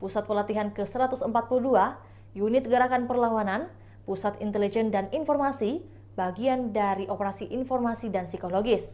Pusat Pelatihan ke-142, Unit Gerakan Perlawanan, Pusat Intelijen dan Informasi, bagian dari Operasi Informasi dan Psikologis.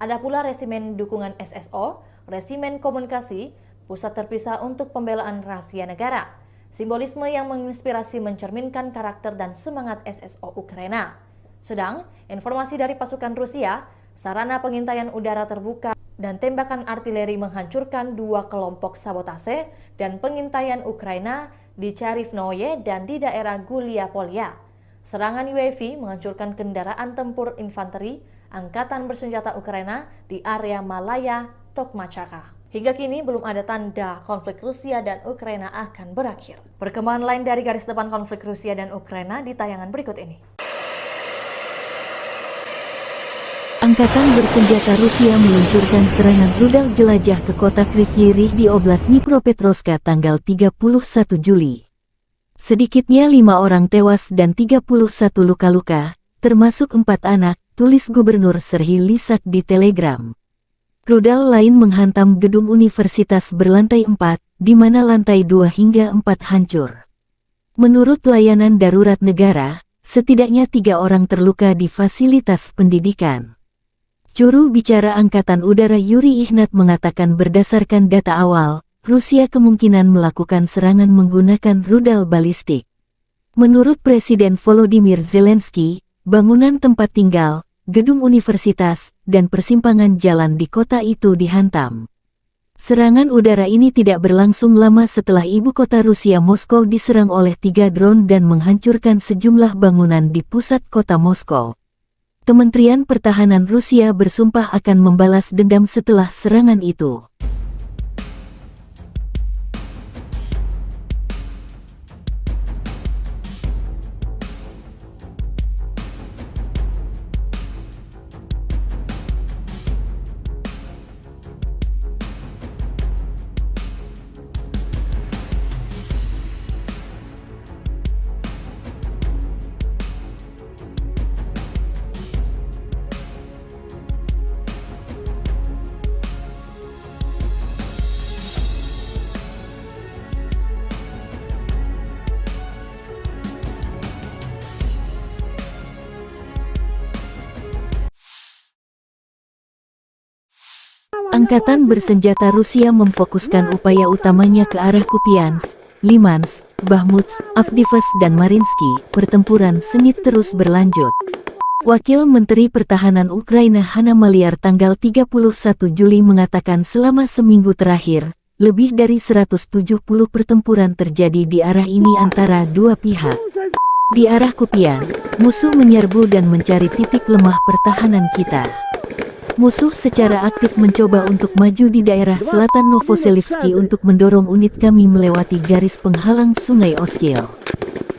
Ada pula Resimen Dukungan SSO, Resimen Komunikasi, Pusat Terpisah untuk Pembelaan Rahasia Negara. Simbolisme yang menginspirasi mencerminkan karakter dan semangat SSO Ukraina. Sedang, informasi dari pasukan Rusia, sarana pengintaian udara terbuka dan tembakan artileri menghancurkan 2 kelompok sabotase dan pengintaian Ukraina di Charivnoye dan di daerah Gulia Polya. Serangan UAV menghancurkan kendaraan tempur infanteri Angkatan Bersenjata Ukraina di area Malaya, Tokmachaka. Hingga kini belum ada tanda konflik Rusia dan Ukraina akan berakhir. Perkembangan lain dari garis depan konflik Rusia dan Ukraina di tayangan berikut ini. Angkatan Bersenjata Rusia meluncurkan serangan rudal jelajah ke kota Kryvyi Rih di Oblast Dnipropetrovsk tanggal 31 Juli. Sedikitnya 5 orang tewas dan 31 luka-luka, termasuk 4 anak, tulis Gubernur Serhiy Lysak di Telegram. Rudal lain menghantam gedung universitas berlantai 4, di mana lantai 2 hingga 4 hancur. Menurut layanan darurat negara, setidaknya 3 orang terluka di fasilitas pendidikan. Juru bicara Angkatan Udara Yuri Ihnat mengatakan berdasarkan data awal, Rusia kemungkinan melakukan serangan menggunakan rudal balistik. Menurut Presiden Volodymyr Zelensky, bangunan tempat tinggal, gedung universitas, dan persimpangan jalan di kota itu dihantam. Serangan udara ini tidak berlangsung lama setelah ibu kota Rusia Moskow diserang oleh 3 drone dan menghancurkan sejumlah bangunan di pusat kota Moskow. Kementerian Pertahanan Rusia bersumpah akan membalas dendam setelah serangan itu. Angkatan Bersenjata Rusia memfokuskan upaya utamanya ke arah Kupiansk, Limansk, Bakhmut, Avdiivka dan Mariinsky. Pertempuran sengit terus berlanjut. Wakil Menteri Pertahanan Ukraina Hanna Maliar tanggal 31 Juli mengatakan selama seminggu terakhir, lebih dari 170 pertempuran terjadi di arah ini antara dua pihak. Di arah Kupian, musuh menyerbu dan mencari titik lemah pertahanan kita. Musuh secara aktif mencoba untuk maju di daerah selatan Novoselivsky untuk mendorong unit kami melewati garis penghalang Sungai Oskil.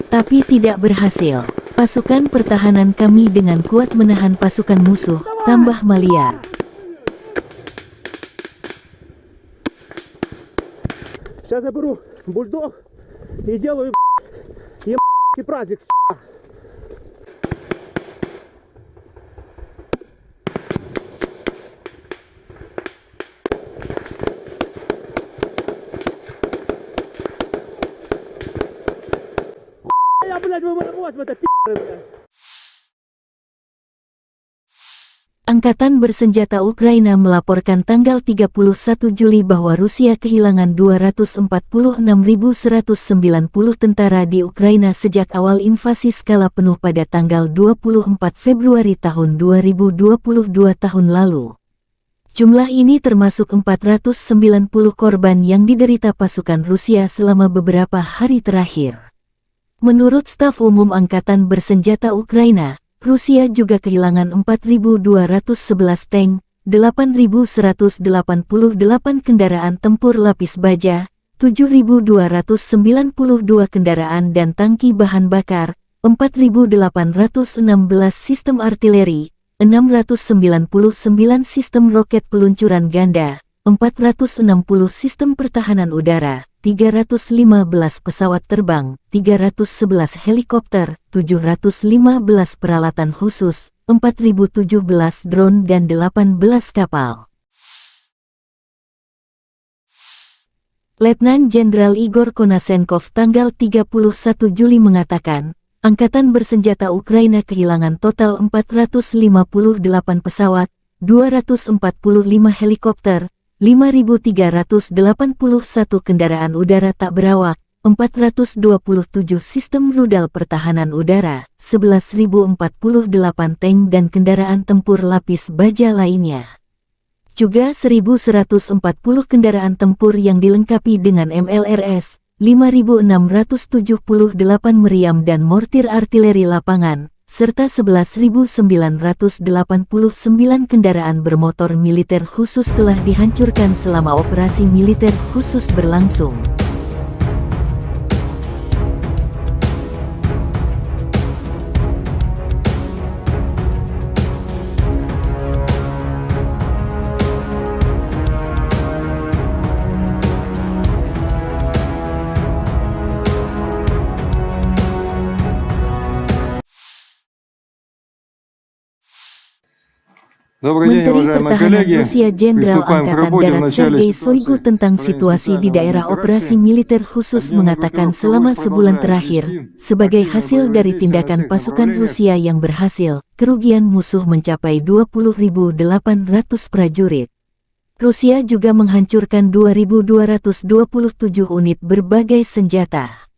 Tapi tidak berhasil. Pasukan pertahanan kami dengan kuat menahan pasukan musuh, tambah Maliar. Сейчас я беру бульдог и делаю праздник. Angkatan Bersenjata Ukraina melaporkan tanggal 31 Juli bahwa Rusia kehilangan 246.190 tentara di Ukraina sejak awal invasi skala penuh pada tanggal 24 Februari tahun 2022 tahun lalu. Jumlah ini termasuk 490 korban yang diderita pasukan Rusia selama beberapa hari terakhir. Menurut Staf Umum Angkatan Bersenjata Ukraina, Rusia juga kehilangan 4.211 tank, 8.188 kendaraan tempur lapis baja, 7.292 kendaraan dan tangki bahan bakar, 4.816 sistem artileri, 699 sistem roket peluncuran ganda, 460 sistem pertahanan udara, 315 pesawat terbang, 311 helikopter, 715 peralatan khusus, 4.017 drone dan 18 kapal. Letnan Jenderal Igor Konasenkov tanggal 31 Juli mengatakan, Angkatan Bersenjata Ukraina kehilangan total 458 pesawat, 245 helikopter, 5.381 kendaraan udara tak berawak, 427 sistem rudal pertahanan udara, 11.048 tank dan kendaraan tempur lapis baja lainnya. Juga 1.140 kendaraan tempur yang dilengkapi dengan MLRS, 5.678 meriam dan mortir artileri lapangan, serta 11.989 kendaraan bermotor militer khusus telah dihancurkan selama operasi militer khusus berlangsung. Menteri Pertahanan Rusia Jenderal Angkatan Darat Sergei Shoigu tentang situasi di daerah operasi militer khusus mengatakan selama sebulan terakhir, sebagai hasil dari tindakan pasukan Rusia yang berhasil, kerugian musuh mencapai 20.800 prajurit. Rusia juga menghancurkan 2.227 unit berbagai senjata,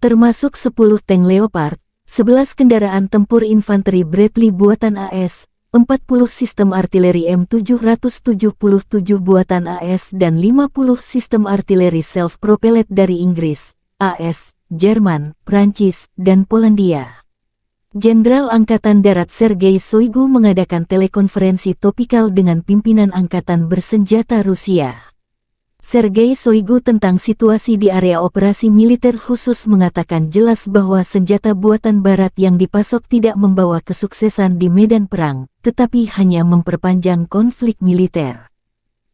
termasuk 10 tank Leopard, 11 kendaraan tempur infanteri Bradley buatan AS, 40 sistem artileri M777 buatan AS dan 50 sistem artileri self-propelled dari Inggris, AS, Jerman, Prancis, dan Polandia. Jenderal Angkatan Darat Sergei Shoigu mengadakan telekonferensi topikal dengan pimpinan Angkatan Bersenjata Rusia. Sergei Shoigu tentang situasi di area operasi militer khusus mengatakan jelas bahwa senjata buatan Barat yang dipasok tidak membawa kesuksesan di medan perang, tetapi hanya memperpanjang konflik militer.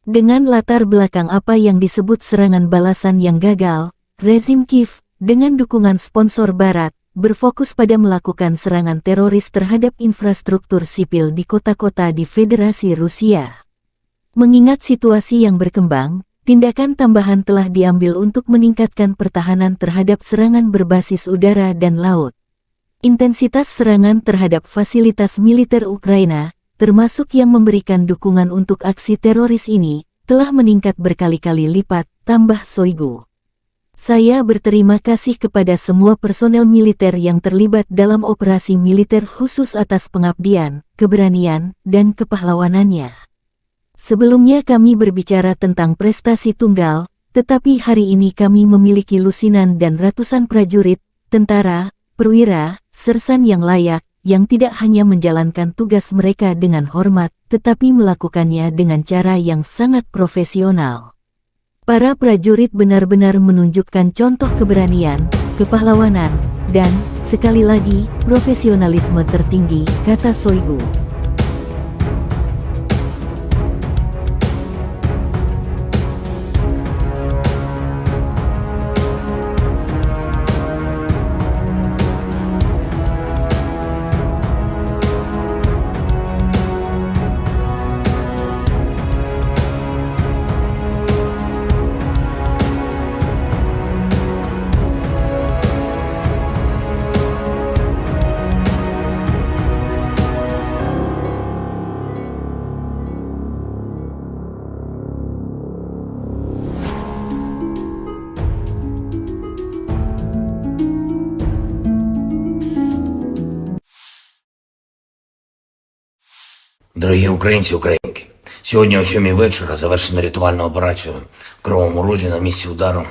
Dengan latar belakang apa yang disebut serangan balasan yang gagal, rezim Kiev, dengan dukungan sponsor Barat, berfokus pada melakukan serangan teroris terhadap infrastruktur sipil di kota-kota di Federasi Rusia. Mengingat situasi yang berkembang, tindakan tambahan telah diambil untuk meningkatkan pertahanan terhadap serangan berbasis udara dan laut. Intensitas serangan terhadap fasilitas militer Ukraina, termasuk yang memberikan dukungan untuk aksi teroris ini, telah meningkat berkali-kali lipat, tambah Shoigu. Saya berterima kasih kepada semua personel militer yang terlibat dalam operasi militer khusus atas pengabdian, keberanian, dan kepahlawanannya. Sebelumnya kami berbicara tentang prestasi tunggal, tetapi hari ini kami memiliki lusinan dan ratusan prajurit, tentara, perwira, sersan yang layak, yang tidak hanya menjalankan tugas mereka dengan hormat, tetapi melakukannya dengan cara yang sangat profesional. Para prajurit benar-benar menunjukkan contoh keberanian, kepahlawanan, dan, sekali lagi, profesionalisme tertinggi, kata Shoigu. Дорогі українці, українки, сьогодні о 7 вечора завершена рятувальна операція в Кривому Розі на місці удару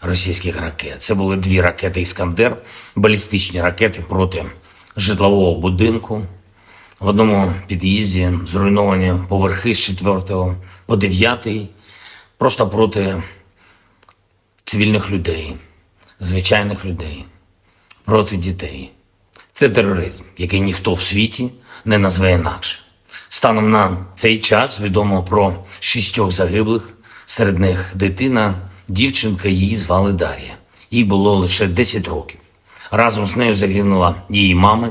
російських ракет. Це були 2 ракети «Іскандер», балістичні ракети проти житлового будинку. В одному під'їзді зруйновані поверхи з 4 по 9, просто проти цивільних людей, звичайних людей, проти дітей. Це тероризм, який ніхто в світі не назве інакше. Станом на цей час відомо про 6 загиблих, серед них дитина, дівчинка, її звали Дар'я. Їй було лише 10 років. Разом з нею загинула її мама,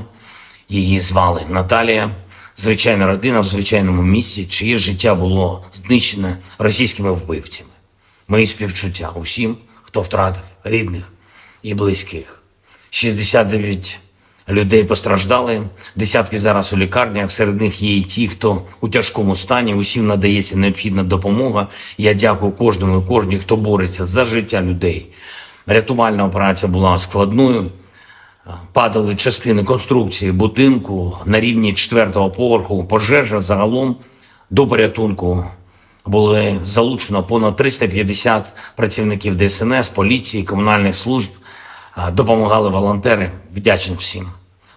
її звали Наталія. Звичайна родина в звичайному місці, чиє життя було знищене російськими вбивцями. Мої співчуття усім, хто втратив рідних і близьких. 69 людей постраждали, десятки зараз у лікарнях, серед них є і ті, хто у тяжкому стані, усім надається необхідна допомога. Я дякую кожному і кожній, хто бореться за життя людей. Рятувальна операція була складною. Падали частини конструкції будинку на рівні 4-го поверху. Пожежа загалом до порятунку було залучено понад 350 працівників ДСНС, поліції, комунальних служб. Допомагали волонтери. Вдячний всім.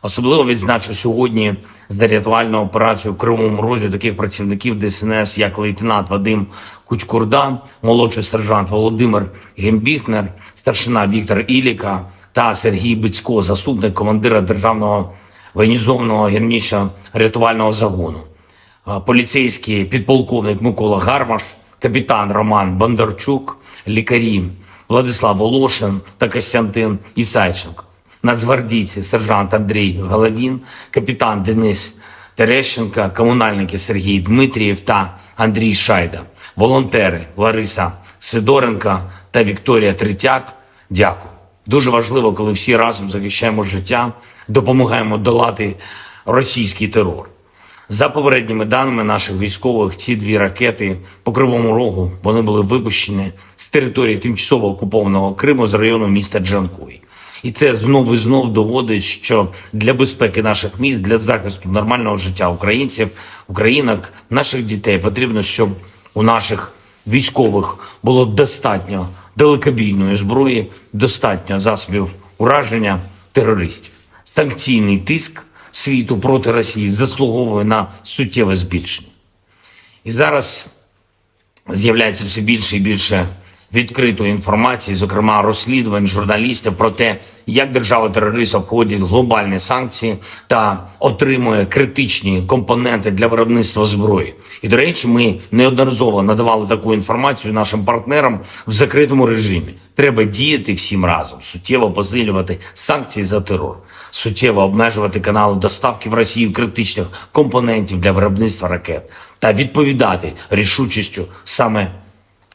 Особливо відзначу сьогодні за рятувальну операцію в Кривому Розі таких працівників ДСНС, як лейтенант Вадим Кучкурда, молодший сержант Володимир Гембіхнер, старшина Віктор Іліка та Сергій Бицько, заступник командира Державного воєнізованого гірничо-рятувального загону, поліцейський підполковник Микола Гармаш, капітан Роман Бондарчук, лікарі Владислав Волошин та Костянтин Ісайченко, нацгвардійці сержант Андрій Головін, капітан Денис Терещенко, комунальники Сергій Дмитрієв та Андрій Шайда, волонтери Лариса Сидоренко та Вікторія Третяк. Дякую. Дуже важливо, коли всі разом захищаємо життя, допомагаємо долати російський терор. За попередніми даними наших військових, ці 2 ракети по Кривому Рогу, вони були випущені з території тимчасово окупованого Криму з району міста Джанкой. І це знов і знов доводить, що для безпеки наших міст, для захисту нормального життя українців, українок, наших дітей потрібно, щоб у наших військових було достатньо далекобійної зброї, достатньо засобів ураження терористів. Санкційний тиск світу проти Росії заслуговує на суттєве збільшення. І зараз з'являється все більше і більше відкритої інформації, зокрема розслідувань журналістів про те, як держава-терорист обходить глобальні санкції та отримує критичні компоненти для виробництва зброї. І, до речі, ми неодноразово надавали таку інформацію нашим партнерам в закритому режимі. Треба діяти всім разом, суттєво посилювати санкції за терор, суттєво обмежувати канали доставки в Росію критичних компонентів для виробництва ракет та відповідати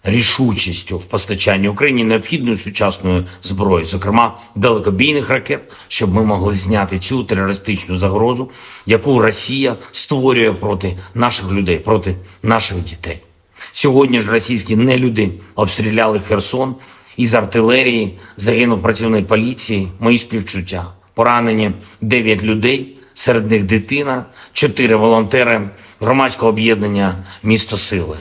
рішучістю в постачанні Україні необхідної сучасної зброї, зокрема далекобійних ракет, щоб ми могли зняти цю терористичну загрозу, яку Росія створює проти наших людей, проти наших дітей. Сьогодні ж російські нелюди обстріляли Херсон, із артилерії загинув працівник поліції, мої співчуття. Поранені 9 людей, серед них дитина, 4 волонтери громадського об'єднання «Місто Сили».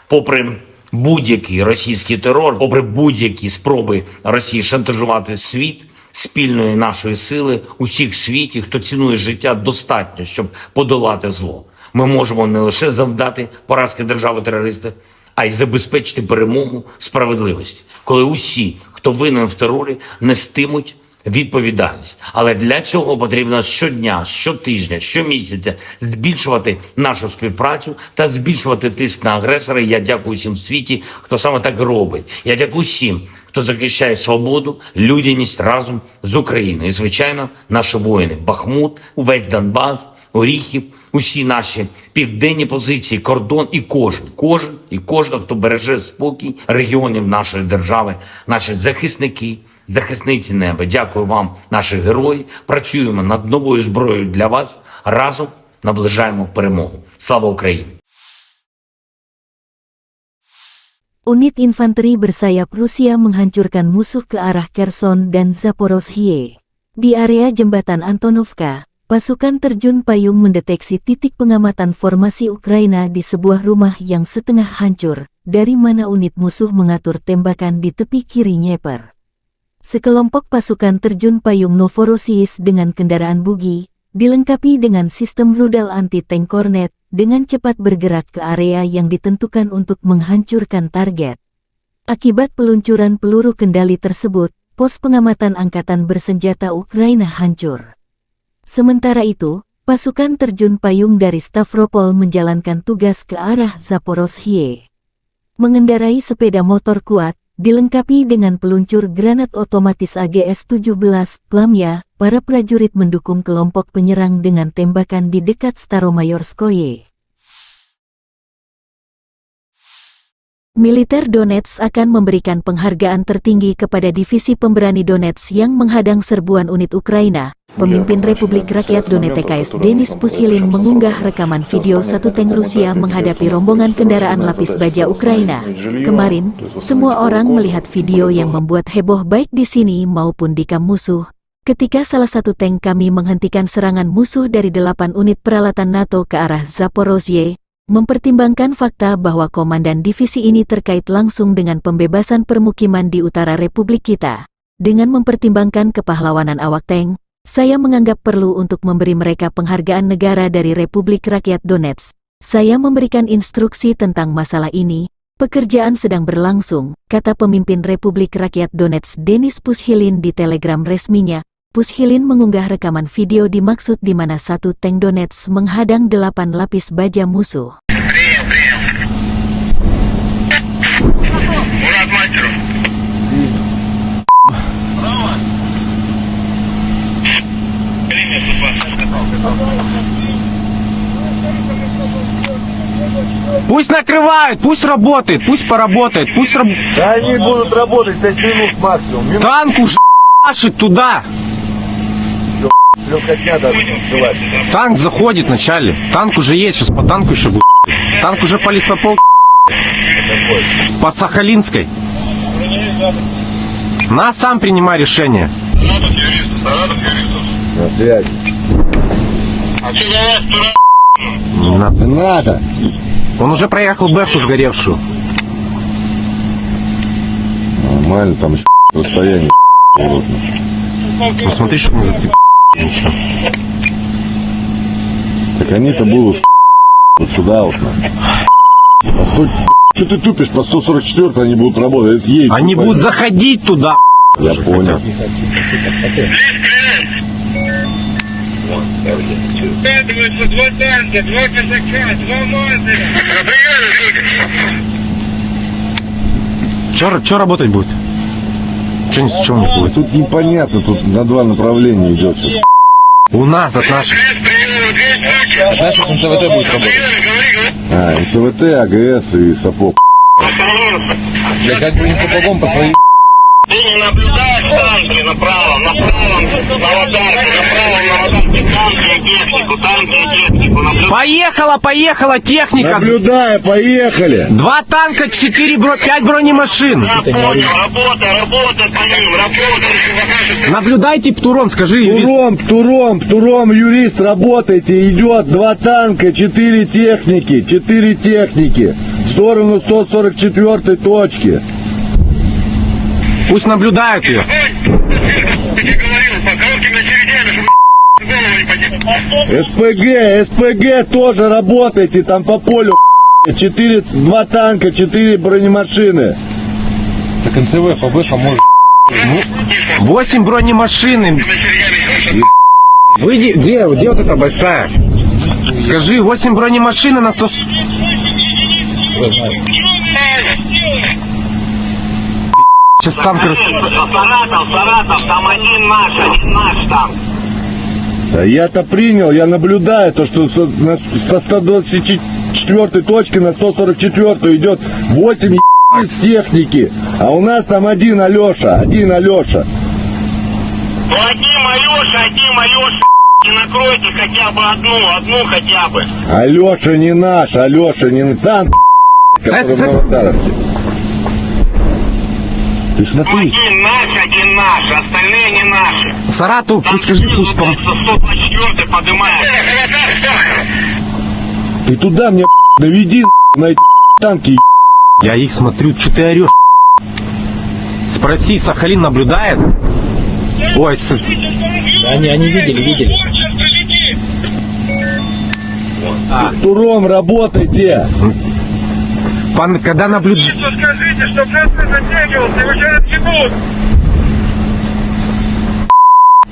Попри будь-який російський терор, попри будь-які спроби Росії шантажувати світ, спільної нашої сили, усіх в світі, хто цінує життя, достатньо, щоб подолати зло. Ми можемо не лише завдати поразки держави-терориста, а й забезпечити перемогу справедливості, коли усі, хто винен в терорі, нестимуть відповідальність. Але для цього потрібно щодня, щотижня, щомісяця збільшувати нашу співпрацю та збільшувати тиск на агресора. Я дякую всім в світі, хто саме так робить. Я дякую всім, хто захищає свободу, людяність разом з Україною. І, звичайно, наші воїни. Бахмут, увесь Донбас, Оріхів, усі наші південні позиції, кордон і кожен, хто береже спокій регіонів нашої держави, наші захисники, захисниці неба. Дякую вам, наші герої. Працюємо над новою зброєю для вас. Разом наближаємо перемогу. Слава Україні! Unit infanteri bersayap Rusia menghancurkan musuh ke arah Kherson dan Zaporozhye. Di area jembatan Antonovka, pasukan terjun payung mendeteksi titik pengamatan formasi Ukraina di sebuah rumah yang setengah hancur, dari mana unit musuh mengatur tembakan di tepi kiri Dnieper. Sekelompok pasukan terjun payung Novorossiysk dengan kendaraan bugi, dilengkapi dengan sistem rudal anti-tank Kornet, dengan cepat bergerak ke area yang ditentukan untuk menghancurkan target. Akibat peluncuran peluru kendali tersebut, pos pengamatan angkatan bersenjata Ukraina hancur. Sementara itu, pasukan terjun payung dari Stavropol menjalankan tugas ke arah Zaporozhye. Mengendarai sepeda motor kuat, dilengkapi dengan peluncur granat otomatis AGS-17, Plamya, para prajurit mendukung kelompok penyerang dengan tembakan di dekat Staromayorskoye. Militer Donetsk akan memberikan penghargaan tertinggi kepada divisi pemberani Donetsk yang menghadang serbuan unit Ukraina. Pemimpin Republik Rakyat Donetsk Denis Pushilin mengunggah rekaman video satu tank Rusia menghadapi rombongan kendaraan lapis baja Ukraina. Kemarin, semua orang melihat video yang membuat heboh baik di sini maupun di kamp musuh. Ketika salah satu tank kami menghentikan serangan musuh dari 8 unit peralatan NATO ke arah Zaporozhye, mempertimbangkan fakta bahwa komandan divisi ini terkait langsung dengan pembebasan permukiman di utara Republik kita. Dengan mempertimbangkan kepahlawanan awak tank, saya menganggap perlu untuk memberi mereka penghargaan negara dari Republik Rakyat Donetsk. Saya memberikan instruksi tentang masalah ini. Pekerjaan sedang berlangsung, kata pemimpin Republik Rakyat Donetsk Denis Pushilin di Telegram resminya. Pushilin mengunggah rekaman video dimaksud di mana satu tank Donetsk menghadang 8 lapis baja musuh. Пусть накрывает, пусть работает, пусть поработает, пусть Да они будут работать 5 минут максимум. танк уже машет туда. Легкотня даже началась. Танк заходит вначале. Танк уже едет, сейчас по танку еще будет. Танк уже по лесопол. По Сахалинской. На, сам принимай решение. На связи. Не надо. Не надо. Он уже проехал Бэху сгоревшую. Нормально, там еще расстояние. Ну смотри, чтобы не зацепить. Ничего. Так они-то будут вот сюда вот. По 100... Что ты тупишь? По 144 они будут работать. Они будут заходить туда. Я понял. Складываются 2 танка, 2 казака, 2 мазера. Че работать будет? Че не будет? Тут непонятно, тут на 2 направления идет сейчас. У нас от наших. От наших НСВТ будет работать. НСВТ, АГС и сапог. Я как бы не сапогом по своей... Ты не наблюдаешь танки направо, на аватарке, танки и технику. Поехала техника. Наблюдая, поехали. 2 танка, 5 бронемашин. Я понял, работай по ним, работай. Наблюдайте, Птуром, скажи. Птуром, юрист, работайте, идет 2 танка, 4 техники, в сторону 144 точки. Пусть наблюдают ее. СПГ тоже работайте, там по полю 2 танка, 4 бронемашины. Так НСВ по БФ может... 8 бронемашин. Выйди, где вот эта большая? Скажи, 8 бронемашин на 100... Сейчас танк Саратов, там один наш танк. Да я-то принял, я наблюдаю то, что со 124 точки на 144 идет 8 с техники, а у нас там один Алеша. Ну один Алеша, и накройте хотя бы одну хотя бы. Алеша не наш, танк, который в Новодаровке. Ты смотри. Один наш, остальные не наши. Саратов, пусть скажи, пусть 124 поднимает. Ты туда мне наведи на эти танки. Я их смотрю, что ты орешь? Спроси, Сахалин наблюдает? Ой, Они видели. Туром работайте. Когда наблюдает... Скажите, что просто затягивался, его сейчас отъебут.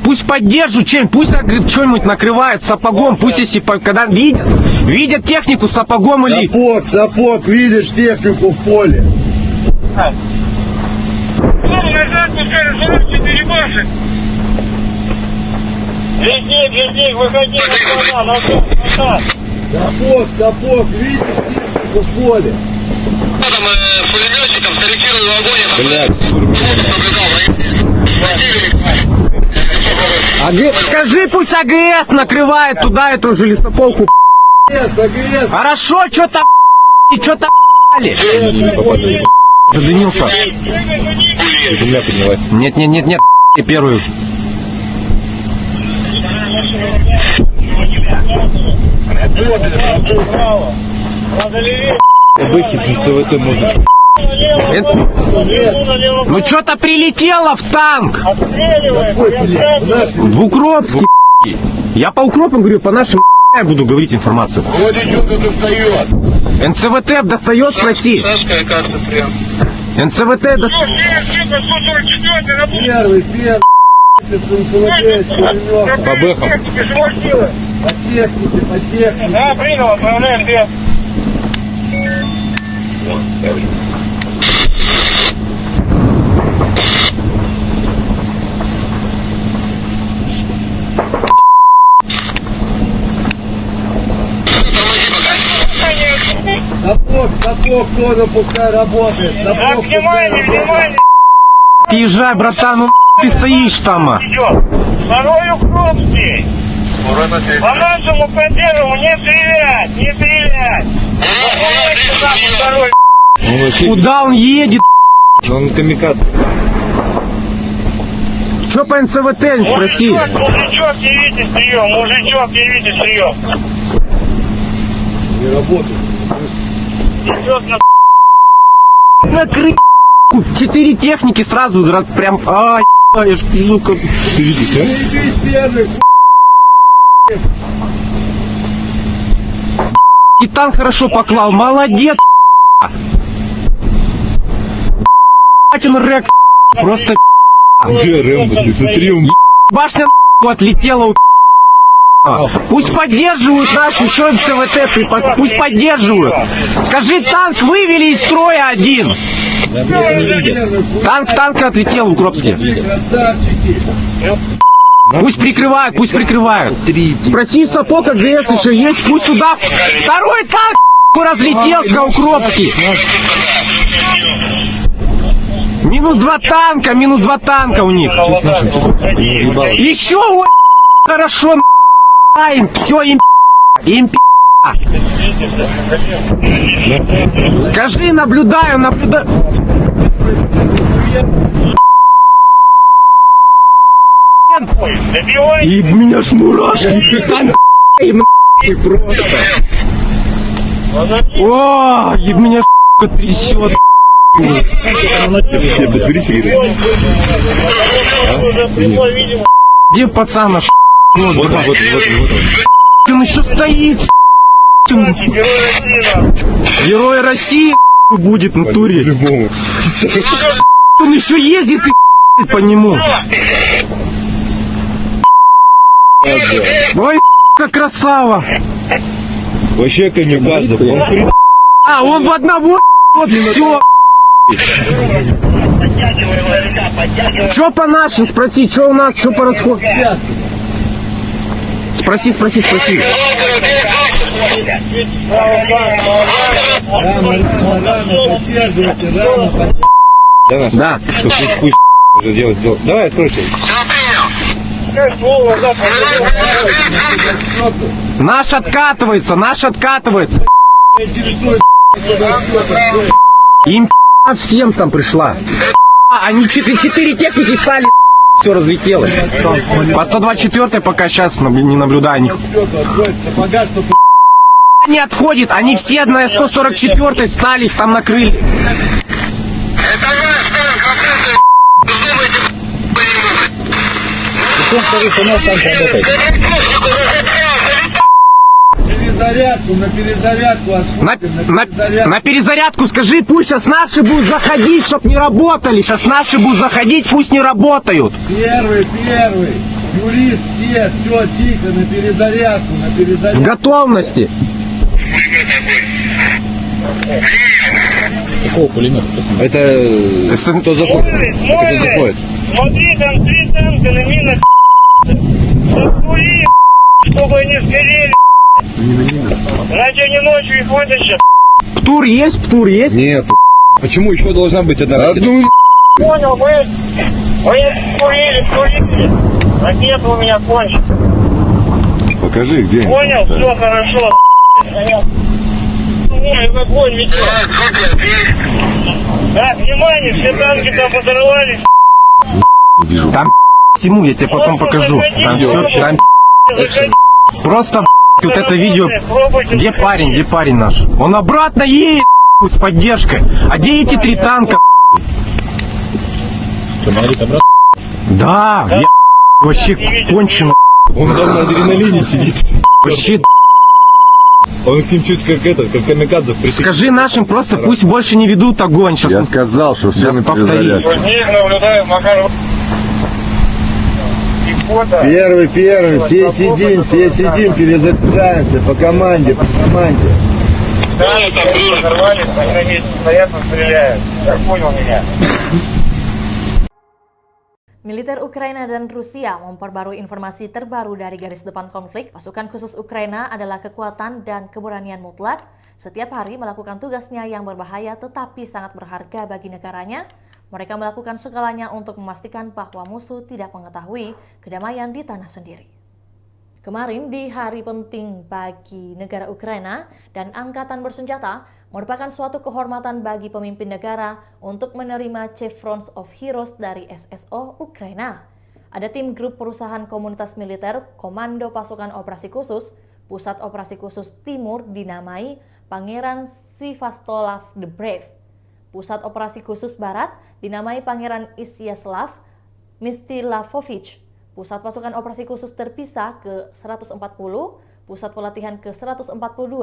Пусть поддержат чем-нибудь, пусть что-нибудь накрывают сапогом, пусть если когда видят технику сапогом или... Сапог, видишь технику в поле. Назад пускай, 44 башек. Везде, выходи назад. Сапог, видишь технику в поле. Там пулеметчиком скорректировал огонь. Скажи, пусть АГС накрывает туда эту же лесополку. Хорошо, что-то задымился. Земля поднялась. Нет, первую. Бэхи с МСВТ можно. Ну что-то прилетело в танк. В Укропске. Я по Укропам говорю, по нашим я буду говорить информацию. Вроде что-то достает. НЦВТ достает, спроси. НЦВТ достает. Первый, с МСВТ, пулемет. По бэхам. По технике. Да, принял, отправляем без. Сапог тоже пускай работает. Так, внимание. Езжай, братан, ну ты стоишь там. Идет. Второй Укропский. По нашему поддерживу не стрелять. Второй. Куда он едет? Он камикадзе. Че по НЦВТ, не спроси. Мужичок, явите прием. Не работает. Идет на Накрыть. 4 техники сразу, прям, я ж вижу, как... Ты видишь, а? Заебись первый, И танк хорошо поклал, молодец. Он Рекс, просто... Где Рэмбо? Ты смотри, он... Башня отлетела у... Пусть поддерживают наши, еще МЦВТ, пусть поддерживают. Скажи, танк вывели из строя один. Танк отлетел в Укропске. Красавчики. Пусть прикрывают. Спроси Сапог АГС еще есть, пусть туда. Второй танк разлетелся в Укропске. Минус два танка у них. Еще хорошо. Им все им Скажи, наблюдаю. И меня ж мурашки. Там им просто. О, и меня трясет. Где пацан наш? Вот. Он еще стоит. Герой России будет в натуре. Он еще ездит и по нему. Ой, как красава. Вообще камикадзе. Он в одного. Вот все. Что по нашим? Спроси, что у нас, что по расходу? Спроси. Да. Пусть уже делать. Давай, откройте. Наш откатывается. Им всем там пришла. Они 4 техники стали, все разлетелось. По 124 пока сейчас не наблюдаю них. Не отходит, они все на 144 стали, их там накрыли. На перезарядку скажи, пусть сейчас наши будут заходить, чтоб не работали. Сейчас наши будут заходить, пусть не работают. Первый. Юрист, все, тихо, на перезарядку. В готовности. Какого пулемета? Это кто заходит? Смотри, там 3 танка на минах. Закури, чтобы они сгорели. Иначе они ночью их вытащат. ПТУР есть? ПТУр есть? Нет. Почему еще должна быть одна ракета? Одну Понял, вы курили. Ракета у меня кончится. покажи, где они. Понял, там все хорошо. Ой, в огонь ведет. Да, внимание, все танки там подорвались. вижу. Там всему я тебе потом покажу. Там все, там просто вот это видео. Где парень наш? Он обратно едет с поддержкой. А где эти 3 танка? Да, я вообще кончено. Он там на адреналине сидит. Вообще, Он к ним чуть как этот, как камикадзе присоединился. скажи нашим просто, пусть больше не ведут огонь. Сейчас Я сказал, что все на повтори. перезарядке. Ниже наблюдаю, Макар. И фото. Первый, все сидим, перезаряжаемся по команде. Танки подорвались, на месте стоят, стреляют. Как понял меня? Militer Ukraina dan Rusia memperbarui informasi terbaru dari garis depan konflik. Pasukan khusus Ukraina adalah kekuatan dan keberanian mutlak. Setiap hari melakukan tugasnya yang berbahaya tetapi sangat berharga bagi negaranya. Mereka melakukan segalanya untuk memastikan bahwa musuh tidak mengetahui kedamaian di tanah sendiri. Kemarin di hari penting bagi negara Ukraina dan angkatan bersenjata merupakan suatu kehormatan bagi pemimpin negara untuk menerima Chevrons of Heroes dari SSO Ukraina. Ada tim grup perusahaan komunitas militer Komando Pasukan Operasi Khusus, Pusat Operasi Khusus Timur dinamai Pangeran Sviatoslav the Brave. Pusat Operasi Khusus Barat dinamai Pangeran Isyaslav Mstilavovich. Pusat Pasukan Operasi Khusus Terpisah ke-140, Pusat Pelatihan ke-142,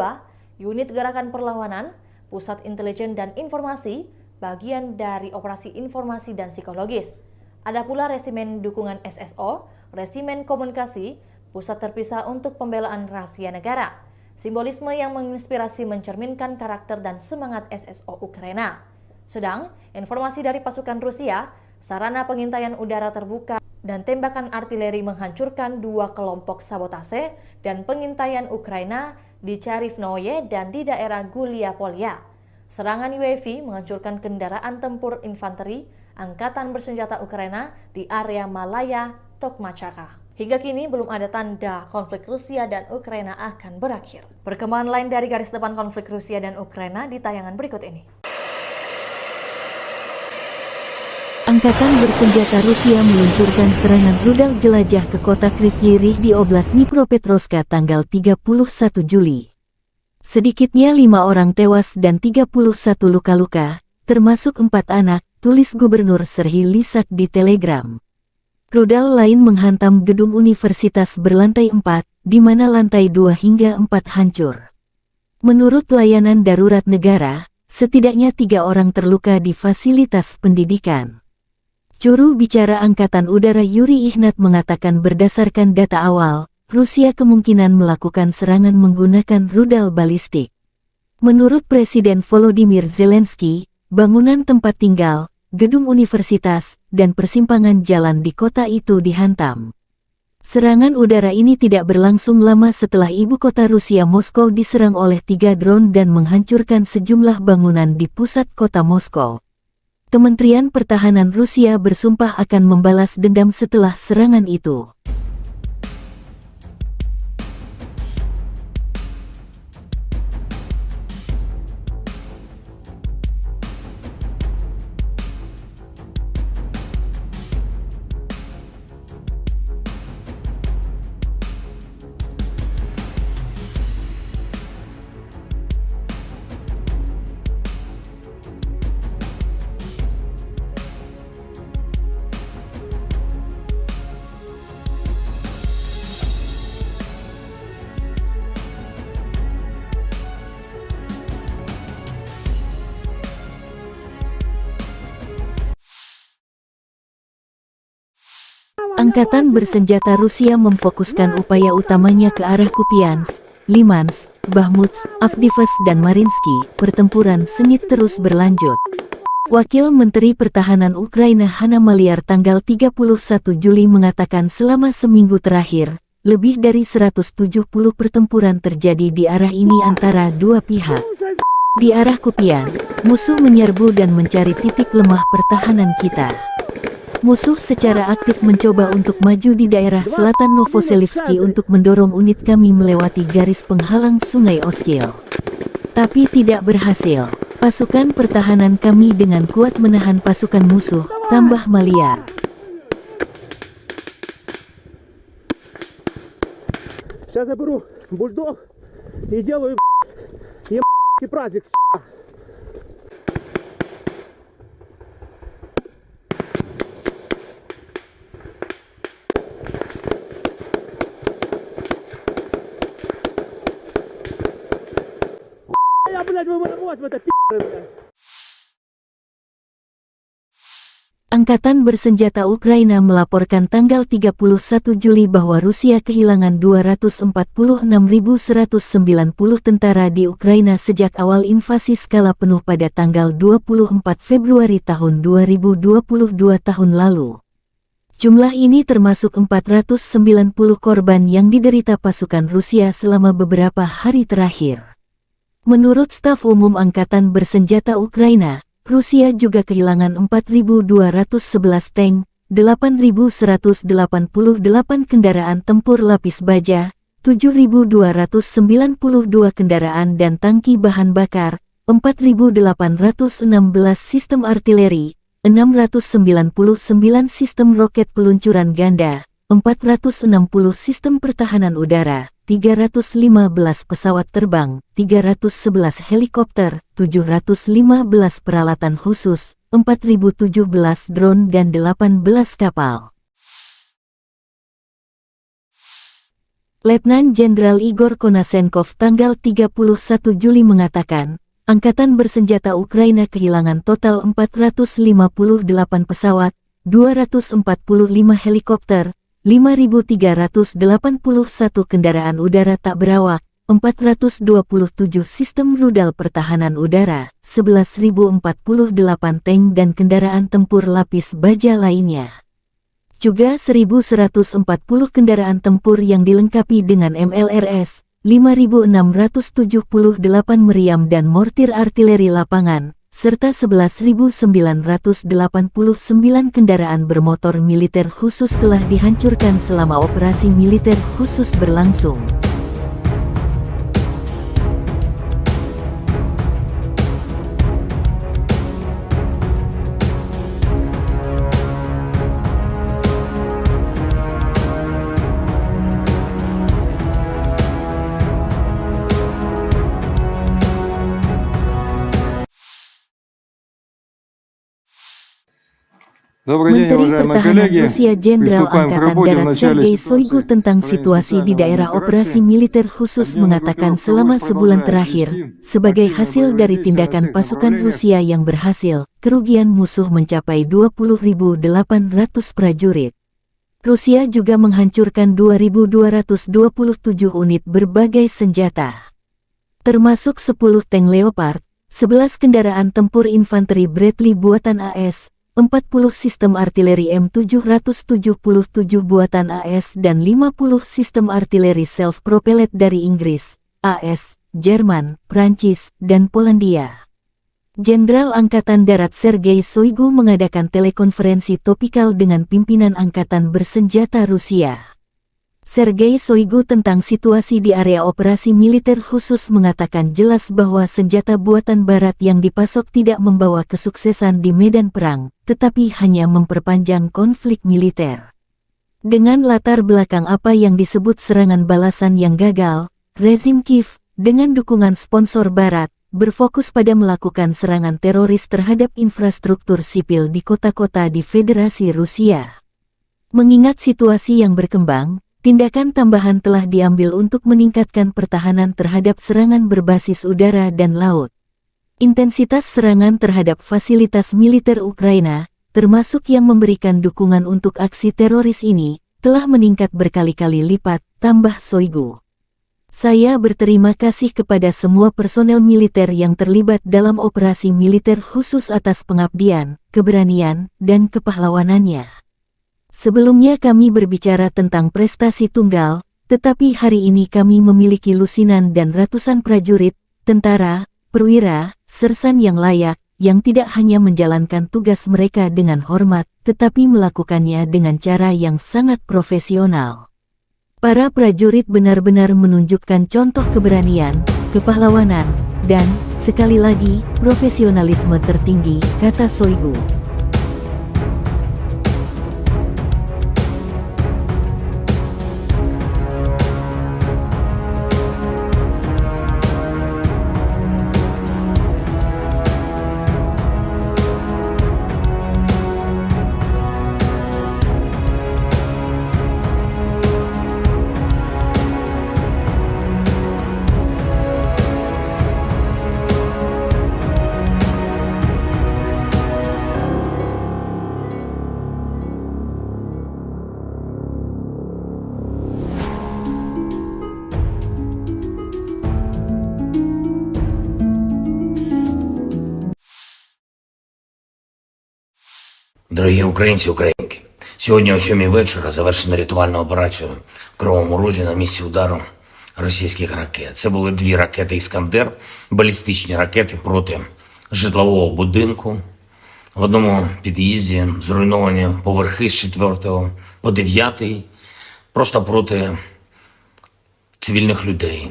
Unit Gerakan Perlawanan, Pusat Intelijen dan Informasi, bagian dari Operasi Informasi dan Psikologis. Ada pula Resimen Dukungan SSO, Resimen Komunikasi, Pusat Terpisah untuk Pembelaan Rahasia Negara. Simbolisme yang menginspirasi mencerminkan karakter dan semangat SSO Ukraina. Sedang, informasi dari pasukan Rusia, sarana pengintaian udara terbuka dan tembakan artileri menghancurkan 2 kelompok sabotase dan pengintaian Ukraina di Charivnoye dan di daerah Gulia Polya. Serangan UAV menghancurkan kendaraan tempur infanteri Angkatan Bersenjata Ukraina di area Malaya Tokmachaka. Hingga kini belum ada tanda konflik Rusia dan Ukraina akan berakhir. Perkembangan lain dari garis depan konflik Rusia dan Ukraina di tayangan berikut ini. Angkatan bersenjata Rusia meluncurkan serangan rudal jelajah ke kota Kryvyi Rih di Oblast Dnipropetrovsk tanggal 31 Juli. Sedikitnya 5 orang tewas dan 31 luka-luka, termasuk 4 anak, tulis Gubernur Serhiy Lysak di Telegram. Rudal lain menghantam gedung universitas berlantai 4, di mana lantai 2 hingga 4 hancur. Menurut Layanan Darurat Negara, setidaknya 3 orang terluka di fasilitas pendidikan. Juru bicara Angkatan Udara Yuri Ihnat mengatakan berdasarkan data awal, Rusia kemungkinan melakukan serangan menggunakan rudal balistik. Menurut Presiden Volodymyr Zelensky, bangunan tempat tinggal, gedung universitas, dan persimpangan jalan di kota itu dihantam. Serangan udara ini tidak berlangsung lama setelah ibu kota Rusia Moskow diserang oleh 3 drone dan menghancurkan sejumlah bangunan di pusat kota Moskow. Kementerian Pertahanan Rusia bersumpah akan membalas dendam setelah serangan itu. Angkatan bersenjata Rusia memfokuskan upaya utamanya ke arah Kupiansk, Limansk, Bakhmut, Avdiivka dan Mariinsky. Pertempuran sengit terus berlanjut. Wakil Menteri Pertahanan Ukraina Hanna Maliar tanggal 31 Juli mengatakan selama seminggu terakhir, lebih dari 170 pertempuran terjadi di arah ini antara dua pihak. Di arah Kupian, musuh menyerbu dan mencari titik lemah pertahanan kita. Musuh secara aktif mencoba untuk maju di daerah selatan Novoselivsky untuk mendorong unit kami melewati garis penghalang Sungai Oskil. Tapi tidak berhasil. Pasukan pertahanan kami dengan kuat menahan pasukan musuh, tambah maliar. Сейчас я беру бульдог и делаю праздник. Я, блядь, вы морозь в это блядь. Angkatan Bersenjata Ukraina melaporkan tanggal 31 Juli bahwa Rusia kehilangan 246.190 tentara di Ukraina sejak awal invasi skala penuh pada tanggal 24 Februari tahun 2022 tahun lalu. Jumlah ini termasuk 490 korban yang diderita pasukan Rusia selama beberapa hari terakhir. Menurut staf umum Angkatan Bersenjata Ukraina, Rusia juga kehilangan 4.211 tank, 8.188 kendaraan tempur lapis baja, 7.292 kendaraan dan tangki bahan bakar, 4.816 sistem artileri, 699 sistem roket peluncuran ganda, 460 sistem pertahanan udara, 315 pesawat terbang, 311 helikopter, 715 peralatan khusus, 4.017 drone dan 18 kapal. Letnan Jenderal Igor Konasenkov tanggal 31 Juli mengatakan, Angkatan Bersenjata Ukraina kehilangan total 458 pesawat, 245 helikopter, 5.381 kendaraan udara tak berawak, 427 sistem rudal pertahanan udara, 11.048 tank dan kendaraan tempur lapis baja lainnya. Juga 1.140 kendaraan tempur yang dilengkapi dengan MLRS, 5.678 meriam dan mortir artileri lapangan, serta 11.989 kendaraan bermotor militer khusus telah dihancurkan selama operasi militer khusus berlangsung. Menteri Pertahanan Rusia Jenderal Angkatan Darat Sergei Shoigu tentang situasi di daerah operasi militer khusus mengatakan selama sebulan terakhir, sebagai hasil dari tindakan pasukan Rusia yang berhasil, kerugian musuh mencapai 20.800 prajurit. Rusia juga menghancurkan 2.227 unit berbagai senjata, termasuk 10 tank Leopard, 11 kendaraan tempur infanteri Bradley buatan AS, 40 sistem artileri M777 buatan AS dan 50 sistem artileri self-propellet dari Inggris, AS, Jerman, Prancis, dan Polandia. Jenderal Angkatan Darat Sergei Shoigu mengadakan telekonferensi topikal dengan pimpinan Angkatan Bersenjata Rusia. Sergei Shoigu tentang situasi di area operasi militer khusus mengatakan jelas bahwa senjata buatan Barat yang dipasok tidak membawa kesuksesan di medan perang, tetapi hanya memperpanjang konflik militer. Dengan latar belakang apa yang disebut serangan balasan yang gagal, rezim Kiev, dengan dukungan sponsor Barat, berfokus pada melakukan serangan teroris terhadap infrastruktur sipil di kota-kota di Federasi Rusia. Mengingat situasi yang berkembang, tindakan tambahan telah diambil untuk meningkatkan pertahanan terhadap serangan berbasis udara dan laut. Intensitas serangan terhadap fasilitas militer Ukraina, termasuk yang memberikan dukungan untuk aksi teroris ini, telah meningkat berkali-kali lipat, tambah Shoigu. Saya berterima kasih kepada semua personel militer yang terlibat dalam operasi militer khusus atas pengabdian, keberanian, dan kepahlawanannya. Sebelumnya kami berbicara tentang prestasi tunggal, tetapi hari ini kami memiliki lusinan dan ratusan prajurit, tentara, Perwira, sersan yang layak, yang tidak hanya menjalankan tugas mereka dengan hormat, tetapi melakukannya dengan cara yang sangat profesional. Para prajurit benar-benar menunjukkan contoh keberanian, kepahlawanan, dan, sekali lagi, profesionalisme tertinggi, kata Shoigu. Дорогі українці, українки, сьогодні о 7 вечора завершена рятувальна операція в Кривому Розі на місці удару російських ракет. Це були 2 ракети «Іскандер», балістичні ракети проти житлового будинку. В одному під'їзді зруйновані поверхи з 4 по 9, просто проти цивільних людей,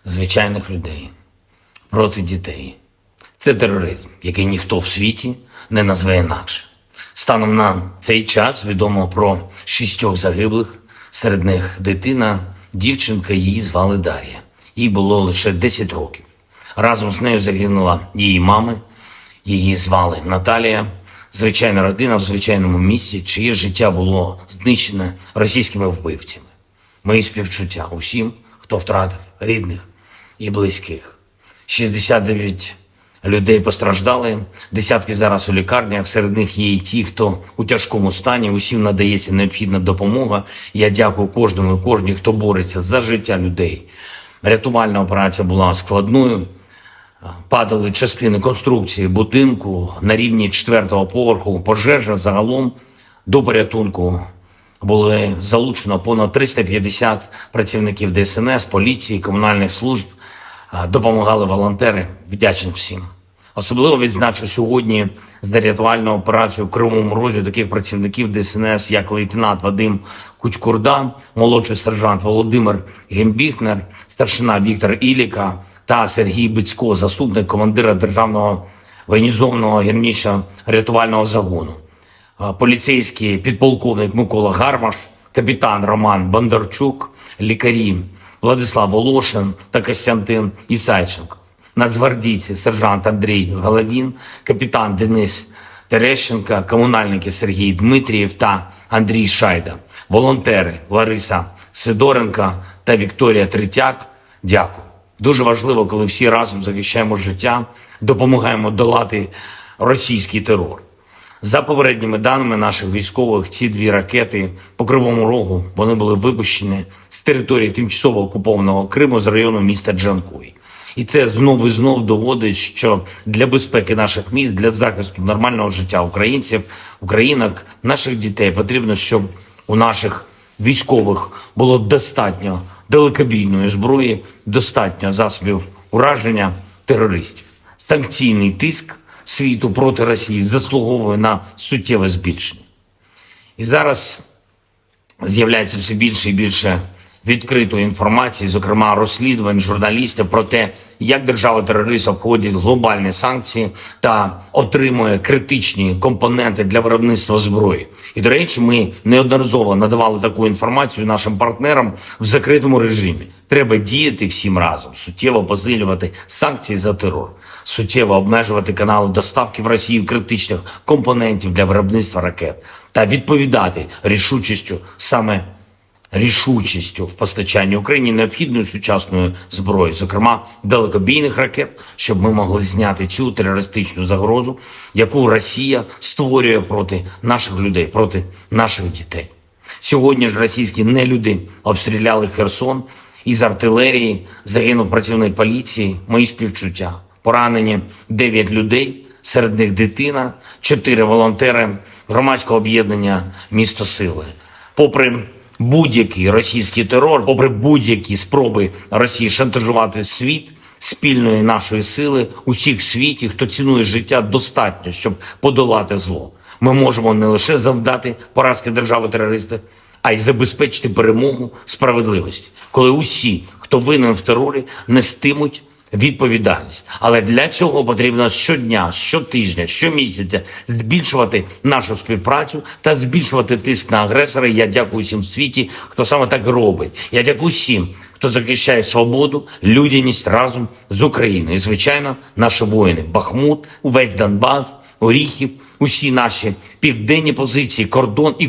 звичайних людей, проти дітей. Це тероризм, який ніхто в світі не назве інакше. Станом на цей час відомо про 6 загиблих, серед них дитина, дівчинка, її звали Дар'я. Їй було лише 10 років. Разом з нею загинула її мама, її звали Наталія. Звичайна родина в звичайному місті, чиє життя було знищене російськими вбивцями. Мої співчуття усім, хто втратив рідних і близьких. 69 людей постраждали, десятки зараз у лікарнях, серед них є і ті, хто у тяжкому стані, усім надається необхідна допомога. Я дякую кожному і кожній, хто бореться за життя людей. Рятувальна операція була складною, падали частини конструкції будинку на рівні 4-го поверху, пожежа загалом до порятунку. Були залучено понад 350 працівників ДСНС, поліції, комунальних служб, допомагали волонтери, вдячний всім. Особливо відзначу сьогодні за рятувальну операцію в Кривому Розі таких працівників ДСНС, як лейтенант Вадим Кучкурда, молодший сержант Володимир Гембіхнер, старшина Віктор Іліка та Сергій Бицько, заступник командира Державного воєнізованого гірничо-рятувального загону, поліцейський підполковник Микола Гармаш, капітан Роман Бондарчук, лікарі Владислав Волошин та Костянтин Ісайченко, нацгвардійці сержант Андрій Головін, капітан Денис Терещенко, комунальники Сергій Дмитрієв та Андрій Шайда, волонтери Лариса Сидоренко та Вікторія Третяк. Дякую. Дуже важливо, коли всі разом захищаємо життя, допомагаємо долати російський терор. За попередніми даними наших військових, ці 2 ракети по Кривому Рогу, вони були випущені з території тимчасово окупованого Криму з району міста Джанкой. І це знов і знов доводить, що для безпеки наших міст, для захисту нормального життя українців, українок, наших дітей потрібно, щоб у наших військових було достатньо далекобійної зброї, достатньо засобів ураження терористів. Санкційний тиск світу проти Росії заслуговує на суттєве збільшення. І зараз з'являється все більше і більше відкритої інформації, зокрема розслідувань журналістів про те, як держава-терорист обходить глобальні санкції та отримує критичні компоненти для виробництва зброї. І, до речі, ми неодноразово надавали таку інформацію нашим партнерам в закритому режимі. Треба діяти всім разом, суттєво посилювати санкції за терор, суттєво обмежувати канали доставки в Росію критичних компонентів для виробництва ракет та відповідати рішучістю в постачанні Україні необхідної сучасної зброї, зокрема далекобійних ракет, щоб ми могли зняти цю терористичну загрозу, яку Росія створює проти наших людей, проти наших дітей. Сьогодні ж російські нелюди обстріляли Херсон, із артилерії загинув працівник поліції, мої співчуття. Поранені 9 людей, серед них дитина, 4 волонтери громадського об'єднання «Місто Сили». Попри будь-який російський терор, попри будь-які спроби Росії шантажувати світ, спільної нашої сили усіх в світі, хто цінує життя достатньо, щоб подолати зло. Ми можемо не лише завдати поразки держави-терориста, а й забезпечити перемогу справедливості, коли усі, хто винен в терорі, нестимуть відповідальність. Але для цього потрібно щодня, щотижня, щомісяця збільшувати нашу співпрацю та збільшувати тиск на агресора. Я дякую всім в світі, хто саме так робить. Я дякую всім, хто захищає свободу, людяність разом з Україною. І, звичайно, наші воїни. Бахмут, увесь Донбас, Оріхів, усі наші південні позиції, кордон і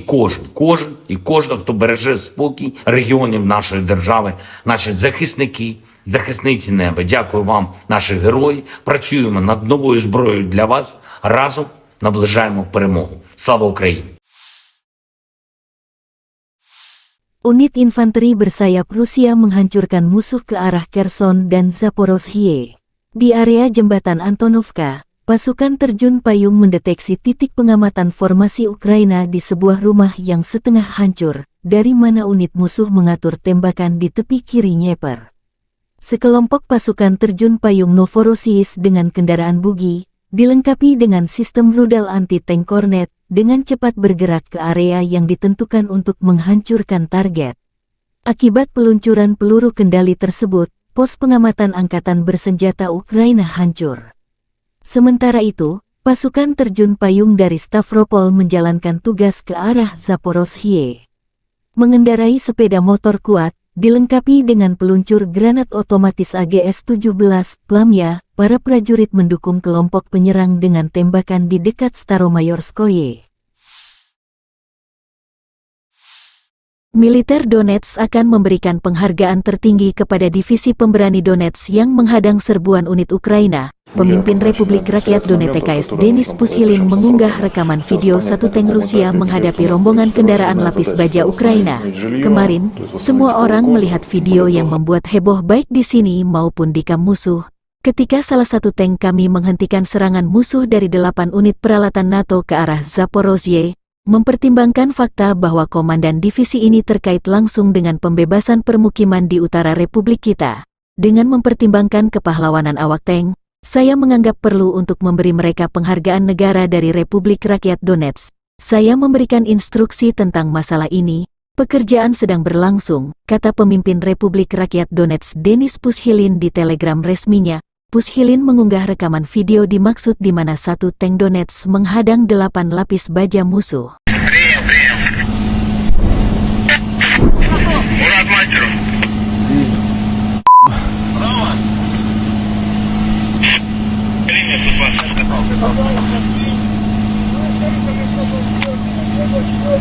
кожен, хто береже спокій регіонів нашої держави, наші захисники, захисниці неба. Дякую вам, наші герої. Працюємо над новою зброєю для вас. Разом наближаємо перемогу. Слава Україні! Unit infanteri bersayap Rusia menghancurkan musuh ke arah Kherson dan Zaporozhye. Di area jembatan Antonovka, pasukan terjun payung mendeteksi titik pengamatan formasi Ukraina di sebuah rumah yang setengah hancur, dari mana unit musuh mengatur tembakan di tepi kiri Dnieper. Sekelompok pasukan terjun payung Novorossiysk dengan kendaraan bugi, dilengkapi dengan sistem rudal anti-tank Kornet, dengan cepat bergerak ke area yang ditentukan untuk menghancurkan target. Akibat peluncuran peluru kendali tersebut, pos pengamatan angkatan bersenjata Ukraina hancur. Sementara itu, pasukan terjun payung dari Stavropol menjalankan tugas ke arah Zaporozhye. Mengendarai sepeda motor kuat, dilengkapi dengan peluncur granat otomatis AGS-17, Plamya, para prajurit mendukung kelompok penyerang dengan tembakan di dekat Staromayorskoye. Militer Donetsk akan memberikan penghargaan tertinggi kepada divisi pemberani Donetsk yang menghadang serbuan unit Ukraina. Pemimpin Republik Rakyat Donetsk TKS Denis Pushilin mengunggah rekaman video satu tank Rusia menghadapi rombongan kendaraan lapis baja Ukraina. Kemarin, semua orang melihat video yang membuat heboh baik di sini maupun di kamp musuh. Ketika salah satu tank kami menghentikan serangan musuh dari 8 unit peralatan NATO ke arah Zaporozhye, mempertimbangkan fakta bahwa komandan divisi ini terkait langsung dengan pembebasan permukiman di utara Republik kita. Dengan mempertimbangkan kepahlawanan awak tank, saya menganggap perlu untuk memberi mereka penghargaan negara dari Republik Rakyat Donetsk. Saya memberikan instruksi tentang masalah ini. Pekerjaan sedang berlangsung, kata pemimpin Republik Rakyat Donetsk Denis Pushilin di telegram resminya. Pushilin mengunggah rekaman video dimaksud di mana satu tank Donetsk menghadang 8 lapis baja musuh.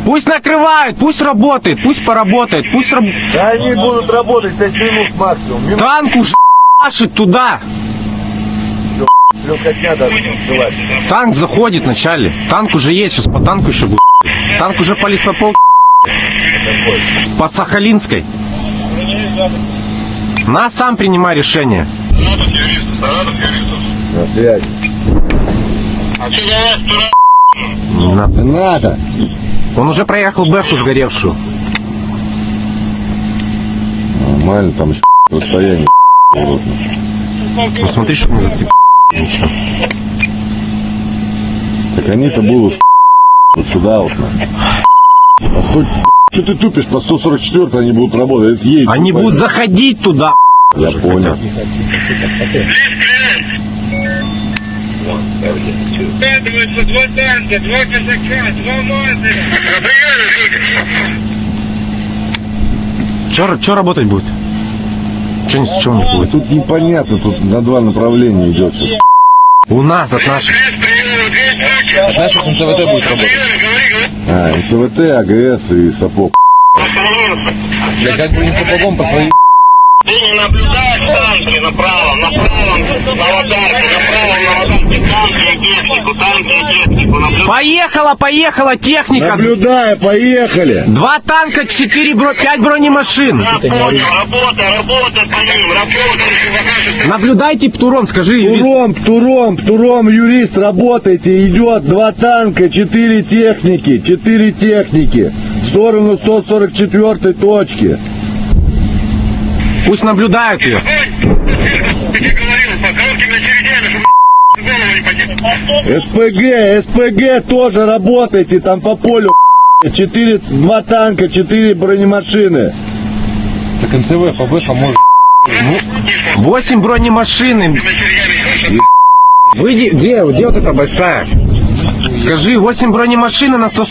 Пусть накрывают, пусть работает, пусть поработает, пусть Да они будут работать 5 минут максимум. танк уж машет туда. Легкотня даже началась. Танк заходит вначале. Танк уже едет, сейчас по танку еще будет. Танк уже по лесопол, по Сахалинской. На, сам принимай решение. На связь. А что за вас, дура? Не надо. Надо. Он уже проехал Бэху сгоревшую. Нормально, там еще расстояние. Ну смотри, чтобы не зацепить. Ничего. Так они-то будут вот сюда вот. А что ты тупишь? По 144 они будут работать. Едут, Они будут заходить туда. Я понял. Складываются 2 танка, 2 казака, 2 мазы. Че работать будет? Че ничего не будет? Тут непонятно, тут на 2 направления идет сейчас. У нас от наших. От наших НЦВТ будет работать. А, СВТ, АГС и сапог. Да как бы не сапогом по своей. Ты не наблюдаешь танки направо, на аватарке, направо на аватарке, танки и технику, Поехала техника. Наблюдаю, поехали. 2 танка, 5 бронемашин. Работай по ним, работай. Наблюдайте, Птуром, скажи. Птуром, юрист, работайте, идет 2 танка, 4 техники, в сторону 144 точки. Пусть наблюдают ее. СПГ тоже работайте там по полю. 2 танка, 4 бронемашины. Так НЦВ, ПБХ может. 8 бронемашин. Выйди, где вот эта большая? Скажи, 8 бронемашин на 100...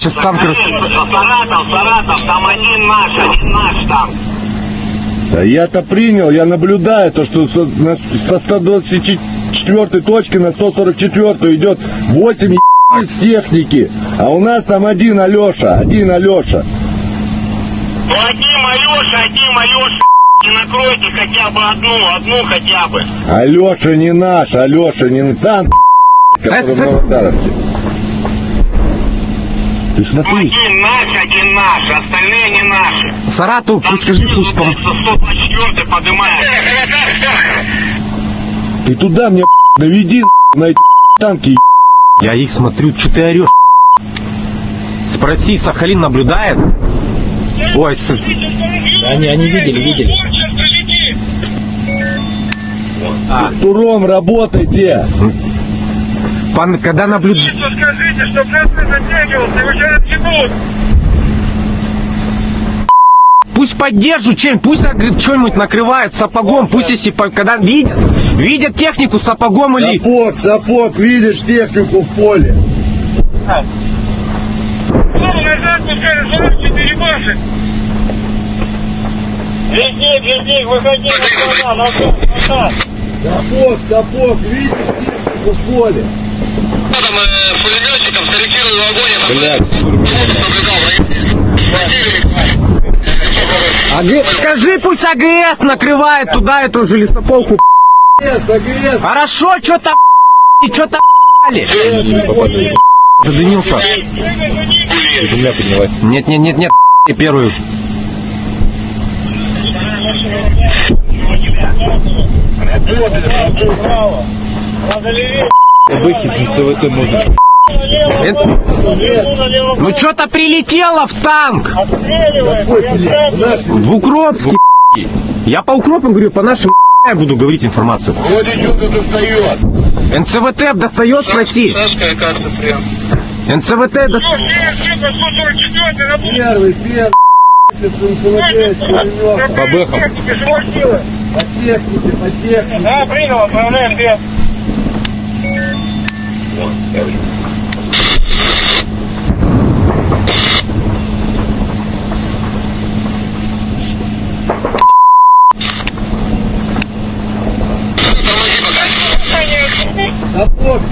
Сейчас танк Саратов, там один наш там. Да я-то принял, я наблюдаю то, что со 124 точки на 144 идет 8 с техники, а у нас там один Алеша. Ну один Алеша, и накройте хотя бы одну хотя бы. Алеша не наш, танк, который в Новодаровке. Ты смотри. Один наш, остальные не наши. Саратов, пусть скажи, пусть 124 поднимает. Ты туда мне доведи на эти танки. Я их смотрю, что ты орешь? Спроси, Сахалин наблюдает? Ой, они видели. Туром работайте. Когда наблюдает... Скажите, чтобы нас не затягивался, его сейчас отъебут. Пусть поддержат чем, пусть что-нибудь накрывают сапогом, пусть если когда видят технику сапогом или... Сапог, видишь технику в поле. Назад пускай, 44 башек. Везде, выходи назад. Сапог, видишь технику в поле. Там пулеметчиком скорректировал огонь. Скажи, пусть АГС накрывает туда эту же лесополку. АГС. Хорошо, что-то задымился. Земля поднялась. Нет, первую. ПБХ с НЦВТ можно. Ну что-то прилетело в танк. В Укропске. Я по Укропам говорю, по нашим я буду говорить информацию. Вроде что-то достает. НЦВТ достает, спроси. НЦВТ достает. Первый, с НЦВТ, пулемет. По бэхам. По технике. Да, принял, отправляем без.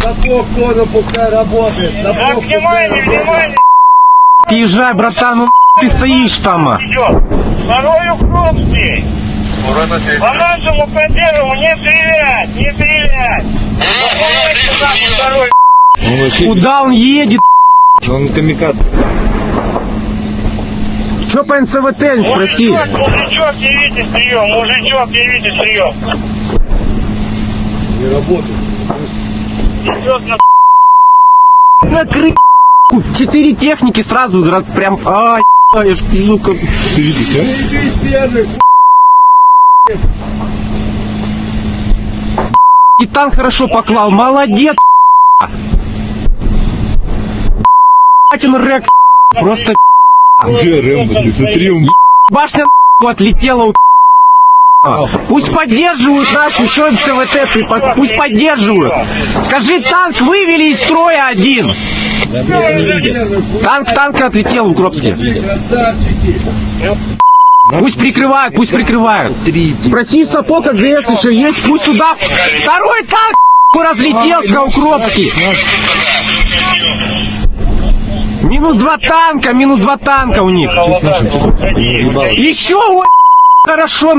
Сапог тоже пускай работает. Так, внимание. Езжай, братан, ну ты стоишь там. Идет. Второй Укропский. По нашему консерву не стрелять. Второй. Куда он едет? Он камикадзе. Че по НЦВТ, спроси. Мужичок, явите прием. Не работает. Идет на Накрыть 4 техники сразу, прям, я ж пишу, как... Ты видишь, а? Первый, И танк хорошо поклал, молодец, он рек, просто Где Рэмбо? Ты смотри, он башня отлетела, пусть поддерживают нашу еще МЦВТ, пусть поддерживают. Скажи, танк вывели из строя один. Танк отлетел в Укропске. красавчики. Пусть прикрывают. Спроси Сапог АГС еще есть, пусть туда. Второй танк разлетелся, Укропский. Минус два танка у них. Еще, хорошо,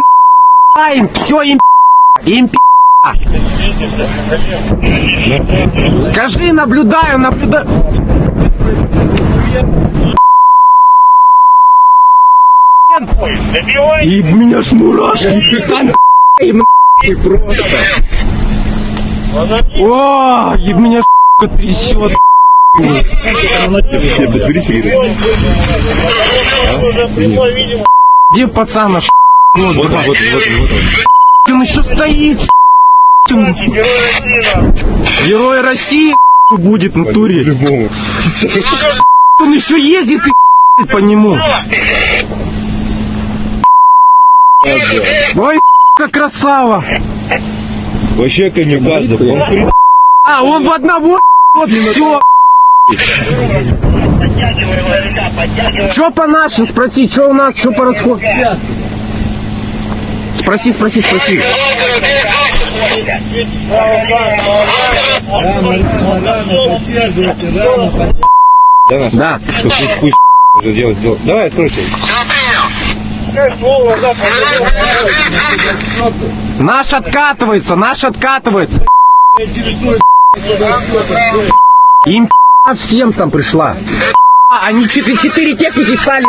им, все, им Скажи, наблюдаю. И меня ж мурашки, им просто. О, и меня трясет. подбери сигарету. Где пацана Вот, он еще стоит. Герой России, нахуй. Герой России будет в натуре. По-любому. Он еще ездит и по нему. Ой, как красава. Вообще камикадзе. Он хрен. А, он в одного, вот все. Че по нашим, спроси, что у нас, что по расходу? Спроси. Да, наш. Да. Что, пусть уже делать. Давай, откройте. Наш откатывается. Им всем там пришла. Они 4 техники стали,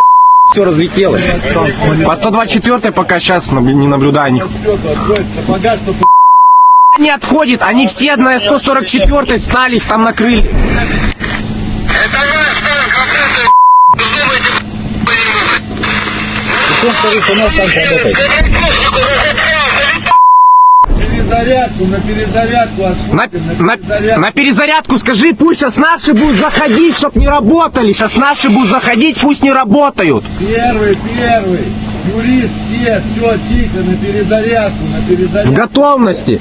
все разлетелось. По 124 пока сейчас не наблюдаю них. Не отходит, они все на 144 стали, их там накрыли. Перезарядку, на перезарядку. На перезарядку скажи, пусть сейчас наши будут заходить, чтоб не работали. Сейчас наши будут заходить, пусть не работают. Первый. Юрист, все, тихо, на перезарядку, В готовности.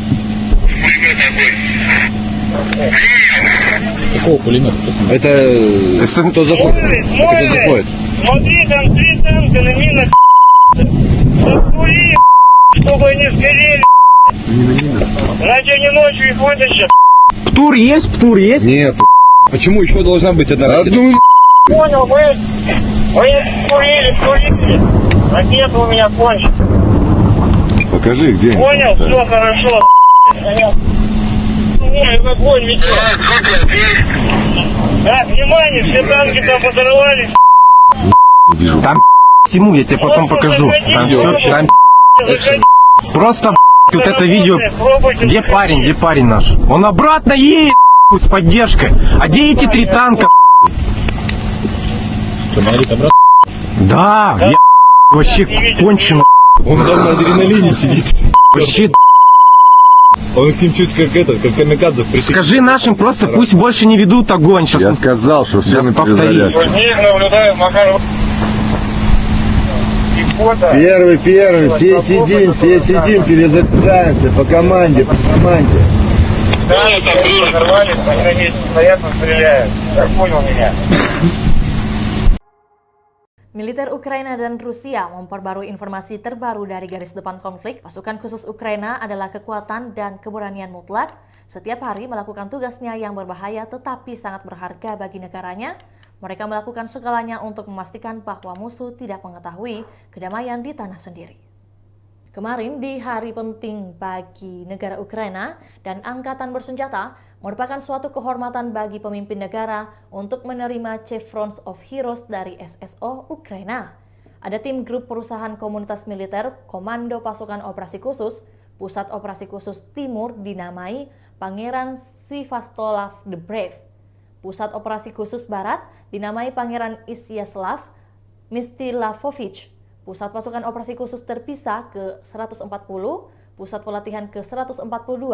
Это кто заходит? Кто заходит? Смотри, там 3 танка на минах. Закури, чтобы они сгорели. Иначе они ночью их вытащат. Птур есть? Нет. Почему еще должна быть одна ракета? Понял, вы курили. Ракета у меня кончится. Покажи, где. Понял, все хорошо. Ой, огонь ведет. Так, внимание, все танки там подорвались. Там всему, я тебе потом покажу. Там все, там просто вот это видео. Где парень наш? Он обратно едет с поддержкой. А где эти 3 танка? Что, Марит обратно? Да, я вообще кончено. Он там на адреналине сидит. Вообще, Он к ним чуть как камикадзе притек. скажи нашим просто, пусть больше не ведут огонь. Сейчас Я он сказал, что все на повтори. перезарядку. Них наблюдаю, Макар. Первый, все сидим, перезаряжаемся по команде. Да, взорвались, они на месте стоят, но стреляют. Так понял меня. Militer Ukraina dan Rusia memperbarui informasi terbaru dari garis depan konflik. Pasukan khusus Ukraina adalah kekuatan dan keberanian mutlak. Setiap hari melakukan tugasnya yang berbahaya tetapi sangat berharga bagi negaranya. Mereka melakukan segalanya untuk memastikan bahwa musuh tidak mengetahui kedamaian di tanah sendiri. Kemarin di hari penting bagi negara Ukraina dan angkatan bersenjata merupakan suatu kehormatan bagi pemimpin negara untuk menerima Chevrons of Heroes dari SSO Ukraina. Ada tim grup perusahaan komunitas militer Komando Pasukan Operasi Khusus, Pusat Operasi Khusus Timur dinamai Pangeran Sviatoslav the Brave. Pusat Operasi Khusus Barat dinamai Pangeran Isyaslav Mstilavovich. Pusat Pasukan Operasi Khusus Terpisah ke-140, Pusat Pelatihan ke-142,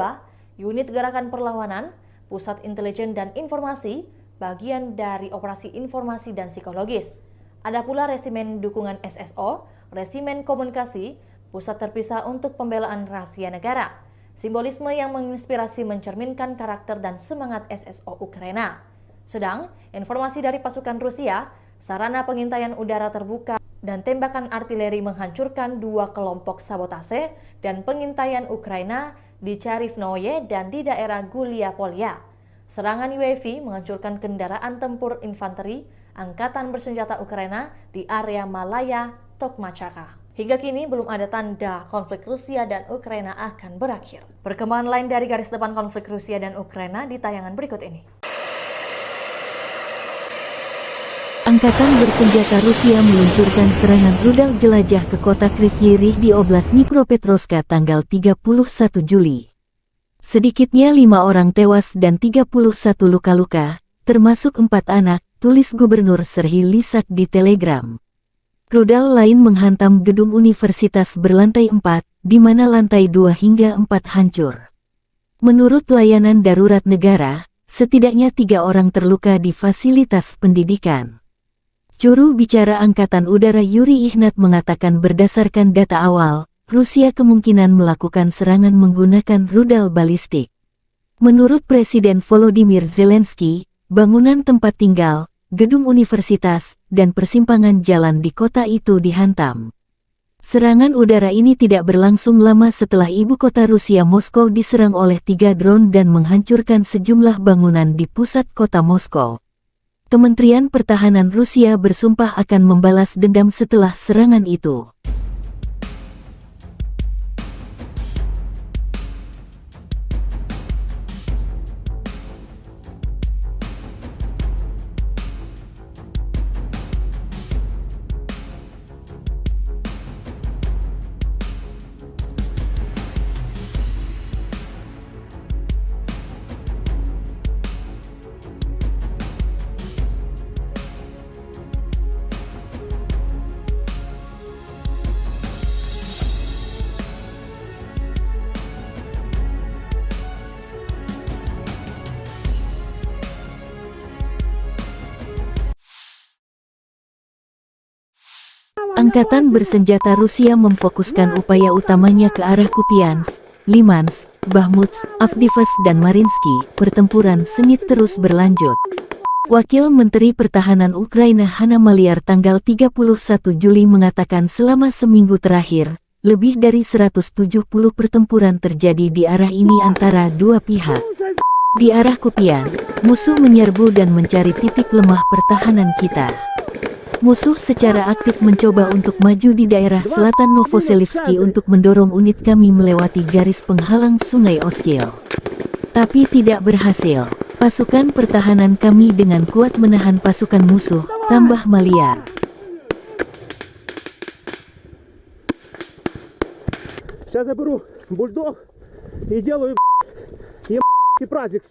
Unit Gerakan Perlawanan, Pusat Intelijen dan Informasi, bagian dari Operasi Informasi dan Psikologis. Ada pula Resimen Dukungan SSO, Resimen Komunikasi, Pusat Terpisah untuk Pembelaan Rahasia Negara. Simbolisme yang menginspirasi mencerminkan karakter dan semangat SSO Ukraina. Sedang, informasi dari pasukan Rusia, sarana pengintaian udara terbuka dan tembakan artileri menghancurkan 2 kelompok sabotase dan pengintaian Ukraina di Charivnoye dan di daerah Gulia-Polya. Serangan UAV menghancurkan kendaraan tempur infanteri Angkatan Bersenjata Ukraina di area Malaya, Tokmachaka. Hingga kini belum ada tanda konflik Rusia dan Ukraina akan berakhir. Perkembangan lain dari garis depan konflik Rusia dan Ukraina di tayangan berikut ini. Angkatan bersenjata Rusia meluncurkan serangan rudal jelajah ke kota Kryvyi Rih di Oblast Dnipropetrovsk tanggal 31 Juli. Sedikitnya 5 orang tewas dan 31 luka-luka, termasuk 4 anak, tulis Gubernur Serhiy Lysak di Telegram. Rudal lain menghantam gedung universitas berlantai 4, di mana lantai 2 hingga 4 hancur. Menurut layanan darurat negara, setidaknya 3 orang terluka di fasilitas pendidikan. Juru bicara Angkatan Udara Yuri Ihnat mengatakan berdasarkan data awal, Rusia kemungkinan melakukan serangan menggunakan rudal balistik. Menurut Presiden Volodymyr Zelensky, bangunan tempat tinggal, gedung universitas, dan persimpangan jalan di kota itu dihantam. Serangan udara ini tidak berlangsung lama setelah ibu kota Rusia Moskow diserang oleh 3 drone dan menghancurkan sejumlah bangunan di pusat kota Moskow. Kementerian Pertahanan Rusia bersumpah akan membalas dendam setelah serangan itu. Angkatan bersenjata Rusia memfokuskan upaya utamanya ke arah Kupiansk, Limansk, Bakhmut, Avdiivka dan Mariinsky. Pertempuran sengit terus berlanjut. Wakil Menteri Pertahanan Ukraina Hanna Maliar tanggal 31 Juli mengatakan selama seminggu terakhir, lebih dari 170 pertempuran terjadi di arah ini antara dua pihak. Di arah Kupiansk, musuh menyerbu dan mencari titik lemah pertahanan kita. Musuh secara aktif mencoba untuk maju di daerah selatan Novoselivsky untuk mendorong unit kami melewati garis penghalang Sungai Oskil. Tapi tidak berhasil. Pasukan pertahanan kami dengan kuat menahan pasukan musuh, tambah Maliar. Сейчас я беру бульдог и делаю праздник.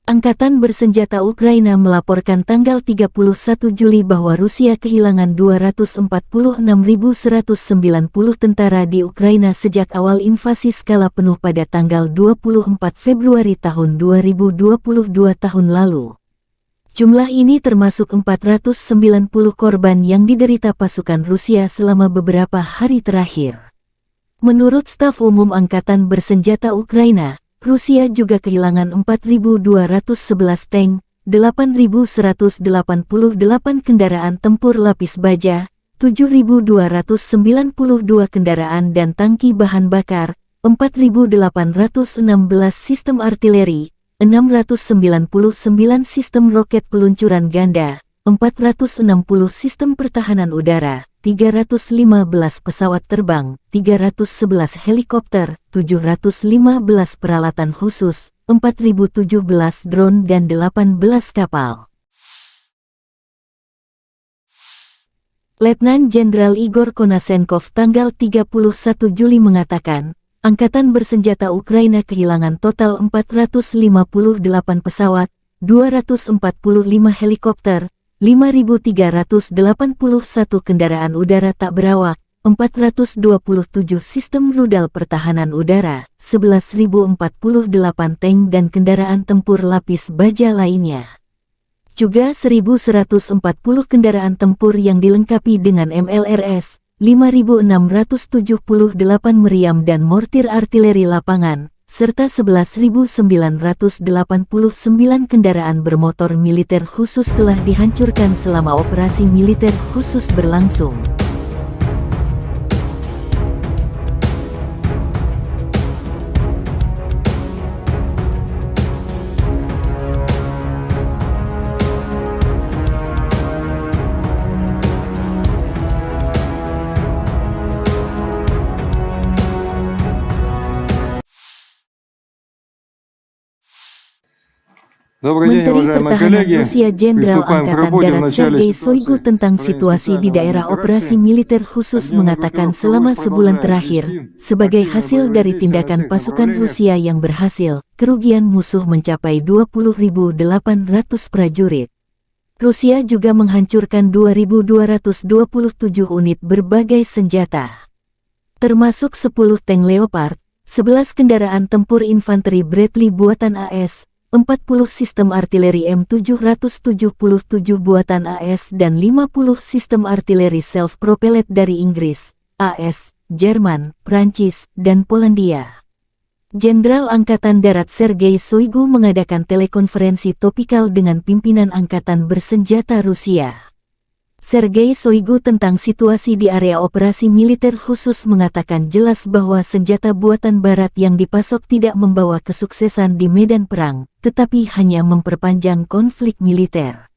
Angkatan bersenjata Ukraina melaporkan tanggal 31 Juli bahwa Rusia kehilangan 246.190 tentara di Ukraina sejak awal invasi skala penuh pada tanggal 24 Februari tahun 2022 tahun lalu. Jumlah ini termasuk 490 korban yang diderita pasukan Rusia selama beberapa hari terakhir. Menurut staf umum Angkatan bersenjata Ukraina, Rusia juga kehilangan 4.211 tank, 8.188 kendaraan tempur lapis baja, 7.292 kendaraan dan tangki bahan bakar, 4.816 sistem artileri, 699 sistem roket peluncuran ganda, 460 sistem pertahanan udara, 315 pesawat terbang, 311 helikopter, 715 peralatan khusus, 4.017 drone dan 18 kapal. Letnan Jenderal Igor Konasenkov tanggal 31 Juli mengatakan, Angkatan bersenjata Ukraina kehilangan total 458 pesawat, 245 helikopter, 5.381 kendaraan udara tak berawak, 427 sistem rudal pertahanan udara, 11.048 tank dan kendaraan tempur lapis baja lainnya. Juga 1.140 kendaraan tempur yang dilengkapi dengan MLRS, 5.678 meriam dan mortir artileri lapangan, serta 11.989 kendaraan bermotor militer khusus telah dihancurkan selama operasi militer khusus berlangsung. Menteri Pertahanan Rusia Jenderal Angkatan Darat Sergei Shoigu tentang situasi di daerah operasi militer khusus mengatakan selama sebulan terakhir, sebagai hasil dari tindakan pasukan Rusia yang berhasil, kerugian musuh mencapai 20.800 prajurit. Rusia juga menghancurkan 2.227 unit berbagai senjata, termasuk 10 tank Leopard, 11 kendaraan tempur infanteri Bradley buatan AS, 40 sistem artileri M777 buatan AS dan 50 sistem artileri self-propelled dari Inggris, AS, Jerman, Prancis, dan Polandia. Jenderal Angkatan Darat Sergei Shoigu mengadakan telekonferensi topikal dengan pimpinan Angkatan Bersenjata Rusia. Sergei Shoigu tentang situasi di area operasi militer khusus mengatakan jelas bahwa senjata buatan Barat yang dipasok tidak membawa kesuksesan di medan perang, tetapi hanya memperpanjang konflik militer.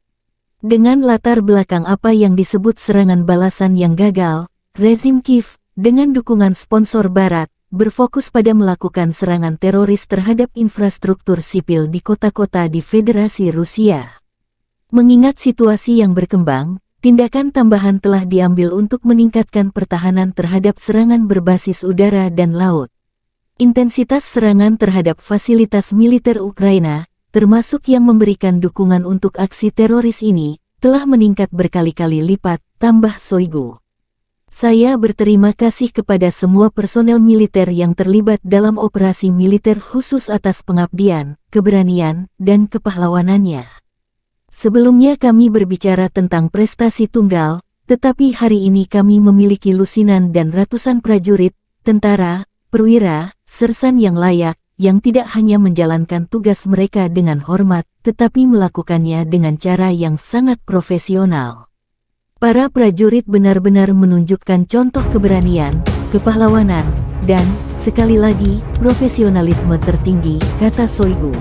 Dengan latar belakang apa yang disebut serangan balasan yang gagal, rezim Kiev, dengan dukungan sponsor Barat, berfokus pada melakukan serangan teroris terhadap infrastruktur sipil di kota-kota di Federasi Rusia. Mengingat situasi yang berkembang, tindakan tambahan telah diambil untuk meningkatkan pertahanan terhadap serangan berbasis udara dan laut. Intensitas serangan terhadap fasilitas militer Ukraina, termasuk yang memberikan dukungan untuk aksi teroris ini, telah meningkat berkali-kali lipat, tambah Shoigu. Saya berterima kasih kepada semua personel militer yang terlibat dalam operasi militer khusus atas pengabdian, keberanian, dan kepahlawanannya. Sebelumnya kami berbicara tentang prestasi tunggal, tetapi hari ini kami memiliki lusinan dan ratusan prajurit, tentara, perwira, sersan yang layak, yang tidak hanya menjalankan tugas mereka dengan hormat, tetapi melakukannya dengan cara yang sangat profesional. Para prajurit benar-benar menunjukkan contoh keberanian, kepahlawanan, dan, sekali lagi, profesionalisme tertinggi, kata Shoigu.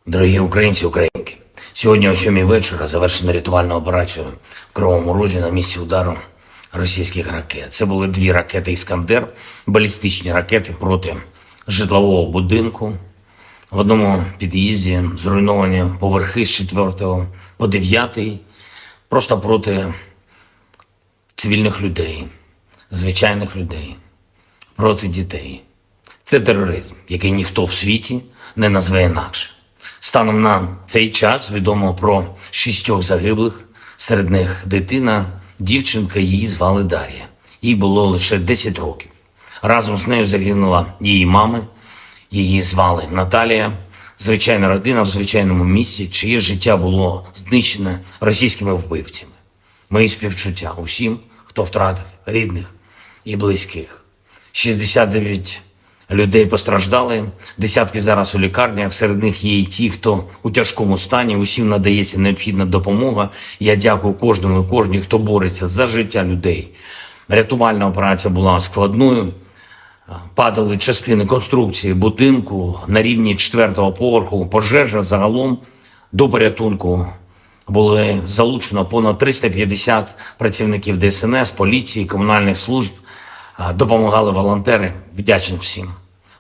Дорогі українці, українки, сьогодні о 7 вечора завершена рятувальна операція в Кривому Розі на місці удару російських ракет. Це були 2 ракети «Іскандер», балістичні ракети проти житлового будинку. В одному під'їзді зруйновані поверхи з 4 по 9, просто проти цивільних людей, звичайних людей, проти дітей. Це тероризм, який ніхто в світі не назве інакше. Станом на цей час відомо про 6 загиблих, серед них дитина, дівчинка, її звали Дар'я. Їй було лише 10 років. Разом з нею загинула її мама, її звали Наталія. Звичайна родина в звичайному місці, чиє життя було знищене російськими вбивцями. Мої співчуття усім, хто втратив рідних і близьких. 69 людей постраждали, десятки зараз у лікарнях, серед них є і ті, хто у тяжкому стані, усім надається необхідна допомога. Я дякую кожному і кожній, хто бореться за життя людей. Рятувальна операція була складною, падали частини конструкції будинку на рівні 4-го поверху, пожежа загалом до порятунку. Були залучено понад 350 працівників ДСНС, поліції, комунальних служб, допомагали волонтери, вдячний всім.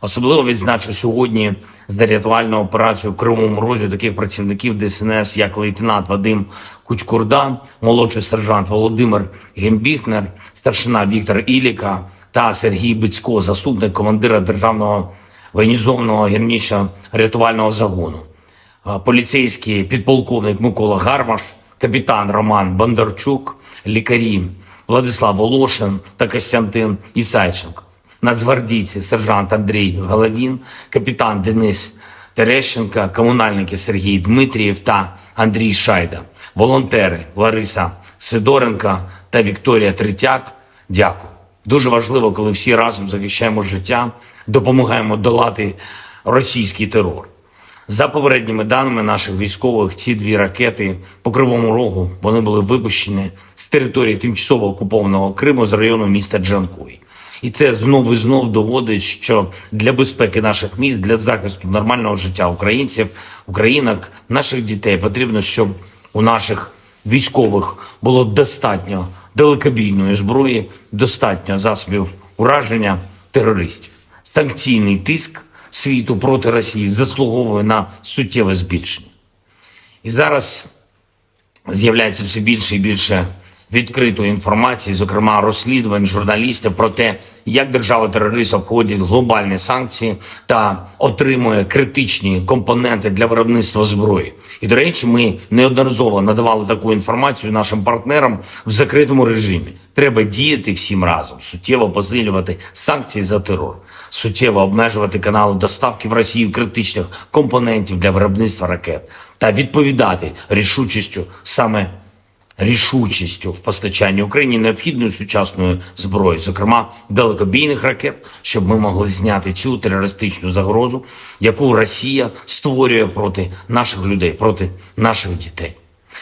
Особливо відзначу сьогодні за рятувальну операцію в Кривому Розі таких працівників ДСНС, як лейтенант Вадим Кучкурда, молодший сержант Володимир Гембіхнер, старшина Віктор Іліка та Сергій Бицько, заступник командира Державного воєнізованого гірничо-рятувального загону. Поліцейський підполковник Микола Гармаш, капітан Роман Бондарчук, лікарі Владислав Волошин та Костянтин Ісайченко. Нацгвардійці сержант Андрій Головін, капітан Денис Терещенка, комунальники Сергій Дмитрієв та Андрій Шайда, волонтери Лариса Сидоренка та Вікторія Третяк. Дякую. Дуже важливо, коли всі разом захищаємо життя, допомагаємо долати російський терор. За попередніми даними наших військових, ці 2 ракети по Кривому Рогу, вони були випущені з території тимчасово окупованого Криму з району міста Джанкой. І це знов і знов доводить, що для безпеки наших міст, для захисту нормального життя українців, українок, наших дітей потрібно, щоб у наших військових було достатньо далекобійної зброї, достатньо засобів ураження терористів. Санкційний тиск світу проти Росії заслуговує на суттєве збільшення. І зараз з'являється все більше і більше відкритої інформації, зокрема розслідувань журналістів про те, як держава-терорист обходить глобальні санкції та отримує критичні компоненти для виробництва зброї. І, до речі, ми неодноразово надавали таку інформацію нашим партнерам в закритому режимі. Треба діяти всім разом, суттєво посилювати санкції за терор, суттєво обмежувати канали доставки в Росію критичних компонентів для виробництва ракет та відповідати рішучістю в постачанні Україні необхідної сучасної зброї, зокрема далекобійних ракет, щоб ми могли зняти цю терористичну загрозу, яку Росія створює проти наших людей, проти наших дітей.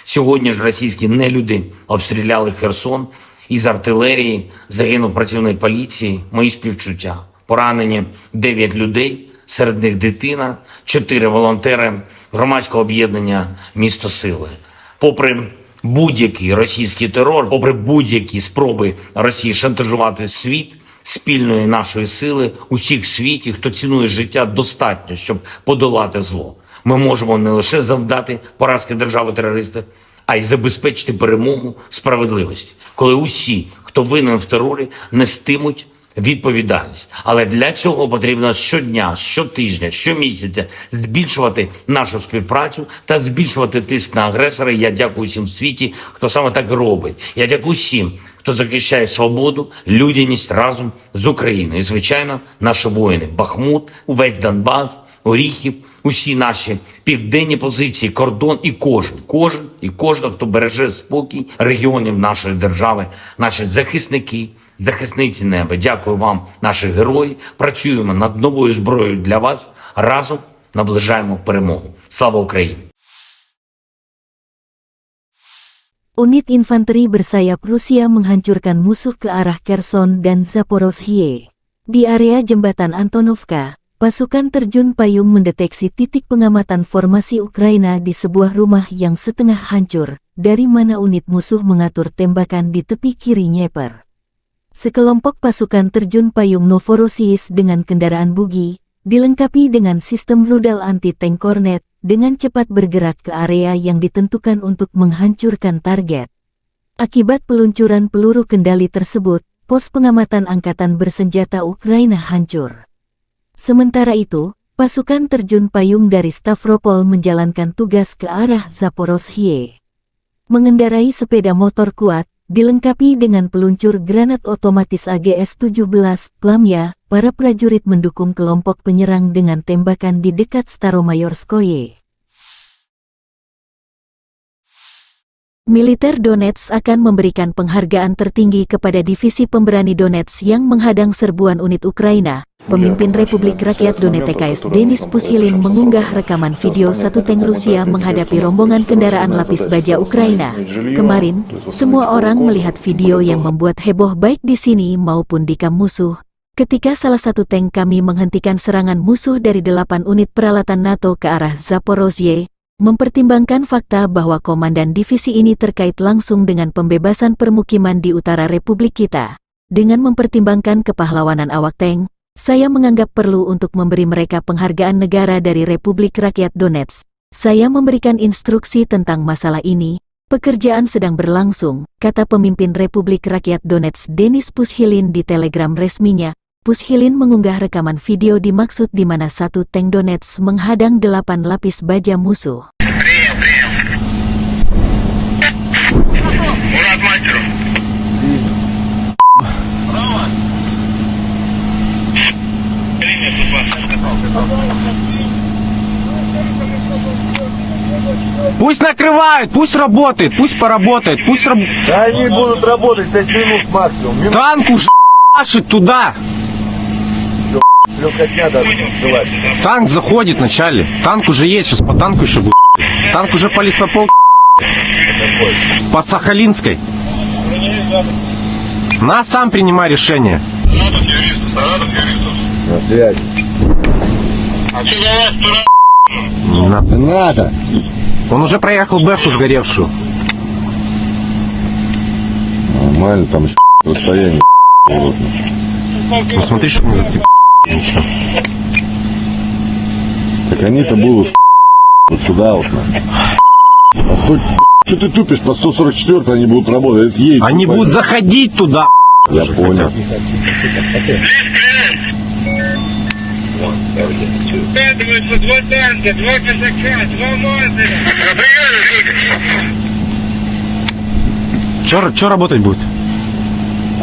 Сьогодні ж російські нелюди обстріляли Херсон, із артилерії загинув працівник поліції, мої співчуття. Поранені 9 людей, серед них дитина, 4 волонтери громадського об'єднання «Місто Сили». Попри будь-який російський терор, попри будь-які спроби Росії шантажувати світ, спільної нашої сили, усіх в світі, хто цінує життя, достатньо, щоб подолати зло. Ми можемо не лише завдати поразки держави-терориста, а й забезпечити перемогу справедливості, коли усі, хто винен в терорі, нестимуть відповідальність. Але для цього потрібно щодня, щотижня, щомісяця збільшувати нашу співпрацю та збільшувати тиск на агресора. Я дякую всім в світі, хто саме так робить. Я дякую всім, хто захищає свободу, людяність разом з Україною. І, звичайно, наші воїни. Бахмут, увесь Донбас, Оріхів, усі наші південні позиції, кордон і кожен, хто береже спокій регіонів нашої держави, наші захисники, захисниці неба. Дякую вам, наші герої. Працюємо над новою зброєю для вас. Разом наближаємо перемогу. Слава Україні! Unit infanteri bersayap Rusia menghancurkan musuh ke arah Kherson dan Zaporozhye. Di area jembatan Antonovka, pasukan terjun payung mendeteksi titik pengamatan formasi Ukraina di sebuah rumah yang setengah hancur, dari mana unit musuh mengatur tembakan di tepi kiri Dnieper. Sekelompok pasukan terjun payung Novorossiysk dengan kendaraan bugi, dilengkapi dengan sistem rudal anti-tank Kornet, dengan cepat bergerak ke area yang ditentukan untuk menghancurkan target. Akibat peluncuran peluru kendali tersebut, pos pengamatan angkatan bersenjata Ukraina hancur. Sementara itu, pasukan terjun payung dari Stavropol menjalankan tugas ke arah Zaporozhye. Mengendarai sepeda motor kuat, dilengkapi dengan peluncur granat otomatis AGS-17 Plamya, para prajurit mendukung kelompok penyerang dengan tembakan di dekat Staromayorskoye. Militer Donetsk akan memberikan penghargaan tertinggi kepada divisi pemberani Donetsk yang menghadang serbuan unit Ukraina. Pemimpin Republik Rakyat Donetsk Denis Pushilin mengunggah rekaman video satu tank Rusia menghadapi rombongan kendaraan lapis baja Ukraina. Kemarin, semua orang melihat video yang membuat heboh baik di sini maupun di kamp musuh. Ketika salah satu tank kami menghentikan serangan musuh dari 8 unit peralatan NATO ke arah Zaporozhye, mempertimbangkan fakta bahwa komandan divisi ini terkait langsung dengan pembebasan permukiman di utara Republik kita. Dengan mempertimbangkan kepahlawanan awak tank, saya menganggap perlu untuk memberi mereka penghargaan negara dari Republik Rakyat Donetsk. Saya memberikan instruksi tentang masalah ini. Pekerjaan sedang berlangsung, kata pemimpin Republik Rakyat Donetsk Denis Pushilin di telegram resminya. Pushilin mengunggah rekaman video dimaksud di mana satu tank Donetsk menghadang 8 lapis baja musuh. Мурат Мастеров. Пусть накрывают, пусть работает, пусть поработает, пусть Да они будут работать 5 минут максимум. танк уже машет туда. Легкотня даже танцевать. Танк заходит вначале. Танк уже есть, сейчас по танку еще будет. Танк уже по лесополке. По Сахалинской. На, сам принимай решение. На связь. А что за вас тура? Не надо. Не надо. Он уже проехал Бэху сгоревшую. Нормально, там еще расстояние. Ну смотри, чтобы не зацепить. Ничего. Так они-то будут вот сюда вот. А стой, что ты тупишь? По 144 они будут работать. Это едет, Они будут заходить туда. Я понял. Скатываются 2 танка, 2 казака, 2 мазаря. Че работать будет?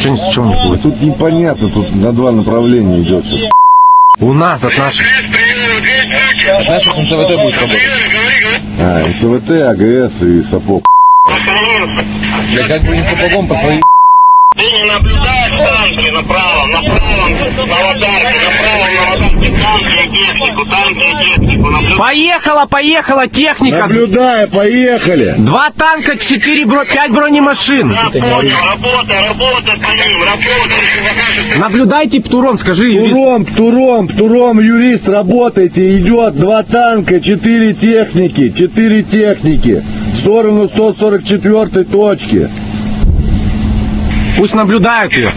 Че не с чего не будет? Тут непонятно, тут на 2 направления идет сейчас. У нас от наших. Наших НЦВТ будет работать. А, СВТ, АГС и сапог. Я как бы не сапогом по своим. Ты не наблюдаешь танки направо, на аватарке, направо на аватарке танки и технику, Поехала техника. Наблюдая, поехали. 2 танка, 5 бронемашин. работай по ним, работай. Наблюдайте, Птуром, скажи. Птуром, юрист, работайте. Идет 2 танка, 4 техники. В сторону 144 точки. Пусть наблюдают ее.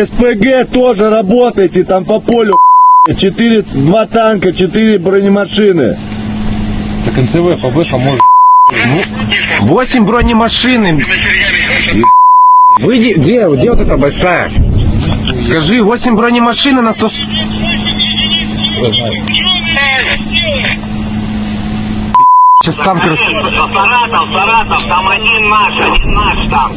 СПГ тоже работайте, там по полю 2 танка, 4 бронемашины. Так НЦВ по БХ может. 8 бронемашин. Выйди, где вот эта большая? Скажи, 8 бронемашин на 100... Сейчас танк Саратов, там один наш там.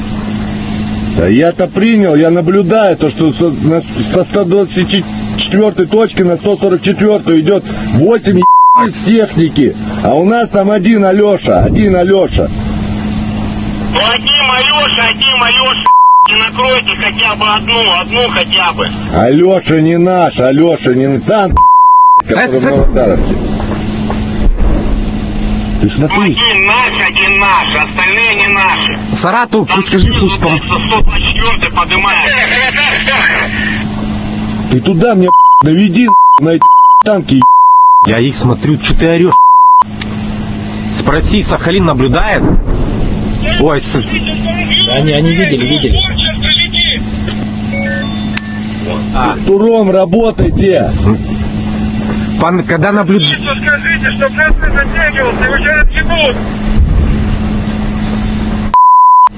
Да я-то принял, я наблюдаю то, что со 124 точки на 144 идет 8 из техники, а у нас там один Алеша. Вадим Алеша, не накройте хотя бы одну хотя бы. Алеша не наш, танк, который в Новодаровке. Ты смотри. Один наш, остальные не наши. Саратов, пусть скажи, пусть 124 поднимает. Ты туда мне наведи на эти танки. Я их смотрю, что ты орешь? Спроси, Сахалин наблюдает? Ой, Они видели. Туром работайте. Когда наблюдает... Скажите, чтобы нас не затягивался, его сейчас отъебут.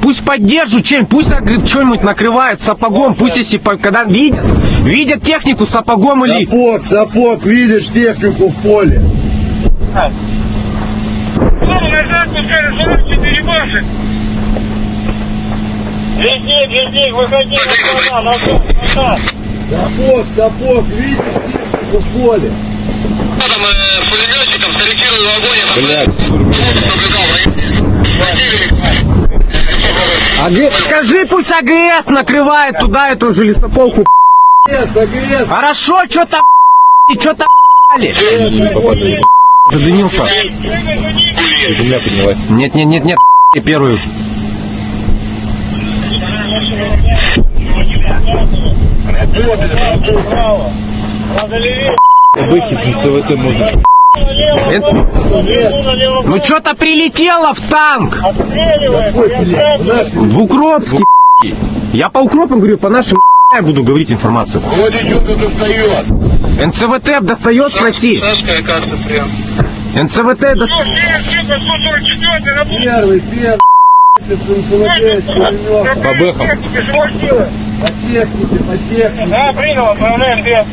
Пусть поддержат чем, пусть что-нибудь накрывают сапогом, пусть если когда видят технику сапогом или... Сапог, видишь технику в поле. Назад пускай, 44 башек. Везде, выходи назад. Сапог, видишь технику в поле. Там пулеметчиком скорректировал огонь. Скажи, пусть АГС накрывает туда эту же лесополку. АГС. Хорошо, что-то задымился. Земля поднялась. Нет, первую. Бэхи с НЦВТ можно. Ну что-то прилетело в танк. В Укропске. Я по Укропам говорю, по нашим я буду говорить информацию. Вроде что-то достает. НЦВТ достает, спроси. НЦВТ достает. Первый. По бэхам. По технике. Да, принял, отправляем без.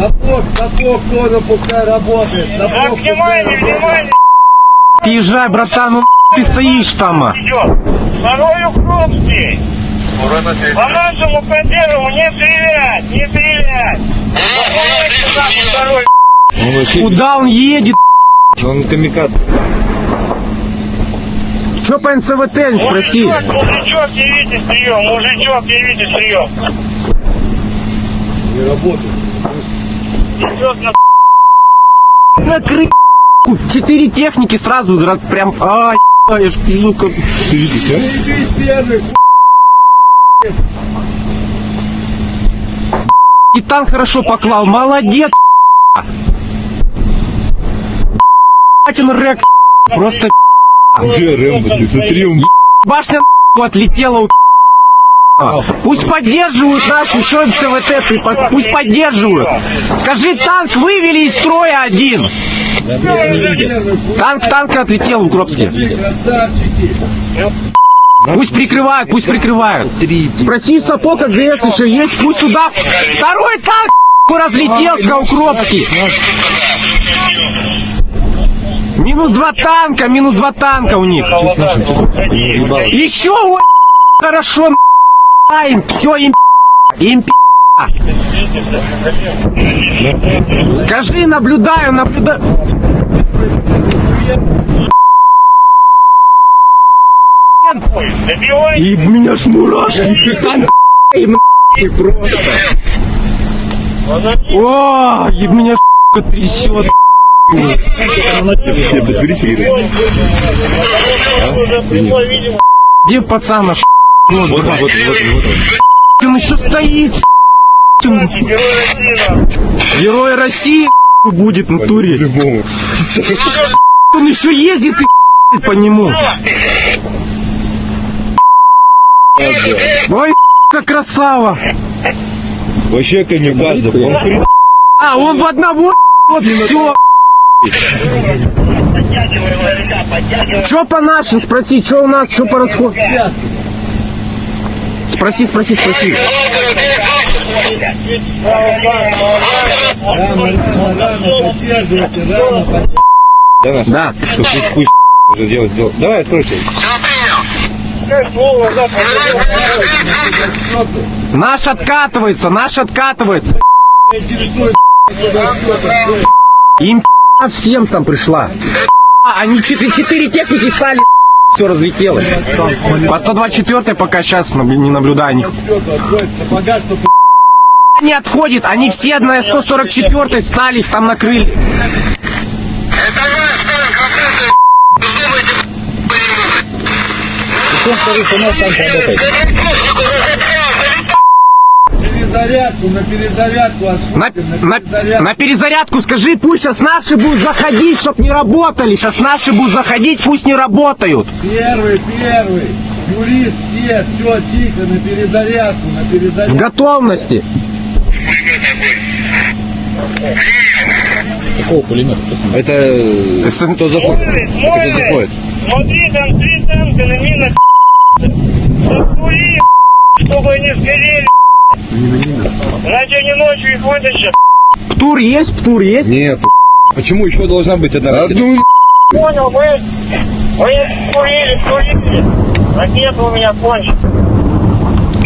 Сапог тоже пускай работает. Так, внимание, внимание, Езжай, братан, ну ты стоишь там. идет. Второй Укропский. По нашему консерву не стрелять, не стрелять. Выполняйте нахуй второй. Он вообще... Куда он едет? Он камикадзе. Че по НЦВТ, спроси? Мужичок, явитесь прием, мужичок, явитесь прием. Не работает. Идет на Накрыть 4 техники сразу, прям, я ж вижу, как... Ты видишь, а? Заебись первый, И танк хорошо поклал, молодец, Батин Рекс, просто Где Рэмбо? Ты смотри, он... башня отлетела, пусть поддерживают наши еще МЦВТ, пусть поддерживают. Скажи, танк вывели из строя один. Танк отлетел в Укропске. красавчики. Пусть прикрывают. Спроси Сапог АГС еще есть, пусть туда. Второй танк разлетелся, Укропский. Минус два танка у них. Еще хорошо, им, все, им Скажи, наблюдаю. добивай. И меня ж мурашки, им просто. О, и меня трясет. Подберите, говорит. Где пацан наш? Вот он. Он еще стоит. Герой России будет в натуре. По-любому. Он еще ездит и по нему. Ой, как красава. Вообще камикадзе. Он хрен... Он в одного, вот все. Че по нашим, спроси, что у нас, что по расходу? Спроси. Рано поддерживайте, Да, наш. Да. Пусть уже делать. Давай, откройте. Наш откатывается. интересует. Им всем там пришла. Они 4 техники стали, все разлетелось. По 124 пока сейчас не наблюдаю них. Не отходит, они все на 144 стали, их там накрыли. На перезарядку скажи, пусть сейчас наши будут заходить, чтоб не работали. Сейчас наши будут заходить, пусть не работают. Первый. Юрист, все, тихо, на перезарядку. В готовности. Какого пулемета? Это кто заходит? Смотри, там 3 танка на минах. Закури, чтобы они сгорели. Иначе они ночью их вытащат. Птур есть? Нет. Почему еще должна быть одна ракета? Понял, вы курили. Ракета у меня кончится.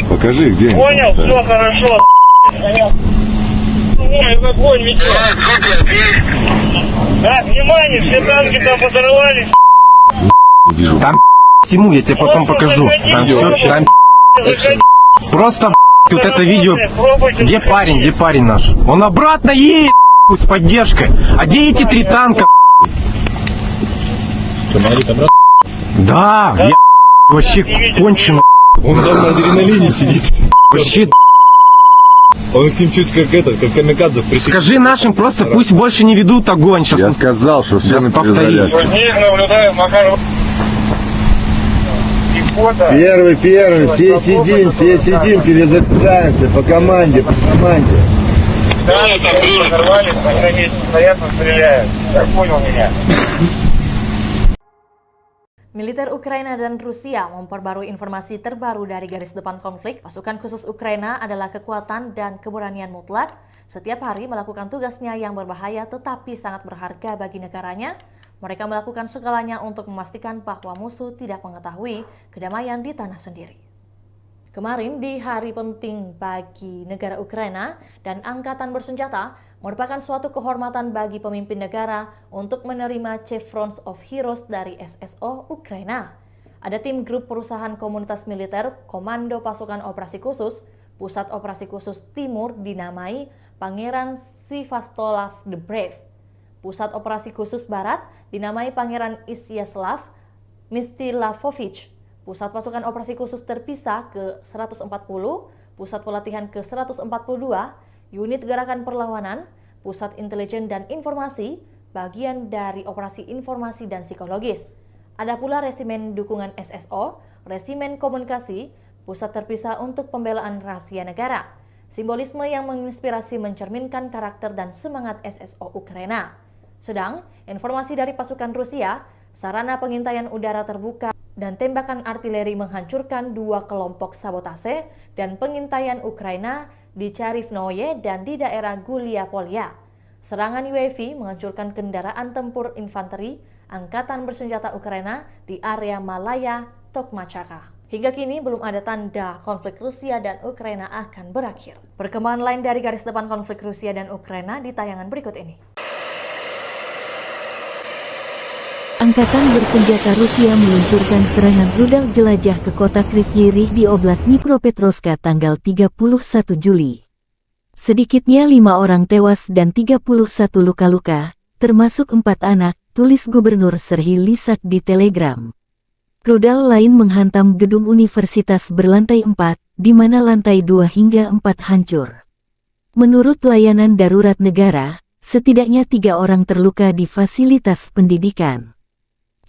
Покажи, где. Понял, все хорошо. Ой, огонь ведет. Так, внимание, все танки там подорвались. Вижу. Там всему я тебе потом покажу. Там все, там просто вот это видео. Где парень наш? Он обратно едет с поддержкой. А где эти 3 танка? Да, я вообще конченый. Он там на адреналине сидит. Вообще, Он к ним чуть как камикадзе присоединился. скажи нашим просто, пусть больше не ведут огонь. Сейчас Я сказал, что все на перезарядку. Ниже наблюдаем, Макаров. Первый, все сидим, перезаряжаемся по команде. Да, там подорвались, они на месте стоят, стреляют. Так понял меня. Militer Ukraina dan Rusia memperbarui informasi terbaru dari garis depan konflik. Pasukan khusus Ukraina adalah kekuatan dan keberanian mutlak setiap hari melakukan tugasnya yang berbahaya tetapi sangat berharga bagi negaranya. Mereka melakukan segalanya untuk memastikan bahwa musuh tidak mengetahui kedamaian di tanah sendiri. Kemarin di hari penting bagi negara Ukraina dan angkatan bersenjata merupakan suatu kehormatan bagi pemimpin negara untuk menerima Chevrons of Heroes dari SSO Ukraina. Ada tim grup perusahaan komunitas militer Komando Pasukan Operasi Khusus, Pusat Operasi Khusus Timur dinamai Pangeran Sviatoslav the Brave. Pusat Operasi Khusus Barat dinamai Pangeran Isyaslav Mstilavovich. Pusat Pasukan Operasi Khusus Terpisah ke-140, Pusat Pelatihan ke-142, Unit Gerakan Perlawanan, Pusat Intelijen dan Informasi, bagian dari Operasi Informasi dan Psikologis. Ada pula Resimen Dukungan SSO, Resimen Komunikasi, Pusat Terpisah untuk Pembelaan Rahasia Negara. Simbolisme yang menginspirasi mencerminkan karakter dan semangat SSO Ukraina. Sedang, informasi dari pasukan Rusia, sarana pengintaian udara terbuka dan tembakan artileri menghancurkan 2 kelompok sabotase dan pengintaian Ukraina di Charivnoye dan di daerah Gulia-Polya. Serangan UAV menghancurkan kendaraan tempur infanteri Angkatan Bersenjata Ukraina di area Malaya, Tokmachaka. Hingga kini belum ada tanda konflik Rusia dan Ukraina akan berakhir. Perkembangan lain dari garis depan konflik Rusia dan Ukraina di tayangan berikut ini. Angkatan bersenjata Rusia meluncurkan serangan rudal jelajah ke kota Kryvyi Rih di Oblast Dnipropetrovsk tanggal 31 Juli. Sedikitnya 5 orang tewas dan 31 luka-luka, termasuk 4 anak, tulis Gubernur Serhiy Lysak di Telegram. Rudal lain menghantam gedung universitas berlantai 4, di mana lantai 2 hingga 4 hancur. Menurut layanan darurat negara, setidaknya 3 orang terluka di fasilitas pendidikan.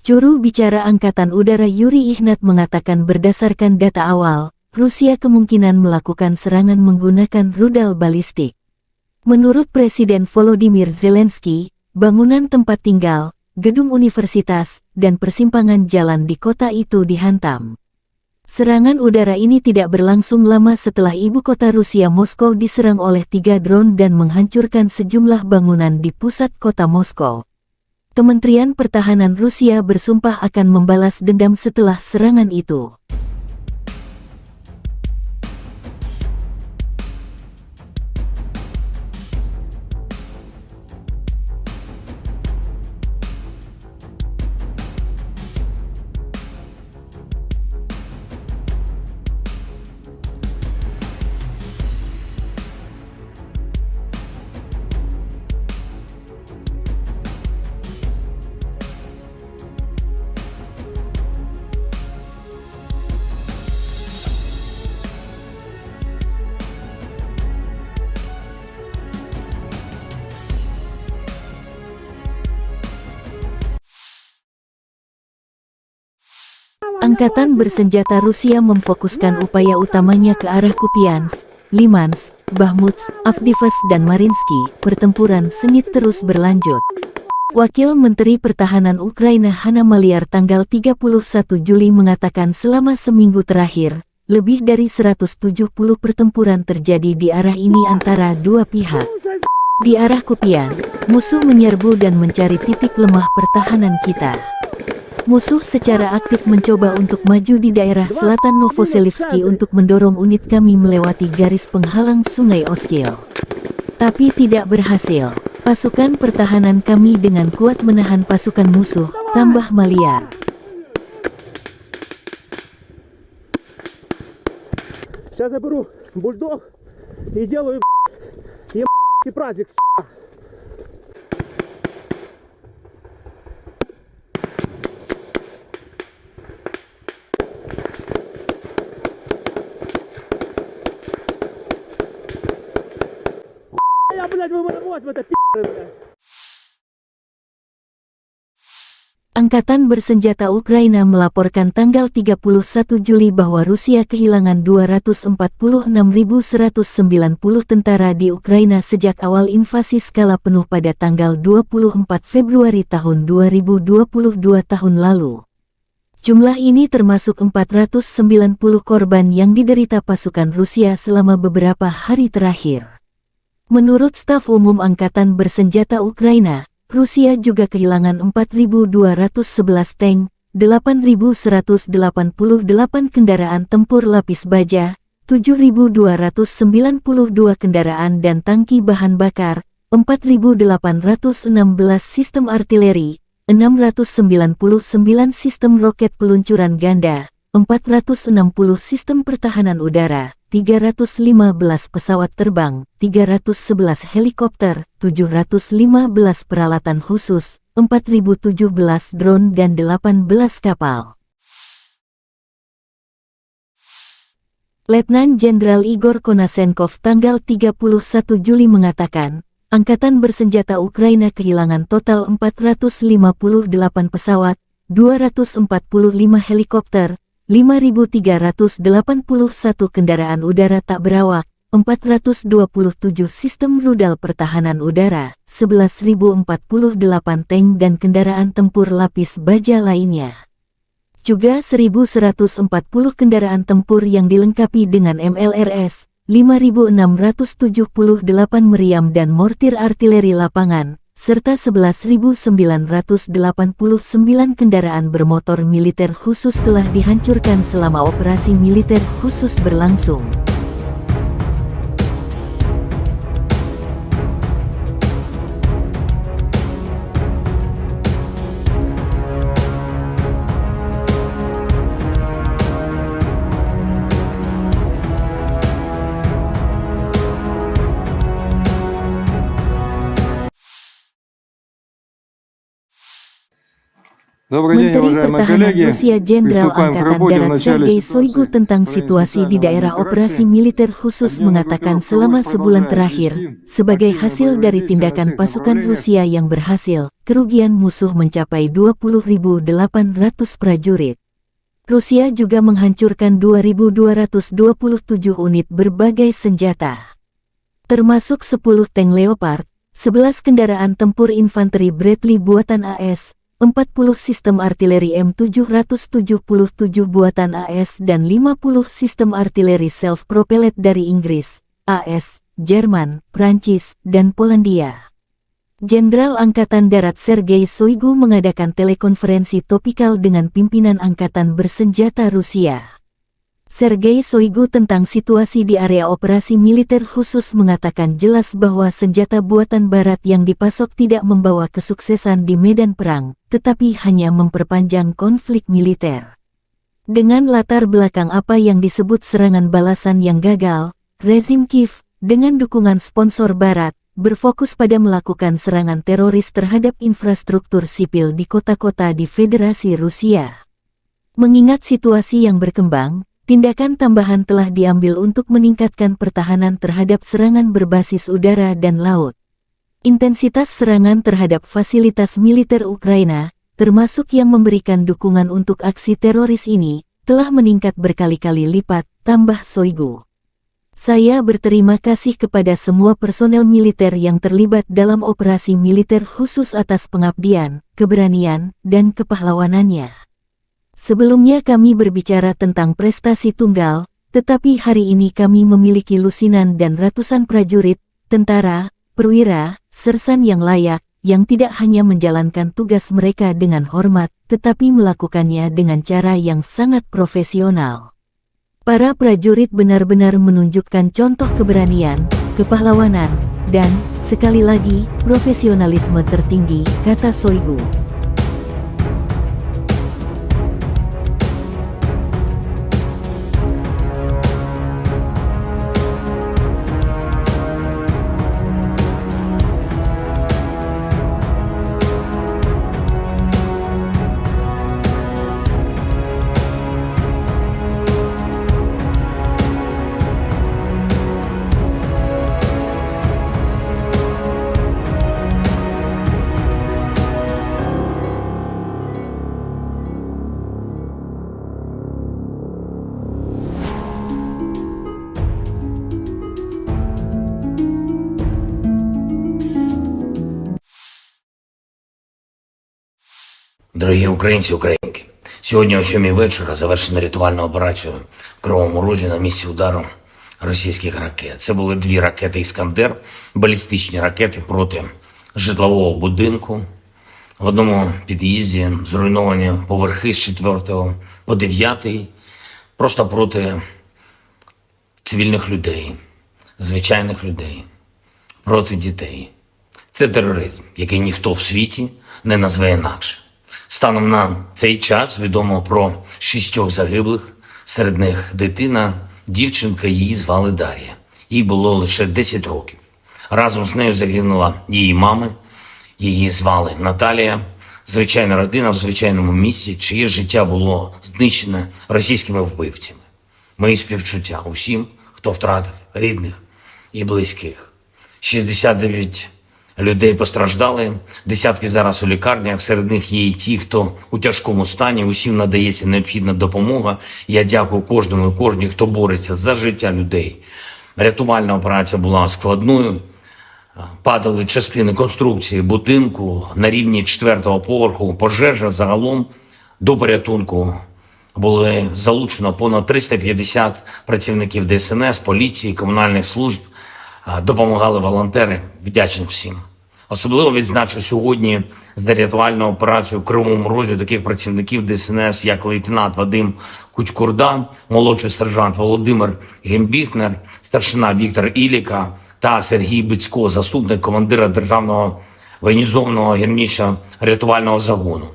Juru bicara Angkatan Udara Yuri Ihnat mengatakan berdasarkan data awal, Rusia kemungkinan melakukan serangan menggunakan rudal balistik. Menurut Presiden Volodymyr Zelensky, bangunan tempat tinggal, gedung universitas, dan persimpangan jalan di kota itu dihantam. Serangan udara ini tidak berlangsung lama setelah ibu kota Rusia Moskow diserang oleh 3 drone dan menghancurkan sejumlah bangunan di pusat kota Moskow. Kementerian Pertahanan Rusia bersumpah akan membalas dendam setelah serangan itu. Angkatan bersenjata Rusia memfokuskan upaya utamanya ke arah Kupiansk, Limansk, Bakhmut, Avdiivka dan Mariinsky. Pertempuran sengit terus berlanjut. Wakil Menteri Pertahanan Ukraina Hanna Maliar tanggal 31 Juli mengatakan selama seminggu terakhir, lebih dari 170 pertempuran terjadi di arah ini antara dua pihak. Di arah Kupian, musuh menyerbu dan mencari titik lemah pertahanan kita. Musuh secara aktif mencoba untuk maju di daerah selatan Novoselivsky untuk mendorong unit kami melewati garis penghalang Sungai Oskil. Tapi tidak berhasil. Pasukan pertahanan kami dengan kuat menahan pasukan musuh, tambah Maliar. Сейчас я беру бульдог и делаю праздник. Angkatan bersenjata Ukraina melaporkan tanggal 31 Juli bahwa Rusia kehilangan 246.190 tentara di Ukraina sejak awal invasi skala penuh pada tanggal 24 Februari tahun 2022 tahun lalu. Jumlah ini termasuk 490 korban yang diderita pasukan Rusia selama beberapa hari terakhir. Menurut staf umum Angkatan Bersenjata Ukraina, Rusia juga kehilangan 4.211 tank, 8.188 kendaraan tempur lapis baja, 7.292 kendaraan dan tangki bahan bakar, 4.816 sistem artileri, 699 sistem roket peluncuran ganda, 460 sistem pertahanan udara, 315 pesawat terbang, 311 helikopter, 715 peralatan khusus, 4.017 drone dan 18 kapal. Letnan Jenderal Igor Konasenkov tanggal 31 Juli mengatakan, Angkatan Bersenjata Ukraina kehilangan total 458 pesawat, 245 helikopter, 5.381 kendaraan udara tak berawak, 427 sistem rudal pertahanan udara, 11.048 tank dan kendaraan tempur lapis baja lainnya. Juga 1.140 kendaraan tempur yang dilengkapi dengan MLRS, 5.678 meriam dan mortir artileri lapangan, serta 11.989 kendaraan bermotor militer khusus telah dihancurkan selama operasi militer khusus berlangsung. Menteri Pertahanan Rusia Jenderal Angkatan Darat Sergei Shoigu tentang situasi di daerah operasi militer khusus mengatakan selama sebulan terakhir, sebagai hasil dari tindakan pasukan Rusia yang berhasil, kerugian musuh mencapai 20.800 prajurit. Rusia juga menghancurkan 2.227 unit berbagai senjata, termasuk 10 tank Leopard, 11 kendaraan tempur infanteri Bradley buatan AS, 40 sistem artileri M777 buatan AS dan 50 sistem artileri self-propelled dari Inggris, AS, Jerman, Prancis, dan Polandia. Jenderal Angkatan Darat Sergei Shoigu mengadakan telekonferensi topikal dengan pimpinan Angkatan Bersenjata Rusia. Sergei Shoigu tentang situasi di area operasi militer khusus mengatakan jelas bahwa senjata buatan Barat yang dipasok tidak membawa kesuksesan di medan perang, tetapi hanya memperpanjang konflik militer. Dengan latar belakang apa yang disebut serangan balasan yang gagal, rezim Kiev, dengan dukungan sponsor Barat, berfokus pada melakukan serangan teroris terhadap infrastruktur sipil di kota-kota di Federasi Rusia. Mengingat situasi yang berkembang, tindakan tambahan telah diambil untuk meningkatkan pertahanan terhadap serangan berbasis udara dan laut. Intensitas serangan terhadap fasilitas militer Ukraina, termasuk yang memberikan dukungan untuk aksi teroris ini, telah meningkat berkali-kali lipat, tambah Shoigu. Saya berterima kasih kepada semua personel militer yang terlibat dalam operasi militer khusus atas pengabdian, keberanian, dan kepahlawanannya. Sebelumnya kami berbicara tentang prestasi tunggal, tetapi hari ini kami memiliki lusinan dan ratusan prajurit, tentara, perwira, sersan yang layak, yang tidak hanya menjalankan tugas mereka dengan hormat, tetapi melakukannya dengan cara yang sangat profesional. Para prajurit benar-benar menunjukkan contoh keberanian, kepahlawanan, dan, sekali lagi, profesionalisme tertinggi, kata Shoigu. Дорогі українці, українки, сьогодні о 7 вечора завершена рятувальна операція в Кривому Розі на місці удару російських ракет. Це були 2 ракети «Іскандер», балістичні ракети проти житлового будинку. В одному під'їзді зруйновані поверхи з 4 по 9, просто проти цивільних людей, звичайних людей, проти дітей. Це тероризм, який ніхто в світі не назве інакше. Станом на цей час відомо про 6 загиблих, серед них дитина, дівчинка, її звали Дар'я. Їй було лише 10 років. Разом з нею загинула її мама, її звали Наталія. Звичайна родина в звичайному місці, чиє життя було знищене російськими вбивцями. Мої співчуття усім, хто втратив рідних і близьких. 69 людей постраждали, десятки зараз у лікарнях, серед них є і ті, хто у тяжкому стані, усім надається необхідна допомога. Я дякую кожному і кожній, хто бореться за життя людей. Рятувальна операція була складною. Падали частини конструкції будинку на рівні 4-го поверху. Пожежа загалом до порятунку були залучено понад 350 працівників ДСНС, поліції, комунальних служб. Допомагали волонтери. Вдячний всім. Особливо відзначу сьогодні за рятувальну операцію в Кривому Розі таких працівників ДСНС, як лейтенант Вадим Кучкурда, молодший сержант Володимир Гембіхнер, старшина Віктор Іліка та Сергій Бицько, заступник командира Державного воєнізованого гірничо-рятувального загону,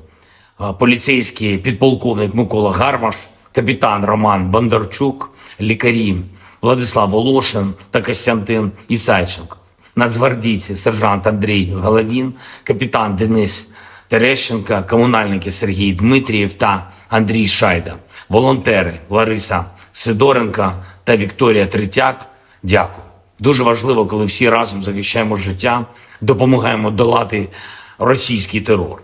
поліцейський підполковник Микола Гармаш, капітан Роман Бондарчук, лікарі Владислав Волошин та Костянтин Ісайченко, нацгвардійці сержант Андрій Головін, капітан Денис Терещенко, комунальники Сергій Дмитрієв та Андрій Шайда, волонтери Лариса Сидоренко та Вікторія Третяк. Дякую. Дуже важливо, коли всі разом захищаємо життя, допомагаємо долати російський терор.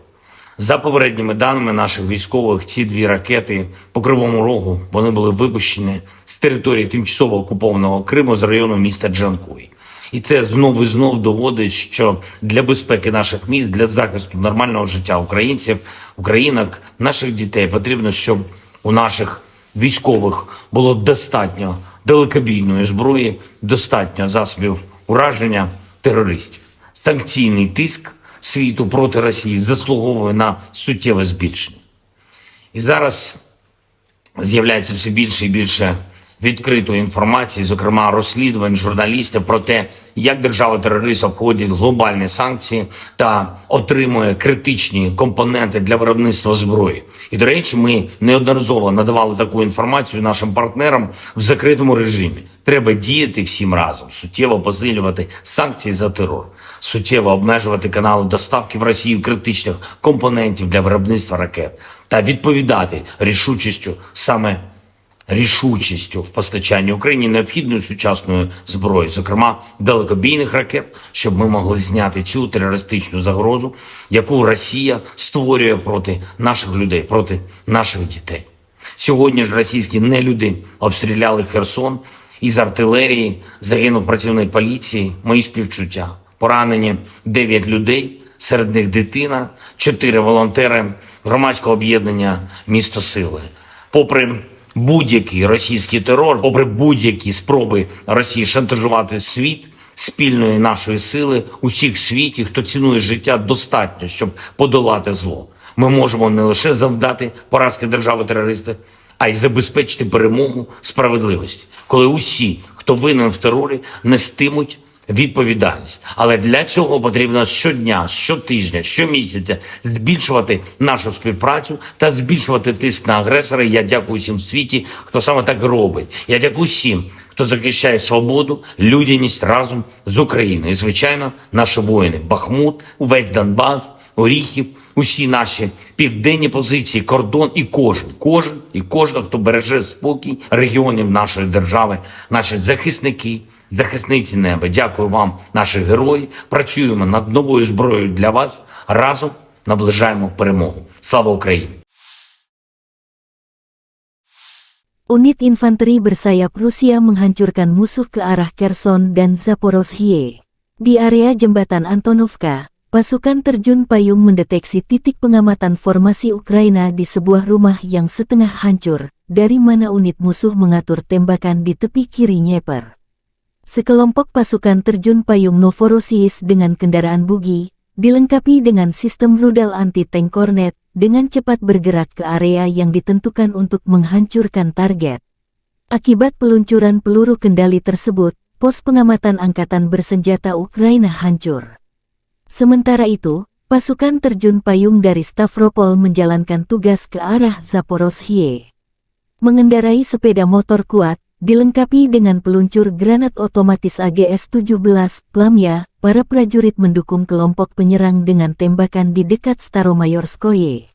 За попередніми даними наших військових, ці 2 ракети по Кривому Рогу, вони були випущені з території тимчасово окупованого Криму з району міста Джанкой. І це знову і знов доводить, що для безпеки наших міст, для захисту нормального життя українців, українок, наших дітей потрібно, щоб у наших військових було достатньо далекобійної зброї, достатньо засобів ураження терористів. Санкційний тиск світу проти Росії заслуговує на суттєве збільшення. І зараз з'являється все більше і більше відкритої інформації, зокрема розслідувань журналістів про те, як держава-терорист обходить глобальні санкції та отримує критичні компоненти для виробництва зброї. І, до речі, ми неодноразово надавали таку інформацію нашим партнерам в закритому режимі. Треба діяти всім разом, суттєво посилювати санкції за терор, суттєво обмежувати канали доставки в Росію критичних компонентів для виробництва ракет та відповідати рішучістю в постачанні Україні необхідної сучасної зброї, зокрема далекобійних ракет, щоб ми могли зняти цю терористичну загрозу, яку Росія створює проти наших людей, проти наших дітей. Сьогодні ж російські нелюди обстріляли Херсон, із артилерії загинув працівник поліції, мої співчуття. Поранені 9 людей, серед них дитина, 4 волонтери громадського об'єднання «Місто Сили». Попри будь-який російський терор, попри будь-які спроби Росії шантажувати світ, спільної нашої сили, усіх в світі, хто цінує життя, достатньо, щоб подолати зло. Ми можемо не лише завдати поразки держави-терориста, а й забезпечити перемогу справедливості, коли усі, хто винен в терорі, нестимуть відповідальність. Але для цього потрібно щодня, щотижня, щомісяця збільшувати нашу співпрацю та збільшувати тиск на агресора. Я дякую всім в світі, хто саме так робить. Я дякую всім, хто захищає свободу, людяність разом з Україною. І, звичайно, наші воїни. Бахмут, увесь Донбас, Оріхів, усі наші південні позиції, кордон і кожен, хто береже спокій регіонів нашої держави, наші захисники, захисниці неба. Дякую вам, наші герої. Працюємо над новою зброєю для вас. Разом наближаємо перемогу. Слава Україні! Unit infanteri bersayap Rusia menghancurkan musuh ke arah Kherson dan Zaporozhye. Di area jembatan Antonovka, pasukan terjun payung mendeteksi titik pengamatan formasi Ukraina di sebuah rumah yang setengah hancur, dari mana unit musuh mengatur tembakan di tepi kiri Dnieper. sekelompok pasukan terjun payung Novorossiysk dengan kendaraan bugi, dilengkapi dengan sistem rudal anti-tank Kornet, dengan cepat bergerak ke area yang ditentukan untuk menghancurkan target. Akibat peluncuran peluru kendali tersebut, pos pengamatan angkatan bersenjata Ukraina hancur. Sementara itu, pasukan terjun payung dari Stavropol menjalankan tugas ke arah Zaporozhye. Mengendarai sepeda motor kuat, dilengkapi dengan peluncur granat otomatis AGS-17, Lamya, para prajurit mendukung kelompok penyerang dengan tembakan di dekat Staromayorskoye.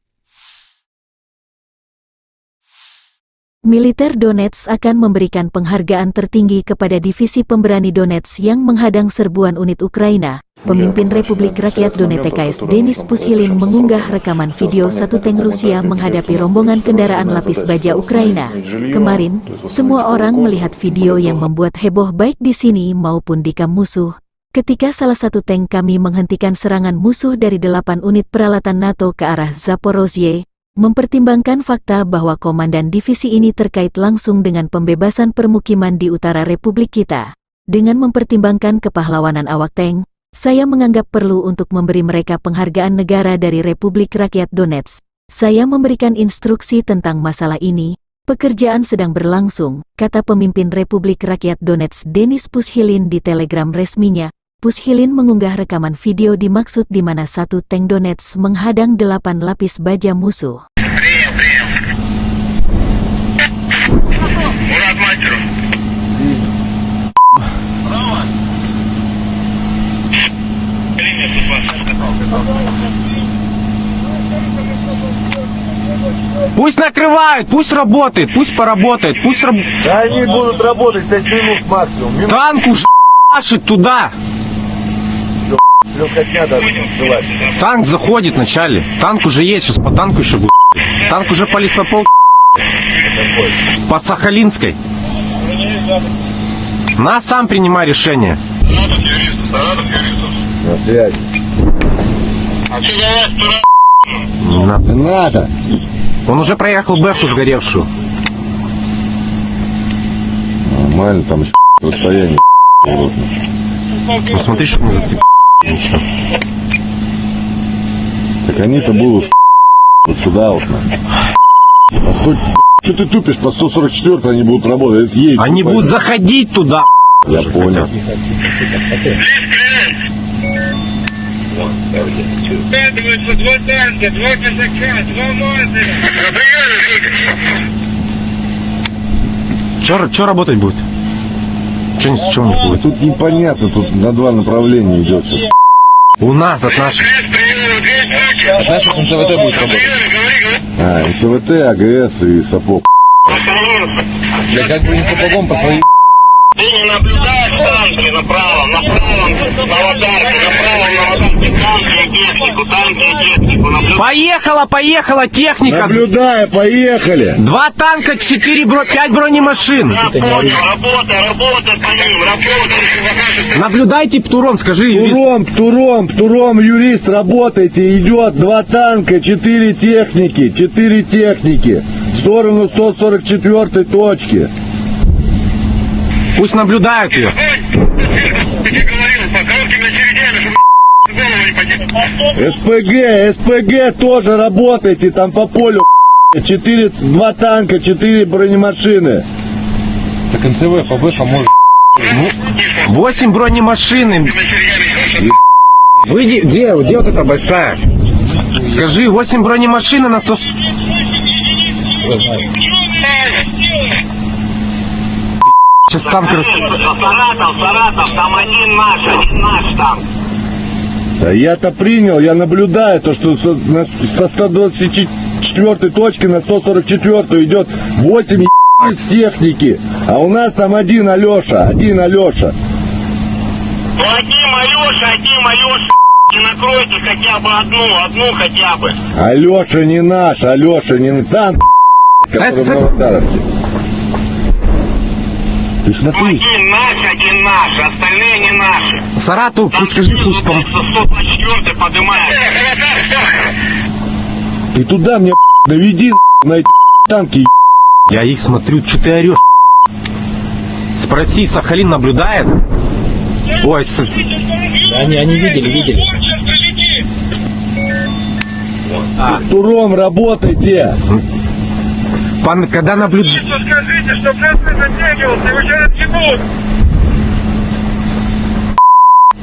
Militer Donetsk akan memberikan penghargaan tertinggi kepada divisi pemberani Donetsk yang menghadang serbuan unit Ukraina. Pemimpin Republik Rakyat Donetsk Denis Pushilin mengunggah rekaman video satu tank Rusia menghadapi rombongan kendaraan lapis baja Ukraina. Kemarin, semua orang melihat video yang membuat heboh baik di sini maupun di kamp musuh. Ketika salah satu tank kami menghentikan serangan musuh dari 8 unit peralatan NATO ke arah Zaporozhye, mempertimbangkan fakta bahwa komandan divisi ini terkait langsung dengan pembebasan permukiman di utara Republik kita. Dengan mempertimbangkan kepahlawanan awak tank, saya menganggap perlu untuk memberi mereka penghargaan negara dari Republik Rakyat Donetsk. Saya memberikan instruksi tentang masalah ini. Pekerjaan sedang berlangsung, kata pemimpin Republik Rakyat Donetsk Denis Pushilin di Telegram resminya. Pushilin mengunggah rekaman video dimaksud di mana satu tank Donetsk menghadang 8 lapis baja musuh. Мурат Мастеров. Пусть накрывают, пусть работает, пусть поработает, пусть Да они будут работать 5 минут максимум. танк уж машет туда. Легкотня даже танцевать. Танк заходит вначале. Танк уже едет, сейчас по танку еще будет. Танк уже по лесопол. По Сахалинской. На, сам принимай решение. На связи. А что за вас, дура? На. Надо. Он уже проехал Бэху сгоревшую. Нормально, там еще расстояние. Ну смотри, чтобы не зацепить. Ничего. Так они-то будут вот сюда вот. А что ты тупишь? По 144 они будут работать. Едь, Они будут заходить туда. Я понял. Складываются 2 танка, 2 казака, 2 мазера. Че работать будет? Че не будет? Тут непонятно, тут на 2 направления идет сейчас. У нас от наших. От наших НЦВТ будет работать. СВТ, АГС и сапог. Я как бы не сапогом по своей... Ты не наблюдаешь танки направо, на аватарке, направо танки и технику, Поехала техника. Наблюдаю, поехали. 2 танка, 5 бронемашин. Я понял, работай по ним, работай. Наблюдайте, Птуром, скажи. Птуром, юрист, работайте. Идет 2 танка, 4 техники. В сторону 144 точки. Пусть наблюдают ее. СПГ тоже работайте, там по полю 2 танка, 4 бронемашины. Так НЦВ по БФ может... 8 бронемашин. Выйди, где вот эта большая? Скажи, 8 бронемашин на 100... Сейчас танк Саратов, там один наш танк. Да я-то принял, я наблюдаю то, что со 124 точки на 144 идет 8 с техники, а у нас там один Алеша. Ну один Алеша, не накройте хотя бы одну хотя бы. Алеша не наш, танк, который в Новодаровке. Ты смотри. Один наш, остальные не наши. Саратов, пусть скажи, пусть 124 поднимает. Ты туда мне наведи на эти танки. Я их смотрю, что ты орешь? Спроси, Сахалин наблюдает? Ой, они видели. Туром работайте. Когда наблюдаю... Скажите, что просто затягивался, его сейчас отъебут.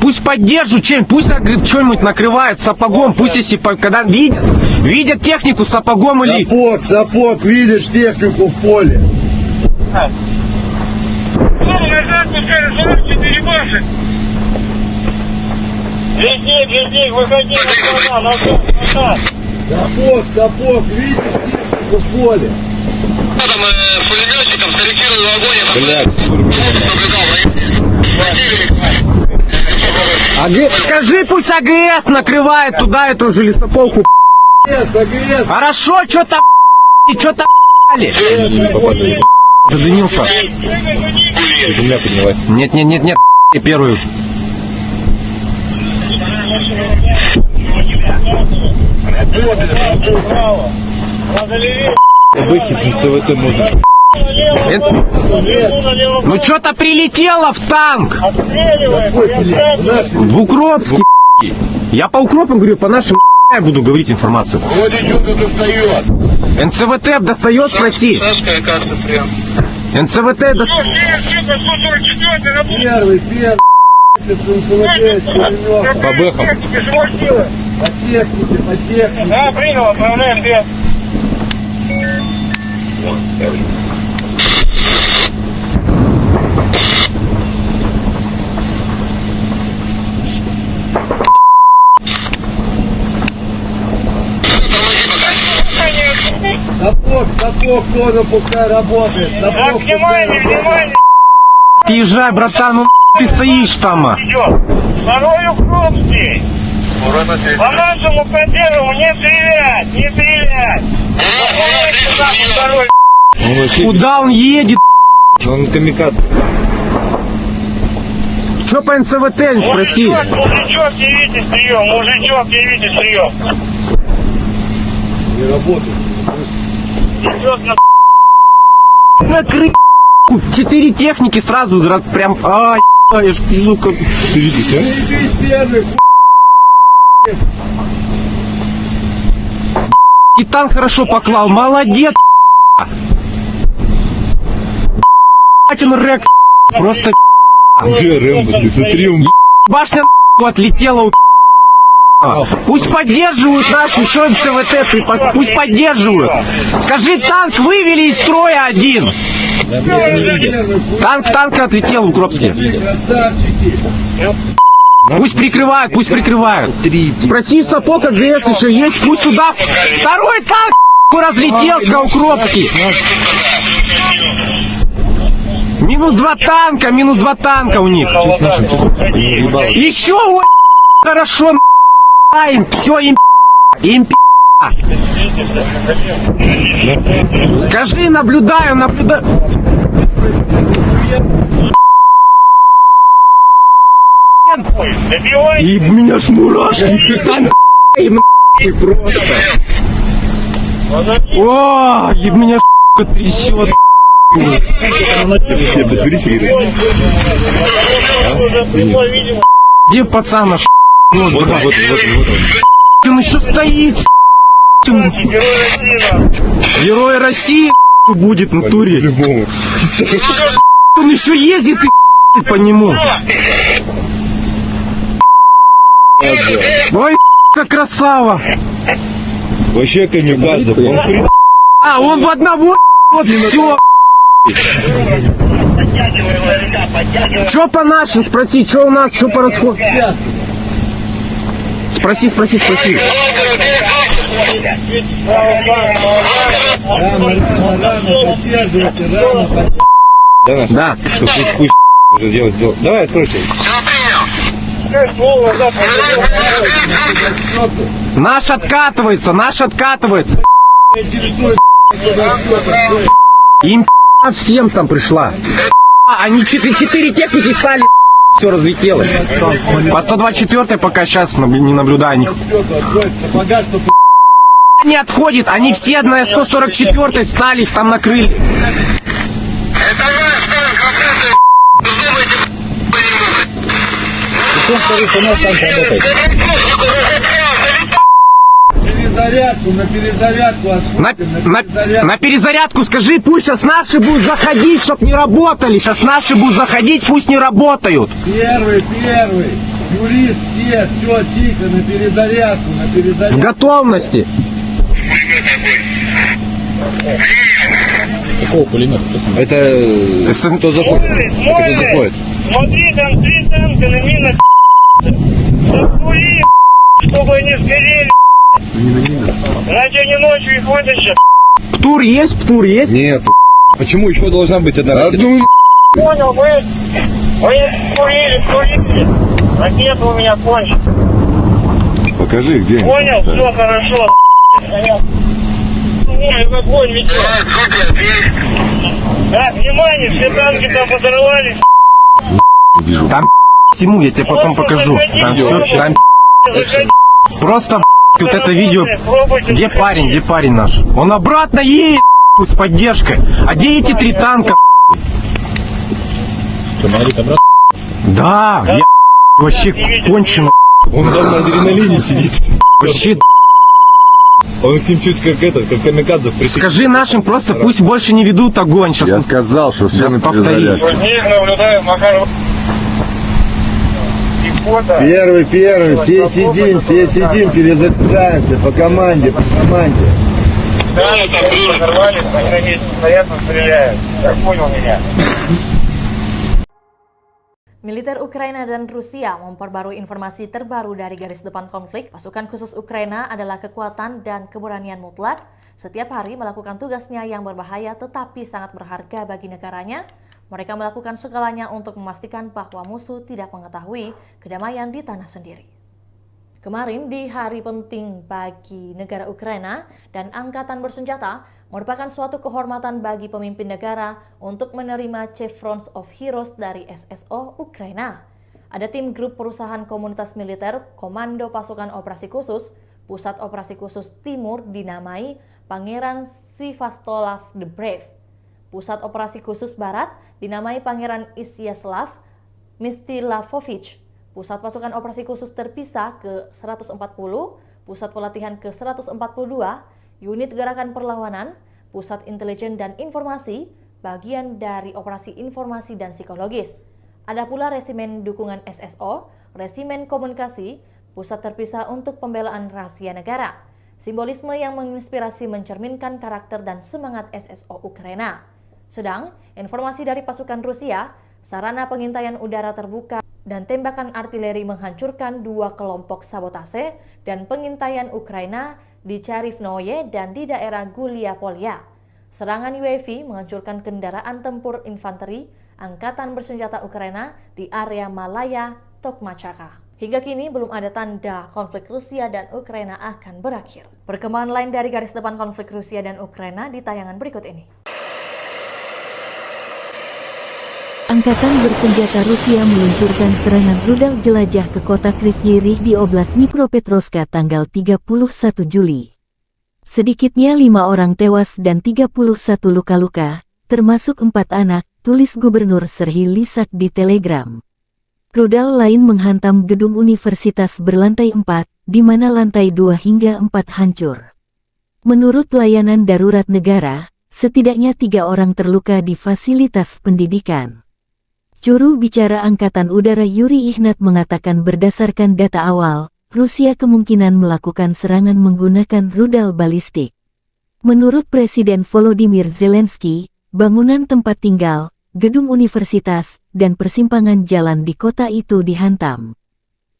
Пусть поддержат чем, пусть что-нибудь накрывают сапогом, пусть если когда видят технику сапогом или... Сапог, видишь технику в поле. Назад пускай, 44 баши. Лесник, выходи назад. Сапог, видишь технику в поле. Там с пулеметчиком скорректировал огонь. Скажи, пусть АГС накрывает туда эту же лесополку. АГС. Хорошо, что-то задымился. Земля поднялась. Нет, первую. Бэхи с НСВТ можно. Ну что-то прилетело в танк. В Укропске. Я по Укропам говорю, по нашим я буду говорить информацию. Вроде что-то достает. НСВТ достает, спроси. НСВТ достает. Первый. По бэхам. По технике. Да, принял, отправляем без. Сапог тоже пускай работает. Так, внимание. Езжай, братан, ну ты стоишь там. Идет. Второй Укропский. По нашему консерву не стрелять. Второй. Куда он едет? Он камикадзе. Че по НСВТ, не спроси. Мужичок, явите прием. Не работает. Идет на Накрыть. 4 техники сразу, прям, ай, я ж сука. Ты видишь, а? Первый. И танк хорошо поклал, молодец. Он Рекс, просто Где Рэмбо? Ты смотри, он... башня отлетела. Пусть поддерживают нашу еще НСВТ, пусть поддерживают. Скажи, танк вывели из строя один. Танк отлетел в Укропске. Красавчики. Пусть прикрывают. Спроси сапог АГС еще есть, пусть туда. Второй танк разлетелся в Укропске. Минус два танка у них. Еще хорошо. Им все, им Скажи, наблюдаю. И меня ж мурашки. Там просто. О, и меня трясет. Где пацан наш? Вот. Он еще стоит. Герой России будет в натуре. Любому. Он еще ездит и по нему. Ой, как красава. Вообще камикадзе. Он хрен. Он в одного. Вот все. Что по нашим? Спроси, что у нас, что по расходу? Спроси. Да. Пусть уже делать. Давай, откройте. Наш откатывается. Им всем там пришла. Они 4 техники стали. Все разлетелось. По 124 пока сейчас не наблюдаю. Не отходит, они все на 144 стали, их там накрыли. всем вторых у нас танк работает. Перезарядку, на перезарядку На перезарядку скажи, пусть сейчас наши будут заходить, чтоб не работали. Сейчас наши будут заходить, пусть не работают. Первый. Юрист, все, тихо, на перезарядку, В готовности. Какого пулемета? Это кто заходит? Смотри, смотри, там 3 танка на минах. Закури, чтобы они сгорели. Иначе они ночью их вытащат. Птур есть? Нет. Почему еще должна быть одна ракета? Понял, вы курили. Ракета у меня кончится. Покажи, где. Понял, все хорошо. Ой, в огонь ведет. Так, внимание, все танки там подорвались. Там всему, я тебе потом покажу. Там все, там просто вот это видео. Где парень наш? Он обратно едет с поддержкой. А где эти 3 танка? Смотри, обратно. Да, я вообще кончено. Он там на адреналине сидит. Вообще, Он к ним чуть как камикадзе присек. скажи нашим просто, пусть больше не ведут огонь. Сейчас Я сказал, что все на повтори. перезарядку. Них наблюдаю, Макар. И фото. Первый, все сидим, перезаряжаемся по команде. Да, там подорвались, они снарядно стреляют. Так понял меня. Militer Ukraina dan Rusia memperbarui informasi terbaru dari garis depan konflik. Pasukan khusus Ukraina adalah kekuatan dan keberanian mutlak. Setiap hari melakukan tugasnya yang berbahaya tetapi sangat berharga bagi negaranya. Mereka melakukan segalanya untuk memastikan bahwa musuh tidak mengetahui kedamaian di tanah sendiri. Kemarin di hari penting bagi negara Ukraina dan angkatan bersenjata merupakan suatu kehormatan bagi pemimpin negara untuk menerima Chevrons of Heroes dari SSO Ukraina. Ada tim grup perusahaan komunitas militer Komando Pasukan Operasi Khusus, Pusat Operasi Khusus Timur dinamai Pangeran Sviatoslav the Brave. Pusat Operasi Khusus Barat dinamai Pangeran Isyaslav Mstilavovich. Pusat Pasukan Operasi Khusus Terpisah ke-140, Pusat Pelatihan ke-142, Unit Gerakan Perlawanan, Pusat Intelijen dan Informasi, bagian dari Operasi Informasi dan Psikologis. Ada pula Resimen Dukungan SSO, Resimen Komunikasi, Pusat Terpisah untuk Pembelaan Rahasia Negara. Simbolisme yang menginspirasi mencerminkan karakter dan semangat SSO Ukraina. Sedang, informasi dari pasukan Rusia, sarana pengintaian udara terbuka dan tembakan artileri menghancurkan 2 kelompok sabotase dan pengintaian Ukraina di Charivnoye dan di daerah Gulia Polya. Serangan UAV menghancurkan kendaraan tempur infanteri Angkatan Bersenjata Ukraina di area Malaya, Tokmachaka. Hingga kini belum ada tanda konflik Rusia dan Ukraina akan berakhir. Perkembangan lain dari garis depan konflik Rusia dan Ukraina di tayangan berikut ini. Angkatan bersenjata Rusia meluncurkan serangan rudal jelajah ke kota Kryvyi Rih di Oblast Dnipropetrovsk tanggal 31 Juli. Sedikitnya 5 orang tewas dan 31 luka-luka, termasuk 4 anak, tulis Gubernur Serhiy Lysak di Telegram. Rudal lain menghantam gedung universitas berlantai 4, di mana lantai 2 hingga 4 hancur. Menurut Pelayanan Darurat Negara, setidaknya 3 orang terluka di fasilitas pendidikan. Juru bicara Angkatan Udara Yuri Ihnat mengatakan berdasarkan data awal, Rusia kemungkinan melakukan serangan menggunakan rudal balistik. Menurut Presiden Volodymyr Zelensky, bangunan tempat tinggal, gedung universitas, dan persimpangan jalan di kota itu dihantam.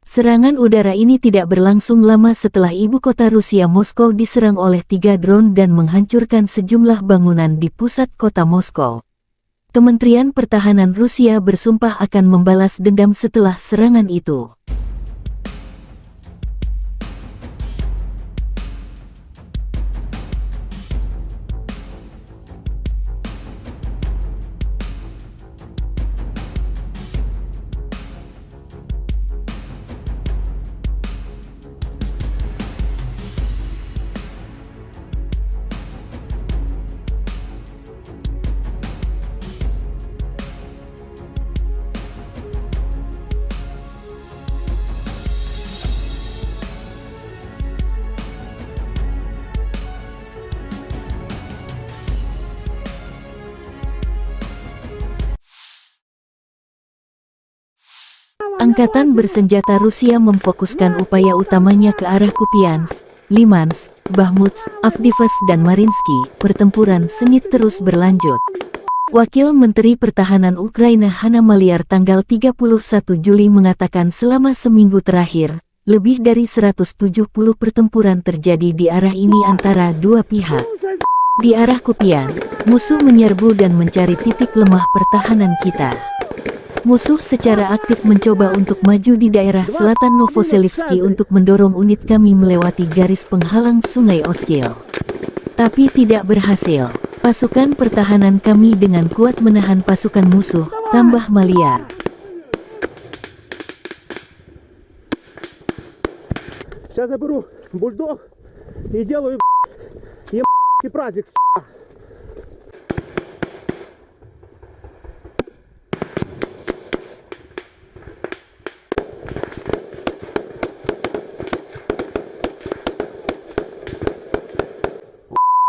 Serangan udara ini tidak berlangsung lama setelah ibu kota Rusia Moskow diserang oleh 3 drone dan menghancurkan sejumlah bangunan di pusat kota Moskow. Kementerian Pertahanan Rusia bersumpah akan membalas dendam setelah serangan itu. Angkatan bersenjata Rusia memfokuskan upaya utamanya ke arah Kupiansk, Limansk, Bakhmut, Avdiivka dan Mariinsky. Pertempuran sengit terus berlanjut. Wakil Menteri Pertahanan Ukraina Hanna Maliar tanggal 31 Juli mengatakan selama seminggu terakhir, lebih dari 170 pertempuran terjadi di arah ini antara dua pihak. Di arah Kupiansk, musuh menyerbu dan mencari titik lemah pertahanan kita. Musuh secara aktif mencoba untuk maju di daerah selatan Novoselivsky untuk mendorong unit kami melewati garis penghalang Sungai Oskil. Tapi tidak berhasil. Pasukan pertahanan kami dengan kuat menahan pasukan musuh, tambah Maliar. Сейчас я беру бульдог и делаю праздник.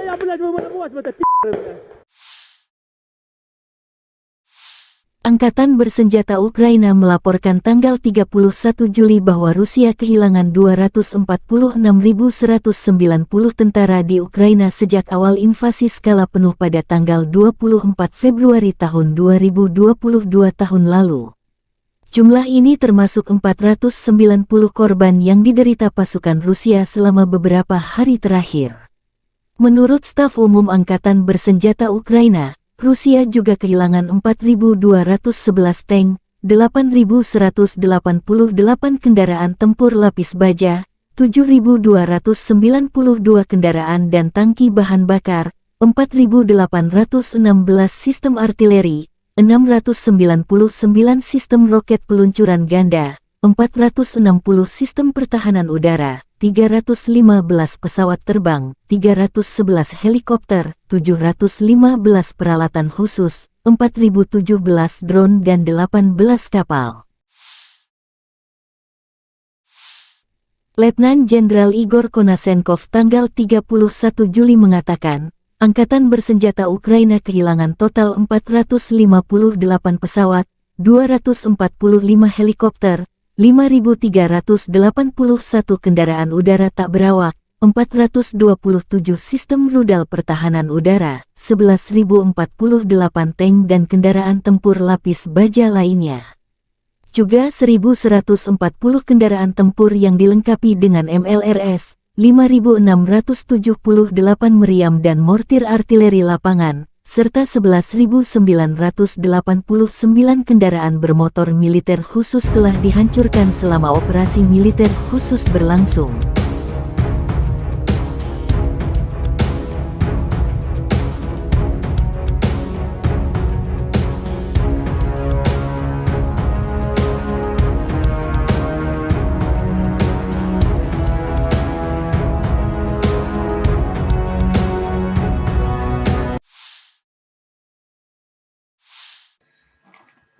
Я, блядь, вы возьмете, это пи***ы, блядь. Angkatan bersenjata Ukraina melaporkan tanggal 31 Juli bahwa Rusia kehilangan 246.190 tentara di Ukraina sejak awal invasi skala penuh pada tanggal 24 Februari tahun 2022 tahun lalu. Jumlah ini termasuk 490 korban yang diderita pasukan Rusia selama beberapa hari terakhir. Menurut staf umum Angkatan bersenjata Ukraina, Rusia juga kehilangan 4.211 tank, 8.188 kendaraan tempur lapis baja, 7.292 kendaraan dan tangki bahan bakar, 4.816 sistem artileri, 699 sistem roket peluncuran ganda, 460 sistem pertahanan udara, 315 pesawat terbang, 311 helikopter, 715 peralatan khusus, 4.017 drone dan 18 kapal. Letnan Jenderal Igor Konasenkov tanggal 31 Juli mengatakan, Angkatan bersenjata Ukraina kehilangan total 458 pesawat, 245 helikopter, 5.381 kendaraan udara tak berawak, 427 sistem rudal pertahanan udara, 11.048 tank dan kendaraan tempur lapis baja lainnya. Juga 1.140 kendaraan tempur yang dilengkapi dengan MLRS, 5.678 meriam dan mortir artileri lapangan, serta 11.989 kendaraan bermotor militer khusus telah dihancurkan selama operasi militer khusus berlangsung.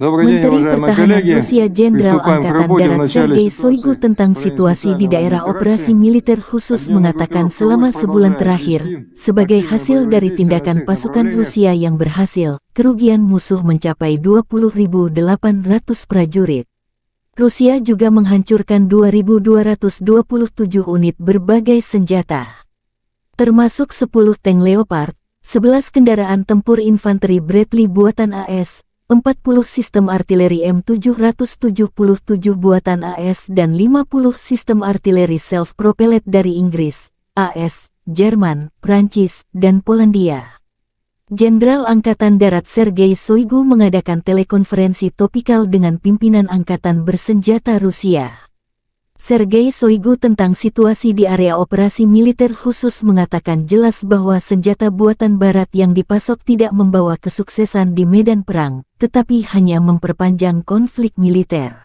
Menteri Pertahanan Rusia Jenderal Angkatan Darat Sergei Shoigu tentang situasi di daerah operasi militer khusus mengatakan selama sebulan terakhir, sebagai hasil dari tindakan pasukan Rusia yang berhasil, kerugian musuh mencapai 20.800 prajurit. Rusia juga menghancurkan 2.227 unit berbagai senjata, termasuk 10 tank Leopard, 11 kendaraan tempur infanteri Bradley buatan AS, 40 sistem artileri M777 buatan AS dan 50 sistem artileri self-propelled dari Inggris, AS, Jerman, Prancis, dan Polandia. Jenderal Angkatan Darat Sergei Shoigu mengadakan telekonferensi topikal dengan pimpinan Angkatan Bersenjata Rusia. Sergei Shoigu tentang situasi di area operasi militer khusus mengatakan jelas bahwa senjata buatan Barat yang dipasok tidak membawa kesuksesan di medan perang, tetapi hanya memperpanjang konflik militer.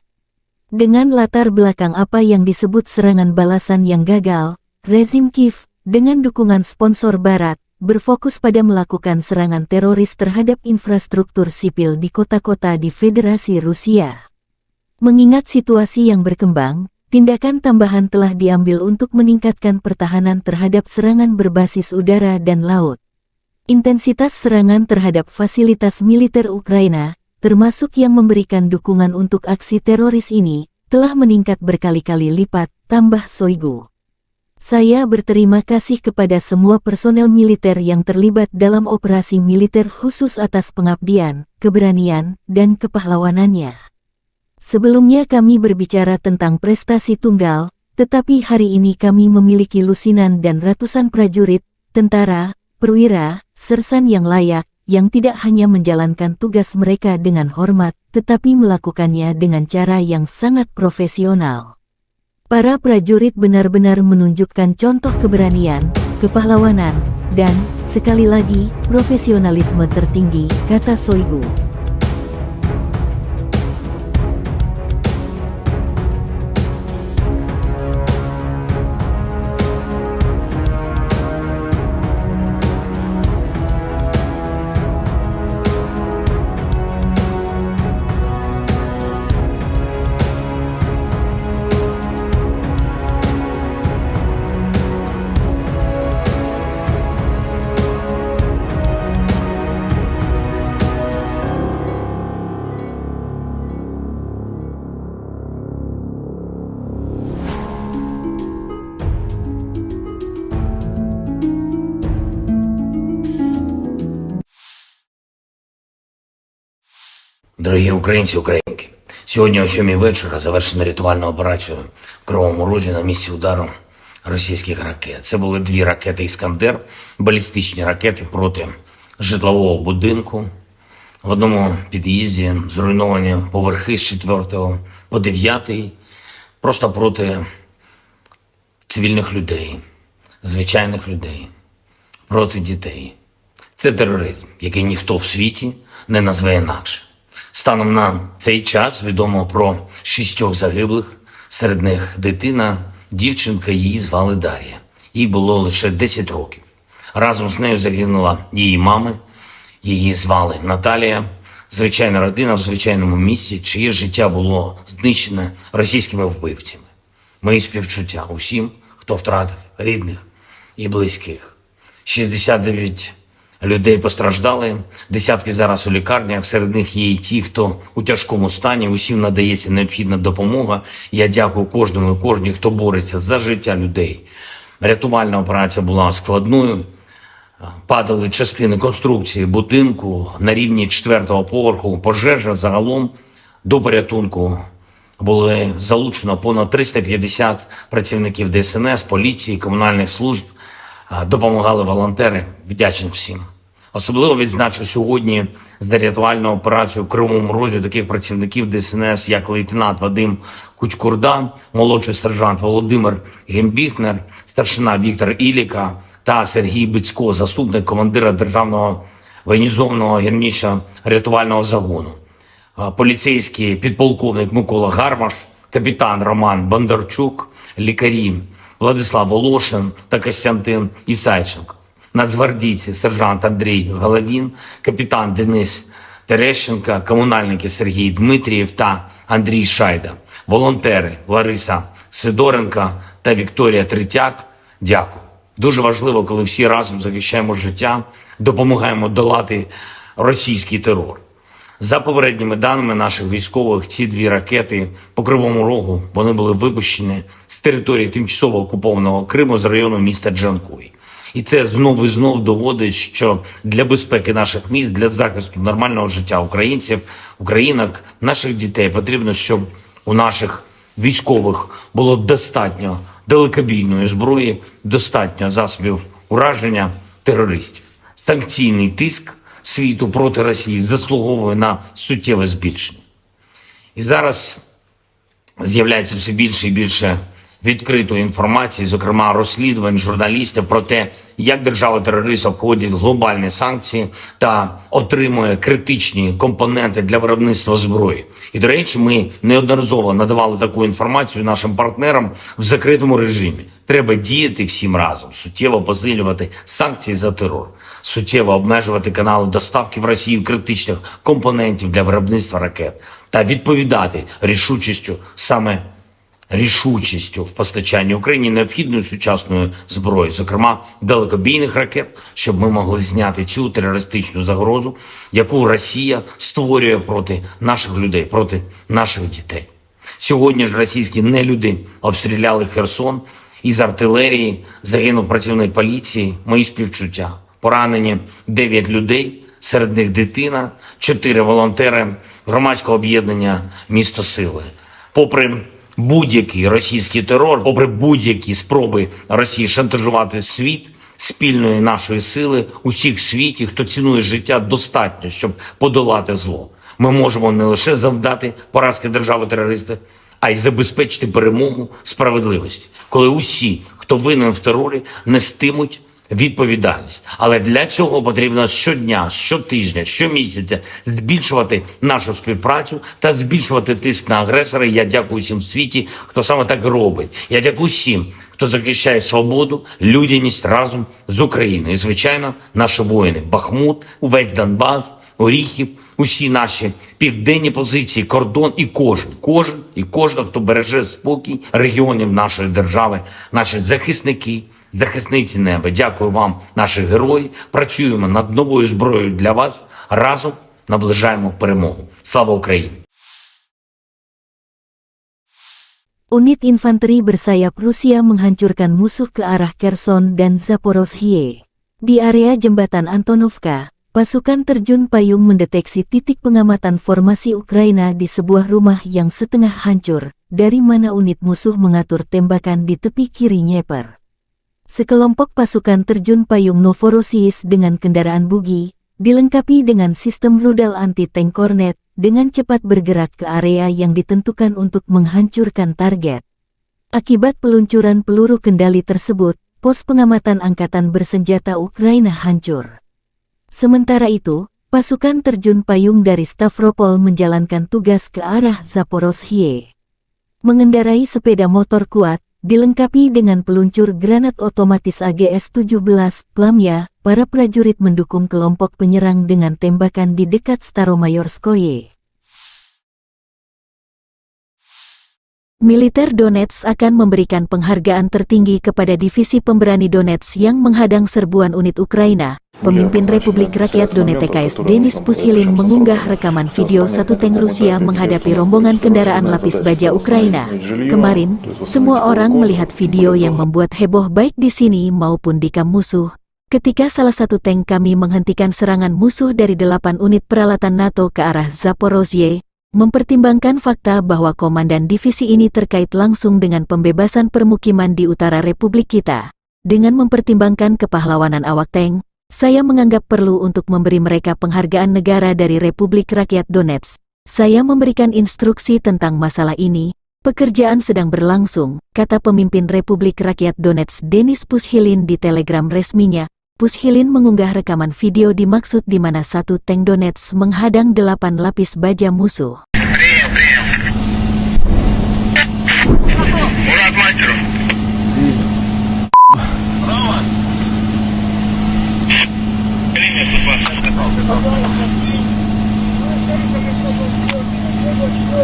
Dengan latar belakang apa yang disebut serangan balasan yang gagal, rezim Kiev, dengan dukungan sponsor Barat, berfokus pada melakukan serangan teroris terhadap infrastruktur sipil di kota-kota di Federasi Rusia. Mengingat situasi yang berkembang, tindakan tambahan telah diambil untuk meningkatkan pertahanan terhadap serangan berbasis udara dan laut. Intensitas serangan terhadap fasilitas militer Ukraina, termasuk yang memberikan dukungan untuk aksi teroris ini, telah meningkat berkali-kali lipat, tambah Shoigu. Saya berterima kasih kepada semua personel militer yang terlibat dalam operasi militer khusus atas pengabdian, keberanian, dan kepahlawanannya. Sebelumnya kami berbicara tentang prestasi tunggal, tetapi hari ini kami memiliki lusinan dan ratusan prajurit, tentara, perwira, sersan yang layak, yang tidak hanya menjalankan tugas mereka dengan hormat, tetapi melakukannya dengan cara yang sangat profesional. Para prajurit benar-benar menunjukkan contoh keberanian, kepahlawanan, dan, sekali lagi, profesionalisme tertinggi, kata Shoigu. Дорогі українці, українки, сьогодні о 7 вечора завершена рятувальна операція в Кривому Розі на місці удару російських ракет. Це були 2 ракети «Іскандер», балістичні ракети проти житлового будинку. В одному під'їзді зруйновані поверхи з 4 по 9, просто проти цивільних людей, звичайних людей, проти дітей. Це тероризм, який ніхто в світі не назве інакше. Станом на цей час відомо про 6 загиблих, серед них дитина, дівчинка, її звали Дар'я. Їй було лише 10 років. Разом з нею загинула її мама, її звали Наталія. Звичайна родина в звичайному місті, чиє життя було знищене російськими вбивцями. Мої співчуття усім, хто втратив рідних і близьких. 69 людей постраждали, десятки зараз у лікарнях, серед них є і ті, хто у тяжкому стані, усім надається необхідна допомога. Я дякую кожному і кожній, хто бореться за життя людей. Рятувальна операція була складною, падали частини конструкції будинку на рівні 4-го поверху, пожежа загалом до порятунку. Було залучено понад 350 працівників ДСНС, поліції, комунальних служб, допомагали волонтери, вдячний всім. Особливо відзначу сьогодні за рятувальну операцію в Кривому Розі таких працівників ДСНС, як лейтенант Вадим Кучкурда, молодший сержант Володимир Гембіхнер, старшина Віктор Іліка та Сергій Бицько, заступник командира Державного воєнізованого гірничо-рятувального загону, поліцейський підполковник Микола Гармаш, капітан Роман Бондарчук, лікарі Владислав Волошин та Костянтин Ісайченко, нацгвардійці сержант Андрій Головін, капітан Денис Терещенко, комунальники Сергій Дмитрієв та Андрій Шайда, волонтери Лариса Сидоренко та Вікторія Третяк. Дякую. Дуже важливо, коли всі разом захищаємо життя, допомагаємо долати російський терор. За попередніми даними наших військових, ці 2 ракети по Кривому Рогу, вони були випущені з території тимчасово окупованого Криму з району міста Джанкой. І це знов і знов доводить, що для безпеки наших міст, для захисту нормального життя українців, українок, наших дітей потрібно, щоб у наших військових було достатньо далекобійної зброї, достатньо засобів ураження терористів. Санкційний тиск світу проти Росії заслуговує на суттєве збільшення. І зараз з'являється все більше і більше відкритої інформації, зокрема розслідувань журналістів про те, як держава-терорист обходить глобальні санкції та отримує критичні компоненти для виробництва зброї. І, до речі, ми неодноразово надавали таку інформацію нашим партнерам в закритому режимі. Треба діяти всім разом, суттєво посилювати санкції за терор, суттєво обмежувати канали доставки в Росію критичних компонентів для виробництва ракет та відповідати рішучістю саме рішучістю в постачанні Україні необхідної сучасної зброї, зокрема далекобійних ракет, щоб ми могли зняти цю терористичну загрозу, яку Росія створює проти наших людей, проти наших дітей. Сьогодні ж російські нелюди обстріляли Херсон, із артилерії загинув працівник поліції, мої співчуття. Поранені 9 людей, серед них дитина, 4 волонтери громадського об'єднання «Місто Сили». Попри будь-який російський терор, попри будь-які спроби Росії шантажувати світ, спільної нашої сили, усіх в світі, хто цінує життя, достатньо, щоб подолати зло. Ми можемо не лише завдати поразки держави-терориста, а й забезпечити перемогу справедливості, коли усі, хто винен в терорі, нестимуть відповідальність. Але для цього потрібно щодня, щотижня, щомісяця збільшувати нашу співпрацю та збільшувати тиск на агресора. Я дякую всім в світі, хто саме так робить. Я дякую всім, хто захищає свободу, людяність разом з Україною. І, звичайно, наші воїни. Бахмут, увесь Донбас, Оріхів, усі наші південні позиції, кордон і кожен, хто береже спокій регіонів нашої держави, наші захисники, захисниці неба. Дякую вам, наші герої. Працюємо над новою зброєю для вас. Разом наближаємо перемогу. Слава Україні! Unit infanteri bersayap Rusia menghancurkan musuh ke arah Kherson dan Zaporozhye. Di area jembatan Antonovka, pasukan terjun payung mendeteksi titik pengamatan formasi Ukraina di sebuah rumah yang setengah hancur, dari mana unit musuh mengatur tembakan di tepi kiri Dnieper. Sekelompok pasukan terjun payung Novorossiysk dengan kendaraan bugi, dilengkapi dengan sistem rudal anti-tank Kornet, dengan cepat bergerak ke area yang ditentukan untuk menghancurkan target. Akibat peluncuran peluru kendali tersebut, pos pengamatan angkatan bersenjata Ukraina hancur. Sementara itu, pasukan terjun payung dari Stavropol menjalankan tugas ke arah Zaporozhye. Mengendarai sepeda motor kuat, dilengkapi dengan peluncur granat otomatis AGS-17 Plamya, para prajurit mendukung kelompok penyerang dengan tembakan di dekat Staromayorskoye. Militer Donetsk akan memberikan penghargaan tertinggi kepada divisi pemberani Donetsk yang menghadang serbuan unit Ukraina. Pemimpin Republik Rakyat Donetsk TKS Denis Pushilin mengunggah rekaman video satu tank Rusia menghadapi rombongan kendaraan lapis baja Ukraina. Kemarin, semua orang melihat video yang membuat heboh baik di sini maupun di kamp musuh. Ketika salah satu tank kami menghentikan serangan musuh dari 8 unit peralatan NATO ke arah Zaporozhye, mempertimbangkan fakta bahwa komandan divisi ini terkait langsung dengan pembebasan permukiman di utara Republik kita. Dengan mempertimbangkan kepahlawanan awak tank, saya menganggap perlu untuk memberi mereka penghargaan negara dari Republik Rakyat Donetsk. Saya memberikan instruksi tentang masalah ini. Pekerjaan sedang berlangsung, kata pemimpin Republik Rakyat Donetsk Denis Pushilin di telegram resminya. Pushilin mengunggah rekaman video dimaksud di mana satu tank Donetsk menghadang 8 lapis baja musuh.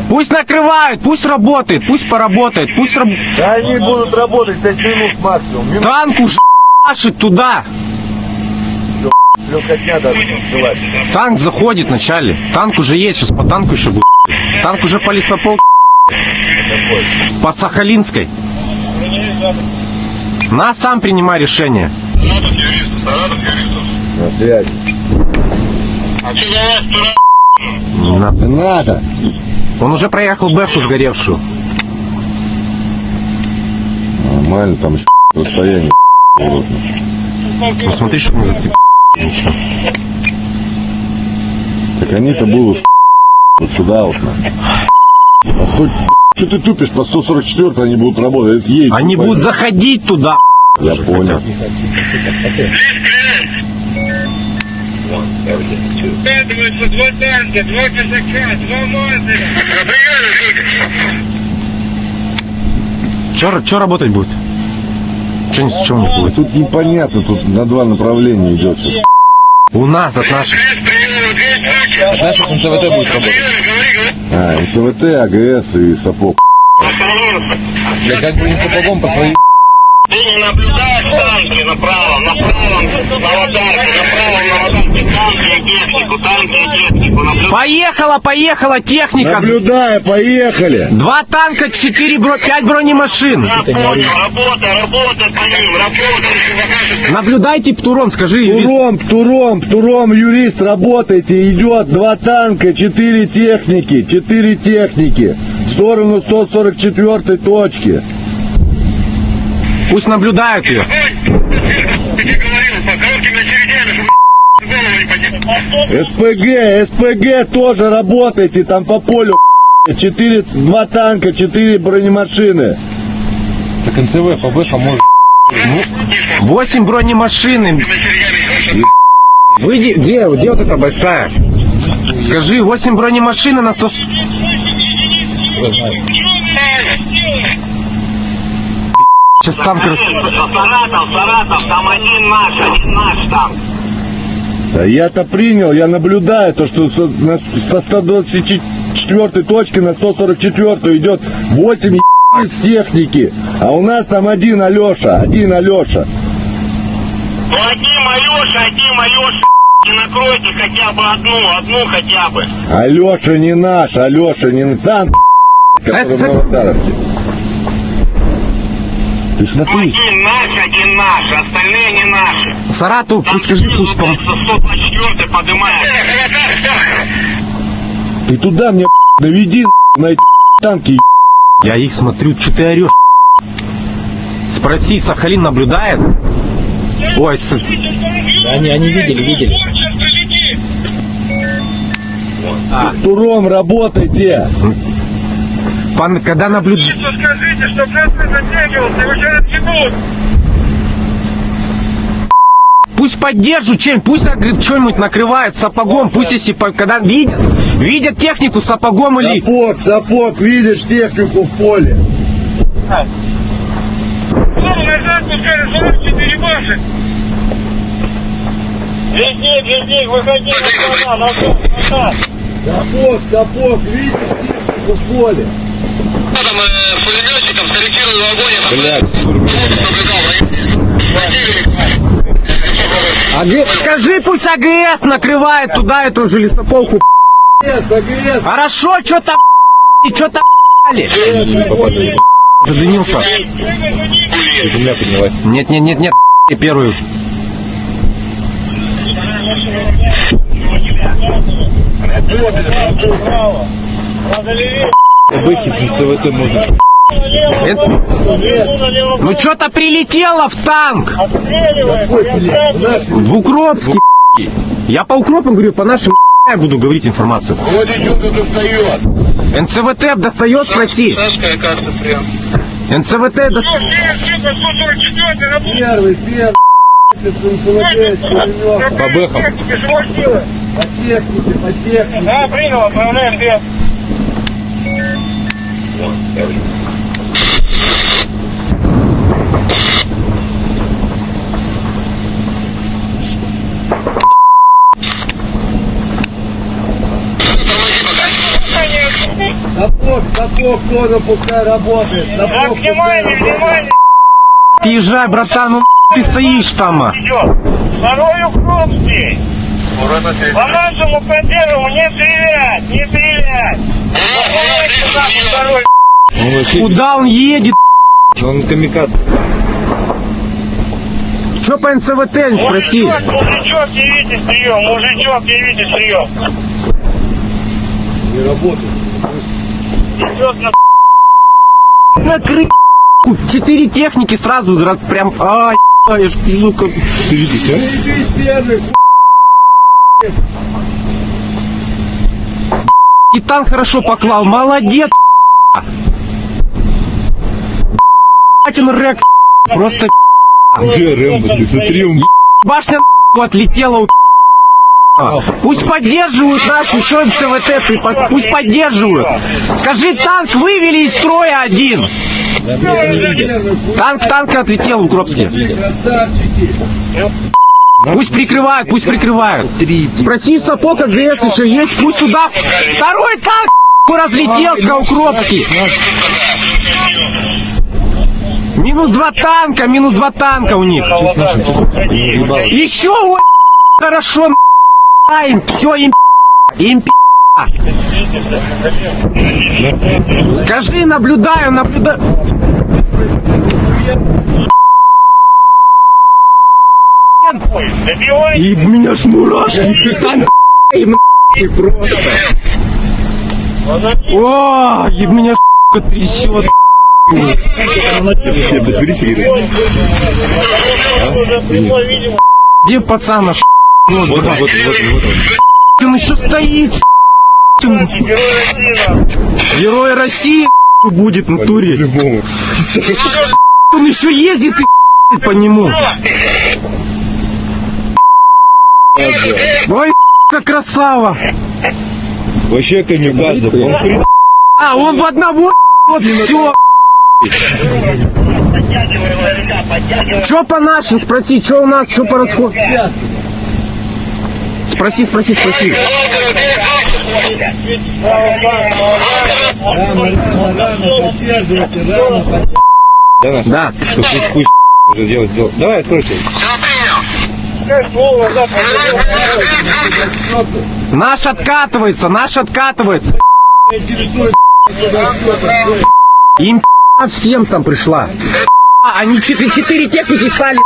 Пусть накрывают, пусть работает, пусть поработает, пусть Да они будут работать 5 минут максимум. танк уж машет туда. Легкотня даже началась. Танк заходит вначале. Танк уже едет, сейчас по танку еще будет. Танк уже по лесопол. По Сахалинской. На, сам принимай решение. На связи. А что за вас, дура? Не надо. Не надо. Он уже проехал Бэху сгоревшую. Нормально, там еще расстояние. Ну смотри, чтобы не зацепить. Ничего. Так они-то будут вот сюда вот. А что ты тупишь? По 144 они будут работать. Едь, Они будут заходить туда. Я понял. Складываются 2 танка, 2 казака, 2 мазаря. Че работать будет? Че ничего не будет? Тут непонятно, тут на 2 направления идет сейчас. У нас от наших. От наших НЦВТ будет работать. А, СВТ, АГС и сапог. Сахалинцы. Да как бы не сапогом по своей... Ты не наблюдаешь танки направо, на аватарке, танки и технику, Поехала техника! Наблюдаю, поехали. 2 танка, 5 бронемашин. работай по ним, работай. Наблюдайте, Птуром, скажи. Птуром, юрист, работайте, идет 2 танка, 4 техники, в сторону 144 точки. Пусть наблюдают ее. СПГ тоже работайте, там по полю 2 танка, 4 бронемашины. Так НЦВ, ПБХ может. 8 бронемашин. Выйди, где вот эта большая? Скажи, 8 бронемашин на 100... Сейчас танк Саратов, там один наш танк. Да я-то принял, я наблюдаю то, что со 124 точки на 144 идет 8 с техники, а у нас там один Алеша. Один Алеша, и накройте хотя бы одну хотя бы. Алеша не наш танк, который в Новодаровке. Ты смотри. Один наш, остальные не наши. Саратов, пусть скажи, пусть 124 поднимает. Ты туда мне доведи на эти танки. Я их смотрю, что ты орешь? Спроси, Сахалин наблюдает? Ой, они видели. Туром работайте. Когда наблюдают... Скажите, что нас затягивался, его сейчас отъебут. Пусть поддержат чем, пусть что-нибудь накрывают сапогом, пусть если когда видят технику сапогом или... Сапог, видишь технику в поле. Назад пускай, слушайте, перебашек. Везде, выходи назад. Сапог, видишь технику в поле. Там пулеметчиком скорректировал огонь. Скажи, пусть АГС накрывает туда эту же лесополку. АГС. Хорошо, что-то задымился. Земля поднялась. Нет, первую. Бэхи с НЦВТ можно. Ну что-то прилетело в танк. В Укропске. Я по Укропам говорю, по нашим я буду говорить информацию. Вроде что-то достает. НЦВТ достает, спроси. НЦВТ достает. Первый, с НЦВТ, По бэхам. по технике. Да, принял, отправляем без. Сапог тоже пускай работает. Так, внимание. Езжай, братан, ну ты стоишь там. Идет. Второй Укропский. По нашему консерву не стрелять. Второй. Куда он едет? Он камикадзе. Че по НЦВТ, не спроси. Мужичок, явите прием. Не работает. Идет на Накрыть 4 техники сразу, прям, ай, я ж вижу, как... Ты видишь, а? Иди первый, И танк хорошо поклал, молодец, он рек, просто Где Рэмбо? Ты смотри, он... башня отлетела, пусть поддерживают наши еще МЦВТ, пусть поддерживают. Скажи, танк вывели из строя один. Танк отлетел в Укропске. красавчики. Пусть прикрывают. Спроси Сапог, АГС еще есть, пусть туда. Второй танк разлетелся, Укропский. минус два танка у них. Еще хорошо, им, все, им скажи, наблюдаю. И меня ж мурашки, там просто. О, и меня трясет. Где пацан наш? Вот. Он еще стоит. Герой России будет в натуре. Он еще ездит и по нему. Ой, как красава. Вообще камикадзе. Он в одного, вот все. Что по нашим? Спроси, что у нас, что по расходу? Спроси. Да. Пусть уже делать. Давай, откройте. Наш откатывается. Им всем там пришла. Они 4 техники стали,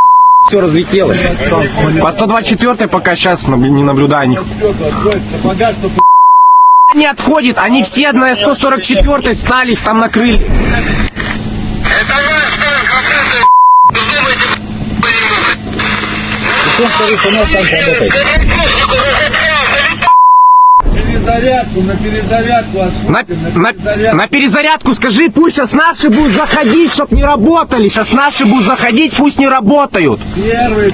все разлетелось. По 124 пока сейчас не наблюдаю них. Не отходит, они все на 144 стали, их там накрыли. На перезарядку скажи, пусть сейчас наши будут заходить, чтоб не работали. Сейчас наши будут заходить, пусть не работают. Первый.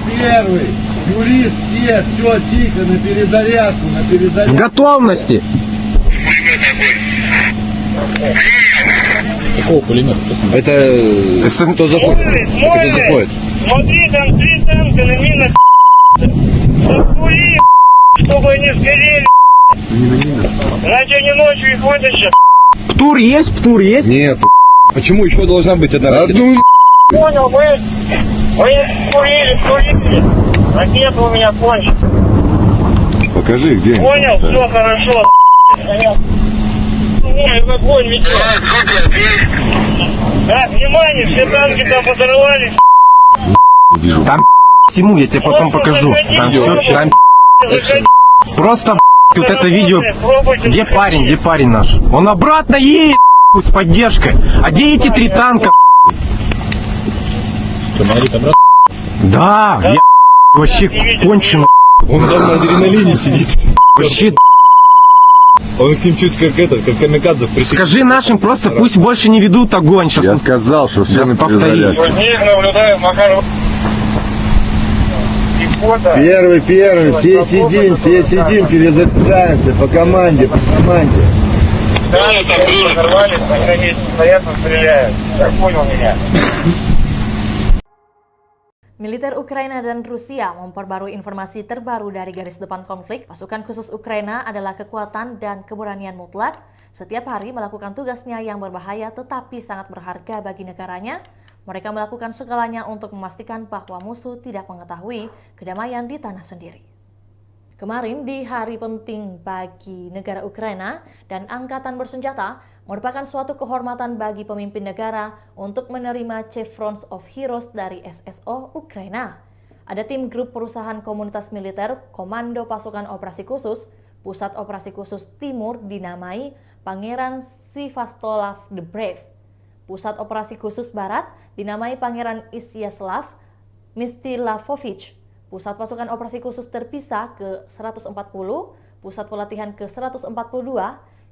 Юрист, все, тихо, на перезарядку. В готовности. Какого пулемета? Это кто заходит? Смотри, там 3 танка на минах. Закури, чтобы они сгорели. Иначе они ночью их вытащат. Птур есть? Нет. Почему еще должна быть одна ракета? Понял, вы курили. Ракета у меня кончится. Покажи, где. Понял, все хорошо. В огонь ведет. Да, внимание, все танки там подорвались. Там всему, я тебе потом покажу. Там все, там просто вот это видео. Где парень наш? Он обратно едет с поддержкой. А где эти 3 танка? Что, Марит обратно? Да, я вообще кончено. Он там на адреналине сидит. Вообще. Он к ним чуть как камикадзе. Скажи нашим просто, пусть больше не ведут огонь. Сейчас Я сказал, что все на перезарядку. Наблюдаем, Макаров. Первый, все сидим, перезаряжаемся по команде. Да, там взорвались, на месте стоят, стреляют. Так понял меня. Militer Ukraina dan Rusia memperbarui informasi terbaru dari garis depan konflik. Pasukan khusus Ukraina adalah kekuatan dan keberanian mutlak. Setiap hari melakukan tugasnya yang berbahaya tetapi sangat berharga bagi negaranya. Mereka melakukan segalanya untuk memastikan bahwa musuh tidak mengetahui kedamaian di tanah sendiri. Kemarin di hari penting bagi negara Ukraina dan angkatan bersenjata merupakan suatu kehormatan bagi pemimpin negara untuk menerima Chevrons of Heroes dari SSO Ukraina. Ada tim grup perusahaan komunitas militer Komando Pasukan Operasi Khusus, Pusat Operasi Khusus Timur dinamai Pangeran Sviatoslav the Brave. Pusat Operasi Khusus Barat dinamai Pangeran Isyaslav Mstilavovich. Pusat Pasukan Operasi Khusus Terpisah ke-140, Pusat Pelatihan ke-142,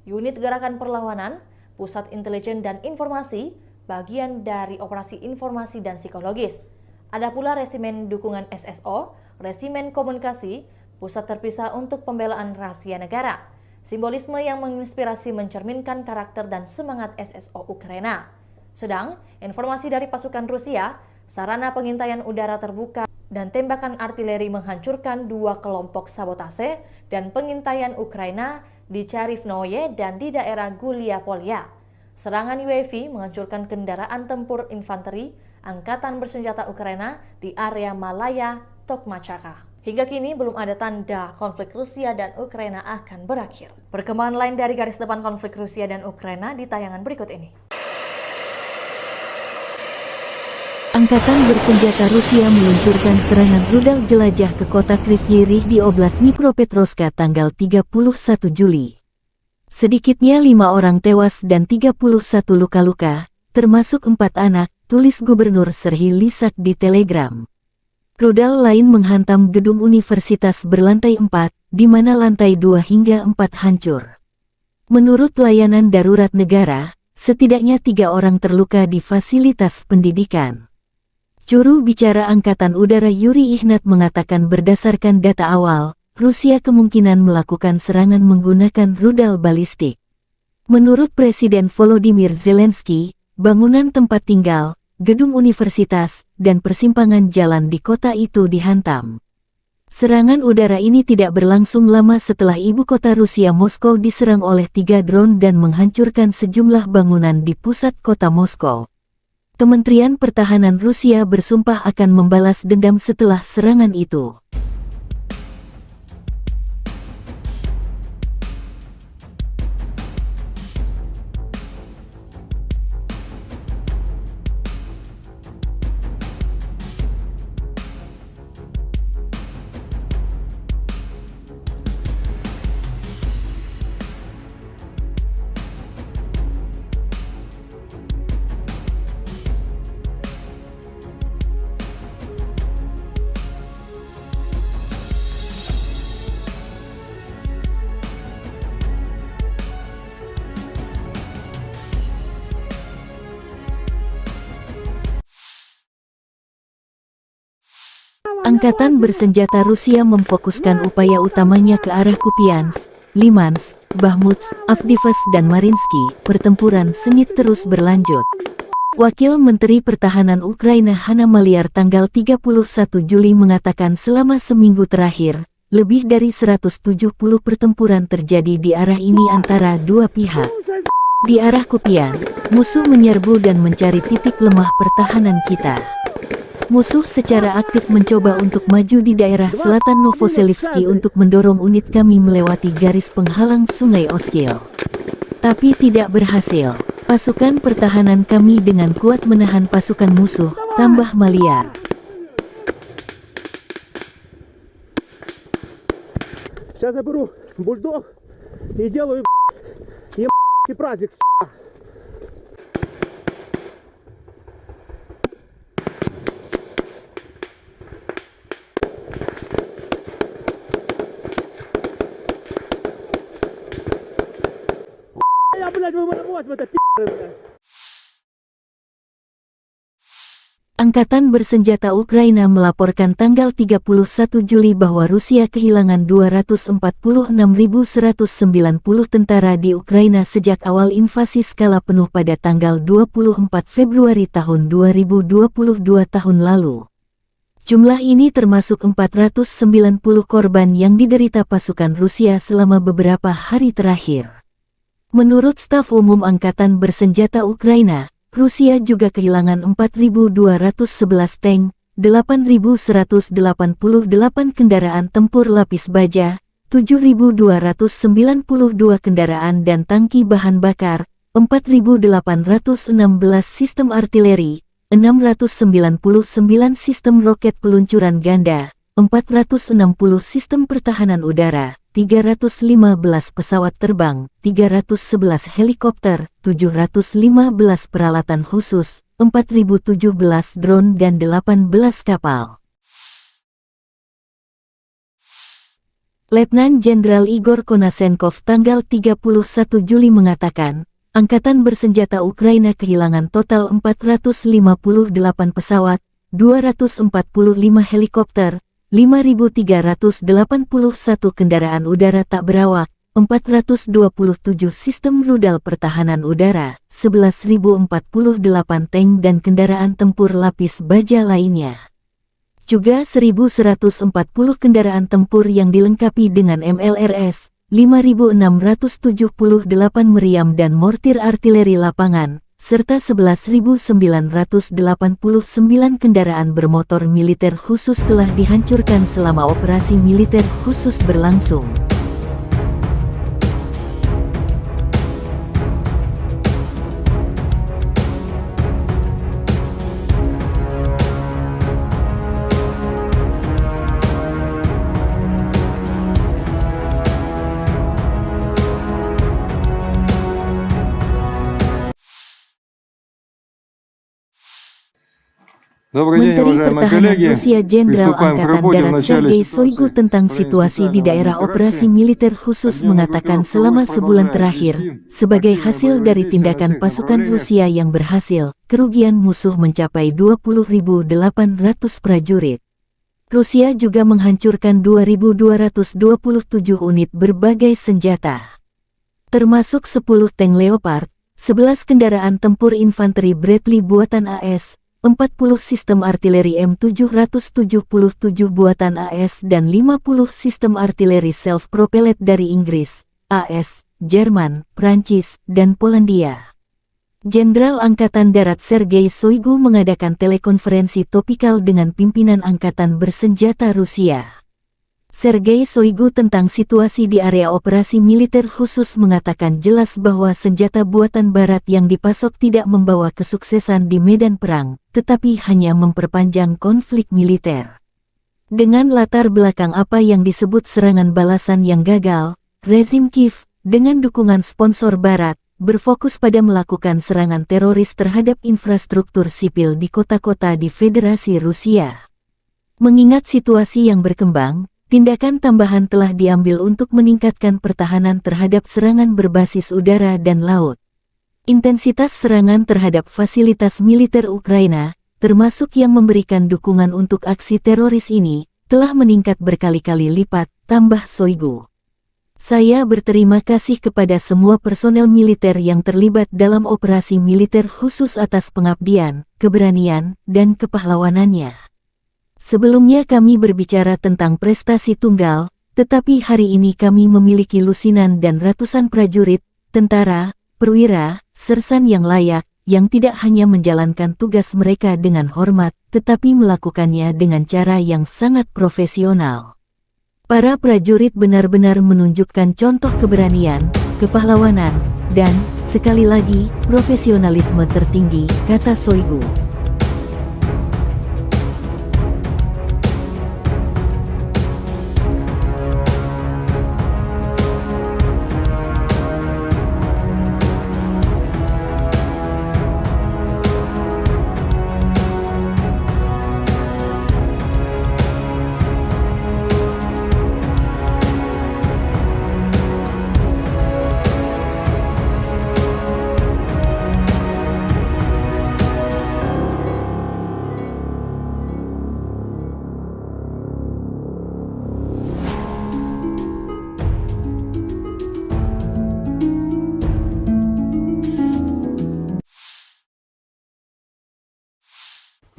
Unit Gerakan Perlawanan, Pusat Intelijen dan Informasi, bagian dari Operasi Informasi dan Psikologis. Ada pula Resimen Dukungan SSO, Resimen Komunikasi, Pusat Terpisah untuk Pembelaan Rahasia Negara. Simbolisme yang menginspirasi mencerminkan karakter dan semangat SSO Ukraina. Sedang, informasi dari pasukan Rusia, sarana pengintaian udara terbuka dan tembakan artileri menghancurkan 2 kelompok sabotase dan pengintaian Ukraina di Charivnoye dan di daerah Gulia Polya. Serangan UAV menghancurkan kendaraan tempur infanteri Angkatan Bersenjata Ukraina di area Malaya, Tokmachaka. Hingga kini belum ada tanda konflik Rusia dan Ukraina akan berakhir. Perkembangan lain dari garis depan konflik Rusia dan Ukraina di tayangan berikut ini. Angkatan Bersenjata Rusia meluncurkan serangan rudal jelajah ke kota Kryvyi Rih di Oblast Dnipropetrovsk tanggal 31 Juli. Sedikitnya 5 orang tewas dan 31 luka-luka, termasuk 4 anak, tulis Gubernur Serhiy Lysak di Telegram. Rudal lain menghantam gedung universitas berlantai 4, di mana lantai 2 hingga 4 hancur. Menurut layanan darurat negara, setidaknya 3 orang terluka di fasilitas pendidikan. Juru bicara Angkatan Udara Yuri Ihnat mengatakan berdasarkan data awal, Rusia kemungkinan melakukan serangan menggunakan rudal balistik. Menurut Presiden Volodymyr Zelensky, bangunan tempat tinggal, gedung universitas, dan persimpangan jalan di kota itu dihantam. Serangan udara ini tidak berlangsung lama setelah ibu kota Rusia Moskow diserang oleh 3 drone dan menghancurkan sejumlah bangunan di pusat kota Moskow. Kementerian Pertahanan Rusia bersumpah akan membalas dendam setelah serangan itu. Angkatan Bersenjata Rusia memfokuskan upaya utamanya ke arah Kupiansk, Limansk, Bakhmut, Avdiivka dan Mariinsky. Pertempuran sengit terus berlanjut. Wakil Menteri Pertahanan Ukraina Hanna Maliar tanggal 31 Juli mengatakan selama seminggu terakhir, lebih dari 170 pertempuran terjadi di arah ini antara dua pihak. Di arah Kupian, musuh menyerbu dan mencari titik lemah pertahanan kita. Musuh secara aktif mencoba untuk maju di daerah selatan Novoselivsky untuk mendorong unit kami melewati garis penghalang Sungai Oskil. Tapi tidak berhasil. Pasukan pertahanan kami dengan kuat menahan pasukan musuh, tambah Maliar. Сейчас я беру бульдог и делаю праздник. Angkatan Bersenjata Ukraina melaporkan tanggal 31 Juli bahwa Rusia kehilangan 246.190 tentara di Ukraina sejak awal invasi skala penuh pada tanggal 24 Februari tahun 2022 tahun lalu. Jumlah ini termasuk 490 korban yang diderita pasukan Rusia selama beberapa hari terakhir. Menurut Staf Umum Angkatan Bersenjata Ukraina, Rusia juga kehilangan 4.211 tank, 8.188 kendaraan tempur lapis baja, 7.292 kendaraan dan tangki bahan bakar, 4.816 sistem artileri, 699 sistem roket peluncuran ganda, 460 sistem pertahanan udara, 315 pesawat terbang, 311 helikopter, 715 peralatan khusus, 4.017 drone dan 18 kapal. Letnan Jenderal Igor Konasenkov tanggal 31 Juli mengatakan, Angkatan Bersenjata Ukraina kehilangan total 458 pesawat, 245 helikopter, 5.381 kendaraan udara tak berawak, 427 sistem rudal pertahanan udara, 11.048 tank dan kendaraan tempur lapis baja lainnya. Juga 1.140 kendaraan tempur yang dilengkapi dengan MLRS, 5.678 meriam dan mortir artileri lapangan, serta 11.989 kendaraan bermotor militer khusus telah dihancurkan selama operasi militer khusus berlangsung. Menteri Pertahanan Rusia Jenderal Angkatan Darat Sergei Shoigu tentang situasi di daerah operasi militer khusus mengatakan selama sebulan terakhir, sebagai hasil dari tindakan pasukan Rusia yang berhasil, kerugian musuh mencapai 20.800 prajurit. Rusia juga menghancurkan 2.227 unit berbagai senjata, termasuk 10 tank Leopard, 11 kendaraan tempur infanteri Bradley buatan AS, 40 sistem artileri M777 buatan AS dan 50 sistem artileri self-propelled dari Inggris, AS, Jerman, Prancis, dan Polandia. Jenderal Angkatan Darat Sergei Shoigu mengadakan telekonferensi topikal dengan pimpinan Angkatan Bersenjata Rusia. Sergei Shoigu tentang situasi di area operasi militer khusus mengatakan jelas bahwa senjata buatan Barat yang dipasok tidak membawa kesuksesan di medan perang, tetapi hanya memperpanjang konflik militer. Dengan latar belakang apa yang disebut serangan balasan yang gagal, rezim Kiev, dengan dukungan sponsor Barat, berfokus pada melakukan serangan teroris terhadap infrastruktur sipil di kota-kota di Federasi Rusia. Mengingat situasi yang berkembang, tindakan tambahan telah diambil untuk meningkatkan pertahanan terhadap serangan berbasis udara dan laut. Intensitas serangan terhadap fasilitas militer Ukraina, termasuk yang memberikan dukungan untuk aksi teroris ini, telah meningkat berkali-kali lipat, tambah Shoigu. Saya berterima kasih kepada semua personel militer yang terlibat dalam operasi militer khusus atas pengabdian, keberanian, dan kepahlawanannya. Sebelumnya kami berbicara tentang prestasi tunggal, tetapi hari ini kami memiliki lusinan dan ratusan prajurit, tentara, perwira, sersan yang layak, yang tidak hanya menjalankan tugas mereka dengan hormat, tetapi melakukannya dengan cara yang sangat profesional. Para prajurit benar-benar menunjukkan contoh keberanian, kepahlawanan, dan, sekali lagi, profesionalisme tertinggi, kata Shoigu.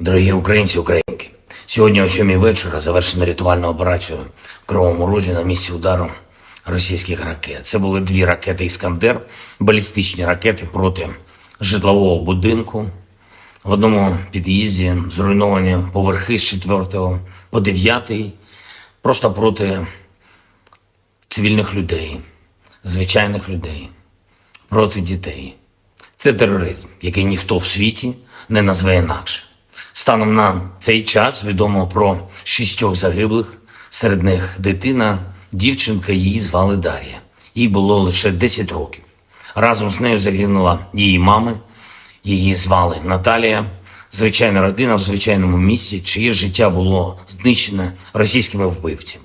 Дорогі українці, українки, сьогодні о 7 вечора завершена рятувальна операція в Кривому Розі на місці удару російських ракет. Це були 2 ракети «Іскандер», балістичні ракети проти житлового будинку. В одному під'їзді зруйновані поверхи з 4 по 9, просто проти цивільних людей, звичайних людей, проти дітей. Це тероризм, який ніхто в світі не назве інакше. Станом на цей час відомо про 6 загиблих, серед них дитина, дівчинка, її звали Дар'я. Їй було лише 10 років. Разом з нею загинула її мама, її звали Наталія. Звичайна родина в звичайному місці, чиє життя було знищене російськими вбивцями.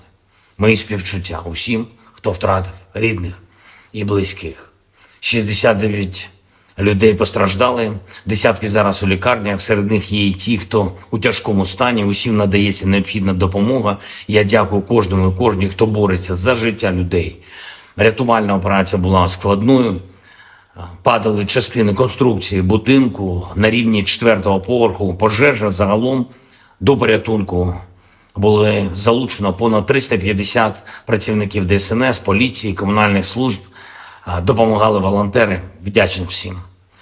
Мої співчуття усім, хто втратив рідних і близьких. 69 людей постраждали, десятки зараз у лікарнях, серед них є і ті, хто у тяжкому стані, усім надається необхідна допомога. Я дякую кожному і кожній, хто бореться за життя людей. Рятувальна операція була складною, падали частини конструкції будинку на рівні 4-го поверху, пожежа загалом до порятунку Було залучено понад 350 працівників ДСНС, поліції, комунальних служб. Допомагали волонтери. Вдячний всім.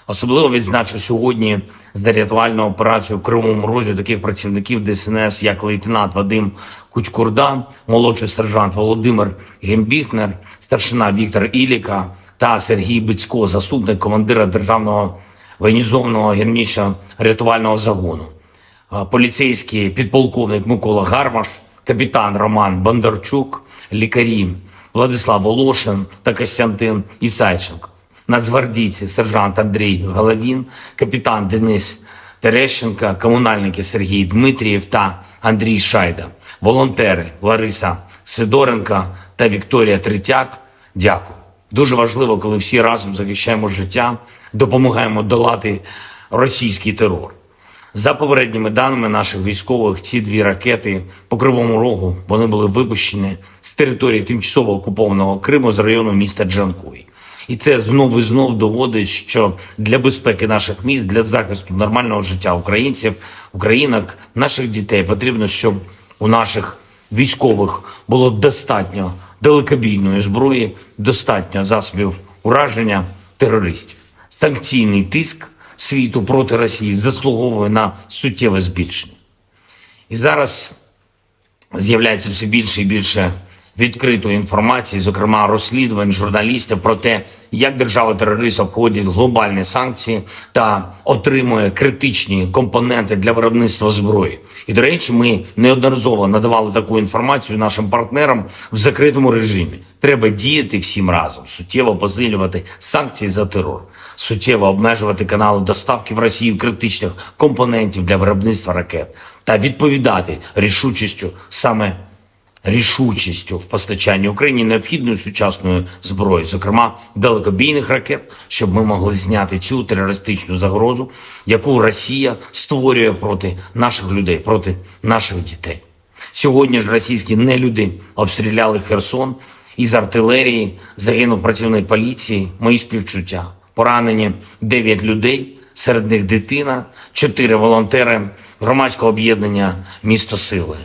Особливо відзначу сьогодні за рятувальну операцію в Кривому Розі таких працівників ДСНС, як лейтенант Вадим Кучкурда, молодший сержант Володимир Гембіхнер, старшина Віктор Іліка та Сергій Бицько, заступник командира Державного воєнізованого гірничо-рятувального загону, поліцейський підполковник Микола Гармаш, капітан Роман Бондарчук, лікарі Владислав Волошин та Костянтин Ісайченко, нацгвардійці сержант Андрій Головін, капітан Денис Терещенко, комунальники Сергій Дмитрієв та Андрій Шайда, волонтери Лариса Сидоренко та Вікторія Третяк. Дякую. Дуже важливо, коли всі разом захищаємо життя, допомагаємо долати російський терор. За попередніми даними наших військових, ці 2 ракети по Кривому Рогу, вони були випущені з території тимчасово окупованого Криму з району міста Джанкой. І це знов і знов доводить, що для безпеки наших міст, для захисту нормального життя українців, українок, наших дітей потрібно, щоб у наших військових було достатньо далекобійної зброї, достатньо засобів ураження терористів. Санкційний тиск світу проти Росії заслуговує на суттєве збільшення. І зараз з'являється все більше і більше відкритої інформації, зокрема розслідувань журналістів про те, як держава-терорист обходить глобальні санкції та отримує критичні компоненти для виробництва зброї. І, до речі, ми неодноразово надавали таку інформацію нашим партнерам в закритому режимі. Треба діяти всім разом, суттєво посилювати санкції за терор, суттєво обмежувати канали доставки в Росію критичних компонентів для виробництва ракет та відповідати рішучістю в постачанні Україні необхідної сучасної зброї, зокрема далекобійних ракет, щоб ми могли зняти цю терористичну загрозу, яку Росія створює проти наших людей, проти наших дітей. Сьогодні ж російські нелюди обстріляли Херсон, із артилерії загинув працівник поліції, мої співчуття. Поранені 9 людей, серед них дитина, 4 волонтери громадського об'єднання «Місто Сили».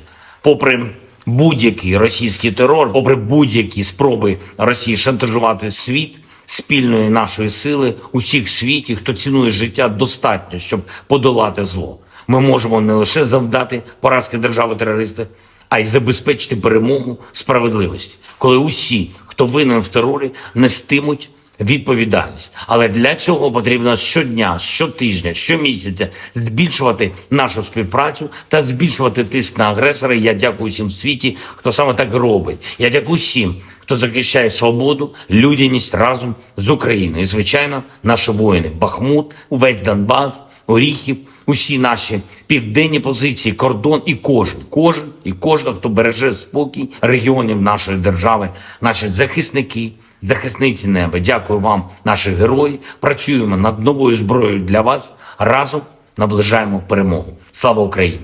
Попри будь-який російський терор, попри будь-які спроби Росії шантажувати світ, спільної нашої сили, усіх в світі, хто цінує життя, достатньо, щоб подолати зло. Ми можемо не лише завдати поразки держави-терориста, а й забезпечити перемогу справедливості, коли усі, хто винен в терорі, нестимуть відповідальність. Але для цього потрібно щодня, щотижня, щомісяця збільшувати нашу співпрацю та збільшувати тиск на агресора. Я дякую всім в світі, хто саме так робить. Я дякую всім, хто захищає свободу, людяність разом з Україною. І, звичайно, наші воїни. Бахмут, увесь Донбас, Оріхів, усі наші південні позиції, кордон і кожен, хто береже спокій регіонів нашої держави, наші захисники, захисниці неба. Дякую вам, наші герої. Працюємо над новою зброєю для вас. Разом наближаємо перемогу. Слава Україні!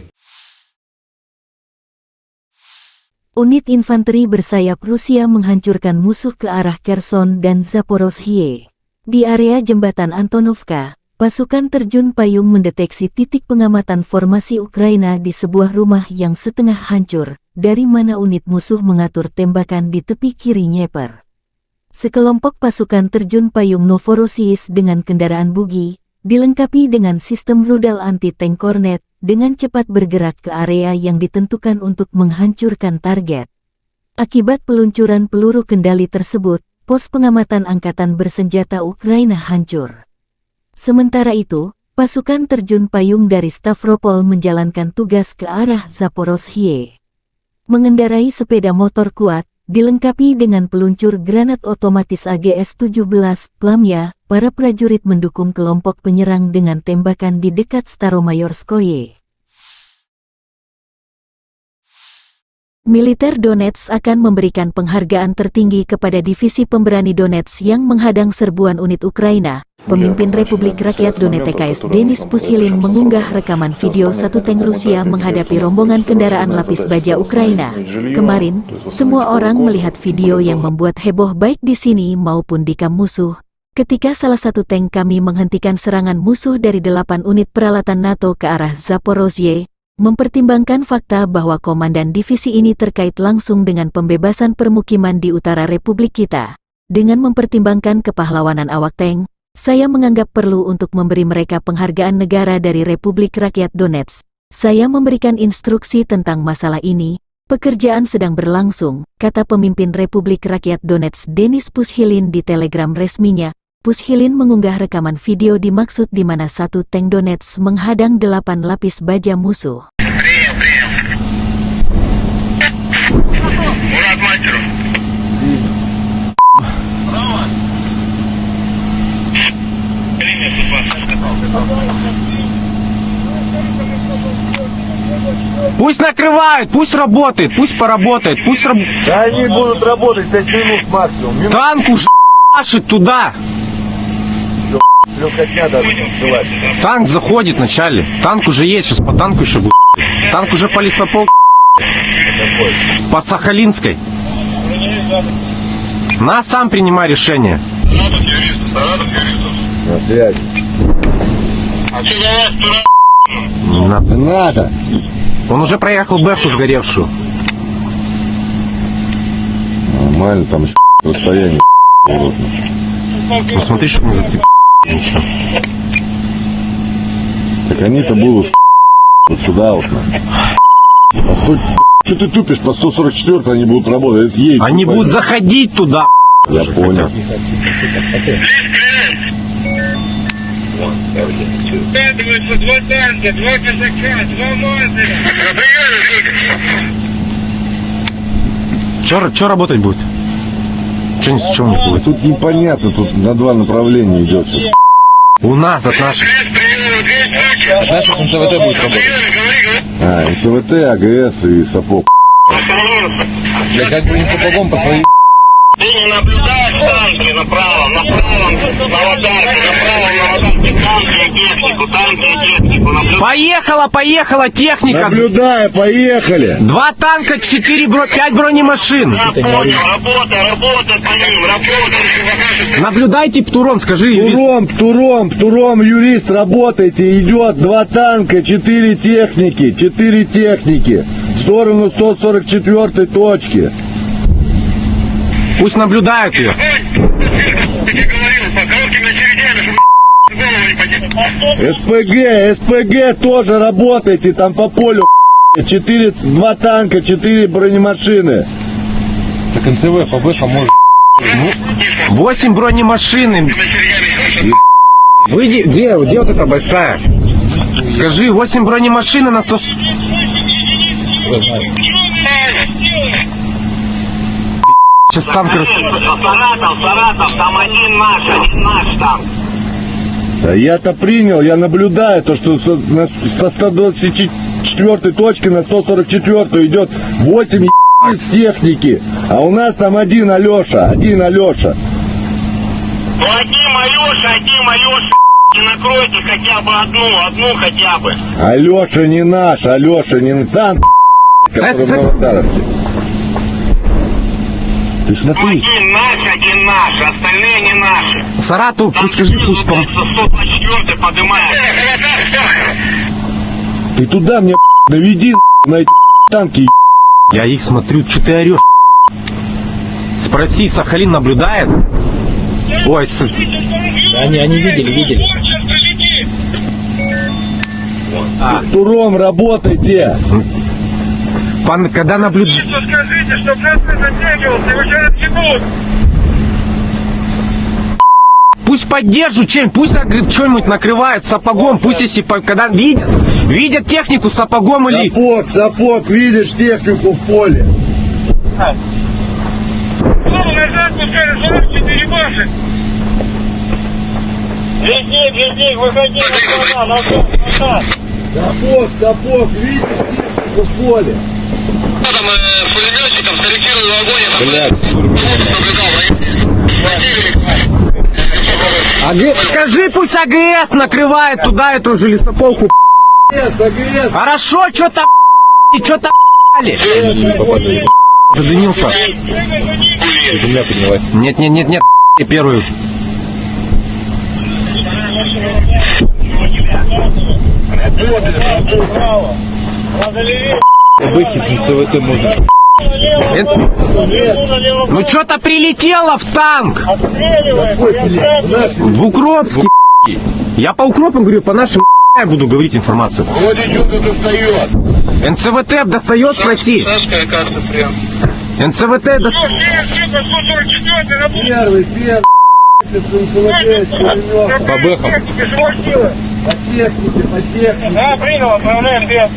Unit infanteri bersayap Rusia menghancurkan musuh ke arah Kherson dan Zaporozhye. Di area jembatan Antonovka, pasukan terjun payung mendeteksi titik pengamatan formasi Ukraina di sebuah rumah yang setengah hancur, dari mana unit musuh mengatur tembakan di tepi kiri Dnieper. Sekelompok pasukan terjun payung Novorossiysk dengan kendaraan bugi, dilengkapi dengan sistem rudal anti-tank Kornet, dengan cepat bergerak ke area yang ditentukan untuk menghancurkan target. Akibat peluncuran peluru kendali tersebut, pos pengamatan angkatan bersenjata Ukraina hancur. Sementara itu, pasukan terjun payung dari Stavropol menjalankan tugas ke arah Zaporozhye. Mengendarai sepeda motor kuat, dilengkapi dengan peluncur granat otomatis AGS-17, Plamya, para prajurit mendukung kelompok penyerang dengan tembakan di dekat Staromayorskoye. Militer Donetsk akan memberikan penghargaan tertinggi kepada divisi pemberani Donetsk yang menghadang serbuan unit Ukraina. Pemimpin Republik Rakyat Donetsk Denis Pushilin mengunggah rekaman video satu tank Rusia menghadapi rombongan kendaraan lapis baja Ukraina. Kemarin, semua orang melihat video yang membuat heboh baik di sini maupun di kamp musuh. Ketika salah satu tank kami menghentikan serangan musuh dari 8 unit peralatan NATO ke arah Zaporozhye, Mempertimbangkan fakta bahwa komandan divisi ini terkait langsung dengan pembebasan permukiman di utara Republik kita, dengan mempertimbangkan kepahlawanan awak tank, saya menganggap perlu untuk memberi mereka penghargaan negara dari Republik Rakyat Donetsk. Saya memberikan instruksi tentang masalah ini. Pekerjaan sedang berlangsung, kata pemimpin Republik Rakyat Donetsk Denis Pushilin di Telegram resminya. Pushilin mengunggah rekaman video dimaksud di mana satu tank Donetsk menghadang 8 lapis baja musuh. Мурат Мастеров. Пусть накрывают, пусть работает, пусть поработает, пусть Да они будут работать 5 минут максимум. танк уже машет туда. Легкотня даже танцевать. Танк заходит вначале. Танк уже едет, сейчас по танку еще будет. Танк уже по лесополку. По Сахалинской. На, сам принимай решение. На связи. А что за вас тура? Надо. Он уже проехал Бэху сгоревшую. Нормально, там еще расстояние. Ну смотри, чтобы не зацепить ничего. Так они-то будут вот сюда вот. А что ты тупишь? По 144 они будут работать. Это едет, Они будут заходить туда. Я понял. Складываются 2 танка, 2 казака, 2 мазаря. Че работать будет? Че не будет? Тут непонятно, тут на 2 направления идет сейчас. У нас от наших. От наших НСВТ будет работать. А, СВТ, АГС и сапог. Я как бы не сапогом по своей... Ты не наблюдаешь танки направо, на аватарке, направо на аватарке, танки и технику, Поехала техника. Наблюдаю, поехали. 2 танка, 5 бронемашин. Я понял, работай по ним, работай. Наблюдайте, Птуром, скажи. Птуром, юрист, работайте, идет 2 танка, 4 техники, в сторону 144 точки. Пусть наблюдают ее. Я говорил, по короткими очередями, чтобы голову не поднять. СПГ тоже работайте, там по полю 2 танка, 4 бронемашины. Так НСВ по Бэху может. 8 бронемашин. Выйди, где вот эта большая? Скажи, 8 бронемашин на 100... Сейчас танк Саратов, там один наш там. Да я-то принял, я наблюдаю то, что со 124 точки на 144 идет 8 с техники, а у нас там один Алеша. Ну один Алеша, и накройте хотя бы одну хотя бы. Алеша не наш, танк, который на Аватаровке. Ты смотри. Один наш, остальные не наши. Саратов, пусть скажи, пусть 124 поднимает. Ты туда мне наведи на эти танки. Я их смотрю, что ты орешь? Спроси, Сахалин наблюдает? Ой, Они видели. Туром работайте. Когда наблюдает... Скажите, что красный затягивался, его сейчас отъебут. Пусть поддержат чем, пусть что-нибудь накрывают сапогом, пусть если когда видят технику сапогом или... Сапог, видишь технику в поле. Назад пускай, 44 баши. Ледник, выходи назад. Сапог, видишь технику в поле. Там пулеметчиком скорректировал огонь. Скажи, пусть АГС накрывает туда эту же лесополку. АГС. Хорошо, что-то задымился. Земля поднялась. Нет, я первый. Надо левее. Выхід з СВТ можна. Ну что-то прилетело в танк! Отстреливай. В Укропске. Я по укропам говорю, по нашим я буду говорить информацию. Вроде что-то достает. НЦВТ достает, спроси. НЦВТ достает. Первый. По бэхам. По технике. Да, принял, отправляем без.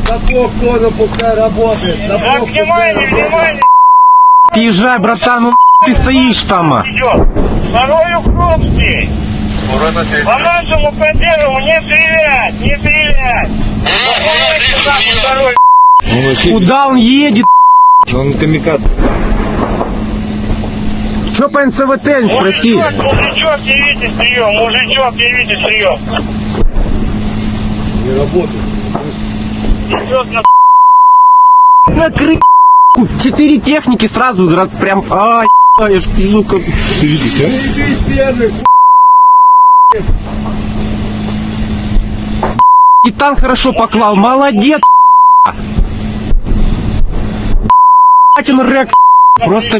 Сапог тоже пускай работает. Так, Сапог внимание. Езжай, братан, ну ты стоишь там. Идет. Второй Укропский. По нашему поддерживу не стрелять. Второй. Он вообще, Куда он едет? он камикадзе. Че по НЦВТ, не спроси. Мужичок, явите прием. не работает. Идет на Накрыть 4 техники сразу, прям, ай, я ж вижу, как... Ты видишь, а? Иди первый, И танк хорошо поклал, молодец, он Рекс, просто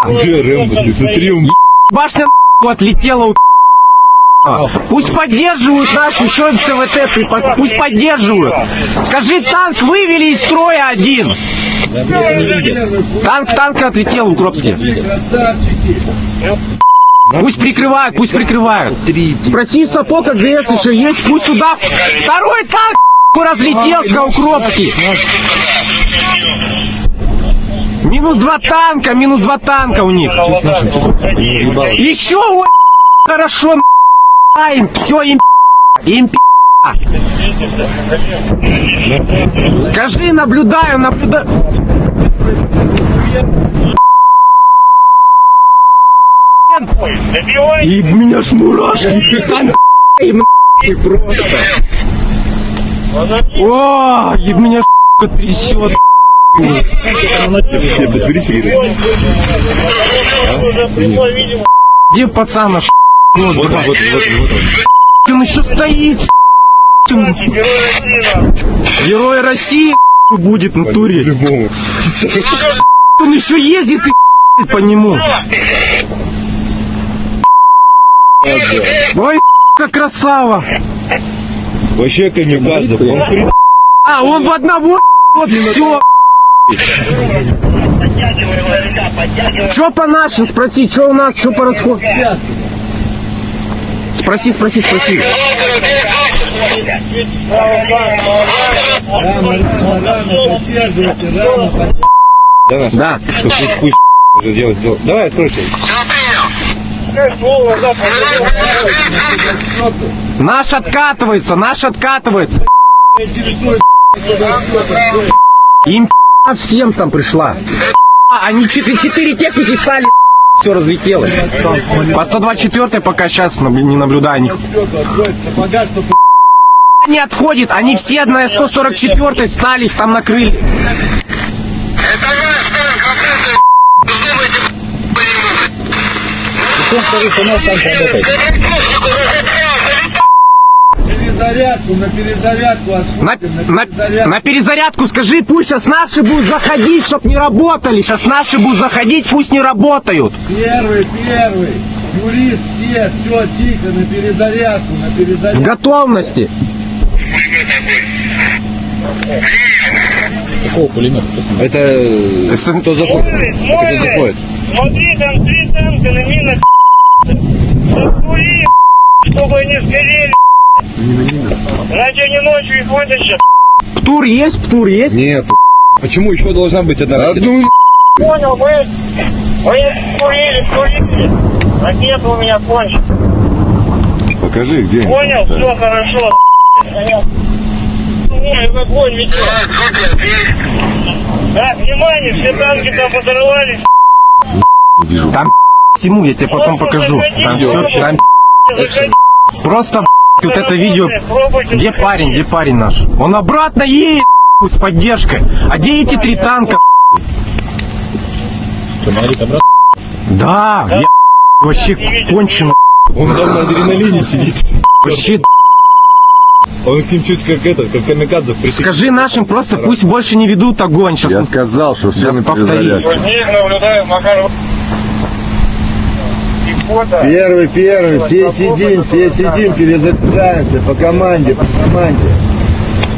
Где Рэмбо? Ты смотри, он башня отлетела у Пусть поддерживают наши еще МЦВТ, пусть поддерживают. Скажи, танк вывели из строя один. Танк отлетел в Укропске. красавчики. Пусть прикрывают. Спроси Сапог АГС еще есть, пусть туда. Второй танк разлетелся в Укропске. Минус два танка у них. Еще хорошо. Им все, им Скажи, наблюдаю. И меня ж мурашки. Просто. О, и меня трясет. подбери сигарету. Где пацана? Вот он. Он еще стоит. Герой России будет в натуре. Любому. Он еще ездит и по нему. Ой, как красава. Вообще камикадзе. Он хрен. А, он в одного. Вот все. Че по нашим? Спроси, что у нас, что по расходу? Спроси. Рано, поддерживайте, рано. Да, наш. Да. Пусть уже делать. Давай, откройте. Наш откатывается. Интересует, Им всем там пришла. Они 4 техники стали, все разлетелось. По 124 пока сейчас не наблюдаю. сапога, что Не отходит, они все на 144 стали, их там накрыли. На перезарядку скажи, пусть сейчас наши будут заходить, чтоб не работали. Сейчас наши будут заходить, пусть не работают. Первый. Юрист, все тихо, на перезарядку. В готовности. Это кто заходит? Кто заходит? Смотри, там 3 танка на минах. Закури, чтобы они сгорели. Иначе они ночью их вытащат. Птур есть? Нет. Почему еще должна быть одна ракета? Понял, вы курили. Ракета у меня кончится. Покажи, где. Понял, все хорошо. Ой, огонь ведь. Так, внимание, все танки там подорвались. Вижу. Там всему я тебе потом покажу. Там все, там просто вот это видео. Где парень наш? Он обратно едет с поддержкой. А где эти 3 танка? Да, я вообще кончено. Он там на адреналине сидит. Вообще, Он к ним чуть как этот, как камикадзе. скажи нашим просто пусть больше не ведут огонь. Сейчас Я сказал, что все Я на повторю. перезарядке. наблюдаю, Макар. И фото. Первый, все сидим, перезаряжаемся по команде.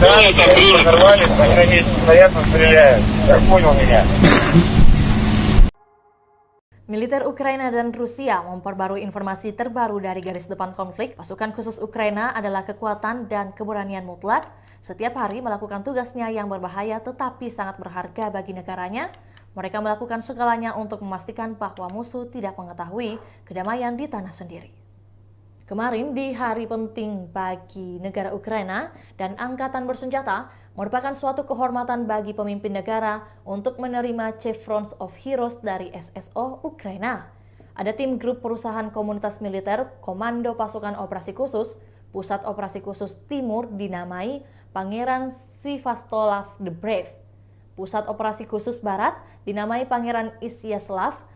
Да, это нормально, они на месте стоят, но стреляют. Как понял меня? Militer Ukraina dan Rusia memperbarui informasi terbaru dari garis depan konflik. Pasukan khusus Ukraina adalah kekuatan dan keberanian mutlak. Setiap hari melakukan tugasnya yang berbahaya tetapi sangat berharga bagi negaranya. Mereka melakukan segalanya untuk memastikan bahwa musuh tidak mengetahui kedamaian di tanah sendiri. Kemarin di hari penting bagi negara Ukraina dan angkatan bersenjata merupakan suatu kehormatan bagi pemimpin negara untuk menerima Chevrons of Heroes dari SSO Ukraina. Ada tim grup perusahaan komunitas militer Komando Pasukan Operasi Khusus, Pusat Operasi Khusus Timur dinamai Pangeran Sviatoslav the Brave. Pusat Operasi Khusus Barat dinamai Pangeran Isyaslav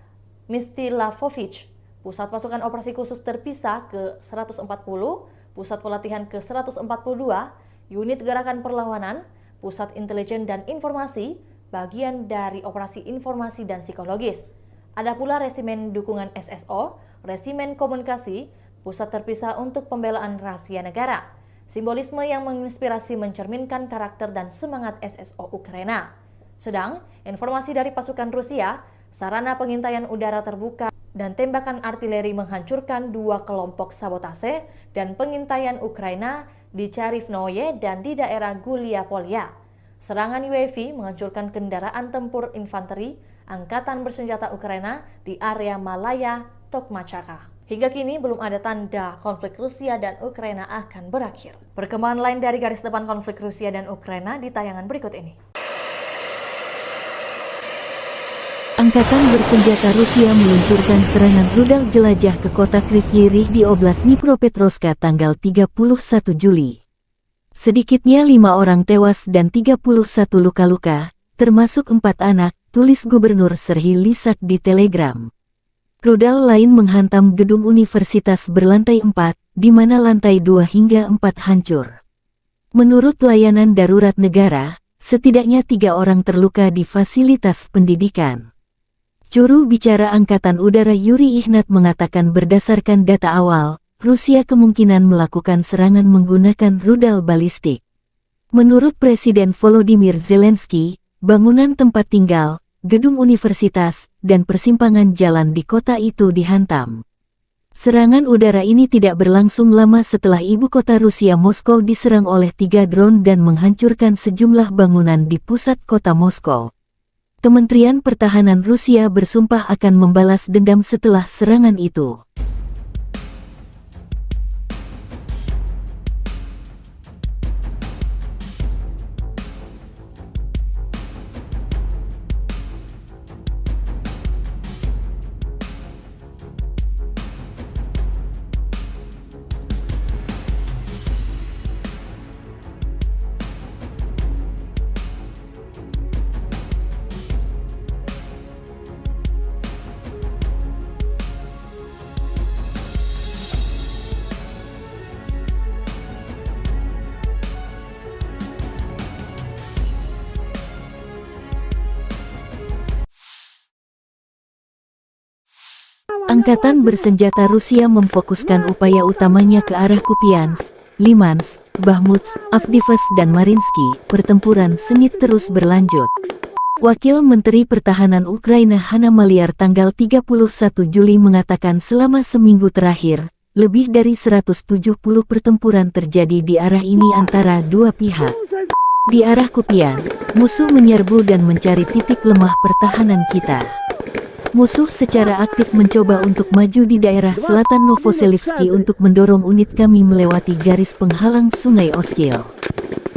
Mstilavovich. Pusat Pasukan Operasi Khusus Terpisah ke-140, Pusat Pelatihan ke-142, Unit Gerakan Perlawanan, Pusat Intelijen dan Informasi, bagian dari Operasi Informasi dan Psikologis. Ada pula Resimen Dukungan SSO, Resimen Komunikasi, Pusat Terpisah untuk Pembelaan Rahasia Negara. Simbolisme yang menginspirasi mencerminkan karakter dan semangat SSO Ukraina. Sedang, informasi dari pasukan Rusia, sarana pengintaian udara terbuka dan tembakan artileri menghancurkan 2 kelompok sabotase dan pengintaian Ukraina di Charivnoye dan di daerah Gulia-Polya. Serangan UAV menghancurkan kendaraan tempur infanteri Angkatan Bersenjata Ukraina di area Malaya, Tokmachaka. Hingga kini belum ada tanda konflik Rusia dan Ukraina akan berakhir. Perkembangan lain dari garis depan konflik Rusia dan Ukraina di tayangan berikut ini. Angkatan bersenjata Rusia meluncurkan serangan rudal jelajah ke kota Kryvyi Rih di Oblast Dnipropetrovsk tanggal 31 Juli. Sedikitnya 5 orang tewas dan 31 luka-luka, termasuk 4 anak, tulis Gubernur Serhiy Lysak di Telegram. Rudal lain menghantam gedung universitas berlantai 4, di mana lantai 2 hingga 4 hancur. Menurut layanan darurat negara, setidaknya 3 orang terluka di fasilitas pendidikan. Juru bicara Angkatan Udara Yuri Ihnat mengatakan berdasarkan data awal, Rusia kemungkinan melakukan serangan menggunakan rudal balistik. Menurut Presiden Volodymyr Zelensky, bangunan tempat tinggal, gedung universitas, dan persimpangan jalan di kota itu dihantam. Serangan udara ini tidak berlangsung lama setelah ibu kota Rusia Moskow diserang oleh 3 drone dan menghancurkan sejumlah bangunan di pusat kota Moskow. Kementerian Pertahanan Rusia bersumpah akan membalas dendam setelah serangan itu. Angkatan bersenjata Rusia memfokuskan upaya utamanya ke arah Kupiansk, Limansk, Bakhmut, Avdiivka dan Mariinsky. Pertempuran sengit terus berlanjut. Wakil Menteri Pertahanan Ukraina Hanna Maliar tanggal 31 Juli mengatakan selama seminggu terakhir, lebih dari 170 pertempuran terjadi di arah ini antara dua pihak. Di arah Kupian, musuh menyerbu dan mencari titik lemah pertahanan kita. Musuh secara aktif mencoba untuk maju di daerah selatan Novoselivsky untuk mendorong unit kami melewati garis penghalang Sungai Oskil.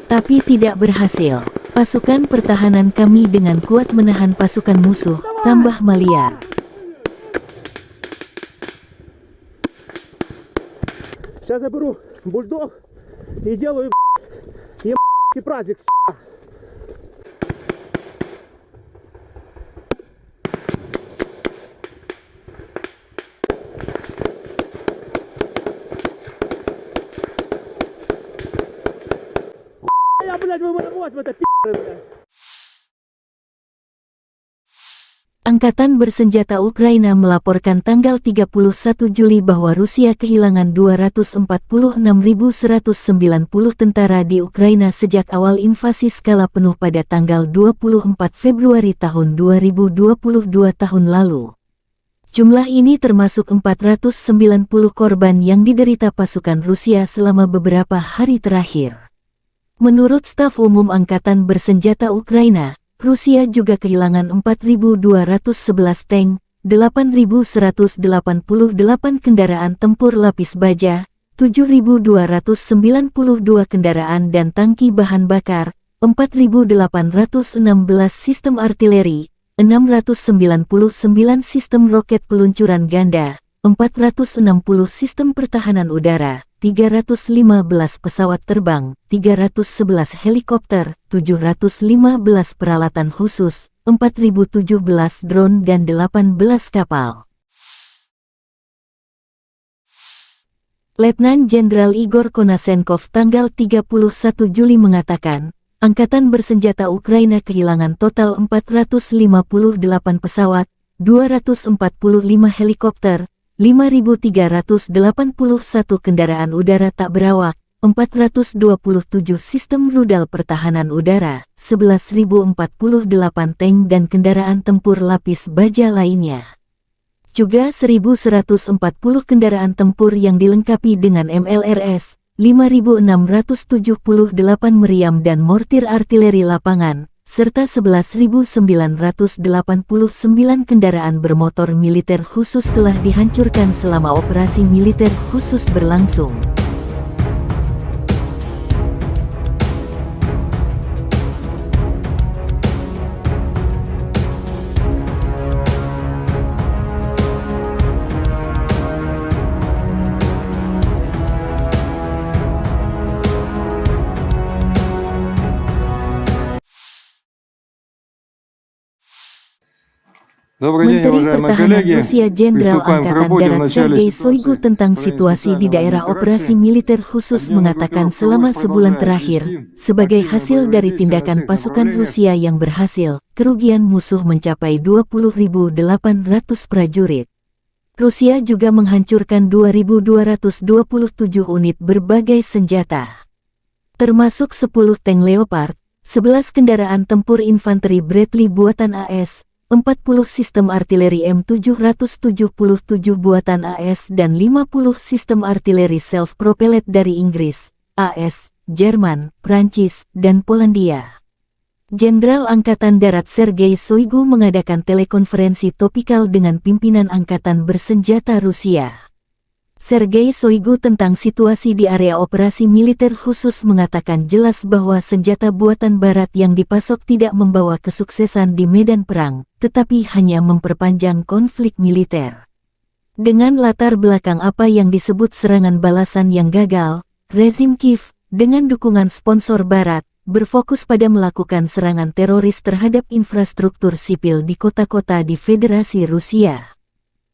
Tapi tidak berhasil. Pasukan pertahanan kami dengan kuat menahan pasukan musuh, tambah Maliar. Сейчас я беру бульдог и делаю ебаный праздник, сука. Я, блядь, вы в это пи***ы, блядь. Angkatan Bersenjata Ukraina melaporkan tanggal 31 Juli bahwa Rusia kehilangan 246.190 tentara di Ukraina sejak awal invasi skala penuh pada tanggal 24 Februari tahun 2022 tahun lalu. Jumlah ini termasuk 490 korban yang diderita pasukan Rusia selama beberapa hari terakhir. Menurut staf umum Angkatan Bersenjata Ukraina, Rusia juga kehilangan 4.211 tank, 8.188 kendaraan tempur lapis baja, 7.292 kendaraan dan tangki bahan bakar, 4.816 sistem artileri, 699 sistem roket peluncuran ganda, 460 sistem pertahanan udara, 315 pesawat terbang, 311 helikopter, 715 peralatan khusus, 4.017 drone dan 18 kapal. Letnan Jenderal Igor Konasenkov tanggal 31 Juli mengatakan, Angkatan Bersenjata Ukraina kehilangan total 458 pesawat, 245 helikopter, 5.381 kendaraan udara tak berawak, 427 sistem rudal pertahanan udara, 11.048 tank dan kendaraan tempur lapis baja lainnya. Juga 1.140 kendaraan tempur yang dilengkapi dengan MLRS, 5.678 meriam dan mortir artileri lapangan, serta 11.989 kendaraan bermotor militer khusus telah dihancurkan selama operasi militer khusus berlangsung. Menteri Pertahanan Rusia Jenderal Angkatan Darat Sergei Shoigu tentang situasi di daerah operasi militer khusus mengatakan selama sebulan terakhir, sebagai hasil dari tindakan pasukan Rusia yang berhasil, kerugian musuh mencapai 20.800 prajurit. Rusia juga menghancurkan 2.227 unit berbagai senjata, termasuk 10 tank Leopard, 11 kendaraan tempur infanteri Bradley buatan AS, 40 sistem artileri M777 buatan AS dan 50 sistem artileri self-propelled dari Inggris, AS, Jerman, Prancis, dan Polandia. Jenderal Angkatan Darat Sergei Shoigu mengadakan telekonferensi topikal dengan pimpinan Angkatan Bersenjata Rusia. Sergei Shoigu tentang situasi di area operasi militer khusus mengatakan jelas bahwa senjata buatan Barat yang dipasok tidak membawa kesuksesan di medan perang, tetapi hanya memperpanjang konflik militer. Dengan latar belakang apa yang disebut serangan balasan yang gagal, rezim Kiev, dengan dukungan sponsor Barat, berfokus pada melakukan serangan teroris terhadap infrastruktur sipil di kota-kota di Federasi Rusia.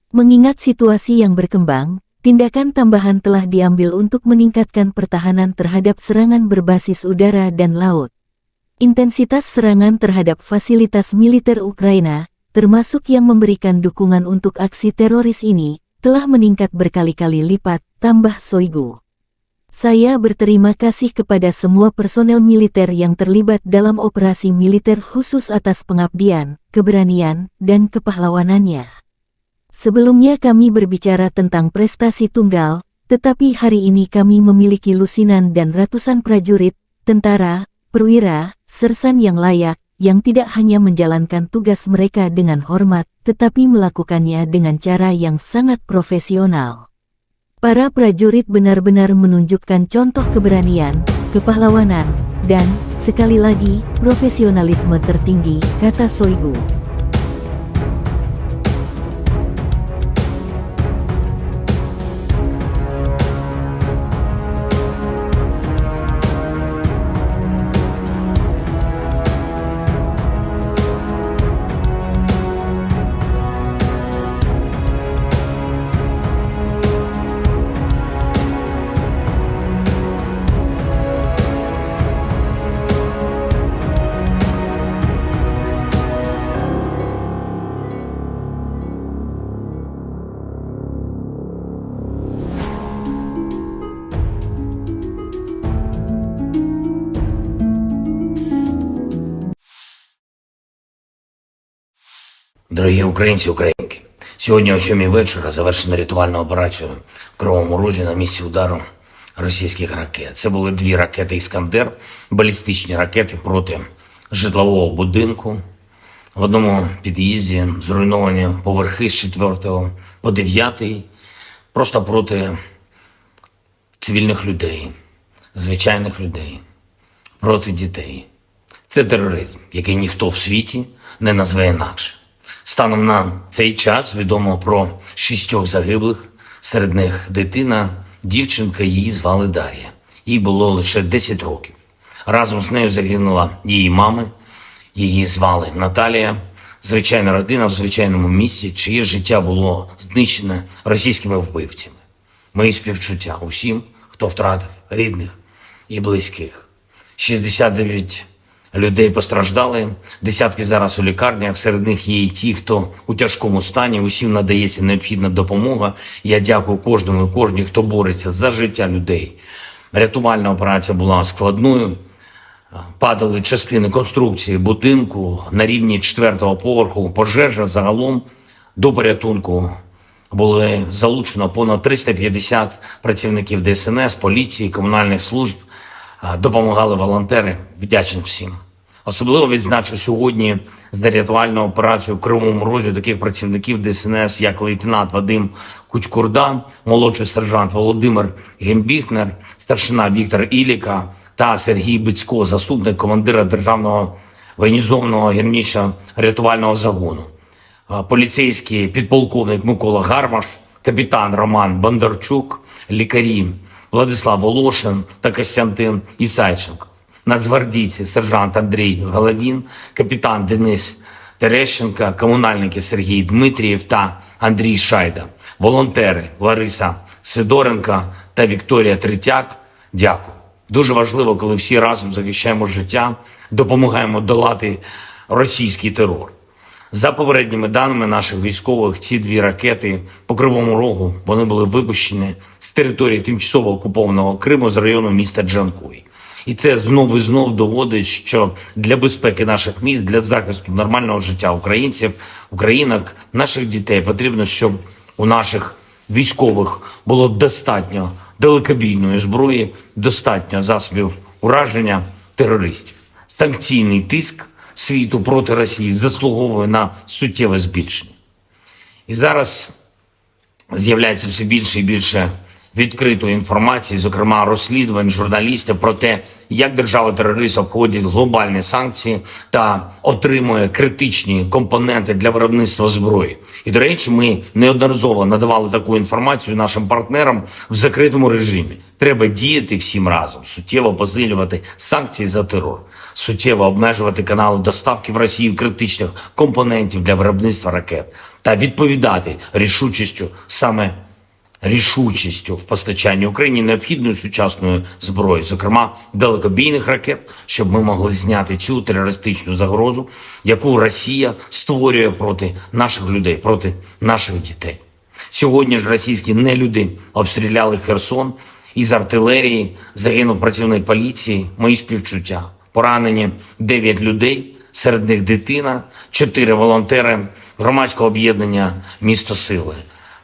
Mengingat situasi yang berkembang, tindakan tambahan telah diambil untuk meningkatkan pertahanan terhadap serangan berbasis udara dan laut. Intensitas serangan terhadap fasilitas militer Ukraina, termasuk yang memberikan dukungan untuk aksi teroris ini, telah meningkat berkali-kali lipat, tambah Shoigu. Saya berterima kasih kepada semua personel militer yang terlibat dalam operasi militer khusus atas pengabdian, keberanian, dan kepahlawanannya. Sebelumnya kami berbicara tentang prestasi tunggal, tetapi hari ini kami memiliki lusinan dan ratusan prajurit, tentara, perwira, sersan yang layak, yang tidak hanya menjalankan tugas mereka dengan hormat, tetapi melakukannya dengan cara yang sangat profesional. Para prajurit benar-benar menunjukkan contoh keberanian, kepahlawanan, dan, sekali lagi, profesionalisme tertinggi, kata Shoigu. Дорогі українці, українки, сьогодні о 7 вечора завершена рятувальна операція в Кривому Розі на місці удару російських ракет. Це були 2 ракети «Іскандер», балістичні ракети проти житлового будинку. В одному під'їзді зруйновані поверхи з 4 по 9, просто проти цивільних людей, звичайних людей, проти дітей. Це тероризм, який ніхто в світі не назве інакше. Станом на цей час відомо про 6 загиблих, серед них дитина, дівчинка, її звали Дар'я. Їй було лише 10 років. Разом з нею загинула її мама, її звали Наталія. Звичайна родина в звичайному місці, чиє життя було знищене російськими вбивцями. Мої співчуття усім, хто втратив рідних і близьких. 69 людей постраждали, десятки зараз у лікарнях, серед них є і ті, хто у тяжкому стані, усім надається необхідна допомога. Я дякую кожному і кожній, хто бореться за життя людей. Рятувальна операція була складною. Падали частини конструкції будинку на рівні 4-го поверху. Пожежа загалом до порятунку були залучено понад 350 працівників ДСНС, поліції, комунальних служб. Допомагали волонтери. Вдячний всім. Особливо відзначу сьогодні за рятувальну операцію в Кривому Розі таких працівників ДСНС, як лейтенант Вадим Кучкурда, молодший сержант Володимир Гембіхнер, старшина Віктор Іліка та Сергій Бицько, заступник командира Державного воєнізованого гірничо-рятувального загону, поліцейський підполковник Микола Гармаш, капітан Роман Бондарчук, лікарі Владислав Волошин та Костянтин Ісайченко, нацгвардійці сержант Андрій Головін, капітан Денис Терещенко, комунальники Сергій Дмитрієв та Андрій Шайда, волонтери Лариса Сидоренко та Вікторія Третяк. Дякую. Дуже важливо, коли всі разом захищаємо життя, допомагаємо долати російський терор. За попередніми даними наших військових, ці 2 ракети по Кривому Рогу, вони були випущені з території тимчасово окупованого Криму з району міста Джанкой. І це знов і знов доводить, що для безпеки наших міст, для захисту нормального життя українців, українок, наших дітей потрібно, щоб у наших військових було достатньо далекобійної зброї, достатньо засобів ураження терористів. Санкційний тиск світу проти Росії заслуговує на суттєве збільшення. І зараз з'являється все більше і більше відкритої інформації, зокрема розслідувань журналістів про те, як держава-терорист обходить глобальні санкції та отримує критичні компоненти для виробництва зброї. І, до речі, ми неодноразово надавали таку інформацію нашим партнерам в закритому режимі. Треба діяти всім разом, суттєво посилювати санкції за терор, суттєво обмежувати канали доставки в Росію критичних компонентів для виробництва ракет та відповідати рішучістю в постачанні Україні необхідної сучасної зброї, зокрема далекобійних ракет, щоб ми могли зняти цю терористичну загрозу, яку Росія створює проти наших людей, проти наших дітей. Сьогодні ж російські нелюди обстріляли Херсон, із артилерії загинув працівник поліції, мої співчуття. Поранені 9 людей, серед них дитина, 4 волонтери громадського об'єднання «Місто Сили».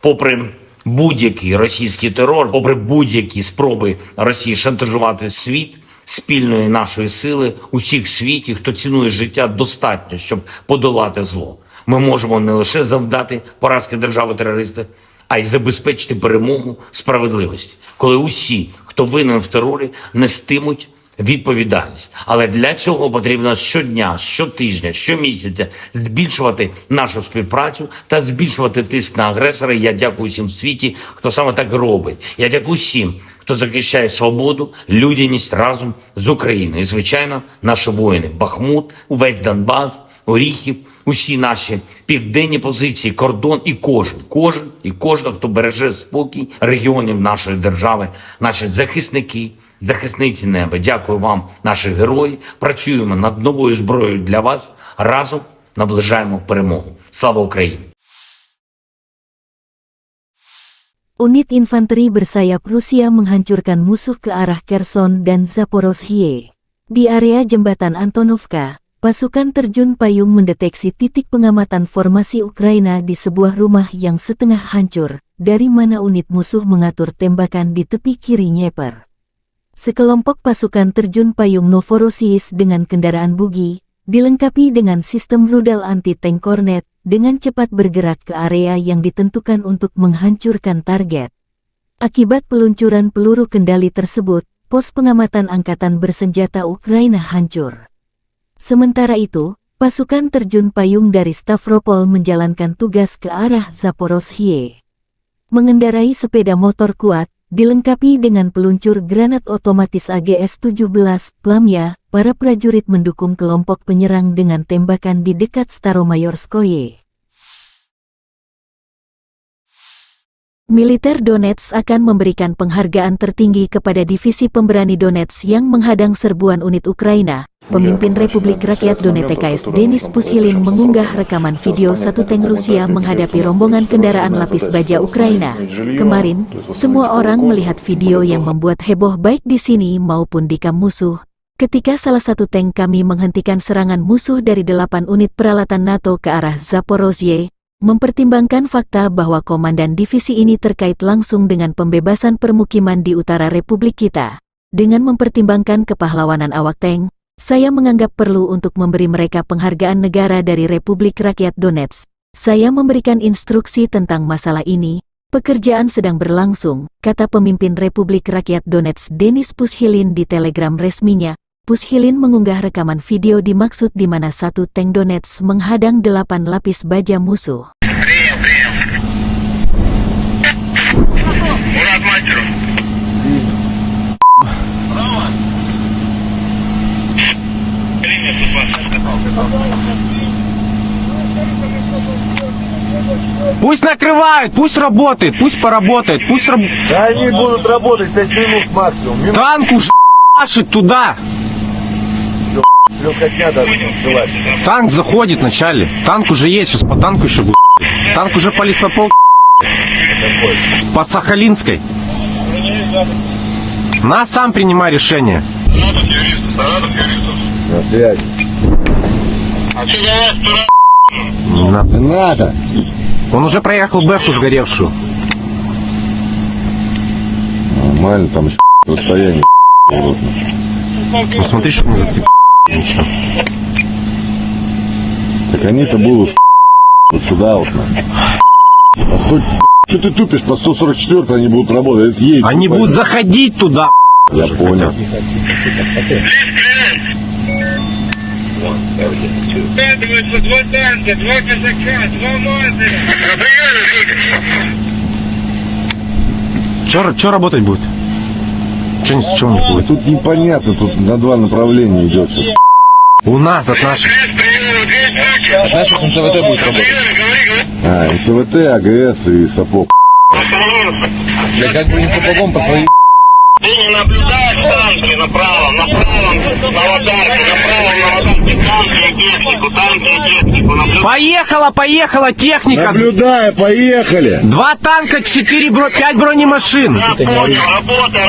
Попри будь-який російський терор, попри будь-які спроби Росії шантажувати світ, спільної нашої сили, усіх в світі, хто цінує життя, достатньо, щоб подолати зло. Ми можемо не лише завдати поразки держави-терориста, а й забезпечити перемогу справедливості, коли усі, хто винен в терорі, нестимуть відповідальність. Але для цього потрібно щодня, щотижня, щомісяця збільшувати нашу співпрацю та збільшувати тиск на агресора. Я дякую всім в світі, хто саме так робить. Я дякую всім, хто захищає свободу, людяність разом з Україною. І, звичайно, наші воїни. Бахмут, увесь Донбас, Оріхів, усі наші південні позиції, кордон і кожен, хто береже спокій регіонів нашої держави, наші захисники, захисниці неба. Дякую вам, наші герої. Працюємо над новою зброєю для вас. Разом наближаємо перемогу. Слава Україні! Unit infanteri bersayap Rusia menghancurkan musuh ke arah Kherson dan Zaporozhye. Di area jembatan Antonovka, pasukan terjun payung mendeteksi titik pengamatan formasi Ukraina di sebuah rumah yang setengah hancur, dari mana unit musuh mengatur tembakan di tepi kiri Dnieper. Sekelompok pasukan terjun payung Novorossiysk dengan kendaraan bugi, dilengkapi dengan sistem rudal anti-tank Kornet, dengan cepat bergerak ke area yang ditentukan untuk menghancurkan target. Akibat peluncuran peluru kendali tersebut, pos pengamatan angkatan bersenjata Ukraina hancur. Sementara itu, pasukan terjun payung dari Stavropol menjalankan tugas ke arah Zaporozhye. Mengendarai sepeda motor kuat, dilengkapi dengan peluncur granat otomatis AGS-17, Plamya, para prajurit mendukung kelompok penyerang dengan tembakan di dekat Staromayorskoye. Militer Donetsk akan memberikan penghargaan tertinggi kepada divisi pemberani Donetsk yang menghadang serbuan unit Ukraina. Pemimpin Republik Rakyat Donetsk Denis Pushilin mengunggah rekaman video satu tank Rusia menghadapi rombongan kendaraan lapis baja Ukraina. Kemarin, semua orang melihat video yang membuat heboh baik di sini maupun di kamp musuh. Ketika salah satu tank kami menghentikan serangan musuh dari 8 unit peralatan NATO ke arah Zaporozhye, mempertimbangkan fakta bahwa komandan divisi ini terkait langsung dengan pembebasan permukiman di utara Republik kita. Dengan mempertimbangkan kepahlawanan awak tank, saya menganggap perlu untuk memberi mereka penghargaan negara dari Republik Rakyat Donetsk. Saya memberikan instruksi tentang masalah ini. Pekerjaan sedang berlangsung, kata pemimpin Republik Rakyat Donetsk Denis Pushilin di telegram resminya. Pushilin mengunggah rekaman video dimaksud di mana satu tank Donetsk menghadang 8 lapis baja musuh. Пусть накрывают, пусть работает, пусть поработает, пусть Да они будут работать 5 минут максимум. Танк уже машет туда. Легкотня даже началась. Танк заходит вначале. Танк уже едет, сейчас по танку еще будет. Танк уже по лесопол. По Сахалинской. На, сам принимай решение. На связи. А что за вас, пора? Не надо. Он уже проехал Бэху сгоревшую. Нормально, там еще расстояние. Ну смотри, чтобы не зацепить. Ничего. Так они-то будут вот сюда вот. А что ты тупишь? По 144 они будут работать. Они будут заходить туда. Я понял. Складываются 2 танка, 2 казака, 2 мазера. Че работать будет? Че ничего не будет? Тут непонятно, тут на 2 направления идет сейчас. У нас от наших. От наших НСВТ будет работать. НСВТ, АГС и сапог. Да как бы не сапогом по своей... Ты не наблюдаешь танки направо, на аватарке, танки и технику. Поехала техника. Наблюдаю, поехали. 2 танка, 5 бронемашин. Я понял, работай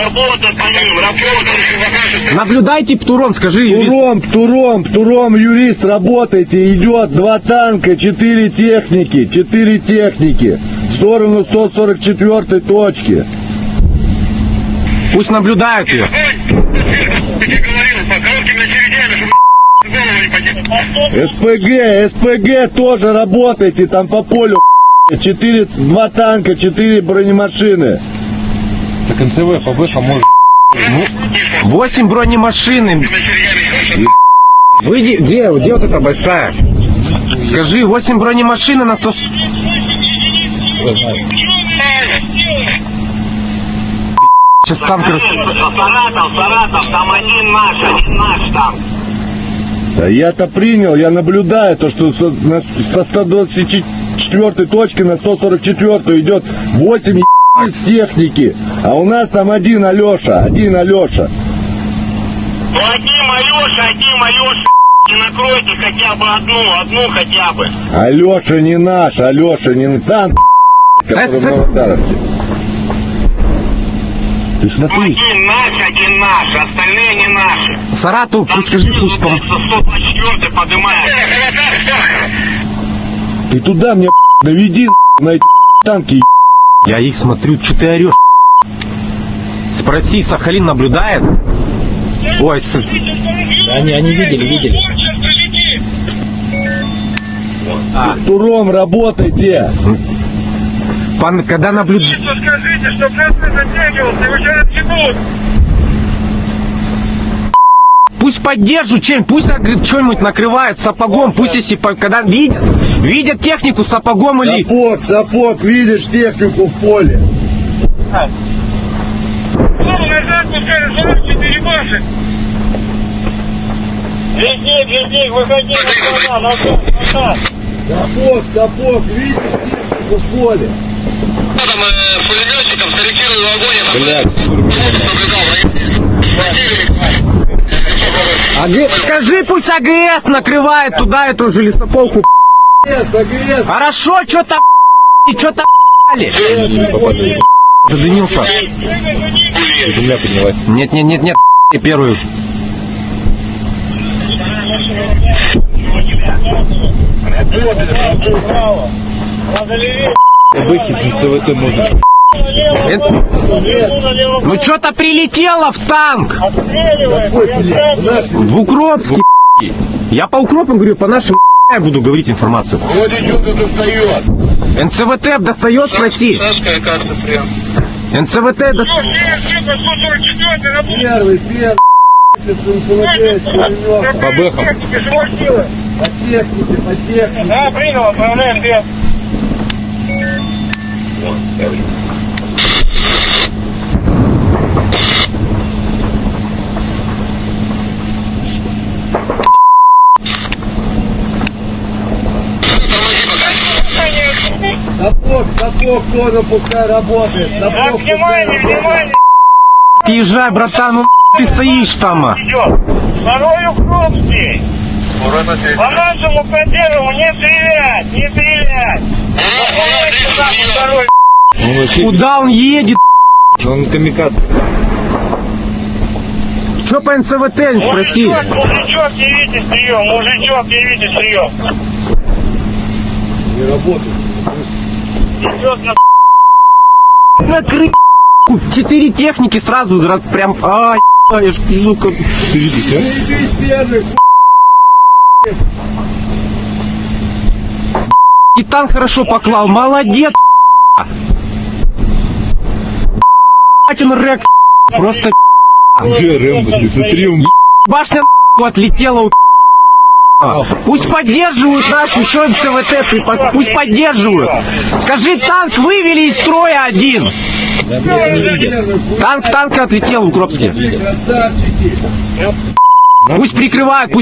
по ним, работай. Наблюдайте, Птуром, скажи. Птуром, юрист, работайте, идет 2 танка, 4 техники, в сторону 144 точки. Пусть наблюдают ее. СПГ тоже работайте, там по полю 2 танка, 4 бронемашины. Так НСВ по Бэху может... 8 бронемашин. Выйди, где вот эта большая? Скажи, 8 бронемашин на 100... Сейчас танк Саратов, там один наш танк. Да я-то принял, я наблюдаю то, что со 124 точки на 144 идет 8 с техники, а у нас там один Алеша. Ну один Алеша, не накройте хотя бы одну хотя бы. Алеша не наш, танк, который в Новодаровке. Ты смотри. Один наш, остальные не наши. Саратов, пусть скажи, пусть 124 поднимает. Ты туда мне наведи на эти танки. Я их смотрю, что ты орешь? Спроси, Сахалин наблюдает? Ой, Они видели. Туром работайте. когда наблюдает... Скажите, что просто затягивался, его сейчас отъебут. Пусть поддержат чем-нибудь, пусть что-нибудь накрывают сапогом, пусть если когда видят технику сапогом или... Сапог, видишь технику в поле. Назад пускай, сорок 4 баши. Лесник, выходи назад. Сапог, видишь технику в поле. Там пулеметчиком скорректировал огонь. Скажи, пусть АГС накрывает туда эту же лесополку. АГС. Хорошо, что-то задымился. Земля поднялась. Нет, первую. Бэхи с МСВТ можно. Ну что-то прилетело в танк. В Укропске. Я по Укропам говорю, по нашим я буду говорить информацию. Вот идет и достает. НЦВТ достает, спроси. НЦВТ достает. Первый, По бэхам. по технике. Да, принял, отправляем без. Сапог тоже пускай работает. Так, внимание. Езжай, братан, ну ты стоишь там. Идет. Второй Укропский. По нашему консерву не стрелять. Второй. Он вообще... Куда он едет? Он камикадзе. Че по НЦВТ, не спроси. Мужичок, явите прием. Не работает. Идет на Накрыть. 4 техники сразу, прям, я ж вижу, как... Ты видишь, а? Первый, И танк хорошо поклал, молодец. Он Рекс, просто... Где Рэмбо? Ты смотри, он... Башня отлетела у... Пусть поддерживают наши еще МЦВТ, пусть поддерживают. Скажи, танк вывели из строя один. Танк отлетел в Укропске. Пусть прикрывают.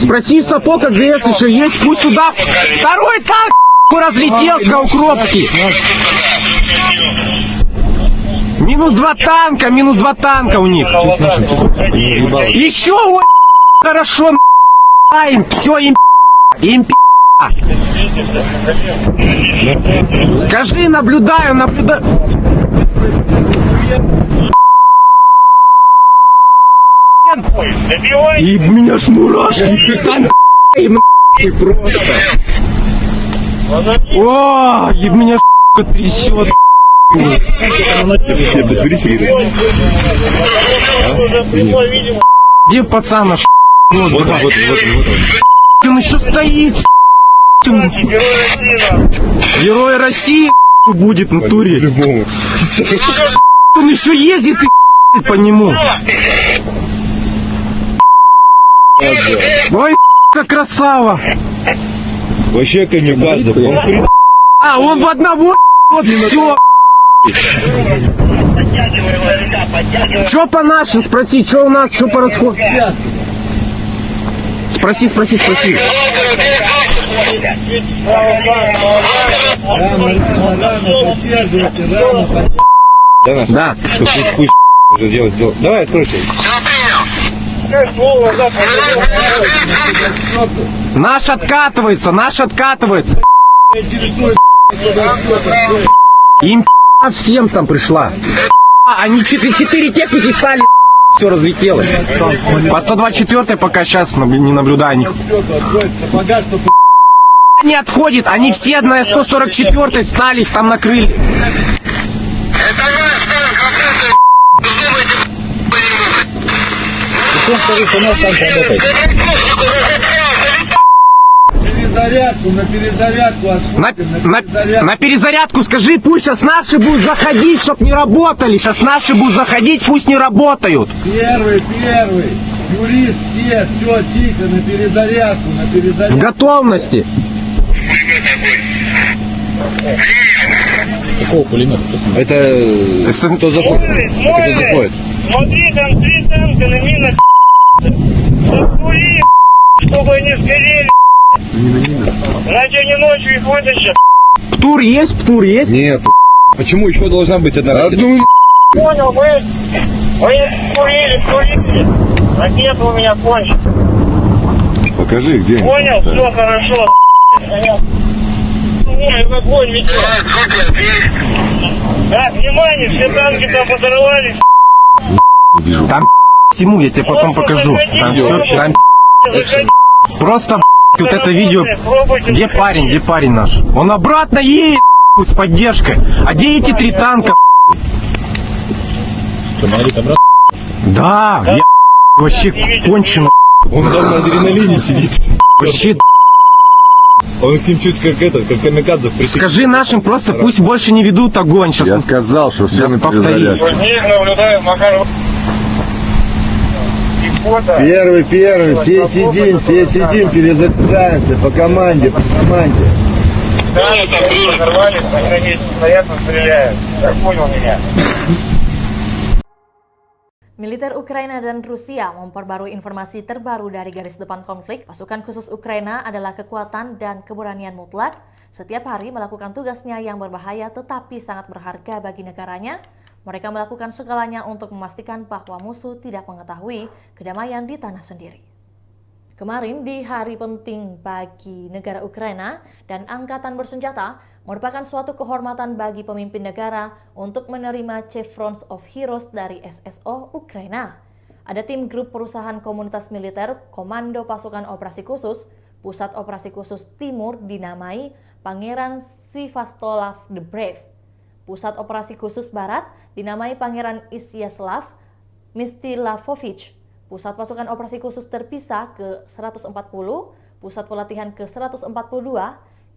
Спроси Сапог АГС еще есть, пусть туда. Второй танк разлетелся в Укропске. Минус два танка у них. Еще хорошо. Им все им Скажи, наблюдаю. И меня ж мурашки там просто. О, и меня трясет. Где пацана? Вот. Он еще стоит. Герой России будет в натуре. Он еще ездит и по нему. Ой, как красава. Вообще камикадзе. Он в одного. Вот все. Что по нашим? Спроси, что у нас, что по расходу? Спроси. Да. Пусть уже делать. Давай, откройте. Наш откатывается. Им всем там пришла. Они 4 техники стали, все разлетелось. По 124 пока сейчас не наблюдаю них. Не отходит, они все на 144 стали, их там накрыли. Это ваш танк, работает, Перезарядку, на перезарядку отходим, На перезарядку скажи, пусть сейчас наши будут заходить, чтоб не работали. Сейчас наши будут заходить, пусть не работают. Первый, юрист, все, тихо, на перезарядку, В готовности. Это кто заходит? Смотри, там 3 танка на минах. Закури, чтобы они сгорели. Иначе они ночью их вытащат. Птур есть? Нет. Почему еще должна быть одна ракета? Понял, вы курили. Ракета у меня кончилась. Покажи, где они. Понял, все хорошо. Ой, в огонь ведет. Да, внимание, все танки там подорвались. Там всему, я тебе потом покажу. Там все, там просто вот это видео. Где парень наш? Он обратно едет с поддержкой. А где эти 3 танка? Да, я вообще кончено. Он там на адреналине сидит. Вообще, Он к ним чуть как камикадзе присек. скажи нашим просто, пусть больше не ведут огонь. Сейчас Я сказал, что все на повтори. перезарядку. Них наблюдаю, Макар. И фото. Первый, все сидим, перезаряжаемся по команде. Да, там подорвались, на границе стоят, стреляют. Так понял меня. Militer Ukraina dan Rusia memperbarui informasi terbaru dari garis depan konflik. Pasukan khusus Ukraina adalah kekuatan dan keberanian mutlak. Setiap hari melakukan tugasnya yang berbahaya tetapi sangat berharga bagi negaranya. Mereka melakukan segalanya untuk memastikan bahwa musuh tidak mengetahui kedamaian di tanah sendiri. Kemarin di hari penting bagi negara Ukraina dan angkatan bersenjata merupakan suatu kehormatan bagi pemimpin negara untuk menerima Chevrons of Heroes dari SSO Ukraina. Ada tim grup perusahaan komunitas militer Komando Pasukan Operasi Khusus, Pusat Operasi Khusus Timur dinamai Pangeran Sviatoslav the Brave. Pusat Operasi Khusus Barat dinamai Pangeran Isyaslav Mstilavovich. Pusat Pasukan Operasi Khusus Terpisah ke-140, Pusat Pelatihan ke-142,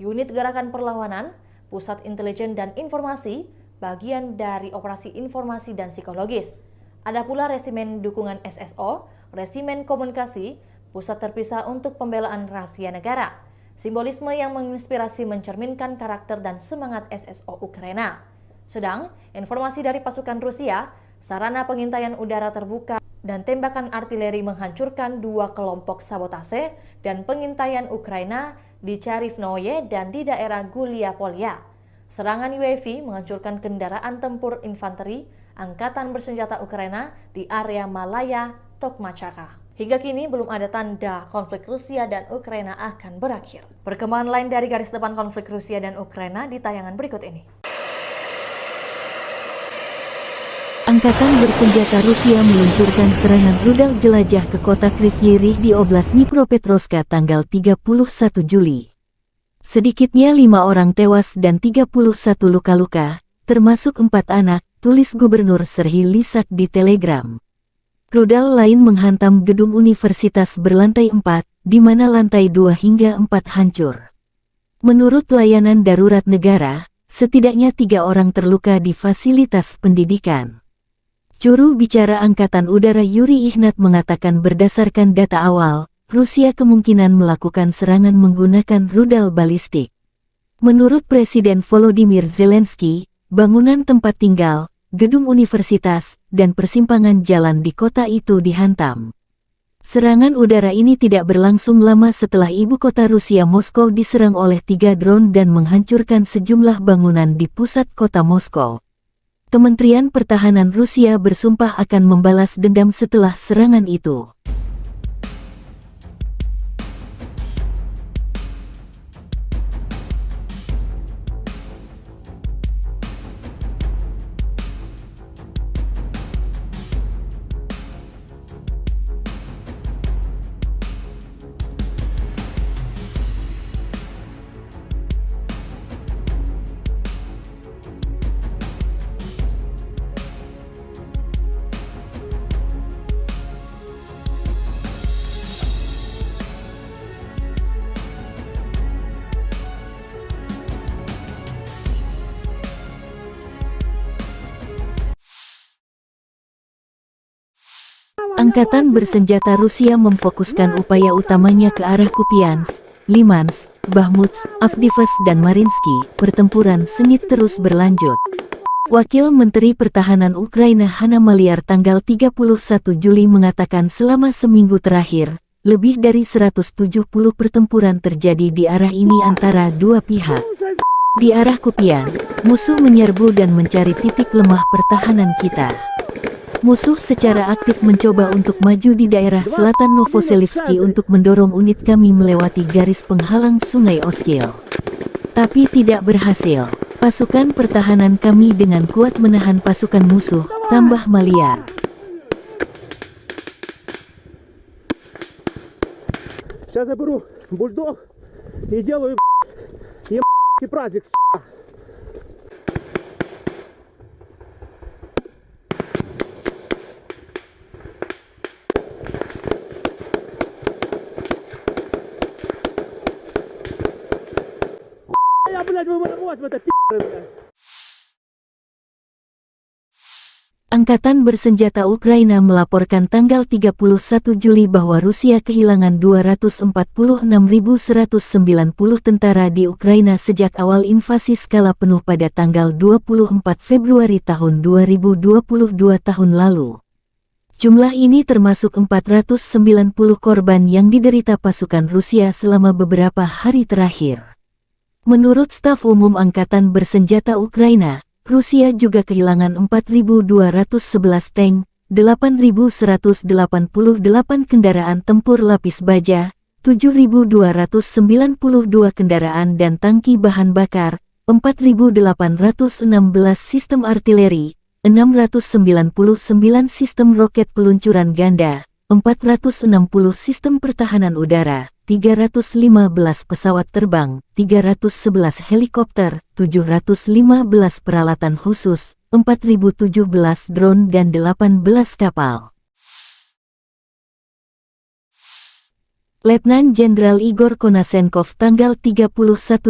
Unit Gerakan Perlawanan, Pusat Intelijen dan Informasi, bagian dari Operasi Informasi dan Psikologis. Ada pula Resimen Dukungan SSO, Resimen Komunikasi, Pusat Terpisah untuk Pembelaan Rahasia Negara. Simbolisme yang menginspirasi mencerminkan karakter dan semangat SSO Ukraina. Sedang, informasi dari pasukan Rusia, sarana pengintaian udara terbuka dan tembakan artileri menghancurkan 2 kelompok sabotase dan pengintaian Ukraina di Charivnoye dan di daerah Gulia-Polya. Serangan UAV menghancurkan kendaraan tempur infanteri Angkatan Bersenjata Ukraina di area Malaya, Tokmachaka. Hingga kini belum ada tanda konflik Rusia dan Ukraina akan berakhir. Perkembangan lain dari garis depan konflik Rusia dan Ukraina di tayangan berikut ini. Angkatan bersenjata Rusia meluncurkan serangan rudal jelajah ke kota Kryvyi Rih di Oblast Dnipropetrovsk tanggal 31 Juli. Sedikitnya 5 orang tewas dan 31 luka-luka, termasuk 4 anak, tulis Gubernur Serhiy Lysak di Telegram. Rudal lain menghantam gedung universitas berlantai 4, di mana lantai 2 hingga 4 hancur. Menurut layanan darurat negara, setidaknya 3 orang terluka di fasilitas pendidikan. Juru bicara Angkatan Udara Yuri Ihnat mengatakan berdasarkan data awal, Rusia kemungkinan melakukan serangan menggunakan rudal balistik. Menurut Presiden Volodymyr Zelensky, bangunan tempat tinggal, gedung universitas, dan persimpangan jalan di kota itu dihantam. Serangan udara ini tidak berlangsung lama setelah ibu kota Rusia Moskow diserang oleh 3 drone dan menghancurkan sejumlah bangunan di pusat kota Moskow. Kementerian Pertahanan Rusia bersumpah akan membalas dendam setelah serangan itu. Angkatan bersenjata Rusia memfokuskan upaya utamanya ke arah Kupiansk, Limansk, Bakhmut, Avdiivka dan Mariinsky. Pertempuran sengit terus berlanjut. Wakil Menteri Pertahanan Ukraina Hanna Maliar tanggal 31 Juli mengatakan selama seminggu terakhir, lebih dari 170 pertempuran terjadi di arah ini antara dua pihak. Di arah Kupian, musuh menyerbu dan mencari titik lemah pertahanan kita. Musuh secara aktif mencoba untuk maju di daerah selatan Novoselivsky untuk mendorong unit kami melewati garis penghalang Sungai Oskil. Tapi tidak berhasil. Pasukan pertahanan kami dengan kuat menahan pasukan musuh, tambah Maliar. Сейчас заберу бульдог и делаю праздник. Я, блядь, вы в это блядь. Angkatan bersenjata Ukraina melaporkan tanggal 31 Juli bahwa Rusia kehilangan 246.190 tentara di Ukraina sejak awal invasi skala penuh pada tanggal 24 Februari tahun 2022 tahun lalu. Jumlah ini termasuk 490 korban yang diderita pasukan Rusia selama beberapa hari terakhir. Menurut staf umum Angkatan bersenjata Ukraina, Rusia juga kehilangan 4.211 tank, 8.188 kendaraan tempur lapis baja, 7.292 kendaraan dan tangki bahan bakar, 4.816 sistem artileri, 699 sistem roket peluncuran ganda, 460 sistem pertahanan udara, 315 pesawat terbang, 311 helikopter, 715 peralatan khusus, 4.017 drone dan 18 kapal. Letnan Jenderal Igor Konasenkov tanggal 31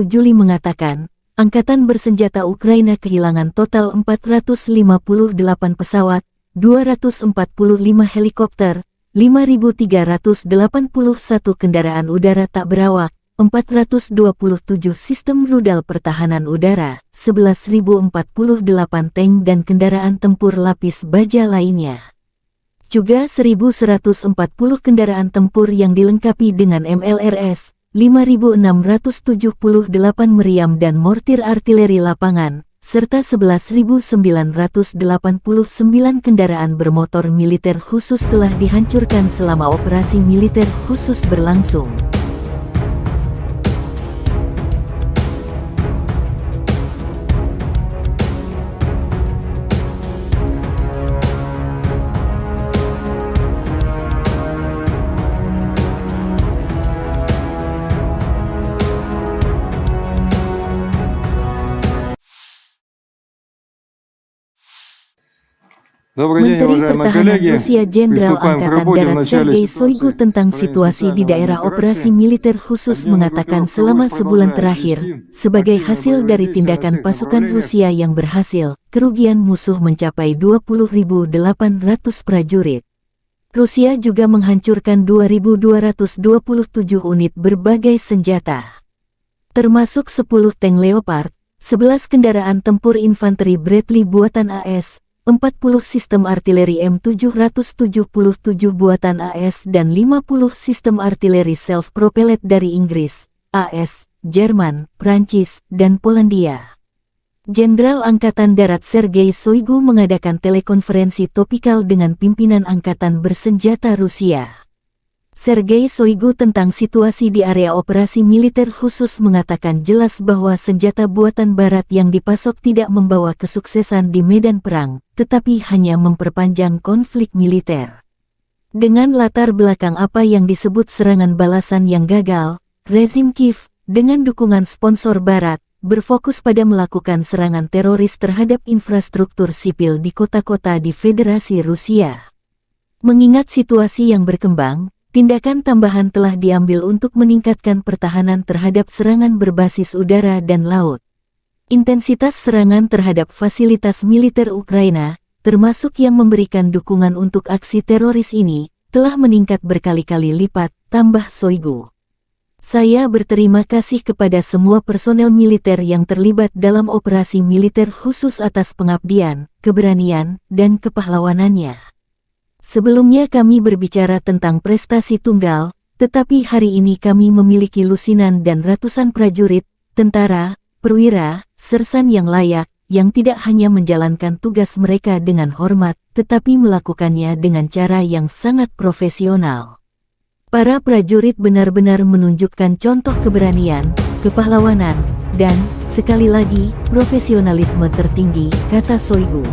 Juli mengatakan, Angkatan bersenjata Ukraina kehilangan total 458 pesawat, 245 helikopter, 5.381 kendaraan udara tak berawak, 427 sistem rudal pertahanan udara, 11.048 tank dan kendaraan tempur lapis baja lainnya. Juga 1.140 kendaraan tempur yang dilengkapi dengan MLRS, 5.678 meriam dan mortir artileri lapangan, serta 11.989 kendaraan bermotor militer khusus telah dihancurkan selama operasi militer khusus berlangsung. Menteri Pertahanan Rusia Jenderal Angkatan Darat Sergei Shoigu tentang situasi di daerah operasi militer khusus mengatakan selama sebulan terakhir, sebagai hasil dari tindakan pasukan Rusia yang berhasil, kerugian musuh mencapai 20.800 prajurit. Rusia juga menghancurkan 2.227 unit berbagai senjata, termasuk 10 tank Leopard, 11 kendaraan tempur infanteri Bradley buatan AS, 40 sistem artileri M777 buatan AS dan 50 sistem artileri self-propelled dari Inggris, AS, Jerman, Prancis, dan Polandia. Jenderal Angkatan Darat Sergei Shoigu mengadakan telekonferensi topikal dengan pimpinan Angkatan bersenjata Rusia. Sergei Shoigu tentang situasi di area operasi militer khusus mengatakan jelas bahwa senjata buatan Barat yang dipasok tidak membawa kesuksesan di medan perang, tetapi hanya memperpanjang konflik militer. Dengan latar belakang apa yang disebut serangan balasan yang gagal, rezim Kiev, dengan dukungan sponsor Barat, berfokus pada melakukan serangan teroris terhadap infrastruktur sipil di kota-kota di Federasi Rusia. Mengingat situasi yang berkembang, tindakan tambahan telah diambil untuk meningkatkan pertahanan terhadap serangan berbasis udara dan laut. Intensitas serangan terhadap fasilitas militer Ukraina, termasuk yang memberikan dukungan untuk aksi teroris ini, telah meningkat berkali-kali lipat, tambah Shoigu. Saya berterima kasih kepada semua personel militer yang terlibat dalam operasi militer khusus atas pengabdian, keberanian, dan kepahlawanannya. Sebelumnya kami berbicara tentang prestasi tunggal, tetapi hari ini kami memiliki lusinan dan ratusan prajurit, tentara, perwira, sersan yang layak, yang tidak hanya menjalankan tugas mereka dengan hormat, tetapi melakukannya dengan cara yang sangat profesional. Para prajurit benar-benar menunjukkan contoh keberanian, kepahlawanan, dan, sekali lagi, profesionalisme tertinggi, kata Shoigu.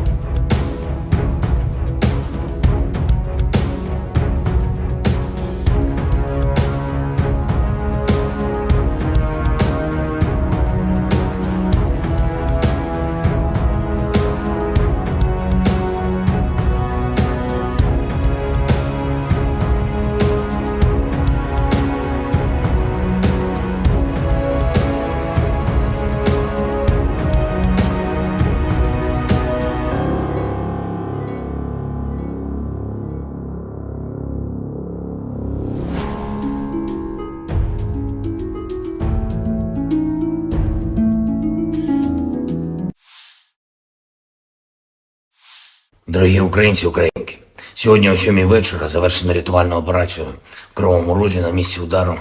Дорогі українці, українки, сьогодні о 7 вечора завершена рятувальна операція в Кривому Розі на місці удару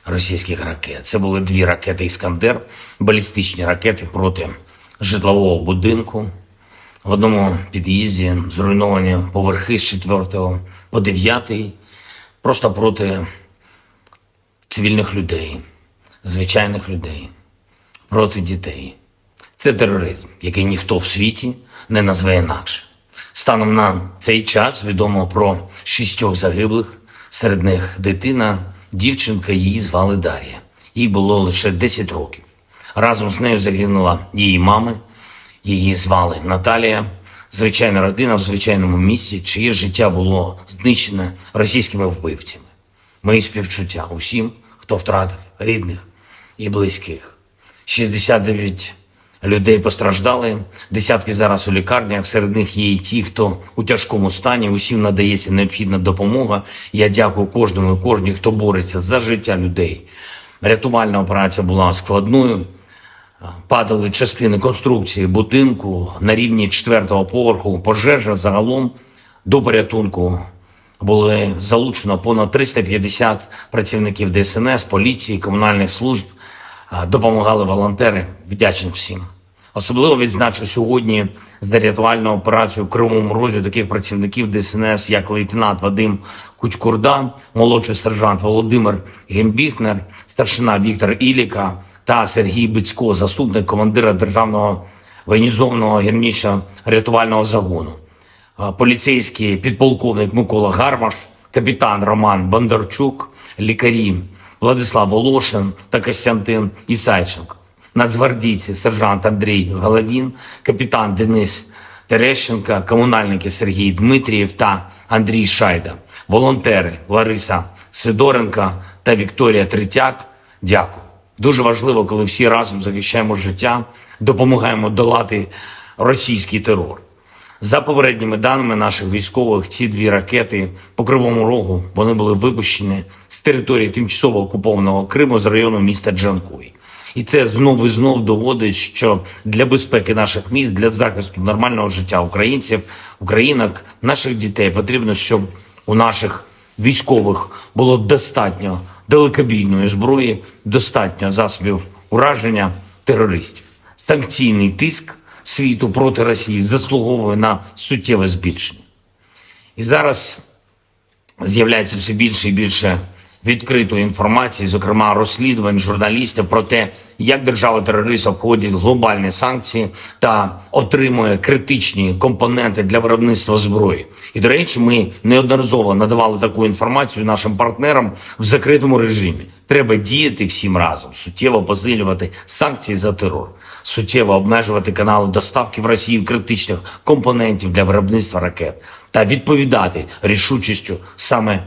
російських ракет. Це були 2 ракети «Іскандер», балістичні ракети проти житлового будинку. В одному під'їзді зруйновані поверхи з 4 по 9, просто проти цивільних людей, звичайних людей, проти дітей. Це тероризм, який ніхто в світі не назве інакше. Станом на цей час відомо про 6 загиблих, серед них дитина, дівчинка, її звали Дар'я. Їй було лише 10 років. Разом з нею загинула її мама, її звали Наталія. Звичайна родина в звичайному місті, чиє життя було знищене російськими вбивцями. Мої співчуття усім, хто втратив рідних і близьких. 69 людей постраждали, десятки зараз у лікарнях, серед них є і ті, хто у тяжкому стані, усім надається необхідна допомога. Я дякую кожному і кожній, хто бореться за життя людей. Рятувальна операція була складною, падали частини конструкції будинку на рівні 4-го поверху, пожежа загалом до порятунку. Були залучено понад 350 працівників ДСНС, поліції, комунальних служб. Допомагали волонтери, вдячний всім. Особливо відзначу сьогодні за рятувальну операцію в Кривому Розі таких працівників ДСНС, як лейтенант Вадим Кучкурда, молодший сержант Володимир Гембіхнер, старшина Віктор Іліка та Сергій Бицько, заступник командира Державного воєнізованого гірничо-рятувального загону. Поліцейський підполковник Микола Гармаш, капітан Роман Бондарчук, лікарі Владислав Волошин та Костянтин Ісайченко. Нацгвардійці сержант Андрій Головін, капітан Денис Терещенко, комунальники Сергій Дмитрієв та Андрій Шайда, волонтери Лариса Сидоренко та Вікторія Третяк. Дякую. Дуже важливо, коли всі разом захищаємо життя, допомагаємо долати російський терор. За попередніми даними наших військових, ці 2 ракети по Кривому Рогу, вони були випущені з території тимчасово окупованого Криму з району міста Джанкой. І це знов і знов доводить, що для безпеки наших міст, для захисту нормального життя українців, українок, наших дітей потрібно, щоб у наших військових було достатньо далекобійної зброї, достатньо засобів ураження терористів. Санкційний тиск світу проти Росії заслуговує на суттєве збільшення. І зараз з'являється все більше і більше відкритої інформації, зокрема розслідувань журналістів про те, як держава-терорист обходить глобальні санкції та отримує критичні компоненти для виробництва зброї. І, до речі, ми неодноразово надавали таку інформацію нашим партнерам в закритому режимі. Треба діяти всім разом, суттєво посилювати санкції за терор, суттєво обмежувати канали доставки в Росію критичних компонентів для виробництва ракет та відповідати рішучістю саме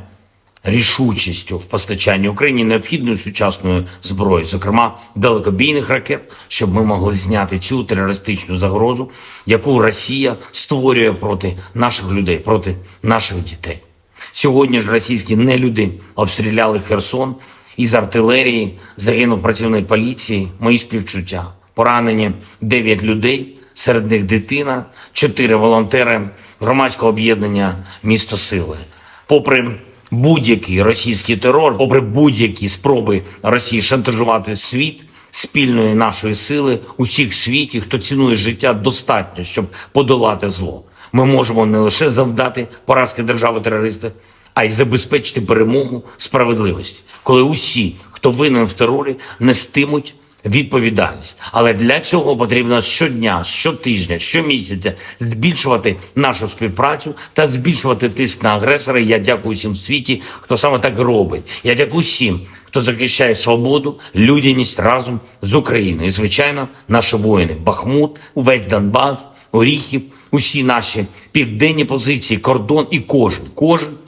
рішучістю в постачанні Україні необхідної сучасної зброї, зокрема далекобійних ракет, щоб ми могли зняти цю терористичну загрозу, яку Росія створює проти наших людей, проти наших дітей. Сьогодні ж російські нелюди обстріляли Херсон, із артилерії загинув працівник поліції, мої співчуття. Поранені 9 людей, серед них дитина, 4 волонтери громадського об'єднання «Місто Сили». Попри будь-який російський терор, попри будь-які спроби Росії шантажувати світ, спільної нашої сили, усіх в світі, хто цінує життя, достатньо, щоб подолати зло. Ми можемо не лише завдати поразки держави-терориста, а й забезпечити перемогу справедливості, коли усі, хто винен в терорі, нестимуть відповідальність. Але для цього потрібно щодня, щотижня, щомісяця збільшувати нашу співпрацю та збільшувати тиск на агресора. Я дякую всім в світі, хто саме так робить. Я дякую всім, хто захищає свободу, людяність разом з Україною. І, звичайно, наші воїни. Бахмут, увесь Донбас, Оріхів, усі наші південні позиції, кордон і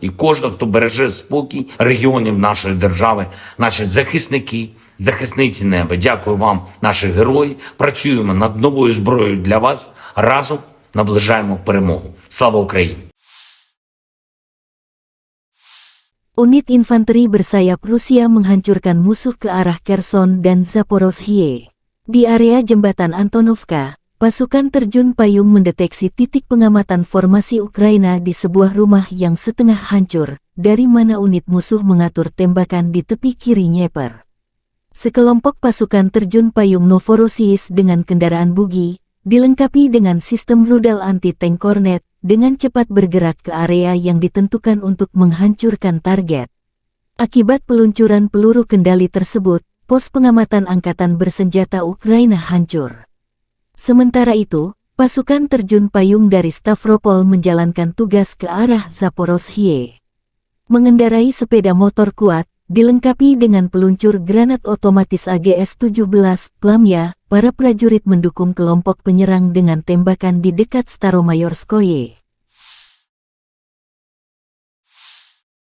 кожен, хто береже спокій регіонів нашої держави, наші захисники, захисниці неба. Дякую вам, наші герої. Працюємо над новою зброєю для вас. Разом наближаємо перемогу. Слава Україні! Unit infanteri bersayap Rusia menghancurkan musuh ke arah Kherson dan Zaporozhye. Di area jembatan Antonovka, pasukan terjun payung mendeteksi titik pengamatan formasi Ukraina di sebuah rumah yang setengah hancur, dari mana unit musuh mengatur tembakan di tepi kiri Dnieper. Sekelompok pasukan terjun payung Novorossiysk dengan kendaraan bugi, dilengkapi dengan sistem rudal anti-tank Kornet, dengan cepat bergerak ke area yang ditentukan untuk menghancurkan target. Akibat peluncuran peluru kendali tersebut, pos pengamatan angkatan bersenjata Ukraina hancur. Sementara itu, pasukan terjun payung dari Stavropol menjalankan tugas ke arah Zaporozhye. Mengendarai sepeda motor kuat, dilengkapi dengan peluncur granat otomatis AGS-17, Plamya, para prajurit mendukung kelompok penyerang dengan tembakan di dekat Staromayorskoye.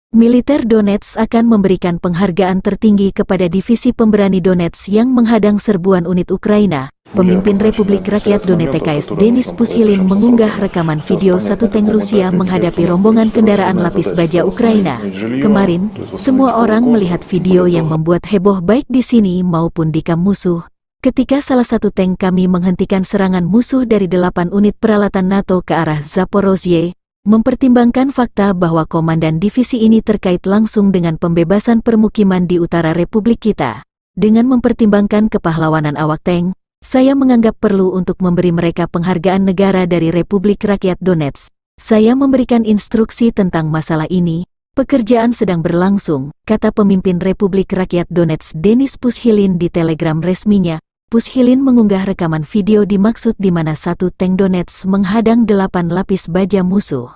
Militer Donetsk akan memberikan penghargaan tertinggi kepada divisi pemberani Donetsk yang menghadang serbuan unit Ukraina. Pemimpin Republik Rakyat Donetsk Denis Pushilin mengunggah rekaman video satu tank Rusia menghadapi rombongan kendaraan lapis baja Ukraina. Kemarin, semua orang melihat video yang membuat heboh baik di sini maupun di kamp musuh. Ketika salah satu tank kami menghentikan serangan musuh dari 8 unit peralatan NATO ke arah Zaporozhye, mempertimbangkan fakta bahwa komandan divisi ini terkait langsung dengan pembebasan permukiman di utara Republik kita. Dengan mempertimbangkan kepahlawanan awak tank, saya menganggap perlu untuk memberi mereka penghargaan negara dari Republik Rakyat Donetsk. Saya memberikan instruksi tentang masalah ini. Pekerjaan sedang berlangsung, kata pemimpin Republik Rakyat Donetsk Denis Pushilin di Telegram resminya. Pushilin mengunggah rekaman video dimaksud di mana satu tank Donetsk menghadang 8 lapis baja musuh.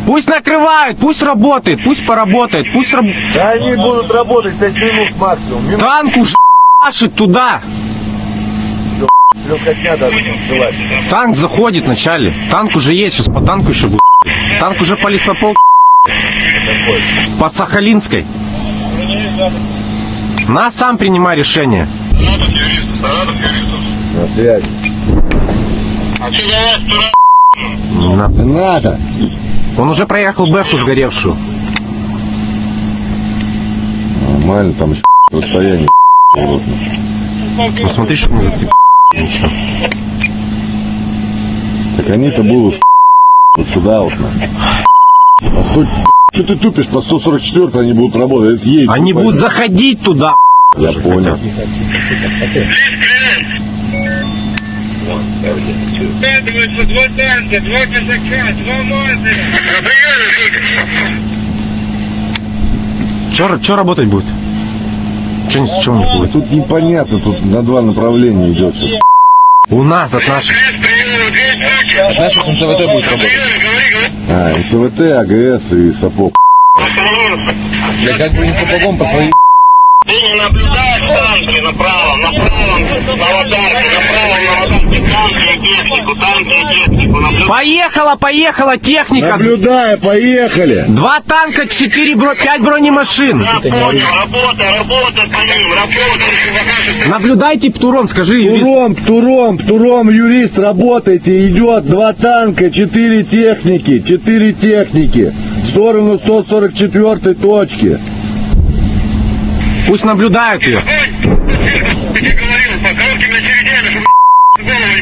Пусть накрывают, пусть работает, пусть поработает, пусть Да они будут работать 5 минут максимум. Танк уже машет туда. Легкотня даже началась. Танк заходит вначале. Танк уже едет, сейчас по танку еще будет. Танк уже по лесопол. По Сахалинской. На, сам принимай решение. На связи. А что за вас, Не надо. Он уже проехал Бэху сгоревшую. Нормально, там еще расстояние. Ну смотри, чтобы не зацепить. Ничего. Так они-то будут вот сюда вот. А стой, что ты тупишь? По 144 они будут работать. Они будут заходить туда. Я понял. Складываются 2 танка, 2 казака, 2 мазера. Че работать будет? Че ничего не будет? Тут непонятно, тут на 2 направления идет сейчас. У нас от наших. От наших НСВТ будет работать. А, СВТ, АГС и сапог. Осторожно. Да как бы не сапогом по своей... Ты не наблюдаешь танки направо, на аватарке, направо на аватарке, танки и технику, наблюдаешь. Поехала техника! Наблюдаю, поехали. 2 танка, 5 бронемашин. Я понял, работай по ним, работай. Наблюдайте, Птуром, скажи. Птуром, юрист, работайте, идет 2 танка, 4 техники, в сторону 144 точки. Пусть наблюдают ее. Ты говорил, по коротким очередям, чтобы голову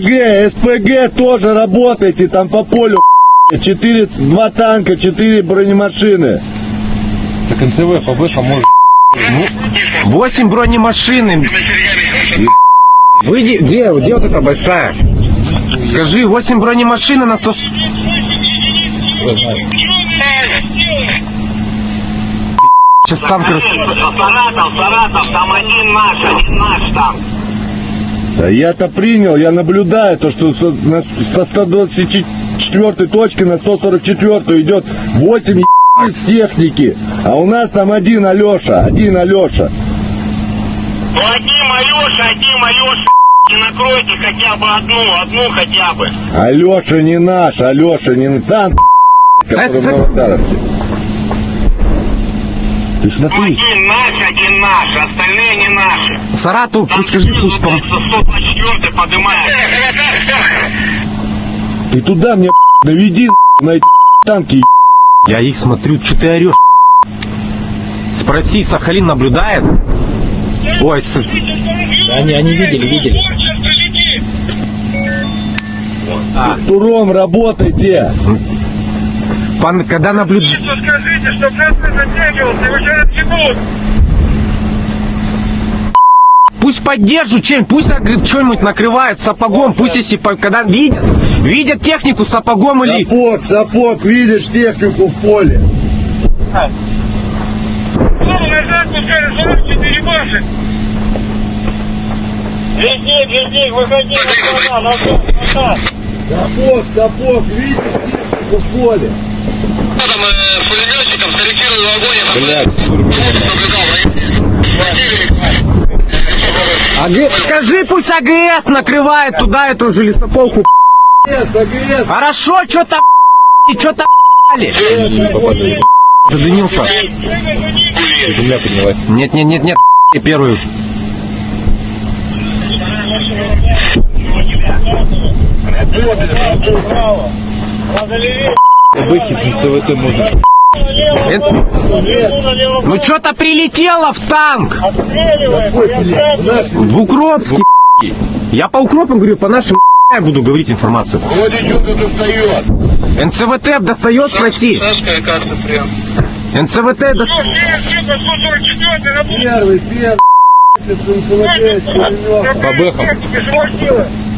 не СПГ тоже работайте, там по полю 2 танка, 4 бронемашины. Так НЦВ, ФБ поможет. 8 бронемашин. Выйди, где вот эта большая? Скажи, 8 бронемашин на 100... Сейчас танк Саратов, там один наш там. Да я-то принял, я наблюдаю то, что со 124 точки на 144 идет 8 с техники, а у нас там один Алеша. Ну один Алеша, не накройте хотя бы одну хотя бы. Алеша не наш, танк, который в Новодаровке. Ты смотри. Один наш, остальные не наши. Саратов, пусть скажи, пусть 124 поднимает. Ты туда мне наведи на эти танки. Я их смотрю, что ты орешь? Спроси, Сахалин наблюдает? Ой, они видели. Туром работайте. Когда наблюдает... Скажите, что просто затягивался, его сейчас отъебут. Пусть поддержат чем-нибудь, пусть что-нибудь накрывают сапогом, пусть если когда видят технику сапогом или... Сапог, видишь технику в поле. Назад пускай, слушайте, перебашек. Везде, выходи назад. Сапог, видишь технику в поле. Там пулеметчиком скорректировал огонь. Скажи, пусть АГС накрывает туда эту же лесополку. Хорошо, что-то задымился. Земля поднялась. Нет, первую. Бэхи с НЦВТ можно. Ну что-то прилетело в танк. В Укропске. Я по Укропам говорю, по нашим я буду говорить информацию. Вот идет и достает. НЦВТ достает, спроси. НЦВТ достает. Первый, По бэхам.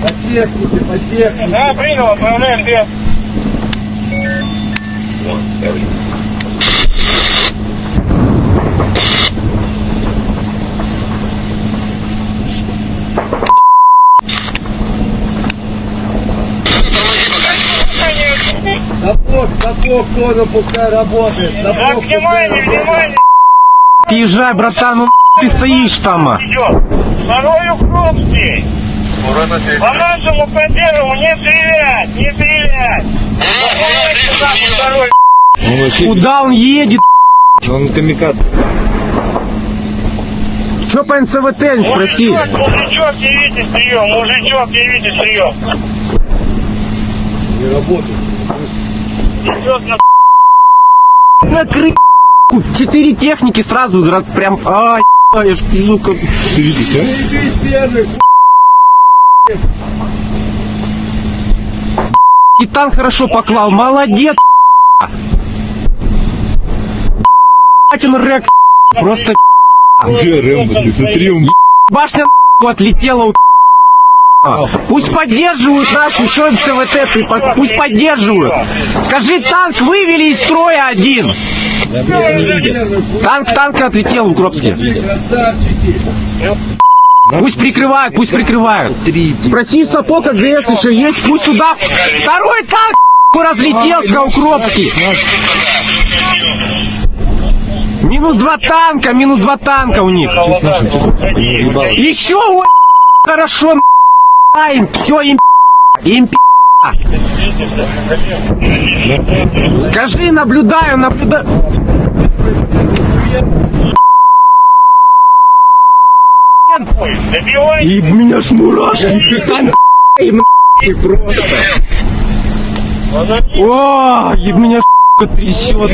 по технике. Да, принял, отправляем без. Сапог тоже пускай работает. Так, внимание. Езжай, братан, ты стоишь там. Идет. Второй Укропский. По нашему поддерживу не стрелять. Второй. Куда он едет? Он камикад. Че по НЦВТ, не спроси. Мужичок, явите прием. Не работает. Идет на Накрыть 4 техники сразу, прям, я ж жука. Ты видишь, а? Первый, И танк хорошо поклал, молодец. Он Рекс, просто Где Рэмбо? Ты смотри, он башня отлетела. Пусть поддерживают наши еще МЦВТ, пусть поддерживают. Скажи, танк вывели из строя один. Танк отлетел в Укропске. Пусть прикрывают. Спроси Сапог АГС еще есть, пусть туда. Второй танк разлетелся в Укропске. минус два танка у них. Еще ой, хорошо, им, все им, Скажи, наблюдаю. И меня ж мурашки там просто. О, и меня трясет.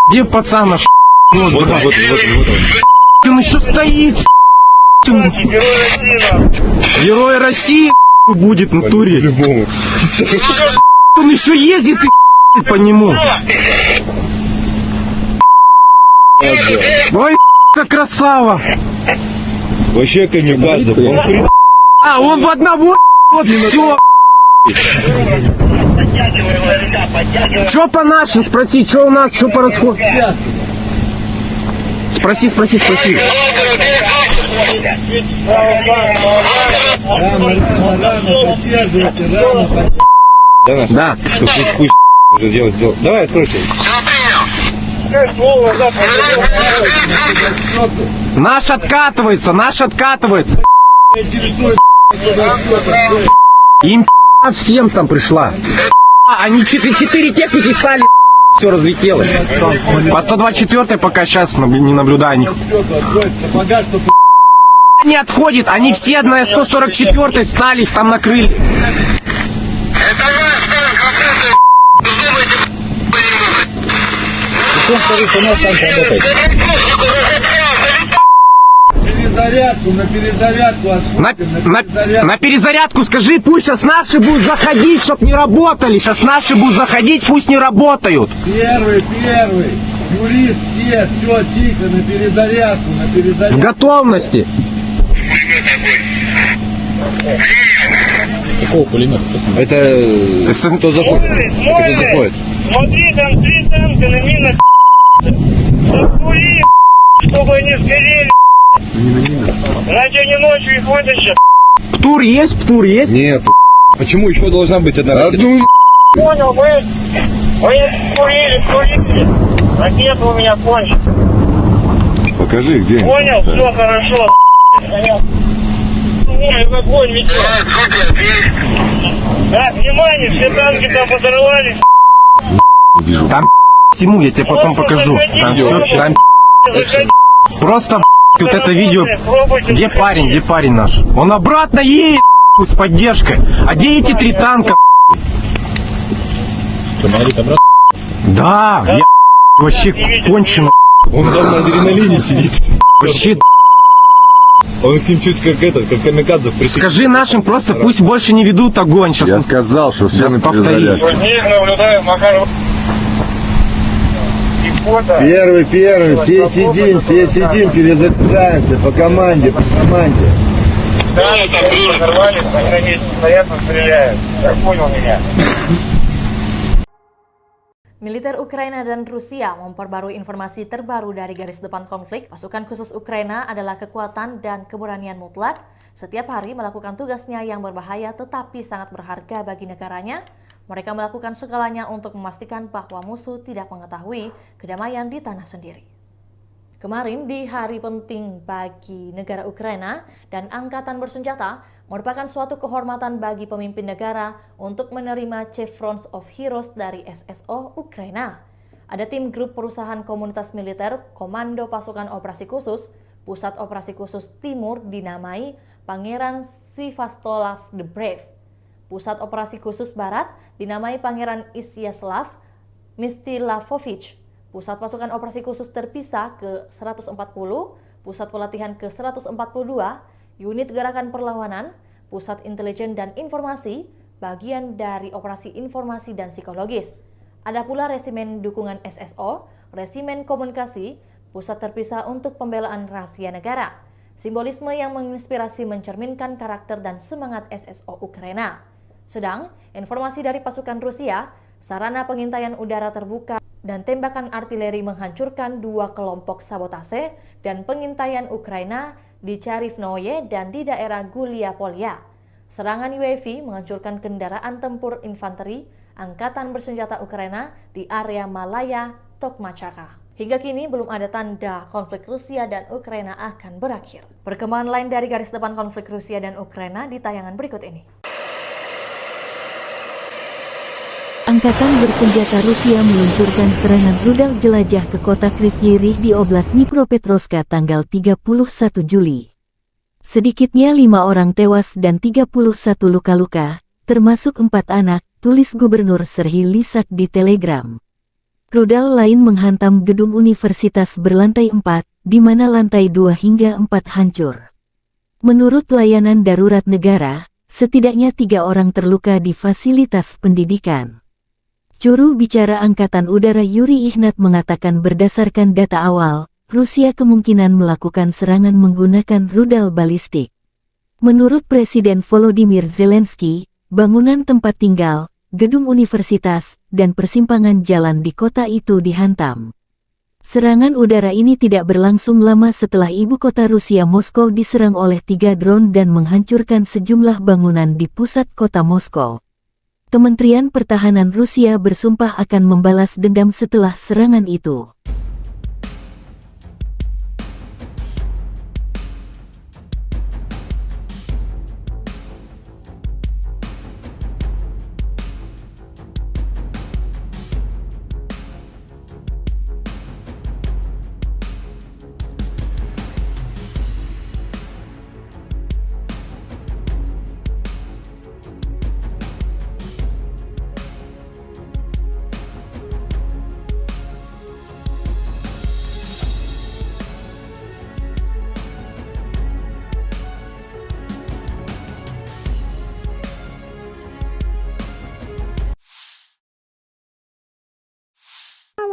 Где пацан наш? Вот. Он еще стоит. Герой России будет в натуре. Он еще ездит и по нему. Ой, как красава. Вообще камикадзе. Он в одного, вот все. Что по нашим? Спроси, что у нас, что по расходу? Спроси. Да. Пусть уже делать. Давай, откройте. Наш откатывается. Им всем там пришла. Они 4 техники стали, все разлетелось. По 124 пока сейчас не наблюдаю них. Не отходит, они все на 144 стали, их там накрыли. На перезарядку скажи, пусть сейчас наши будут заходить, чтоб не работали. Сейчас наши будут заходить, пусть не работают. Первый. Юрист, все, тихо, на перезарядку. В готовности. Какого пулемета? Это кто заходит? Смотри, там 3 танка на минах. Закури, чтобы они сгорели. Иначе они ночью их вытащат. Птур есть? Нет. Почему еще должна быть одна ракета? Понял, вы курили. Ракета у меня кончится. Покажи, где. Понял, все хорошо. Ой, в огонь ведет. Да, внимание, все танки там подорвались. Там всему, я тебе потом покажу. Там все, там просто вот это видео. Где парень наш? Он обратно едет с поддержкой. А где эти 3 танка? Да, я вообще кончено. Он там на адреналине сидит. Вообще. Он к ним чуть как камикадзе. Скажи нашим просто, пусть больше не ведут огонь. Сейчас Я сказал, что все на перезарядку. Наблюдаю, Макар. Первый, все сидим, перезаряжаемся по команде. Да, там нормально, на месте стоят, стреляют. Я понял меня. Militer Ukraina dan Rusia memperbarui informasi terbaru dari garis depan konflik. Pasukan khusus Ukraina adalah kekuatan dan keberanian mutlak. Setiap hari melakukan tugasnya yang berbahaya tetapi sangat berharga bagi negaranya. Mereka melakukan segalanya untuk memastikan bahwa musuh tidak mengetahui kedamaian di tanah sendiri. Kemarin di hari penting bagi negara Ukraina dan angkatan bersenjata merupakan suatu kehormatan bagi pemimpin negara untuk menerima Chevrons of Heroes dari SSO Ukraina. Ada tim grup perusahaan komunitas militer Komando Pasukan Operasi Khusus, Pusat Operasi Khusus Timur dinamai Pangeran Sviatoslav the Brave. Pusat Operasi Khusus Barat dinamai Pangeran Isyaslav Mstilavovich. Pusat Pasukan Operasi Khusus Terpisah ke-140, Pusat Pelatihan ke-142, Unit Gerakan Perlawanan, Pusat Intelijen dan Informasi, bagian dari Operasi Informasi dan Psikologis. Ada pula Resimen Dukungan SSO, Resimen Komunikasi, Pusat Terpisah untuk Pembelaan Rahasia Negara. Simbolisme yang menginspirasi mencerminkan karakter dan semangat SSO Ukraina. Sedang, informasi dari pasukan Rusia, sarana pengintaian udara terbuka dan tembakan artileri menghancurkan 2 kelompok sabotase dan pengintaian Ukraina di Charivnoye dan di daerah Gulia Polya. serangan UAV menghancurkan kendaraan tempur infanteri Angkatan Bersenjata Ukraina di area Malaya, Tokmachaka. Hingga kini belum ada tanda konflik Rusia dan Ukraina akan berakhir. Perkembangan lain dari garis depan konflik Rusia dan Ukraina di tayangan berikut ini. Angkatan Bersenjata Rusia meluncurkan serangan rudal jelajah ke kota Kryvyi Rih di Oblast Dnipropetrovsk tanggal 31 Juli. Sedikitnya 5 orang tewas dan 31 luka-luka, termasuk 4 anak, tulis Gubernur Serhiy Lysak di Telegram. Rudal lain menghantam gedung universitas berlantai 4, di mana lantai 2 hingga 4 hancur. Menurut layanan darurat negara, setidaknya 3 orang terluka di fasilitas pendidikan. Juru bicara Angkatan Udara Yuri Ihnat mengatakan berdasarkan data awal, Rusia kemungkinan melakukan serangan menggunakan rudal balistik. Menurut Presiden Volodymyr Zelensky, bangunan tempat tinggal, gedung universitas, dan persimpangan jalan di kota itu dihantam. Serangan udara ini tidak berlangsung lama setelah ibu kota Rusia Moskow diserang oleh 3 drone dan menghancurkan sejumlah bangunan di pusat kota Moskow. Kementerian Pertahanan Rusia bersumpah akan membalas dendam setelah serangan itu.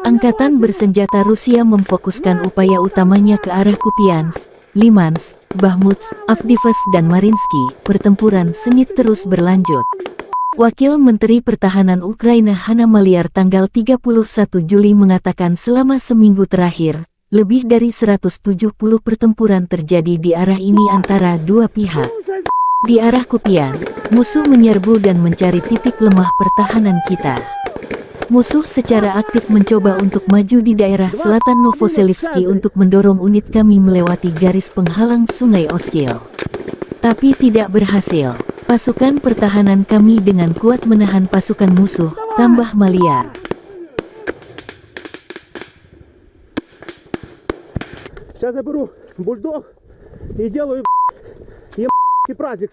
Angkatan Bersenjata Rusia memfokuskan upaya utamanya ke arah Kupiansk, Limansk, Bakhmut, Avdiivka dan Mariinsky. Pertempuran sengit terus berlanjut. Wakil Menteri Pertahanan Ukraina Hanna Maliar tanggal 31 Juli mengatakan selama seminggu terakhir, lebih dari 170 pertempuran terjadi di arah ini antara dua pihak. Di arah Kupiansk, musuh menyerbu dan mencari titik lemah pertahanan kita. Musuh secara aktif mencoba untuk maju di daerah selatan Novoselivsky untuk mendorong unit kami melewati garis penghalang Sungai Oskil. Tapi tidak berhasil. Pasukan pertahanan kami dengan kuat menahan pasukan musuh, tambah Maliar. Сейчас я беру бульдог и делаю праздник.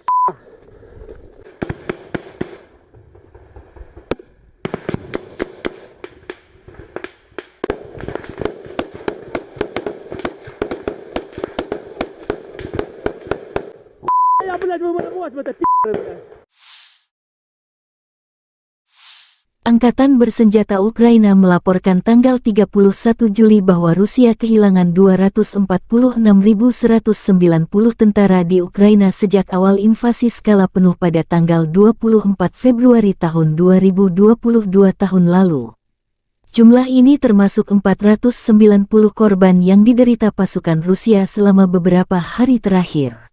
Angkatan Bersenjata Ukraina melaporkan tanggal 31 Juli bahwa Rusia kehilangan 246.190 tentara di Ukraina sejak awal invasi skala penuh pada tanggal 24 Februari tahun 2022 tahun lalu. Jumlah ini termasuk 490 korban yang diderita pasukan Rusia selama beberapa hari terakhir.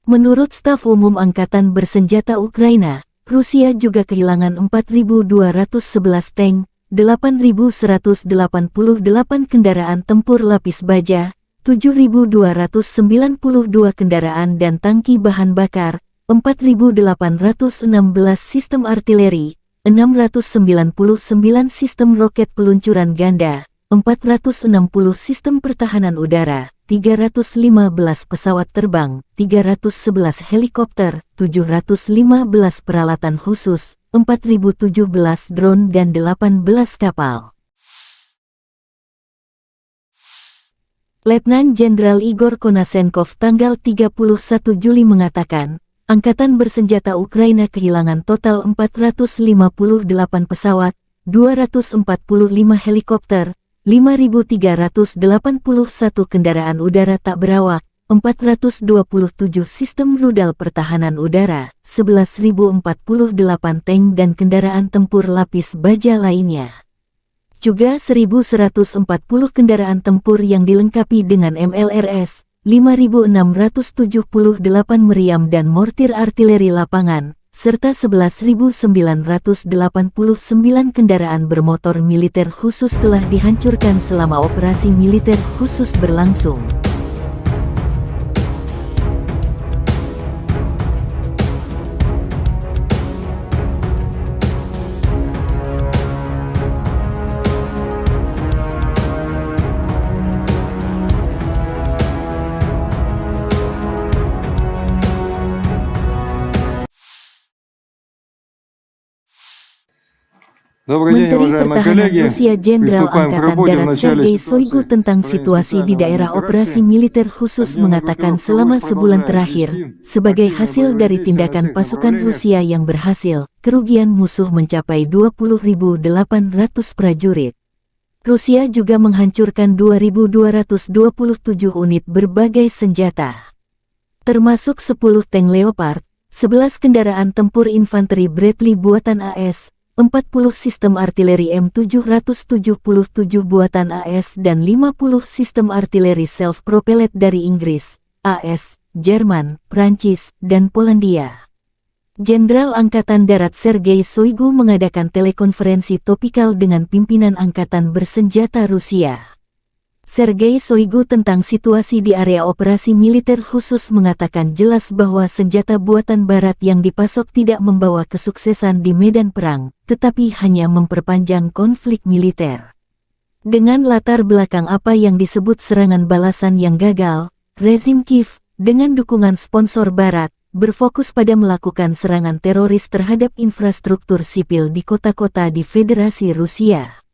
Menurut Staf Umum Angkatan Bersenjata Ukraina, Rusia juga kehilangan 4.211 tank, 8.188 kendaraan tempur lapis baja, 7.292 kendaraan dan tangki bahan bakar, 4.816 sistem artileri, 699 sistem roket peluncuran ganda, 460 sistem pertahanan udara, 315 pesawat terbang, 311 helikopter, 715 peralatan khusus, 4.017 drone dan 18 kapal. Letnan Jenderal Igor Konasenkov tanggal 31 Juli mengatakan, Angkatan Bersenjata Ukraina kehilangan total 458 pesawat, 245 helikopter, 5.381 kendaraan udara tak berawak, 427 sistem rudal pertahanan udara, 11.048 tank dan kendaraan tempur lapis baja lainnya. Juga 1.140 kendaraan tempur yang dilengkapi dengan MLRS, 5.678 meriam dan mortir artileri lapangan, serta 11.989 kendaraan bermotor militer khusus telah dihancurkan selama operasi militer khusus berlangsung. Menteri Pertahanan Rusia Jenderal Angkatan Darat Sergei Shoigu tentang situasi di daerah operasi militer khusus mengatakan selama sebulan terakhir, sebagai hasil dari tindakan pasukan Rusia yang berhasil, kerugian musuh mencapai 20.800 prajurit. Rusia juga menghancurkan 2.227 unit berbagai senjata, termasuk 10 tank Leopard, 11 kendaraan tempur infanteri Bradley buatan AS, 40 sistem artileri M777 buatan AS dan 50 sistem artileri self-propellet dari Inggris, AS, Jerman, Prancis, dan Polandia. Jenderal Angkatan Darat Sergei Shoigu mengadakan telekonferensi topikal dengan pimpinan Angkatan Bersenjata Rusia. Sergei Shoigu tentang situasi di area operasi militer khusus mengatakan jelas bahwa senjata buatan Barat yang dipasok tidak membawa kesuksesan di medan perang, tetapi hanya memperpanjang konflik militer. Dengan latar belakang apa yang disebut serangan balasan yang gagal, rezim Kiev, dengan dukungan sponsor Barat, berfokus pada melakukan serangan teroris terhadap infrastruktur sipil di kota-kota di Federasi Rusia.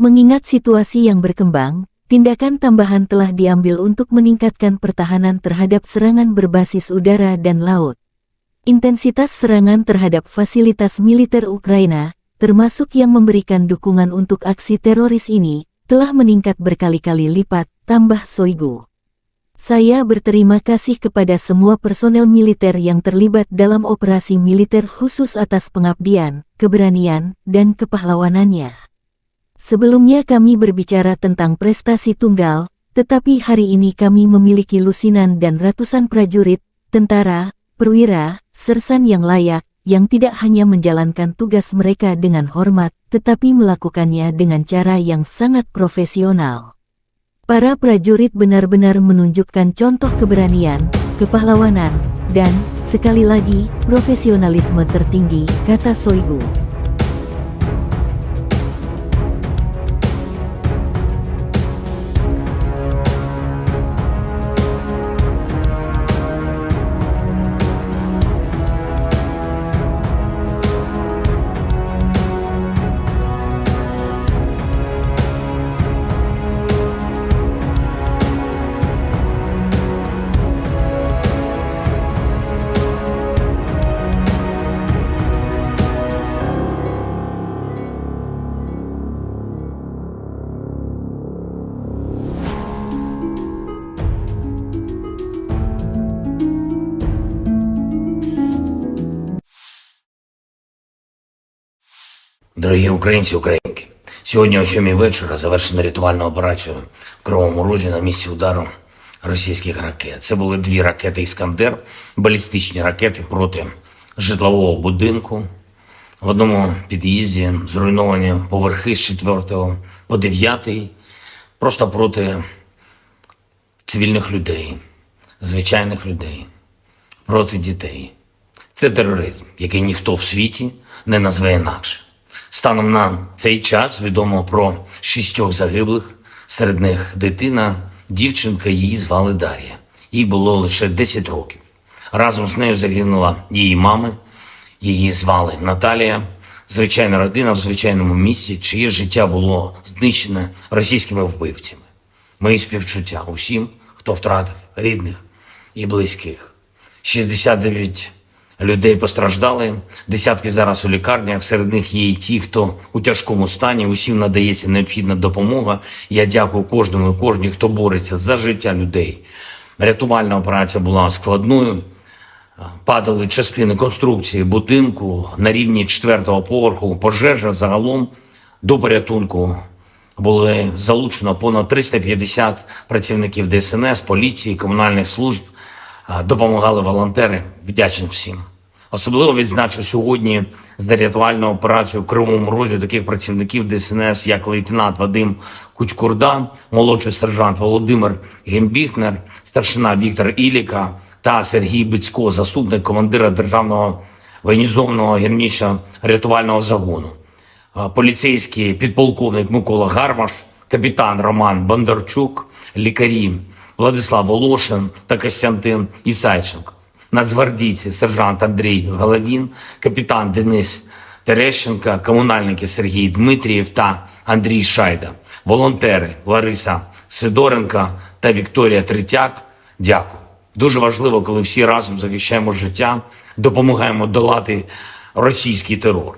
Mengingat situasi yang berkembang, tindakan tambahan telah diambil untuk meningkatkan pertahanan terhadap serangan berbasis udara dan laut. Intensitas serangan terhadap fasilitas militer Ukraina, termasuk yang memberikan dukungan untuk aksi teroris ini, telah meningkat berkali-kali lipat, tambah Shoigu. Saya berterima kasih kepada semua personel militer yang terlibat dalam operasi militer khusus atas pengabdian, keberanian, dan kepahlawanannya. Sebelumnya kami berbicara tentang prestasi tunggal, tetapi hari ini kami memiliki lusinan dan ratusan prajurit, tentara, perwira, sersan yang layak, yang tidak hanya menjalankan tugas mereka dengan hormat, tetapi melakukannya dengan cara yang sangat profesional. Para prajurit benar-benar menunjukkan contoh keberanian, kepahlawanan, dan, sekali lagi, profesionalisme tertinggi, kata Shoigu. Дорогі українці, українки, сьогодні о 7 вечора завершена рятувальна операція в Кривому Розі на місці удару російських ракет. Це були 2 ракети «Іскандер», балістичні ракети проти житлового будинку. В одному під'їзді зруйновані поверхи з 4 по 9, просто проти цивільних людей, звичайних людей, проти дітей. Це тероризм, який ніхто в світі не назве інакше. Станом на цей час відомо про 6 загиблих, серед них дитина, дівчинка, її звали Дар'я. Їй було лише 10 років. Разом з нею загинула її мама, її звали Наталія. Звичайна родина в звичайному місці, чиє життя було знищене російськими вбивцями. Мої співчуття усім, хто втратив рідних і близьких. 69 людей постраждали, десятки зараз у лікарнях, серед них є і ті, хто у тяжкому стані, усім надається необхідна допомога. Я дякую кожному і кожній, хто бореться за життя людей. Рятувальна операція була складною, падали частини конструкції будинку на рівні 4-го поверху, пожежа загалом до порятунку було залучено понад 350 працівників ДСНС, поліції, комунальних служб. Допомагали волонтери. Вдячний всім. Особливо відзначу сьогодні за рятувальну операцію в Кривому Розі таких працівників ДСНС, як лейтенант Вадим Кучкурда, молодший сержант Володимир Гембіхнер, старшина Віктор Іліка та Сергій Бицько, заступник командира Державного воєнізованого гірничо-рятувального загону, поліцейський підполковник Микола Гармаш, капітан Роман Бондарчук, лікарі Владислав Волошин та Костянтин Ісайченко, нацгвардійці сержант Андрій Головін, капітан Денис Терещенко, комунальники Сергій Дмитрієв та Андрій Шайда, волонтери Лариса Сидоренко та Вікторія Третяк. Дякую. Дуже важливо, коли всі разом захищаємо життя, допомагаємо долати російський терор.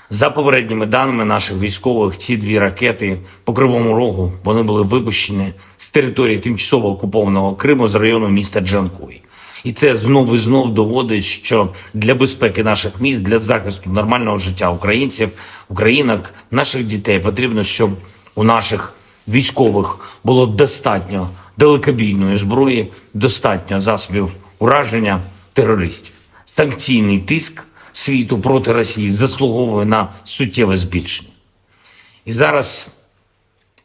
За попередніми даними наших військових, ці 2 ракети по Кривому Рогу, вони були випущені з території тимчасово окупованого Криму з району міста Джанкой. І це знов і знов доводить, що для безпеки наших міст, для захисту нормального життя українців, українок, наших дітей потрібно, щоб у наших військових було достатньо далекобійної зброї, достатньо засобів ураження терористів. Санкційний тиск світу проти Росії заслуговує на суттєве збільшення. І зараз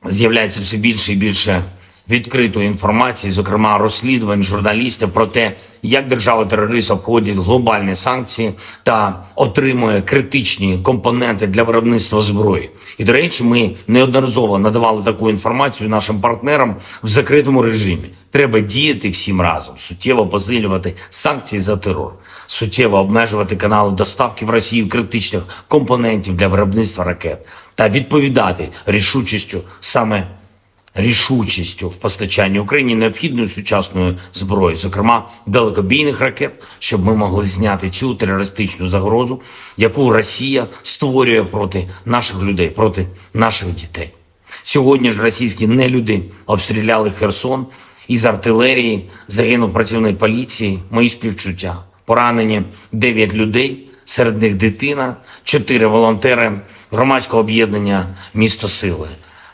з'являється все більше і більше відкритої інформації, зокрема розслідувань журналістів про те, як держава-терорист обходить глобальні санкції та отримує критичні компоненти для виробництва зброї. І, до речі, ми неодноразово надавали таку інформацію нашим партнерам в закритому режимі. Треба діяти всім разом, суттєво посилювати санкції за терор, суттєво обмежувати канали доставки в Росію критичних компонентів для виробництва ракет та відповідати рішучістю в постачанні Україні необхідної сучасної зброї, зокрема далекобійних ракет, щоб ми могли зняти цю терористичну загрозу, яку Росія створює проти наших людей, проти наших дітей. Сьогодні ж російські нелюди обстріляли Херсон, із артилерії загинув працівник поліції, мої співчуття. Поранені 9 людей, серед них дитина, 4 волонтери громадського об'єднання «Місто Сили».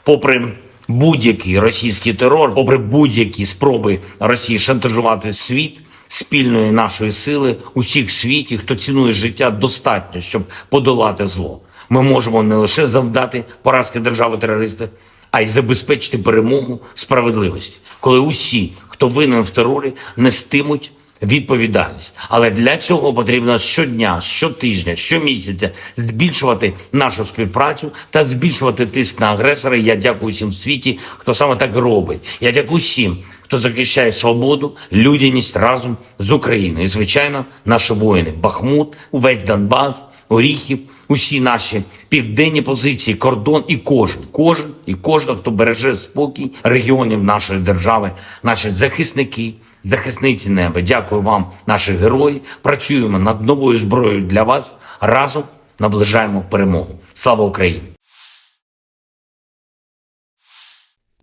Попри будь-який російський терор, попри будь-які спроби Росії шантажувати світ, спільної нашої сили, усіх в світі, хто цінує життя, достатньо, щоб подолати зло. Ми можемо не лише завдати поразки держави-терориста, а й забезпечити перемогу справедливості, коли усі, хто винен в терорі, нестимуть відповідальність. Але для цього потрібно щодня, щотижня, щомісяця збільшувати нашу співпрацю та збільшувати тиск на агресора. Я дякую всім в світі, хто саме так робить. Я дякую всім, хто захищає свободу, людяність разом з Україною. І, звичайно, наші воїни. Бахмут, увесь Донбас, Оріхів, усі наші південні позиції, кордон і кожен, хто береже спокій регіонів нашої держави, наші захисники, захисниці неба. Дякую вам, наші герої. Працюємо над новою зброєю для вас. Разом наближаємо перемогу. Слава Україні!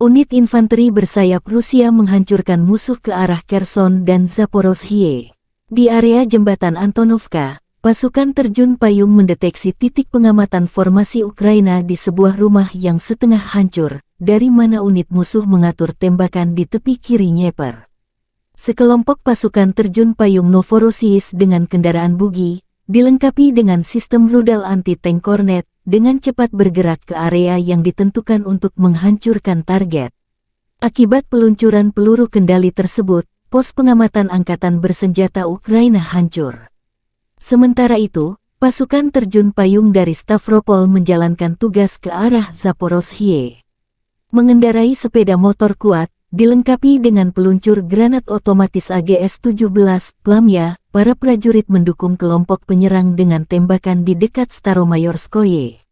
Unit infanteri bersayap Rusia menghancurkan musuh ke arah Kherson dan Zaporozhye. Di area jembatan Antonovka, pasukan terjun payung mendeteksi titik pengamatan formasi Ukraina di sebuah rumah yang setengah hancur, dari mana unit musuh mengatur tembakan di tepi kiri Dnieper. Sekelompok pasukan terjun payung Novorossiysk dengan kendaraan bugi, dilengkapi dengan sistem rudal anti-tank Kornet, dengan cepat bergerak ke area yang ditentukan untuk menghancurkan target. Akibat peluncuran peluru kendali tersebut, pos pengamatan angkatan bersenjata Ukraina hancur. Sementara itu, pasukan terjun payung dari Stavropol menjalankan tugas ke arah Zaporozhye. Mengendarai sepeda motor kuat, dilengkapi dengan peluncur granat otomatis AGS-17 Plamya, para prajurit mendukung kelompok penyerang dengan tembakan di dekat Staromayorskoye.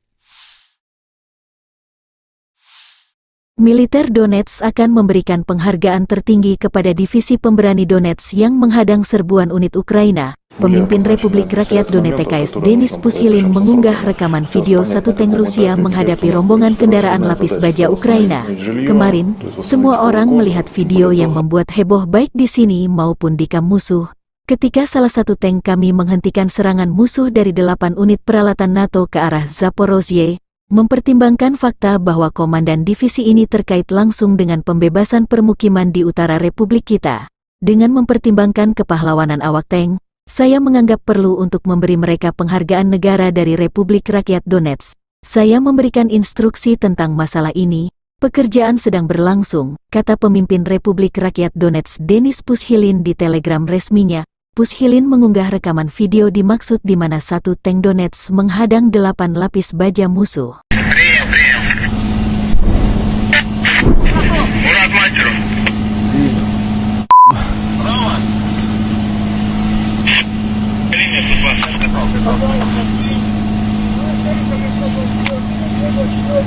Militer Donetsk akan memberikan penghargaan tertinggi kepada divisi pemberani Donetsk yang menghadang serbuan unit Ukraina. Pemimpin Republik Rakyat Donetsk Denis Pushilin mengunggah rekaman video satu tank Rusia menghadapi rombongan kendaraan lapis baja Ukraina. Kemarin, semua orang melihat video yang membuat heboh baik di sini maupun di kamp musuh. Ketika salah satu tank kami menghentikan serangan musuh dari 8 unit peralatan NATO ke arah Zaporozhye, Mempertimbangkan fakta bahwa komandan divisi ini terkait langsung dengan pembebasan permukiman di utara Republik kita, dengan mempertimbangkan kepahlawanan awak tank, saya menganggap perlu untuk memberi mereka penghargaan negara dari Republik Rakyat Donetsk. Saya memberikan instruksi tentang masalah ini, pekerjaan sedang berlangsung, kata pemimpin Republik Rakyat Donetsk Denis Pushilin di telegram resminya. Pushilin mengunggah rekaman video dimaksud di mana satu tank Donetsk menghadang 8 lapis baja musuh.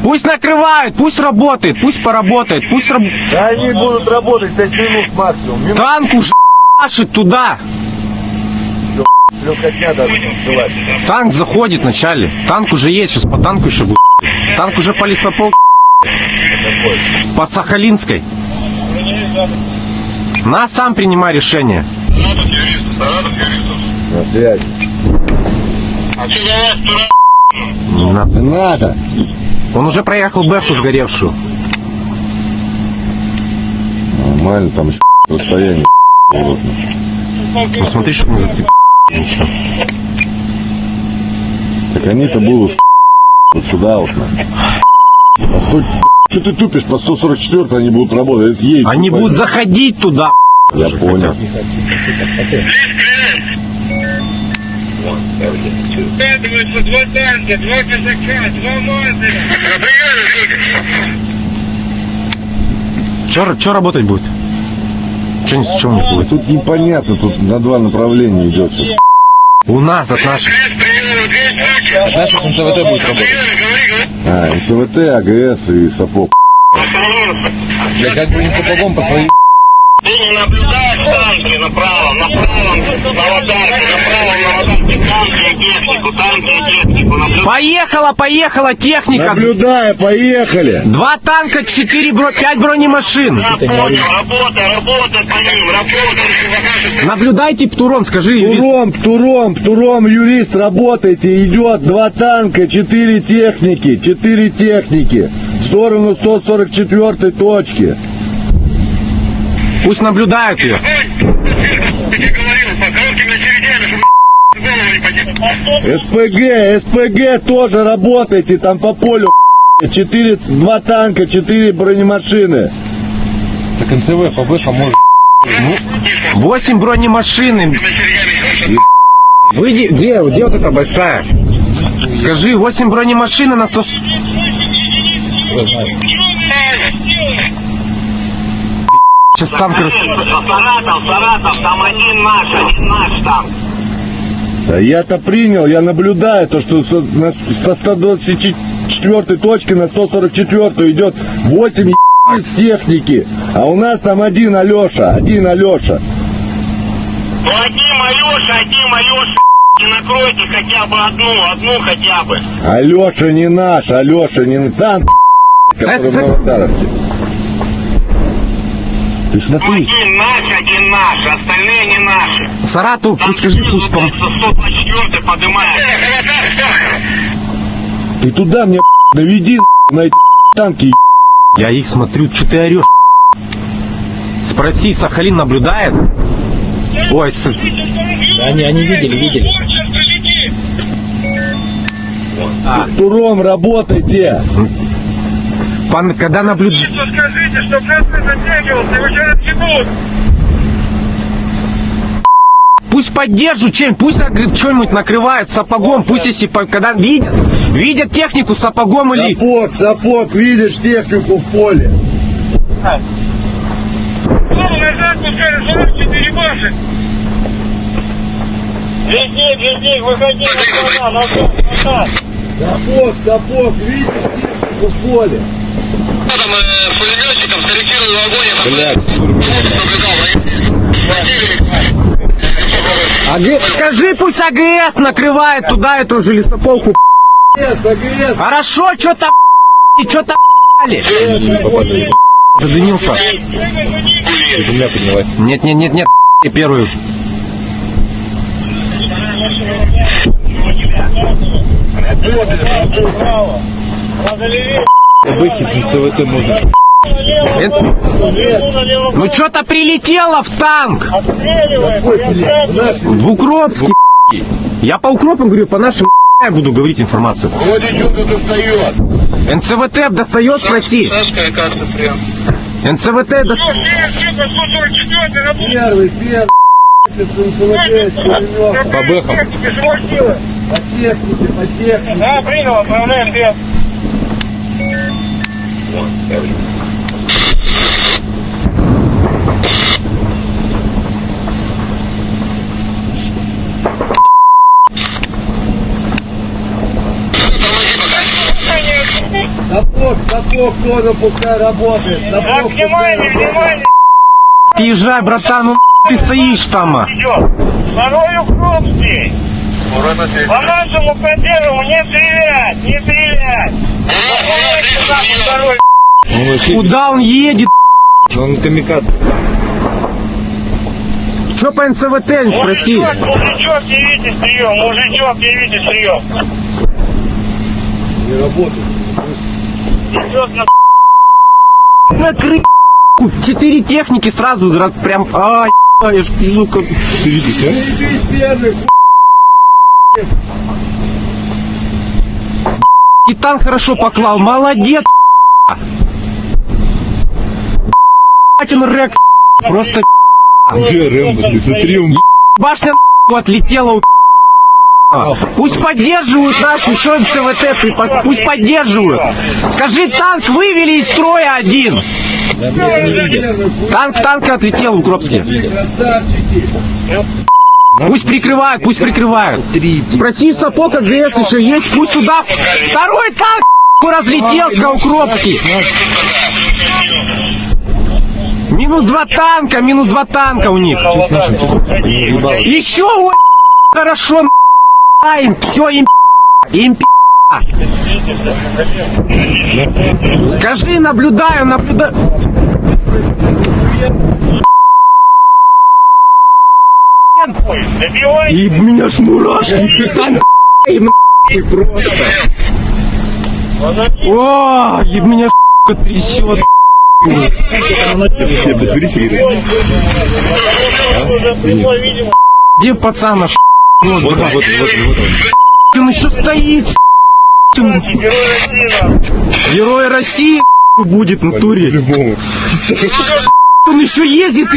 Пусть накрывают, пусть работает, пусть поработает, пусть Да они будут работать 5 минут максимум. танк уже машет туда. Легкотня даже началась. Танк заходит вначале. Танк уже едет, сейчас по танку еще будет. Танк уже по лесополку. По Сахалинской. На, сам принимай решение. На связь. А что за вас, дура? Не надо. Не надо. Он уже проехал Бэху сгоревшую. Нормально, там еще расстояние. Ну смотри, чтобы не зацепить. Ничего. Так они-то будут вот сюда вот. А что ты тупишь? По 144 они будут работать. Едут, Они будут заходить туда. Я понял. Складываются 2 танка, 2 казака, 2 мазаля. Че работать будет? Че у них будет? Тут непонятно, тут на 2 направления идет сейчас. У нас от наших. От наших НЦВТ будет работать. А, СВТ, АГС и сапог. Да как бы не сапогом по своей... Ты не наблюдаешь танки направо, на аватарке, танки и технику, Поехала техника. Наблюдаю, поехали. 2 танка, 5 бронемашин. работай по ним, работай. Наблюдайте, Птуром, скажи. Птуром, юрист, работайте, идет 2 танка, 4 техники, в сторону 144 точки. Пусть наблюдают ее. СПГ тоже работайте, там по полю 2 танка, 4 бронемашины. Так НЦВ, ПБХ может... 8 бронемашин. Выйди, где вот эта большая? Скажи, 8 бронемашин на 100... Сейчас танк Саратов, там один наш танк. Да я-то принял, я наблюдаю то, что со 124 точки на 144 идет 8 с техники, а у нас там один Алеша. Один Алеша, и накройте хотя бы одну хотя бы. Алеша не наш, танк, который в Новодаровке. Ты смотри. Один наш, остальные не наши. Саратов, пусть скажи, пусть 124 поднимает. Ты туда мне доведи на эти танки. Я их смотрю, что ты орешь? Спроси, Сахалин наблюдает? Ой, Они видели. Туром работайте. Когда наблюдает... Скажите, чтобы нас не затягивался, его сейчас отъебут. Пусть поддержат чем, пусть что-нибудь накрывают сапогом, пусть если когда видят технику сапогом или... Сапог, видишь технику в поле. Назад пускай, слушайте, перебашек. Везде, выходи назад. Сапог, видишь технику в поле. Там пулеметчиком скорректировал огонь. Скажи, пусть АГС накрывает туда эту же лесополку. АГС. Хорошо, что-то задымился. Земля поднялась. Нет, первую. Надо левее. Выхід з НСВТ можна. Ну что-то прилетело в танк! Отстреливай. В Укропске. Я по укропам говорю, по нашим я буду говорить информацию. Вроде что-то достает. НЦВТ достает, спроси. Как-то прям. НЦВТ достает. Первый, с НСВТ, пулемет. По бэхам. По технике, по технике. Да, принял, отправляем без. Сапог тоже пускай работает. Так, Сапог внимание, внимание. Езжай, братан, ну ты стоишь там. Идет. Второй Укропский. По нашему консерву не стрелять, не стрелять. Заполняйте нахуй второй. Он вообще, Куда он едет? он камикадзе. Че по НЦВТ, не спроси. Мужичок, явитесь прием, мужичок, явитесь прием. не работает. Идет на Накрыть. 4 техники сразу, прям, я ж вижу, как... Ты видишь, а? Заебись первый, И танк хорошо поклал, молодец. Он рек, просто Где Рэмбо? Ты смотри, он башня отлетела. Пусть поддерживают наши еще НЦВТ, пусть поддерживают. Скажи, танк вывели из строя один. Танк отлетел в Укропске. красавчики. Пусть прикрывают, пусть прикрывают. Спроси Сапог АГС еще есть, пусть туда. Второй танк разлетелся, Укропский. Минус два танка у них. Еще хорошо. Им все им скажи, наблюдаю. И меня ж мурашки там просто. О, и меня трясет. Где пацан наш? Вот. Он еще стоит. Герой России будет в натуре. Он еще ездит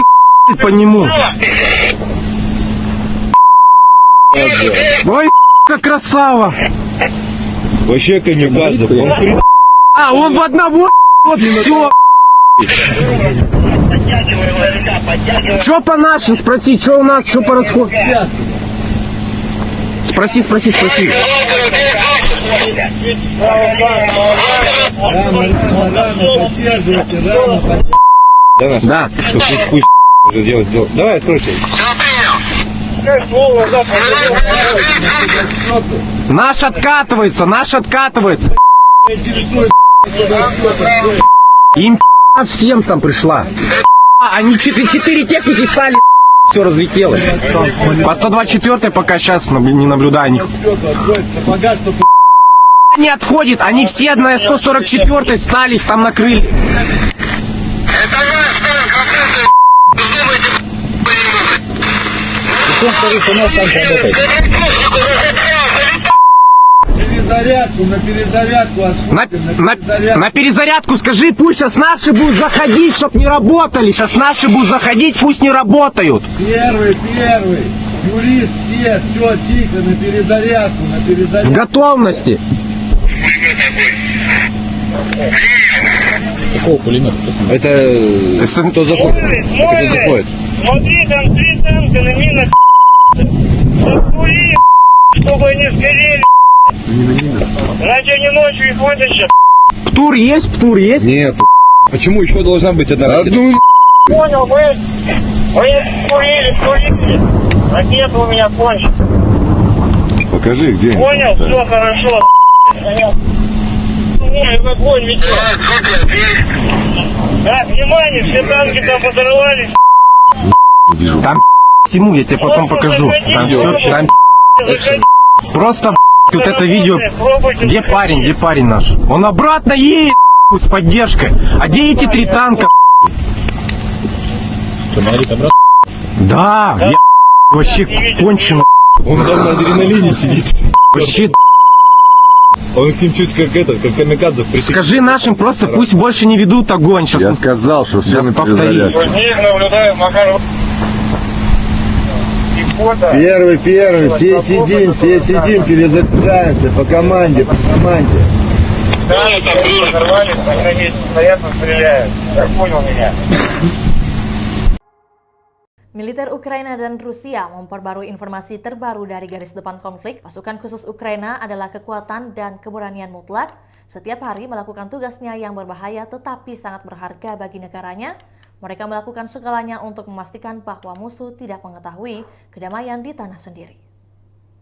и по нему. Ой, как красава. вообще камикадзе. Он Он в одного, вот все. Че по нашим, спроси, что у нас, что по расходу? Спроси. Рано, поддерживайте, рано. Да, наш? Да. Что, пусть уже делать. Давай, откройте. Наш откатывается. Интересует, Им всем там пришла. Они 4 техники стали, все разлетелось. По 124 пока сейчас не наблюдаю них. сапога, чтобы Не отходит, они все на 144 стали, их там накрыли. Это наш танк, перезарядку, на перезарядку. На перезарядку скажи, пусть сейчас наши будут заходить, чтоб не работали. Сейчас наши будут заходить, пусть не работают. Первый. Юрист, все, тихо, на перезарядку, В готовности. Это кто заходит? Кто заходит? Смотри, там 3 танка на минах. Закури, чтобы они сгорели. Иначе они ночью их вытащат. Птур есть? Нет. Почему еще должна быть одна ракета? Понял, вы курили. Ракета у меня кончится. Покажи, где. Понял, все хорошо. Ой, в огонь ведет. Так, внимание, все танки там подорвались. Там всему, я тебе потом покажу. Там все, там Заходи. просто вот это видео. Где парень наш? Он обратно едет с поддержкой. А где эти 3 танка? Что, Марит, обратно? Да, я вообще кончено. Он там на адреналине сидит. Вообще, Он к ним чуть как этот, как камикадзе. скажи нашим просто пусть больше не ведут огонь. Сейчас Я сказал, что все Да на повтори. перезарядке. Наблюдаем, Макар. И фото. Первый, все сидим, перезаряжаемся по команде. Да, взорвались, на месте стоят, стреляют. Как понял меня? Militer Ukraina dan Rusia memperbarui informasi terbaru dari garis depan konflik. Pasukan khusus Ukraina adalah kekuatan dan keberanian mutlak. Setiap hari melakukan tugasnya yang berbahaya tetapi sangat berharga bagi negaranya. Mereka melakukan segalanya untuk memastikan bahwa musuh tidak mengetahui kedamaian di tanah sendiri.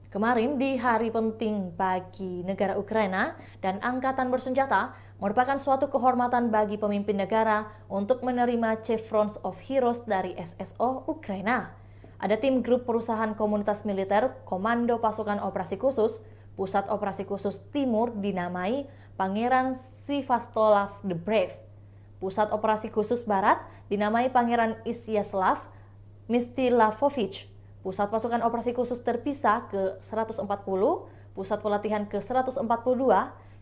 Kemarin di hari penting bagi negara Ukraina dan angkatan bersenjata merupakan suatu kehormatan bagi pemimpin negara untuk menerima Chevrons of Heroes dari SSO Ukraina. Ada tim grup perusahaan komunitas militer Komando Pasukan Operasi Khusus, Pusat Operasi Khusus Timur dinamai Pangeran Sviatoslav the Brave. Pusat Operasi Khusus Barat dinamai Pangeran Isyaslav Mstilavovich. Pusat Pasukan Operasi Khusus Terpisah ke-140, Pusat Pelatihan ke-142,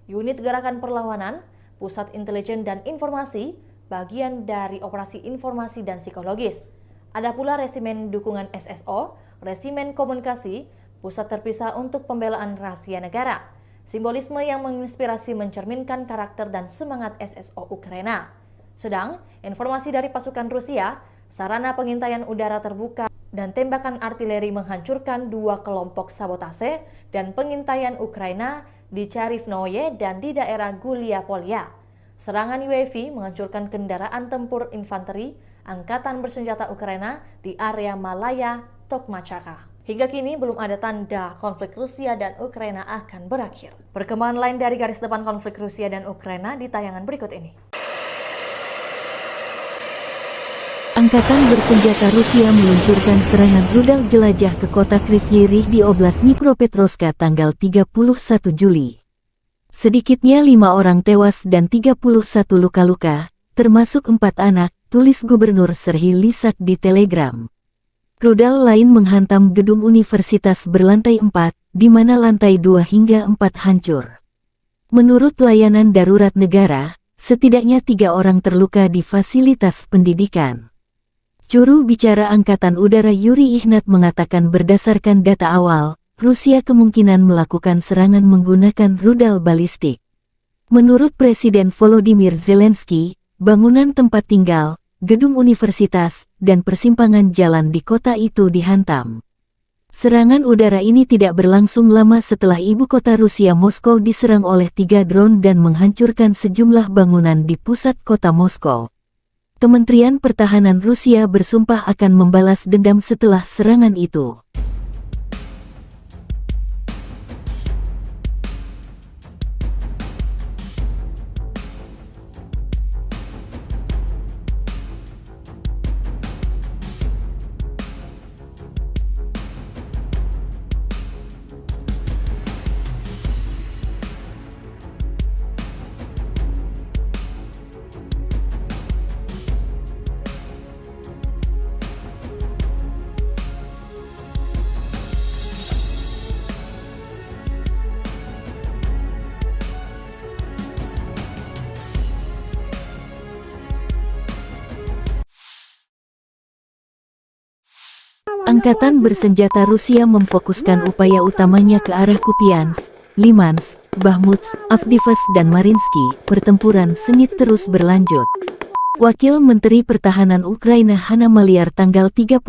Unit Gerakan Perlawanan, Pusat Intelijen dan Informasi, bagian dari Operasi Informasi dan Psikologis. Ada pula Resimen Dukungan SSO, Resimen Komunikasi, Pusat Terpisah untuk Pembelaan Rahasia Negara. Simbolisme yang menginspirasi mencerminkan karakter dan semangat SSO Ukraina. Sedang, informasi dari pasukan Rusia, sarana pengintaian udara terbuka dan tembakan artileri menghancurkan 2 kelompok sabotase dan pengintaian Ukraina di Charivnoye dan di daerah Gulia-Polya. Serangan UAV menghancurkan kendaraan tempur infanteri Angkatan Bersenjata Ukraina di area Malaya, Tokmachaka. Hingga kini belum ada tanda konflik Rusia dan Ukraina akan berakhir. Perkembangan lain dari garis depan konflik Rusia dan Ukraina di tayangan berikut ini. Angkatan bersenjata Rusia meluncurkan serangan rudal jelajah ke kota Kryvyi Rih di Oblast Dnipropetrovsk tanggal 31 Juli. Sedikitnya 5 orang tewas dan 31 luka-luka, termasuk 4 anak, tulis Gubernur Serhiy Lysak di Telegram. Rudal lain menghantam gedung universitas berlantai 4, di mana lantai 2 hingga 4 hancur. Menurut layanan darurat negara, setidaknya 3 orang terluka di fasilitas pendidikan. Juru bicara Angkatan Udara Yuri Ihnat mengatakan berdasarkan data awal, Rusia kemungkinan melakukan serangan menggunakan rudal balistik. Menurut Presiden Volodymyr Zelensky, bangunan tempat tinggal, gedung universitas, dan persimpangan jalan di kota itu dihantam. Serangan udara ini tidak berlangsung lama setelah ibu kota Rusia Moskow diserang oleh 3 drone dan menghancurkan sejumlah bangunan di pusat kota Moskow. Kementerian Pertahanan Rusia bersumpah akan membalas dendam setelah serangan itu. Angkatan bersenjata Rusia memfokuskan upaya utamanya ke arah Kupiansk, Limansk, Bakhmut, Avdiivka dan Mariinsky. Pertempuran sengit terus berlanjut. Wakil Menteri Pertahanan Ukraina Hanna Maliar tanggal 31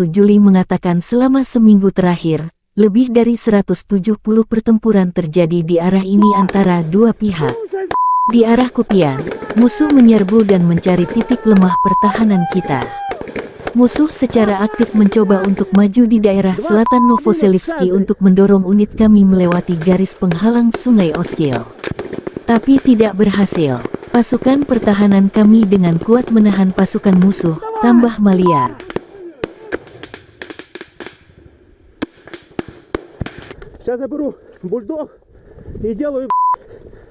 Juli mengatakan selama seminggu terakhir, lebih dari 170 pertempuran terjadi di arah ini antara dua pihak. Di arah Kupian, musuh menyerbu dan mencari titik lemah pertahanan kita. Musuh secara aktif mencoba untuk maju di daerah selatan Novoselivsky untuk mendorong unit kami melewati garis penghalang Sungai Oskil. Tapi tidak berhasil. Pasukan pertahanan kami dengan kuat menahan pasukan musuh, tambah Maliar. я заберу бульдог и делаю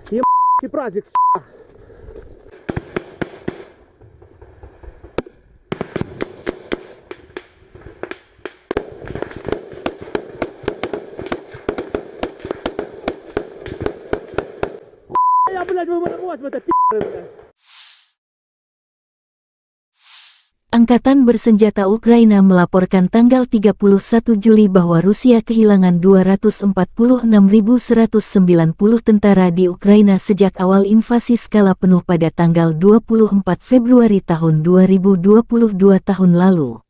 ебаный праздник, сука. Я, блядь, выморовоз в это пи***ы, блядь. Angkatan Bersenjata Ukraina melaporkan tanggal 31 Juli bahwa Rusia kehilangan 246.190 tentara di Ukraina sejak awal invasi skala penuh pada tanggal 24 Februari tahun 2022 tahun lalu.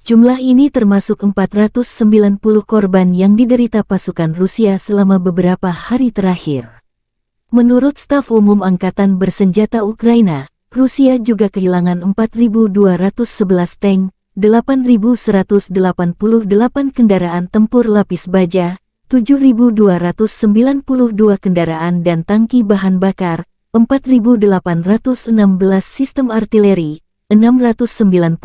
Jumlah ini termasuk 490 korban yang diderita pasukan Rusia selama beberapa hari terakhir. Menurut staf umum Angkatan Bersenjata Ukraina, Rusia juga kehilangan 4.211 tank, 8.188 kendaraan tempur lapis baja, 7.292 kendaraan dan tangki bahan bakar, 4.816 sistem artileri, 699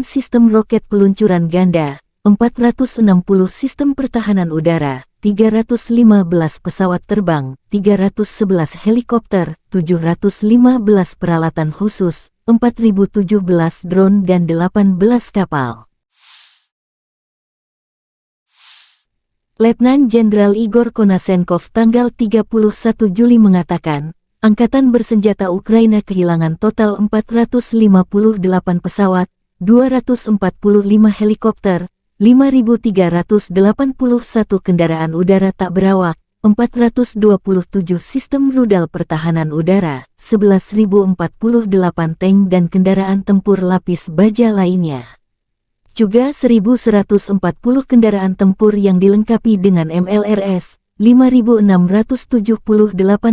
sistem roket peluncuran ganda, 460 sistem pertahanan udara, 315 pesawat terbang, 311 helikopter, 715 peralatan khusus, 4.017 drone dan 18 kapal. Letnan Jenderal Igor Konasenkov tanggal 31 Juli mengatakan, Angkatan Bersenjata Ukraina kehilangan total 458 pesawat, 245 helikopter, 5.381 kendaraan udara tak berawak, 427 sistem rudal pertahanan udara, 11.048 tank dan kendaraan tempur lapis baja lainnya. Juga 1.140 kendaraan tempur yang dilengkapi dengan MLRS, 5.678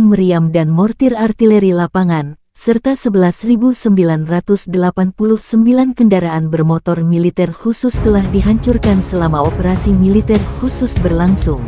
meriam dan mortir artileri lapangan, serta 11.989 kendaraan bermotor militer khusus telah dihancurkan selama operasi militer khusus berlangsung.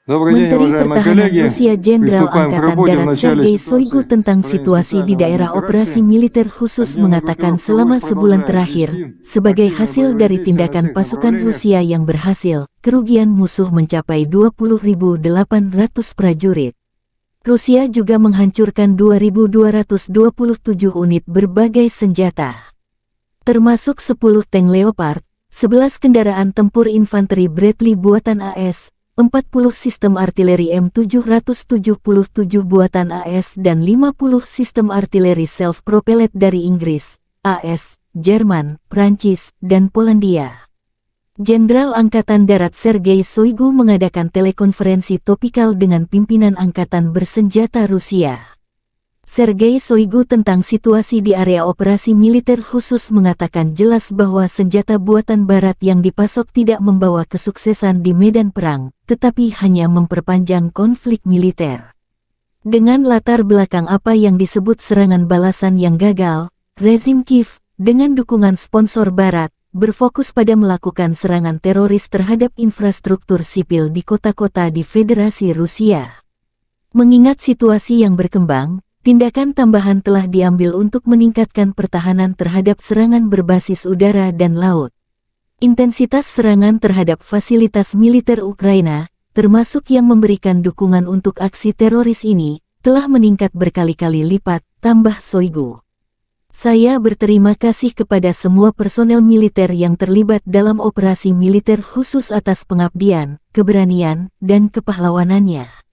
Menteri Pertahanan Rusia Jenderal Angkatan Darat Sergei Shoigu tentang situasi di daerah operasi militer khusus mengatakan selama sebulan terakhir, sebagai hasil dari tindakan pasukan Rusia yang berhasil, kerugian musuh mencapai 20.800 prajurit. Rusia juga menghancurkan 2.227 unit berbagai senjata, termasuk 10 tank Leopard, 11 kendaraan tempur infanteri Bradley buatan AS, 40 sistem artileri M777 buatan AS dan 50 sistem artileri self-propelled dari Inggris, AS, Jerman, Prancis, dan Polandia. Jenderal Angkatan Darat Sergei Shoigu mengadakan telekonferensi topikal dengan pimpinan Angkatan Bersenjata Rusia. Sergei Shoigu tentang situasi di area operasi militer khusus mengatakan jelas bahwa senjata buatan Barat yang dipasok tidak membawa kesuksesan di medan perang, tetapi hanya memperpanjang konflik militer. Dengan latar belakang apa yang disebut serangan balasan yang gagal, rezim Kiev, dengan dukungan sponsor Barat, berfokus pada melakukan serangan teroris terhadap infrastruktur sipil di kota-kota di Federasi Rusia. Mengingat situasi yang berkembang, tindakan tambahan telah diambil untuk meningkatkan pertahanan terhadap serangan berbasis udara dan laut. Intensitas serangan terhadap fasilitas militer Ukraina, termasuk yang memberikan dukungan untuk aksi teroris ini, telah meningkat berkali-kali lipat, tambah Shoigu. Saya berterima kasih kepada semua personel militer yang terlibat dalam operasi militer khusus atas pengabdian, keberanian, dan kepahlawanannya.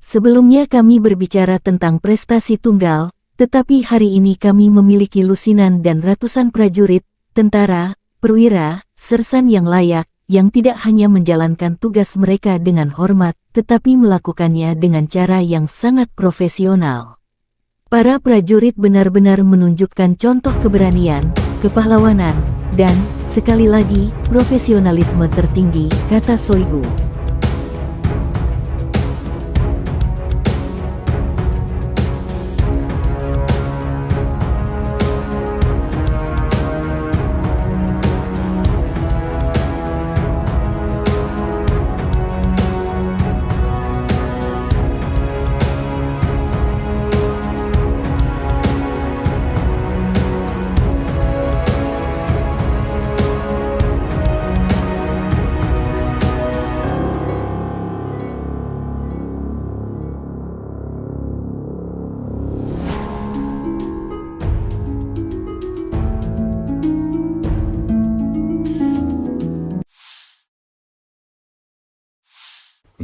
Sebelumnya kami berbicara tentang prestasi tunggal, tetapi hari ini kami memiliki lusinan dan ratusan prajurit, tentara, perwira, sersan yang layak, yang tidak hanya menjalankan tugas mereka dengan hormat, tetapi melakukannya dengan cara yang sangat profesional. Para prajurit benar-benar menunjukkan contoh keberanian, kepahlawanan, dan, sekali lagi, profesionalisme tertinggi, kata Shoigu.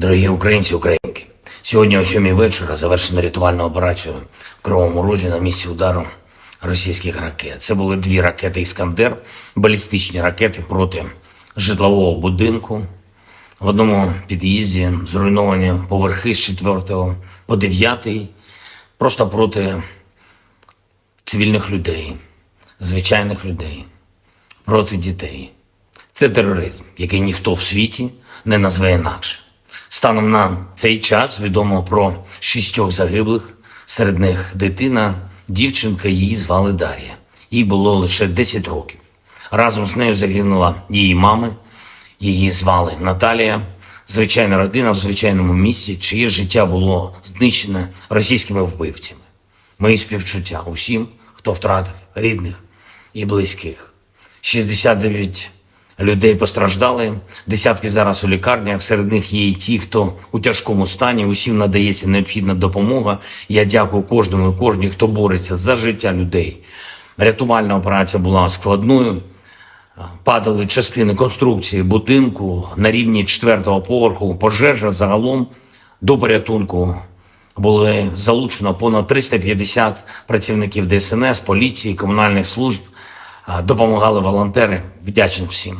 Дорогі українці, українки, сьогодні о 7 вечора завершена рятувальна операція в Кривому Розі на місці удару російських ракет. Це були 2 ракети «Іскандер», балістичні ракети проти житлового будинку. В одному під'їзді зруйновані поверхи з 4 по 9, просто проти цивільних людей, звичайних людей, проти дітей. Це тероризм, який ніхто в світі не назве інакше. Станом на цей час відомо про 6 загиблих, серед них дитина, дівчинка, її звали Дар'я. Їй було лише 10 років. Разом з нею загинула її мама, її звали Наталія. Звичайна родина в звичайному місті, чиє життя було знищене російськими вбивцями. Мої співчуття усім, хто втратив рідних і близьких. 69 людей постраждали, десятки зараз у лікарнях, серед них є і ті, хто у тяжкому стані, усім надається необхідна допомога. Я дякую кожному і кожній, хто бореться за життя людей. Рятувальна операція була складною, падали частини конструкції будинку на рівні 4-го поверху, пожежа загалом до порятунку. Були залучено понад 350 працівників ДСНС, поліції, комунальних служб, допомагали волонтери, вдячний всім.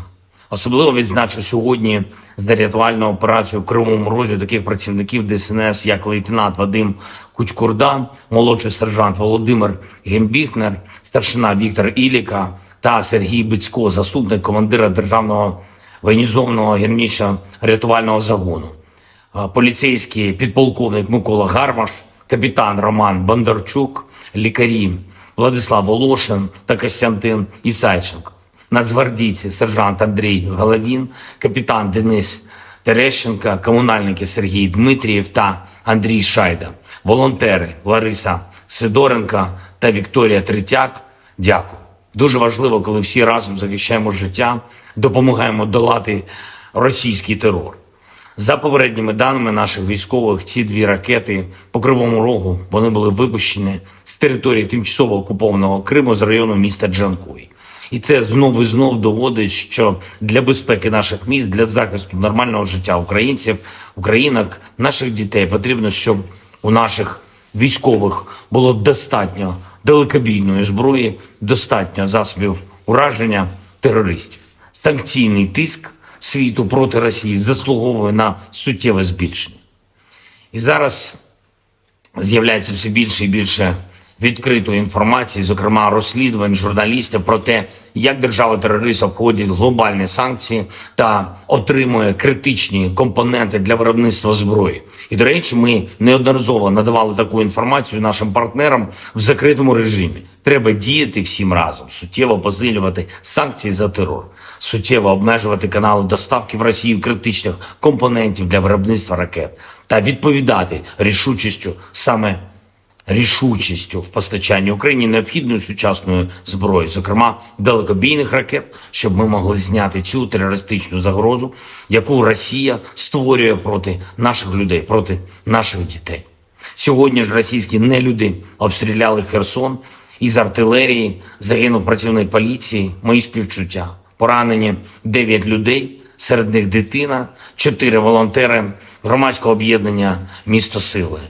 Особливо відзначу сьогодні за рятувальну операцію в Кривому Розі таких працівників ДСНС, як лейтенант Вадим Кучкурда, молодший сержант Володимир Гембіхнер, старшина Віктор Іліка та Сергій Бицько, заступник командира Державного воєнізованого гірничо-рятувального загону, поліцейський підполковник Микола Гармаш, капітан Роман Бондарчук, лікарі Владислав Волошин та Костянтин Ісайченко, нацгвардійці сержант Андрій Головін, капітан Денис Терещенко, комунальники Сергій Дмитрієв та Андрій Шайда, волонтери Лариса Сидоренко та Вікторія Третяк. Дякую. Дуже важливо, коли всі разом захищаємо життя, допомагаємо долати російський терор. За попередніми даними наших військових, ці 2 ракети по Кривому Рогу, вони були випущені з території тимчасово окупованого Криму з району міста Джанкой. І це знов і знов доводить, що для безпеки наших міст, для захисту нормального життя українців, українок, наших дітей потрібно, щоб у наших військових було достатньо далекобійної зброї, достатньо засобів ураження терористів. Санкційний тиск світу проти Росії заслуговує на суттєве збільшення. І зараз з'являється все більше і більше відкритої інформації, зокрема розслідувань журналістів про те, як держава-терорист обходить глобальні санкції та отримує критичні компоненти для виробництва зброї. І, до речі, ми неодноразово надавали таку інформацію нашим партнерам в закритому режимі. Треба діяти всім разом, суттєво посилювати санкції за терор, суттєво обмежувати канали доставки в Росію критичних компонентів для виробництва ракет та відповідати рішучістю в постачанні Україні необхідної сучасної зброї, зокрема далекобійних ракет, щоб ми могли зняти цю терористичну загрозу, яку Росія створює проти наших людей, проти наших дітей. Сьогодні ж російські нелюди обстріляли Херсон, із артилерії загинув працівник поліції, мої співчуття. Поранені 9 людей, серед них дитина, 4 волонтери громадського об'єднання «Місто Сили».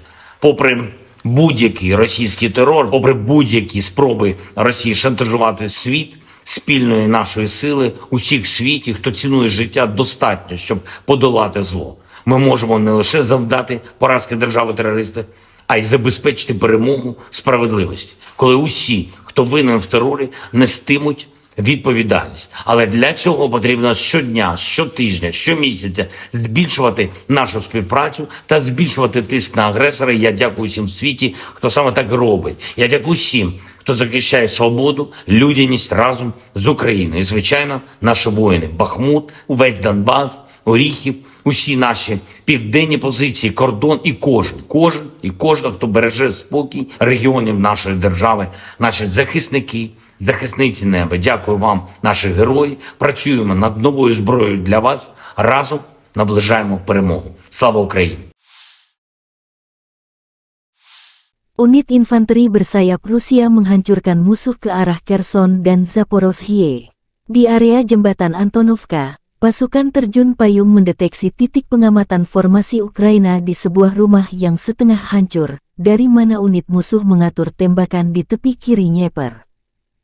Попри будь-який російський терор, попри будь-які спроби Росії шантажувати світ, спільної нашої сили, усіх в світі, хто цінує життя, достатньо, щоб подолати зло. Ми можемо не лише завдати поразки держави-терориста, а й забезпечити перемогу справедливості, коли усі, хто винен в терорі, нестимуть відповідальність. Але для цього потрібно щодня, щотижня, щомісяця збільшувати нашу співпрацю та збільшувати тиск на агресора. Я дякую всім в світі, хто саме так робить. Я дякую всім, хто захищає свободу, людяність разом з Україною. І, звичайно, наші воїни. Бахмут, увесь Донбас, Оріхів, усі наші південні позиції, кордон і кожен, хто береже спокій регіонів нашої держави, наші захисники, захисниці неба. Дякую вам, наші герої. Працюємо над новою зброєю для вас. Разом наближаємо перемогу. Слава Україні! Unit infanteri bersayap Rusia menghancurkan musuh ke arah Kherson dan Zaporozhye. Di area jembatan Antonovka, pasukan terjun payung mendeteksi titik pengamatan formasi Ukraina di sebuah rumah yang setengah hancur, dari mana unit musuh mengatur tembakan di tepi kiri Dnieper.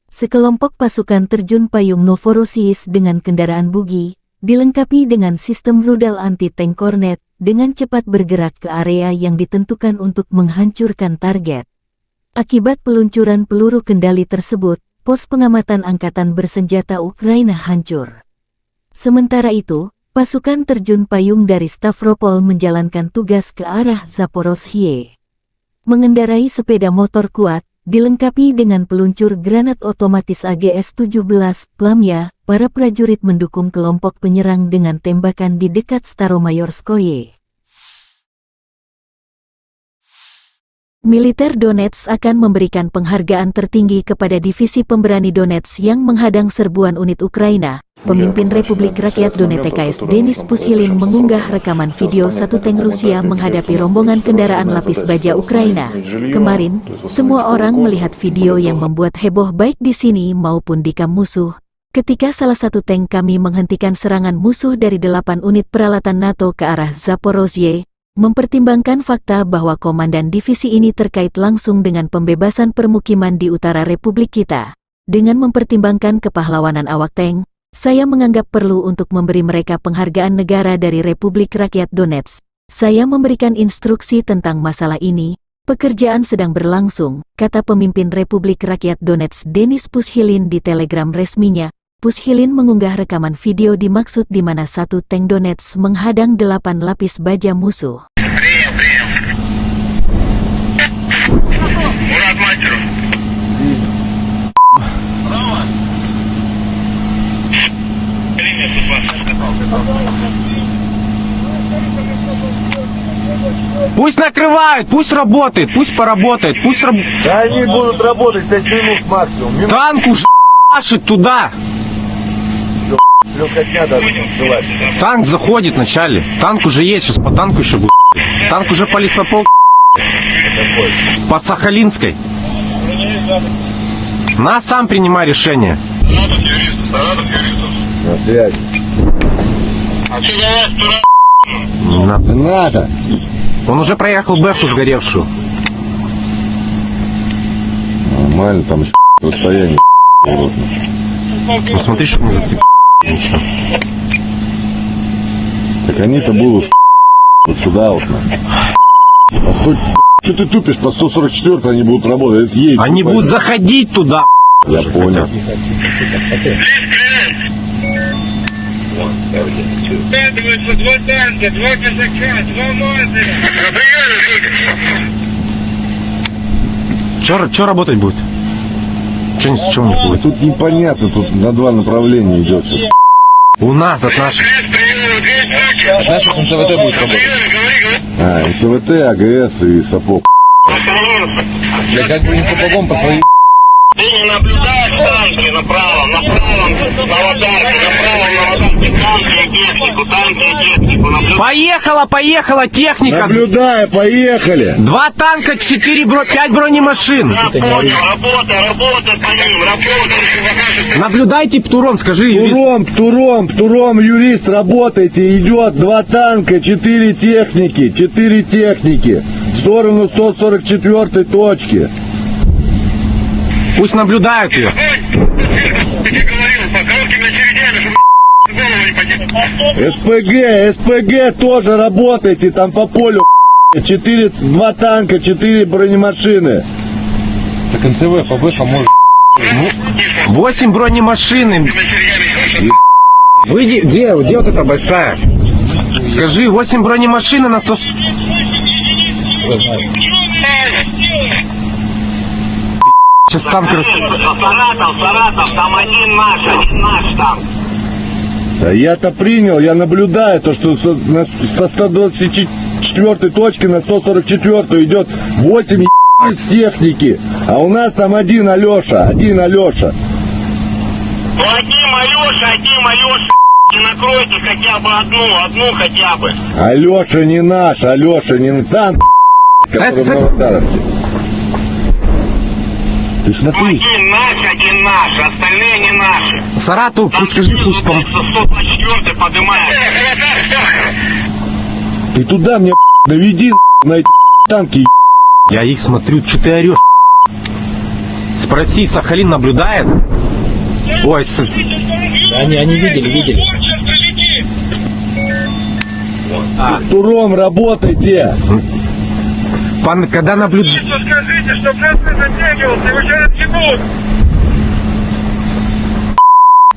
Sekelompok pasukan terjun payung Novorossiysk dengan kendaraan bugi, dilengkapi dengan sistem rudal anti-tank Kornet, dengan cepat bergerak ke area yang ditentukan untuk menghancurkan target. Akibat peluncuran peluru kendali tersebut, pos pengamatan angkatan bersenjata Ukraina hancur. Sementara itu, pasukan terjun payung dari Stavropol menjalankan tugas ke arah Zaporozhye. Mengendarai sepeda motor kuat, dilengkapi dengan peluncur granat otomatis AGS-17, Plamya, para prajurit mendukung kelompok penyerang dengan tembakan di dekat Staromayorskoye. Militer Donetsk akan memberikan penghargaan tertinggi kepada divisi pemberani Donetsk yang menghadang serbuan unit Ukraina. Pemimpin Republik Rakyat Donetsk Denis Pushilin mengunggah rekaman video satu tank Rusia menghadapi rombongan kendaraan lapis baja Ukraina. Kemarin, semua orang melihat video yang membuat heboh baik di sini maupun di kamp musuh. Ketika salah satu tank kami menghentikan serangan musuh dari 8 unit peralatan NATO ke arah Zaporozhye, mempertimbangkan fakta bahwa komandan divisi ini terkait langsung dengan pembebasan permukiman di utara Republik kita. Dengan mempertimbangkan kepahlawanan awak tank, saya menganggap perlu untuk memberi mereka penghargaan negara dari Republik Rakyat Donetsk. Saya memberikan instruksi tentang masalah ini, pekerjaan sedang berlangsung, kata pemimpin Republik Rakyat Donetsk Denis Pushilin di telegram resminya. Pushilin mengunggah rekaman video dimaksud di mana satu tank Donetsk menghadang 8 lapis baja musuh. Мурат Мачеров. Пусть накрывают, пусть работает, пусть поработает, пусть Да они будут работать 5 минут максимум. танк уже ***шит туда. Легкотня даже танцевать. Танк заходит вначале. Танк уже едет, сейчас по танку еще будет. Танк уже по лесопол, по Сахалинской. На, сам принимай решение. На связь. А что за вас тура? Не надо. Он уже проехал Бэху сгоревшую. Нормально, там еще расстояние. Ну смотри, чтобы не зацепить ничего. Так они-то будут вот сюда вот. А стой, что ты тупишь? По 144 они будут работать. Это едет, Они будут заходить туда. Я понял. Складываются 2 танка, 2 казака, 2 мазаря. Че работать будет? Че не будет? Тут непонятно, тут на 2 направления идет сейчас. У нас от наших. Наших НЦВТ будет работать. А, СВТ, АГС и сапог. Да как бы не сапогом по своей. Ты не наблюдаешь танки направо, на аватарке, направо на аватарке, танки и технику, Поехала техника. Наблюдаю, поехали. 2 танка, 5 бронемашин. Я понял, работай по ним, работай. Наблюдайте, Птуром, скажи. Птуром, юрист, работайте, идет 2 танка, 4 техники, в сторону 144 точки. Пусть наблюдают ее. СПГ тоже работайте, там по полю 2 танка, 4 бронемашины. Так НЦВ, ПБХ может. 8 бронемашин. Выйди, где вот эта большая? Скажи, 8 бронемашин на 100... Сейчас танк Саратов, там один наш там. Да я-то принял, я наблюдаю то, что со 124 точки на 144 идет 8 с техники, а у нас там один Алеша. Один Алеша, не накройте хотя бы одну хотя бы. Алеша не наш, танк, который на аватарке. Ты смотри. Один наш, один наш, остальные не наши. Саратов, пусть скажи, пусть 124 поднимает. Ты туда мне наведи на эти танки. Я их смотрю, что ты орешь? Спроси, Сахалин наблюдает? Ой, они видели. Туром работайте. Когда наблюдает... Скажите, что просто затягивался, его сейчас отъебут.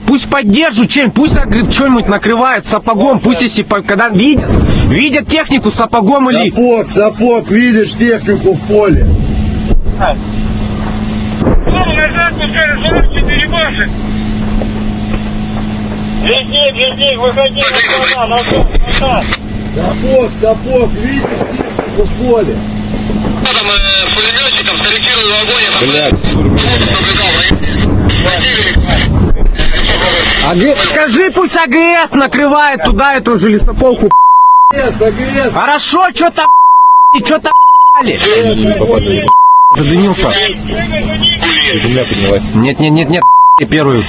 Пусть поддержат чем, пусть что-нибудь накрывают сапогом, пусть если когда видят технику сапогом или... Сапог, видишь технику в поле. Назад пускай, 44 баши. Везде, выходи назад. Сапог, видишь технику в поле. Там пулеметчиком скорректировал огонь. Скажи, пусть АГС накрывает туда эту же лесополку. АГС. Хорошо, что-то задымился. Земля поднялась. Нет, первую.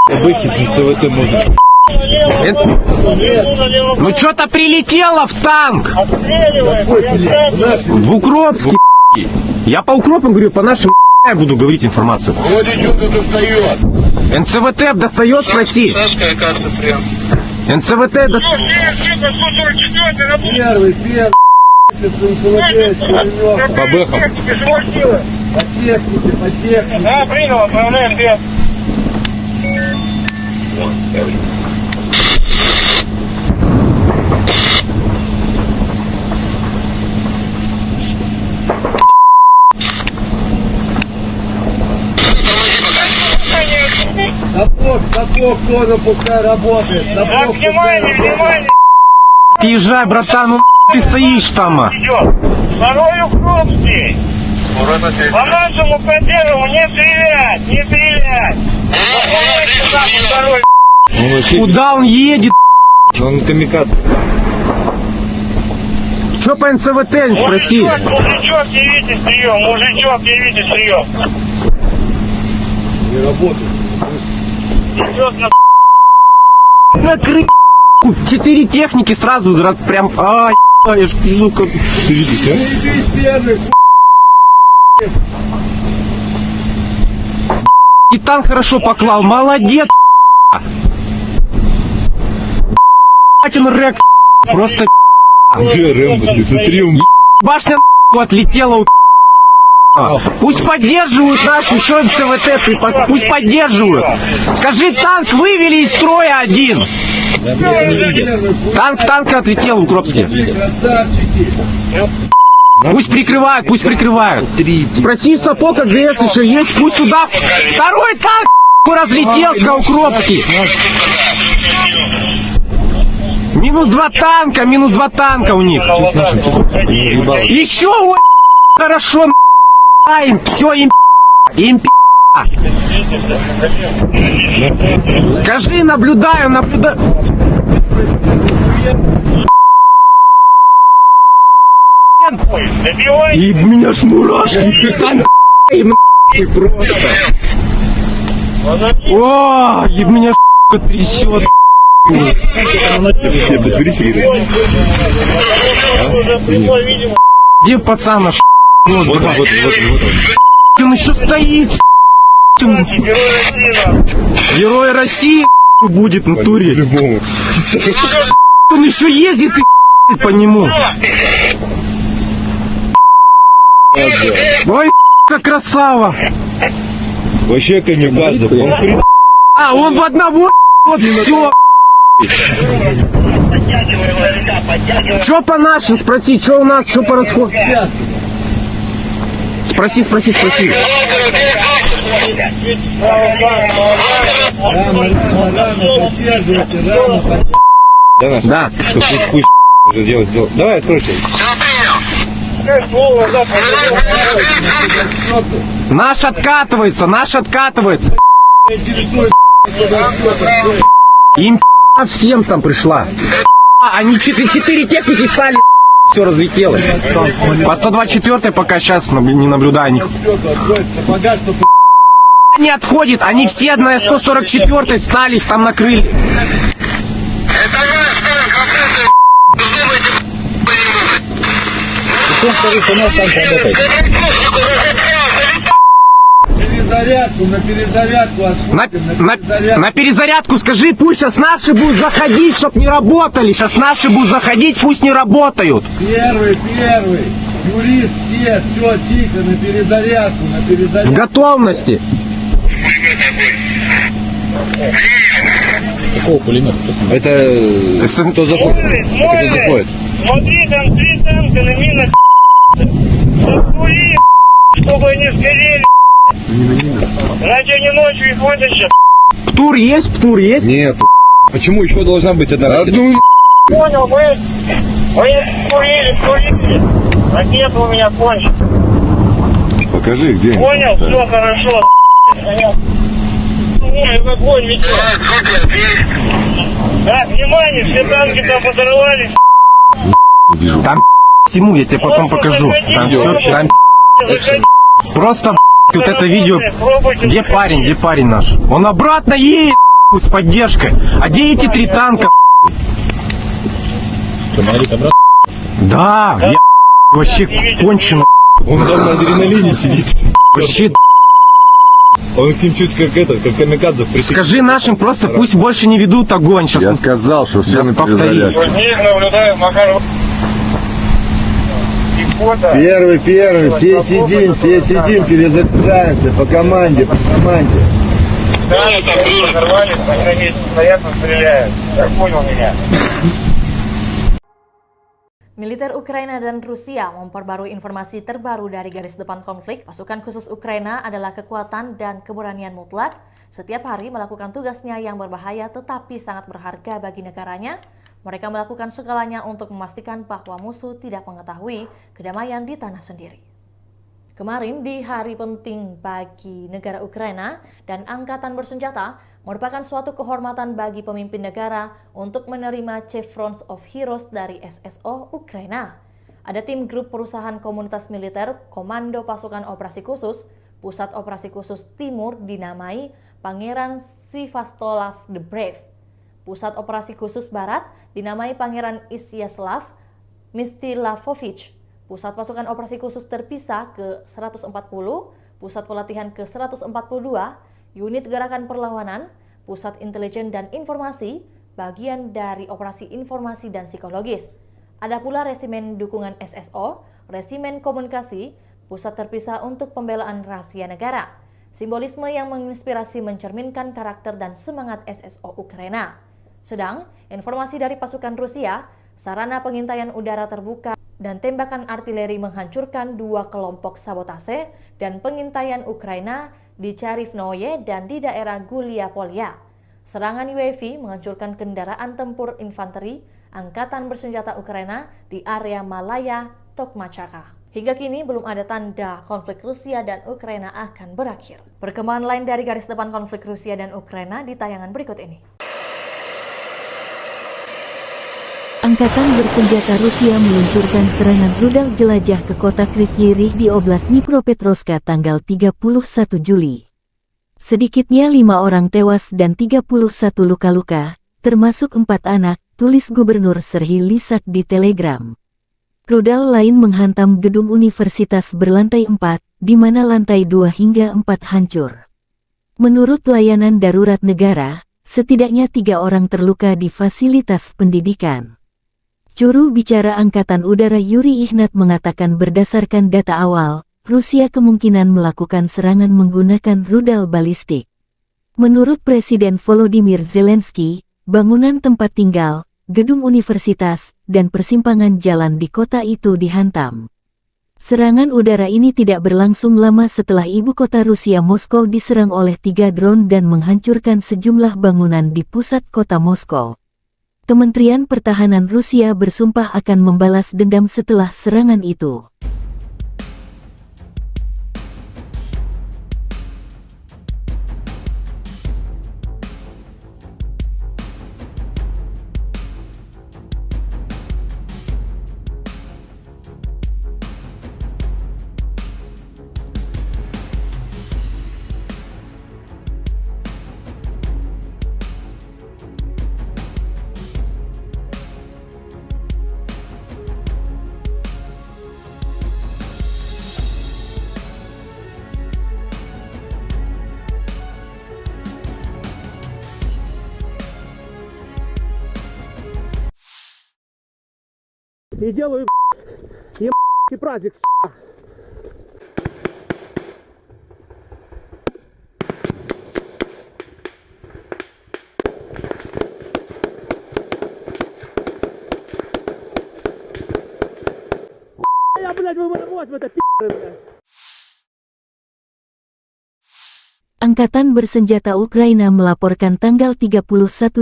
Бэхи с НСВТ можно. Ну что-то прилетело в танк. В Укропске. Я по Укропам говорю, по нашим я буду говорить информацию. Вроде что-то достает. НСВТ достает, спроси. Карта прям. НСВТ достает. Первый. По бэхам. По технике. Да, принял, отправляем вверх. Сапог тоже пускай работает. Так, внимание. Езжай, братан, ну ты стоишь там. Идет. Второй Укропский. По нашему поддерживу не стрелять. Второй. Куда он едет? Он камикадзе. Че по НСВТ, не спроси. Мужичок, явите прием. Не работает. Идет на Накрыть 4 техники сразу, прям, я ж вижу, как... Ты видишь, а? Первый. И танк хорошо поклал, молодец. Батин Рекс, просто Где Рэмбо? Ты смотри, он... башня отлетела. Пусть поддерживают нашу еще НСВТ, пусть поддерживают. Скажи, танк вывели из строя один. Танк отлетел в Укропске. Красавчики. Пусть прикрывают. Спроси Сапог АГС еще есть, пусть туда. Второй танк разлетелся Укропский. Минус два танка у них. Еще хорошо. Им все, им Скажи, наблюдаю. И меня ж мурашки. Им просто. О, и меня трясет. Где пацана? Вот. Он еще стоит. Герой России будет в натуре. Он еще ездит и по нему. Ой, как красава. Вообще камикадзе. Он хрен. Он в одного. Вот все. Че по нашим? Спроси, что у нас, что по расходу? Спроси. Да. Пусть уже делать. Давай, откройте. Наш откатывается. Им всем там пришла. Они 4 техники стали, все разлетелось. По 124 пока сейчас не наблюдаю них. Не отходит, они все на 144 стали, их там накрыли. Это ваш танк, работает, думайте, Перезарядку, на перезарядку отходим, На перезарядку скажи, пусть сейчас наши будут заходить, чтоб не работали. Сейчас наши будут заходить, пусть не работают. Первый, юрист, все, тихо, на перезарядку, В готовности. Это кто Смотри, смотри, там 3 танка на минах. Заскури, чтобы они сгорели. Иначе они ночью их вытащат. Птур есть? Нет. Почему еще должна быть одна ракета? Понял, вы скурили. Ракета у меня кончится. Покажи, где. Понял, все хорошо. Ой, в огонь ведет. Так, внимание, все танки там подорвались. Вижу. Там всему, я тебе потом покажу. Там все, там просто вот это видео. Где парень наш? Он обратно едет с поддержкой. А где эти 3 танка? Да, я вообще конченый. Он там на адреналине сидит. Вообще, Он к ним чуть как камикадзе присек. скажи нашим просто, пусть больше не ведут огонь. Сейчас Я сказал, что все на повтори. перезарядку. Ниже наблюдаем, Макар. Первый, все сидим, перезаряжаемся по команде. Да, там взорвались, они на месте стоят, стреляют. Как понял меня? Militer Ukraina dan Rusia memperbarui informasi terbaru dari garis depan konflik. Pasukan khusus Ukraina adalah kekuatan dan keberanian mutlak. Setiap hari melakukan tugasnya yang berbahaya tetapi sangat berharga bagi negaranya. Mereka melakukan segalanya untuk memastikan bahwa musuh tidak mengetahui kedamaian di tanah sendiri. Kemarin di hari penting bagi negara Ukraina dan angkatan bersenjata merupakan suatu kehormatan bagi pemimpin negara untuk menerima Chevrons of Heroes dari SSO Ukraina. Ada tim grup perusahaan komunitas militer Komando Pasukan Operasi Khusus, Pusat Operasi Khusus Timur dinamai Pangeran Sviatoslav the Brave. Pusat Operasi Khusus Barat dinamai Pangeran Isyaslav Mstilavovich. Pusat Pasukan Operasi Khusus Terpisah ke-140, Pusat Pelatihan ke-142, Unit Gerakan Perlawanan, Pusat Intelijen dan Informasi, bagian dari Operasi Informasi dan Psikologis. Ada pula Resimen Dukungan SSO, Resimen Komunikasi, Pusat Terpisah untuk Pembelaan Rahasia Negara. Simbolisme yang menginspirasi mencerminkan karakter dan semangat SSO Ukraina. Sedang, informasi dari pasukan Rusia, sarana pengintaian udara terbuka dan tembakan artileri menghancurkan 2 kelompok sabotase dan pengintaian Ukraina di Charivnoye dan di daerah Gulia-Polya. Serangan UAV menghancurkan kendaraan tempur infanteri Angkatan Bersenjata Ukraina di area Malaya, Tokmachaka. Hingga kini belum ada tanda konflik Rusia dan Ukraina akan berakhir. Perkembangan lain dari garis depan konflik Rusia dan Ukraina di tayangan berikut ini. Angkatan bersenjata Rusia meluncurkan serangan rudal jelajah ke kota Kryvyi Rih di Oblast Dnipropetrovsk tanggal 31 Juli. Sedikitnya 5 orang tewas dan 31 luka-luka, termasuk 4 anak, tulis Gubernur Serhiy Lysak di Telegram. Rudal lain menghantam gedung universitas berlantai 4, di mana lantai 2 hingga 4 hancur. Menurut layanan darurat negara, setidaknya 3 orang terluka di fasilitas pendidikan. Juru bicara Angkatan Udara Yuri Ihnat mengatakan berdasarkan data awal, Rusia kemungkinan melakukan serangan menggunakan rudal balistik. Menurut Presiden Volodymyr Zelensky, bangunan tempat tinggal, gedung universitas, dan persimpangan jalan di kota itu dihantam. Serangan udara ini tidak berlangsung lama setelah ibu kota Rusia Moskow diserang oleh 3 drone dan menghancurkan sejumlah bangunan di pusat kota Moskow. Kementerian Pertahanan Rusia bersumpah akan membalas dendam setelah serangan itu. и делаю ебаный праздник, сука. Я, блядь, вы возьму это пи***ы, блядь. Angkatan Bersenjata Ukraina melaporkan tanggal 31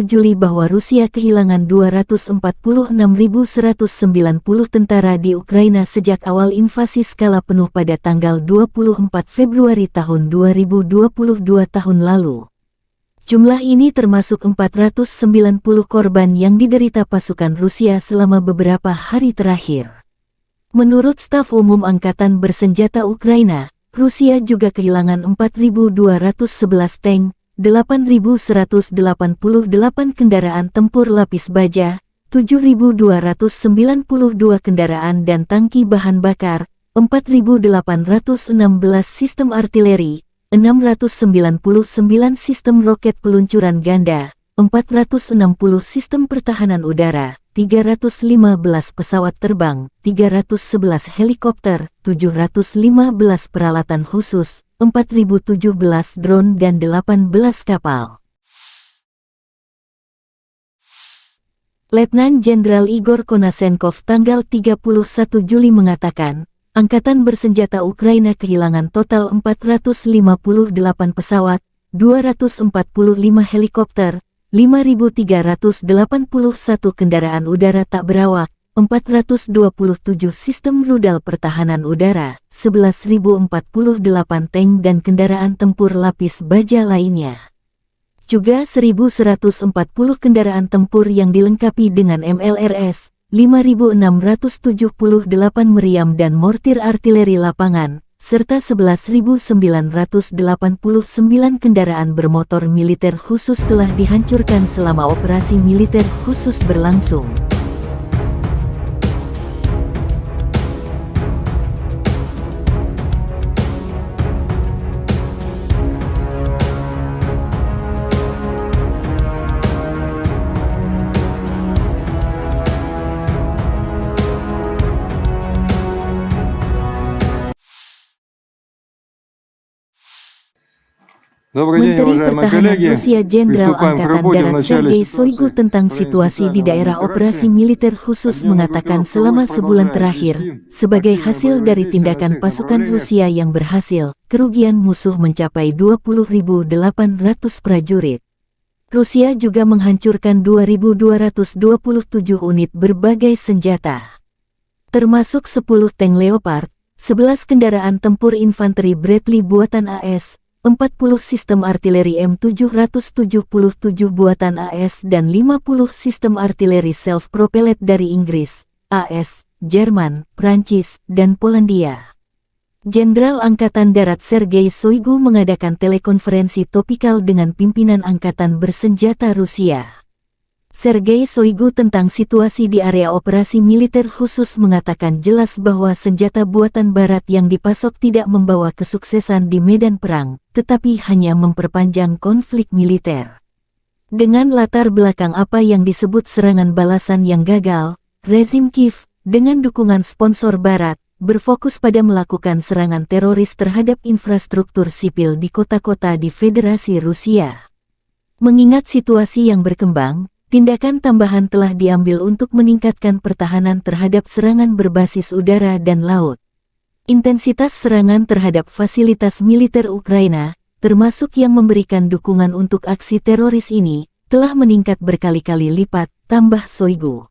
Juli bahwa Rusia kehilangan 246.190 tentara di Ukraina sejak awal invasi skala penuh pada tanggal 24 Februari tahun 2022 tahun lalu. Jumlah ini termasuk 490 korban yang diderita pasukan Rusia selama beberapa hari terakhir. Menurut staf umum Angkatan Bersenjata Ukraina, Rusia juga kehilangan 4.211 tank, 8.188 kendaraan tempur lapis baja, 7.292 kendaraan dan tangki bahan bakar, 4.816 sistem artileri, 699 sistem roket peluncuran ganda, 460 sistem pertahanan udara, 315 pesawat terbang, 311 helikopter, 715 peralatan khusus, 4.017 drone dan 18 kapal. Letnan Jenderal Igor Konasenkov tanggal 31 Juli mengatakan, Angkatan Bersenjata Ukraina kehilangan total 458 pesawat, 245 helikopter, 5.381 kendaraan udara tak berawak, 427 sistem rudal pertahanan udara, 11.048 tank dan kendaraan tempur lapis baja lainnya. Juga 1.140 kendaraan tempur yang dilengkapi dengan MLRS, 5.678 meriam dan mortir artileri lapangan, serta 11.989 kendaraan bermotor militer khusus telah dihancurkan selama operasi militer khusus berlangsung. Menteri Pertahanan Rusia Jenderal Angkatan Darat Sergei Shoigu tentang situasi di daerah operasi militer khusus mengatakan selama sebulan terakhir, sebagai hasil dari tindakan pasukan Rusia yang berhasil, kerugian musuh mencapai 20.800 prajurit. Rusia juga menghancurkan 2.227 unit berbagai senjata, termasuk 10 tank Leopard, 11 kendaraan tempur infanteri Bradley buatan AS, 40 sistem artileri M777 buatan AS dan 50 sistem artileri self-propellet dari Inggris, AS, Jerman, Prancis, dan Polandia. Jenderal Angkatan Darat Sergei Shoigu mengadakan telekonferensi topikal dengan pimpinan Angkatan Bersenjata Rusia. Sergei Shoigu tentang situasi di area operasi militer khusus mengatakan jelas bahwa senjata buatan Barat yang dipasok tidak membawa kesuksesan di medan perang, tetapi hanya memperpanjang konflik militer. Dengan latar belakang apa yang disebut serangan balasan yang gagal, rezim Kiev, dengan dukungan sponsor Barat, berfokus pada melakukan serangan teroris terhadap infrastruktur sipil di kota-kota di Federasi Rusia. Mengingat situasi yang berkembang, tindakan tambahan telah diambil untuk meningkatkan pertahanan terhadap serangan berbasis udara dan laut. Intensitas serangan terhadap fasilitas militer Ukraina, termasuk yang memberikan dukungan untuk aksi teroris ini, telah meningkat berkali-kali lipat, tambah Shoigu.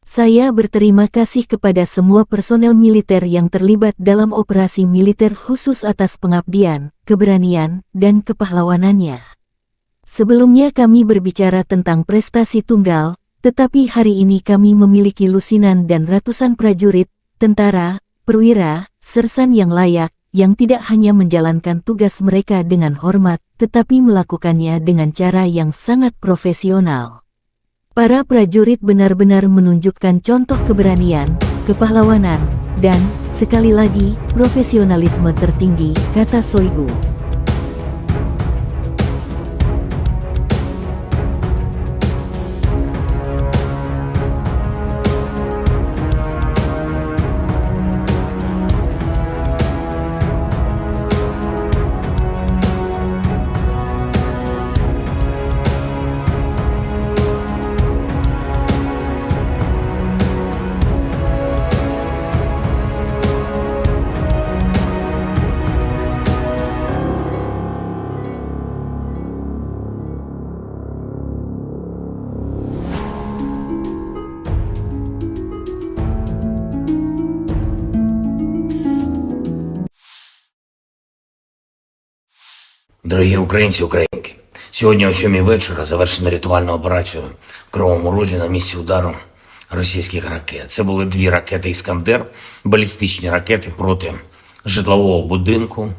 Saya berterima kasih kepada semua personel militer yang terlibat dalam operasi militer khusus atas pengabdian, keberanian, dan kepahlawanannya. Sebelumnya kami berbicara tentang prestasi tunggal, tetapi hari ini kami memiliki lusinan dan ratusan prajurit, tentara, perwira, sersan yang layak, yang tidak hanya menjalankan tugas mereka dengan hormat, tetapi melakukannya dengan cara yang sangat profesional. Para prajurit benar-benar menunjukkan contoh keberanian, kepahlawanan, dan, sekali lagi, profesionalisme tertinggi, kata Shoigu. Дорогі українці, українки, сьогодні о 7 вечора завершена рятувальна операція в Кривому Розі на місці удару російських ракет. Це були 2 ракети «Іскандер», балістичні ракети проти житлового будинку.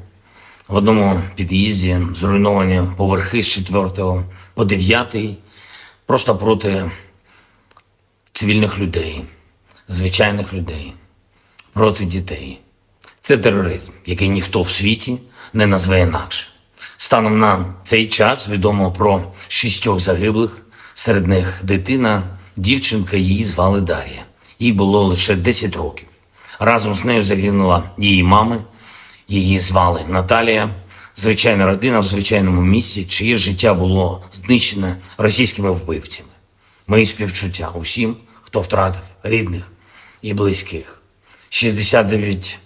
В одному під'їзді зруйновані поверхи з 4 по 9, просто проти цивільних людей, звичайних людей, проти дітей. Це тероризм, який ніхто в світі не назве інакше. Станом на цей час відомо про 6 загиблих, серед них дитина, дівчинка, її звали Дар'я. Їй було лише 10 років. Разом з нею загинула її мама, її звали Наталія. Звичайна родина в звичайному місці, чиє життя було знищене російськими вбивцями. Мої співчуття усім, хто втратив рідних і близьких. 69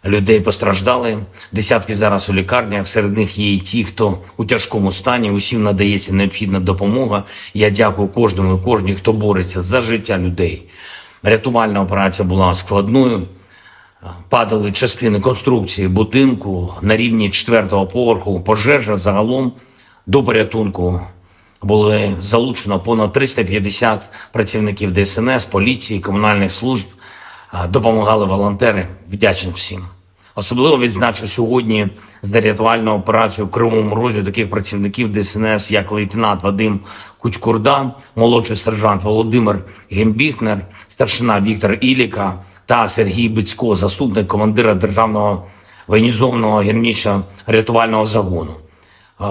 людей постраждали, десятки зараз у лікарнях, серед них є і ті, хто у тяжкому стані, усім надається необхідна допомога. Я дякую кожному і кожній, хто бореться за життя людей. Рятувальна операція була складною. Падали частини конструкції будинку на рівні 4-го поверху. Пожежа загалом до порятунку було залучено понад 350 працівників ДСНС, поліції, комунальних служб. Допомагали волонтери. Вдячний всім. Особливо відзначу сьогодні за рятувальну операцію в Кривому Розі таких працівників ДСНС, як лейтенант Вадим Кучкурда, молодший сержант Володимир Гембіхнер, старшина Віктор Іліка та Сергій Бицько, заступник командира Державного воєнізованого гірничо-рятувального загону,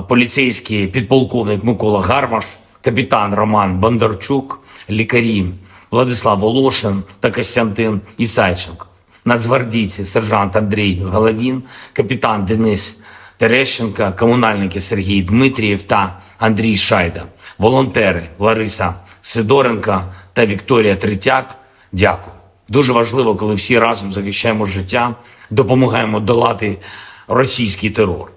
поліцейський підполковник Микола Гармаш, капітан Роман Бондарчук, лікарі Владислав Волошин та Костянтин Ісайченко, нацгвардійці сержант Андрій Головін, капітан Денис Терещенко, комунальники Сергій Дмитрієв та Андрій Шайда, волонтери Лариса Сидоренко та Вікторія Третяк. Дякую. Дуже важливо, коли всі разом захищаємо життя, допомагаємо долати російський терор.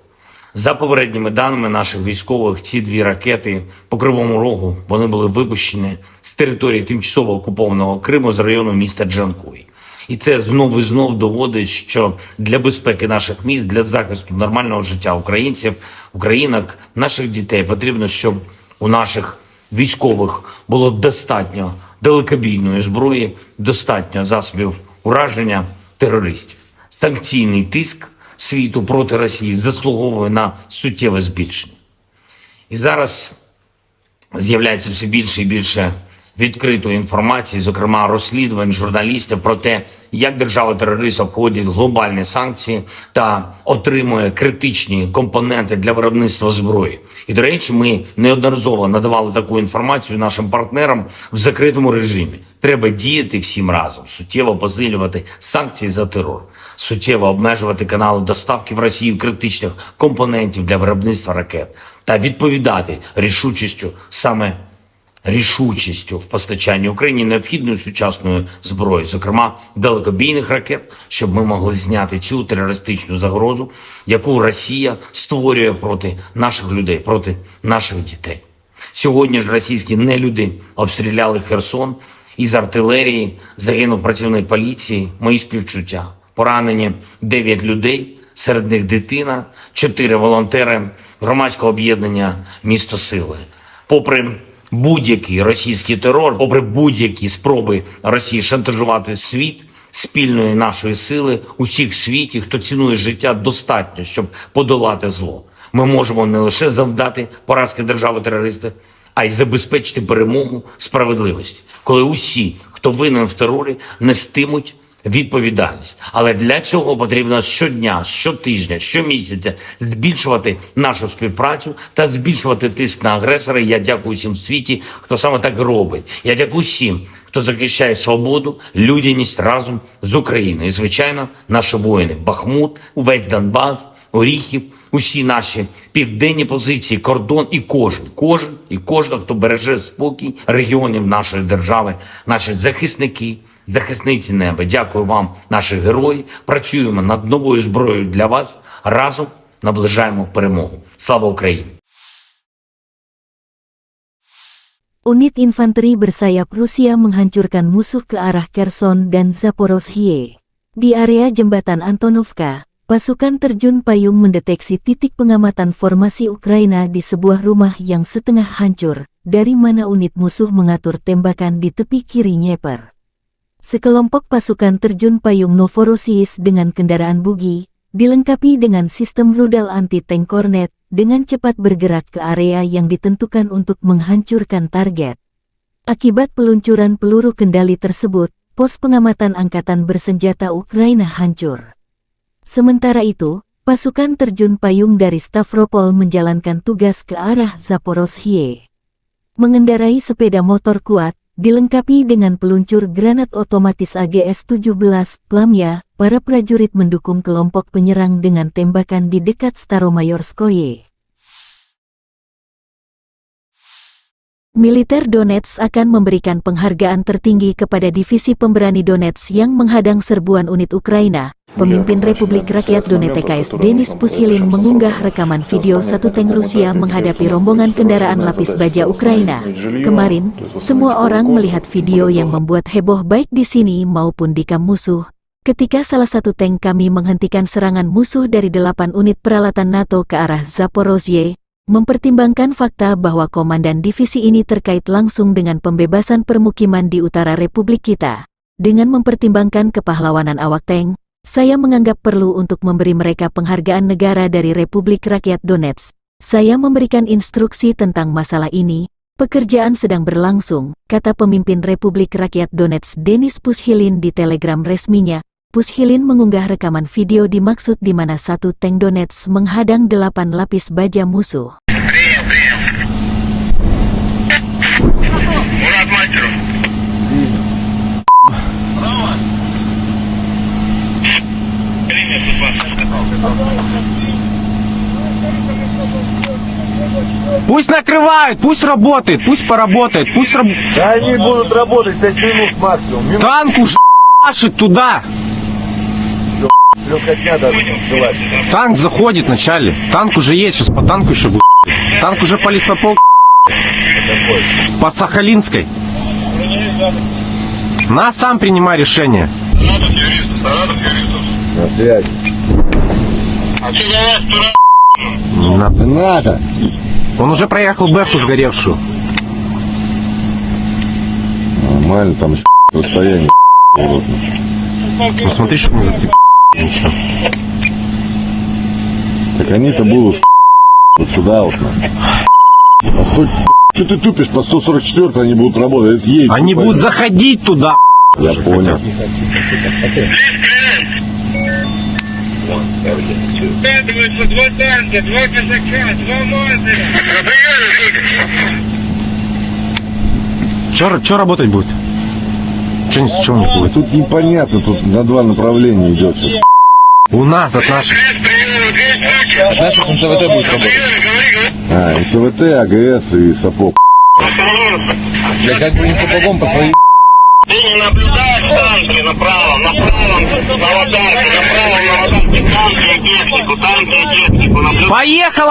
За попередніми даними наших військових, ці 2 ракети по Кривому Рогу, вони були випущені з території тимчасово окупованого Криму з району міста Джанкой. І це знов і знов доводить, що для безпеки наших міст, для захисту нормального життя українців, українок, наших дітей потрібно, щоб у наших військових було достатньо далекобійної зброї, достатньо засобів ураження терористів. Санкційний тиск світу проти Росії заслуговує на суттєве збільшення. І зараз з'являється все більше і більше відкритої інформації, зокрема розслідувань журналістів про те, як держава-терорист обходить глобальні санкції та отримує критичні компоненти для виробництва зброї. І, до речі, ми неодноразово надавали таку інформацію нашим партнерам в закритому режимі. Треба діяти всім разом, суттєво посилювати санкції за терор, суттєво обмежувати канали доставки в Росію критичних компонентів для виробництва ракет та відповідати рішучістю в постачанні Україні необхідної сучасної зброї, зокрема далекобійних ракет, щоб ми могли зняти цю терористичну загрозу, яку Росія створює проти наших людей, проти наших дітей. Сьогодні ж російські нелюди обстріляли Херсон, із артилерії загинув працівник поліції, мої співчуття. Поранені 9 людей, серед них дитина, 4 волонтери громадського об'єднання «Місто Сили». Попри будь-який російський терор, попри будь-які спроби Росії шантажувати світ, спільної нашої сили, усіх в світі, хто цінує життя, достатньо, щоб подолати зло. Ми можемо не лише завдати поразки держави-терориста, а й забезпечити перемогу справедливості, коли усі, хто винен в терорі, нестимуть відповідальність. Але для цього потрібно щодня, щотижня, щомісяця збільшувати нашу співпрацю та збільшувати тиск на агресора. Я дякую всім в світі, хто саме так робить. Я дякую всім, хто захищає свободу, людяність разом з Україною. І, звичайно, наші воїни. Бахмут, увесь Донбас, Оріхів, усі наші південні позиції, кордон і кожен, хто береже спокій регіонів нашої держави, наші захисники, захисниці неба. Дякую вам, наші герої. Працюємо над новою зброєю для вас. Разом наближаємо перемогу. Слава Україні! Unit infanteri bersayap Rusia menghancurkan musuh ke arah Kherson dan Zaporozhye. Di area jembatan Antonovka, Pasukan terjun payung mendeteksi titik pengamatan formasi Ukraina di sebuah rumah yang setengah hancur, dari mana unit musuh mengatur tembakan di tepi kiri Dnieper. Sekelompok pasukan terjun payung Novorossiysk dengan kendaraan bugi, dilengkapi dengan sistem rudal anti-tank Kornet, dengan cepat bergerak ke area yang ditentukan untuk menghancurkan target. Akibat peluncuran peluru kendali tersebut, pos pengamatan angkatan bersenjata Ukraina hancur. Sementara itu, pasukan terjun payung dari Stavropol menjalankan tugas ke arah Zaporozhye. Mengendarai sepeda motor kuat, dilengkapi dengan peluncur granat otomatis AGS-17, Plamya, para prajurit mendukung kelompok penyerang dengan tembakan di dekat Staromayorskoye. Militer Donetsk akan memberikan penghargaan tertinggi kepada divisi pemberani Donetsk yang menghadang serbuan unit Ukraina. Pemimpin Republik Rakyat Donetsk Denis Pushilin mengunggah rekaman video satu tank Rusia menghadapi rombongan kendaraan lapis baja Ukraina. Kemarin, semua orang melihat video yang membuat heboh baik di sini maupun di kamp musuh. Ketika salah satu tank kami menghentikan serangan musuh dari 8 unit peralatan NATO ke arah Zaporozhye, mempertimbangkan fakta bahwa komandan divisi ini terkait langsung dengan pembebasan permukiman di utara Republik kita. Dengan mempertimbangkan kepahlawanan awak tank, saya menganggap perlu untuk memberi mereka penghargaan negara dari Republik Rakyat Donetsk. Saya memberikan instruksi tentang masalah ini. Pekerjaan sedang berlangsung, kata pemimpin Republik Rakyat Donetsk Denis Pushilin di telegram resminya. Pushilin mengunggah rekaman video dimaksud di mana satu tank Donetsk menghadang 8 lapis baja musuh. Пусть накрывают, пусть работает, пусть поработает, пусть Да они будут работать 5 минут максимум. Танк уже машет туда. Легкотня даже началась. Танк заходит вначале. Танк уже едет, сейчас по танку еще будет. Танк уже по лесопол. По Сахалинской. На, сам принимай решение. На связи. А что за вас, пора? Не Надо. Он уже проехал Бэху сгоревшую. Нормально, там еще расстояние. Ну смотри, чтобы не зацепить. Ничего. Так они-то будут вот сюда вот. А стой, что ты тупишь? По 144 они будут работать. Они будут заходить туда. Я понял. Складываются 2 танка, 2 казака, 2 мазера. Че работать будет? Че ничего не будет? Тут непонятно, тут на 2 направления идет сейчас. У нас от наших. От наших НСВТ будет работать. СВТ, АГС и сапог. Я как бы не сапогом по своей... Ты не наблюдаешь танки направо, на аватарке, танки и технику,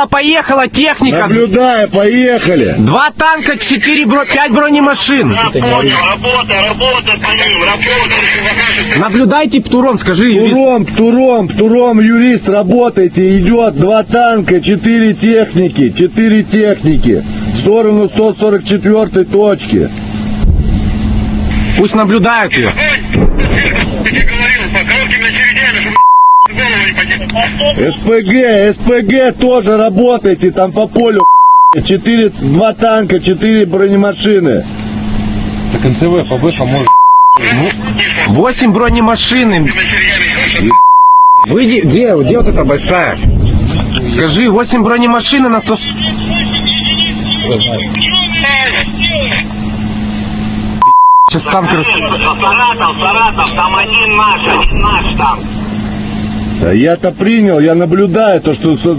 Поехала техника. Наблюдаю, поехали. 2 танка, 5 бронемашин. Я понял, работай по ним, работай. Наблюдайте, Птуром, скажи. Птуром, юрист, работайте, идет 2 танка, 4 техники, в сторону 144 точки. Пусть наблюдают ее. СПГ тоже работайте, там по полю 2 танка, 4 бронемашины. Так НСВ по Бэху может... 8 бронемашин. Выйди, где вот эта большая? Скажи, 8 бронемашин на 100... Сейчас танк Саратов, там один наш танк. Да я-то принял, я наблюдаю то, что со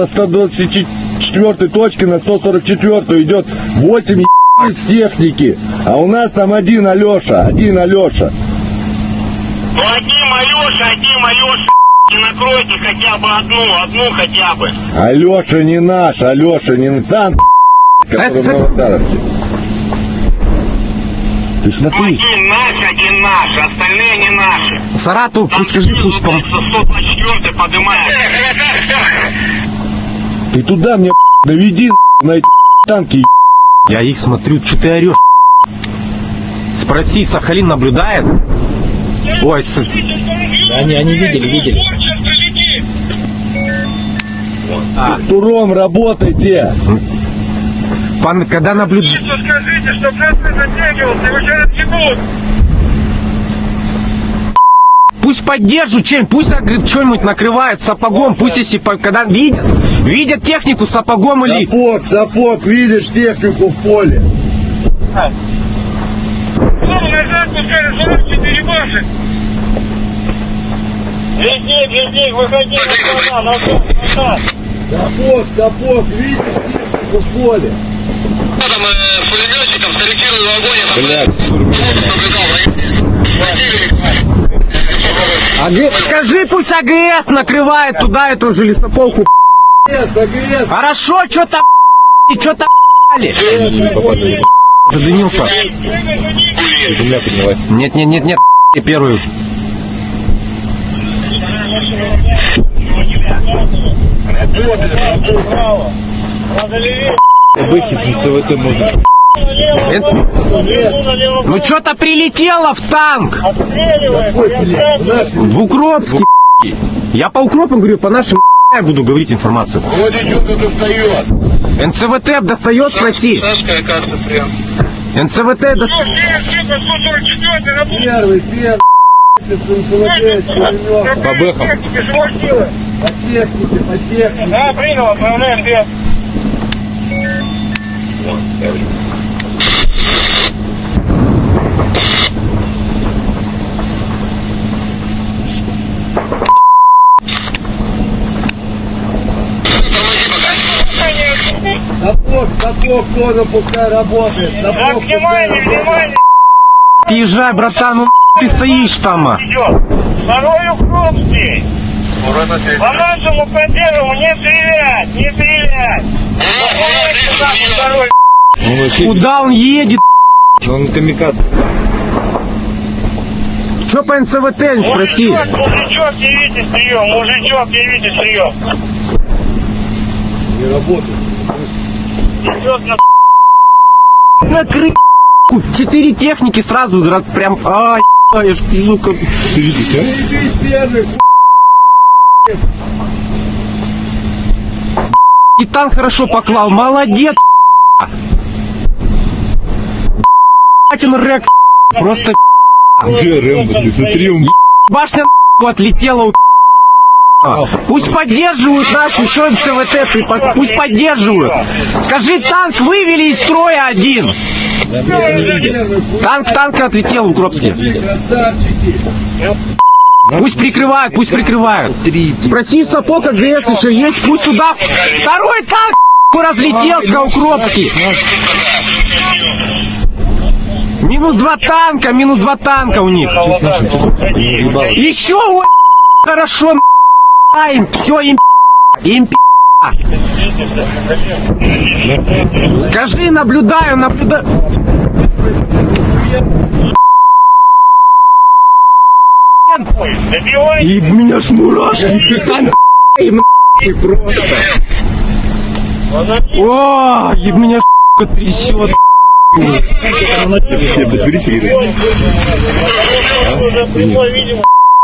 124 точки на 144 идет 8 с техники, а у нас там один Алеша. Ну один Алеша, и накройте хотя бы одну хотя бы. Алеша не наш, танк, который в Новодаровке. Ты смотри. Один наш, остальные не наши. Саратов, пусть скажи, пусть 124 поднимает. Ты туда мне наведи на эти танки. Я их смотрю, что ты орешь? Спроси, Сахалин наблюдает? Ой, Они видели. Туром работайте. Когда наблюдает... Скажите, что просто затягивался, его сейчас отъебут. Пусть поддержат чем-нибудь, пусть что-нибудь накрывают сапогом, пусть если когда видят технику сапогом или... Сапог, видишь технику в поле. Назад пускай, слушайте, перебашек. Лесник, выходи на назад. Сапог, видишь технику в поле. Там пулеметчиком скорректировал огонь. Скажи, пусть АГС накрывает туда эту же лесополку. Хорошо, что-то задымился. Земля поднялась. Нет, первую. Бэхи с НСВТ можно. Ну что-то прилетело в танк. В Укропске. Я по Укропам говорю, по нашим я буду говорить информацию. Вот что-то достает. НЦВТ достает, спроси. НЦВТ достает. Первый, По бэхам. по технике. Да, принял, отправляем без. Сапог тоже пускай работает. Так, внимание. Езжай, братан, ну ты стоишь там. Идет. Второй Укропский. По нашему поддерживу не стрелять. Второй. Куда он едет? Он камикадзе. Че по НЦВТ, не спроси. Мужичок, явите прием. Не работает. Идет на Накрыть 4 техники сразу, прям, я ж пизу как... Ты видишь, а? Первый, И танк хорошо поклал, молодец. Он Рекс, просто Где Рэмбо? Ты смотри, он... башня отлетела у... Пусть поддерживают наши еще МЦВТ, пусть поддерживают. Скажи, танк вывели из строя один. Танк отлетел в Укропске. Пусть прикрывают. Спроси Сапог АГС еще есть, пусть туда. Второй танк разлетелся в Укропске. Минус два танка у них. Еще хорошо. Им все им Скажи, наблюдаю. И меня ж мурашки там просто. О, и меня трясет.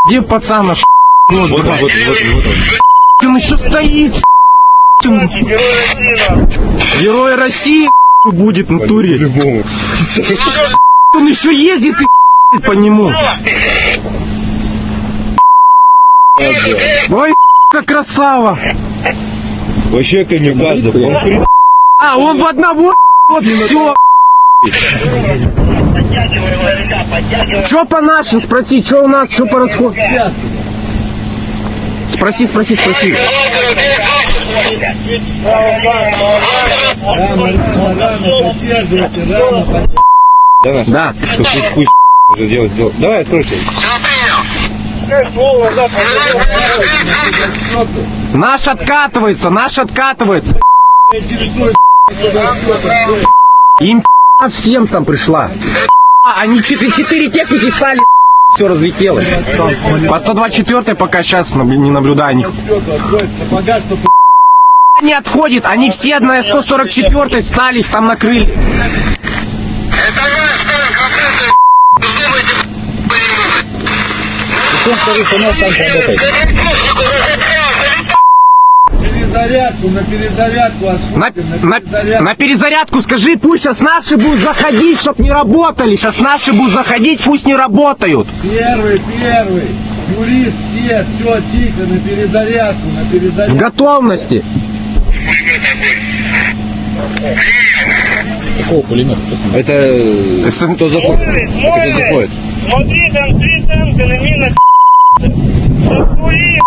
Где пацан наш? Вот он. Он еще стоит. Герой России будет в натуре. Он еще ездит и по нему. Ой, как красава. Вообще камикадзе. Он в одного. Вот все. Что по нашим? Спроси, что у нас, что по расходу? Спроси. Да. Пусть уже делать. Давай, откройте. Наш откатывается. Им всем там пришла. Они 4 техники стали, все разлетелось. По 124 пока сейчас не наблюдаю них. Не отходит, они все на 144 стали, их там накрыли. Причем, скажи, у нас там работает. Перезарядку, на перезарядку На перезарядку скажи, пусть сейчас наши будут заходить, чтоб не работали. Сейчас наши будут заходить, пусть не работают. Первый. Юрист, все, тихо, на перезарядку, В готовности. Какого пулемета? Это кто заходит? Кто заходит? Смотри, там 3 танка на минах. Закури,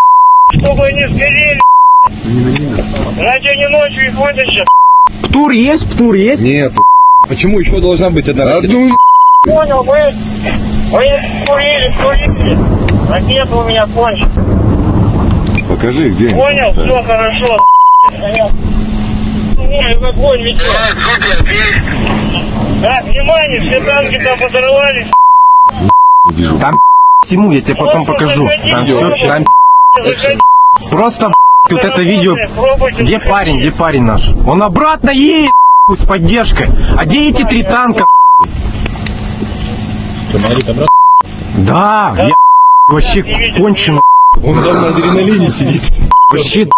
чтобы они сгорели. Иначе они ночью их вытащат. Птур есть? Нет. Почему еще должна быть одна ракета? Понял, вы курили. Ракета у меня кончится. Покажи, где. Понял, все хорошо. Огонь ведет. Так, внимание, все танки там подорвались. Там всему я тебе потом покажу. Там все, там просто вот это видео. Где парень наш? Он обратно едет с поддержкой. А где эти 3 танка? Что, Марит обратно? Да, я вообще кончено. Он там на адреналине сидит. Вообще,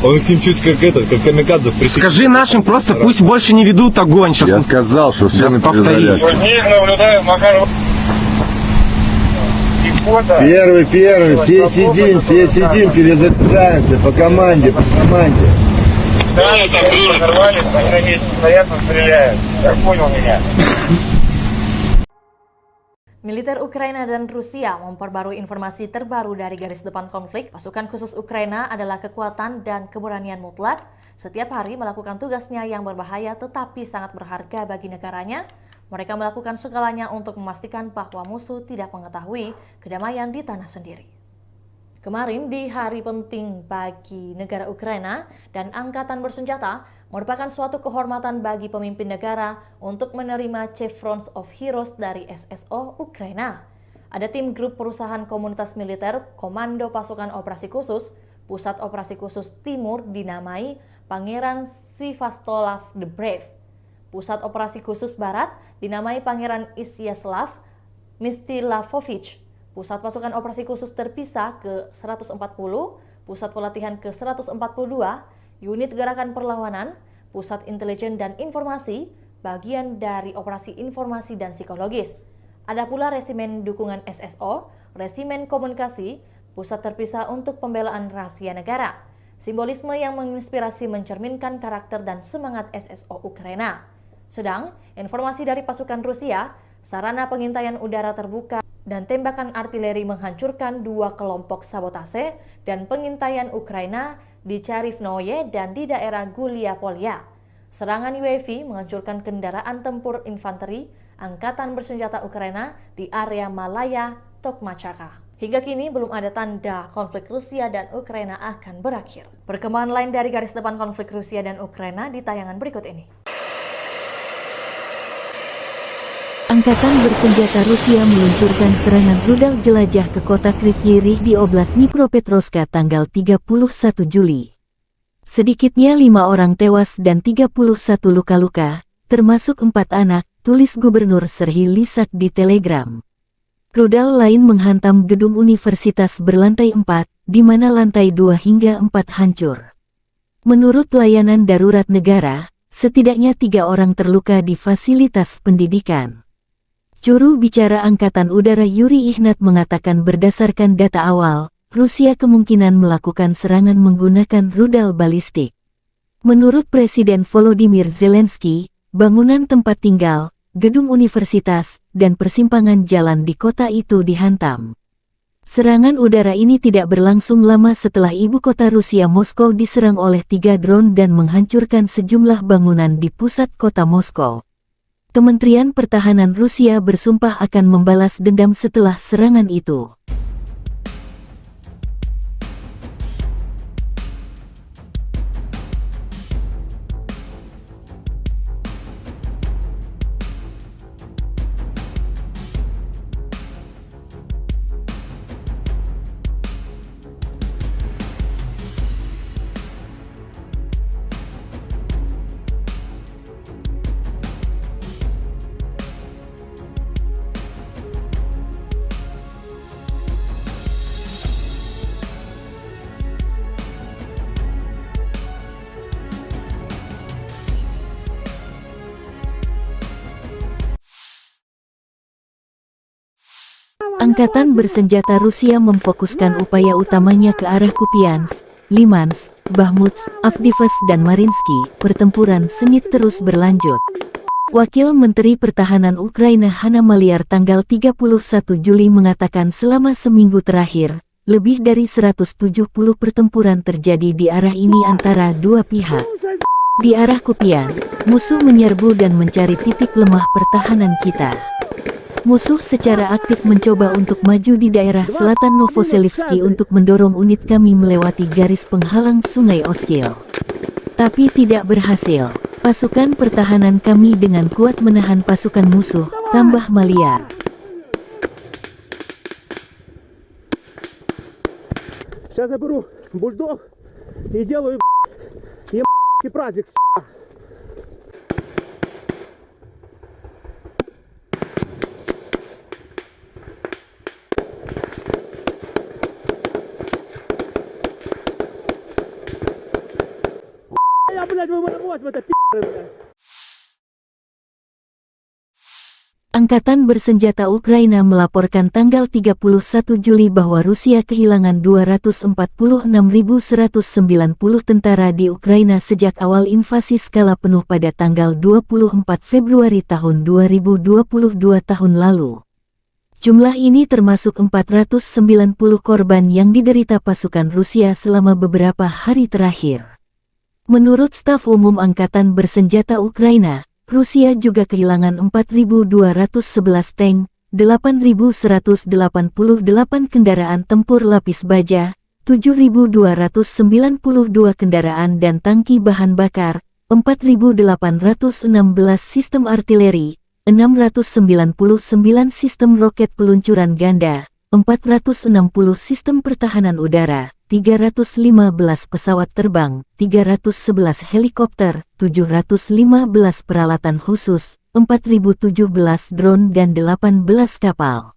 Он к ним чуть как камикадзе присек. скажи нашим просто пусть больше не ведут огонь. Сейчас Я сказал, что все на повтори. перезарядку. Них наблюдаю, Макар. Первый, все сидим, перезаряжаемся по команде. Да, там подорвались, они стоят, стреляют. Как понял меня? Militer Ukraina dan Rusia memperbarui informasi terbaru dari garis depan konflik. Pasukan khusus Ukraina adalah kekuatan dan keberanian mutlak. Setiap hari melakukan tugasnya yang berbahaya tetapi sangat berharga bagi negaranya. Mereka melakukan segalanya untuk memastikan bahwa musuh tidak mengetahui kedamaian di tanah sendiri. Kemarin di hari penting bagi negara Ukraina dan angkatan bersenjata merupakan suatu kehormatan bagi pemimpin negara untuk menerima Chevrons of Heroes dari SSO Ukraina. Ada tim grup perusahaan komunitas militer Komando Pasukan Operasi Khusus, Pusat Operasi Khusus Timur dinamai Pangeran Sviatoslav the Brave. Pusat Operasi Khusus Barat dinamai Pangeran Isyaslav Mstilavovich. Pusat Pasukan Operasi Khusus Terpisah ke-140, Pusat Pelatihan ke-142, Unit Gerakan Perlawanan, Pusat Intelijen dan Informasi, bagian dari Operasi Informasi dan Psikologis. Ada pula Resimen Dukungan SSO, Resimen Komunikasi, Pusat Terpisah untuk Pembelaan Rahasia Negara. Simbolisme yang menginspirasi mencerminkan karakter dan semangat SSO Ukraina. Sedang, informasi dari pasukan Rusia, sarana pengintaian udara terbuka dan tembakan artileri menghancurkan 2 kelompok sabotase dan pengintaian Ukraina di Charivnoye dan di daerah Gulia-Polya. Serangan UAV menghancurkan kendaraan tempur infanteri Angkatan Bersenjata Ukraina di area Malaya, Tokmachaka. Hingga kini belum ada tanda konflik Rusia dan Ukraina akan berakhir. Perkembangan lain dari garis depan konflik Rusia dan Ukraina di tayangan berikut ini. Angkatan bersenjata Rusia meluncurkan serangan rudal jelajah ke kota Kryvyi Rih di Oblast Dnipropetrovsk tanggal 31 Juli. Sedikitnya 5 orang tewas dan 31 luka-luka, termasuk 4 anak, tulis Gubernur Serhiy Lysak di Telegram. Rudal lain menghantam gedung universitas berlantai 4, di mana lantai 2 hingga 4 hancur. Menurut Layanan Darurat Negara, setidaknya 3 orang terluka di fasilitas pendidikan. Juru bicara Angkatan Udara Yuri Ihnat mengatakan berdasarkan data awal, Rusia kemungkinan melakukan serangan menggunakan rudal balistik. Menurut Presiden Volodymyr Zelensky, bangunan tempat tinggal, gedung universitas, dan persimpangan jalan di kota itu dihantam. Serangan udara ini tidak berlangsung lama setelah ibu kota Rusia Moskow diserang oleh 3 drone dan menghancurkan sejumlah bangunan di pusat kota Moskow. Kementerian Pertahanan Rusia bersumpah akan membalas dendam setelah serangan itu. Angkatan bersenjata Rusia memfokuskan upaya utamanya ke arah Kupiansk, Limansk, Bakhmut, Avdiivka dan Mariinsky. Pertempuran sengit terus berlanjut. Wakil Menteri Pertahanan Ukraina Hanna Maliar tanggal 31 Juli mengatakan selama seminggu terakhir, lebih dari 170 pertempuran terjadi di arah ini antara dua pihak. Di arah Kupiansk, musuh menyerbu dan mencari titik lemah pertahanan kita. Musuh secara aktif mencoba untuk maju di daerah selatan Novoselivsky untuk mendorong unit kami melewati garis penghalang Sungai Oskil. Tapi tidak berhasil. Pasukan pertahanan kami dengan kuat menahan pasukan musuh, tambah Maliar. Сейчас я беру бульдог и делаю праздник. Я, блядь, вырвалась в это блядь. Angkatan bersenjata Ukraina melaporkan tanggal 31 Juli bahwa Rusia kehilangan 246.190 tentara di Ukraina sejak awal invasi skala penuh pada tanggal 24 Februari tahun 2022 tahun lalu. Jumlah ini termasuk 490 korban yang diderita pasukan Rusia selama beberapa hari terakhir. Menurut staf umum Angkatan bersenjata Ukraina, Rusia juga kehilangan 4.211 tank, 8.188 kendaraan tempur lapis baja, 7.292 kendaraan dan tangki bahan bakar, 4.816 sistem artileri, 699 sistem roket peluncuran ganda, 460 sistem pertahanan udara, 315 pesawat terbang, 311 helikopter, 715 peralatan khusus, 4.017 drone dan 18 kapal.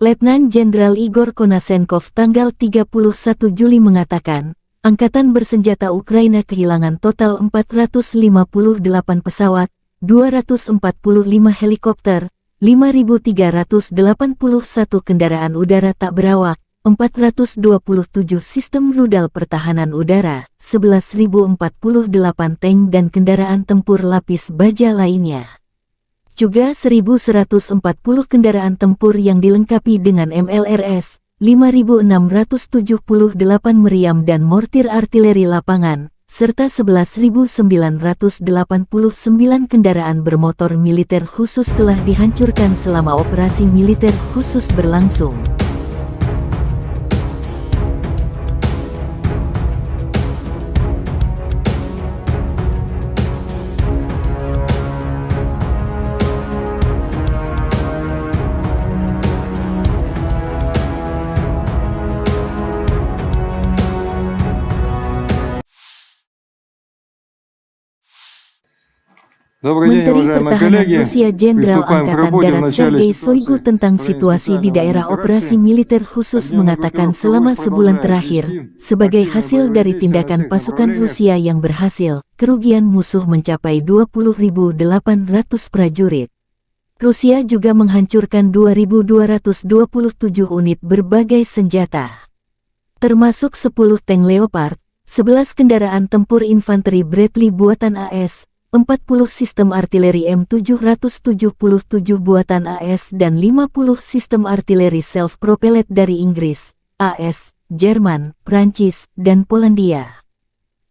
Letnan Jenderal Igor Konasenkov tanggal 31 Juli mengatakan, Angkatan bersenjata Ukraina kehilangan total 458 pesawat, 245 helikopter, 5.381 kendaraan udara tak berawak, 427 sistem rudal pertahanan udara, 11.048 tank dan kendaraan tempur lapis baja lainnya. Juga 1.140 kendaraan tempur yang dilengkapi dengan MLRS, 5.678 meriam dan mortir artileri lapangan, serta 11.989 kendaraan bermotor militer khusus telah dihancurkan selama operasi militer khusus berlangsung. Menteri Pertahanan Rusia Jenderal Angkatan Darat Sergei Shoigu tentang situasi di daerah operasi militer khusus mengatakan selama sebulan terakhir, sebagai hasil dari tindakan pasukan Rusia yang berhasil, kerugian musuh mencapai 20.800 prajurit. Rusia juga menghancurkan 2.227 unit berbagai senjata, termasuk 10 tank Leopard, 11 kendaraan tempur infanteri Bradley buatan AS, 40 sistem artileri M777 buatan AS dan 50 sistem artileri self-propelled dari Inggris, AS, Jerman, Prancis, dan Polandia.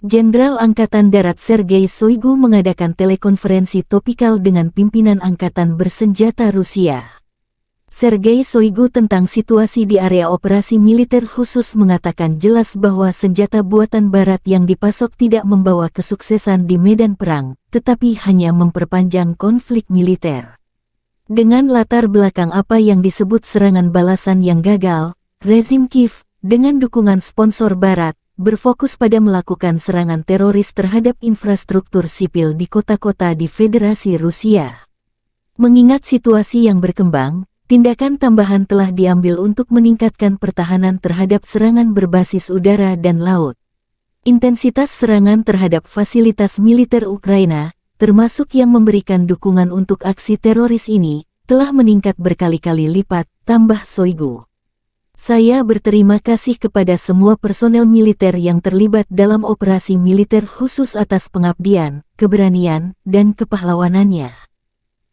Jenderal Angkatan Darat Sergei Shoigu mengadakan telekonferensi topikal dengan pimpinan Angkatan bersenjata Rusia. Sergei Shoigu tentang situasi di area operasi militer khusus mengatakan jelas bahwa senjata buatan Barat yang dipasok tidak membawa kesuksesan di medan perang, tetapi hanya memperpanjang konflik militer. Dengan latar belakang apa yang disebut serangan balasan yang gagal, rezim Kiev, dengan dukungan sponsor Barat, berfokus pada melakukan serangan teroris terhadap infrastruktur sipil di kota-kota di Federasi Rusia. Mengingat situasi yang berkembang, tindakan tambahan telah diambil untuk meningkatkan pertahanan terhadap serangan berbasis udara dan laut. Intensitas serangan terhadap fasilitas militer Ukraina, termasuk yang memberikan dukungan untuk aksi teroris ini, telah meningkat berkali-kali lipat, tambah Shoigu. Saya berterima kasih kepada semua personel militer yang terlibat dalam operasi militer khusus atas pengabdian, keberanian, dan kepahlawanannya.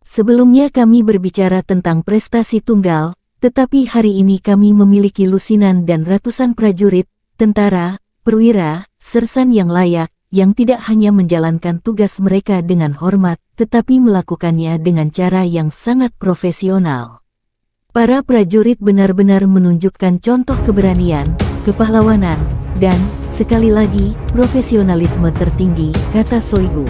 Sebelumnya kami berbicara tentang prestasi tunggal, tetapi hari ini kami memiliki lusinan dan ratusan prajurit, tentara, perwira, sersan yang layak, yang tidak hanya menjalankan tugas mereka dengan hormat, tetapi melakukannya dengan cara yang sangat profesional. Para prajurit benar-benar menunjukkan contoh keberanian, kepahlawanan, dan, sekali lagi, profesionalisme tertinggi, kata Shoigu.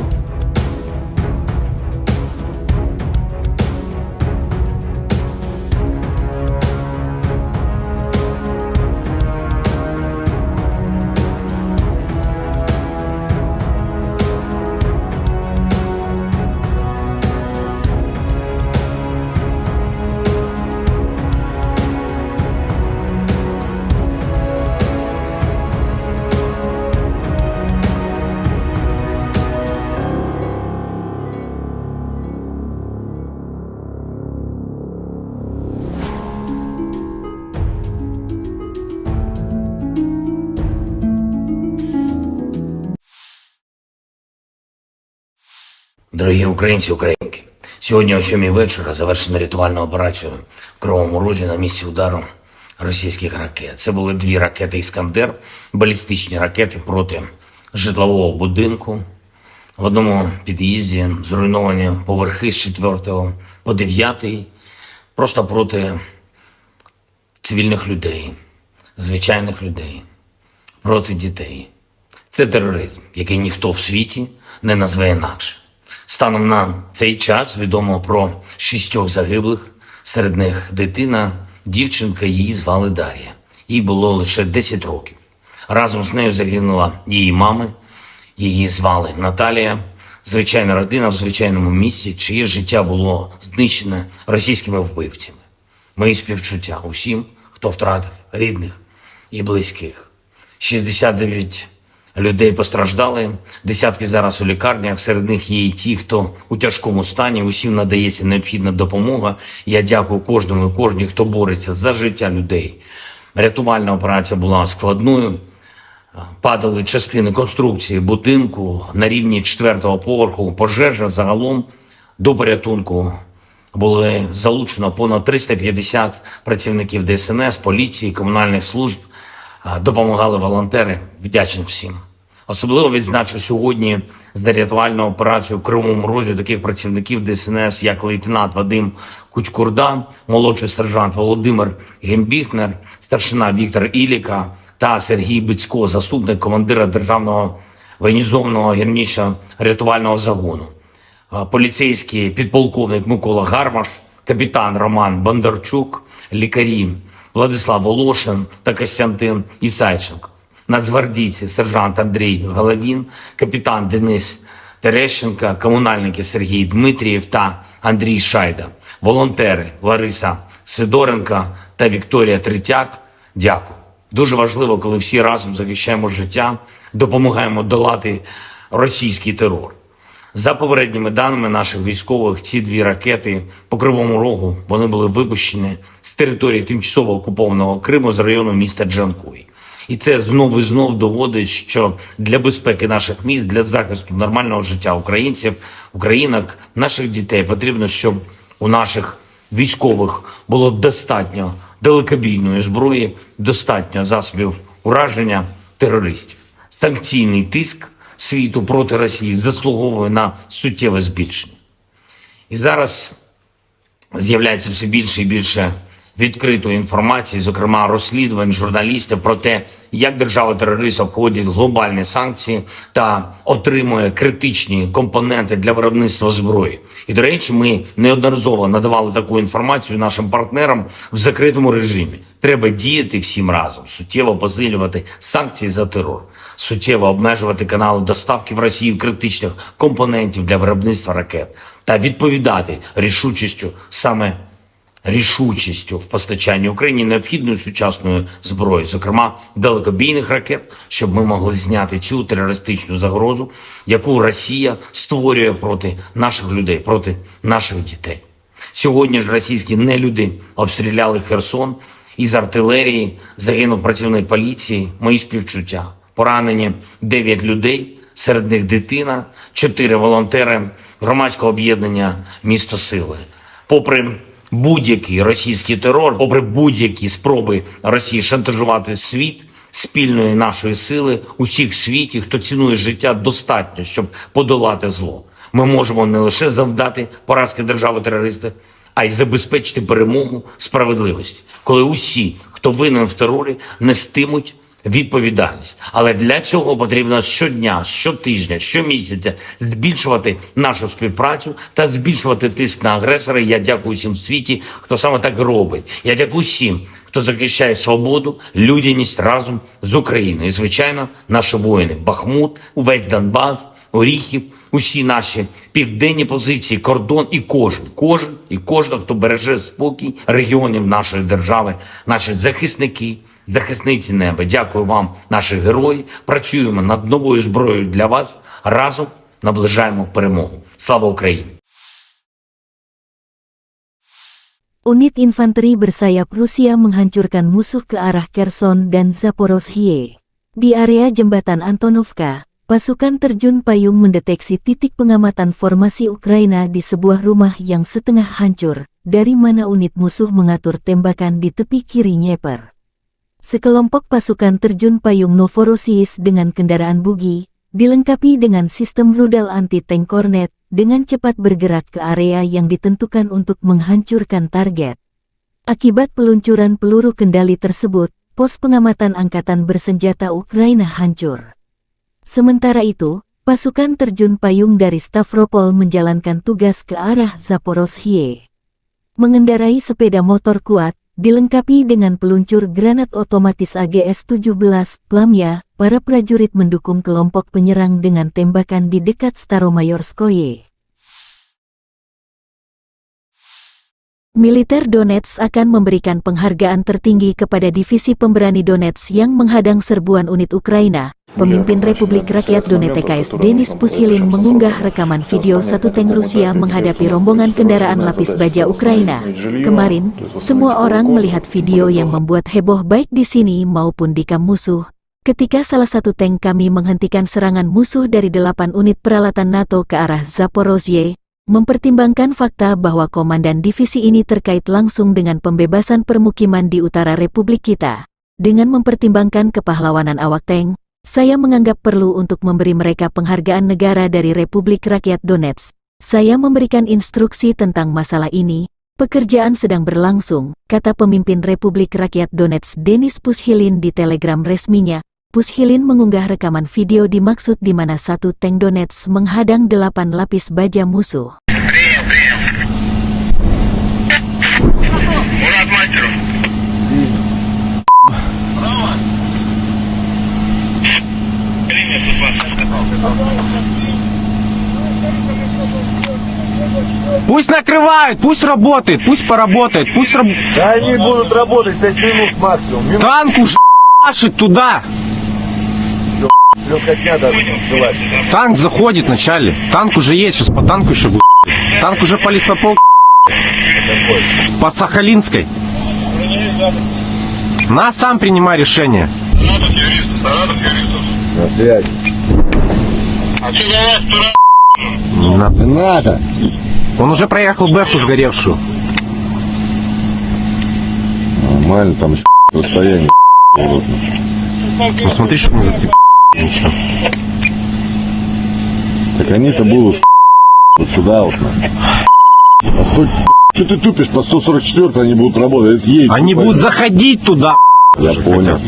Дорогі українці, українки, сьогодні о 7 вечора завершена рятувальна операція в Кривому Розі на місці удару російських ракет. Це були 2 ракети «Іскандер», балістичні ракети проти житлового будинку. В одному під'їзді зруйновані поверхи з 4 по 9, просто проти цивільних людей, звичайних людей, проти дітей. Це тероризм, який ніхто в світі не назве інакше. Станом на цей час відомо про 6 загиблих, серед них дитина, дівчинка, її звали Дар'я. Їй було лише 10 років. Разом з нею загинула її мама, її звали Наталія. Звичайна родина в звичайному місці, чиє життя було знищене російськими вбивцями. Мої співчуття усім, хто втратив рідних і близьких. 69 людей постраждали, десятки зараз у лікарнях, серед них є і ті, хто у тяжкому стані, усім надається необхідна допомога. Я дякую кожному і кожній, хто бореться за життя людей. Рятувальна операція була складною, падали частини конструкції будинку на рівні 4-го поверху, пожежа загалом до порятунку. Були залучено понад 350 працівників ДСНС, поліції, комунальних служб, допомагали волонтери, вдячний всім. Особливо відзначу сьогодні за рятувальну операцію в Кривому Розі таких працівників ДСНС, як лейтенант Вадим Кучкурда, молодший сержант Володимир Гембіхнер, старшина Віктор Іліка та Сергій Бицько, заступник командира Державного воєнізованого гірничо-рятувального загону, поліцейський підполковник Микола Гармаш, капітан Роман Бондарчук, лікарі Владислав Волошин та Костянтин Ісайченко, нацгвардійці сержант Андрій Головін, капітан Денис Терещенко, комунальники Сергій Дмитрієв та Андрій Шайда, волонтери Лариса Сидоренко та Вікторія Третяк. Дякую. Дуже важливо, коли всі разом захищаємо життя, допомагаємо долати російський терор. За попередніми даними наших військових, ці 2 ракети по Кривому Рогу, вони були випущені з території тимчасово окупованого Криму з району міста Джанкой. І це знов і знов доводить, що для безпеки наших міст, для захисту нормального життя українців, українок, наших дітей потрібно, щоб у наших військових було достатньо далекобійної зброї, достатньо засобів ураження терористів. Санкційний тиск світу проти Росії заслуговує на суттєве збільшення. І зараз з'являється все більше і більше відкритої інформації, зокрема розслідувань журналістів про те, як держава-терорист обходить глобальні санкції та отримує критичні компоненти для виробництва зброї. І, до речі, ми неодноразово надавали таку інформацію нашим партнерам в закритому режимі. Треба діяти всім разом, суттєво посилювати санкції за терор, суттєво обмежувати канали доставки в Росію критичних компонентів для виробництва ракет та відповідати рішучістю в постачанні Україні необхідної сучасної зброї, зокрема далекобійних ракет, щоб ми могли зняти цю терористичну загрозу, яку Росія створює проти наших людей, проти наших дітей. Сьогодні ж російські нелюди обстріляли Херсон. Із артилерії загинув працівник поліції. Мої співчуття. Поранені 9 людей, серед них дитина, 4 волонтери громадського об'єднання «Місто Сили». Попри будь-який російський терор, попри будь-які спроби Росії шантажувати світ, спільної нашої сили, усіх в світі, хто цінує життя, достатньо, щоб подолати зло. Ми можемо не лише завдати поразки держави-терориста, а й забезпечити перемогу справедливості, коли усі, хто винен в терорі, нестимуть відповідальність. Але для цього потрібно щодня, щотижня, щомісяця збільшувати нашу співпрацю та збільшувати тиск на агресора. Я дякую всім в світі, хто саме так робить. Я дякую всім, хто захищає свободу, людяність разом з Україною. І, звичайно, наші воїни. Бахмут, увесь Донбас, Оріхів, усі наші південні позиції, кордон і кожен, хто береже спокій регіонів нашої держави, наші захисники, захисниці неба. Дякую вам, наші герої. Працюємо над новою зброєю для вас. Разом наближаємо перемогу. Слава Україні! Unit infanteri bersayap Rusia menghancurkan musuh ke arah Kherson dan Zaporozhye. Di area jembatan Antonovka, pasukan terjun payung mendeteksi titik pengamatan formasi Ukraina di sebuah rumah yang setengah hancur, dari mana unit musuh mengatur tembakan di tepi kiri Dnieper. Sekelompok pasukan terjun payung Novorossiysk dengan kendaraan bugi, dilengkapi dengan sistem rudal anti-tank Kornet, dengan cepat bergerak ke area yang ditentukan untuk menghancurkan target. Akibat peluncuran peluru kendali tersebut, pos pengamatan angkatan bersenjata Ukraina hancur. Sementara itu, pasukan terjun payung dari Stavropol menjalankan tugas ke arah Zaporozhye. Mengendarai sepeda motor kuat, dilengkapi dengan peluncur granat otomatis AGS-17, Plamya, para prajurit mendukung kelompok penyerang dengan tembakan di dekat Staromayorskoye. Militer Donetsk akan memberikan penghargaan tertinggi kepada divisi pemberani Donetsk yang menghadang serbuan unit Ukraina. Pemimpin Republik Rakyat Donetsk TKS Denis Pushilin mengunggah rekaman video satu tank Rusia menghadapi rombongan kendaraan lapis baja Ukraina. Kemarin, semua orang melihat video yang membuat heboh baik di sini maupun di kamp musuh. Ketika salah satu tank kami menghentikan serangan musuh dari 8 unit peralatan NATO ke arah Zaporozhye, mempertimbangkan fakta bahwa komandan divisi ini terkait langsung dengan pembebasan permukiman di utara Republik kita. Dengan mempertimbangkan kepahlawanan awak tank, saya menganggap perlu untuk memberi mereka penghargaan negara dari Republik Rakyat Donetsk. Saya memberikan instruksi tentang masalah ini. Pekerjaan sedang berlangsung, kata pemimpin Republik Rakyat Donetsk Denis Pushilin di telegram resminya. Pushilin mengunggah rekaman video dimaksud di mana satu tank Donetsk menghadang 8 lapis baja musuh. Пусть накрывают, пусть работает, пусть поработает, пусть Да они будут работать 5 минут максимум. танк уж ***шит туда. Легкотня даже началась. Танк заходит вначале. Танк уже едет, сейчас по танку еще будет. Танк уже по лесополке. По Сахалинской. На, сам принимай решение. На связи. А что за вас пора? Не надо. Не надо. Он уже проехал Бэху сгоревшую. Нормально, там еще расстояние. Ну смотри, чтобы не зацепить. Ничего. Так они-то будут вот сюда вот. А стой, что ты тупишь? По 144 они будут работать. Это едет, Они будут заходить туда. Я понял.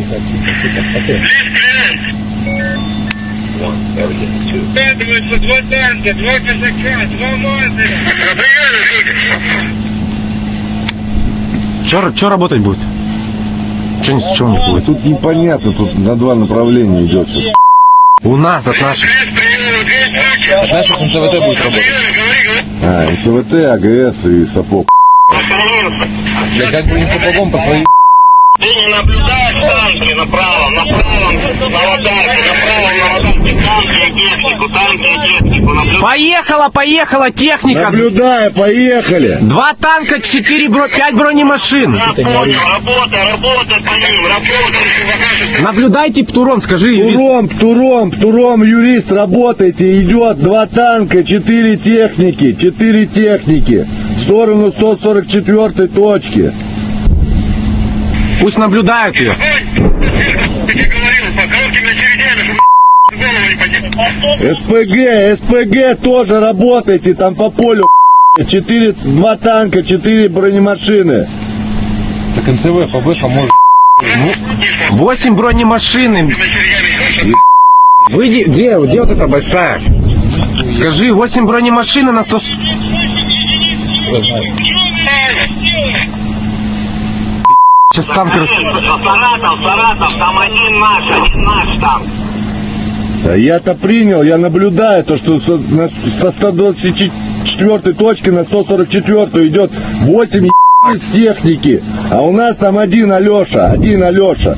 Складываются 2 танка, 2 казака, 2 мазаря. Че работать будет? Чего не будет? Тут непонятно, тут на 2 направления идет сейчас. У нас от наших. От наших НЦВТ будет работать. А, СВТ, АГС и сапог. Я как бы не сапогом по своей... Ты не наблюдаешь танки на правом, на аватарке, на правом, танки и технику, Поехала техника. Наблюдаю, поехали. 2 танка, 5 бронемашин. Работай по ним, работай. Наблюдайте, Птуром, скажи. Птуром, юрист, работайте. Идет 2 танка, 4 техники. В сторону 144 точки. Пусть наблюдают ее. СПГ тоже работайте, там по полю 2 танка, 4 бронемашины. Так НЦВ, ПБХ может. 8 бронемашин. Выйди, где вот эта большая? Скажи, 8 бронемашин на 100... Сейчас танк Саратов, там один наш там. Я-то принял, я наблюдаю то, что со 124 точки на 144 идет 8 из техники, а у нас там один Алеша. Ну один Алеша,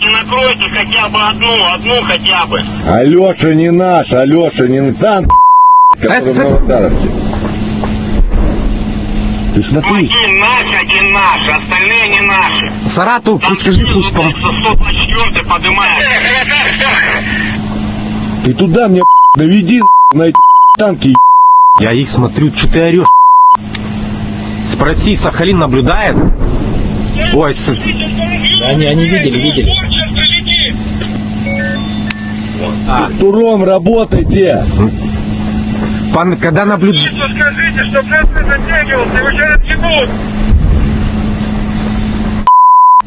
не накройте хотя бы одну хотя бы. Алеша не наш, танк, который в Новодаровке. Ты смотри. Один наш, остальные не наши. Саратов, пусть скажи, пусть 124 поднимает. Ты туда мне наведи на эти танки. Я их смотрю, что ты орешь? Спроси, Сахалин наблюдает? Ой, Они видели. Туром работайте. Когда наблюдает... Скажите, чтобы это затягивался, его сейчас отъебут.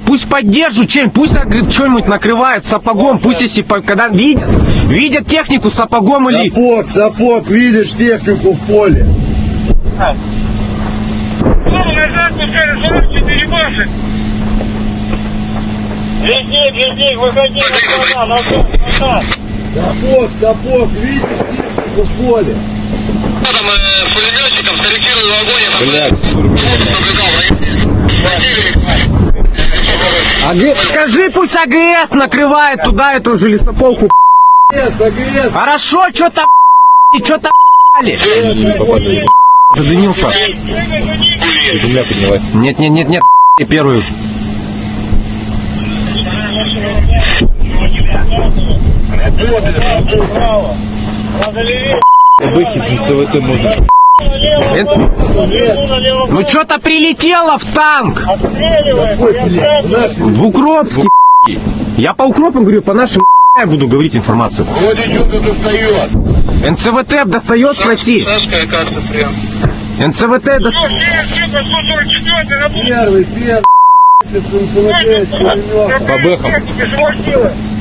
Пусть поддержат чем, пусть что-нибудь накрывают сапогом, пусть если когда видят технику сапогом или... Сапог, видишь технику в поле. Назад пускай, 44 баши. Везде, выходи назад. Сапог, видишь технику в поле. Там пулеметчиком скорректирует огонь. Скажи, пусть АГС накрывает туда эту же лесополку. АГС. Хорошо, что-то задымился. Земля поднялась. Нет, первую. ПБХи с НЦВТ можно. Ну что-то прилетело в танк. В Укропске. Я по Укропам говорю, по нашим я буду говорить информацию. Вроде что-то достает. НЦВТ достает, спроси. НЦВТ достает. Первый. По бэхам.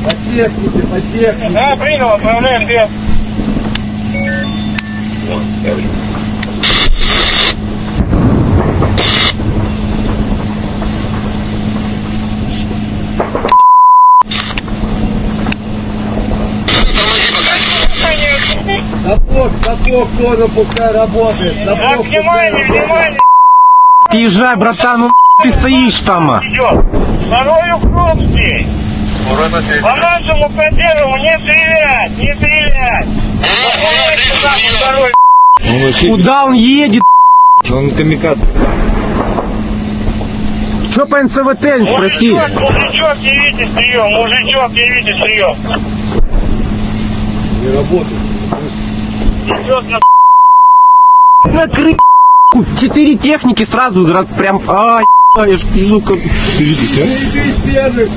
По технике. Да, принял, отправляем вверх. Сапог тоже пускай работает. Так, внимание. Езжай, братан, ну ты стоишь там. Идет. Второй Укропский. По нашему поддерживу не стрелять. Куда он едет? Он камикадзе. Че по НЦВТ, не спроси. Мужичок, явите прием. Не работает. Идет на Накрыть 4 техники сразу, прям, я ж вижу, как... Ты видишь, а? Первый.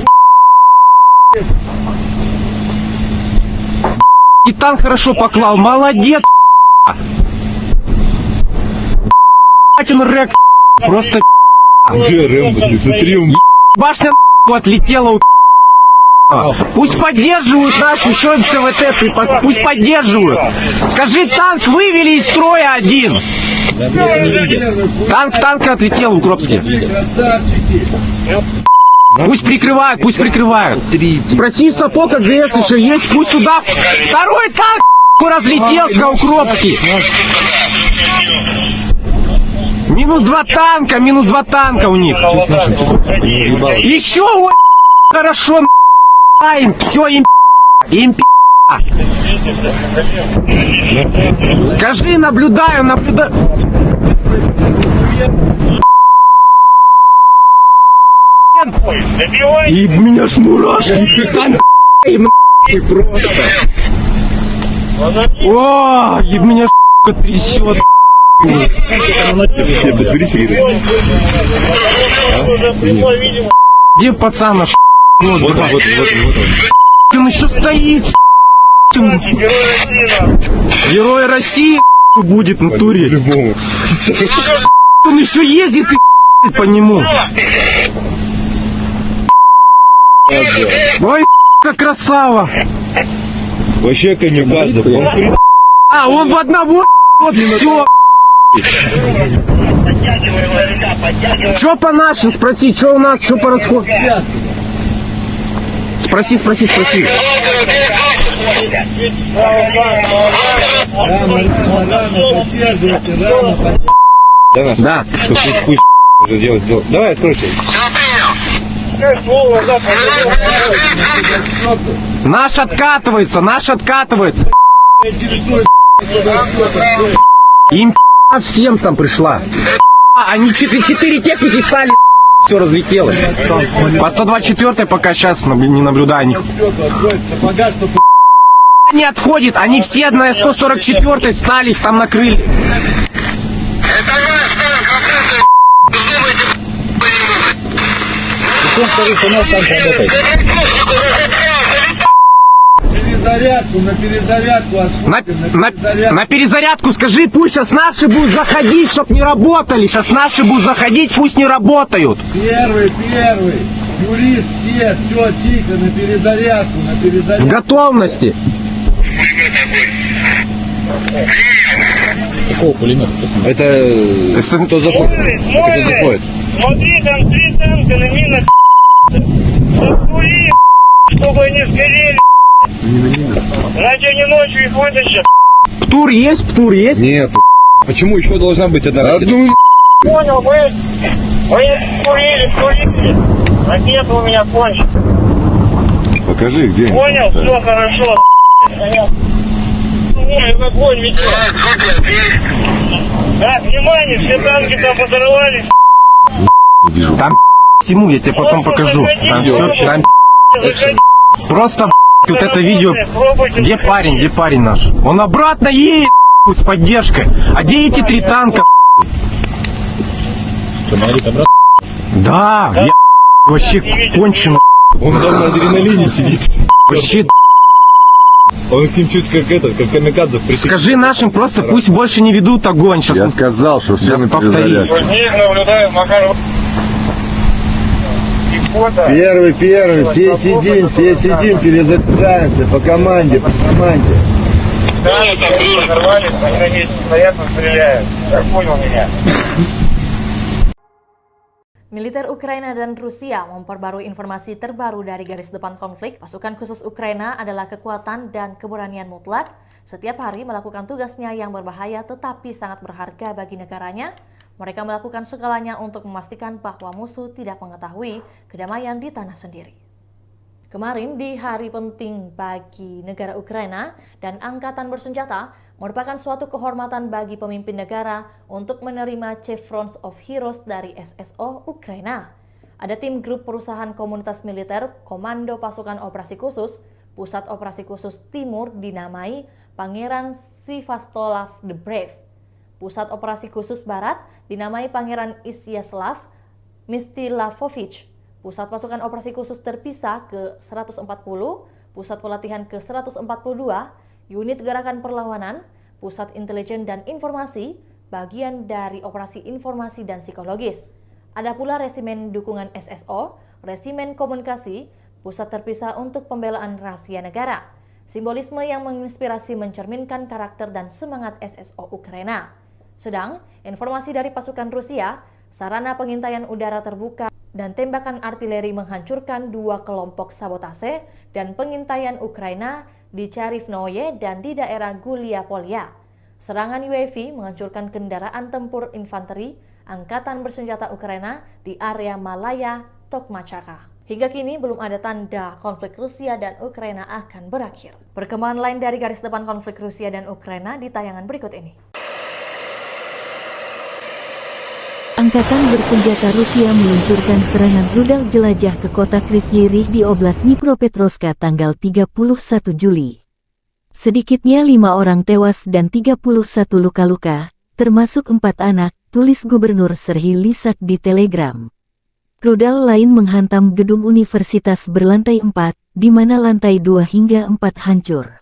И танк хорошо поклал, молодец. Он рек, просто Где Рэмбо? Ты смотри, он... башня отлетела. Пусть поддерживают нашу еще НЦВТ, пусть поддерживают. Скажи, танк вывели из строя один. Танк отлетел в Укропске. Пусть прикрывают. Спроси Сапог АГС еще есть, пусть туда. Второй танк разлетелся Укропский. Минус два танка у них. Еще хорошо. Им, все им Им Скажи, наблюдаю. И меня ж мурашки. Там им просто. О, и меня трясет. Где пацан наш? Вот он. Он еще стоит. Герой России будет в натуре. Он еще ездит и по нему. Ой, красава. Вообще камикадзе. Он в одного. Вот все. Что по нашим? Спроси, что у нас, что по расходу? Спроси. Да. Пусть уже делать. Давай, откройте. Наш откатывается. Им всем там пришла. Они 4 техники стали, все разлетелось. По 124 пока сейчас не наблюдаю них. Не отходит, они все на 144 стали, их там накрыли. На перезарядку скажи, пусть сейчас наши будут заходить, чтоб не работали. Сейчас наши будут заходить, пусть не работают. Первый. Юрист, все, тихо, на перезарядку. В готовности. Какого пулемета? Это кто заходит? Смотри, там 3 танка на минах. Раскури, чтобы они сгорели. Иначе они ночью их вытащат. Птур есть? Нет. Почему еще должна быть одна ракета? Понял, вы курили. Ракета у меня кончится. Покажи, где. Понял, все хорошо. Ой, огонь ведет. Так, внимание, все танки там подорвались. Вижу. Там всему, я тебе потом покажу. Там все, там просто вот это видео. Где парень наш? Он обратно едет с поддержкой. А где эти 3 танка? Что, Марит обратно? Да, я вообще конченый. Он там на адреналине сидит. Вообще. Он к ним чуть как камикадзе. Скажи нашим просто, пусть больше не ведут огонь. Сейчас Я сказал, что все на перезарядку. Первый, все сидим, перезаряжаемся по команде. Да, там взорвались, они на месте стоят, стреляют. Как понял меня? Militer Ukraina dan Rusia memperbarui informasi terbaru dari garis depan konflik. Pasukan khusus Ukraina adalah kekuatan dan keberanian mutlak. Setiap hari melakukan tugasnya yang berbahaya tetapi sangat berharga bagi negaranya. Mereka melakukan segalanya untuk memastikan bahwa musuh tidak mengetahui kedamaian di tanah sendiri. Kemarin di hari penting bagi negara Ukraina dan angkatan bersenjata merupakan suatu kehormatan bagi pemimpin negara untuk menerima Chevrons of Heroes dari SSO Ukraina. Ada tim grup perusahaan komunitas militer Komando Pasukan Operasi Khusus, Pusat Operasi Khusus Timur dinamai Pangeran Sviatoslav the Brave. Pusat Operasi Khusus Barat dinamai Pangeran Isyaslav Mstilavovich. Pusat Pasukan Operasi Khusus Terpisah ke-140, Pusat Pelatihan ke-142, Unit Gerakan Perlawanan, Pusat Intelijen dan Informasi, bagian dari Operasi Informasi dan Psikologis. Ada pula Resimen Dukungan SSO, Resimen Komunikasi, Pusat Terpisah untuk Pembelaan Rahasia Negara. Simbolisme yang menginspirasi mencerminkan karakter dan semangat SSO Ukraina. Sedang, informasi dari pasukan Rusia, sarana pengintaian udara terbuka dan tembakan artileri menghancurkan 2 kelompok sabotase dan pengintaian Ukraina di Charivnoye dan di daerah Gulia Polya. Serangan UAV menghancurkan kendaraan tempur infanteri Angkatan Bersenjata Ukraina di area Malaya Tokmachaka. Hingga kini belum ada tanda konflik Rusia dan Ukraina akan berakhir. Perkembangan lain dari garis depan konflik Rusia dan Ukraina di tayangan berikut ini. Angkatan bersenjata Rusia meluncurkan serangan rudal jelajah ke kota Kryvyi Rih di Oblast Dnipropetrovsk tanggal 31 Juli. Sedikitnya 5 orang tewas dan 31 luka-luka, termasuk 4 anak, tulis Gubernur Serhiy Lysak di Telegram. Rudal lain menghantam gedung universitas berlantai 4, di mana lantai 2 hingga 4 hancur.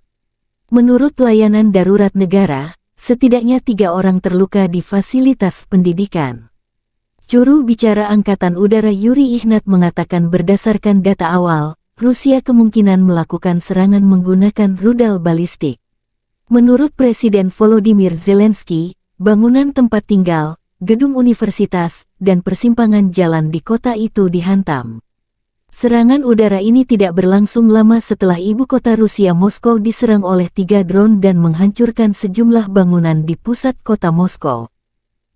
Menurut layanan darurat negara, setidaknya 3 orang terluka di fasilitas pendidikan. Juru bicara Angkatan Udara Yuri Ihnat mengatakan berdasarkan data awal, Rusia kemungkinan melakukan serangan menggunakan rudal balistik. Menurut Presiden Volodymyr Zelensky, bangunan tempat tinggal, gedung universitas, dan persimpangan jalan di kota itu dihantam. Serangan udara ini tidak berlangsung lama setelah ibu kota Rusia Moskow diserang oleh 3 drone dan menghancurkan sejumlah bangunan di pusat kota Moskow.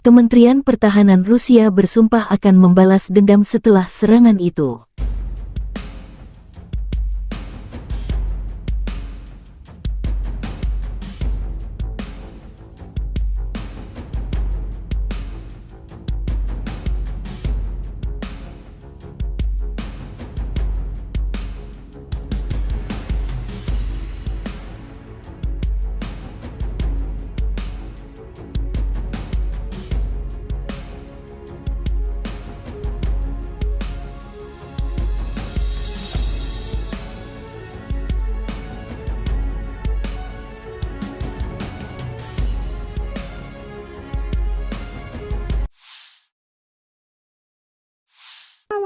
Kementerian Pertahanan Rusia bersumpah akan membalas dendam setelah serangan itu.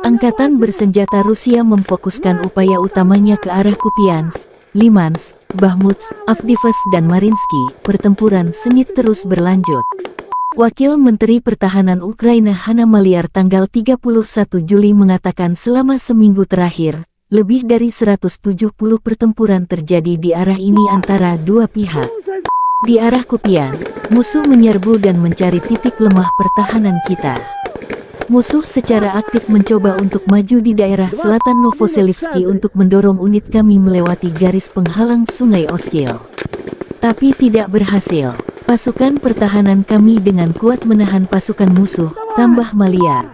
Angkatan bersenjata Rusia memfokuskan upaya utamanya ke arah Kupiansk, Limansk, Bakhmut, Avdiivka dan Mariinsky. Pertempuran sengit terus berlanjut. Wakil Menteri Pertahanan Ukraina Hanna Maliar tanggal 31 Juli mengatakan selama seminggu terakhir, lebih dari 170 pertempuran terjadi di arah ini antara dua pihak. Di arah Kupian, musuh menyerbu dan mencari titik lemah pertahanan kita. Musuh secara aktif mencoba untuk maju di daerah selatan Novoselivsky untuk mendorong unit kami melewati garis penghalang Sungai Oskil. Tapi tidak berhasil. Pasukan pertahanan kami dengan kuat menahan pasukan musuh, tambah Maliar.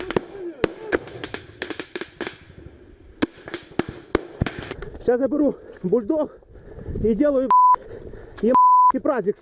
Сейчас я беру бульдог и делаю праздник.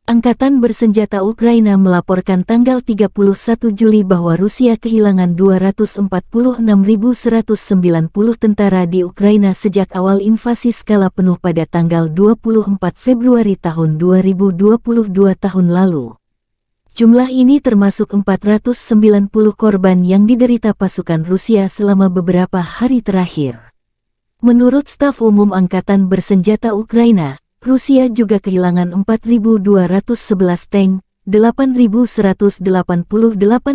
Angkatan bersenjata Ukraina melaporkan tanggal 31 Juli bahwa Rusia kehilangan 246.190 tentara di Ukraina sejak awal invasi skala penuh pada tanggal 24 Februari tahun 2022 tahun lalu. Jumlah ini termasuk 490 korban yang diderita pasukan Rusia selama beberapa hari terakhir. Menurut Staf Umum Angkatan Bersenjata Ukraina, Rusia juga kehilangan 4.211 tank, 8.188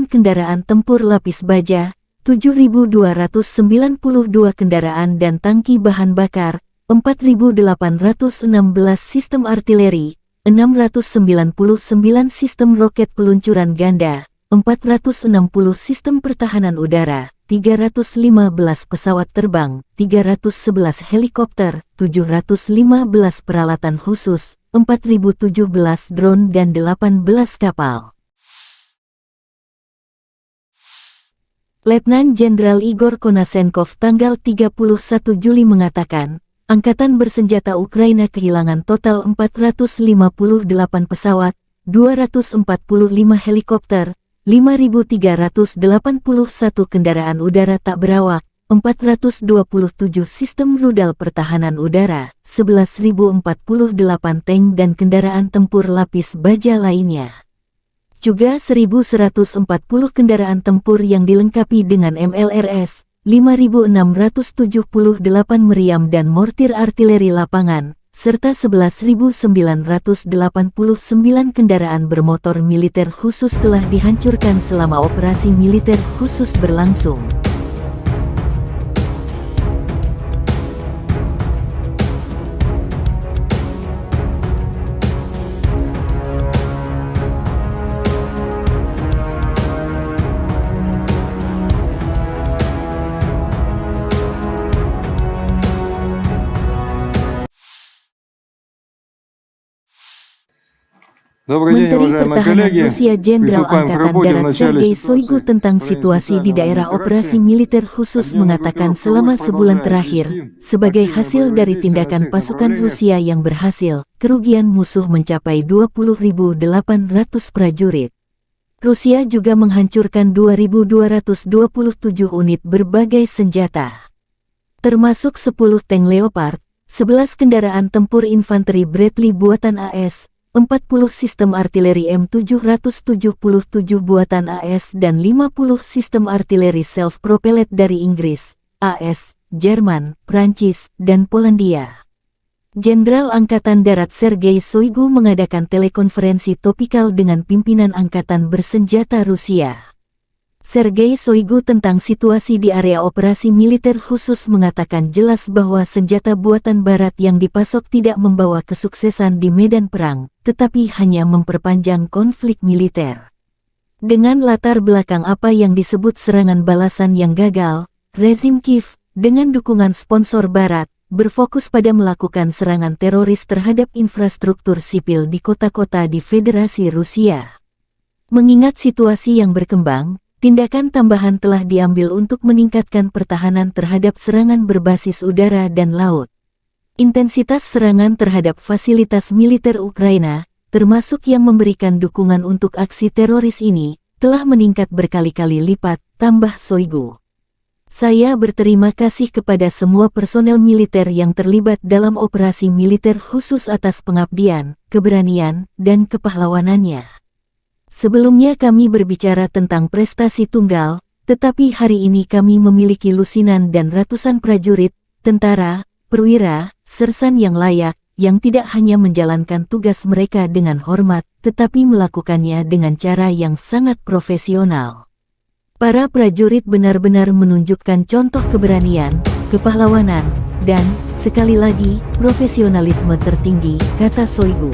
kendaraan tempur lapis baja, 7.292 kendaraan dan tangki bahan bakar, 4.816 sistem artileri, 699 sistem roket peluncuran ganda, 460 sistem pertahanan udara, 315 pesawat terbang, 311 helikopter, 715 peralatan khusus, 4.017 drone dan 18 kapal. Letnan Jenderal Igor Konasenkov tanggal 31 Juli mengatakan, Angkatan Bersenjata Ukraina kehilangan total 458 pesawat, 245 helikopter, 5.381 kendaraan udara tak berawak, 427 sistem rudal pertahanan udara, 11.048 tank dan kendaraan tempur lapis baja lainnya. Juga 1.140 kendaraan tempur yang dilengkapi dengan MLRS, 5.678 meriam dan mortir artileri lapangan, serta 11.989 kendaraan bermotor militer khusus telah dihancurkan selama operasi militer khusus berlangsung. Menteri Pertahanan Rusia Jenderal Angkatan Darat Sergei Shoigu tentang situasi di daerah operasi militer khusus mengatakan selama sebulan terakhir, sebagai hasil dari tindakan pasukan Rusia yang berhasil, kerugian musuh mencapai 20.800 prajurit. Rusia juga menghancurkan 2.227 unit berbagai senjata, termasuk 10 tank Leopard, 11 kendaraan tempur infanteri Bradley buatan AS, 40 sistem artileri M777 buatan AS dan 50 sistem artileri self-propelled dari Inggris, AS, Jerman, Prancis, dan Polandia. Jenderal Angkatan Darat Sergei Shoigu mengadakan telekonferensi topikal dengan pimpinan Angkatan Bersenjata Rusia. Sergei Shoigu tentang situasi di area operasi militer khusus mengatakan jelas bahwa senjata buatan Barat yang dipasok tidak membawa kesuksesan di medan perang, tetapi hanya memperpanjang konflik militer. Dengan latar belakang apa yang disebut serangan balasan yang gagal, rezim Kiev, dengan dukungan sponsor Barat, berfokus pada melakukan serangan teroris terhadap infrastruktur sipil di kota-kota di Federasi Rusia. Mengingat situasi yang berkembang, tindakan tambahan telah diambil untuk meningkatkan pertahanan terhadap serangan berbasis udara dan laut. Intensitas serangan terhadap fasilitas militer Ukraina, termasuk yang memberikan dukungan untuk aksi teroris ini, telah meningkat berkali-kali lipat, tambah Shoigu. Saya berterima kasih kepada semua personel militer yang terlibat dalam operasi militer khusus atas pengabdian, keberanian, dan kepahlawanannya. Sebelumnya kami berbicara tentang prestasi tunggal, tetapi hari ini kami memiliki lusinan dan ratusan prajurit, tentara, perwira, sersan yang layak, yang tidak hanya menjalankan tugas mereka dengan hormat, tetapi melakukannya dengan cara yang sangat profesional. Para prajurit benar-benar menunjukkan contoh keberanian, kepahlawanan, dan, sekali lagi, profesionalisme tertinggi, kata Shoigu.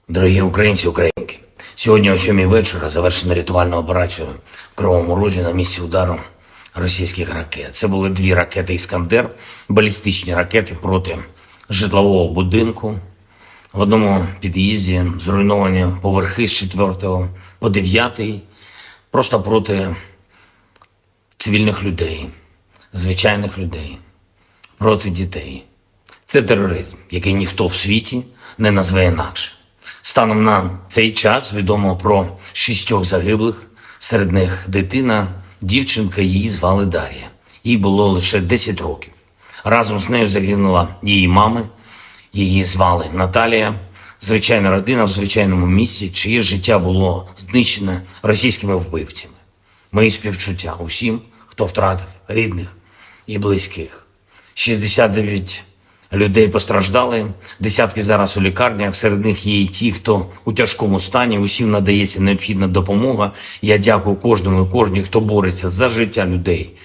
Дорогі українці, українки, сьогодні о 7 вечора завершена рятувальна операція в Кривому Розі на місці удару російських ракет. Це були 2 ракети «Іскандер», балістичні ракети проти житлового будинку. В одному під'їзді зруйновані поверхи з 4 по 9, просто проти цивільних людей, звичайних людей, проти дітей. Це тероризм, який ніхто в світі не назве інакше. Станом на цей час відомо про 6 загиблих, серед них дитина, дівчинка, її звали Дар'я. Їй було лише 10 років. Разом з нею загинула її мама, її звали Наталія. Звичайна родина в звичайному місці, чиє життя було знищене російськими вбивцями. Мої співчуття усім, хто втратив рідних і близьких. 69 людей постраждали, десятки зараз у лікарнях, серед них є і ті, хто у тяжкому стані, усім надається необхідна допомога. Я дякую кожному і кожній, хто бореться за життя людей.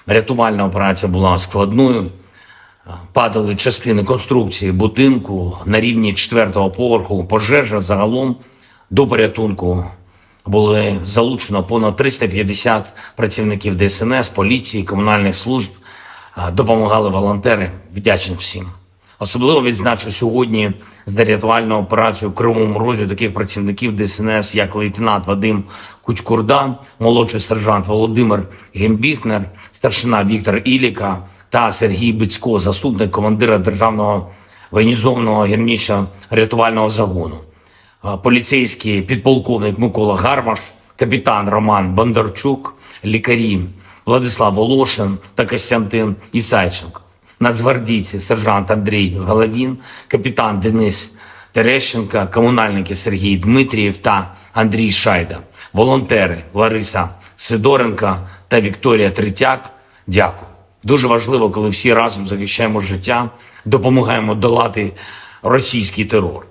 Рятувальна операція була складною, падали частини конструкції будинку на рівні 4-го поверху, пожежа загалом до порятунку. Були залучено понад 350 працівників ДСНС, поліції, комунальних служб, допомагали волонтери, вдячні всім. Особливо відзначу сьогодні за рятувальну операцію в Кривому Розі таких працівників ДСНС, як лейтенант Вадим Кучкурда, молодший сержант Володимир Гембіхнер, старшина Віктор Іліка та Сергій Бицько, заступник командира Державного воєнізованого гірничо-рятувального загону, поліцейський підполковник Микола Гармаш, капітан Роман Бондарчук, лікарі Владислав Волошин та Костянтин Ісайченко, нацгвардійці сержант Андрій Головін, капітан Денис Терещенко, комунальники Сергій Дмитрієв та Андрій Шайда, волонтери Лариса Сидоренко та Вікторія Третяк. Дякую. Дуже важливо, коли всі разом захищаємо життя, допомагаємо долати російський терор.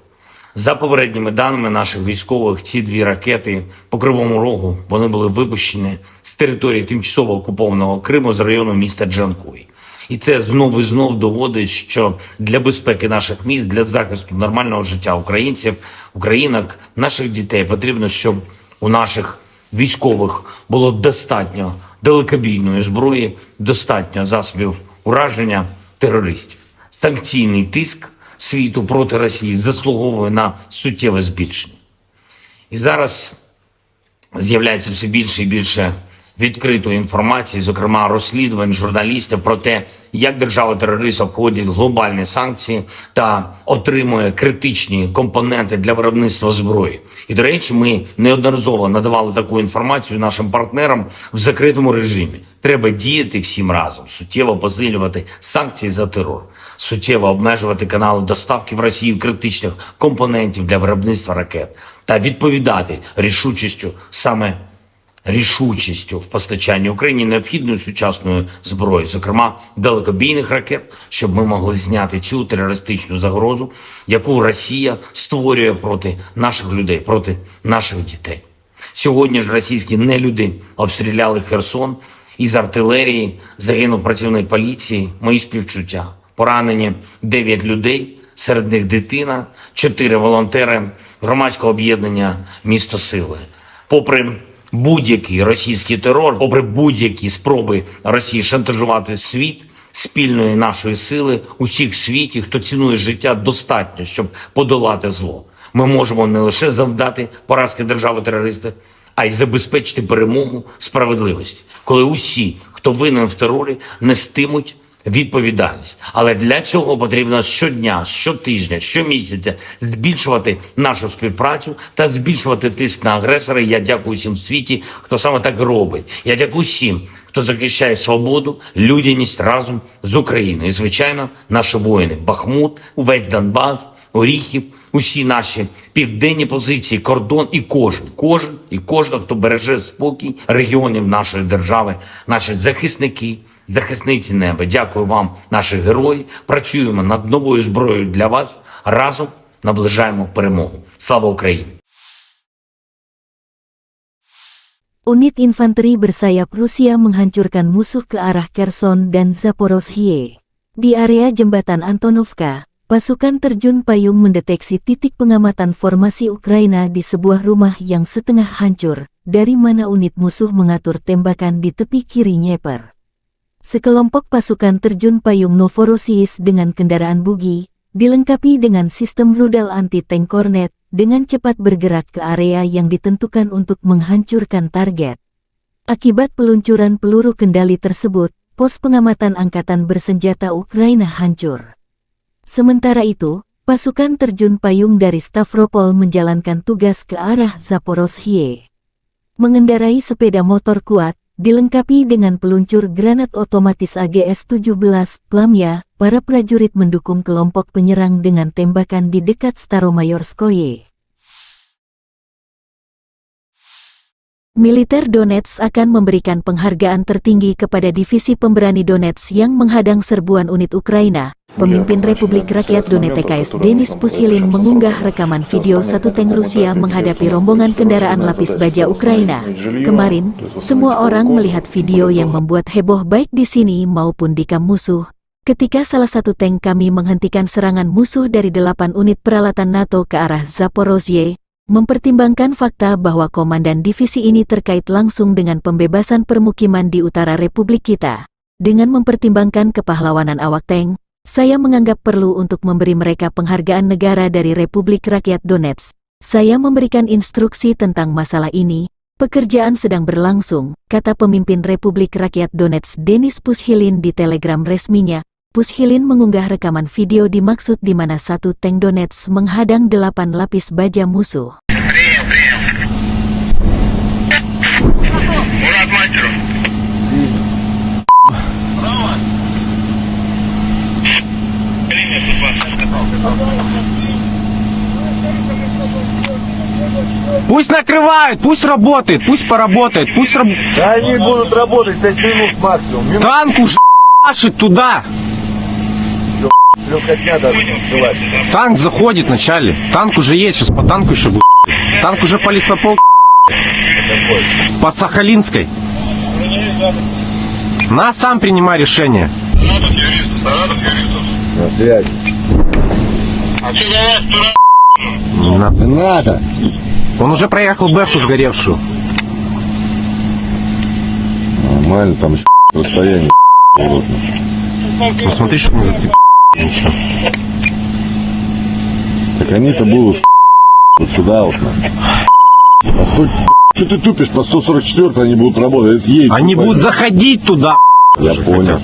За попередніми даними наших військових, ці 2 ракети по Кривому Рогу, вони були випущені з території тимчасово окупованого Криму з району міста Джанкой. І це знов і знов доводить, що для безпеки наших міст, для захисту нормального життя українців, українок, наших дітей потрібно, щоб у наших військових було достатньо далекобійної зброї, достатньо засобів ураження терористів. Санкційний тиск світу проти Росії заслуговує на суттєве збільшення. І зараз з'являється все більше і більше відкритої інформації, зокрема розслідувань журналістів про те, як держава-терорист обходить глобальні санкції та отримує критичні компоненти для виробництва зброї. І, до речі, ми неодноразово надавали таку інформацію нашим партнерам в закритому режимі. Треба діяти всім разом, суттєво посилювати санкції за терор, суттєво обмежувати канали доставки в Росію критичних компонентів для виробництва ракет та відповідати рішучістю в постачанні Україні необхідної сучасної зброї, зокрема далекобійних ракет, щоб ми могли зняти цю терористичну загрозу, яку Росія створює проти наших людей, проти наших дітей. Сьогодні ж російські нелюди обстріляли Херсон, із артилерії загинув працівник поліції, мої співчуття. Поранені 9 людей, серед них дитина, 4 волонтери громадського об'єднання «Місто Сили». Попри будь-який російський терор, попри будь-які спроби Росії шантажувати світ, спільної нашої сили, усіх в світі, хто цінує життя, достатньо, щоб подолати зло. Ми можемо не лише завдати поразки держави-терориста, а й забезпечити перемогу справедливості, коли усі, хто винен в терорі, нестимуть відповідальність. Але для цього потрібно щодня, щотижня, щомісяця збільшувати нашу співпрацю та збільшувати тиск на агресора. Я дякую всім в світі, хто саме так робить. Я дякую всім, хто захищає свободу, людяність разом з Україною. І, звичайно, наші воїни. Бахмут, увесь Донбас, Оріхів, усі наші південні позиції, кордон і кожен, хто береже спокій регіонів нашої держави, наші захисники, захисниці неба. Дякую вам, наші герої. Працюємо над новою зброєю для вас. Разом наближаємо перемогу. Слава Україні! Unit infanteri bersayap Rusia menghancurkan musuh ke arah Kherson dan Zaporozhye. Di area jembatan Antonovka, pasukan terjun payung mendeteksi titik pengamatan formasi Ukraina di sebuah rumah yang setengah hancur, dari mana unit musuh mengatur tembakan di tepi kiri Dnieper. Sekelompok pasukan terjun payung Novorossiysk dengan kendaraan bugi, dilengkapi dengan sistem rudal anti-tank Kornet, dengan cepat bergerak ke area yang ditentukan untuk menghancurkan target. Akibat peluncuran peluru kendali tersebut, pos pengamatan angkatan bersenjata Ukraina hancur. Sementara itu, pasukan terjun payung dari Stavropol menjalankan tugas ke arah Zaporozhye. Mengendarai sepeda motor kuat, dilengkapi dengan peluncur granat otomatis AGS-17, Plamya, para prajurit mendukung kelompok penyerang dengan tembakan di dekat Staromayorskoye. Militer Donetsk akan memberikan penghargaan tertinggi kepada divisi pemberani Donetsk yang menghadang serbuan unit Ukraina. Pemimpin Republik Rakyat Donetsk Denis Pushilin mengunggah rekaman video satu tank Rusia menghadapi rombongan kendaraan lapis baja Ukraina. Kemarin, semua orang melihat video yang membuat heboh baik di sini maupun di kamp musuh. Ketika salah satu tank kami menghentikan serangan musuh dari 8 unit peralatan NATO ke arah Zaporozhye, mempertimbangkan fakta bahwa komandan divisi ini terkait langsung dengan pembebasan permukiman di utara Republik kita. Dengan mempertimbangkan kepahlawanan awak tank, Saya menganggap perlu untuk memberi mereka penghargaan negara dari Republik Rakyat Donetsk. Saya memberikan instruksi tentang masalah ini. Pekerjaan sedang berlangsung, kata pemimpin Republik Rakyat Donetsk Denis Pushilin di Telegram resminya. Pushilin mengunggah rekaman video dimaksud di mana satu tank Donetsk menghadang 8 lapis baja musuh. Мурат Мачеров. Пусть накрывают, пусть работает, пусть поработает, пусть Да они будут работать 5 минут максимум. Танк уже машет туда. Легкотня даже началась. Танк заходит вначале. Танк уже есть, сейчас по танку еще будет. Танк уже по лесополке. По Сахалинской. На, сам принимай решение. На связи. А что за вас тура? Не надо. Не надо. Он уже проехал Бэху сгоревшую. Нормально, там еще расстояние. Ну смотри, чтобы не зацепить. Ничего. Так они-то будут вот сюда вот. А что ты тупишь? По 144 они будут работать. Это едет, Они будут заходить туда. Я понял.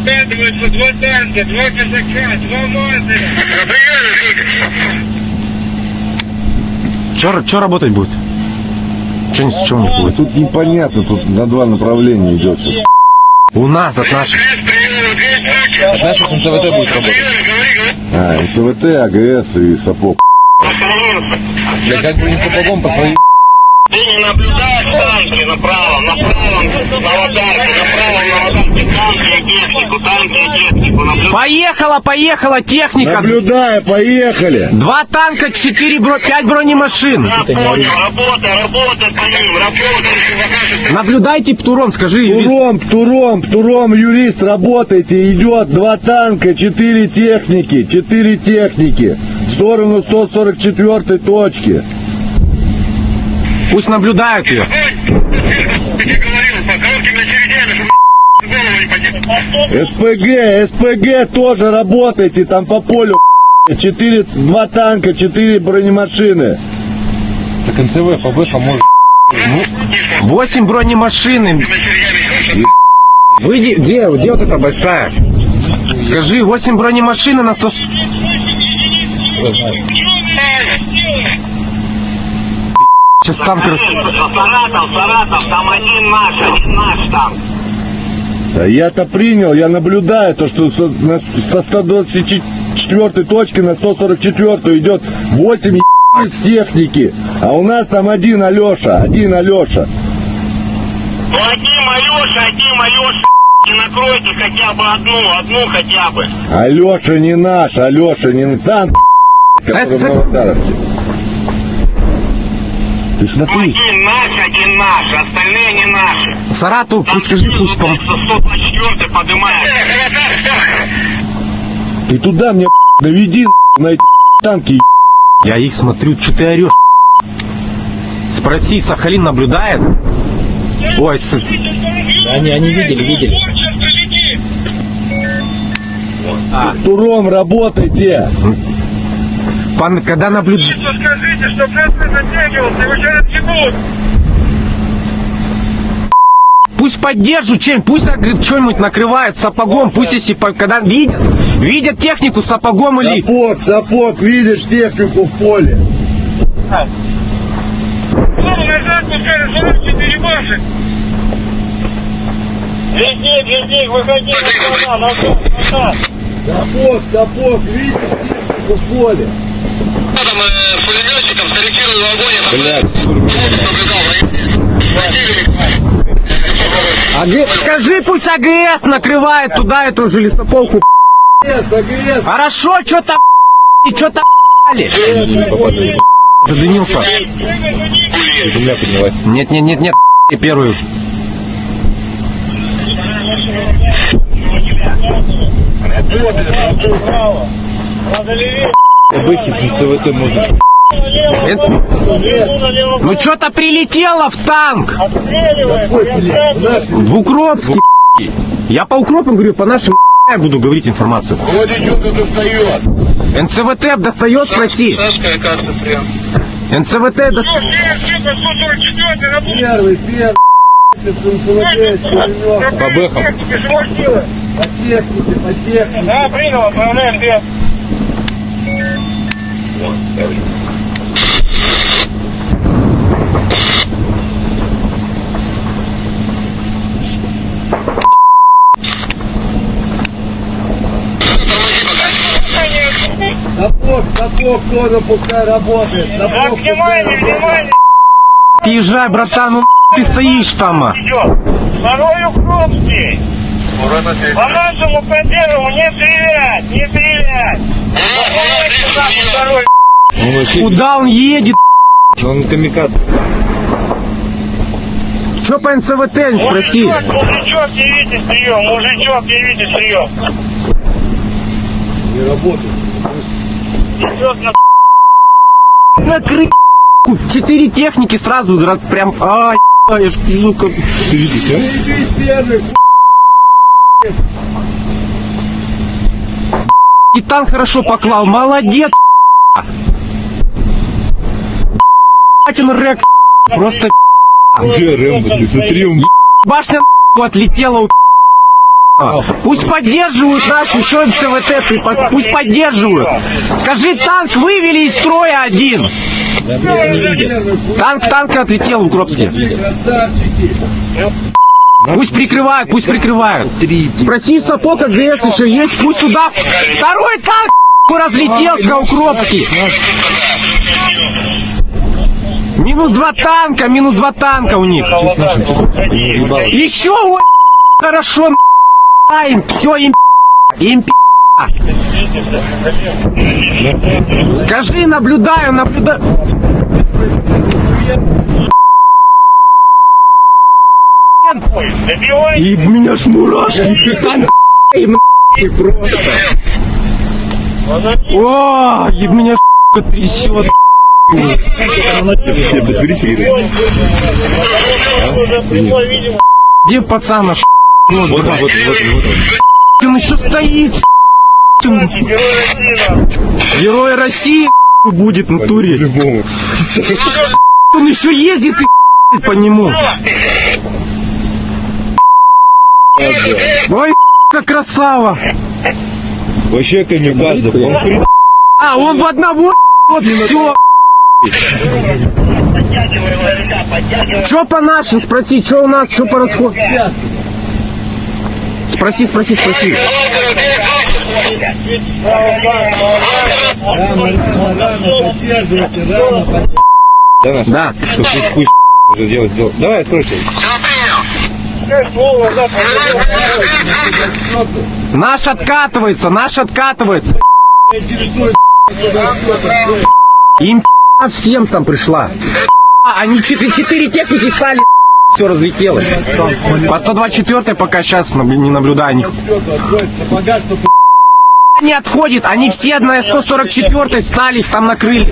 Скатываются 2 танка, 2 казака, 2 мазаря. Че работать будет? Че не будет? Тут непонятно, тут на 2 направления идет сейчас. У нас от наших. От наших НЦВТ будет работать. А, СВТ, АГС и сапог. Я как бы не сапогом по своей. Ты не наблюдаешь танки направо, на аватарке, направо на аватарке танки и технику, Поехала техника. Наблюдаю, поехали. 2 танка, 5 бронемашин. Я понял, работай по ним, работай. Наблюдайте, Птуром, скажи. Птуром, юрист, работайте. Идет 2 танка, 4 техники. В сторону 144 точки. Пусть наблюдают ее. СПГ тоже работайте, там по полю 2 танка, 4 бронемашины. Так НЦВ по Бэхам может. 8 бронемашин. Выйди, где вот эта большая? Скажи, 8 бронемашин на 100... Сейчас танк Саратов, там один наш там. Да я-то принял, я наблюдаю то, что со 124 точки на 144 идет 8 с техники, а у нас там один Алеша. Ну один Алеша, не накройте хотя бы одну хотя бы. Алеша не наш, танк, который на Вардаровке. Ты смотри. Один наш, остальные не наши. Саратов, пусть скажи, пусть 124 поднимает. Ты туда мне наведи на эти танки. Я их смотрю, что ты орешь? Спроси, Сахалин наблюдает? Ой, Они видели. Туром работайте. Когда наблюдает... Скажите, что просто затягивался, его сейчас отъебут. Пусть поддержат чем, пусть что-нибудь накрывают сапогом, пусть если когда видят технику сапогом или... Сапог, видишь технику в поле. Назад пускай, 44 башек. Везде, выходи назад. Сапог, видишь технику в поле. Там с пулеметчиком скорректировал огонь. Скажи, пусть АГС накрывает туда эту же лесополку. АГС. Хорошо, что-то задымился. Земля поднялась. Нет, первую. Бэхи с НЦВТ можно Ну что-то прилетело в танк. В Укропске. Я по Укропам говорю, по нашим я буду говорить информацию. Вроде что-то достает. НЦВТ достает, спроси. НЦВТ достает. Первый. По бэхам. По технике. Да, принял, отправляем без. Сапог тоже пускай работает. Так, Сапог внимание. Езжай, братан, ну ты стоишь там. Идет. Второй Укропский. По нашему поддерживу не стрелять. Второй. Куда он едет? Он камикадзе. Че по НЦВТ, спроси. Мужичок, явите прием. не работает. Идет на Накрыть 4 техники сразу, прям, я ж вижу, как... Ты видишь, а? Первый, И танк хорошо поклал, молодец, он Рекс, просто Где Рэмбо? Ты смотри, он башня отлетела, пусть поддерживают наши, еще МЦВТ, пусть поддерживают. Скажи, танк вывели из строя один. Танк отлетел в Укропске. красавчики. Пусть прикрывают. Спроси Сапог АГС еще есть, пусть туда. Второй танк разлетелся, Укропский. Минус два танка у них. Еще хорошо, им все, им скажи, наблюдаю. И меня ж мурашки, им просто. О, и меня трясет. Где пацан? Вот. Он еще стоит. Герой России будет в натуре. По-любому. Он еще ездит и по нему. Ой, как красава. Вообще камикадзе. Он хрен. Он в одного, вот все. Что по нашим, спроси, что у нас, что по расходу? Спроси. Рано, поддерживайте, рано. Да, наш. Да. Пусть уже делать. Давай, откройте. Наш откатывается. Интересует, Им всем там пришла. Они 4 техники стали, все разлетелось. По 124 пока сейчас не наблюдаю них. сапога, чтобы Не отходит, они все на 144 стали, их там накрыли.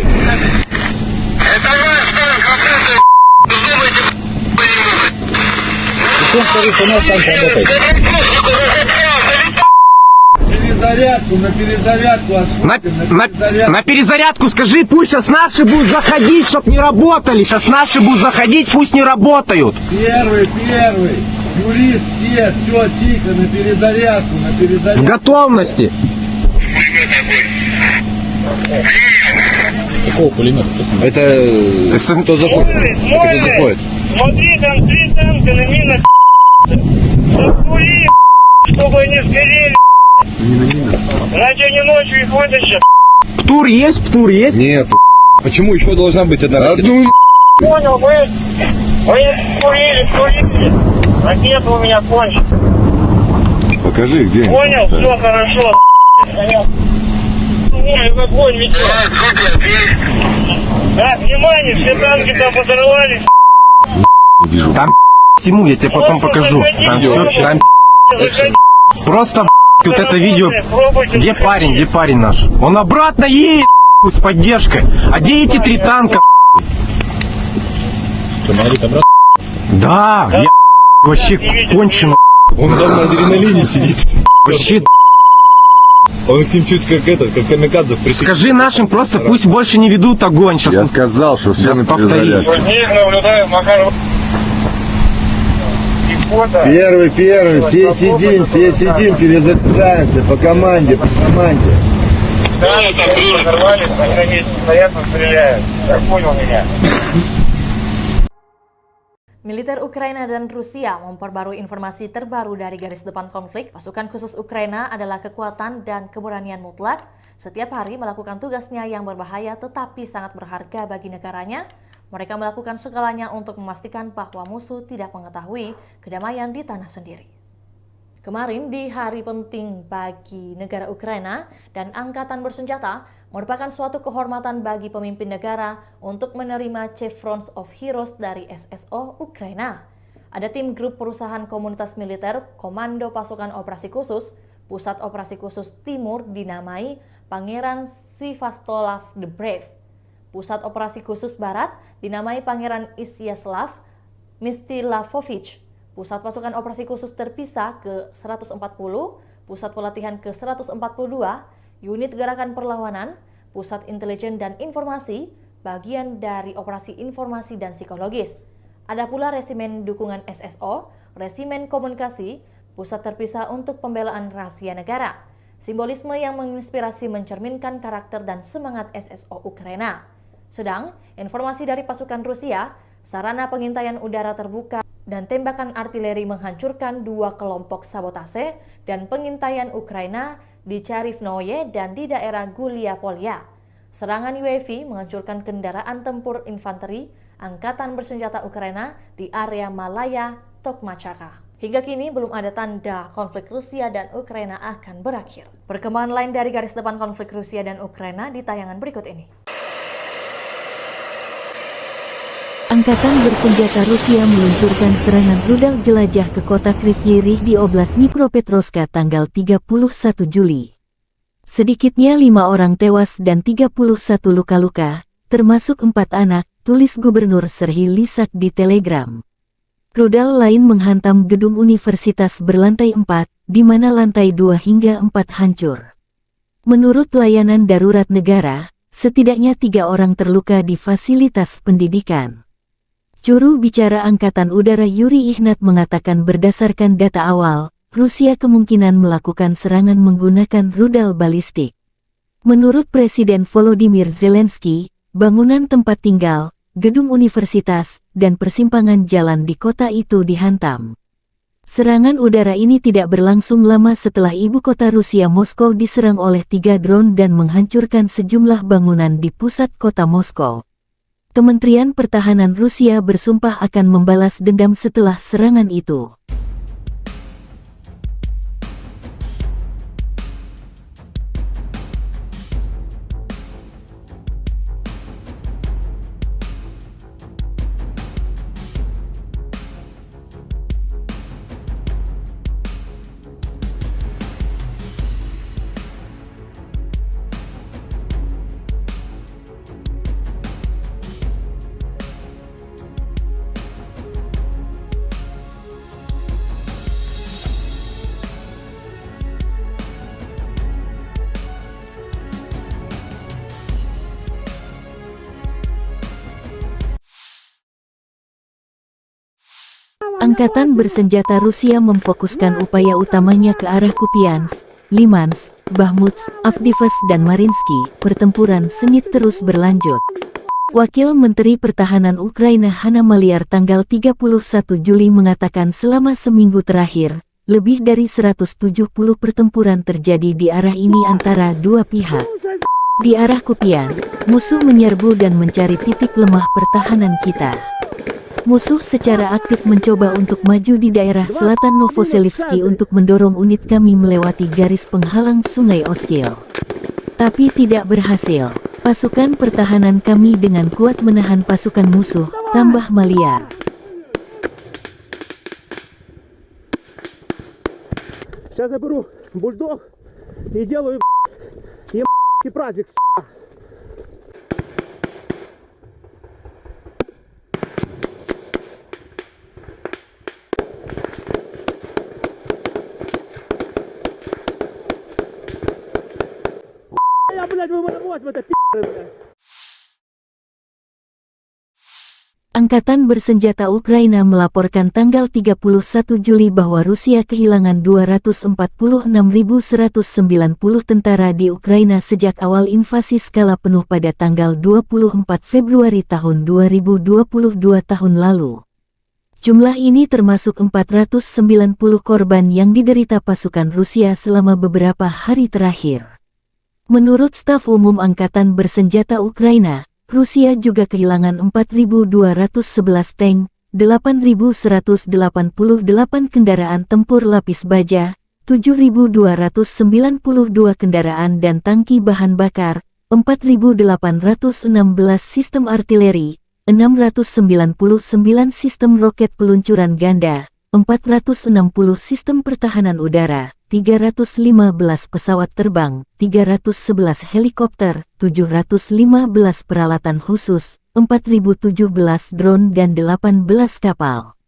на перезарядку. На перезарядку скажи, пусть сейчас наши будут заходить, чтоб не работали. Сейчас наши будут заходить, пусть не работают. Первый. Юрист, все тихо, на перезарядку. В готовности. Какого пулемета? Это кто заходит? Смотри, там 3 танка на минах. Закури, чтобы они сгорели. Иначе они ночью их вытащат. Птур есть? Нет. Почему еще должна быть одна ракета? Понял, вы курили. Ракета у меня кончится. Покажи, где. Понял, все хорошо. Ой, огонь ведет. Так, внимание, все танки там подорвались. Вижу. Там всему, я тебе потом покажу. Там все, там просто вот это видео. Где парень наш? Он обратно едет, с поддержкой. А где эти 3 танка? Да, я вообще кончено. Он там на адреналине сидит. Вообще, Он к ним чуть как этот, как камикадзе в притыке. скажи нашим просто, пусть больше не ведут огонь. Сейчас Я сказал, что все Я на повторю. перезарядке. Здесь наблюдаем Макаров. И фото. Первый, все сидим, перезаряжаемся по команде, Да, это нормально, они на месте стоят, но стреляют. Так понял меня. Militer Ukraina dan Rusia memperbarui informasi terbaru dari garis depan konflik. Pasukan khusus Ukraina adalah kekuatan dan keberanian mutlak. Setiap hari melakukan tugasnya yang berbahaya tetapi sangat berharga bagi negaranya. Mereka melakukan segalanya untuk memastikan bahwa musuh tidak mengetahui kedamaian di tanah sendiri. Kemarin di hari penting bagi negara Ukraina dan angkatan bersenjata merupakan suatu kehormatan bagi pemimpin negara untuk menerima Chevrons of Heroes dari SSO Ukraina. Ada tim grup perusahaan komunitas militer Komando Pasukan Operasi Khusus, Pusat Operasi Khusus Timur dinamai Pangeran Sviatoslav the Brave. Pusat Operasi Khusus Barat dinamai Pangeran Isyaslav Mstilavovich. Pusat Pasukan Operasi Khusus Terpisah ke-140, Pusat Pelatihan ke-142, Unit Gerakan Perlawanan, Pusat Intelijen dan Informasi, bagian dari Operasi Informasi dan Psikologis. Ada pula Resimen Dukungan SSO, Resimen Komunikasi, Pusat Terpisah untuk Pembelaan Rahasia Negara. Simbolisme yang menginspirasi mencerminkan karakter dan semangat SSO Ukraina. Sedang, informasi dari pasukan Rusia, sarana pengintaian udara terbuka dan tembakan artileri menghancurkan 2 kelompok sabotase dan pengintaian Ukraina di Charivnoye dan di daerah Gulia-Polya. Serangan UAV menghancurkan kendaraan tempur infanteri Angkatan Bersenjata Ukraina di area Malaya, Tokmachaka. Hingga kini belum ada tanda konflik Rusia dan Ukraina akan berakhir. Perkembangan lain dari garis depan konflik Rusia dan Ukraina di tayangan berikut ini. Angkatan bersenjata Rusia meluncurkan serangan rudal jelajah ke kota Kryvyi Rih di Oblast Dnipropetrovska tanggal 31 Juli. Sedikitnya 5 orang tewas dan 31 luka-luka, termasuk 4 anak, tulis Gubernur Serhiy Lysak di Telegram. Rudal lain menghantam gedung universitas berlantai 4, di mana lantai 2 hingga 4 hancur. Menurut layanan darurat negara, setidaknya 3 orang terluka di fasilitas pendidikan. Juru bicara Angkatan Udara Yuri Ihnat mengatakan berdasarkan data awal, Rusia kemungkinan melakukan serangan menggunakan rudal balistik. Menurut Presiden Volodymyr Zelensky, bangunan tempat tinggal, gedung universitas, dan persimpangan jalan di kota itu dihantam. Serangan udara ini tidak berlangsung lama setelah ibu kota Rusia Moskow diserang oleh 3 drone dan menghancurkan sejumlah bangunan di pusat kota Moskow. Kementerian Pertahanan Rusia bersumpah akan membalas dendam setelah serangan itu. Angkatan bersenjata Rusia memfokuskan upaya utamanya ke arah Kupiansk, Limansk, Bakhmut, Avdiivka dan Mariinsky. Pertempuran sengit terus berlanjut. Wakil Menteri Pertahanan Ukraina Hanna Maliar tanggal 31 Juli mengatakan selama seminggu terakhir, lebih dari 170 pertempuran terjadi di arah ini antara dua pihak. Di arah Kupian, musuh menyerbu dan mencari titik lemah pertahanan kita. Musuh secara aktif mencoba untuk maju di daerah selatan Novoselivsky untuk mendorong unit kami melewati garis penghalang Sungai Oskil. Tapi tidak berhasil. Pasukan pertahanan kami dengan kuat menahan pasukan musuh, tambah Maliar. Сейчас я беру бульдог и делаю праздник, Въебалась в это пи***ы, блядь. Angkatan Bersenjata Ukraina melaporkan tanggal 31 Juli bahwa Rusia kehilangan 246.190 tentara di Ukraina sejak awal invasi skala penuh pada tanggal 24 Februari tahun 2022 tahun lalu. Jumlah ini termasuk 490 korban yang diderita pasukan Rusia selama beberapa hari terakhir. Menurut staf umum Angkatan Bersenjata Ukraina, Rusia juga kehilangan 4.211 tank, 8.188 kendaraan tempur lapis baja, 7.292 kendaraan dan tangki bahan bakar, 4.816 sistem artileri, 699 sistem roket peluncuran ganda, 460 sistem pertahanan udara, 315 pesawat terbang, 311 helikopter, 715 peralatan khusus, 4.017 drone dan 18 kapal.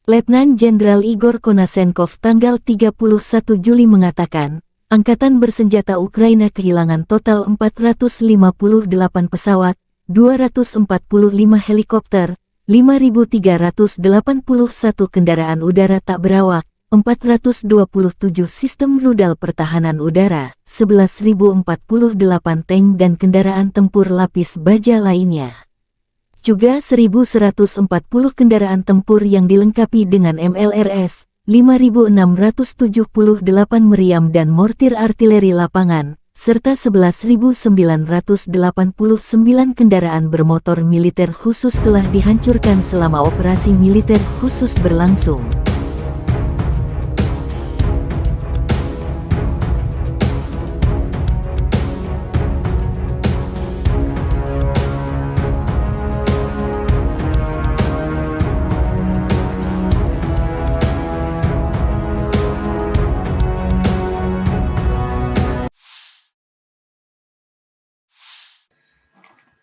Letnan Jenderal Igor Konasenkov tanggal 31 Juli mengatakan, Angkatan Bersenjata Ukraina kehilangan total 458 pesawat, 245 helikopter, 5.381 kendaraan udara tak berawak, 427 sistem rudal pertahanan udara, 11.048 tank dan kendaraan tempur lapis baja lainnya. Juga 1.140 kendaraan tempur yang dilengkapi dengan MLRS, 5.678 meriam dan mortir artileri lapangan, serta 11.989 kendaraan bermotor militer khusus telah dihancurkan selama operasi militer khusus berlangsung.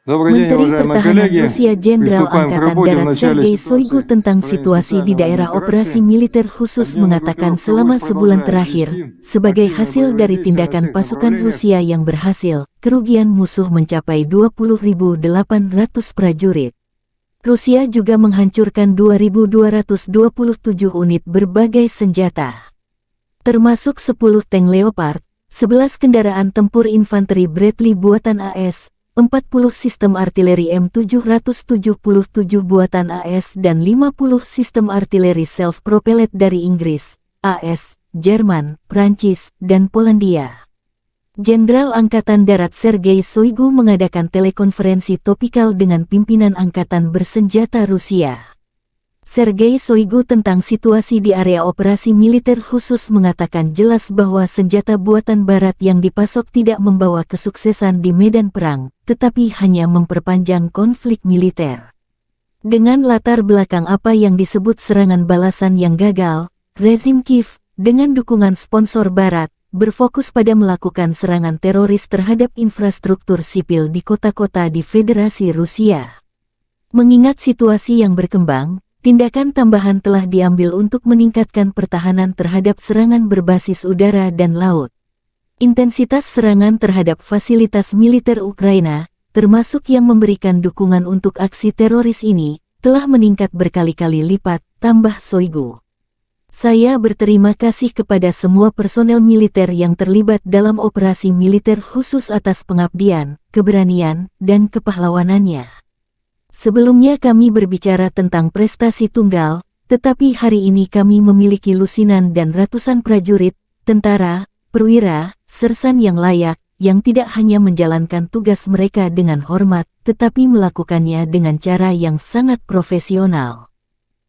Menteri Pertahanan Rusia Jenderal Angkatan Darat Sergei Shoigu tentang situasi di daerah operasi militer khusus mengatakan selama sebulan terakhir, sebagai hasil dari tindakan pasukan Rusia yang berhasil, kerugian musuh mencapai 20.800 prajurit. Rusia juga menghancurkan 2.227 unit berbagai senjata, termasuk 10 tank Leopard, 11 kendaraan tempur infanteri Bradley buatan AS, 40 sistem artileri M777 buatan AS dan 50 sistem artileri self-propelled dari Inggris, AS, Jerman, Prancis, dan Polandia. Jenderal Angkatan Darat Sergei Shoigu mengadakan telekonferensi topikal dengan pimpinan Angkatan Bersenjata Rusia. Sergei Shoigu tentang situasi di area operasi militer khusus mengatakan jelas bahwa senjata buatan Barat yang dipasok tidak membawa kesuksesan di medan perang, tetapi hanya memperpanjang konflik militer. Dengan latar belakang apa yang disebut serangan balasan yang gagal, rezim Kiev, dengan dukungan sponsor Barat, berfokus pada melakukan serangan teroris terhadap infrastruktur sipil di kota-kota di Federasi Rusia. Mengingat situasi yang berkembang, tindakan tambahan telah diambil untuk meningkatkan pertahanan terhadap serangan berbasis udara dan laut. Intensitas serangan terhadap fasilitas militer Ukraina, termasuk yang memberikan dukungan untuk aksi teroris ini, telah meningkat berkali-kali lipat, tambah Shoigu. Saya berterima kasih kepada semua personel militer yang terlibat dalam operasi militer khusus atas pengabdian, keberanian, dan kepahlawanannya. Sebelumnya kami berbicara tentang prestasi tunggal, tetapi hari ini kami memiliki lusinan dan ratusan prajurit, tentara, perwira, sersan yang layak, yang tidak hanya menjalankan tugas mereka dengan hormat, tetapi melakukannya dengan cara yang sangat profesional.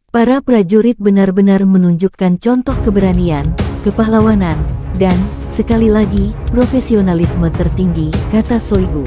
Para prajurit benar-benar menunjukkan contoh keberanian, kepahlawanan, dan, sekali lagi, profesionalisme tertinggi, kata Shoigu.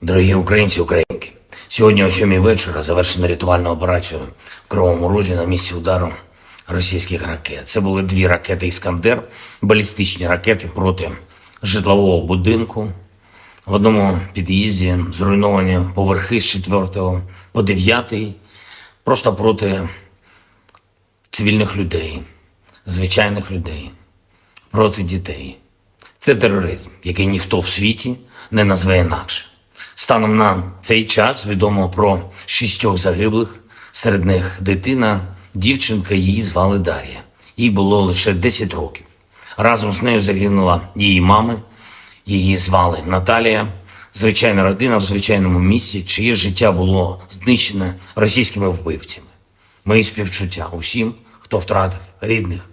Дорогі українці, українки, сьогодні о 7 вечора завершена рятувальна операція в Кривому Розі на місці удару російських ракет. Це були 2 ракети «Іскандер», балістичні ракети проти житлового будинку. В одному під'їзді зруйновані поверхи з 4 по 9, просто проти цивільних людей, звичайних людей, проти дітей. Це тероризм, який ніхто в світі не назве інакше. Станом на цей час відомо про 6 загиблих, серед них дитина, дівчинка, її звали Дар'я. Їй було лише 10 років. Разом з нею загинула її мама, її звали Наталія. Звичайна родина в звичайному місці, чиє життя було знищене російськими вбивцями. Мої співчуття усім, хто втратив рідних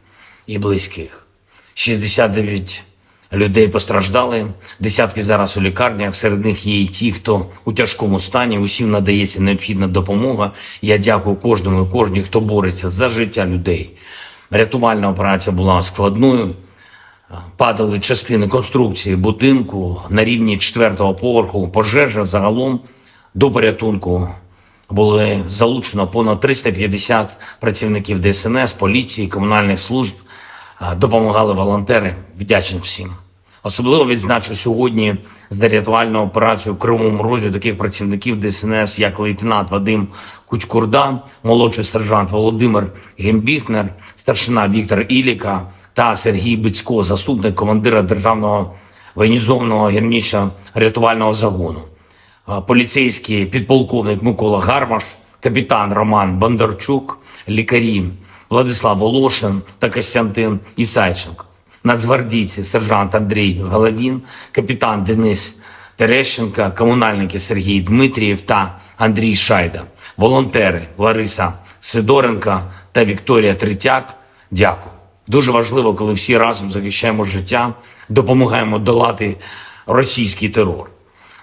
і близьких. 69 людей постраждали, десятки зараз у лікарнях, серед них є і ті, хто у тяжкому стані, усім надається необхідна допомога. Я дякую кожному і кожній, хто бореться за життя людей. Рятувальна операція була складною, падали частини конструкції будинку на рівні 4-го поверху, пожежа загалом до порятунку. Були залучено понад 350 працівників ДСНС, поліції, комунальних служб, допомагали волонтери, вдячний всім. Особливо відзначу сьогодні за рятувальну операцію в Кривому Розі таких працівників ДСНС, як лейтенант Вадим Кучкурда, молодший сержант Володимир Гембіхнер, старшина Віктор Іліка та Сергій Бицько, заступник командира Державного воєнізованого гірничо-рятувального загону. Поліцейський підполковник Микола Гармаш, капітан Роман Бондарчук, лікарі Владислав Волошин та Костянтин Ісайченко, нацгвардійці сержант Андрій Головін, капітан Денис Терещенко, комунальники Сергій Дмитрієв та Андрій Шайда, волонтери Лариса Сидоренко та Вікторія Третяк. Дякую. Дуже важливо, коли всі разом захищаємо життя, допомагаємо долати російський терор.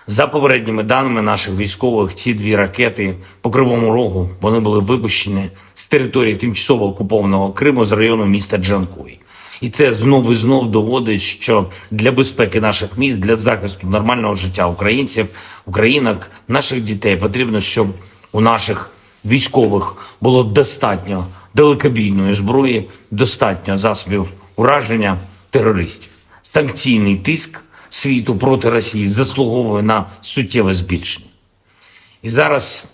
За попередніми даними наших військових, ці 2 ракети по Кривому Рогу, вони були випущені з території тимчасово окупованого Криму з району міста Джанкой. І це знов і знов доводить, що для безпеки наших міст, для захисту нормального життя українців, українок, наших дітей потрібно, щоб у наших військових було достатньо далекобійної зброї, достатньо засобів ураження терористів. Санкційний тиск світу проти Росії заслуговує на суттєве збільшення. І зараз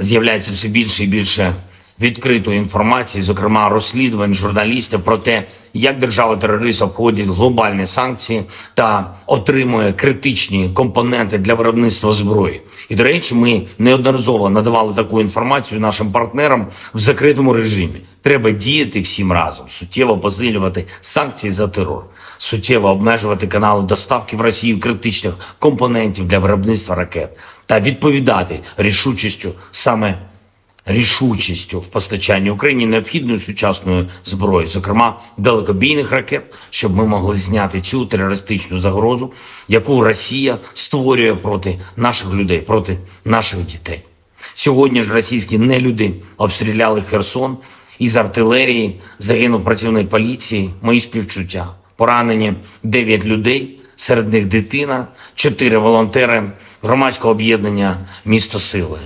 з'являється все більше і більше відкритої інформації, зокрема розслідувань журналістів про те, як держава-терорист обходить глобальні санкції та отримує критичні компоненти для виробництва зброї. І, до речі, ми неодноразово надавали таку інформацію нашим партнерам в закритому режимі. Треба діяти всім разом, суттєво посилювати санкції за терор, суттєво обмежувати канали доставки в Росію критичних компонентів для виробництва ракет та відповідати рішучістю в постачанні Україні необхідної сучасної зброї, зокрема далекобійних ракет, щоб ми могли зняти цю терористичну загрозу, яку Росія створює проти наших людей, проти наших дітей. Сьогодні ж російські нелюди обстріляли Херсон, із артилерії загинув працівник поліції, мої співчуття. Поранені 9 людей, серед них дитина, 4 волонтери громадського об'єднання «Місто Сили».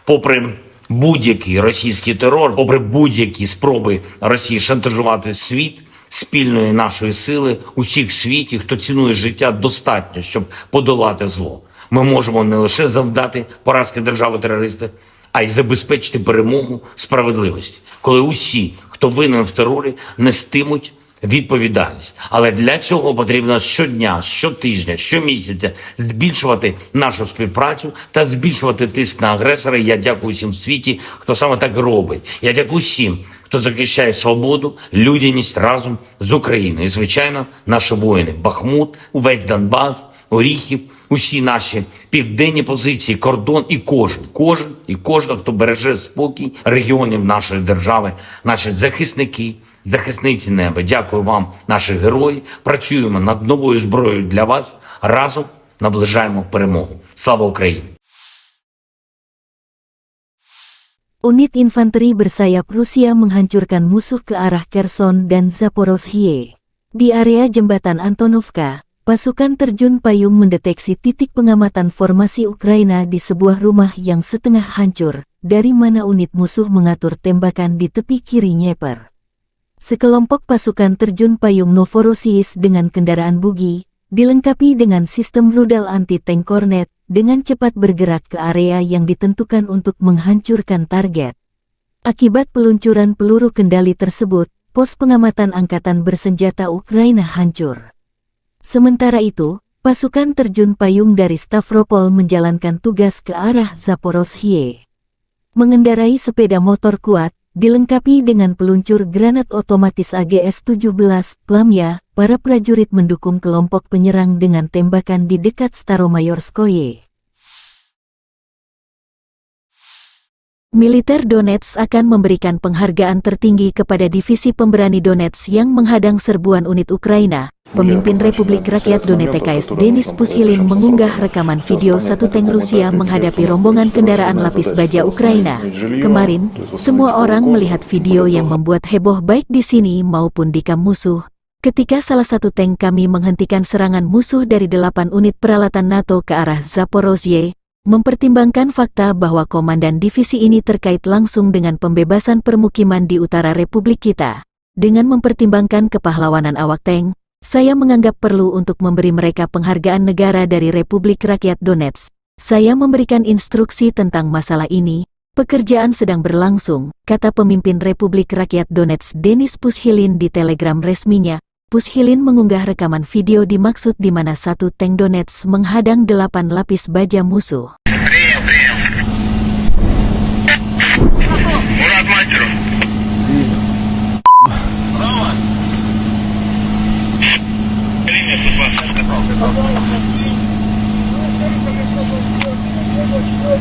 Попри будь-який російський терор, попри будь-які спроби Росії шантажувати світ, спільної нашої сили, усіх в світі, хто цінує життя, достатньо, щоб подолати зло. Ми можемо не лише завдати поразки держави-терориста, а й забезпечити перемогу справедливості, коли усі, хто винен в терорі, нестимуть відповідальність. Але для цього потрібно щодня, щотижня, щомісяця збільшувати нашу співпрацю та збільшувати тиск на агресора. Я дякую всім в світі, хто саме так робить. Я дякую всім, хто захищає свободу, людяність разом з Україною. І, звичайно, наші воїни. Бахмут, увесь Донбас, Оріхів, усі наші південні позиції, кордон і кожен, хто береже спокій регіонів нашої держави, наші захисники, захисниці неба. Дякую вам, наші герої. Працюємо над новою зброєю для вас. Разом наближаємо перемогу. Слава Україні! Unit infanteri bersayap Rusia menghancurkan musuh ke arah Kherson dan Zaporozhye. Di area jembatan Antonovka, pasukan terjun payung mendeteksi titik pengamatan formasi Ukraina di sebuah rumah yang setengah hancur, dari mana unit musuh mengatur tembakan di tepi kiri Dnieper. Sekelompok pasukan terjun payung Novorossiysk dengan kendaraan bugi, dilengkapi dengan sistem rudal anti-tank Kornet, dengan cepat bergerak ke area yang ditentukan untuk menghancurkan target. Akibat peluncuran peluru kendali tersebut, pos pengamatan angkatan bersenjata Ukraina hancur. Sementara itu, pasukan terjun payung dari Stavropol menjalankan tugas ke arah Zaporozhye. Mengendarai sepeda motor kuat, dilengkapi dengan peluncur granat otomatis AGS-17, Plamya, para prajurit mendukung kelompok penyerang dengan tembakan di dekat Staromayorskoye. Militer Donetsk akan memberikan penghargaan tertinggi kepada divisi pemberani Donetsk yang menghadang serbuan unit Ukraina. Pemimpin Republik Rakyat Donetsk Denis Pushilin mengunggah rekaman video satu tank Rusia menghadapi rombongan kendaraan lapis baja Ukraina. Kemarin, semua orang melihat video yang membuat heboh baik di sini maupun di kamp musuh. Ketika salah satu tank kami menghentikan serangan musuh dari 8 unit peralatan NATO ke arah Zaporozhye, mempertimbangkan fakta bahwa komandan divisi ini terkait langsung dengan pembebasan permukiman di utara Republik kita. Dengan mempertimbangkan kepahlawanan awak tank, saya menganggap perlu untuk memberi mereka penghargaan negara dari Republik Rakyat Donetsk. Saya memberikan instruksi tentang masalah ini. Pekerjaan sedang berlangsung, kata pemimpin Republik Rakyat Donetsk Denis Pushilin di telegram resminya. Pushilin mengunggah rekaman video dimaksud di mana satu tank Donetsk menghadang 8 lapis baja musuh.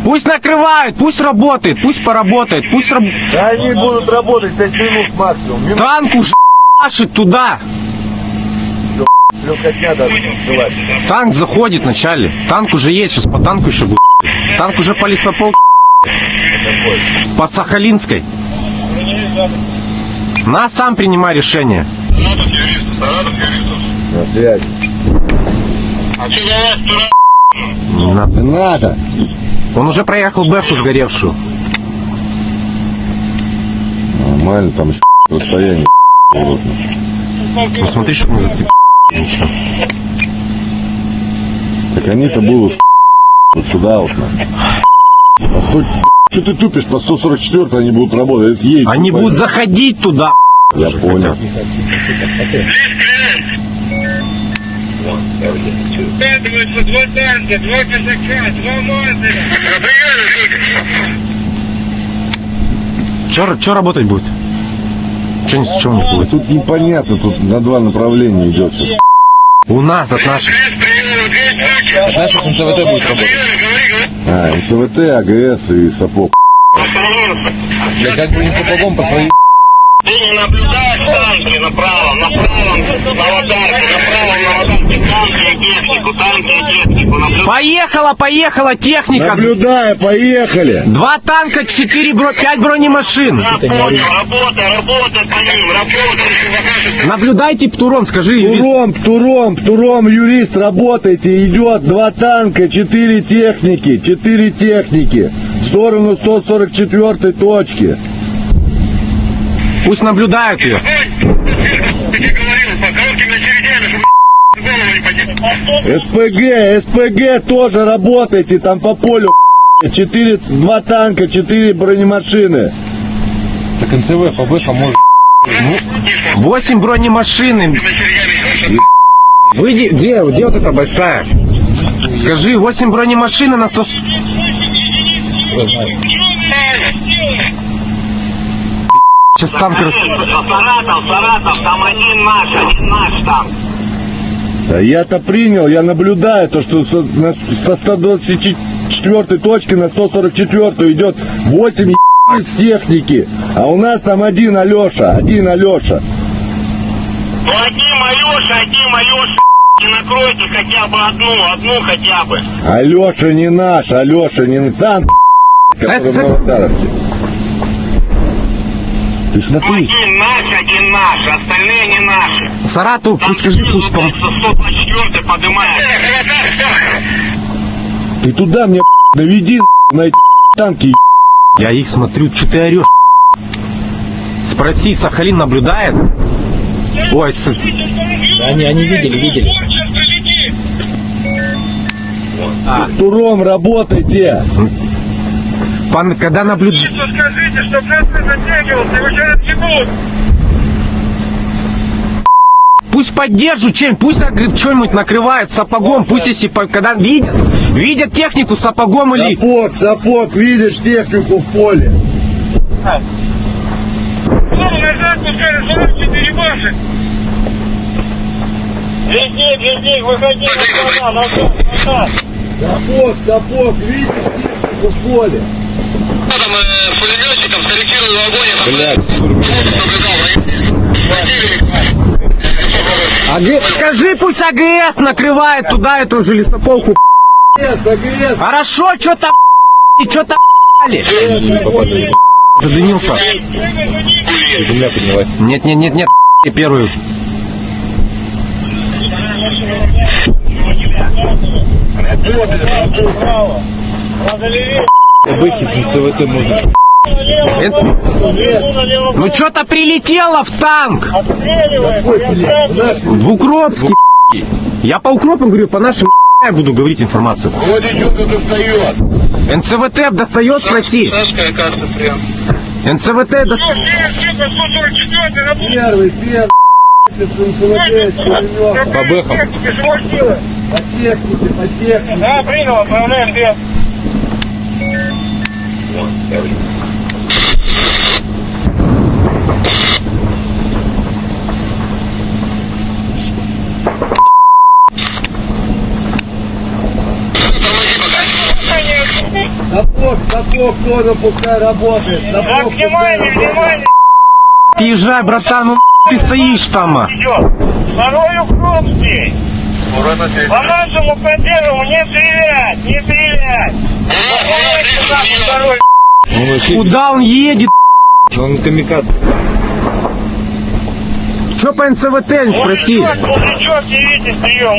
Пусть накрывают, пусть работает, пусть поработает, пусть Да они будут работать 5 минут максимум. Танк уже машет туда. Легкотня даже называть. Танк заходит вначале. Танк уже едет, сейчас по танку еще будет. Танк уже по лесопол. По Сахалинской. На, сам принимай решение. На связи. А что за вас тура? Не надо. Не надо. Он уже проехал Бэху сгоревшую. Нормально, там еще расстояние. Ну смотри, чтобы не зацепить. Ничего. Так они-то будут вот сюда вот. А стой, что ты тупишь? По 144 они будут работать. Это едет, Они будут заходить туда. Я понял. Скатываются 2 танка, 2 казака, 2 мазаря. Че работать будет? Чего не будет? Тут непонятно, тут на 2 направления идет сейчас. У нас от наших. Наших НЦВТ будет работать. А, СВТ, АГС и сапог. Я как бы не сапогом по своей. Ты не наблюдаешь танки направо, на аватарке, направо на аватарке танки и технику, Поехала техника. Наблюдаю, поехали. 2 танка, 5 бронемашин. работай по ним, работай. Наблюдайте, Птуром, скажи. Птуром, юрист, работайте, идет 2 танка, 4 техники, в сторону 144 точки. Пусть наблюдают ее. СПГ тоже работайте, там по полю 2 танка, 4 бронемашины. Так НЦВ по Бэху может. 8 бронемашин. Выйди, где вот эта большая? Скажи, 8 бронемашин на 100... Сейчас танк Саратов, там один наш там. Да я-то принял, я наблюдаю то, что со 124 точки на 144 идет 8 с техники, а у нас там один Алеша. Ну один Алеша, не накройте хотя бы одну хотя бы. Алеша не наш, танк, который в Новодаровке. Ты смотри. Один наши, остальные не наши. Саратов, пусть скажи, пусть пом... 124 поднимает. Ты туда мне наведи на эти танки. Я их смотрю, что ты орешь? Спроси, Сахалин наблюдает? Ой, Они видели. Туром работайте. Когда наблюдает... Скажите, что просто затягивался, его сейчас отъебут. Пусть поддержат чем, пусть что-нибудь накрывают сапогом, пусть если когда видят технику сапогом или... Сапог, видишь технику в поле. Назад пускай, 44 баши. Везде, выходи назад. Сапог, видишь технику в поле. Там пулеметчиком скорректировал огонь. Скажи, пусть АГС накрывает туда эту же лесополку. АГС. Хорошо, что-то задымился. Земля поднялась. Нет, я первую. Бэхи с НСВТ можно. Ну что-то прилетело в танк. В Укропске. Я по Укропам говорю, по нашим я буду говорить информацию. Вот что-то достает. НСВТ достает, спроси. НСВТ достает. Первый. По бэхам. По технике. Да, принял, отправляем вверх. Сапог тоже пускай работает. Так, внимание. Езжай, братан, ну ты стоишь там. Идет. Второй Укропский. По нашему поддерживу не стрелять. Куда он едет? Он камикадзе. Че по НСВТ, спроси. Мужичок, явите стрием.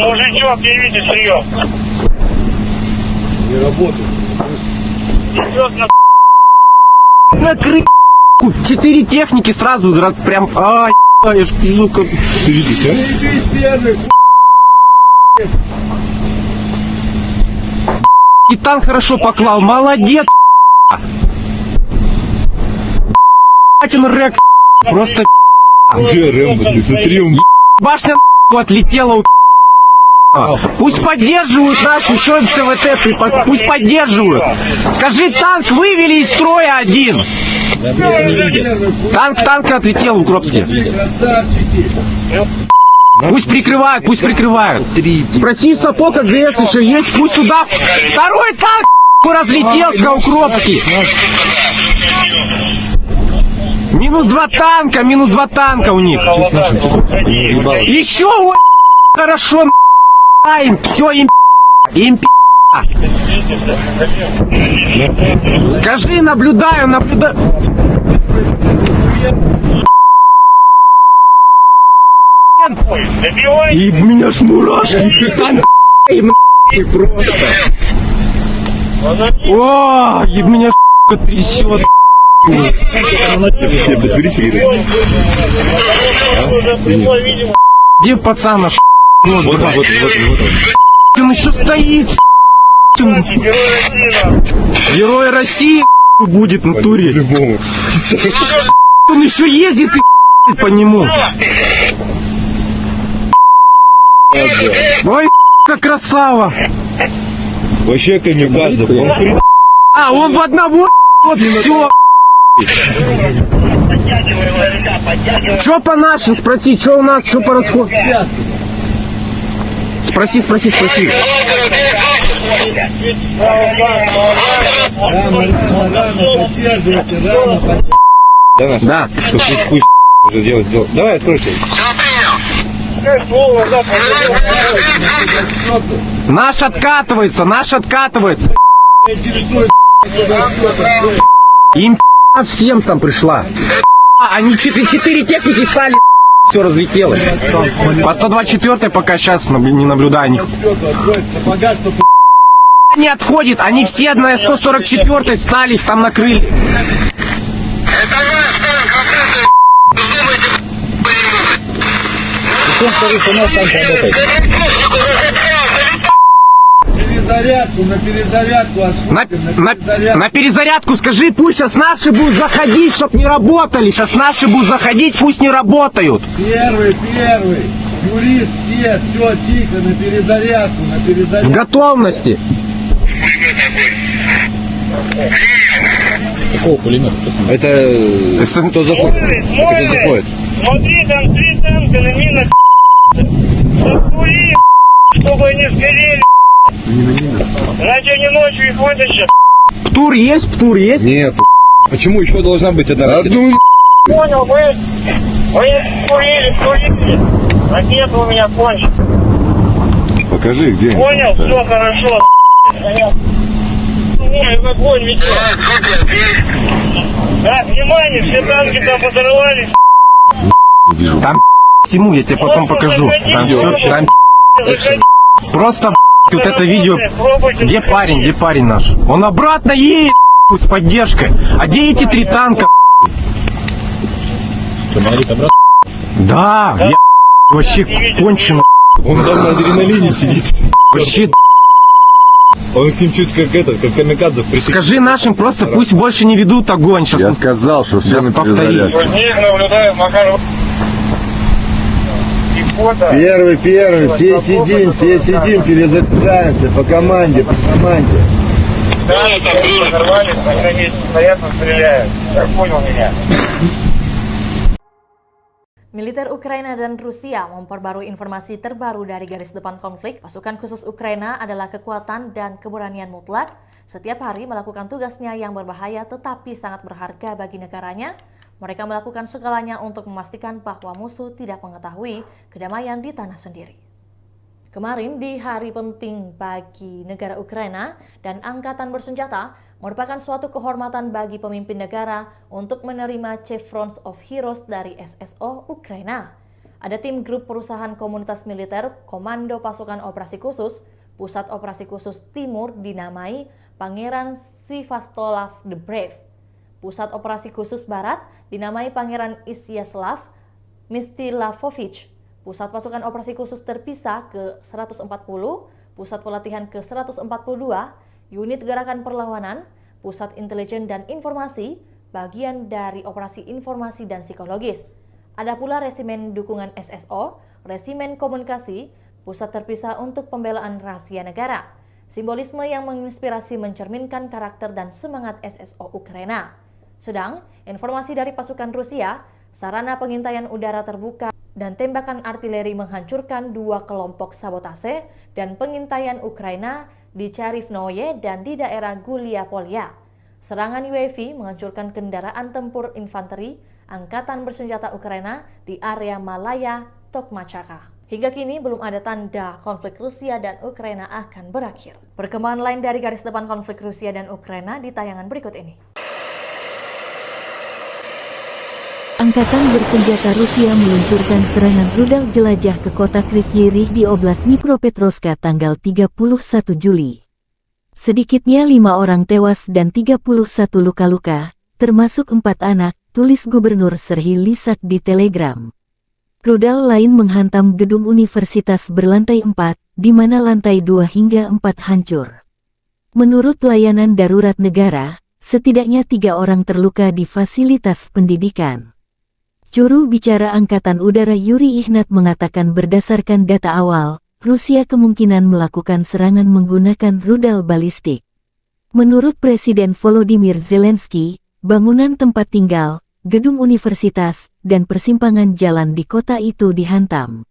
Не работает. Идет на Накрыть 4 техники сразу, прям, ай, жука. Ты видишь, а? Первый. И танк хорошо поклал, молодец. Он рек, просто Где Рэмбо? Ты смотри, он... башня отлетела. Пусть поддерживают нашу еще НСВТ, пусть поддерживают. Скажи, танк вывели из строя один. Танк отлетел в Укропске. Красавчики. Пусть прикрывают. Спроси Сапог АГС еще есть, пусть туда. Второй танк разлетелся Укропский. Минус два танка у них. Еще хорошо. Им все им скажи, наблюдаю. И меня ж мурашки просто. О, и меня трясет. Где пацана? Вот он. Он еще стоит. Герой России будет в натуре. Он еще ездит и по нему. Ой, как красава. Вообще камикадзе. Он в одного. Вот все. Что по нашим? Спроси, что у нас, что по расходу? Спроси. Да. Пусть уже делать. Давай, откройте. Наш откатывается. Им всем там пришла. Они 4 техники стали, все разлетелось. По 124 пока сейчас не наблюдаю них. Не отходит, они все на 144 стали, их там накрыли. Это ваш танк, работает, думайте, Причем, скажите, у нас танк работает. Перезарядку, на перезарядку. На перезарядку скажи, пусть сейчас наши будут заходить, чтоб не работали. Сейчас наши будут заходить, пусть не работают. Первый. Юрист, все, тихо, на перезарядку, В готовности. Какого пулемета? Это кто заходит? Смотри, Кто заходит? смотри, там 3 танка на минах. Закури, чтобы они сгорели. Иначе они ночью их вытащат. Птур есть? Нет. Почему еще должна быть одна ракета? Одну Понял, вы курили. Ракета у меня кончится. покажи, где. Понял, все хорошо. Ой, огонь ведет. Так, внимание, все танки там подорвались. Там всему, я тебе потом покажу. Там все, там просто вот это видео. Где парень наш? Он обратно едет с поддержкой. А где эти 3 танка? Что, Марит обратно? Да, я вообще кончено. Он там на адреналине сидит. Вообще, Он к ним чуть как камикадзе присек. скажи нашим просто, пусть больше не ведут огонь. Сейчас Я сказал, что все Я на повторю. перезарядку. Них наблюдаю, Макар. И фото. Первый, все сидим, перезаряжаемся по команде. Да, там подорвались, они на месте стоят, стреляют. Так понял меня. Militer Ukraina dan Rusia memperbarui informasi terbaru dari garis depan konflik. Pasukan khusus Ukraina adalah kekuatan dan keberanian mutlak. Setiap hari melakukan tugasnya yang berbahaya tetapi sangat berharga bagi negaranya. Mereka melakukan segalanya untuk memastikan bahwa musuh tidak mengetahui kedamaian di tanah sendiri. Kemarin di hari penting bagi negara Ukraina dan angkatan bersenjata merupakan suatu kehormatan bagi pemimpin negara untuk menerima Chevrons of Heroes dari SSO Ukraina. Ada tim grup perusahaan komunitas militer Komando Pasukan Operasi Khusus, Pusat Operasi Khusus Timur dinamai Pangeran Sviatoslav the Brave. Pusat Operasi Khusus Barat dinamai Pangeran Isyaslav Mstilavovich. Pusat Pasukan Operasi Khusus Terpisah ke-140, Pusat Pelatihan ke-142, Unit Gerakan Perlawanan, Pusat Intelijen dan Informasi, bagian dari Operasi Informasi dan Psikologis. Ada pula Resimen Dukungan SSO, Resimen Komunikasi, Pusat Terpisah untuk Pembelaan Rahasia Negara. Simbolisme yang menginspirasi mencerminkan karakter dan semangat SSO Ukraina. Sedang, informasi dari pasukan Rusia, sarana pengintaian udara terbuka dan tembakan artileri menghancurkan 2 kelompok sabotase dan pengintaian Ukraina di Charivnoye dan di daerah Gulia-Polya. Serangan UAV menghancurkan kendaraan tempur infanteri Angkatan Bersenjata Ukraina di area Malaya, Tokmachaka. Hingga kini belum ada tanda konflik Rusia dan Ukraina akan berakhir. Perkembangan lain dari garis depan konflik Rusia dan Ukraina di tayangan berikut ini. Angkatan bersenjata Rusia meluncurkan serangan rudal jelajah ke kota Kryvyi Rih di Oblast Dnipropetrovsk tanggal 31 Juli. Sedikitnya 5 orang tewas dan 31 luka-luka, termasuk 4 anak, tulis Gubernur Serhiy Lysak di Telegram. Rudal lain menghantam gedung universitas berlantai 4, di mana lantai 2 hingga 4 hancur. Menurut layanan darurat negara, setidaknya 3 orang terluka di fasilitas pendidikan. Juru bicara Angkatan Udara Yuri Ihnat mengatakan berdasarkan data awal, Rusia kemungkinan melakukan serangan menggunakan rudal balistik. Menurut Presiden Volodymyr Zelensky, bangunan tempat tinggal, gedung universitas, dan persimpangan jalan di kota itu dihantam.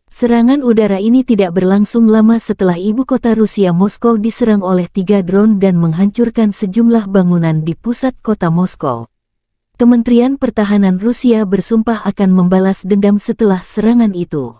Serangan udara ini tidak berlangsung lama setelah ibu kota Rusia Moskow diserang oleh 3 drone dan menghancurkan sejumlah bangunan di pusat kota Moskow. Kementerian Pertahanan Rusia bersumpah akan membalas dendam setelah serangan itu.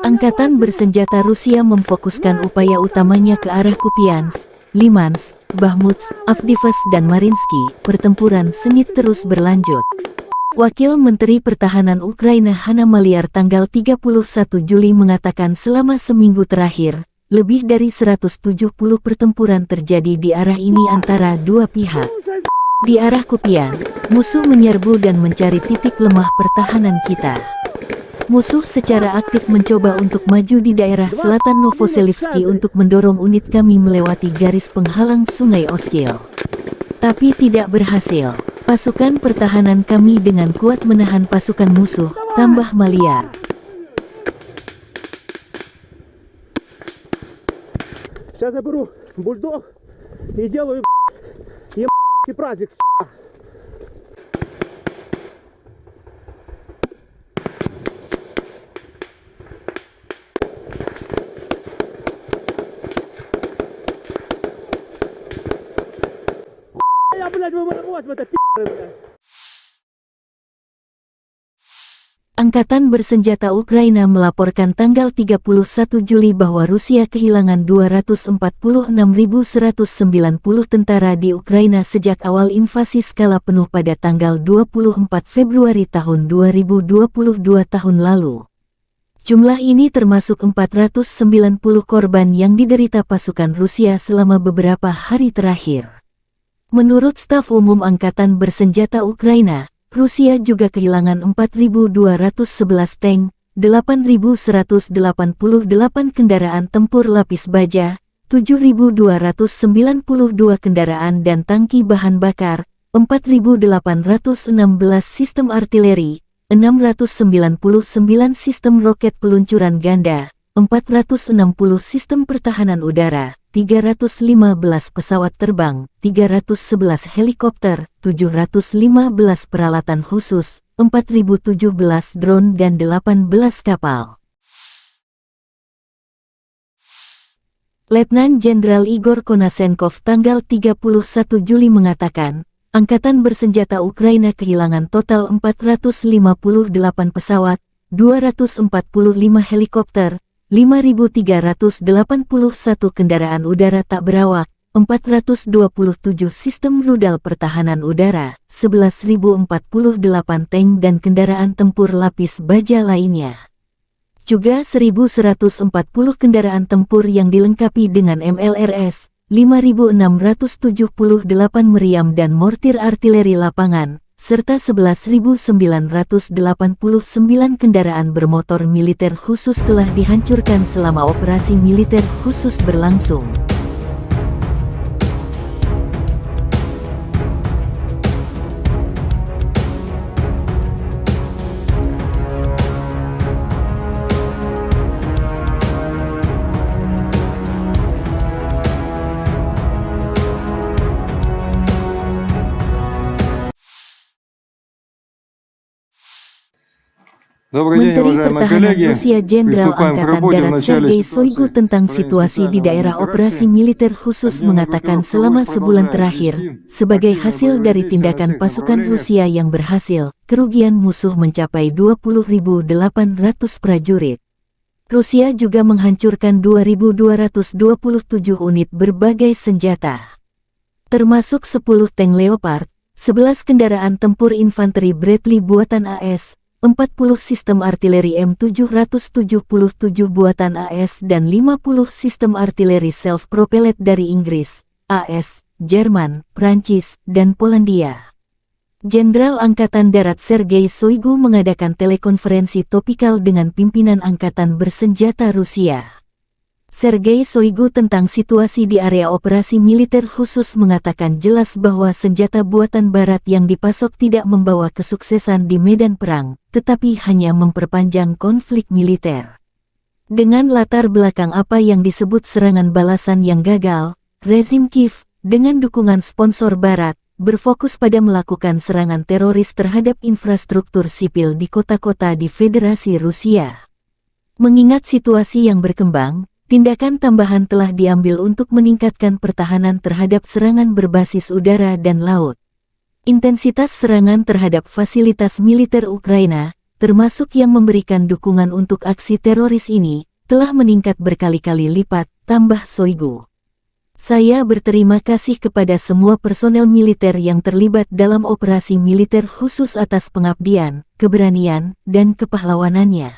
Angkatan bersenjata Rusia memfokuskan upaya utamanya ke arah Kupiansk, Limansk, Bakhmut, Avdiivka dan Mariinsky. Pertempuran sengit terus berlanjut. Wakil Menteri Pertahanan Ukraina Hanna Maliar tanggal 31 Juli mengatakan selama seminggu terakhir, lebih dari 170 pertempuran terjadi di arah ini antara dua pihak. Di arah Kupiansk, musuh menyerbu dan mencari titik lemah pertahanan kita. Musuh secara aktif mencoba untuk maju di daerah selatan Novoselivsky untuk mendorong unit kami melewati garis penghalang Sungai Oskil. Tapi tidak berhasil. Pasukan pertahanan kami dengan kuat menahan pasukan musuh, tambah Maliar. Сейчас я беру бульдог и делаю праздник. Я, блядь, выморозь в это блядь. Angkatan bersenjata Ukraina melaporkan tanggal 31 Juli bahwa Rusia kehilangan 246.190 tentara di Ukraina sejak awal invasi skala penuh pada tanggal 24 Februari tahun 2022 tahun lalu. Jumlah ini termasuk 490 korban yang diderita pasukan Rusia selama beberapa hari terakhir. Menurut staf umum Angkatan bersenjata Ukraina, Rusia juga kehilangan 4.211 tank, 8.188 kendaraan tempur lapis baja, 7.292 kendaraan dan tangki bahan bakar, 4.816 sistem artileri, 699 sistem roket peluncuran ganda, 460 sistem pertahanan udara, 315 pesawat terbang, 311 helikopter, 715 peralatan khusus, 4.017 drone dan 18 kapal. Letnan Jenderal Igor Konasenkov tanggal 31 Juli mengatakan, Angkatan bersenjata Ukraina kehilangan total 458 pesawat, 245 helikopter, 5.381 kendaraan udara tak berawak, 427 sistem rudal pertahanan udara, 11.048 tank dan kendaraan tempur lapis baja lainnya. Juga 1.140 kendaraan tempur yang dilengkapi dengan MLRS, 5.678 meriam dan mortir artileri lapangan, serta 11.989 kendaraan bermotor militer khusus telah dihancurkan selama operasi militer khusus berlangsung. Menteri Pertahanan Rusia Jenderal Angkatan Darat Sergei Shoigu tentang situasi di daerah operasi militer khusus mengatakan selama sebulan terakhir, sebagai hasil dari tindakan pasukan Rusia yang berhasil, kerugian musuh mencapai 20.800 prajurit. Rusia juga menghancurkan 2.227 unit berbagai senjata, termasuk 10 tank Leopard, 11 kendaraan tempur infanteri Bradley buatan AS, 40 sistem artileri M777 buatan AS dan 50 sistem artileri self-propelled dari Inggris, AS, Jerman, Prancis, dan Polandia. Jenderal Angkatan Darat Sergei Shoigu mengadakan telekonferensi topikal dengan pimpinan Angkatan bersenjata Rusia. Sergei Shoigu tentang situasi di area operasi militer khusus mengatakan jelas bahwa senjata buatan Barat yang dipasok tidak membawa kesuksesan di medan perang, tetapi hanya memperpanjang konflik militer. Dengan latar belakang apa yang disebut serangan balasan yang gagal, rezim Kiev, dengan dukungan sponsor Barat, berfokus pada melakukan serangan teroris terhadap infrastruktur sipil di kota-kota di Federasi Rusia. Mengingat situasi yang berkembang, tindakan tambahan telah diambil untuk meningkatkan pertahanan terhadap serangan berbasis udara dan laut. Intensitas serangan terhadap fasilitas militer Ukraina, termasuk yang memberikan dukungan untuk aksi teroris ini, telah meningkat berkali-kali lipat, tambah Shoigu. Saya berterima kasih kepada semua personel militer yang terlibat dalam operasi militer khusus atas pengabdian, keberanian, dan kepahlawanannya.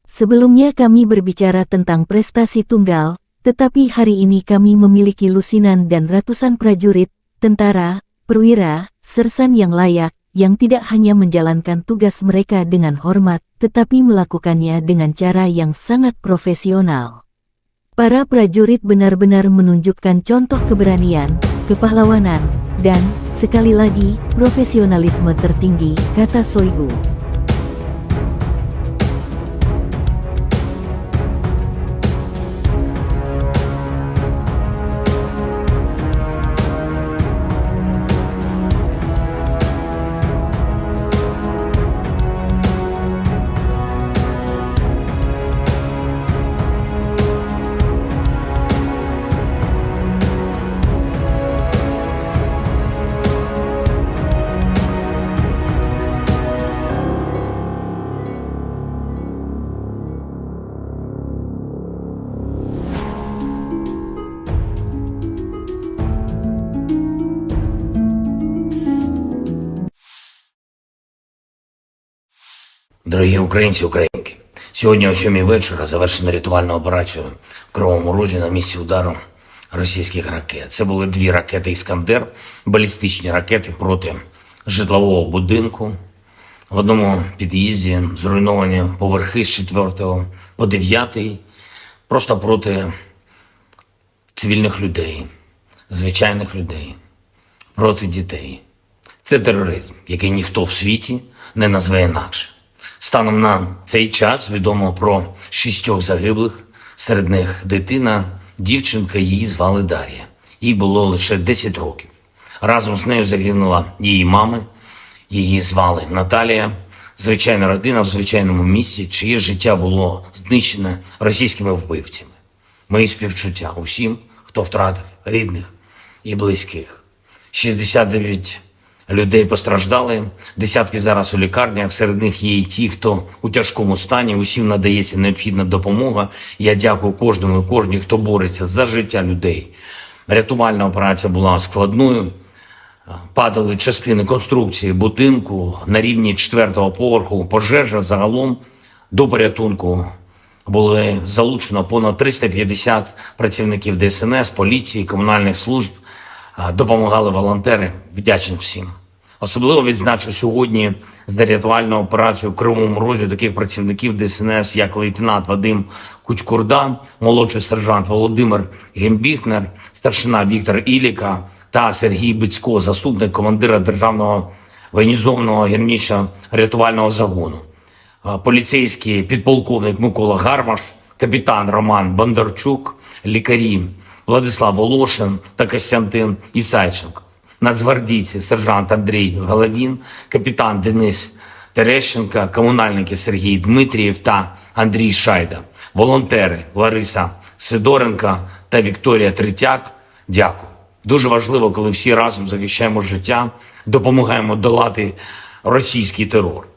Sebelumnya kami berbicara tentang prestasi tunggal, tetapi hari ini kami memiliki lusinan dan ratusan prajurit, tentara, perwira, sersan yang layak, yang tidak hanya menjalankan tugas mereka dengan hormat, tetapi melakukannya dengan cara yang sangat profesional. Para prajurit benar-benar menunjukkan contoh keberanian, kepahlawanan, dan, sekali lagi, profesionalisme tertinggi, kata Shoigu. Дорогі українці, українки, сьогодні о 7 вечора завершена рятувальна операція в Кривому Розі на місці удару російських ракет. Це були 2 ракети «Іскандер», балістичні ракети проти житлового будинку. В одному під'їзді зруйновані поверхи з 4 по 9, просто проти цивільних людей, звичайних людей, проти дітей. Це тероризм, який ніхто в світі не назве інакше. Станом на цей час відомо про 6 загиблих, серед них дитина, дівчинка, її звали Дар'я. Їй було лише 10 років. Разом з нею загинула її мама, її звали Наталія. Звичайна родина в звичайному місці, чиє життя було знищене російськими вбивцями. Мої співчуття усім, хто втратив рідних і близьких. 69 людей постраждали, десятки зараз у лікарнях, серед них є і ті, хто у тяжкому стані, усім надається необхідна допомога. Я дякую кожному і кожній, хто бореться за життя людей. Рятувальна операція була складною, падали частини конструкції будинку на рівні 4-го поверху, пожежа загалом до порятунку. Були залучено понад 350 працівників ДСНС, поліції, комунальних служб, допомагали волонтери, вдячний всім. Особливо відзначу сьогодні за рятувальну операцію в Кривому Розі таких працівників ДСНС, як лейтенант Вадим Кучкурда, молодший сержант Володимир Гембіхнер, старшина Віктор Іліка та Сергій Бицько, заступник командира Державного воєнізованого гірничо-рятувального загону, поліцейський підполковник Микола Гармаш, капітан Роман Бондарчук, лікарі Владислав Волошин та Костянтин Ісайченко, нацгвардійці сержант Андрій Головін, капітан Денис Терещенко, комунальники Сергій Дмитрієв та Андрій Шайда, волонтери Лариса Сидоренко та Вікторія Третяк. Дякую. Дуже важливо, коли всі разом захищаємо життя, допомагаємо долати російський терор.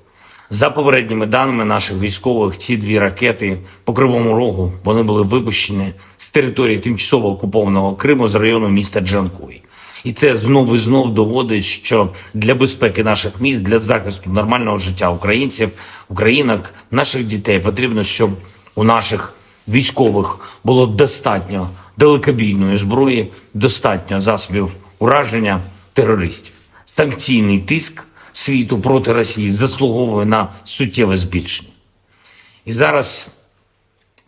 За попередніми даними наших військових, ці 2 ракети по Кривому Рогу, вони були випущені з території тимчасово окупованого Криму з району міста Джанкой. І це знов і знов доводить, що для безпеки наших міст, для захисту нормального життя українців, українок, наших дітей потрібно, щоб у наших військових було достатньо далекобійної зброї, достатньо засобів ураження терористів. Санкційний тиск світу проти Росії заслуговує на суттєве збільшення. І зараз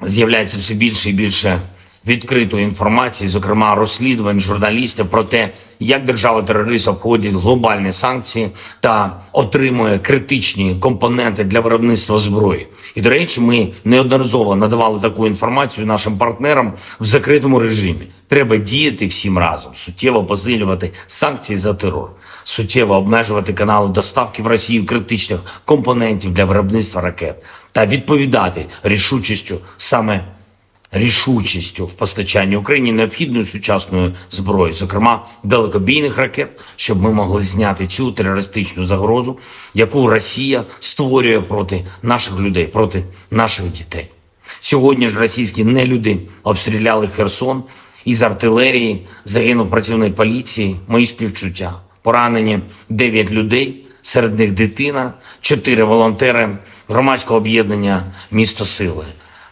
з'являється все більше і більше відкритої інформації, зокрема розслідувань журналістів про те, як держава-терорист обходить глобальні санкції та отримує критичні компоненти для виробництва зброї. І, до речі, ми неодноразово надавали таку інформацію нашим партнерам в закритому режимі. Треба діяти всім разом, суттєво посилювати санкції за терор, суттєво обмежувати канали доставки в Росію критичних компонентів для виробництва ракет та відповідати рішучістю саме рішучістю в постачанні Україні необхідної сучасної зброї, зокрема далекобійних ракет, щоб ми могли зняти цю терористичну загрозу, яку Росія створює проти наших людей, проти наших дітей. Сьогодні ж російські нелюди обстріляли Херсон, із артилерії загинув працівник поліції, мої співчуття. Поранені 9 людей, серед них дитина, 4 волонтери громадського об'єднання «Місто Сили».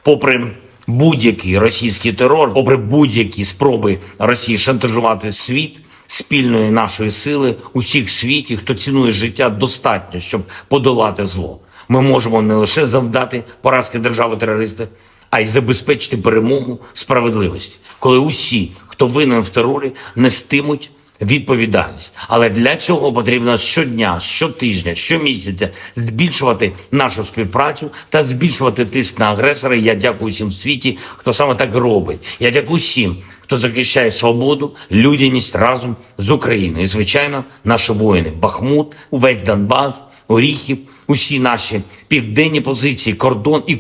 Попри будь-який російський терор, попри будь-які спроби Росії шантажувати світ, спільної нашої сили, усіх в світі, хто цінує життя, достатньо, щоб подолати зло. Ми можемо не лише завдати поразки держави-терориста, а й забезпечити перемогу справедливості, коли усі, хто винен в терорі, нестимуть відповідальність. Але для цього потрібно щодня, щотижня, щомісяця збільшувати нашу співпрацю та збільшувати тиск на агресора. Я дякую всім в світі, хто саме так робить. Я дякую всім, хто захищає свободу, людяність разом з Україною. І, звичайно, наші воїни. Бахмут, увесь Донбас, Оріхів, усі наші південні позиції, кордон і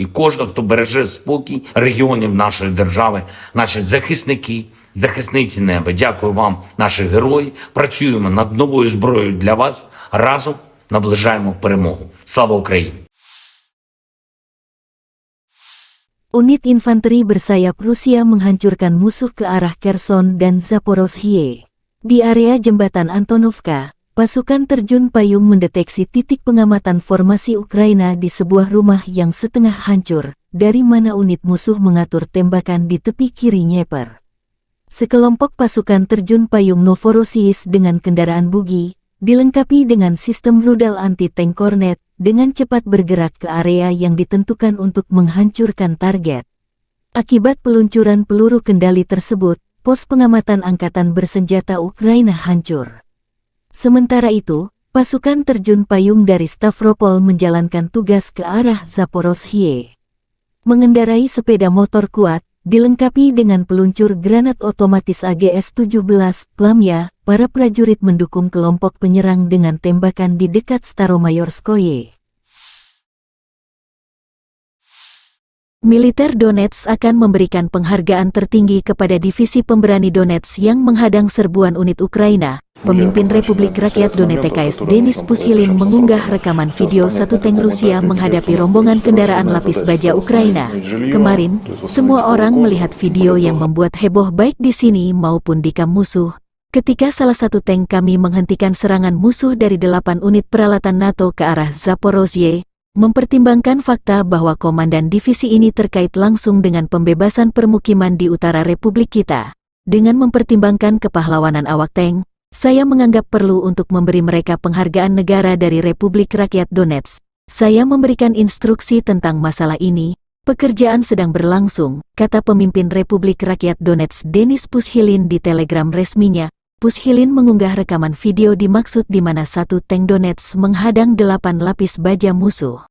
кожен, хто береже спокій регіонів нашої держави, наші захисники, захисниці неба. Дякую вам, наші герої. Працюємо над новою зброєю для вас. Разом наближаємо перемогу. Слава Україні! Unit infanteri bersayap Rusia menghancurkan musuh ke arah Kherson dan Zaporozhye. Di area jembatan Antonovka, pasukan terjun payung mendeteksi titik pengamatan formasi Ukraina di sebuah rumah yang setengah hancur, dari mana unit musuh mengatur tembakan di tepi kiri Dnieper. Sekelompok pasukan terjun payung Novorossiysk dengan kendaraan bugi, dilengkapi dengan sistem rudal anti-tank Kornet, dengan cepat bergerak ke area yang ditentukan untuk menghancurkan target. Akibat peluncuran peluru kendali tersebut, pos pengamatan angkatan bersenjata Ukraina hancur. Sementara itu, pasukan terjun payung dari Stavropol menjalankan tugas ke arah Zaporozhye. Mengendarai sepeda motor kuat, dilengkapi dengan peluncur granat otomatis AGS-17, Lamya, para prajurit mendukung kelompok penyerang dengan tembakan di dekat Staromayorskoye. Militer Donetsk akan memberikan penghargaan tertinggi kepada divisi pemberani Donetsk yang menghadang serbuan unit Ukraina. Pemimpin Republik Rakyat Donetsk Denis Pushilin mengunggah rekaman video satu tank Rusia menghadapi rombongan kendaraan lapis baja Ukraina. Kemarin, semua orang melihat video yang membuat heboh baik di sini maupun di kamp musuh. Ketika salah satu tank kami menghentikan serangan musuh dari 8 unit peralatan NATO ke arah Zaporozhye, mempertimbangkan fakta bahwa komandan divisi ini terkait langsung dengan pembebasan permukiman di utara Republik kita. Dengan mempertimbangkan kepahlawanan awak tank, saya menganggap perlu untuk memberi mereka penghargaan negara dari Republik Rakyat Donetsk. Saya memberikan instruksi tentang masalah ini. Pekerjaan sedang berlangsung, kata pemimpin Republik Rakyat Donetsk Denis Pushilin di Telegram resminya. Pushilin mengunggah rekaman video dimaksud di mana satu tank Donetsk menghadang 8 lapis baja musuh.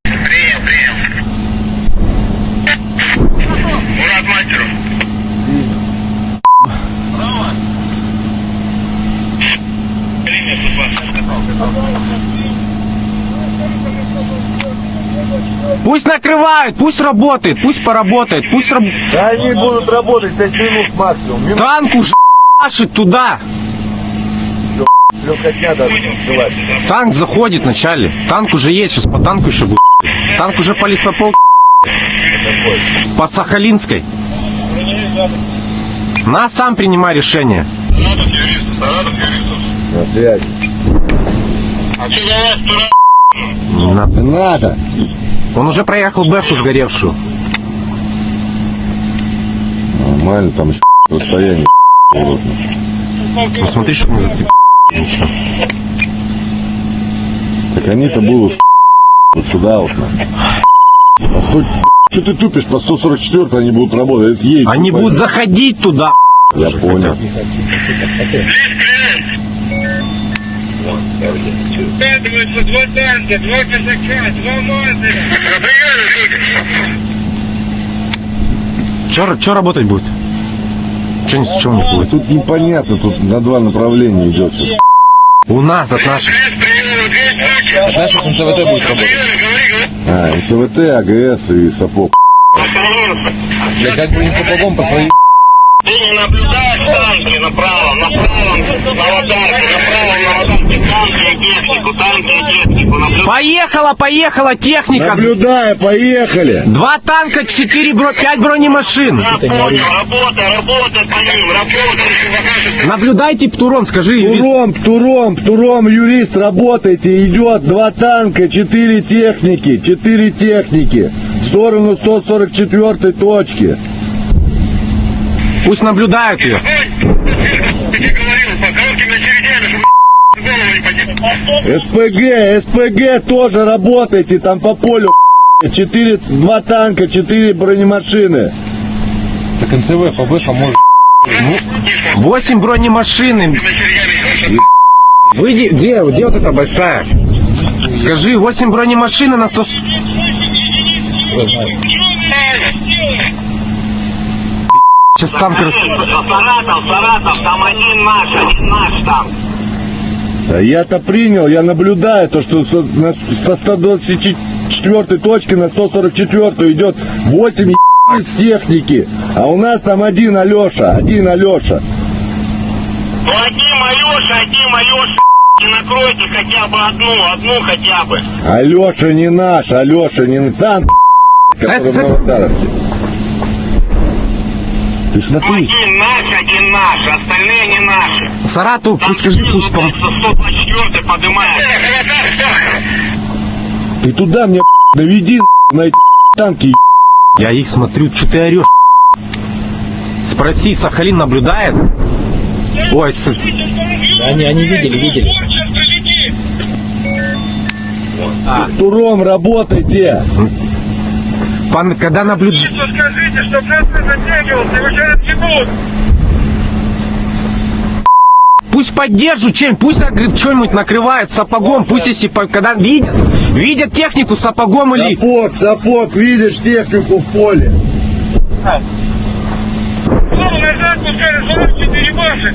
Пусть накрывают, пусть работает, пусть поработает, пусть Да они будут работать 5 минут максимум. Танк уже машет туда. Легкотня даже танцевать. Танк заходит вначале. Танк уже едет, сейчас по танку еще будет. Танк уже по лесополку. По Сахалинской. На, сам принимай решение. На связи. А что за вас тура? Не Надо. Он уже проехал бэху сгоревшую. Нормально, там еще расстояние. Ну смотри, чтобы не зацепить. Ничего. Так они-то будут вот сюда вот. Что ты тупишь? По 144 они будут работать. Они будут заходить туда. Я понял. Скатываются 2 танка, 2 казака, 2 мазера. Че работать будет? Че не будет? Тут непонятно, тут на 2 направления идет сейчас. У нас от наших. От наших НЦВТ будет работать. СВТ, АГС и сапог. Осторожно. Я как бы не сапогом по своей... Ты не наблюдаешь танки на правом на аватарке, на аватарке танки и технику, Поехала техника. Наблюдаю, поехали. 2 танка, 5 бронемашин. Я понял, работай по ним, работай. Наблюдайте, Птуром, скажи. Птуром, юрист, работайте, идет 2 танка, 4 техники, в сторону 144 точки. Пусть наблюдают ее. СПГ тоже работайте, там по полю 2 танка, 4 бронемашины. Так НЦВ, ФБХ может... 8 бронемашин. Выйди, где вот эта большая? Скажи, 8 бронемашин на 100... Сейчас танк Саратов, там один наш там. Да я-то принял, я наблюдаю то, что со 124 точки на 144 идет 8 из техники, а у нас там один Алеша. Ну один Алеша, и накройте хотя бы одну хотя бы. Алеша не наш, танк, который в Новодаровке. Ты смотри. Один наш, остальные не наши. Саратов, пусть скажи, пусть 124 поднимает. Ты туда мне наведи на эти танки. Я их смотрю, что ты орешь? Спроси, Сахалин наблюдает? Ой, Они видели. Туром работайте. Когда наблюдает... Скажите, что просто затягивался, его сейчас тянут. Пусть поддержат чем, пусть что-нибудь накрывает сапогом, пусть если когда видят технику сапогом или... Сапог, видишь технику в поле. Назад пускай, 44 баши.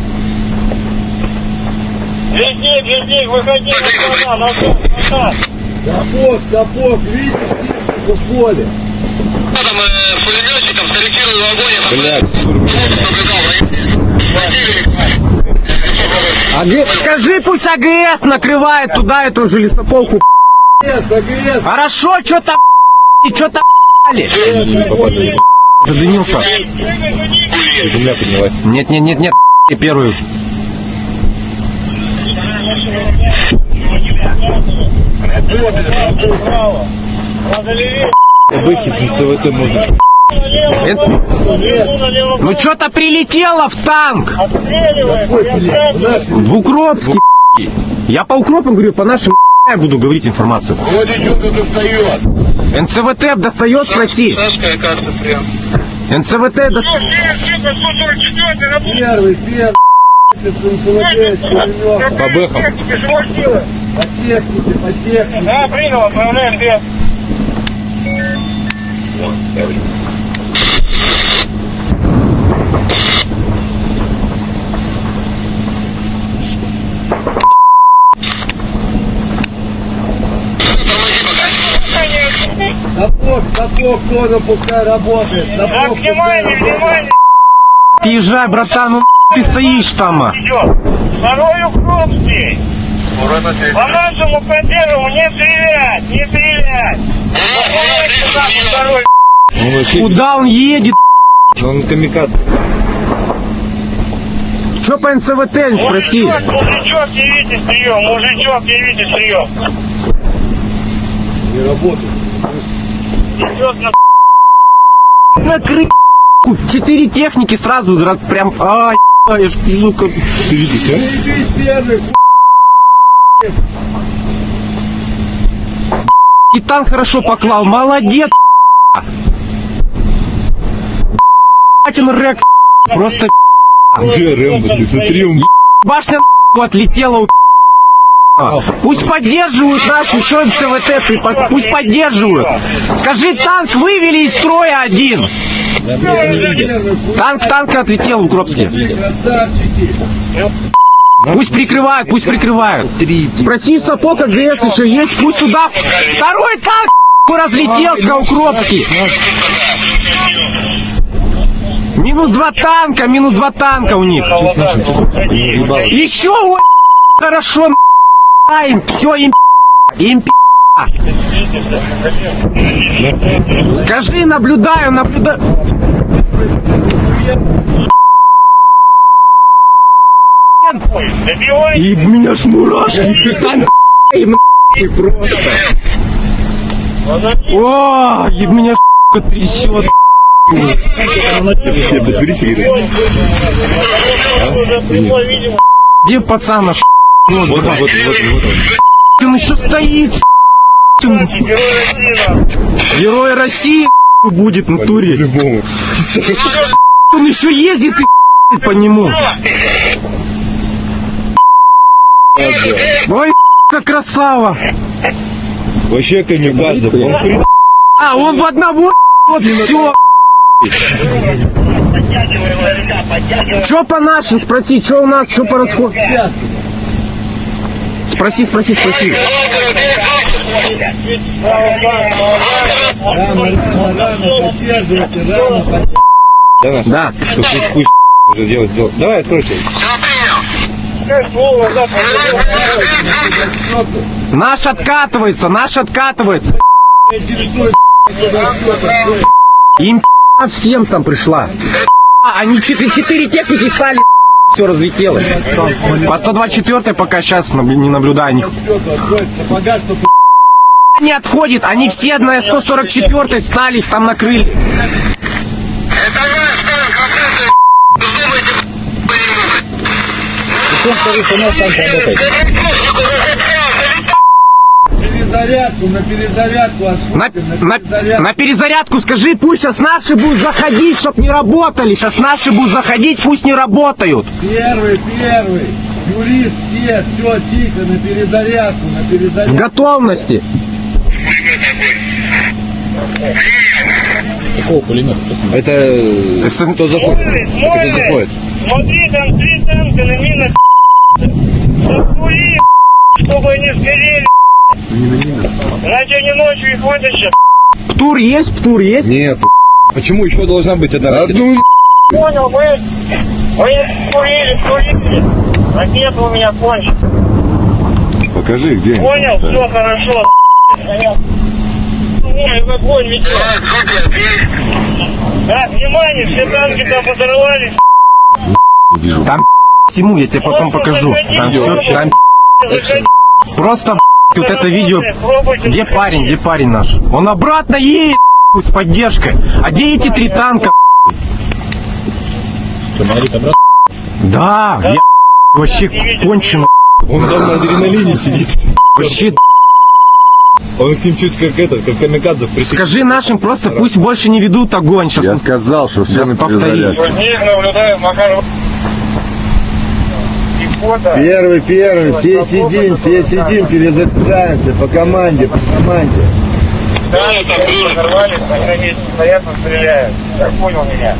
Везде, выходи назад. Сапог, видишь технику в поле. Там пулеметчиком скорректировал огонь. Скажи, пусть АГС накрывает туда эту же лесополку. АГС. Хорошо, что-то задымился. Земля поднялась. Нет, первую. ФБХ с НЦВТ можно... Ну что-то прилетело в танк. В Укропске. Я по Укропу говорю, по нашим я буду говорить информацию. Вот что-то достает. НЦВТ достает, спроси. НЦВТ достает. Первый. По бэхам. По технике. Да, принял, отправляем без. Сапог тоже пускай работает. Так, внимание. Езжай, братан, ну ты стоишь там. Идет. Второй Укропский. По нашему контейнеру не стрелять. Второй. Куда он едет? Он камикадзе. Че по НЦВТ, спроси. Мужичок, явите прием. Не работает. Идет на... Накрыть 4 техники сразу, прям, я ж вижу, как... Ты видишь, И танк хорошо поклал, молодец, он Рекс, просто... Где Рэмбо, ты смотри, он... Башня отлетела, Пусть поддерживают нашу еще НЦВТ, пусть поддерживают. Скажи, танк вывели из строя один. Танк отлетел в Укропске. Пусть прикрывают. Спроси Сапог АГС еще есть, пусть туда. Второй танк разлетелся, Укропский. Минус два танка у них. Еще хорошо, им все, им Скажи, наблюдаю. И меня ж мурашки там просто. О, и меня трясет. Где пацан наш? Вот. Он еще стоит. Герой России будет в натуре. Он еще ездит и по нему. Ой, как красава. Вообще камикадзе. Он в одного. Вот все. Что по нашим? Спроси, что у нас, что по расходу? Спроси. Да. Пусть уже делать. Давай, откройте. Наш откатывается. Им всем там пришла. Они 4 техники стали. Все разлетелось. По 124 пока сейчас не наблюдаю. Не отходит, они все на 144 стали, их там накрыли. На перезарядку скажи, пусть сейчас наши будут заходить, чтоб не работали. Сейчас наши будут заходить, пусть не работают. Первый. Юрист, все, тихо, на перезарядку. В готовности. Какого пулемета? Это кто заходит? Смотри, там 3 танка на минах. Закури, чтобы они сгорели. Иначе они ночью их вытащат. Птур есть? Нет. Почему еще должна быть одна ракета? Понял, вы курили. Ракета у меня кончится. Покажи, где. Понял, все хорошо. Ой, огонь ведет. Да, внимание, все танки там подорвались. Там всему, я тебе потом покажу. Там все, там просто вот это видео. Где парень наш? Он обратно едет с поддержкой. А где эти 3 танка? Да, я вообще кончено. Он там на адреналине сидит. Вообще. Он к ним чуть как камикадзе. Скажи нашим просто, пусть больше не ведут огонь. Сейчас Я сказал, что все на перезарядку. Наблюдаю, Макар. Первый, все сидим, перезаряжаемся по команде. Да, взорвались, они стоят, стреляют. Так понял меня.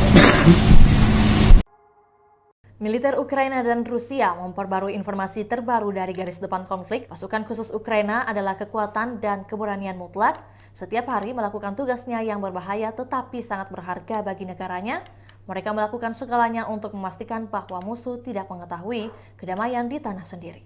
Militer Ukraina dan Rusia memperbarui informasi terbaru dari garis depan konflik. Pasukan khusus Ukraina adalah kekuatan dan keberanian mutlak. Setiap hari melakukan tugasnya yang berbahaya tetapi sangat berharga bagi negaranya. Mereka melakukan segalanya untuk memastikan bahwa musuh tidak mengetahui kedamaian di tanah sendiri.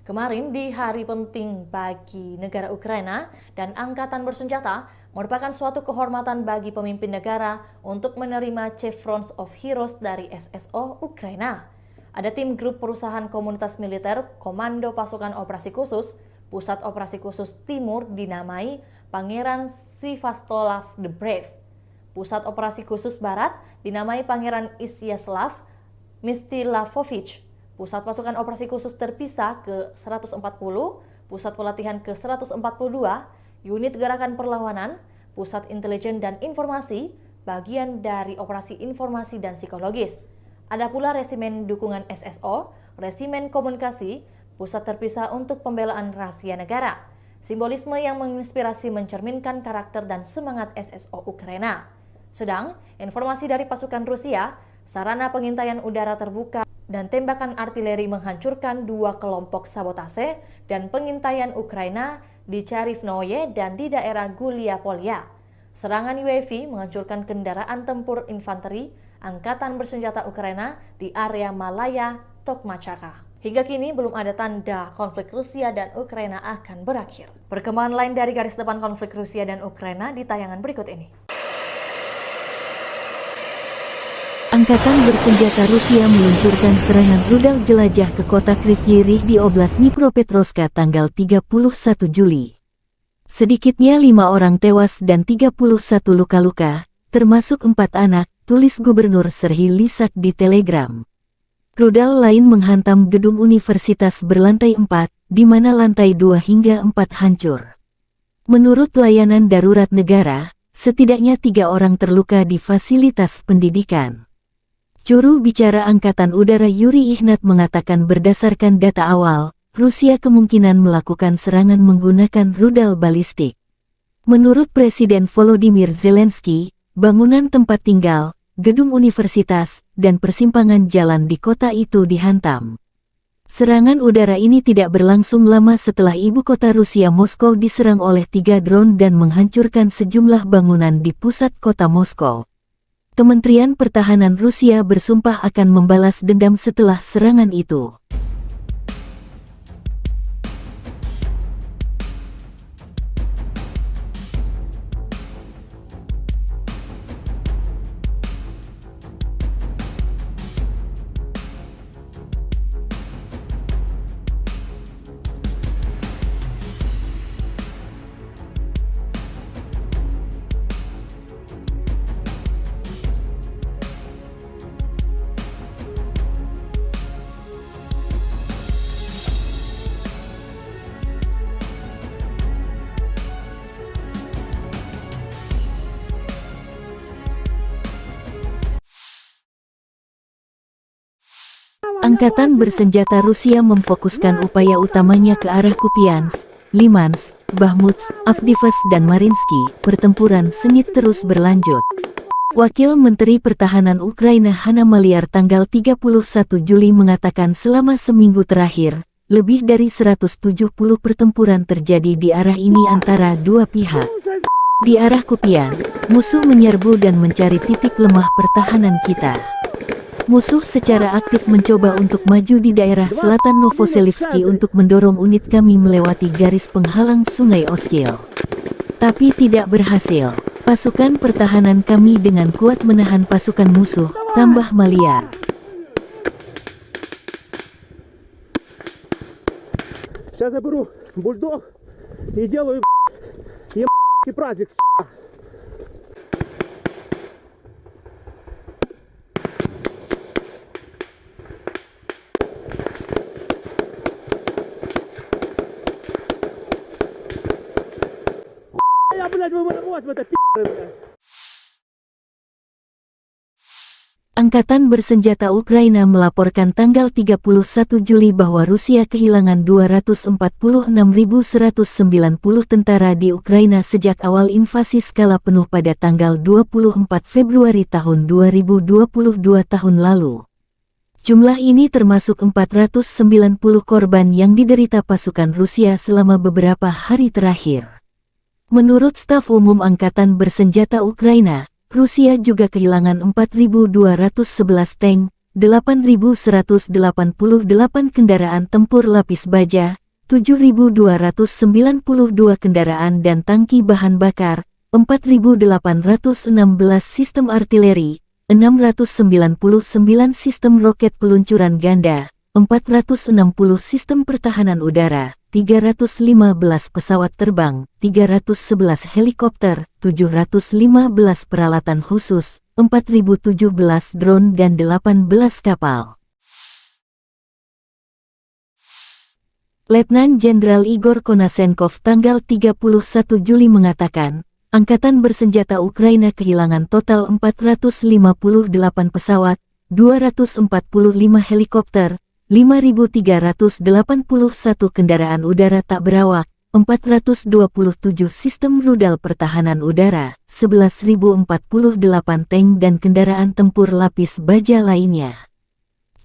Kemarin di hari penting bagi negara Ukraina dan angkatan bersenjata merupakan suatu kehormatan bagi pemimpin negara untuk menerima Chevrons of Heroes dari SSO Ukraina. Ada tim grup perusahaan komunitas militer Komando Pasukan Operasi Khusus, Pusat Operasi Khusus Timur dinamai Pangeran Sviatoslav the Brave. Pusat Operasi Khusus Barat dinamai Pangeran Isyaslav Mstilavovich. Pusat Pasukan Operasi Khusus Terpisah ke-140, Pusat Pelatihan ke-142, Unit Gerakan Perlawanan, Pusat Intelijen dan Informasi, bagian dari Operasi Informasi dan Psikologis. Ada pula Resimen Dukungan SSO, Resimen Komunikasi, Pusat Terpisah untuk Pembelaan Rahasia Negara. Simbolisme yang menginspirasi mencerminkan karakter dan semangat SSO Ukraina. Sedang, informasi dari pasukan Rusia, sarana pengintaian udara terbuka dan tembakan artileri menghancurkan 2 kelompok sabotase dan pengintaian Ukraina di Charivnoye dan di daerah Gulia Polya. Serangan UAV menghancurkan kendaraan tempur infanteri, Angkatan Bersenjata Ukraina di area Malaya, Tokmachaka. Hingga kini belum ada tanda konflik Rusia dan Ukraina akan berakhir. Perkembangan lain dari garis depan konflik Rusia dan Ukraina di tayangan berikut ini. Angkatan Bersenjata Rusia meluncurkan serangan rudal jelajah ke kota Kryvyi Rih di Oblast Dnipropetrovsk tanggal 31 Juli. Sedikitnya 5 orang tewas dan 31 luka-luka, termasuk 4 anak, tulis Gubernur Serhiy Lysak di Telegram. Rudal lain menghantam gedung universitas berlantai 4, di mana lantai 2 hingga 4 hancur. Menurut layanan darurat negara, setidaknya 3 orang terluka di fasilitas pendidikan. Juru bicara Angkatan Udara Yuri Ihnat mengatakan berdasarkan data awal, Rusia kemungkinan melakukan serangan menggunakan rudal balistik. Menurut Presiden Volodymyr Zelensky, bangunan tempat tinggal, gedung universitas, dan persimpangan jalan di kota itu dihantam. Serangan udara ini tidak berlangsung lama setelah ibu kota Rusia Moskow diserang oleh 3 drone dan menghancurkan sejumlah bangunan di pusat kota Moskow. Kementerian Pertahanan Rusia bersumpah akan membalas dendam setelah serangan itu. Angkatan Bersenjata Rusia memfokuskan upaya utamanya ke arah Kupiansk, Limansk, Bakhmut, Avdiivka dan Mariinsky. Pertempuran sengit terus berlanjut. Wakil Menteri Pertahanan Ukraina Hanna Maliar tanggal 31 Juli mengatakan selama seminggu terakhir, lebih dari 170 pertempuran terjadi di arah ini antara dua pihak. Di arah Kupiansk, musuh menyerbu dan mencari titik lemah pertahanan kita. Musuh secara aktif mencoba untuk maju di daerah selatan Novoselivsky untuk mendorong unit kami melewati garis penghalang Sungai Oskil. Tapi tidak berhasil. Pasukan pertahanan kami dengan kuat menahan pasukan musuh, tambah Maliar. Сейчас я беру бульдог и делаю праздник. Angkatan Bersenjata Ukraina melaporkan tanggal 31 Juli bahwa Rusia kehilangan 246.190 tentara di Ukraina sejak awal invasi skala penuh pada tanggal 24 Februari tahun 2022 tahun lalu. Jumlah ini termasuk 490 korban yang diderita pasukan Rusia selama beberapa hari terakhir. Menurut staf umum Angkatan Bersenjata Ukraina, Rusia juga kehilangan 4.211 tank, 8.188 kendaraan tempur lapis baja, 7.292 kendaraan dan tangki bahan bakar, 4.816 sistem artileri, 699 sistem roket peluncuran ganda, 460 sistem pertahanan udara, 315 pesawat terbang, 311 helikopter, 715 peralatan khusus, 4.017 drone dan 18 kapal. Letnan Jenderal Igor Konasenkov tanggal 31 Juli mengatakan, Angkatan Bersenjata Ukraina kehilangan total 458 pesawat, 245 helikopter, 5.381 kendaraan udara tak berawak, 427 sistem rudal pertahanan udara, 11.048 tank dan kendaraan tempur lapis baja lainnya.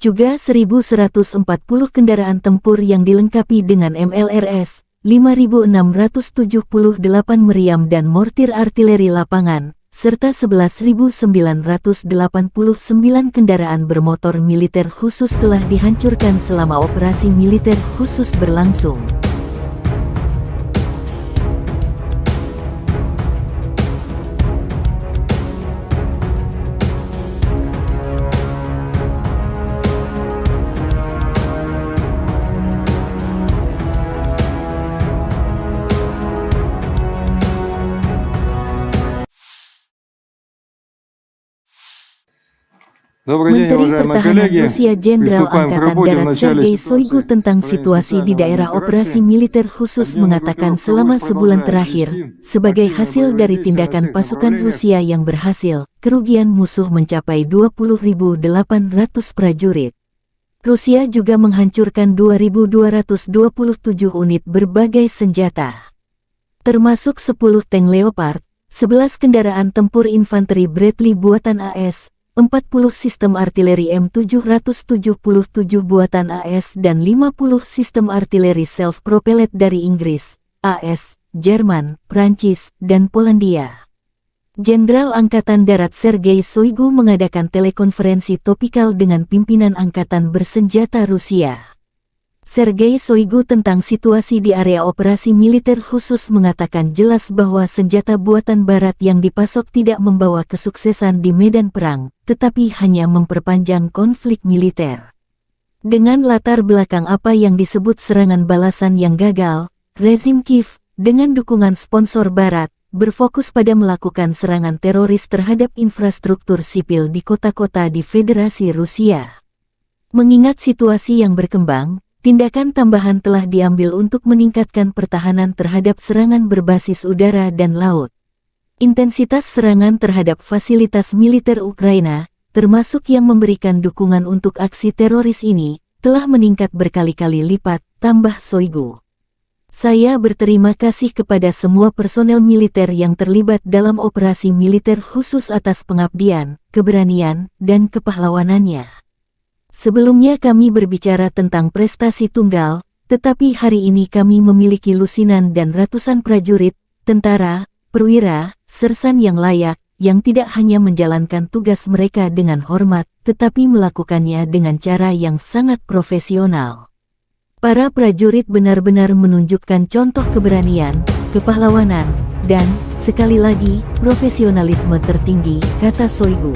Juga 1.140 kendaraan tempur yang dilengkapi dengan MLRS, 5.678 meriam dan mortir artileri lapangan, serta 11.989 kendaraan bermotor militer khusus telah dihancurkan selama operasi militer khusus berlangsung. Menteri Pertahanan Rusia Jenderal Angkatan Darat Sergei Shoigu tentang situasi di daerah operasi militer khusus mengatakan selama sebulan terakhir, sebagai hasil dari tindakan pasukan Rusia yang berhasil, kerugian musuh mencapai 20.800 prajurit. Rusia juga menghancurkan 2.227 unit berbagai senjata, termasuk 10 tank Leopard, 11 kendaraan tempur infanteri Bradley buatan AS, 40 sistem artileri M777 buatan AS dan 50 sistem artileri self-propelled dari Inggris, AS, Jerman, Prancis, dan Polandia. Jenderal Angkatan Darat Sergei Shoigu mengadakan telekonferensi topikal dengan pimpinan Angkatan Bersenjata Rusia. Sergei Shoigu tentang situasi di area operasi militer khusus mengatakan jelas bahwa senjata buatan Barat yang dipasok tidak membawa kesuksesan di medan perang, tetapi hanya memperpanjang konflik militer. Dengan latar belakang apa yang disebut serangan balasan yang gagal, rezim Kiev, dengan dukungan sponsor Barat, berfokus pada melakukan serangan teroris terhadap infrastruktur sipil di kota-kota di Federasi Rusia. Mengingat situasi yang berkembang, tindakan tambahan telah diambil untuk meningkatkan pertahanan terhadap serangan berbasis udara dan laut. Intensitas serangan terhadap fasilitas militer Ukraina, termasuk yang memberikan dukungan untuk aksi teroris ini, telah meningkat berkali-kali lipat, tambah Shoigu. Saya berterima kasih kepada semua personel militer yang terlibat dalam operasi militer khusus atas pengabdian, keberanian, dan kepahlawanannya. Sebelumnya kami berbicara tentang prestasi tunggal, tetapi hari ini kami memiliki lusinan dan ratusan prajurit, tentara, perwira, sersan yang layak, yang tidak hanya menjalankan tugas mereka dengan hormat, tetapi melakukannya dengan cara yang sangat profesional. Para prajurit benar-benar menunjukkan contoh keberanian, kepahlawanan, dan, sekali lagi, profesionalisme tertinggi, kata Shoigu.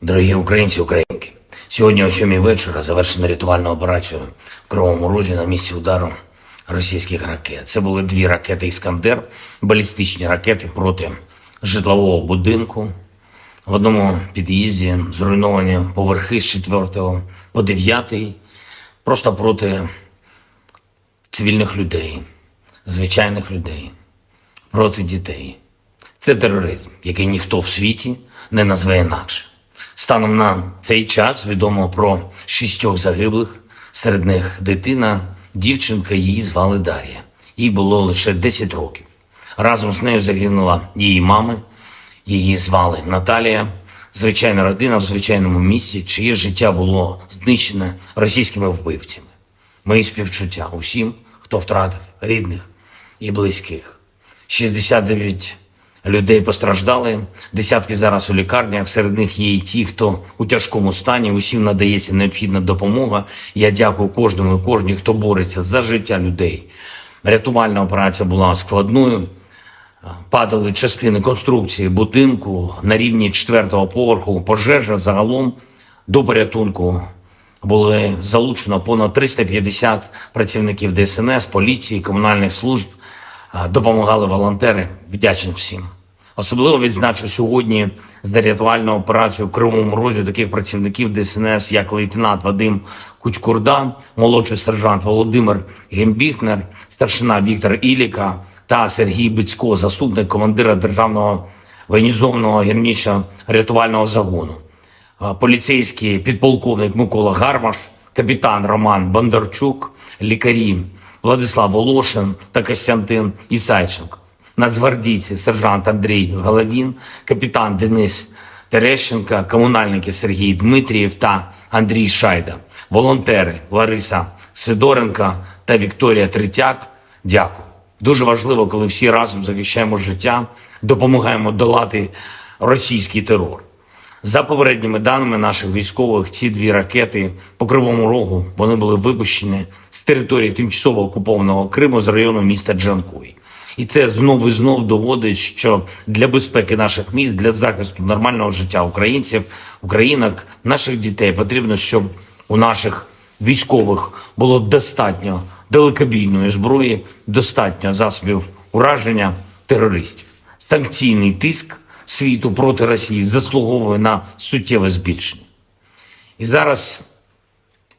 Дорогі українці, українки, сьогодні о 7 вечора завершена рятувальна операція в Кривому Розі на місці удару російських ракет. Це були 2 ракети «Іскандер», балістичні ракети проти житлового будинку. В одному під'їзді зруйновані поверхи з 4 по 9, просто проти цивільних людей, звичайних людей, проти дітей. Це тероризм, який ніхто в світі не назве інакше. Станом на цей час відомо про 6 загиблих, серед них дитина, дівчинка, її звали Дар'я. Їй було лише 10 років. Разом з нею загинула її мама, її звали Наталія. Звичайна родина в звичайному місці, чиє життя було знищене російськими вбивцями. Мої співчуття усім, хто втратив рідних і близьких. 69 людей постраждали, десятки зараз у лікарнях, серед них є і ті, хто у тяжкому стані, усім надається необхідна допомога. Я дякую кожному і кожній, хто бореться за життя людей. Рятувальна операція була складною, падали частини конструкції будинку на рівні 4-го поверху, пожежа загалом до порятунку. Були залучено понад 350 працівників ДСНС, поліції, комунальних служб, допомагали волонтери, вдячний всім. Особливо відзначу сьогодні за рятувальну операцію в Кривому Розі таких працівників ДСНС, як лейтенант Вадим Кучкурда, молодший сержант Володимир Гембіхнер, старшина Віктор Іліка та Сергій Бицько, заступник командира Державного воєнізованого гірничо-рятувального загону, поліцейський підполковник Микола Гармаш, капітан Роман Бондарчук, лікарі Владислав Волошин та Костянтин Ісайченко, нацгвардійці сержант Андрій Головін, капітан Денис Терещенко, комунальники Сергій Дмитрієв та Андрій Шайда, волонтери Лариса Сидоренко та Вікторія Третяк. Дякую. Дуже важливо, коли всі разом захищаємо життя, допомагаємо долати російський терор. За попередніми даними наших військових, ці 2 ракети по Кривому Рогу, вони були випущені з території тимчасово окупованого Криму з району міста Джанкой. І це знов і знов доводить, що для безпеки наших міст, для захисту нормального життя українців, українок, наших дітей потрібно, щоб у наших військових було достатньо далекобійної зброї, достатньо засобів ураження терористів. Санкційний тиск світу проти Росії заслуговує на суттєве збільшення. І зараз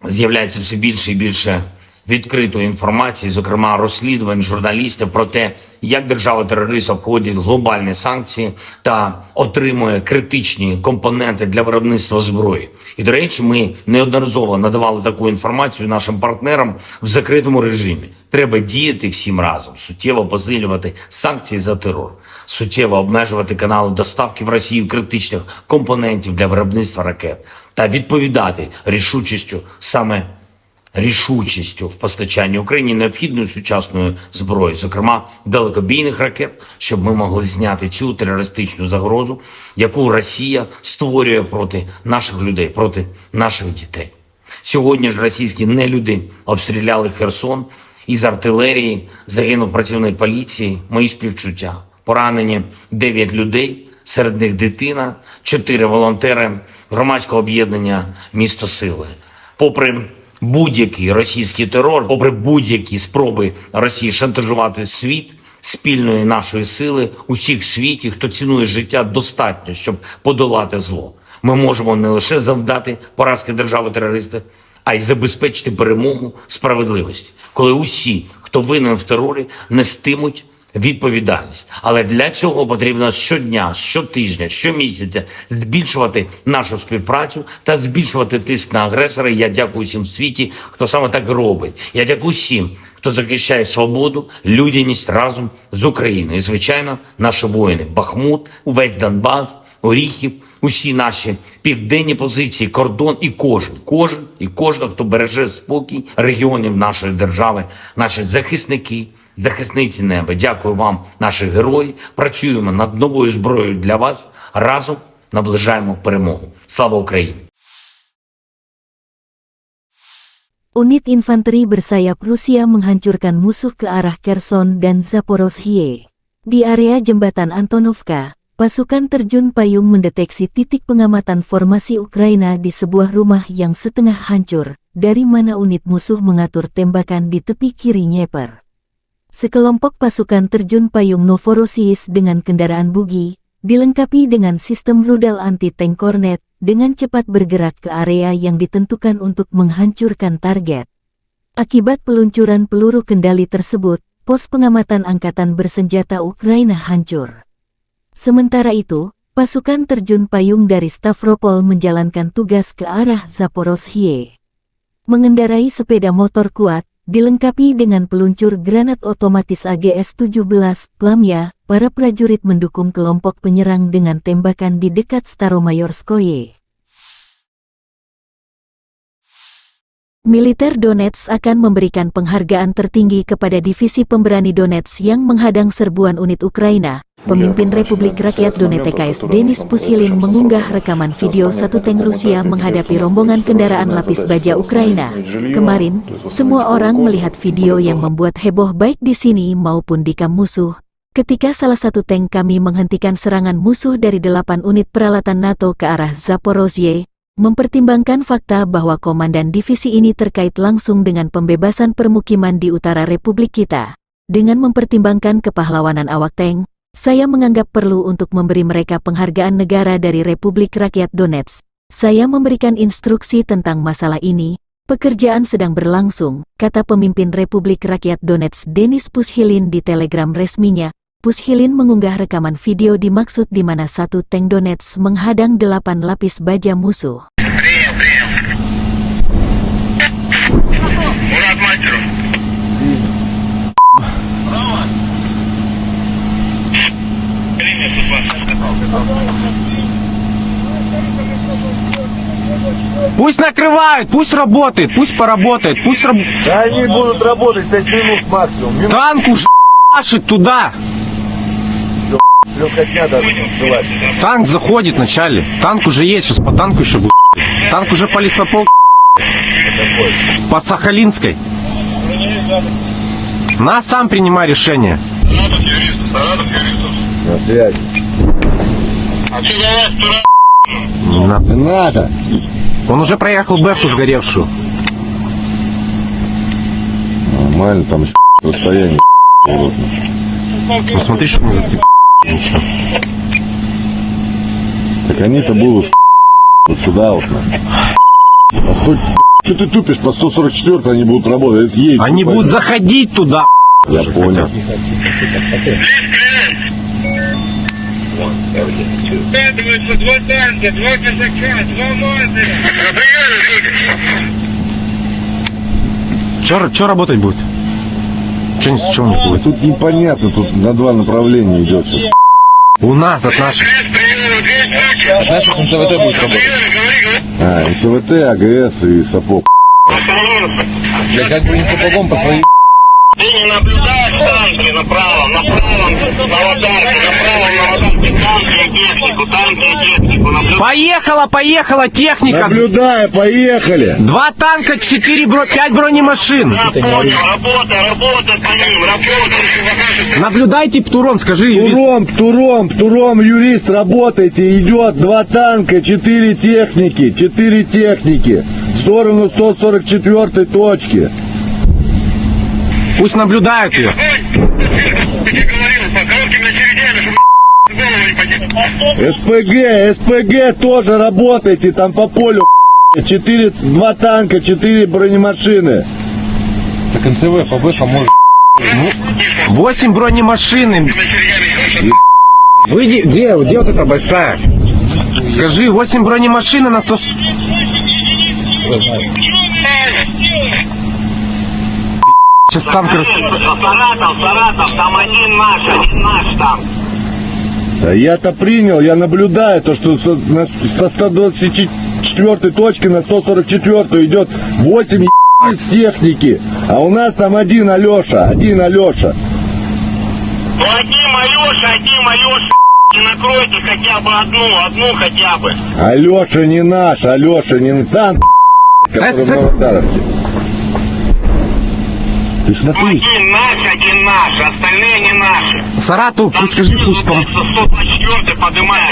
з'являється все більше і більше відкритої інформації, зокрема розслідувань журналістів про те, як держава-терорист обходить глобальні санкції та отримує критичні компоненти для виробництва зброї. І, до речі, ми неодноразово надавали таку інформацію нашим партнерам в закритому режимі. Треба діяти всім разом, суттєво посилювати санкції за терор, суттєво обмежувати канали доставки в Росію критичних компонентів для виробництва ракет та відповідати рішучістю в постачанні Україні необхідної сучасної зброї, зокрема далекобійних ракет, щоб ми могли зняти цю терористичну загрозу, яку Росія створює проти наших людей, проти наших дітей. Сьогодні ж російські нелюди обстріляли Херсон, із артилерії загинув працівник поліції, мої співчуття. Поранені 9 людей, серед них дитина, 4 волонтери громадського об'єднання «Місто Сили». Попри будь-який російський терор, попри будь-які спроби Росії шантажувати світ, спільної нашої сили, усіх в світі, хто цінує життя, достатньо, щоб подолати зло. Ми можемо не лише завдати поразки держави-терориста, а й забезпечити перемогу справедливості, коли усі, хто винен в терорі, нестимуть відповідальність. Але для цього потрібно щодня, щотижня, щомісяця збільшувати нашу співпрацю та збільшувати тиск на агресора. Я дякую всім в світі, хто саме так робить. Я дякую всім, хто захищає свободу, людяність разом з Україною. І, звичайно, наші воїни. Бахмут, увесь Донбас, Оріхів, усі наші південні позиції, кордон і кожен, хто береже спокій регіонів нашої держави, наші захисники, захисниці неба. Дякую вам, наші герої. Працюємо над новою зброєю для вас. Разом наближаємо перемогу. Слава Україні! Unit infanteri bersayap Rusia menghancurkan musuh ke arah Kherson dan Zaporozhye. Di area jembatan Antonovka, pasukan terjun payung mendeteksi titik pengamatan formasi Ukraina di sebuah rumah yang setengah hancur, dari mana unit musuh mengatur tembakan di tepi kiri Dnieper. Sekelompok pasukan terjun payung Novorossiysk dengan kendaraan bugi, dilengkapi dengan sistem rudal anti-tank Kornet, dengan cepat bergerak ke area yang ditentukan untuk menghancurkan target. Akibat peluncuran peluru kendali tersebut, pos pengamatan angkatan bersenjata Ukraina hancur. Sementara itu, pasukan terjun payung dari Stavropol menjalankan tugas ke arah Zaporozhye. Mengendarai sepeda motor kuat, dilengkapi dengan peluncur granat otomatis AGS-17, Plamya, para prajurit mendukung kelompok penyerang dengan tembakan di dekat Staromayorskoye. Militer Donetsk akan memberikan penghargaan tertinggi kepada divisi pemberani Donetsk yang menghadang serbuan unit Ukraina. Pemimpin Republik Rakyat Donetsk Denis Pushilin mengunggah rekaman video satu tank Rusia menghadapi rombongan kendaraan lapis baja Ukraina. Kemarin, semua orang melihat video yang membuat heboh baik di sini maupun di kamp musuh. Ketika salah satu tank kami menghentikan serangan musuh dari 8 unit peralatan NATO ke arah Zaporozhye, mempertimbangkan fakta bahwa komandan divisi ini terkait langsung dengan pembebasan permukiman di utara Republik kita. Dengan mempertimbangkan kepahlawanan awak tank, Saya menganggap perlu untuk memberi mereka penghargaan negara dari Republik Rakyat Donetsk. Saya memberikan instruksi tentang masalah ini. Pekerjaan sedang berlangsung, kata pemimpin Republik Rakyat Donetsk Denis Pushilin di Telegram resminya. Pushilin mengunggah rekaman video dimaksud di mana satu tank Donetsk menghadang 8 lapis baja musuh. Пусть накрывают, пусть работает, пусть поработает, пусть Да они будут работать 5 минут максимум. танк уж машет туда. Легкотня даже танцевать. Танк заходит вначале. Танк уже есть, сейчас по танку еще будет. Танк уже по лесопол. По Сахалинской. На, сам принимай решение. На связи. А что за вас, дура? Не надо. Не надо. Он уже проехал Бэху сгоревшую. Нормально, там еще расстояние. Ну смотри, чтобы не зацепить. Так они-то будут вот сюда вот. По 100... Что ты тупишь? По 144 они будут работать. Едь, Они будут заходить туда. Я понял. Складываются 2 танка, 2 казака, 2 мазы. Че работать будет? Че не будет? Тут непонятно, тут на 2 направления идет сейчас. У нас от наших. Наших НЦВТ будет работать. А, СВТ, АГС и сапог. Я как бы не сапогом по своей... Ты не наблюдаешь танки направо, на аватарке, направо на аватарке, танки и технику, Поехала техника. Наблюдаю, поехали. 2 танка, 5 бронемашин. Я понял, работай по ним, работай. Наблюдайте, Птуром, скажи. Птуром, юрист, работайте, идет 2 танка, 4 техники, в сторону 144 точки. Пусть наблюдают ее. Я говорил, по коротким очередям, чтобы голову не поднять. СПГ тоже работайте, там по полю 2 танка, 4 бронемашины. Так НЦВ по Бэху может... 8 бронемашин. Выйди, где вот эта большая? Скажи, 8 бронемашин на 100... Сейчас танк Саратов, там один наш там. Да я-то принял, я наблюдаю то, что со 124 точки на 144 идет 8 с техники, а у нас там один Алеша. Ну один Алеша, не накройте хотя бы одну хотя бы. Алеша не наш, танк, который в Новодаровке. Ты смотри. Один наш, остальные не наши. Саратов, пусть скажи, пусть 124 поднимает.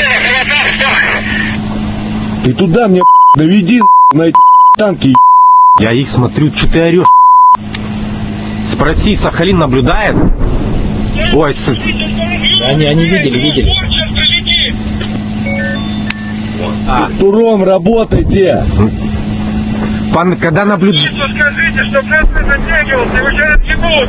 Ты туда мне доведи на эти танки. Я их смотрю, что ты орешь? Спроси, Сахалин наблюдает? Ой, Они видели. Туром работайте. Когда наблюдает... Скажите, что красный затягивался, его сейчас отъебут.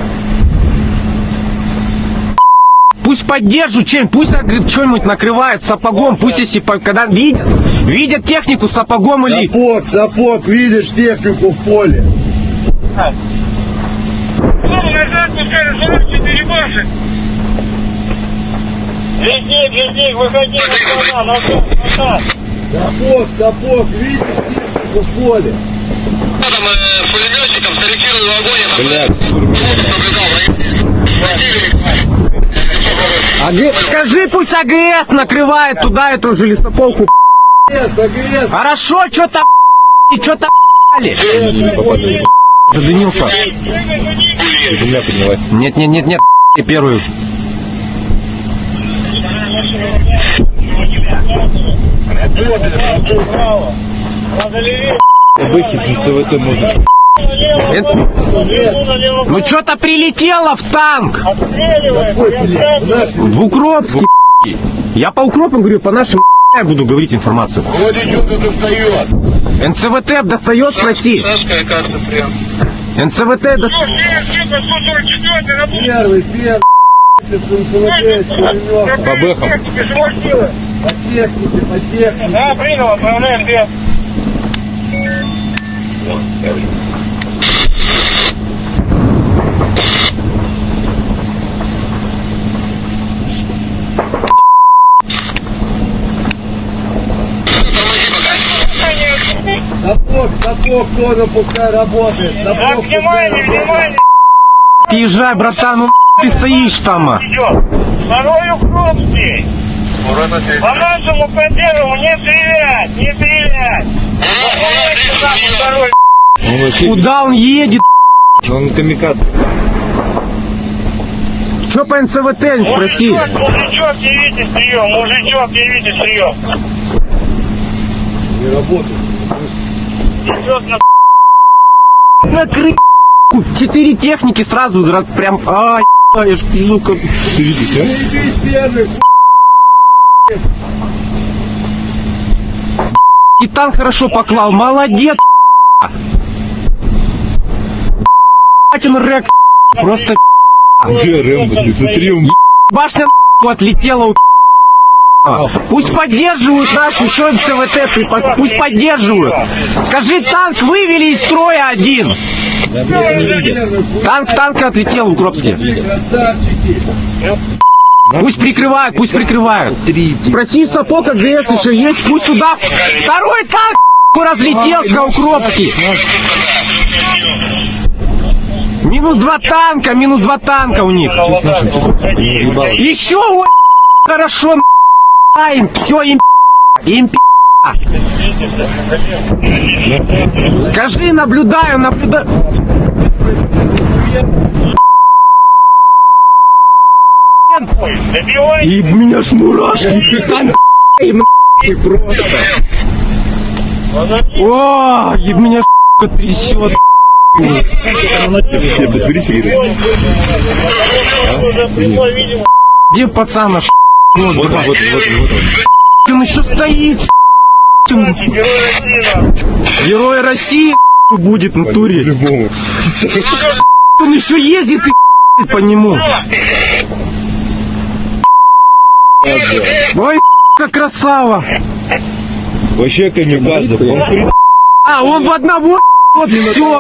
Пусть поддержат чем-нибудь, пусть что-нибудь накрывают сапогом, пусть если когда видят технику сапогом или... Сапог, видишь технику в поле. Назад пускай, 44 башек. Везде, выходи назад. Сапог, видишь технику в поле. Там пулеметчиком скорректировал огонь. Скажи, пусть АГС накрывает туда эту же лесополку. АГС. Хорошо, что-то задымился. Земля поднялась. Нет, первую. По Бэхе с НЦВТ можно Ну что-то прилетело в танк. В Укропске. Я по Укропам говорю, по нашим я буду говорить информацию. Вроде что-то достает. НЦВТ достает, спроси. НЦВТ достает. Первый, По бэхам. по технике. Да, принял, отправляем без. Сапог тоже пускай работает. Так, Сапог внимание, внимание. Езжай, братан, ну ты стоишь там. Идет. Второй Укропский. По нашему поддерживу не стрелять, не стрелять. Второй. Он вообще, Куда он едет? он камикадзе. Че по НЦВТ, не спроси. Мужичок, явите прием, мужичок, явите прием. не работает. Идет на Накрыть. 4 техники сразу, прям, ай, я ж пизду как... Ты видишь, а? Заебись первый, И танк хорошо поклал, молодец. Он Рекс, просто Где Рэмбо? Ты смотри, он башня отлетела у Пусть поддерживают наши еще МЦВТ, пусть поддерживают. Скажи, танк вывели из строя один. Танк отлетел в Укропске. красавчики. Пусть прикрывают, пусть прикрывают. Спроси Сапог АГС еще есть, пусть туда. Второй танк разлетелся в Укропске. Минус два танка у них. Еще ой, хорошо, им, все им, Скажи, наблюдаю. И меня ж мурашки, там просто. О, и меня трясет. Бери сигарету. Где пацана? Вот. Он еще стоит. Герой России будет в натуре. По-любому. Он еще ездит и по нему. Ой, как красава. Вообще камикадзе. Он при... А, он в одного, вот все.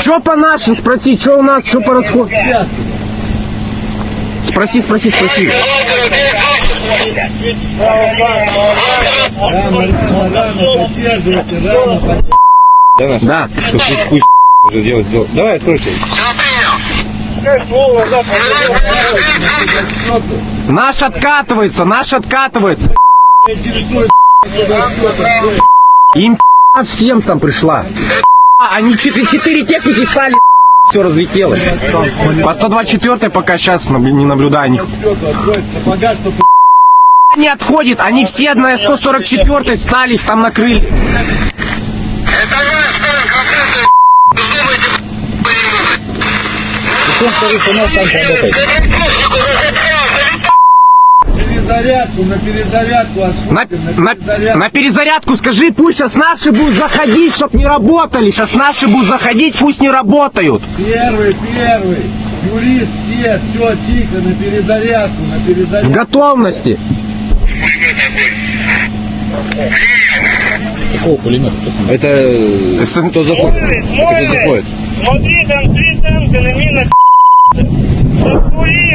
Че по нашим, спроси, что у нас, что по расходу? Спроси. Рано, поддерживайте, рано. Да, наш? Да. Что, пусть уже делать. Давай, откройте. Наш откатывается. Интересует, Им всем там пришла. Они 4 техники стали, все разлетелось. По 124 пока сейчас не наблюдаю них. сапога, чтобы Не отходит, они все на 144 стали, их там накрыли. на перезарядку отходим, На перезарядку скажи, пусть сейчас наши будут заходить, чтоб не работали. Сейчас наши будут заходить, пусть не работают. Первый, юрист, все, тихо, на перезарядку, В готовности. Это кто заходит? Кто заходит? Смотри, там 3 танка на минах. Закури,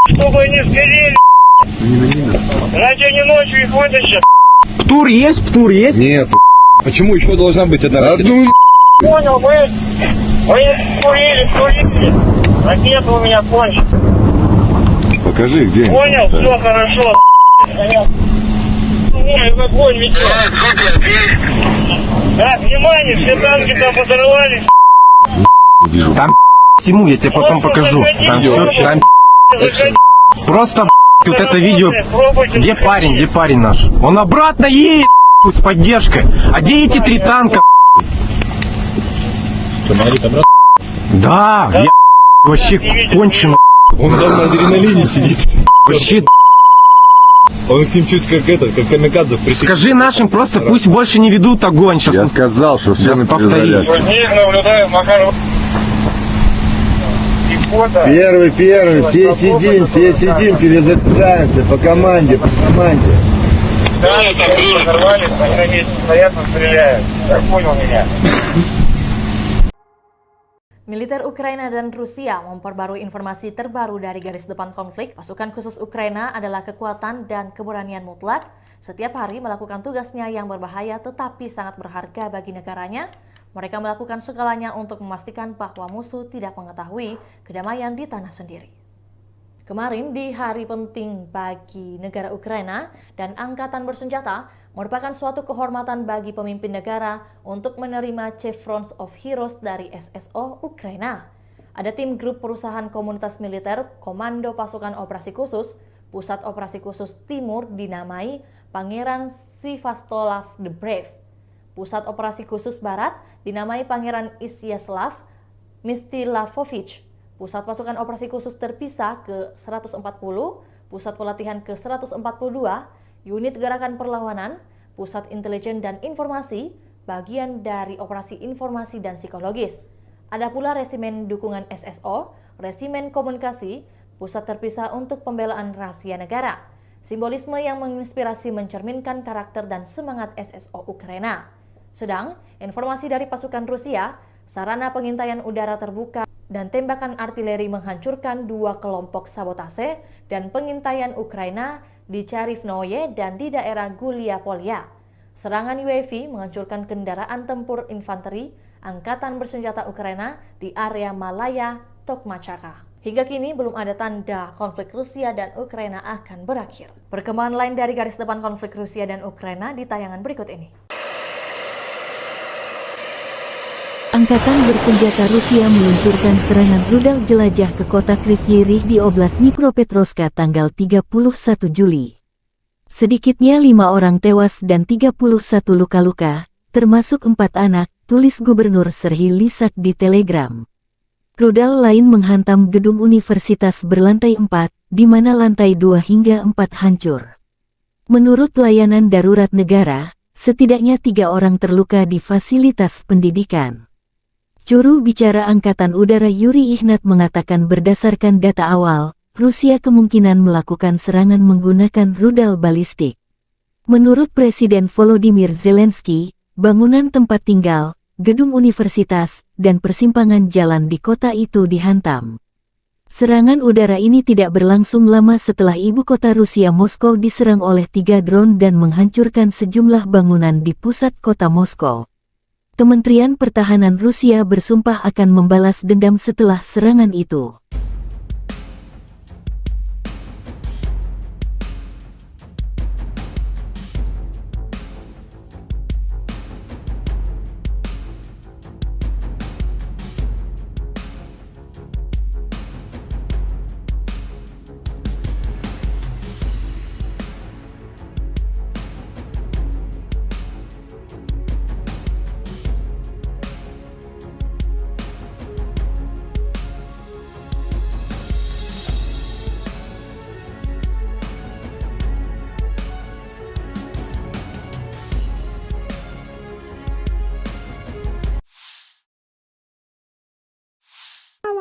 чтобы они сгорели. Иначе они ночью их вытащат. Птур есть? Нет. Почему еще должна быть одна ракета? Понял, вы курили. Ракета у меня кончится. Покажи, где. Понял, все хорошо. В огонь ведет. Так, внимание, все танки там подорвались. Там всему, я тебе потом покажу. Там все, там просто вот это видео. Где парень наш? Он обратно едет. с поддержкой. А где эти 3 танка? Что, Марит, обратно? Да, я вообще кончено. Он там на адреналине сидит. Вообще, Он к ним чуть как этот, как камикадзе притек. скажи нашим просто, пусть больше не ведут огонь. Сейчас Я сказал, что все на перезарядке. Возник, наблюдаем, Макаров. И фото. Первый, все сидим, перезаряжаемся по команде. Да, взорвались, они на месте стоят, но стреляют. Так понял меня. Militer Ukraina dan Rusia memperbarui informasi terbaru dari garis depan konflik. Pasukan khusus Ukraina adalah kekuatan dan keberanian mutlak. Setiap hari melakukan tugasnya yang berbahaya tetapi sangat berharga bagi negaranya. Mereka melakukan segalanya untuk memastikan bahwa musuh tidak mengetahui kedamaian di tanah sendiri. Kemarin di hari penting bagi negara Ukraina dan angkatan bersenjata merupakan suatu kehormatan bagi pemimpin negara untuk menerima Chevrons of Heroes dari SSO Ukraina. Ada tim grup perusahaan komunitas militer Komando Pasukan Operasi Khusus, Pusat Operasi Khusus Timur dinamai Pangeran Sviatoslav the Brave. Pusat Operasi Khusus Barat dinamai Pangeran Isyaslav Mstilavovich. Pusat Pasukan Operasi Khusus Terpisah ke-140, Pusat Pelatihan ke-142, Unit Gerakan Perlawanan, Pusat Intelijen dan Informasi, bagian dari Operasi Informasi dan Psikologis. Ada pula Resimen Dukungan SSO, Resimen Komunikasi, Pusat Terpisah untuk Pembelaan Rahasia Negara. Simbolisme yang menginspirasi mencerminkan karakter dan semangat SSO Ukraina. Sedang, informasi dari pasukan Rusia, sarana pengintaian udara terbuka dan tembakan artileri menghancurkan 2 kelompok sabotase dan pengintaian Ukraina di Charivnoye dan di daerah Gulia-Polya. Serangan UAV menghancurkan kendaraan tempur infanteri Angkatan Bersenjata Ukraina di area Malaya, Tokmachaka. Hingga kini belum ada tanda konflik Rusia dan Ukraina akan berakhir. Perkembangan lain dari garis depan konflik Rusia dan Ukraina di tayangan berikut ini. Angkatan bersenjata Rusia meluncurkan serangan rudal jelajah ke kota Kryvyi Rih di Oblast Dnipropetrovsk tanggal 31 Juli. Sedikitnya 5 orang tewas dan 31 luka-luka, termasuk 4 anak, tulis Gubernur Serhiy Lysak di Telegram. Rudal lain menghantam gedung universitas berlantai 4, di mana lantai 2 hingga 4 hancur. Menurut layanan darurat negara, setidaknya 3 orang terluka di fasilitas pendidikan. Juru bicara Angkatan Udara Yuri Ihnat mengatakan berdasarkan data awal, Rusia kemungkinan melakukan serangan menggunakan rudal balistik. Menurut Presiden Volodymyr Zelensky, bangunan tempat tinggal, gedung universitas, dan persimpangan jalan di kota itu dihantam. Serangan udara ini tidak berlangsung lama setelah ibu kota Rusia Moskow diserang oleh 3 drone dan menghancurkan sejumlah bangunan di pusat kota Moskow. Kementerian Pertahanan Rusia bersumpah akan membalas dendam setelah serangan itu.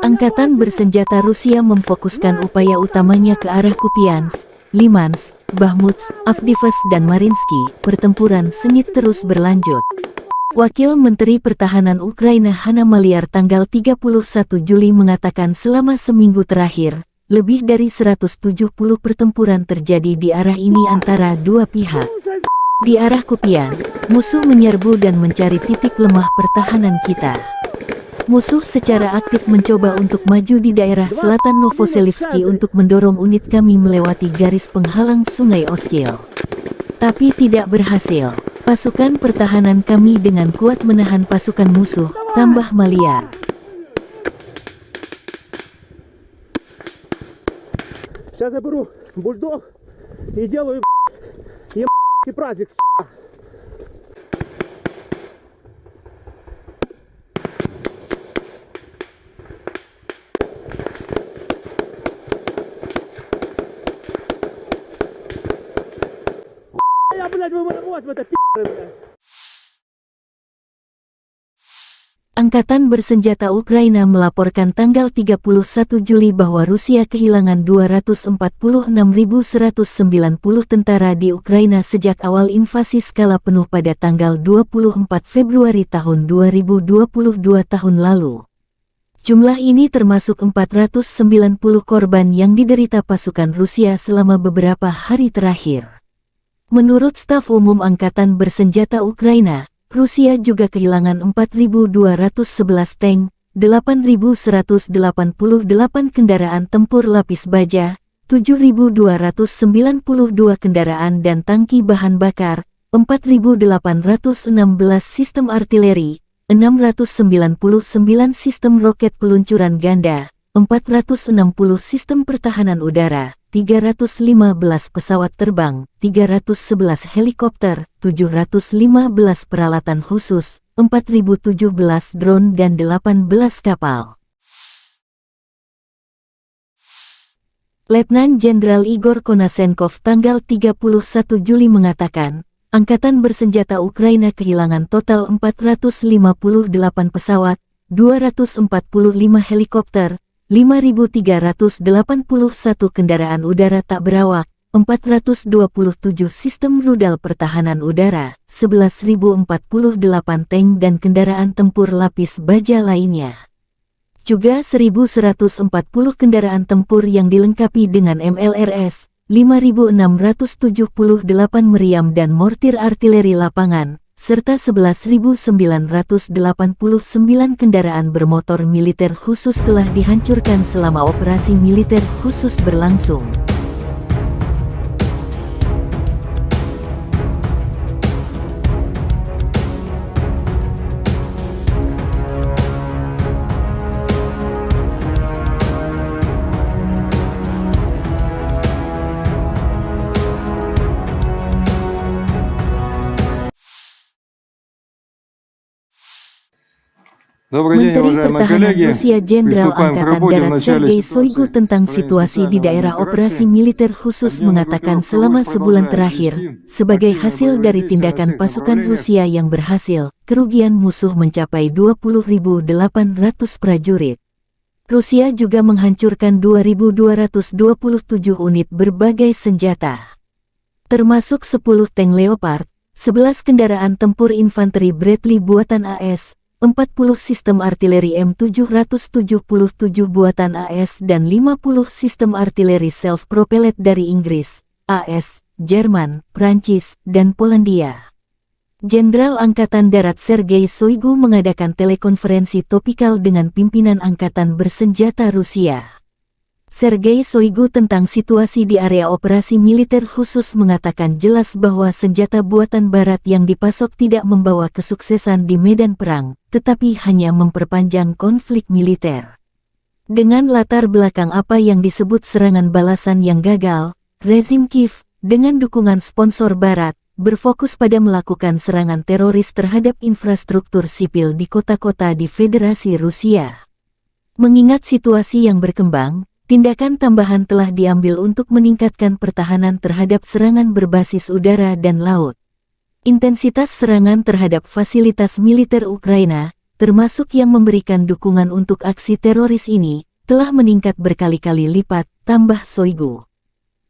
Angkatan bersenjata Rusia memfokuskan upaya utamanya ke arah Kupiansk, Limansk, Bakhmut, Avdiivka dan Mariinsky. Pertempuran sengit terus berlanjut. Wakil Menteri Pertahanan Ukraina Hanna Maliar tanggal 31 Juli mengatakan selama seminggu terakhir, lebih dari 170 pertempuran terjadi di arah ini antara dua pihak. Di arah Kupiansk, musuh menyerbu dan mencari titik lemah pertahanan kita. Musuh secara aktif mencoba untuk maju di daerah selatan Novoselivsky untuk mendorong unit kami melewati garis penghalang Sungai Oskil. Tapi tidak berhasil. Pasukan pertahanan kami dengan kuat menahan pasukan musuh, tambah Maliar. Сейчас я беру бульдог и делаю праздник. нос в это, пи***ы, бля. Angkatan Bersenjata Ukraina melaporkan tanggal 31 Juli bahwa Rusia kehilangan 246.190 tentara di Ukraina sejak awal invasi skala penuh pada tanggal 24 Februari tahun 2022 tahun lalu. Jumlah ini termasuk 490 korban yang diderita pasukan Rusia selama beberapa hari terakhir. Menurut staf umum Angkatan Bersenjata Ukraina, Rusia juga kehilangan 4.211 tank, 8.188 kendaraan tempur lapis baja, 7.292 kendaraan dan tangki bahan bakar, 4.816 sistem artileri, 699 sistem roket peluncuran ganda, 460 sistem pertahanan udara, 315 pesawat terbang, 311 helikopter, 715 peralatan khusus, 4.017 drone dan 18 kapal. Letnan Jenderal Igor Konasenkov tanggal 31 Juli mengatakan, Angkatan Bersenjata Ukraina kehilangan total 458 pesawat, 245 helikopter, 5.381 kendaraan udara tak berawak, 427 sistem rudal pertahanan udara, 11.048 tank dan kendaraan tempur lapis baja lainnya. Juga 1.140 kendaraan tempur yang dilengkapi dengan MLRS, 5.678 meriam dan mortir artileri lapangan, serta 11.989 kendaraan bermotor militer khusus telah dihancurkan selama operasi militer khusus berlangsung. Menteri Pertahanan Rusia Jenderal Angkatan Darat Sergei Shoigu tentang situasi di daerah operasi militer khusus mengatakan selama sebulan terakhir, sebagai hasil dari tindakan pasukan Rusia yang berhasil, kerugian musuh mencapai 20.800 prajurit. Rusia juga menghancurkan 2.227 unit berbagai senjata, termasuk 10 tank Leopard, 11 kendaraan tempur infanteri Bradley buatan AS, 40 sistem artileri M777 buatan AS dan 50 sistem artileri self-propelled dari Inggris, AS, Jerman, Prancis, dan Polandia. Jenderal Angkatan Darat Sergei Shoigu mengadakan telekonferensi topikal dengan pimpinan Angkatan Bersenjata Rusia. Sergei Shoigu tentang situasi di area operasi militer khusus mengatakan jelas bahwa senjata buatan Barat yang dipasok tidak membawa kesuksesan di medan perang, tetapi hanya memperpanjang konflik militer. Dengan latar belakang apa yang disebut serangan balasan yang gagal, rezim Kiev, dengan dukungan sponsor Barat, berfokus pada melakukan serangan teroris terhadap infrastruktur sipil di kota-kota di Federasi Rusia. Mengingat situasi yang berkembang, tindakan tambahan telah diambil untuk meningkatkan pertahanan terhadap serangan berbasis udara dan laut. Intensitas serangan terhadap fasilitas militer Ukraina, termasuk yang memberikan dukungan untuk aksi teroris ini, telah meningkat berkali-kali lipat, tambah Shoigu.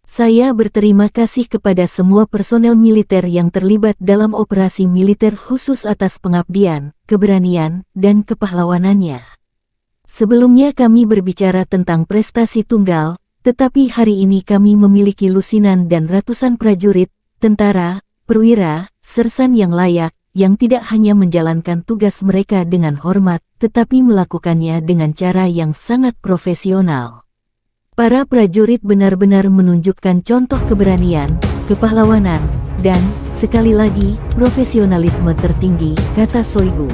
Saya berterima kasih kepada semua personel militer yang terlibat dalam operasi militer khusus atas pengabdian, keberanian, dan kepahlawanannya. Sebelumnya kami berbicara tentang prestasi tunggal, tetapi hari ini kami memiliki lusinan dan ratusan prajurit, tentara, perwira, sersan yang layak, yang tidak hanya menjalankan tugas mereka dengan hormat, tetapi melakukannya dengan cara yang sangat profesional. Para prajurit benar-benar menunjukkan contoh keberanian, kepahlawanan, dan, sekali lagi, profesionalisme tertinggi, kata Shoigu.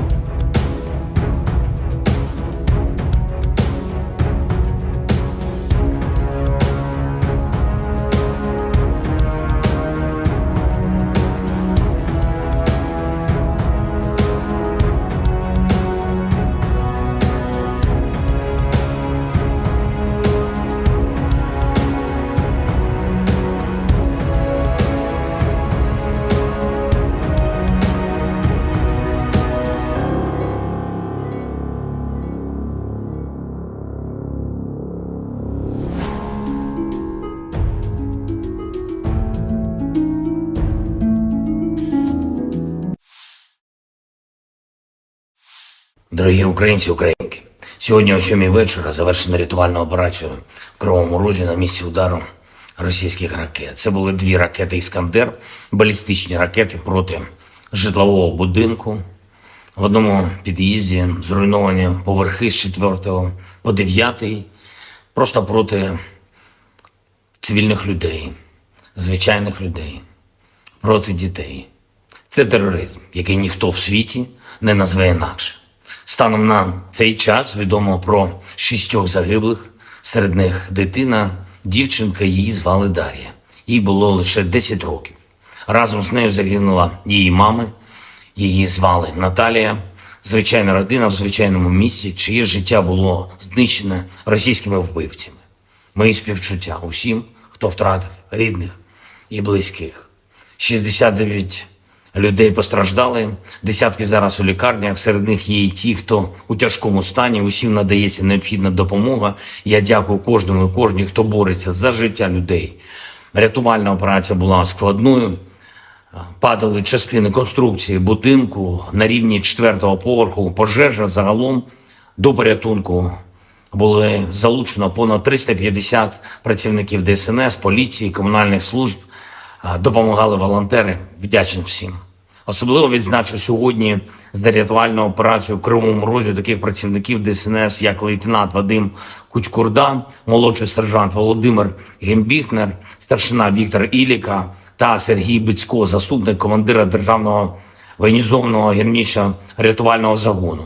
Дорогі українці, українки, сьогодні о 7 вечора завершена рятувальна операція в Кривому Розі на місці удару російських ракет. Це були 2 ракети «Іскандер», балістичні ракети проти житлового будинку. В одному під'їзді зруйновані поверхи з 4 по 9, просто проти цивільних людей, звичайних людей, проти дітей. Це тероризм, який ніхто в світі не назве інакше. Станом на цей час відомо про 6 загиблих, серед них дитина, дівчинка, її звали Дар'я. Їй було лише 10 років. Разом з нею загинула її мама, її звали Наталія. Звичайна родина в звичайному місці, чиє життя було знищене російськими вбивцями. Мої співчуття усім, хто втратив рідних і близьких. 69 людей постраждали, десятки зараз у лікарнях, серед них є і ті, хто у тяжкому стані, усім надається необхідна допомога. Я дякую кожному і кожній, хто бореться за життя людей. Рятувальна операція була складною, падали частини конструкції будинку на рівні 4-го поверху, пожежа загалом до порятунку. Були залучено понад 350 працівників ДСНС, поліції, комунальних служб, допомагали волонтери, вдячний всім. Особливо відзначу сьогодні за рятувальну операцію в Кривому Розі таких працівників ДСНС, як лейтенант Вадим Кучкурда, молодший сержант Володимир Гембіхнер, старшина Віктор Іліка та Сергій Бицько, заступник командира Державного воєнізованого гірничо-рятувального загону,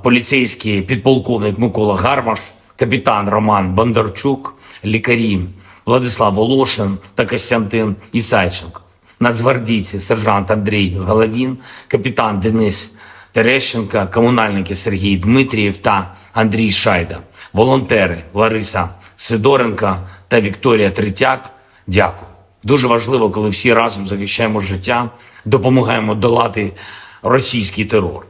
поліцейський підполковник Микола Гармаш, капітан Роман Бондарчук, лікарі Владислав Волошин та Костянтин Ісайченко, нацгвардійці сержант Андрій Головін, капітан Денис Терещенко, комунальники Сергій Дмитрієв та Андрій Шайда, волонтери Лариса Сидоренко та Вікторія Третяк. Дякую. Дуже важливо, коли всі разом захищаємо життя, допомагаємо долати російський терор.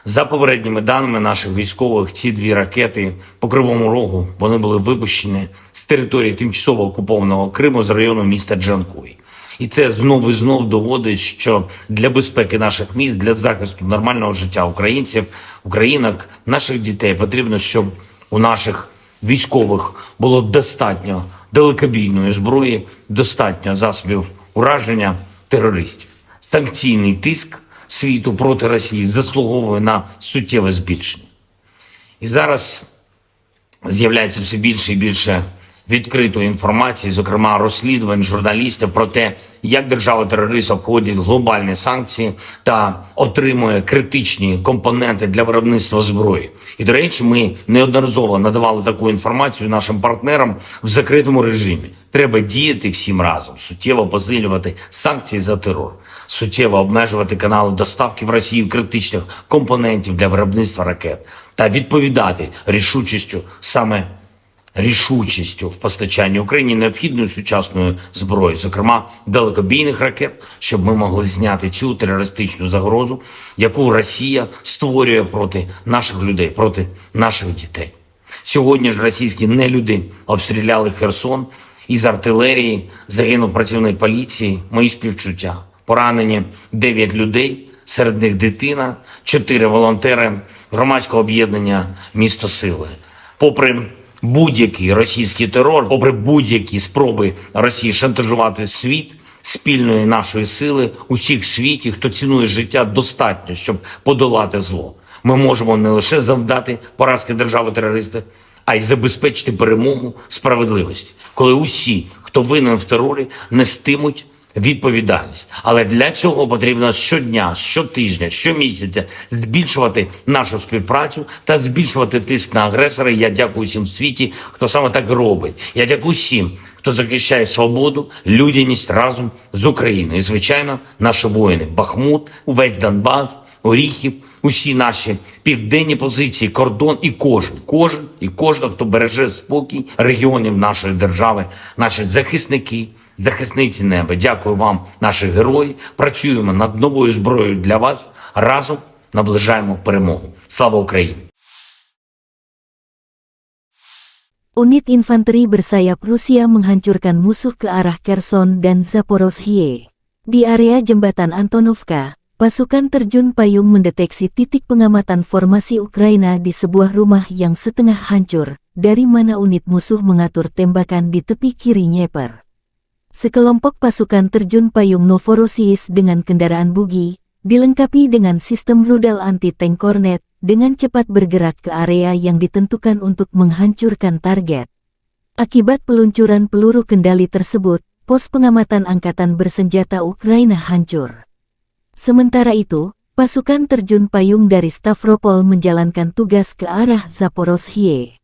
За попередніми даними наших військових, ці 2 ракети по Кривому Рогу, вони були випущені з території тимчасово окупованого Криму з району міста Джанкой. І це знов і знов доводить, що для безпеки наших міст, для захисту нормального життя українців, українок, наших дітей потрібно, щоб у наших військових було достатньо далекобійної зброї, достатньо засобів ураження терористів. Санкційний тиск світу проти Росії заслуговує на суттєве збільшення. І зараз з'являється все більше і більше відкритої інформації, зокрема розслідувань журналістів про те, як держава-терорист обходить глобальні санкції та отримує критичні компоненти для виробництва зброї. І, до речі, ми неодноразово надавали таку інформацію нашим партнерам в закритому режимі. Треба діяти всім разом, суттєво посилювати санкції за терор, суттєво обмежувати канали доставки в Росію критичних компонентів для виробництва ракет та відповідати рішучістю в постачанні Україні необхідної сучасної зброї, зокрема далекобійних ракет, щоб ми могли зняти цю терористичну загрозу, яку Росія створює проти наших людей, проти наших дітей. Сьогодні ж російські нелюди обстріляли Херсон, із артилерії загинув працівник поліції, мої співчуття. Поранені 9 людей, серед них дитина, 4 волонтери громадського об'єднання «Місто Сили». Попри будь-який російський терор, попри будь-які спроби Росії шантажувати світ, спільної нашої сили, усіх в світі, хто цінує життя, достатньо, щоб подолати зло. Ми можемо не лише завдати поразки держави-терориста, а й забезпечити перемогу справедливості, коли усі, хто винен в терорі, нестимуть відповідальність. Але для цього потрібно щодня, щотижня, щомісяця збільшувати нашу співпрацю та збільшувати тиск на агресора. Я дякую всім в світі, хто саме так робить. Я дякую всім, хто захищає свободу, людяність разом з Україною. І, звичайно, наші воїни. Бахмут, увесь Донбас, Оріхів, усі наші південні позиції, кордон і кожен, хто береже спокій регіонів нашої держави, наші захисники, захисниці неба. Дякую вам, наші герої. Працюємо над новою зброєю для вас. Разом наближаємо перемогу. Слава Україні! Unit infanteri bersayap Rusia menghancurkan musuh ke arah Kherson dan Zaporozhye. Di area jembatan Antonovka, pasukan terjun payung mendeteksi titik pengamatan formasi Ukraina di sebuah rumah yang setengah hancur, dari mana unit musuh mengatur tembakan di tepi kiri Dnieper. Sekelompok pasukan terjun payung Novorossiysk dengan kendaraan bugi, dilengkapi dengan sistem rudal anti-tank Kornet, dengan cepat bergerak ke area yang ditentukan untuk menghancurkan target. Akibat peluncuran peluru kendali tersebut, pos pengamatan angkatan bersenjata Ukraina hancur. Sementara itu, pasukan terjun payung dari Stavropol menjalankan tugas ke arah Zaporozhye.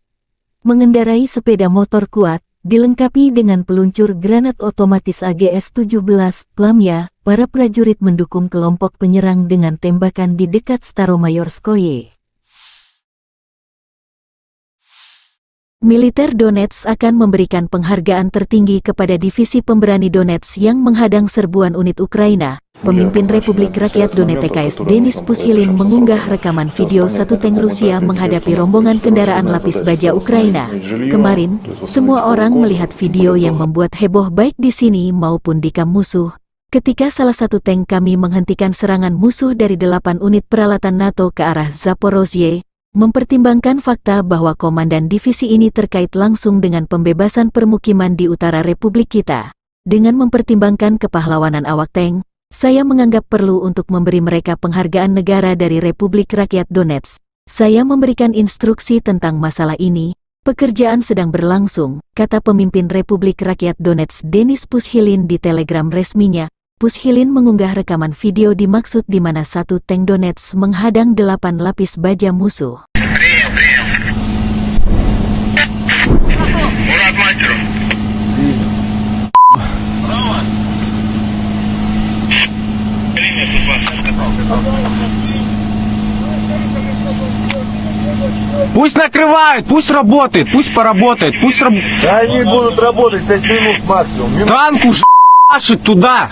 Mengendarai sepeda motor kuat, dilengkapi dengan peluncur granat otomatis AGS-17, Plamya, para prajurit mendukung kelompok penyerang dengan tembakan di dekat Staromayorskoye. Militer Donetsk akan memberikan penghargaan tertinggi kepada divisi pemberani Donetsk yang menghadang serbuan unit Ukraina. Pemimpin Republik Rakyat Donetsk TKS Denis Pushilin mengunggah rekaman video satu tank Rusia menghadapi rombongan kendaraan lapis baja Ukraina. Kemarin, semua orang melihat video yang membuat heboh baik di sini maupun di kamp musuh. Ketika salah satu tank kami menghentikan serangan musuh dari 8 unit peralatan NATO ke arah Zaporozhye, mempertimbangkan fakta bahwa komandan divisi ini terkait langsung dengan pembebasan permukiman di utara Republik kita. Dengan mempertimbangkan kepahlawanan awak tank, saya menganggap perlu untuk memberi mereka penghargaan negara dari Republik Rakyat Donetsk. Saya memberikan instruksi tentang masalah ini. Pekerjaan sedang berlangsung, kata pemimpin Republik Rakyat Donetsk Denis Pushilin di telegram resminya. Pushilin mengunggah rekaman video dimaksud di mana satu tank Donetsk menghadang 8 lapis baja musuh. Пусть накрывают, пусть работает, пусть поработает, пусть Да они будут работать 5 минут максимум. танк уже ***шит туда.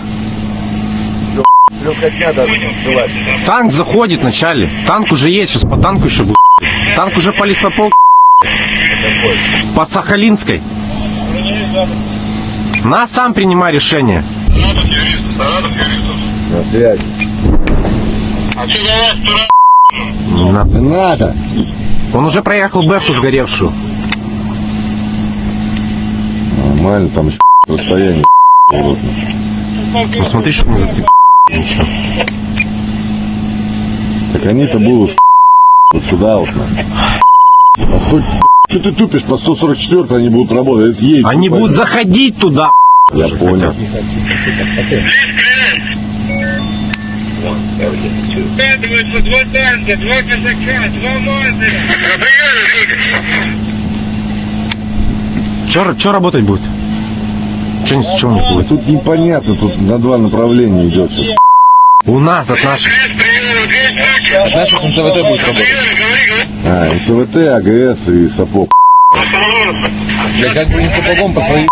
Легкотня даже началась. Танк заходит вначале. Танк уже есть, сейчас по танку еще будет. Танк уже по лесополке, по Сахалинской. На, сам принимай решение. На связь. А что за вас тура? Не надо. Не надо. Он уже проехал Бэху сгоревшую. Нормально, там еще расстояние. Ну смотри, чтобы не зацепить. Ничего. Так они-то будут вот сюда вот. А что ты тупишь? По 144 они будут работать. Едь, Они будут заходить туда. Я понял. Скатываются 2 танка, 2 казака, 2 мазы. Че работать будет? Че ничего не будет? Тут непонятно, тут на 2 направления идет сейчас. У нас от наших. От наших НЦВТ будет работать. А, СВТ, АГС и сапог. Да как бы не сапогом по своим.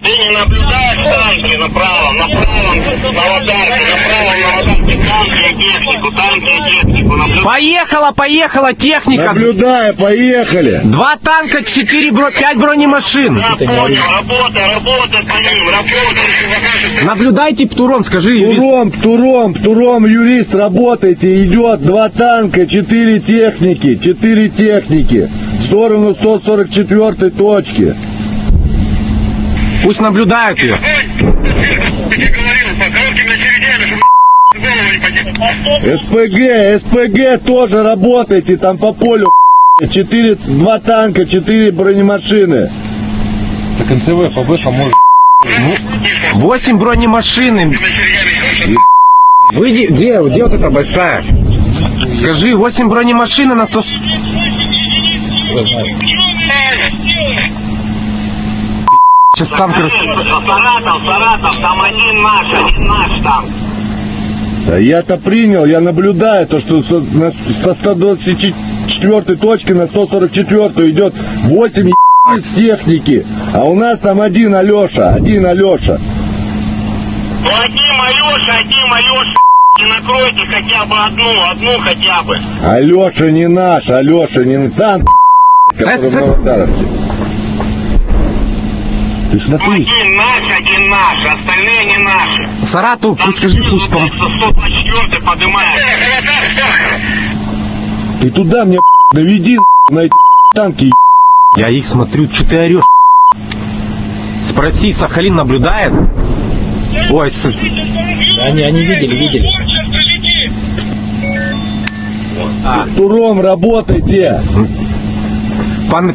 Ты не наблюдаешь танки направо, на аватарке, направо на аватарке, танки и технику, Поехала техника. Наблюдаю, поехали. 2 танка, 5 бронемашин. работай по ним, работай. Наблюдайте, Птуром, скажи. Птуром, юрист, работайте, идет 2 танка, 4 техники, в сторону 144 точки. Пусть наблюдают ее. СПГ тоже работайте, там по полю 2 танка, 4 бронемашины. Так НЦВ по Бэху может. 8 бронемашин. Выйди, где вот эта большая? Скажи, 8 бронемашин на 100... Сейчас танк Саратов, там один наш танк. Да я-то принял, я наблюдаю то, что со 124 точки на 144 идет 8 с техники, а у нас там один Алеша. Ну один Алеша, не накройте хотя бы одну хотя бы. Алеша не наш, танк, который в Новодаровке. Ты смотри. Один наш, остальные не наши. Саратов, пусть скажи, пусть 124 поднимает. Ты туда мне наведи на эти танки. Я их смотрю, что ты орешь? Спроси, Сахалин наблюдает? Ой, Они видели. Туром работайте.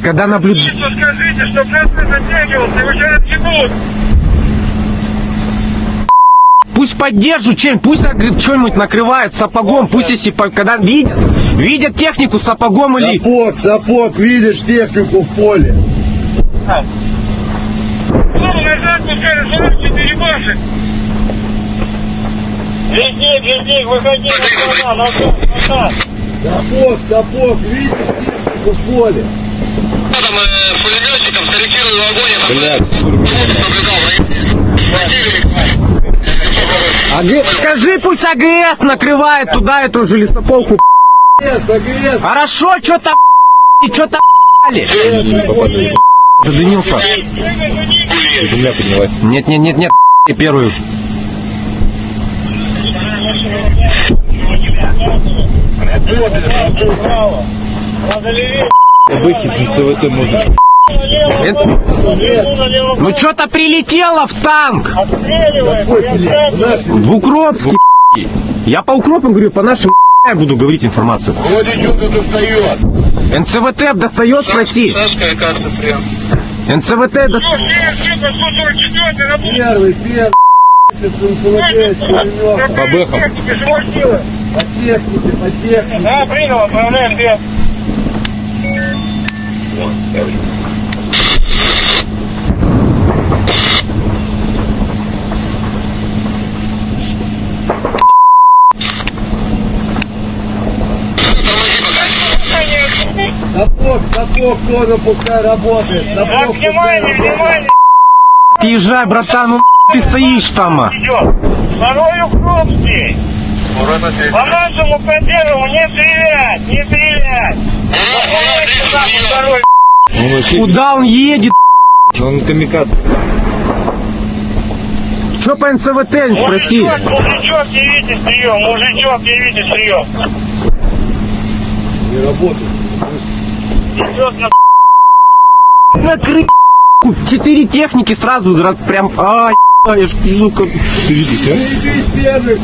Когда наблюдает... Скажите, что быстро затягивался, его сейчас отъебут. Пусть поддержат чем, пусть что-нибудь накрывают сапогом, пусть если когда видят технику сапогом или... Сапог, видишь технику в поле. Снова назад, пускай разворачивает перебашек. Везде, выходи назад. Сапог, видишь технику в поле. Там пулеметчиком скорректировал огонь. Скажи, пусть АГС накрывает туда эту же лесополку. АГС. Хорошо, что-то задымился. Земля поднялась. Нет, первую. Бэхи с НСВТ можно. Ну что-то прилетело в танк. В Укропске. Я по Укропам говорю, по нашим я буду говорить информацию. Вроде что-то достает. НСВТ достает, спроси. Как-то прям. НСВТ достает. Первый. По бэхам. По технике. Да, принял, отправляем вверх. Сапог тоже пускай работает. Так, внимание. Езжай, братан, ну ты стоишь там. Идет. Второй Укропский. По нашему консерву не стрелять. Второй. Куда он едет? Он камикадзе. Че по НСВТ, не спроси. Мужичок, явите прием. Не работает. Идет на Накрыть 4 техники сразу, прям, я ж вижу, как... Ты видишь, а? Первый.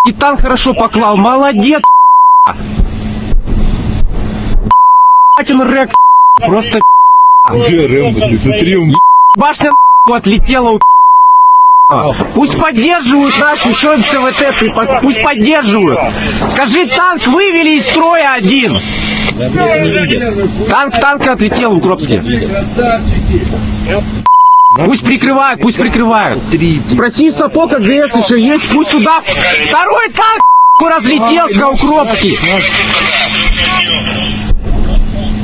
И танк хорошо поклал, молодец, он рек, просто Где Рэмбо? Ты смотри, он... башня отлетела, пусть поддерживают наши еще НСВТ, пусть поддерживают. Скажи, танк вывели из строя один. Танк отлетел в Укропске. Красавчики. Пусть прикрывают. Спроси Сапог АГС еще есть, пусть туда. Второй танк разлетелся Укропский.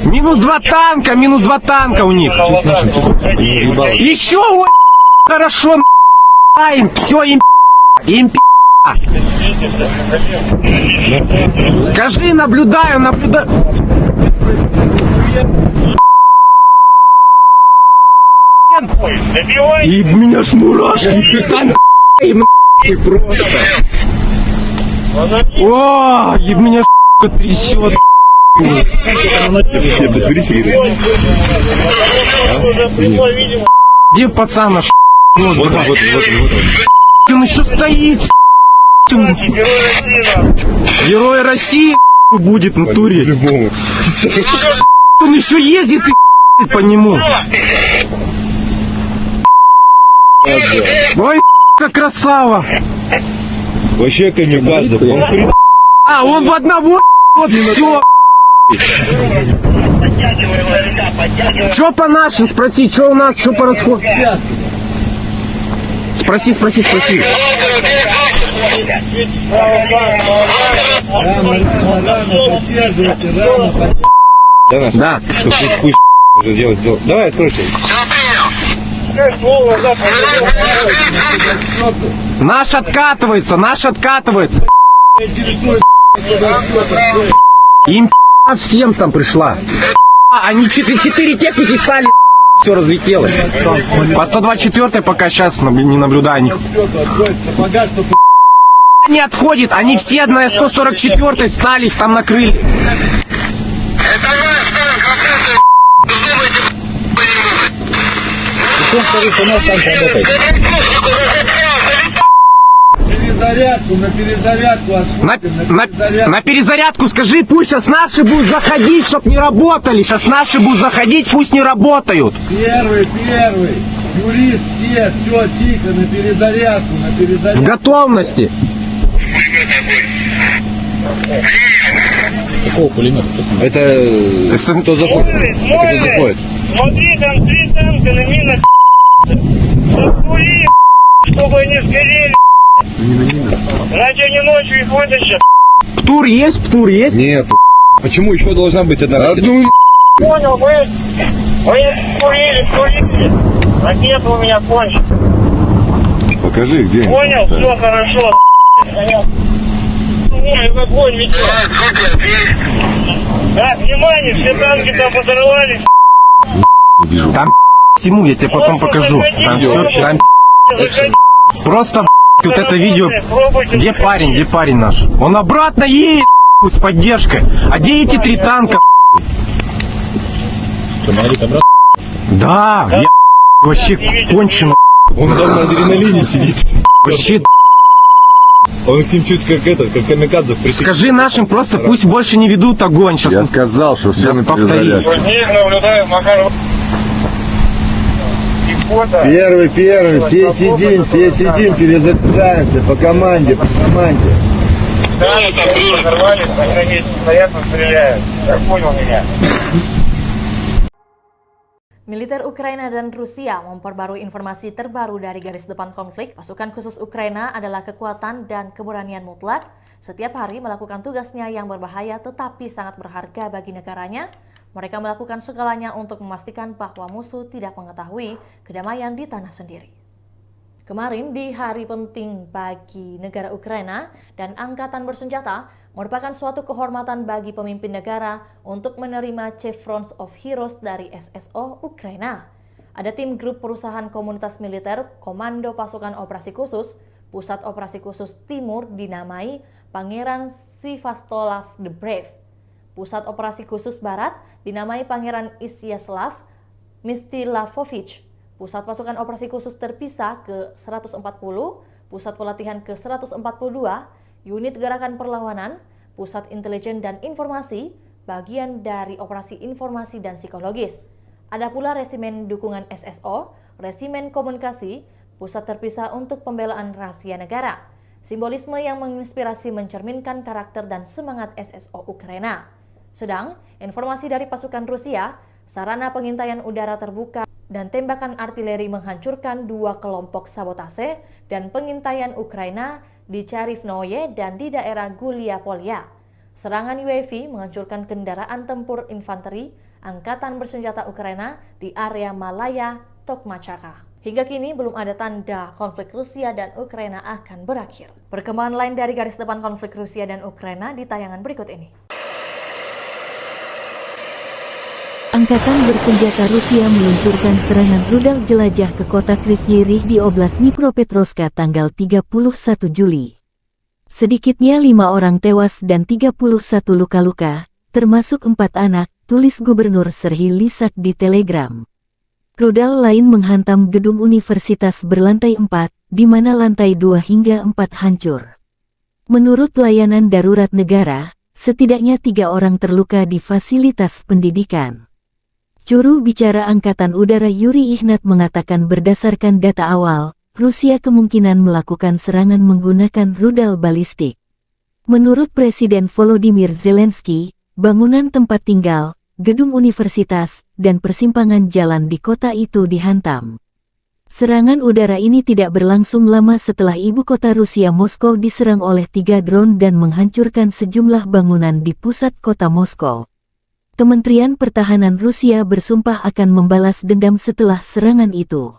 Минус два танка у них. Еще хорошо. Им все им Скажи, наблюдаю. И меня ж мурашки там просто. О, и меня трясет. Где пацан наш? Вот. Он еще стоит. Герой России будет в натуре. Он еще ездит и по нему. Ой, как красава. Вообще камикадзе. Он в одного, вот все. Что по нашим, спроси, что у нас, что по расходу? Спроси. Да. Пусть уже делать. Давай, откройте. Наш откатывается. Им всем там пришла. Они 4 техники стали, все разлетелось. По 124 пока сейчас не наблюдаю них. Не отходит, они все на 144 стали, их там накрыли. Это наш танк, работает. Думайте, Причем, скажите, у нас танк работает. Перезарядку, на перезарядку отходим, На перезарядку скажи, пусть сейчас наши будут заходить, чтоб не работали. Сейчас наши будут заходить, пусть не работают. Первый. Юрист, все, тихо, на перезарядку, В готовности. Какого пулемета? Это кто заходит? Смольный, смотри, там 3 танка на минах. Засури, чтобы они сгорели. Иначе они ночью их вытащат. Птур есть? Нет. Почему еще должна быть одна ракета? Понял, вы курили. Ракета у меня кончится. Покажи, где. Понял, все хорошо. В огонь ведет. Да, внимание, все танки там подорвались. Вижу. Там всему, я тебе потом покажу. Там все, там просто вот это видео. Где парень наш? Он обратно едет с поддержкой. А где эти 3 танка? Что, монолит обратно? Да, я вообще кончено. Он там на адреналине сидит. Вообще, Он к ним чуть как камикадзе присек. скажи нашим просто, пусть больше не ведут огонь. Сейчас Я сказал, что все на повтори. перезарядку. Ниже наблюдаем, Макар. Первый, все сидим, перезаряжаемся по команде. Да, взорвались, они на месте стоят, стреляют. Как понял меня? Militer Ukraina dan Rusia memperbarui informasi terbaru dari garis depan konflik. Pasukan khusus Ukraina adalah kekuatan dan keberanian mutlak. Setiap hari melakukan tugasnya yang berbahaya tetapi sangat berharga bagi negaranya. Mereka melakukan segalanya untuk memastikan bahwa musuh tidak mengetahui kedamaian di tanah sendiri. Kemarin di hari penting bagi negara Ukraina dan angkatan bersenjata merupakan suatu kehormatan bagi pemimpin negara untuk menerima Chevrons of Heroes dari SSO Ukraina. Ada tim grup perusahaan komunitas militer Komando Pasukan Operasi Khusus, Pusat Operasi Khusus Timur dinamai Pangeran Sviatoslav the Brave. Pusat Operasi Khusus Barat dinamai Pangeran Isyaslav Mstilavovich. Pusat Pasukan Operasi Khusus Terpisah ke-140, Pusat Pelatihan ke-142, Unit Gerakan Perlawanan, Pusat Intelijen dan Informasi, bagian dari Operasi Informasi dan Psikologis. Ada pula Resimen Dukungan SSO, Resimen Komunikasi, Pusat Terpisah untuk Pembelaan Rahasia Negara. Simbolisme yang menginspirasi mencerminkan karakter dan semangat SSO Ukraina. Sedang, informasi dari pasukan Rusia, sarana pengintaian udara terbuka dan tembakan artileri menghancurkan 2 kelompok sabotase dan pengintaian Ukraina di Charivnoye dan di daerah Gulia-Polya. Serangan UAV menghancurkan kendaraan tempur infanteri Angkatan Bersenjata Ukraina di area Malaya, Tokmachaka. Hingga kini belum ada tanda konflik Rusia dan Ukraina akan berakhir. Perkembangan lain dari garis depan konflik Rusia dan Ukraina di tayangan berikut ini. Angkatan bersenjata Rusia meluncurkan serangan rudal jelajah ke kota Kryvyi Rih di Oblast Dnipropetrovsk tanggal 31 Juli. Sedikitnya 5 orang tewas dan 31 luka-luka, termasuk 4 anak, tulis Gubernur Serhiy Lysak di Telegram. Rudal lain menghantam gedung universitas berlantai 4, di mana lantai 2 hingga 4 hancur. Menurut layanan darurat negara, setidaknya 3 orang terluka di fasilitas pendidikan. Juru bicara Angkatan Udara Yuri Ihnat mengatakan berdasarkan data awal, Rusia kemungkinan melakukan serangan menggunakan rudal balistik. Menurut Presiden Volodymyr Zelensky, bangunan tempat tinggal, gedung universitas, dan persimpangan jalan di kota itu dihantam. Serangan udara ini tidak berlangsung lama setelah ibu kota Rusia Moskow diserang oleh 3 drone dan menghancurkan sejumlah bangunan di pusat kota Moskow. Kementerian Pertahanan Rusia bersumpah akan membalas dendam setelah serangan itu.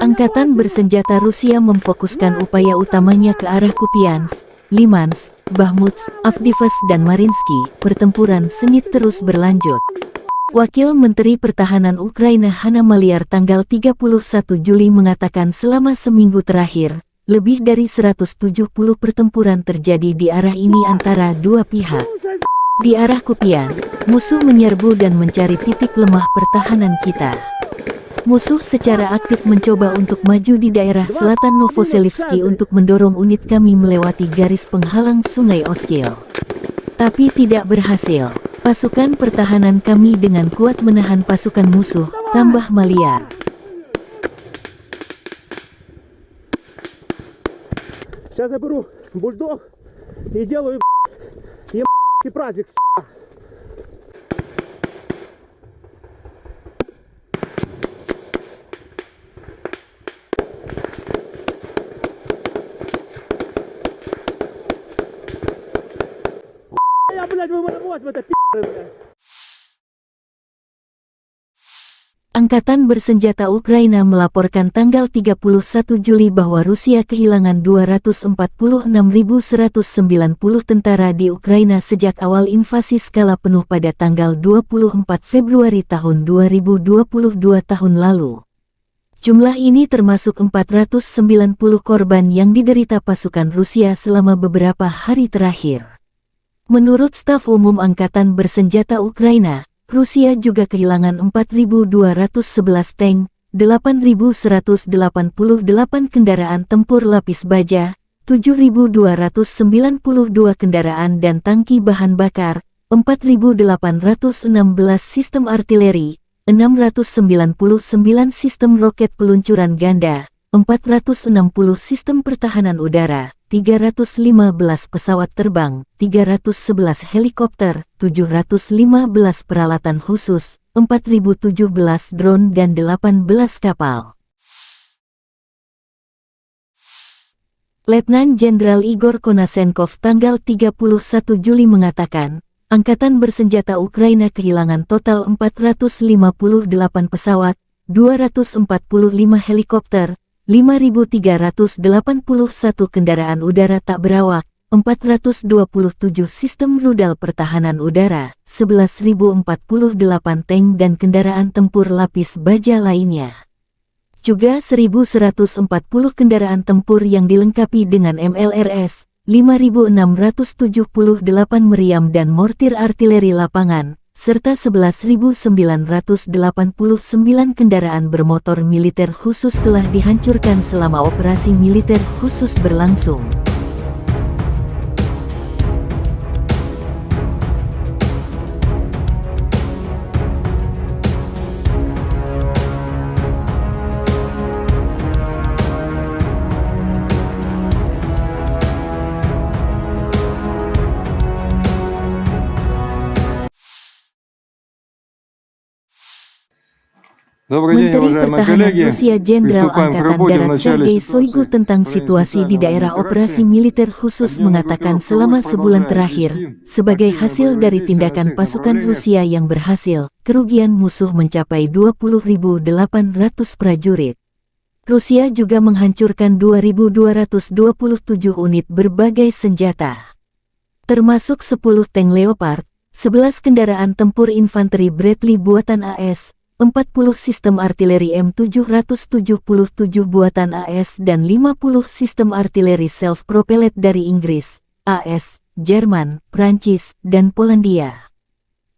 Angkatan bersenjata Rusia memfokuskan upaya utamanya ke arah Kupiansk, Limansk, Bakhmut, Avdiivka dan Mariinsky. Pertempuran sengit terus berlanjut. Wakil Menteri Pertahanan Ukraina Hanna Maliar tanggal 31 Juli mengatakan selama seminggu terakhir, lebih dari 170 pertempuran terjadi di arah ini antara dua pihak. Di arah Kupiansk, musuh menyerbu dan mencari titik lemah pertahanan kita. Musuh secara aktif mencoba untuk maju di daerah selatan Novoselivsky untuk mendorong unit kami melewati garis penghalang Sungai Oskil. Tapi tidak berhasil. Pasukan pertahanan kami dengan kuat menahan pasukan musuh, tambah Maliar. Сейчас я беру бульдог и делаю праздник. Я, блядь, выморозь в это блядь. Angkatan bersenjata Ukraina melaporkan tanggal 31 Juli bahwa Rusia kehilangan 246.190 tentara di Ukraina sejak awal invasi skala penuh pada tanggal 24 Februari tahun 2022 tahun lalu. Jumlah ini termasuk 490 korban yang diderita pasukan Rusia selama beberapa hari terakhir. Menurut staf umum Angkatan bersenjata Ukraina, Rusia juga kehilangan 4.211 tank, 8.188 kendaraan tempur lapis baja, 7.292 kendaraan dan tangki bahan bakar, 4.816 sistem artileri, 699 sistem roket peluncuran ganda, 460 sistem pertahanan udara, 315 pesawat terbang, 311 helikopter, 715 peralatan khusus, 4.017 drone dan 18 kapal. Letnan Jenderal Igor Konasenkov tanggal 31 Juli mengatakan, Angkatan bersenjata Ukraina kehilangan total 458 pesawat, 245 helikopter, 5.381 kendaraan udara tak berawak, 427 sistem rudal pertahanan udara, 11.048 tank dan kendaraan tempur lapis baja lainnya. Juga 1.140 kendaraan tempur yang dilengkapi dengan MLRS, 5.678 meriam dan mortir artileri lapangan, serta 11.989 kendaraan bermotor militer khusus telah dihancurkan selama operasi militer khusus berlangsung. Menteri Pertahanan Rusia Jenderal Angkatan Darat Sergei Shoigu tentang situasi di daerah operasi militer khusus mengatakan selama sebulan terakhir, sebagai hasil dari tindakan pasukan Rusia yang berhasil, kerugian musuh mencapai 20.800 prajurit. Rusia juga menghancurkan 2.227 unit berbagai senjata, termasuk 10 tank Leopard, 11 kendaraan tempur infanteri Bradley buatan AS, 40 sistem artileri M777 buatan AS dan 50 sistem artileri self-propelled dari Inggris, AS, Jerman, Prancis, dan Polandia.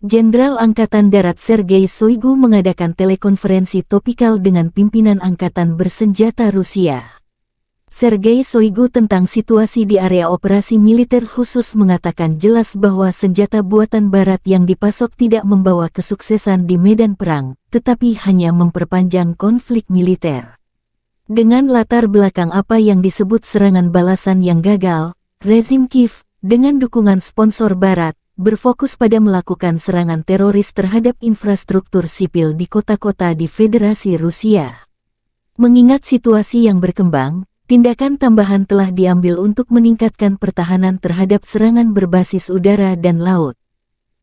Jenderal Angkatan Darat Sergei Shoigu mengadakan telekonferensi topikal dengan pimpinan Angkatan bersenjata Rusia. Sergei Shoigu tentang situasi di area operasi militer khusus mengatakan jelas bahwa senjata buatan Barat yang dipasok tidak membawa kesuksesan di medan perang, tetapi hanya memperpanjang konflik militer. Dengan latar belakang apa yang disebut serangan balasan yang gagal, rezim Kiev, dengan dukungan sponsor Barat, berfokus pada melakukan serangan teroris terhadap infrastruktur sipil di kota-kota di Federasi Rusia. Mengingat situasi yang berkembang, tindakan tambahan telah diambil untuk meningkatkan pertahanan terhadap serangan berbasis udara dan laut.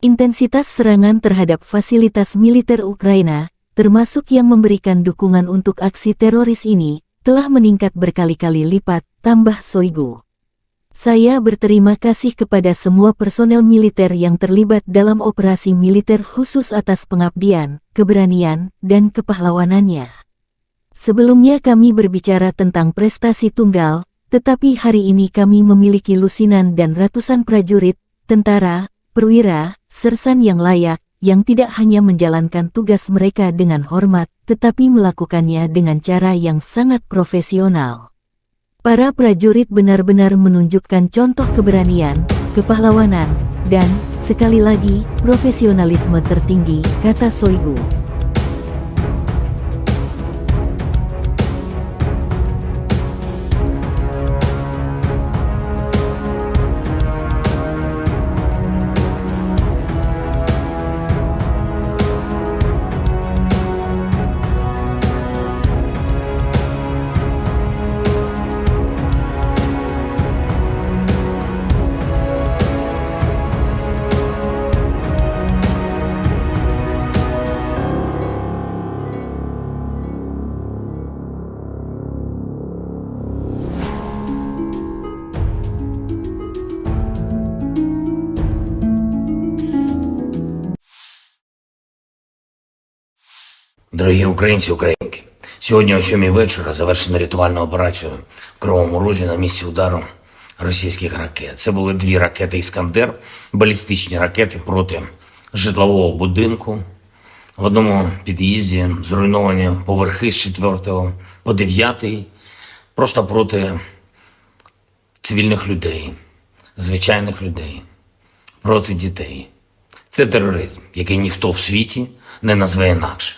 Intensitas serangan terhadap fasilitas militer Ukraina, termasuk yang memberikan dukungan untuk aksi teroris ini, telah meningkat berkali-kali lipat, tambah Shoigu. Saya berterima kasih kepada semua personel militer yang terlibat dalam operasi militer khusus atas pengabdian, keberanian, dan kepahlawanannya. Sebelumnya kami berbicara tentang prestasi tunggal, tetapi hari ini kami memiliki lusinan dan ratusan prajurit, tentara, perwira, sersan yang layak, yang tidak hanya menjalankan tugas mereka dengan hormat, tetapi melakukannya dengan cara yang sangat profesional. Para prajurit benar-benar menunjukkan contoh keberanian, kepahlawanan, dan, sekali lagi, profesionalisme tertinggi, kata Shoigu. Дорогі українці, українки, сьогодні о 7 вечора завершена рятувальна операція в Кривому Розі на місці удару російських ракет. Це були 2 ракети «Іскандер», балістичні ракети проти житлового будинку. В одному під'їзді зруйновані поверхи з 4 по 9, просто проти цивільних людей, звичайних людей, проти дітей. Це тероризм, який ніхто в світі не назве інакше.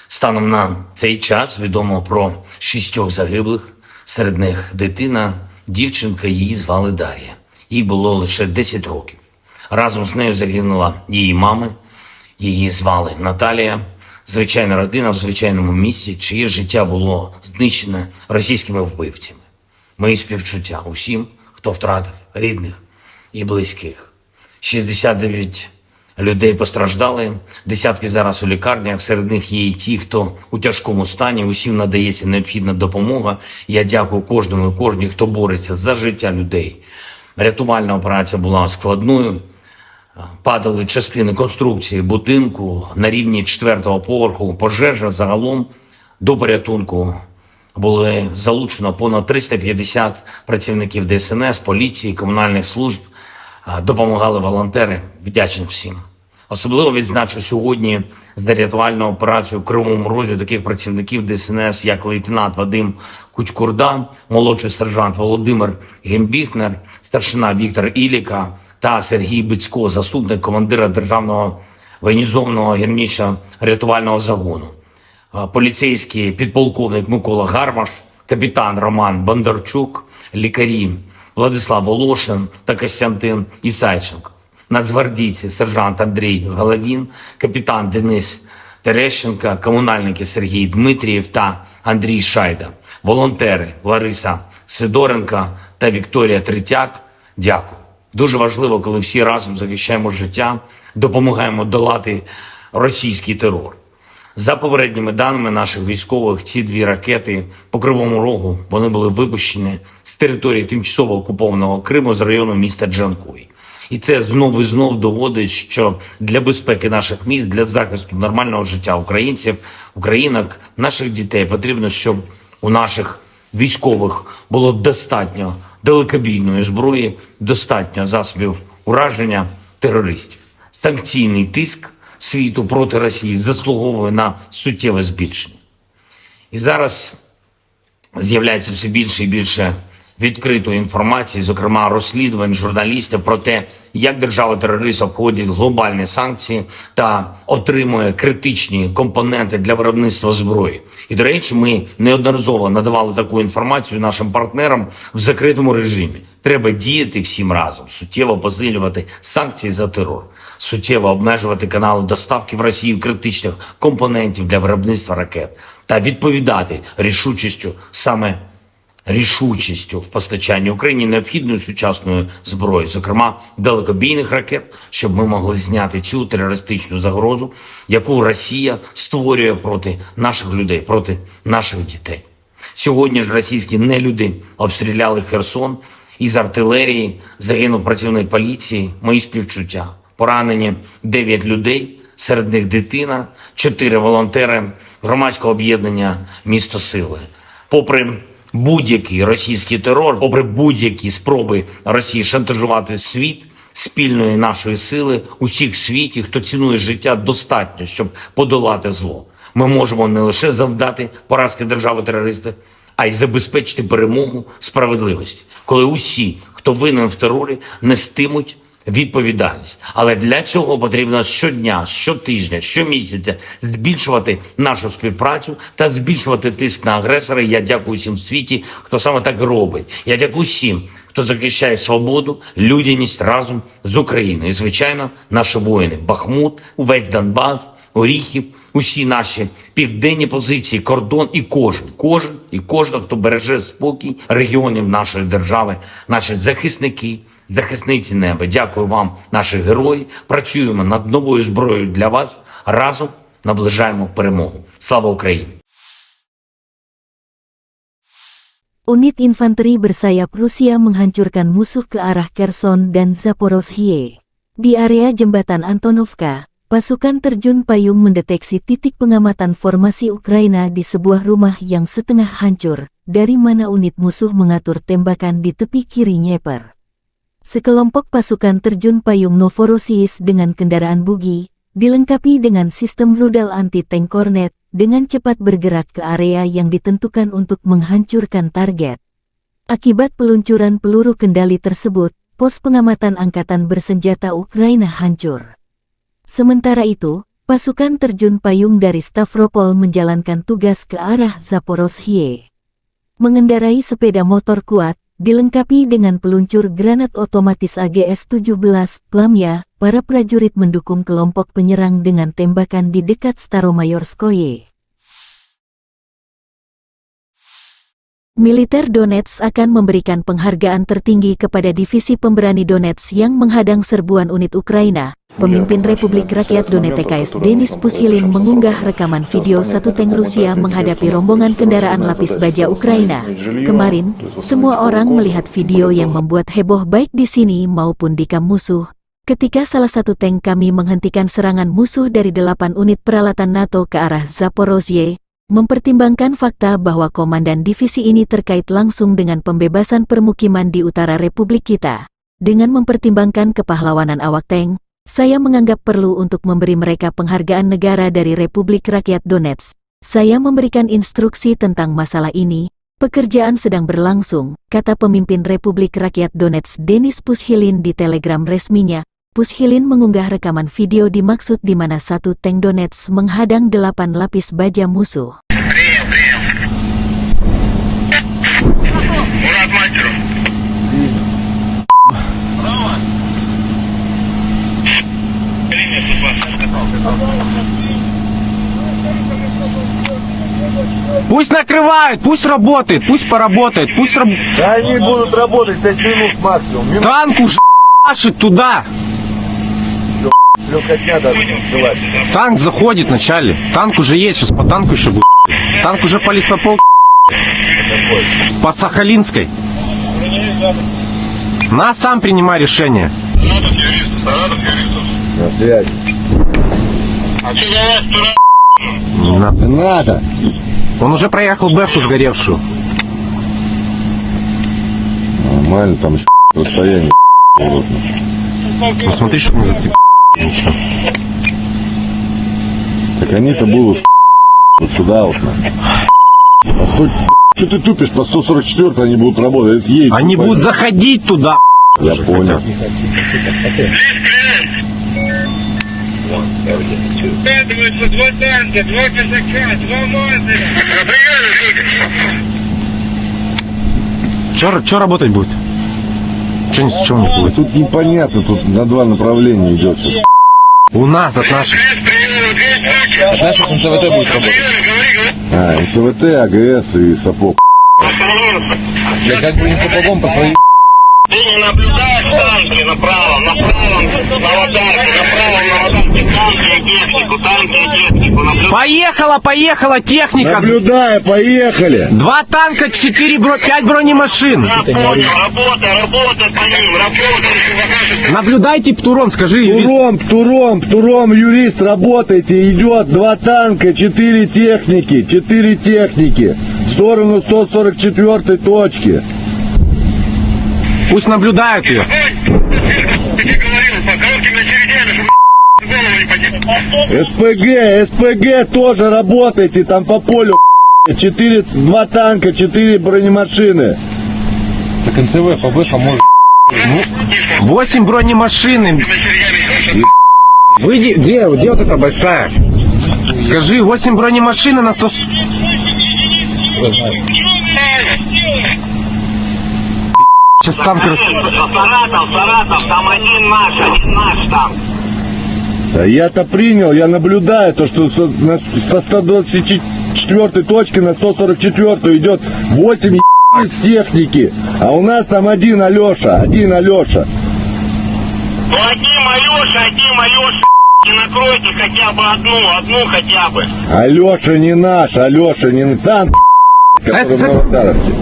Станом на цей час відомо про 6 загиблих, серед них дитина, дівчинка, її звали Дар'я. Їй було лише 10 років. Разом з нею загинула її мама, її звали Наталія. Звичайна родина в звичайному місці, чиє життя було знищене російськими вбивцями. Мої співчуття усім, хто втратив рідних і близьких. 69 людей постраждали, десятки зараз у лікарнях, серед них є і ті, хто у тяжкому стані, усім надається необхідна допомога. Я дякую кожному і кожній, хто бореться за життя людей. Рятувальна операція була складною, падали частини конструкції будинку на рівні 4-го поверху, пожежа загалом до порятунку були залучено понад 350 працівників ДСНС, поліції, комунальних служб, допомагали волонтери, вдячний всім. Особливо відзначу сьогодні за рятувальну операцію в Кривому Розі таких працівників ДСНС, як лейтенант Вадим Кучкурда, молодший сержант Володимир Гембіхнер, старшина Віктор Іліка та Сергій Бицько, заступник командира Державного воєнізованого гірничо-рятувального загону, поліцейський підполковник Микола Гармаш, капітан Роман Бондарчук, лікарі Владислав Волошин та Костянтин Ісайченко, нацгвардійці сержант Андрій Головін, капітан Денис Терещенко, комунальники Сергій Дмитрієв та Андрій Шайда, волонтери Лариса Сидоренко та Вікторія Третяк. Дякую. Дуже важливо, коли всі разом захищаємо життя, допомагаємо долати російський терор. За попередніми даними наших військових, ці 2 ракети по Кривому Рогу, вони були випущені з території тимчасово окупованого Криму з району міста Джанкой. І це знов і знов доводить, що для безпеки наших міст, для захисту нормального життя українців, українок, наших дітей потрібно, щоб у наших військових було достатньо далекобійної зброї, достатньо засобів ураження терористів. Санкційний тиск світу проти Росії заслуговує на суттєве збільшення. І зараз з'являється все більше і більше відкритої інформації, зокрема розслідувань журналістів про те, як держава-терорист обходить глобальні санкції та отримує критичні компоненти для виробництва зброї. І, до речі, ми неодноразово надавали таку інформацію нашим партнерам в закритому режимі. Треба діяти всім разом, суттєво посилювати санкції за терор, суттєво обмежувати канали доставки в Росію критичних компонентів для виробництва ракет та відповідати рішучістю саме рішучістю в постачанні Україні необхідної сучасної зброї, зокрема далекобійних ракет, щоб ми могли зняти цю терористичну загрозу, яку Росія створює проти наших людей, проти наших дітей. Сьогодні ж російські нелюди обстріляли Херсон, із артилерії загинув працівник поліції, мої співчуття. Поранені 9 людей, серед них дитина, 4 волонтери громадського об'єднання «Місто Сили». Попри будь-який російський терор, попри будь-які спроби Росії шантажувати світ, спільної нашої сили, усіх в світі, хто цінує життя, достатньо, щоб подолати зло. Ми можемо не лише завдати поразки держави-терориста, а й забезпечити перемогу справедливості, коли усі, хто винен в терорі, нестимуть відповідальність. Але для цього потрібно щодня, щотижня, щомісяця збільшувати нашу співпрацю та збільшувати тиск на агресора. Я дякую всім в світі, хто саме так робить. Я дякую всім, хто захищає свободу, людяність разом з Україною. І, звичайно, наші воїни. Бахмут, увесь Донбас, Оріхів, усі наші південні позиції, кордон і кожен, хто береже спокій регіонів нашої держави, наші захисники, захисниці неба. Дякую вам, наші герої. Працюємо над новою зброєю для вас. Разом наближаємо перемогу. Слава Україні! Unit infanteri bersayap Rusia menghancurkan musuh ke arah Kherson dan Zaporozhye. Di area jembatan Antonovka, pasukan terjun payung mendeteksi titik pengamatan formasi Ukraina di sebuah rumah yang setengah hancur, dari mana unit musuh mengatur tembakan di tepi kiri Dnieper. Sekelompok pasukan terjun payung Novorossiysk dengan kendaraan bugi, dilengkapi dengan sistem rudal anti-tank Kornet, dengan cepat bergerak ke area yang ditentukan untuk menghancurkan target. Akibat peluncuran peluru kendali tersebut, pos pengamatan angkatan bersenjata Ukraina hancur. Sementara itu, pasukan terjun payung dari Stavropol menjalankan tugas ke arah Zaporozhye. Mengendarai sepeda motor kuat, dilengkapi dengan peluncur granat otomatis AGS-17, Lamya, para prajurit mendukung kelompok penyerang dengan tembakan di dekat Staromayorskoye. Militer Donetsk akan memberikan penghargaan tertinggi kepada divisi pemberani Donetsk yang menghadang serbuan unit Ukraina. Pemimpin Republik Rakyat Donetsk Denis Pushilin mengunggah rekaman video satu tank Rusia menghadapi rombongan kendaraan lapis baja Ukraina. Kemarin, semua orang melihat video yang membuat heboh baik di sini maupun di kamp musuh. Ketika salah satu tank kami menghentikan serangan musuh dari 8 unit peralatan NATO ke arah Zaporozhye, mempertimbangkan fakta bahwa komandan divisi ini terkait langsung dengan pembebasan permukiman di utara Republik kita. Dengan mempertimbangkan kepahlawanan awak tank, saya menganggap perlu untuk memberi mereka penghargaan negara dari Republik Rakyat Donetsk. Saya memberikan instruksi tentang masalah ini. Pekerjaan sedang berlangsung, kata pemimpin Republik Rakyat Donetsk Denis Pushilin di Telegram resminya. Pushilin mengunggah rekaman video dimaksud di mana satu tank Donetsk menghadang 8 lapis baja musuh. Пусть накрывают, пусть работает, пусть поработает, пусть Да они будут работать 5 минут максимум. Танк уже машет туда. Легкотня даже танцевать. Танк заходит вначале. Танк уже есть, сейчас по танку еще будет. Танк уже по лесополку. По Сахалинской. На, сам принимай решение. На связи. А что за вас тура? Не надо. Он уже проехал Бэху сгоревшую. Нормально, там еще расстояние. Ну смотри, чтобы не зацепить. Ничего. Так они-то будут вот сюда вот. Постой, что ты тупишь? По 144 они будут работать. Они будут заходить туда. Я понял. Скатываются 2 танка, 2 казака, 2 мазера. Что работать будет? Чего не будет? Тут непонятно, тут на 2 направления идет сейчас. У нас от наших. От наших НЦВТ будет работать. СВТ, АГС и сапог. Сахалинск. Я как бы не сапогом по своей... Ты не наблюдаешь танки направо, на аватарке, направо на аватарке, танки и технику, наблюдаешь. Поехала техника. Наблюдаю, поехали. 2 танка, 5 бронемашин. Я понял, работай по ним, работай. Наблюдайте, Птуром, скажи. Птуром, юрист, работайте, идет 2 танка, 4 техники, в сторону 144 точки. Пусть наблюдают ее. СПГ тоже работайте, там по полю 2 танка, 4 бронемашины. Так НЦВ, ПБХ может... 8 бронемашин. Выйди, где вот эта большая? Скажи, 8 бронемашин на 100... Сейчас танк Саратов, там один наш там. Да я-то принял, я наблюдаю то, что со 124 точки на 144 идет 8 с техники, а у нас там один Алеша. Ну один Алеша, и накройте хотя бы одну хотя бы. Алеша не наш, танк, который в Новодаровке.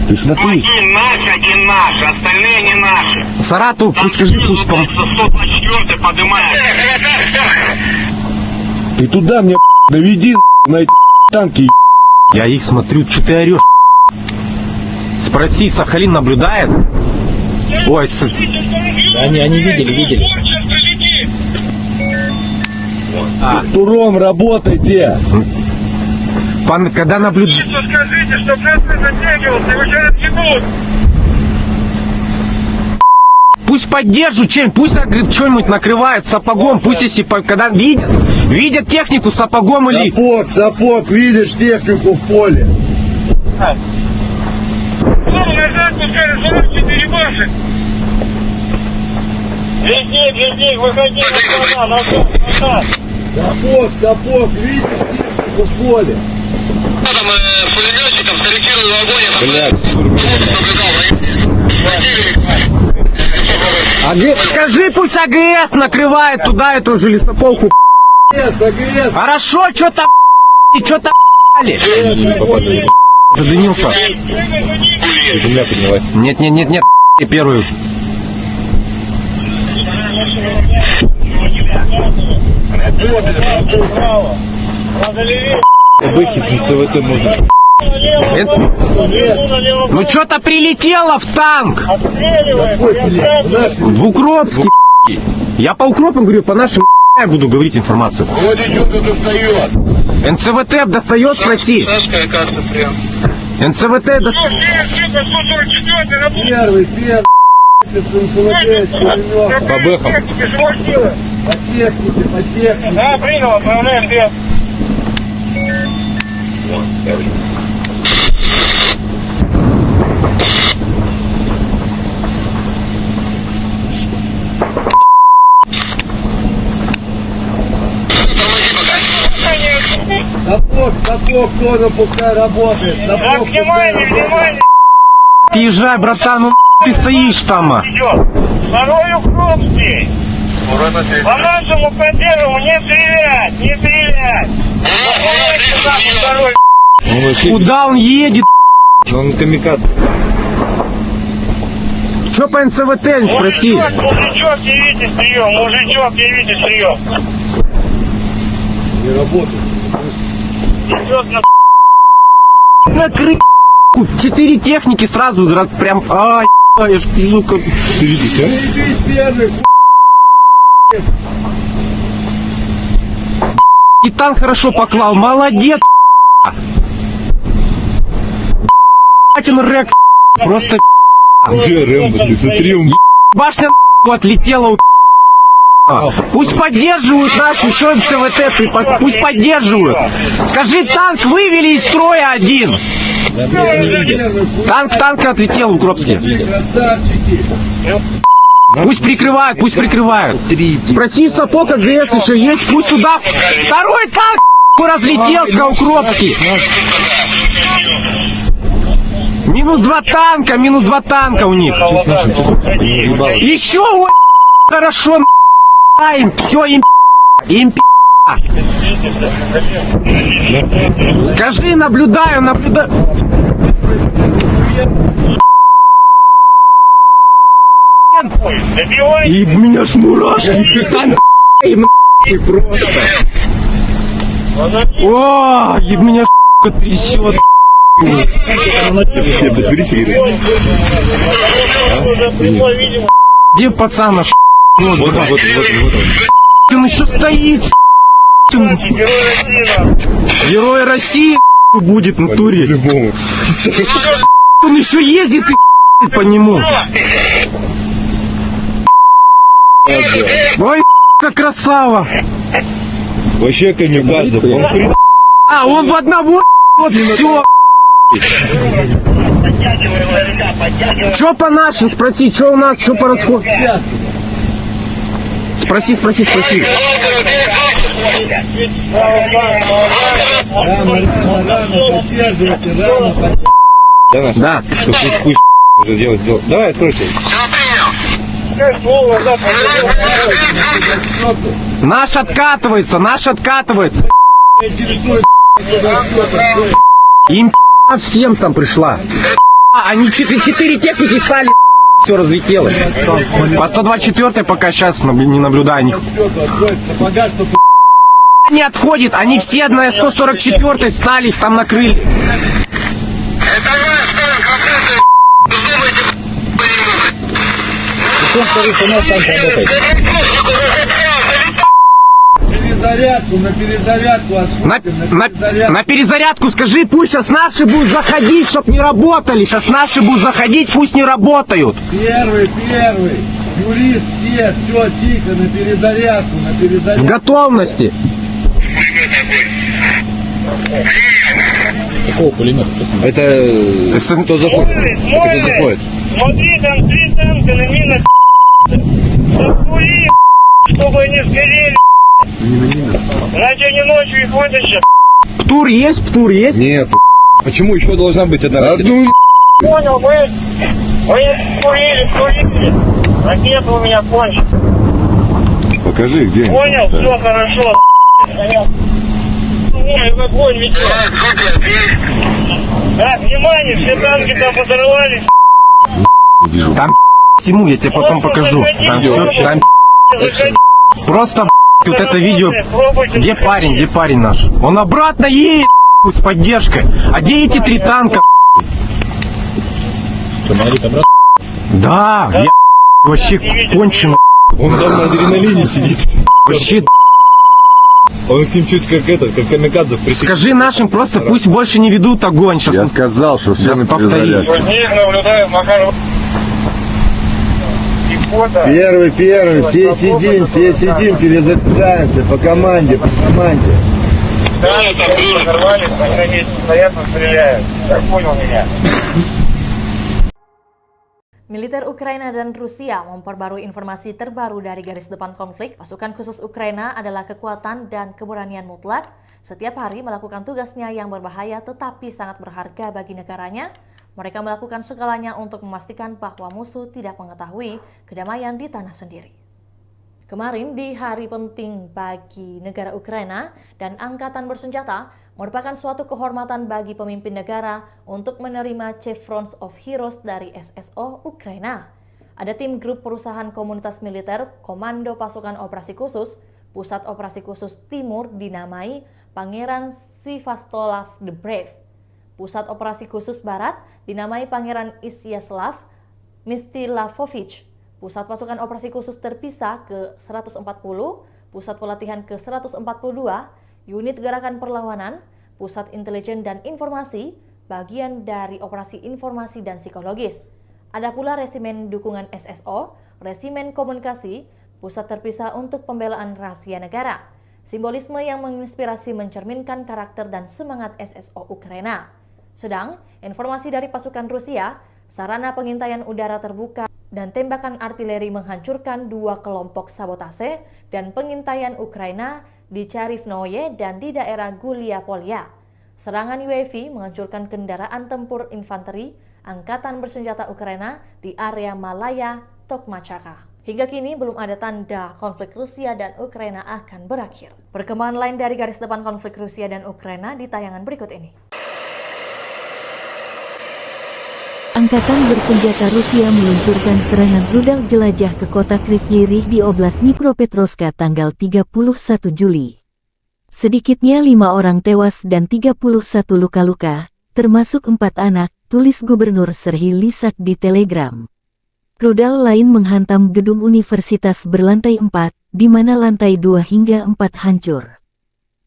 Ты смотри. Один наш, остальные не наши. Саратов, пусть скажи, пусть 124 поднимает. Ты туда мне наведи на эти танки. Я их смотрю, что ты орешь? Спроси, Сахалин наблюдает? Ой, Да, они видели. Туром работайте. Когда наблюдает... Скажите, что просто затягивался, его сейчас отъебут. Пусть поддержат чем, пусть что-нибудь накрывают сапогом, пусть если когда видят технику сапогом или... Сапог, видишь технику в поле. Назад пускай, 44 баши. Летник, выходи назад. Сапог, видишь технику в поле. Там пулеметчиком скорректировал огонь. Скажи, пусть АГС накрывает туда эту же лесополку. АГС. Хорошо, что-то задымился. Земля поднялась. Нет, первую. ПБХ с НЦВТ можно... Ну что-то прилетело в танк. В Укропске. Я по Укропам говорю, по нашим я буду говорить информацию. Вот идет и достает. НЦВТ достает, спроси. НЦВТ достает. Первый. По бэхам. По технике. Да, принял, отправляем без. Сапог тоже пускай работает. Так, внимание. Езжай, братан, ну ты стоишь там. Идет. Второй Укропский. По нашему консерву не стрелять. Куда он едет? Он камикад. Че по НЦВТ, не спроси. Мужичок, явите стрием. Не работает. Идет на... Накрыть 4 техники сразу, прям, ай, я ж вижу, как... Ты видишь, а? Первый. И танк хорошо поклал, молодец. Он Рекс, просто... Где Рэмбо? Ты смотри, он... Башня отлетела. Пусть поддерживают нашу еще МЦВТ, пусть поддерживают. Скажи, танк вывели из строя один. Танк отлетел в Укропске. Пусть прикрывают. Спроси сапог АГС еще есть, пусть туда. Второй танк разлетелся, Укропский. Минус два танка у них. Еще хорошо, им, все, им, Скажи, наблюдаю. И меня ж мурашки там просто. О, и меня трясет. Где пацан наш? Вот. Он еще стоит. Герой России будет в натуре. Он еще ездит и по нему. Ой, как красава. Вообще камикадзе. Он в одного, вот все. Что по нашим? Спроси, что у нас, что по расходу? Спроси. Да. Пусть уже делать. Давай, откройте. Наш откатывается. Им всем там пришла. Они 4 техники стали, все разлетелось. По 124 пока сейчас не наблюдаю. Не отходит, они все на 144 стали, их там накрыли. На перезарядку скажи, пусть сейчас наши будут заходить, чтоб не работали. Сейчас наши будут заходить, пусть не работают. Первый. Юрист, все, тихо, на перезарядку. В готовности. Какого пулемета? Это кто заходит? Смотри, там 3 танка на минах. Закури, чтобы они сгорели. Иначе они ночью их вытащат. Птур есть? Нет. Почему еще должна быть одна ракета? Понял, вы курили. Ракета у меня кончится. Покажи, где. Понял, все хорошо. Ой, огонь ведь. Да, внимание, все танки там подорвались. Там всему, я тебе потом покажу. Там все, там просто вот это видео. Где парень наш? Он обратно едет с поддержкой. А где эти 3 танка? Что, Марит обратно? Да, я вообще кончено. Он там на адреналине сидит. Вообще. Он к ним чуть как камикадзе. Скажи нашим просто, пусть больше не ведут огонь. Сейчас Я сказал, что все на перезарядку. Их наблюдаем, Макар. Первый, все сидим, перезаряжаемся по команде. Да, подорвались, они стоят, стреляют. Так понял меня. Militer Ukraina dan Rusia memperbarui informasi terbaru dari garis depan konflik. Pasukan khusus Ukraina adalah kekuatan dan keberanian mutlak. Setiap hari melakukan tugasnya yang berbahaya tetapi sangat berharga bagi negaranya. Mereka melakukan segalanya untuk memastikan bahwa musuh tidak mengetahui kedamaian di tanah sendiri. Kemarin di hari penting bagi negara Ukraina dan angkatan bersenjata merupakan suatu kehormatan bagi pemimpin negara untuk menerima Chevrons of Heroes dari SSO Ukraina. Ada tim grup perusahaan komunitas militer Komando Pasukan Operasi Khusus, Pusat Operasi Khusus Timur dinamai Pangeran Sviatoslav the Brave. Pusat Operasi Khusus Barat dinamai Pangeran Isyaslav Mstilavovich. Pusat Pasukan Operasi Khusus Terpisah ke-140, Pusat Pelatihan ke-142, Unit Gerakan Perlawanan, Pusat Intelijen dan Informasi, bagian dari Operasi Informasi dan Psikologis. Ada pula Resimen Dukungan SSO, Resimen Komunikasi, Pusat Terpisah untuk Pembelaan Rahasia Negara. Simbolisme yang menginspirasi mencerminkan karakter dan semangat SSO Ukraina. Sedang, informasi dari pasukan Rusia, sarana pengintaian udara terbuka dan tembakan artileri menghancurkan 2 kelompok sabotase dan pengintaian Ukraina di Charivnoye dan di daerah Gulia-Polya. Serangan UAV menghancurkan kendaraan tempur infanteri Angkatan Bersenjata Ukraina di area Malaya, Tokmachaka. Hingga kini belum ada tanda konflik Rusia dan Ukraina akan berakhir. Perkembangan lain dari garis depan konflik Rusia dan Ukraina di tayangan berikut ini. Angkatan bersenjata Rusia meluncurkan serangan rudal jelajah ke kota Kryvyi Rih di Oblast Dnipropetrovsk tanggal 31 Juli. Sedikitnya 5 orang tewas dan 31 luka-luka, termasuk 4 anak, tulis Gubernur Serhiy Lysak di Telegram. Rudal lain menghantam gedung universitas berlantai 4, di mana lantai 2 hingga 4 hancur.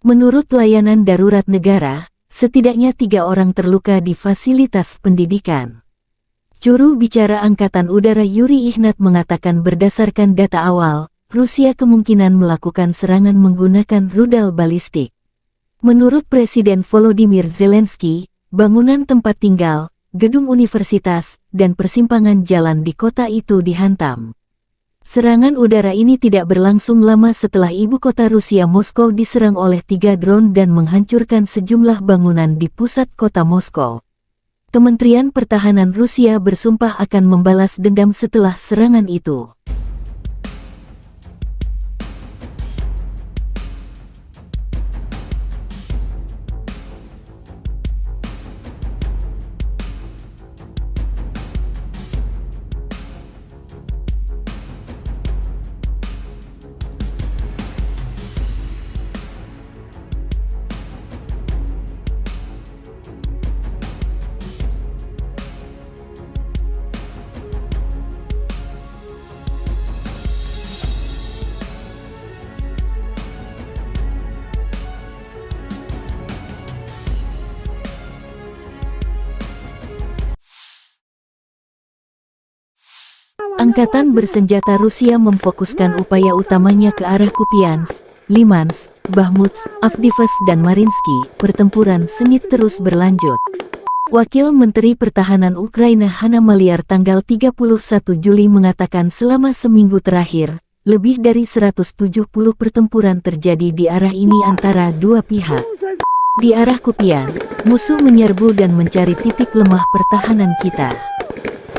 Menurut layanan darurat negara, setidaknya 3 orang terluka di fasilitas pendidikan. Juru bicara Angkatan Udara Yuri Ihnat mengatakan berdasarkan data awal, Rusia kemungkinan melakukan serangan menggunakan rudal balistik. Menurut Presiden Volodymyr Zelensky, bangunan tempat tinggal, gedung universitas, dan persimpangan jalan di kota itu dihantam. Serangan udara ini tidak berlangsung lama setelah ibu kota Rusia Moskow diserang oleh 3 drone dan menghancurkan sejumlah bangunan di pusat kota Moskow. Kementerian Pertahanan Rusia bersumpah akan membalas dendam setelah serangan itu. Angkatan bersenjata Rusia memfokuskan upaya utamanya ke arah Kupiansk, Limansk, Bakhmut, Avdiivka dan Mariinsky. Pertempuran sengit terus berlanjut. Wakil Menteri Pertahanan Ukraina Hanna Maliar tanggal 31 Juli mengatakan selama seminggu terakhir, lebih dari 170 pertempuran terjadi di arah ini antara dua pihak. Di arah Kupiansk, musuh menyerbu dan mencari titik lemah pertahanan kita.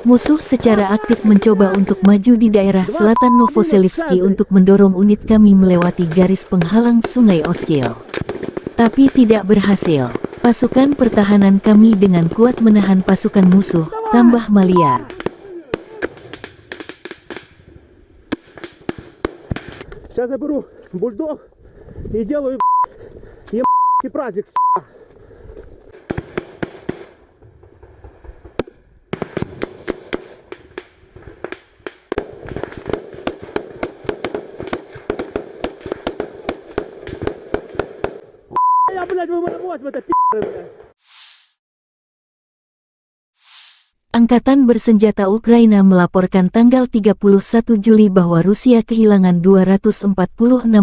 Musuh secara aktif mencoba untuk maju di daerah selatan Novoselivsky untuk mendorong unit kami melewati garis penghalang Sungai Oskil. Tapi tidak berhasil. Pasukan pertahanan kami dengan kuat menahan pasukan musuh, tambah Maliar. Сейчас я беру бульдог и делаю праздник. Angkatan bersenjata Ukraina melaporkan tanggal 31 Juli bahwa Rusia kehilangan 246.190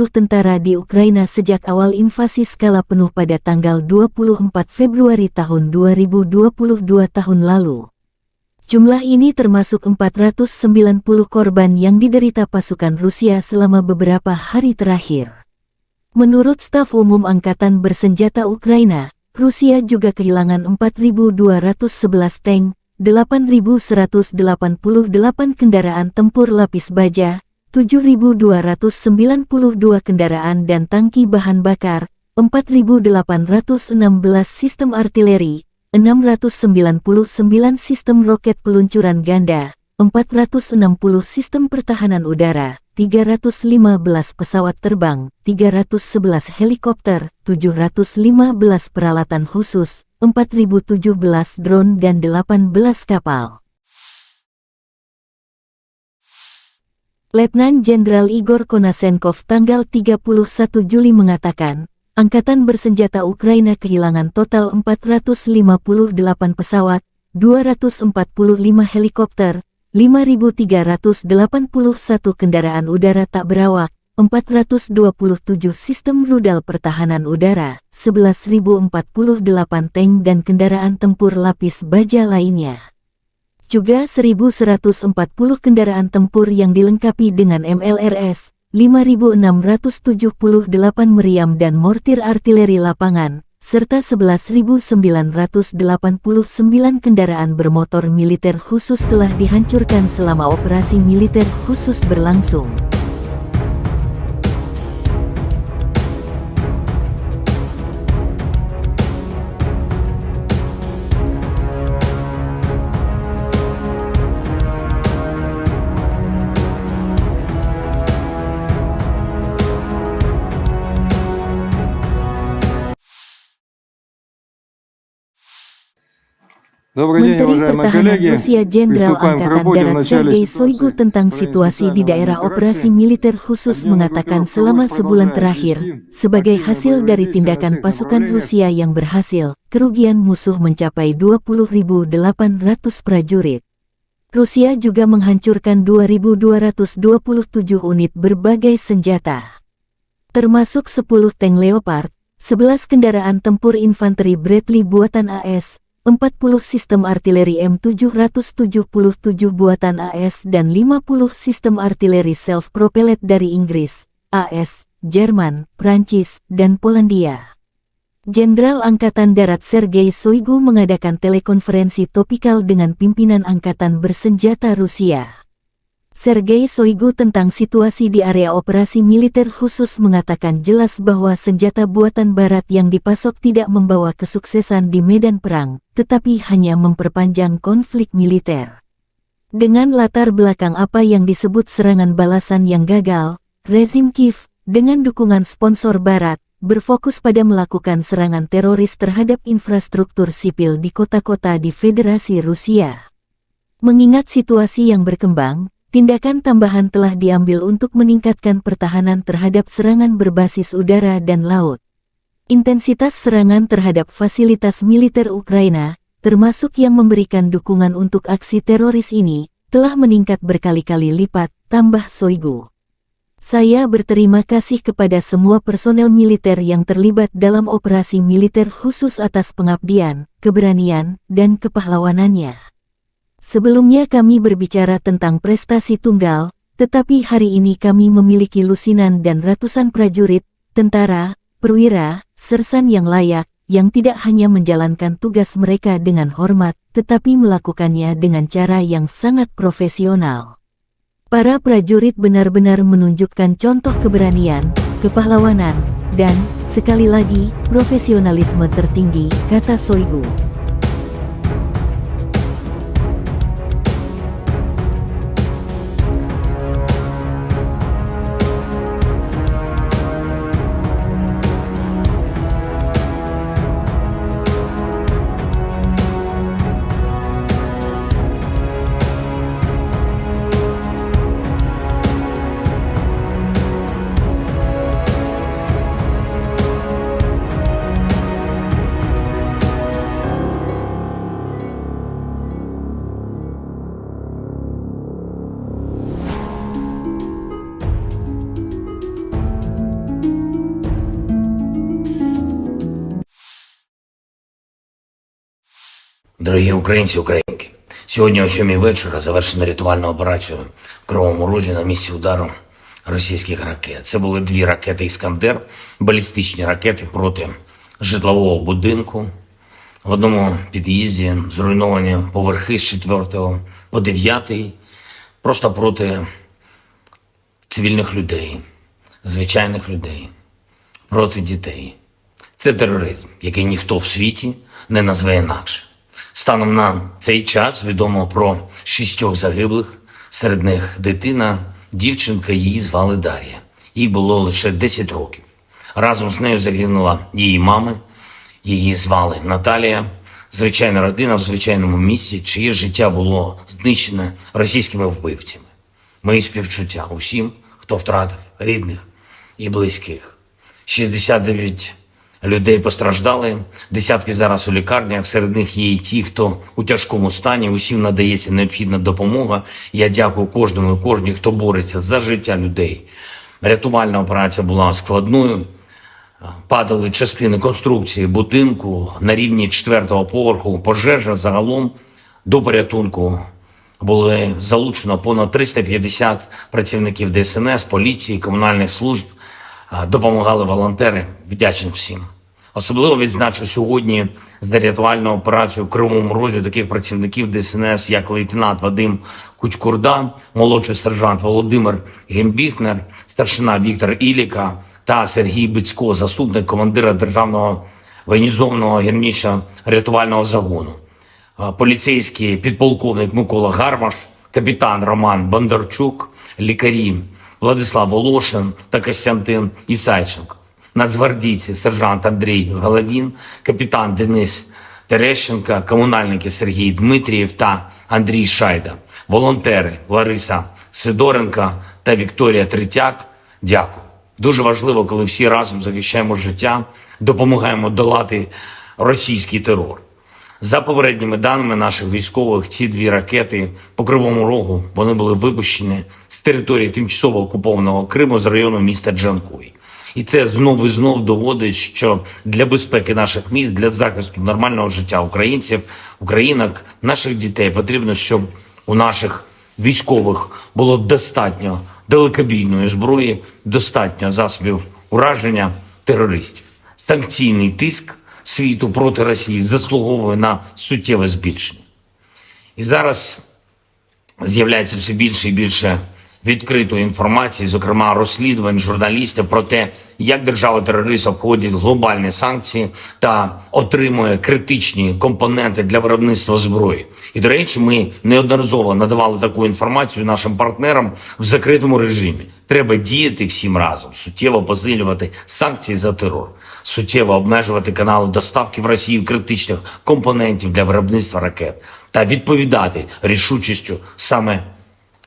tentara di Ukraina sejak awal invasi skala penuh pada tanggal 24 Februari tahun 2022 tahun lalu. Jumlah ini termasuk 490 korban yang diderita pasukan Rusia selama beberapa hari terakhir. Menurut staf umum Angkatan Bersenjata Ukraina, Rusia juga kehilangan 4.211 tank, 8.188 kendaraan tempur lapis baja, 7.292 kendaraan dan tangki bahan bakar, 4.816 sistem artileri, 699 sistem roket peluncuran ganda, 460 sistem pertahanan udara, 315 pesawat terbang, 311 helikopter, 715 peralatan khusus, 4.017 drone dan 18 kapal. Letnan Jenderal Igor Konasenkov tanggal 31 Juli mengatakan, Angkatan Bersenjata Ukraina kehilangan total 458 pesawat, 245 helikopter, 5.381 kendaraan udara tak berawak, 427 sistem rudal pertahanan udara, 11.048 tank dan kendaraan tempur lapis baja lainnya. juga 1.140 kendaraan tempur yang dilengkapi dengan MLRS, 5.678 meriam dan mortir artileri lapangan, serta 11.989 kendaraan bermotor militer khusus telah dihancurkan selama operasi militer khusus berlangsung. Menteri Pertahanan Rusia Jenderal Angkatan Darat Sergei Shoigu tentang situasi di daerah operasi militer khusus mengatakan selama sebulan terakhir, sebagai hasil dari tindakan pasukan Rusia yang berhasil, kerugian musuh mencapai 20.800 prajurit. Rusia juga menghancurkan 2.227 unit berbagai senjata, termasuk 10 tank Leopard, 11 kendaraan tempur infanteri Bradley buatan AS, 40 sistem artileri M777 buatan AS dan 50 sistem artileri self-propellet dari Inggris, AS, Jerman, Prancis, dan Polandia. Jenderal Angkatan Darat Sergei Shoigu mengadakan telekonferensi topikal dengan pimpinan Angkatan Bersenjata Rusia. Sergei Shoigu tentang situasi di area operasi militer khusus mengatakan jelas bahwa senjata buatan Barat yang dipasok tidak membawa kesuksesan di medan perang, tetapi hanya memperpanjang konflik militer. Dengan latar belakang apa yang disebut serangan balasan yang gagal, rezim Kiev, dengan dukungan sponsor Barat, berfokus pada melakukan serangan teroris terhadap infrastruktur sipil di kota-kota di Federasi Rusia. Mengingat situasi yang berkembang, tindakan tambahan telah diambil untuk meningkatkan pertahanan terhadap serangan berbasis udara dan laut. Intensitas serangan terhadap fasilitas militer Ukraina, termasuk yang memberikan dukungan untuk aksi teroris ini, telah meningkat berkali-kali lipat, tambah Shoigu. Saya berterima kasih kepada semua personel militer yang terlibat dalam operasi militer khusus atas pengabdian, keberanian, dan kepahlawanannya. Sebelumnya kami berbicara tentang prestasi tunggal, tetapi hari ini kami memiliki lusinan dan ratusan prajurit, tentara, perwira, sersan yang layak, yang tidak hanya menjalankan tugas mereka dengan hormat, tetapi melakukannya dengan cara yang sangat profesional. Para prajurit benar-benar menunjukkan contoh keberanian, kepahlawanan, dan, sekali lagi, profesionalisme tertinggi, kata Shoigu. Дорогі українці, українки, сьогодні о 7 вечора завершена рятувальна операція в Кривому Розі на місці удару російських ракет. Це були 2 ракети «Іскандер», балістичні ракети проти житлового будинку. В одному під'їзді зруйновані поверхи з 4 по 9, просто проти цивільних людей, звичайних людей, проти дітей. Це тероризм, який ніхто в світі не назве інакше. Станом на цей час відомо про 6 загиблих, серед них дитина, дівчинка, її звали Дар'я. Їй було лише 10 років. Разом з нею загинула її мама, її звали Наталія. Звичайна родина в звичайному місці, чиє життя було знищене російськими вбивцями. Мої співчуття усім, хто втратив рідних і близьких. 69 людей постраждали, десятки зараз у лікарнях, серед них є і ті, хто у тяжкому стані, усім надається необхідна допомога. Я дякую кожному і кожній, хто бореться за життя людей. Рятувальна операція була складною, падали частини конструкції будинку на рівні 4-го поверху, пожежа загалом до порятунку Було залучено понад 350 працівників ДСНС, поліції, комунальних служб. Допомагали волонтери. Вдячний всім. Особливо відзначу сьогодні за рятувальну операцію в Кривому Розі таких працівників ДСНС, як лейтенант Вадим Кучкурда, молодший сержант Володимир Гембіхнер, старшина Віктор Іліка та Сергій Бицько, заступник командира Державного воєнізованого гірничо-рятувального загону, поліцейський підполковник Микола Гармаш, капітан Роман Бондарчук, лікарі Владислав Волошин та Костянтин Ісайченко, нацгвардійці сержант Андрій Головін, капітан Денис Терещенко, комунальники Сергій Дмитрієв та Андрій Шайда, волонтери Лариса Сидоренко та Вікторія Третяк. Дякую. Дуже важливо, коли всі разом захищаємо життя, допомагаємо долати російський терор. За попередніми даними наших військових, ці 2 ракети по Кривому Рогу, вони були випущені з території тимчасово окупованого Криму з району міста Джанкой. І це знов і знов доводить, що для безпеки наших міст, для захисту нормального життя українців, українок, наших дітей потрібно, щоб у наших військових було достатньо далекобійної зброї, достатньо засобів ураження терористів. Санкційний тиск світу проти Росії заслуговує на суттєве збільшення. І зараз з'являється все більше і більше відкритої інформації, зокрема розслідувань журналістів про те, як держава-терорист обходить глобальні санкції та отримує критичні компоненти для виробництва зброї. І, до речі, ми неодноразово надавали таку інформацію нашим партнерам в закритому режимі. Треба діяти всім разом, суттєво посилювати санкції за терор, суттєво обмежувати канали доставки в Росію критичних компонентів для виробництва ракет та відповідати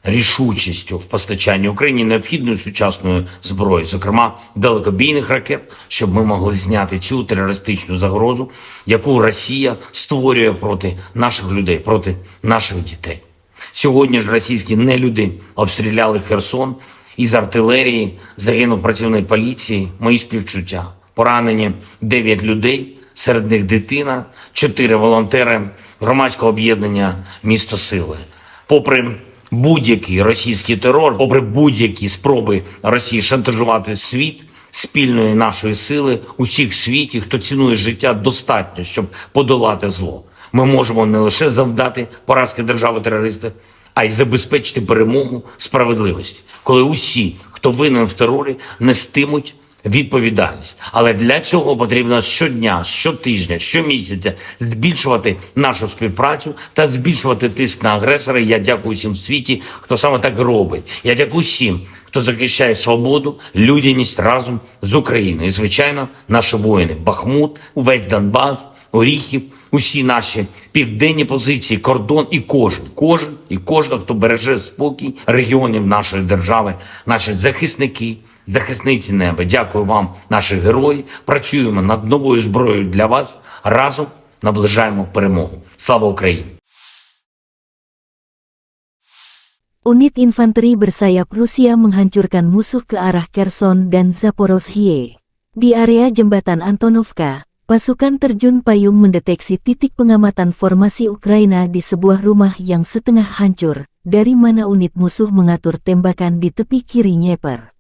рішучістю в постачанні Україні необхідної сучасної зброї, зокрема далекобійних ракет, щоб ми могли зняти цю терористичну загрозу, яку Росія створює проти наших людей, проти наших дітей. Сьогодні ж російські нелюди обстріляли Херсон, із артилерії загинув працівник поліції, мої співчуття. Поранені 9 людей, серед них дитина, 4 волонтери громадського об'єднання «Місто Сили». Попри будь-який російський терор, попри будь-які спроби Росії шантажувати світ, спільної нашої сили, усіх в світі, хто цінує життя, достатньо, щоб подолати зло. Ми можемо не лише завдати поразки держави-терориста, а й забезпечити перемогу справедливості, коли усі, хто винен в терорі, нестимуть відповідальність. Але для цього потрібно щодня, щотижня, щомісяця збільшувати нашу співпрацю та збільшувати тиск на агресора. Я дякую всім в світі, хто саме так робить. Я дякую всім, хто захищає свободу, людяність разом з Україною. І, звичайно, наші воїни. Бахмут, увесь Донбас, Оріхів, усі наші південні позиції, кордон і кожен, хто береже спокій регіонів нашої держави, наші захисники, захисниці неба. Дякую вам, наші герої. Працюємо над новою зброєю для вас. Разом наближаємо перемогу. Слава Україні! Unit infanteri bersayap Rusia menghancurkan musuh ke arah Kherson dan Zaporozhye. Di area jembatan Antonovka, pasukan terjun payung mendeteksi titik pengamatan formasi Ukraina di sebuah rumah yang setengah hancur, dari mana unit musuh mengatur tembakan di tepi kiri Dnieper.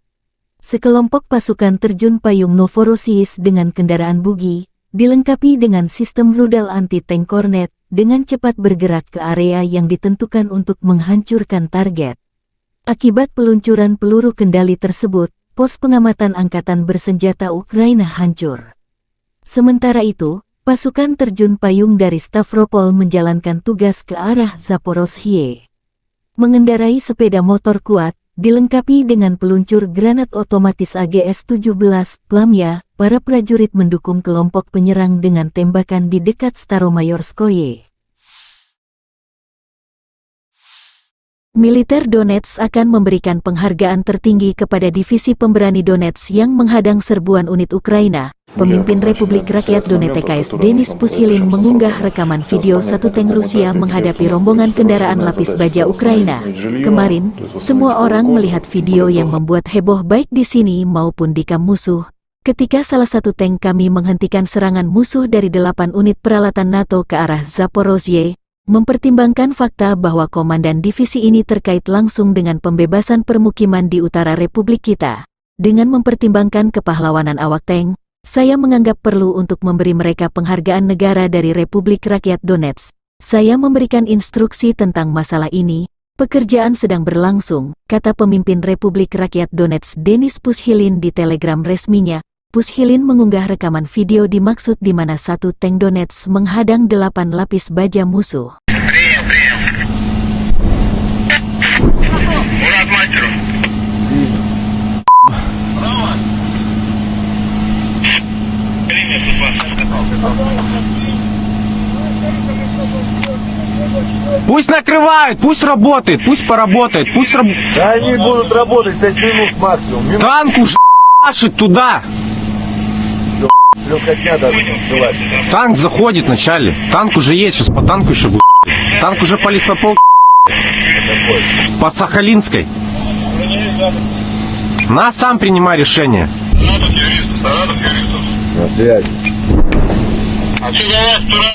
Sekelompok pasukan terjun payung Novorossiysk dengan kendaraan bugi, dilengkapi dengan sistem rudal anti-tank Kornet, dengan cepat bergerak ke area yang ditentukan untuk menghancurkan target. Akibat peluncuran peluru kendali tersebut, pos pengamatan angkatan bersenjata Ukraina hancur. Sementara itu, pasukan terjun payung dari Stavropol menjalankan tugas ke arah Zaporozhye. Mengendarai sepeda motor kuat, dilengkapi dengan peluncur granat otomatis AGS-17, Plamya, para prajurit mendukung kelompok penyerang dengan tembakan di dekat Staromayorskoye. Militer Donetsk akan memberikan penghargaan tertinggi kepada divisi pemberani Donetsk yang menghadang serbuan unit Ukraina. Pemimpin Republik Rakyat Donetsk Denis Pushilin mengunggah rekaman video satu tank Rusia menghadapi rombongan kendaraan lapis baja Ukraina. Kemarin, semua orang melihat video yang membuat heboh baik di sini maupun di kamp musuh. Ketika salah satu tank kami menghentikan serangan musuh dari 8 unit peralatan NATO ke arah Zaporozhye, Mempertimbangkan fakta bahwa komandan divisi ini terkait langsung dengan pembebasan permukiman di utara Republik kita, dengan mempertimbangkan kepahlawanan awak tank, saya menganggap perlu untuk memberi mereka penghargaan negara dari Republik Rakyat Donetsk. Saya memberikan instruksi tentang masalah ini. Pekerjaan sedang berlangsung, kata pemimpin Republik Rakyat Donetsk Denis Pushilin di Telegram resminya. Pushilin mengunggah rekaman video dimaksud di mana satu tank Donetsk menghadang 8 lapis baja musuh. Пусть накрывают, пусть работает, пусть поработает, пусть Да они будут работать 5 минут максимум. Танк уже машет туда. Легкотня даже танцевать. Танк заходит вначале. Танк уже есть, сейчас по танку еще будет. Танк уже по лесополке. По Сахалинской. На, сам принимай решение. На связи. А что за вас, дура?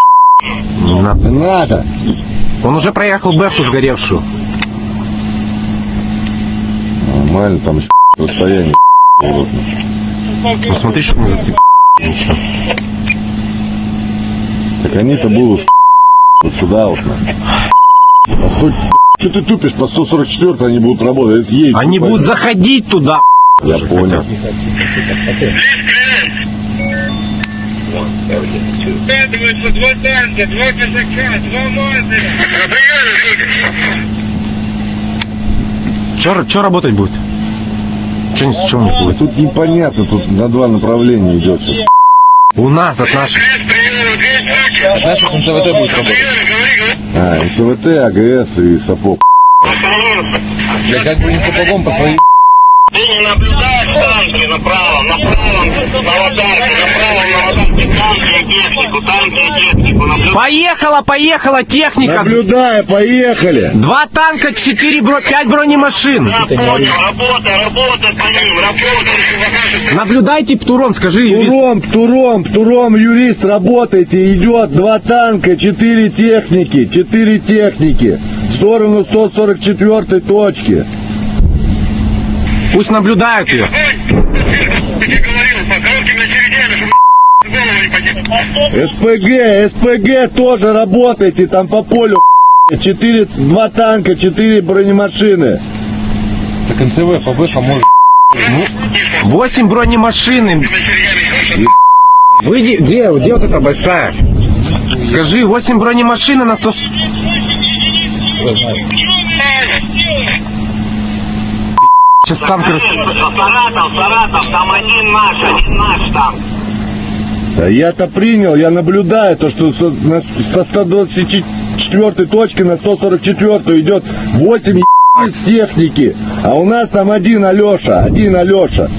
Не надо. Не надо. Он уже проехал Бэху сгоревшую. Нормально, там еще расстояние. Ну смотри, чтобы не зацепить. Так они-то будут вот сюда вот. Постой, что ты тупишь? По 144 они будут работать. Они будут заходить туда. Я понял. Складываются 2 танка, 2 казака, 2 мазера. Че работать будет? Че не будет? Тут непонятно, тут на 2 направления идет сейчас. У нас от наших. От наших НСВТ будет работать. СВТ, АГС и сапог. Я как бы не сапогом по своей... Ты не наблюдаешь танки направо, на аватарке, направо на аватарке, танки и технику, Поехала техника. Наблюдаю, поехали. 2 танка, 5 бронемашин. работай по ним, работай. Наблюдайте, Птуром, скажи. Птуром, юрист, работайте, идет 2 танка, 4 техники, в сторону 144 точки. Пусть наблюдают ее. СПГ тоже работайте, там по полю 2 танка, 4 бронемашины. Так НСВ по Бэху может... 8 бронемашин. Выйди, где вот эта большая? Скажи, 8 бронемашин на 100... Сейчас танк Саратов, там один наш танк. Да я-то принял, я наблюдаю то, что со 124 точки на 144 идет 8 с техники, а у нас там один Алеша. Ну один Алеша,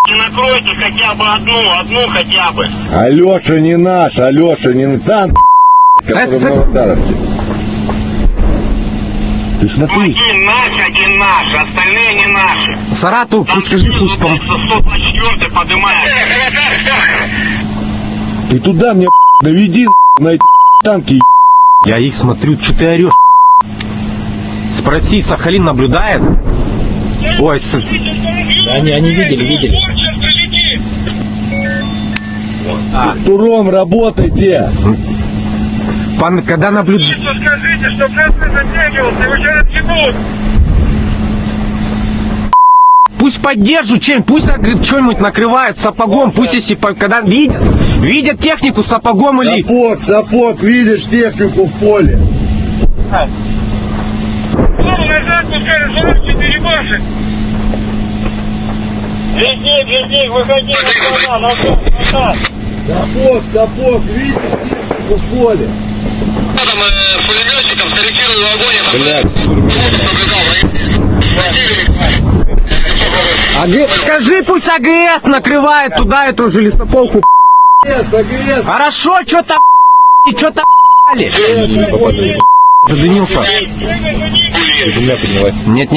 не накройте хотя бы одну хотя бы. Алеша не наш, танк, который в Новодаровке. Ты смотри. Один наш, остальные не наши. Саратов, пусть скажи, пусть 124 поднимает. Ты туда мне доведи на эти танки. Я их смотрю, что ты орешь? Спроси, Сахалин наблюдает? Ой, Они видели. Туром работайте. Когда наблюдает... Скажите, что красный затягивался, его сейчас отъебут. Пусть поддержат чем-нибудь, пусть что-нибудь накрывают сапогом, пусть если когда видят технику сапогом или... Сапог, видишь технику в поле. Назад пускай, 44 башек. Везде, выходи назад. Сапог, видишь технику в поле. Там пулеметчиком скорректировал огонь. Скажи, пусть АГС накрывает туда эту же лесополку. АГС. Хорошо, что-то задымился. Земля поднялась. Нет,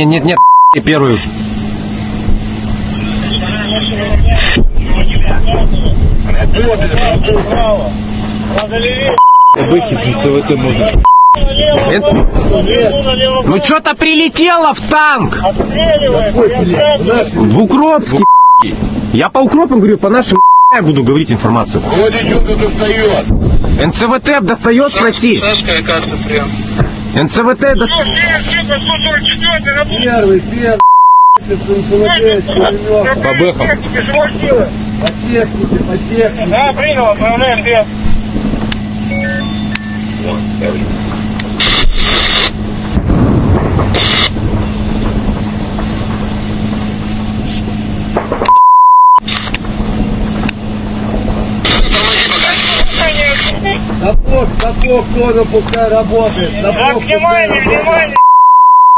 первую. Бэхи с НСВТ можно. Ну что-то прилетело в танк! В Укропске. Я по Укропам говорю, по нашим я буду говорить информацию. Вроде что-то достает. НЦВТ достает, спроси. НЦВТ достает. Первый, с НСВТ, пулемет. По бэхам. По технике, по технике. Да, принял, отправляем без. Сапог тоже пускай работает. Так, Сапог внимание, внимание.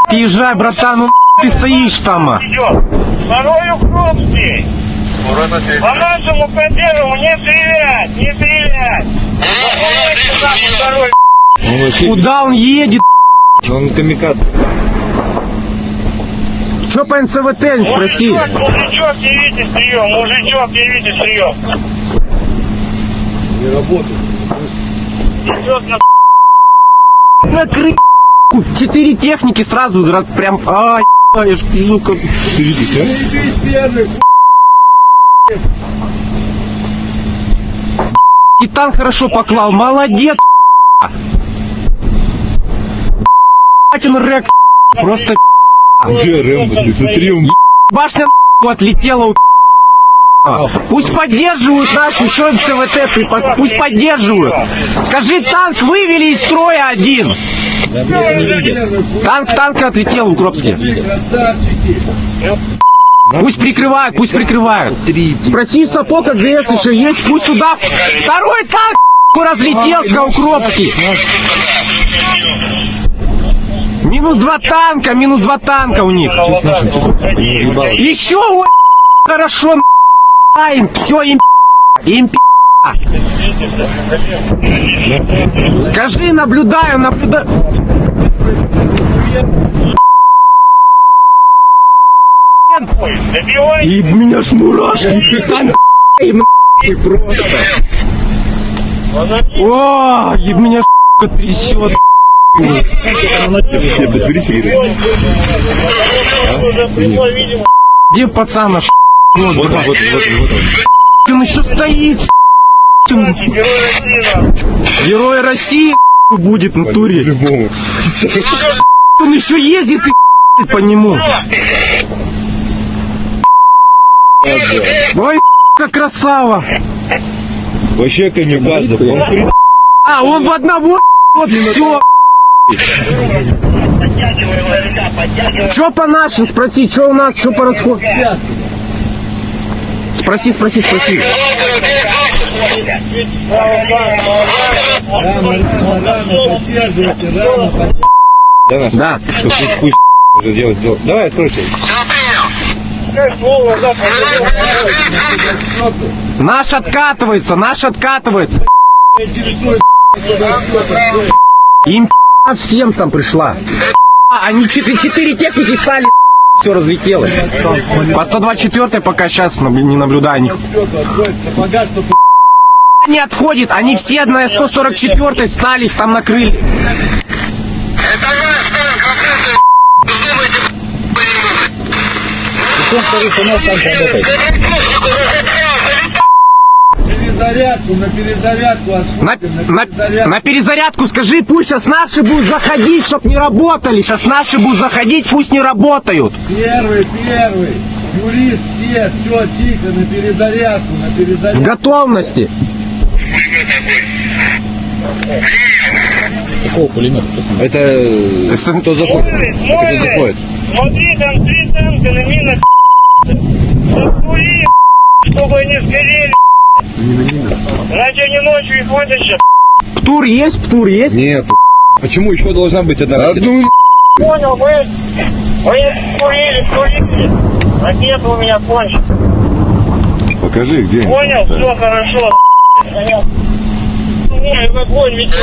Ты езжай, братан, ну ты стоишь там. Идет. Второй Укропский. По нашему консерву не стрелять, не стрелять. Второй. Он вообще... Куда он едет? Он камикадзе. Че по НЦВТ, не спроси. Мужичок, явите прием, мужичок, явите прием. не работает. Идет на Накрыть в 4 техники сразу, прям, ай, я ж вижу, как... Заебись первый, И танк хорошо поклал, молодец, он Рекс, просто Где Рэмбо? Ты смотри, он... башня отлетела, пусть поддерживают наши, еще МЦВТ, пусть поддерживают. Скажи, танк вывели из строя один. Танк отлетел в Укропске. красавчики. Пусть прикрывают, пусть прикрывают. Спроси Сапог, АГС еще есть, пусть туда. Второй танк разлетелся, Укропский. Минус два танка у них. Еще, ой, хорошо, им, все, им, Скажи, наблюдаю. И меня ж мурашки, там, просто. О, и меня трясет. Где пацана? Вот он. Он еще стоит. Герой России будет в натуре. Он еще ездит и по нему. Ой, как красава. Вообще камикадзе. Он А, он в одного, вот все. Че по нашим, спроси, что у нас, что по расходу? Спроси. Да. Пусть уже делать. Давай, откройте. Наш откатывается. Им всем там пришла. Они 4 техники стали, все разлетелось. По 124 пока сейчас не наблюдаю них. Не отходит, они все на 144 стали, их там накрыли. На перезарядку скажи, пусть сейчас наши будут заходить, чтоб не работали. Сейчас наши будут заходить, пусть не работают. Первый. Юрист, все, тихо, на перезарядку. В готовности. Какого пулемета? Это кто заходит? Смотри, там 3 танка на минах. Закури, чтобы они сгорели. Иначе они ночью их вытащат. Птур есть? Нет. Почему еще должна быть одна ракета? Понял, вы курили. Ракета у меня кончится. Покажи, где. Понял, все хорошо. В огонь ведет.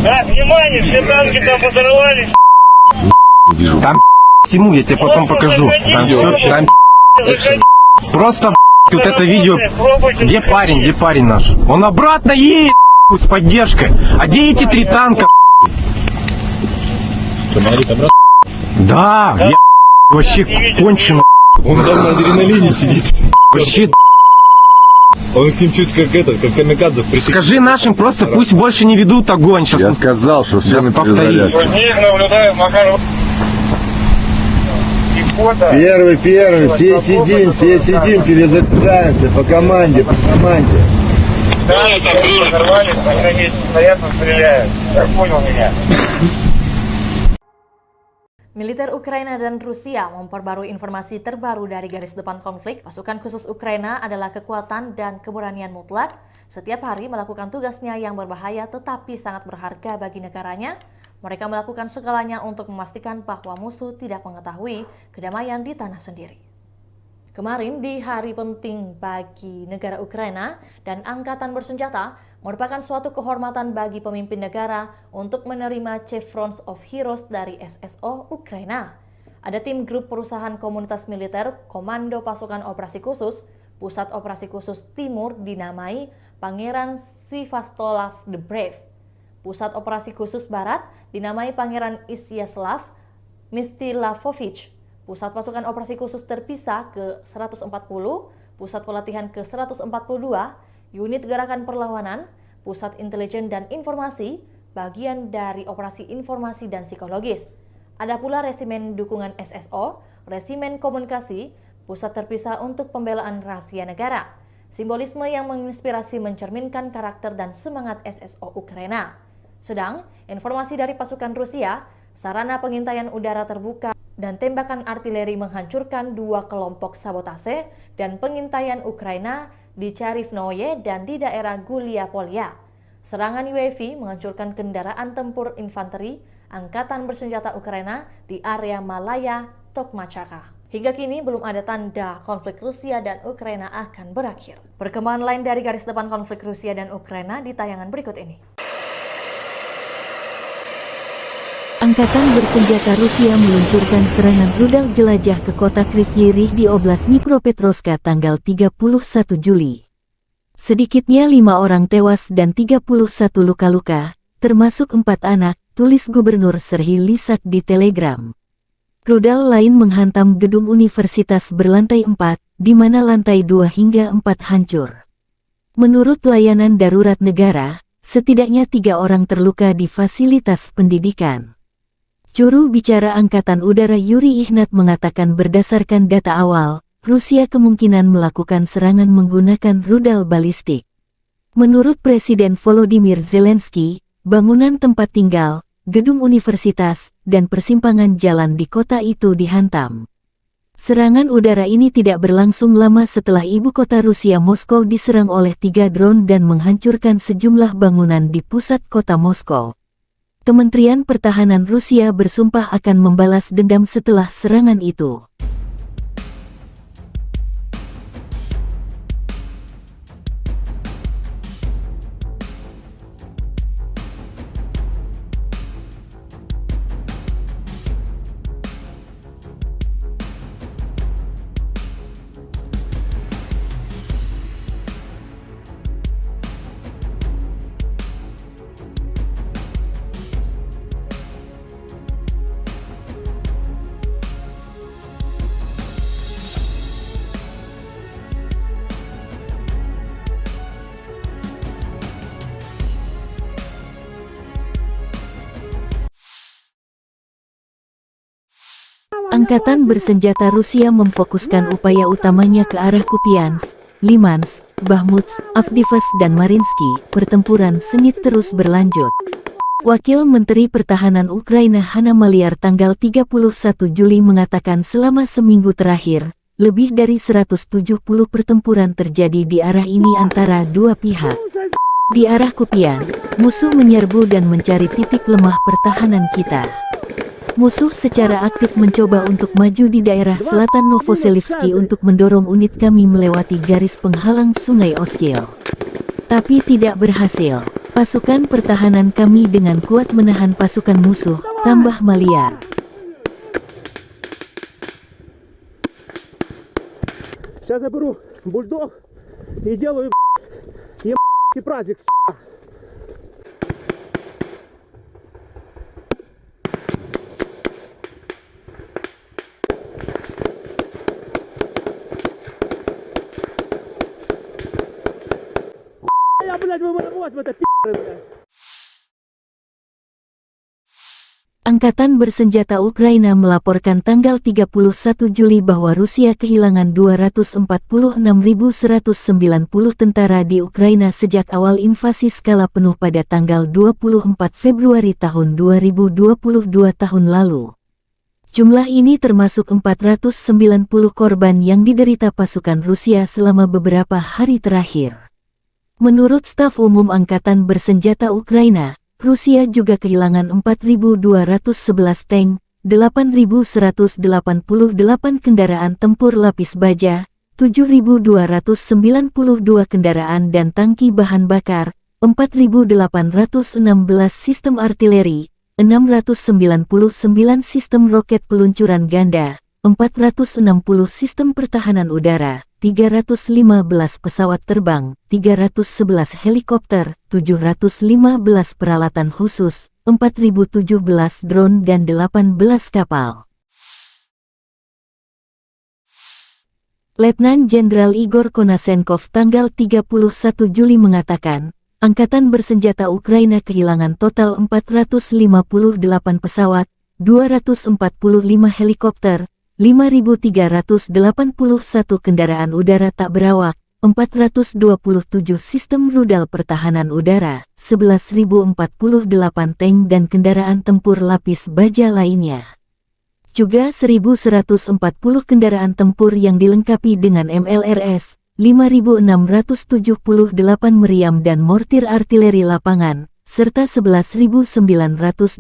Да, внимание, все танки там подорвались. Там всему, я тебе потом покажу. Там все, там просто вот это видео. Где парень наш? Он обратно едет с поддержкой. А где эти 3 танка? Что, Марит, обратно? Да, я вообще кончено. Он там на адреналине сидит. Вообще, Он к ним чуть как этот, как камикадзе притек. скажи нашим просто, пусть больше не ведут огонь. Сейчас Я сказал, что все на повтори. перезарядке. Них наблюдаю, Макар. И фото. Первый, все сидим, перезаряжаемся по команде. Да, взорвались, на месте стоят, стреляют. Как понял меня? Militer Ukraina dan Rusia memperbarui informasi terbaru dari garis depan konflik. Pasukan khusus Ukraina adalah kekuatan dan keberanian mutlak. Setiap hari melakukan tugasnya yang berbahaya tetapi sangat berharga bagi negaranya. Mereka melakukan segalanya untuk memastikan bahwa musuh tidak mengetahui kedamaian di tanah sendiri. Kemarin di hari penting bagi negara Ukraina dan angkatan bersenjata merupakan suatu kehormatan bagi pemimpin negara untuk menerima Chevrons of Heroes dari SSO Ukraina. Ada tim grup perusahaan komunitas militer Komando Pasukan Operasi Khusus, Pusat Operasi Khusus Timur dinamai Pangeran Sviatoslav the Brave. Pusat Operasi Khusus Barat dinamai Pangeran Isyaslav Mstilavovich. Pusat Pasukan Operasi Khusus Terpisah ke-140, Pusat Pelatihan ke-142, Unit Gerakan Perlawanan, Pusat Intelijen dan Informasi, bagian dari Operasi Informasi dan Psikologis. Ada pula Resimen Dukungan SSO, Resimen Komunikasi, Pusat Terpisah untuk Pembelaan Rahasia Negara. Simbolisme yang menginspirasi mencerminkan karakter dan semangat SSO Ukraina. Sedang, informasi dari pasukan Rusia, sarana pengintaian udara terbuka dan tembakan artileri menghancurkan 2 kelompok sabotase dan pengintaian Ukraina di Charivnoye dan di daerah Gulia-Polya. Serangan UAV menghancurkan kendaraan tempur infanteri Angkatan Bersenjata Ukraina di area Malaya, Tokmachaka. Hingga kini belum ada tanda konflik Rusia dan Ukraina akan berakhir. Perkembangan lain dari garis depan konflik Rusia dan Ukraina di tayangan berikut ini. Angkatan bersenjata Rusia meluncurkan serangan rudal jelajah ke kota Kryvyi Rih di Oblast Dnipropetrovska tanggal 31 Juli. Sedikitnya 5 orang tewas dan 31 luka-luka, termasuk 4 anak, tulis Gubernur Serhiy Lysak di Telegram. Rudal lain menghantam gedung universitas berlantai 4, di mana lantai 2 hingga 4 hancur. Menurut layanan darurat negara, setidaknya 3 orang terluka di fasilitas pendidikan. Juru bicara Angkatan Udara Yuri Ihnat mengatakan berdasarkan data awal, Rusia kemungkinan melakukan serangan menggunakan rudal balistik. Menurut Presiden Volodymyr Zelensky, bangunan tempat tinggal, gedung universitas, dan persimpangan jalan di kota itu dihantam. Serangan udara ini tidak berlangsung lama setelah ibu kota Rusia Moskow diserang oleh 3 drone dan menghancurkan sejumlah bangunan di pusat kota Moskow. Kementerian Pertahanan Rusia bersumpah akan membalas dendam setelah serangan itu. Angkatan bersenjata Rusia memfokuskan upaya utamanya ke arah Kupiansk, Limansk, Bakhmut, Avdiivka dan Mariinsky. Pertempuran sengit terus berlanjut. Wakil Menteri Pertahanan Ukraina Hanna Maliar tanggal 31 Juli mengatakan selama seminggu terakhir, lebih dari 170 pertempuran terjadi di arah ini antara dua pihak. Di arah Kupian, musuh menyerbu dan mencari titik lemah pertahanan kita. Musuh secara aktif mencoba untuk maju di daerah selatan Novoselivsky untuk mendorong unit kami melewati garis penghalang Sungai Oskil. Tapi tidak berhasil. Pasukan pertahanan kami dengan kuat menahan pasukan musuh, tambah Maliar. Сейчас заберу. бульдог и делаю и праздник, Я, блядь, выводим это блядь. Angkatan Bersenjata Ukraina melaporkan tanggal 31 Juli bahwa Rusia kehilangan 246.190 tentara di Ukraina sejak awal invasi skala penuh pada tanggal 24 Februari tahun 2022 tahun lalu. Jumlah ini termasuk 490 korban yang diderita pasukan Rusia selama beberapa hari terakhir. Menurut staf umum Angkatan Bersenjata Ukraina, Rusia juga kehilangan 4.211 tank, 8.188 kendaraan tempur lapis baja, 7.292 kendaraan dan tangki bahan bakar, 4.816 sistem artileri, 699 sistem roket peluncuran ganda, 460 sistem pertahanan udara, 315 pesawat terbang, 311 helikopter, 715 peralatan khusus, 4.017 drone dan 18 kapal. Letnan Jenderal Igor Konasenkov tanggal 31 Juli mengatakan, Angkatan Bersenjata Ukraina kehilangan total 458 pesawat, 245 helikopter, 5.381 kendaraan udara tak berawak, 427 sistem rudal pertahanan udara, 11.048 tank dan kendaraan tempur lapis baja lainnya. Juga 1.140 kendaraan tempur yang dilengkapi dengan MLRS, 5.678 meriam dan mortir artileri lapangan, serta 11.989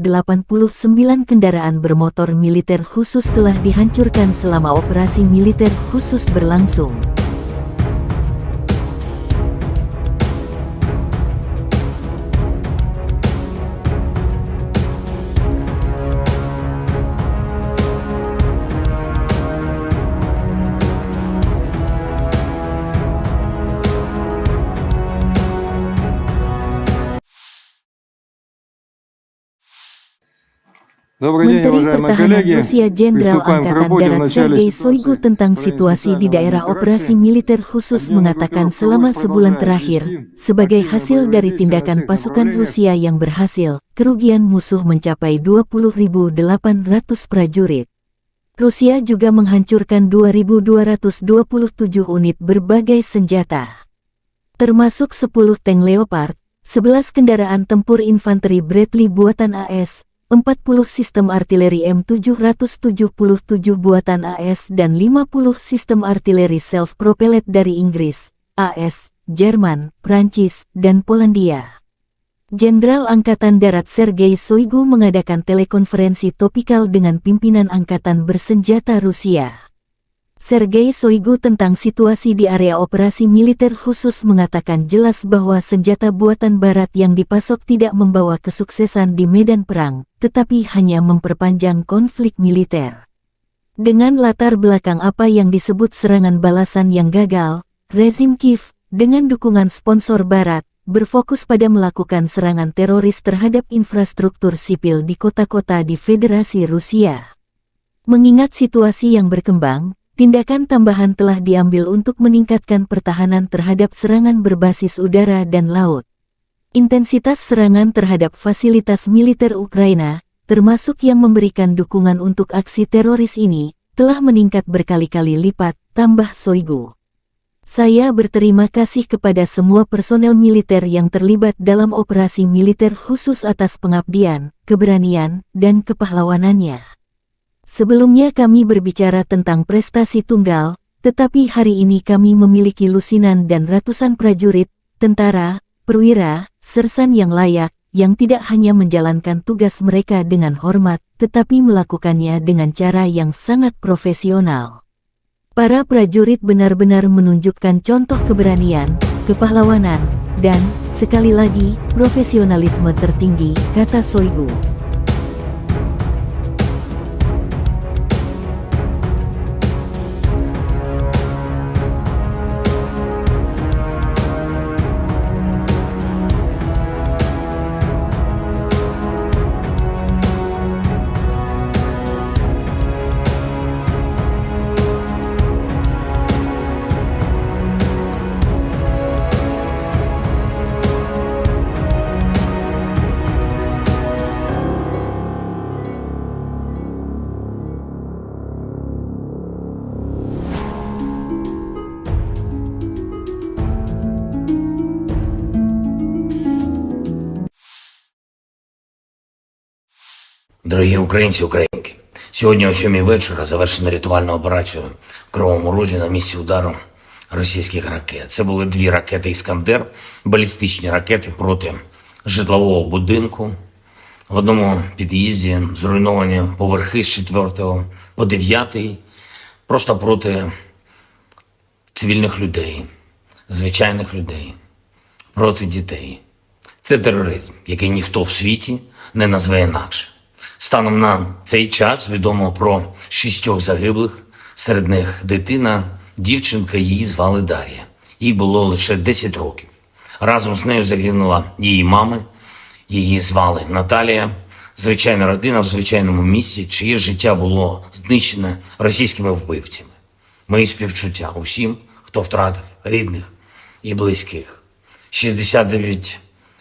kendaraan bermotor militer khusus telah dihancurkan selama operasi militer khusus berlangsung. Menteri Pertahanan Rusia Jenderal Angkatan Darat Sergei Shoigu tentang situasi di daerah operasi militer khusus mengatakan selama sebulan terakhir, sebagai hasil dari tindakan pasukan Rusia yang berhasil, kerugian musuh mencapai 20.800 prajurit. Rusia juga menghancurkan 2.227 unit berbagai senjata, termasuk 10 tank Leopard, 11 kendaraan tempur infanteri Bradley buatan AS, 40 sistem artileri M777 buatan AS dan 50 sistem artileri self-propelled dari Inggris, AS, Jerman, Prancis, dan Polandia. Jenderal Angkatan Darat Sergei Shoigu mengadakan telekonferensi topikal dengan pimpinan Angkatan Bersenjata Rusia. Sergei Shoigu tentang situasi di area operasi militer khusus mengatakan jelas bahwa senjata buatan Barat yang dipasok tidak membawa kesuksesan di medan perang, tetapi hanya memperpanjang konflik militer. Dengan latar belakang apa yang disebut serangan balasan yang gagal, rezim Kiev, dengan dukungan sponsor Barat, berfokus pada melakukan serangan teroris terhadap infrastruktur sipil di kota-kota di Federasi Rusia. Mengingat situasi yang berkembang, tindakan tambahan telah diambil untuk meningkatkan pertahanan terhadap serangan berbasis udara dan laut. Intensitas serangan terhadap fasilitas militer Ukraina, termasuk yang memberikan dukungan untuk aksi teroris ini, telah meningkat berkali-kali lipat, tambah Shoigu. Saya berterima kasih kepada semua personel militer yang terlibat dalam operasi militer khusus atas pengabdian, keberanian, dan kepahlawanannya. Sebelumnya kami berbicara tentang prestasi tunggal, tetapi hari ini kami memiliki lusinan dan ratusan prajurit, tentara, perwira, sersan yang layak, yang tidak hanya menjalankan tugas mereka dengan hormat, tetapi melakukannya dengan cara yang sangat profesional. Para prajurit benar-benar menunjukkan contoh keberanian, kepahlawanan, dan, sekali lagi, profesionalisme tertinggi, kata Shoigu. Дорогі українці, українки, сьогодні о 7 вечора завершена рятувальна операція в Кривому Розі на місці удару російських ракет. Це були 2 ракети «Іскандер», балістичні ракети проти житлового будинку. В одному під'їзді зруйновані поверхи з 4 по 9, просто проти цивільних людей, звичайних людей, проти дітей. Це тероризм, який ніхто в світі не назве інакше. Станом на цей час відомо про 6 загиблих, серед них дитина, дівчинка, її звали Дар'я. Їй було лише 10 років. Разом з нею загинула її мама, її звали Наталія. Звичайна родина в звичайному місці, чиє життя було знищене російськими вбивцями. Мої співчуття усім, хто втратив рідних і близьких. 69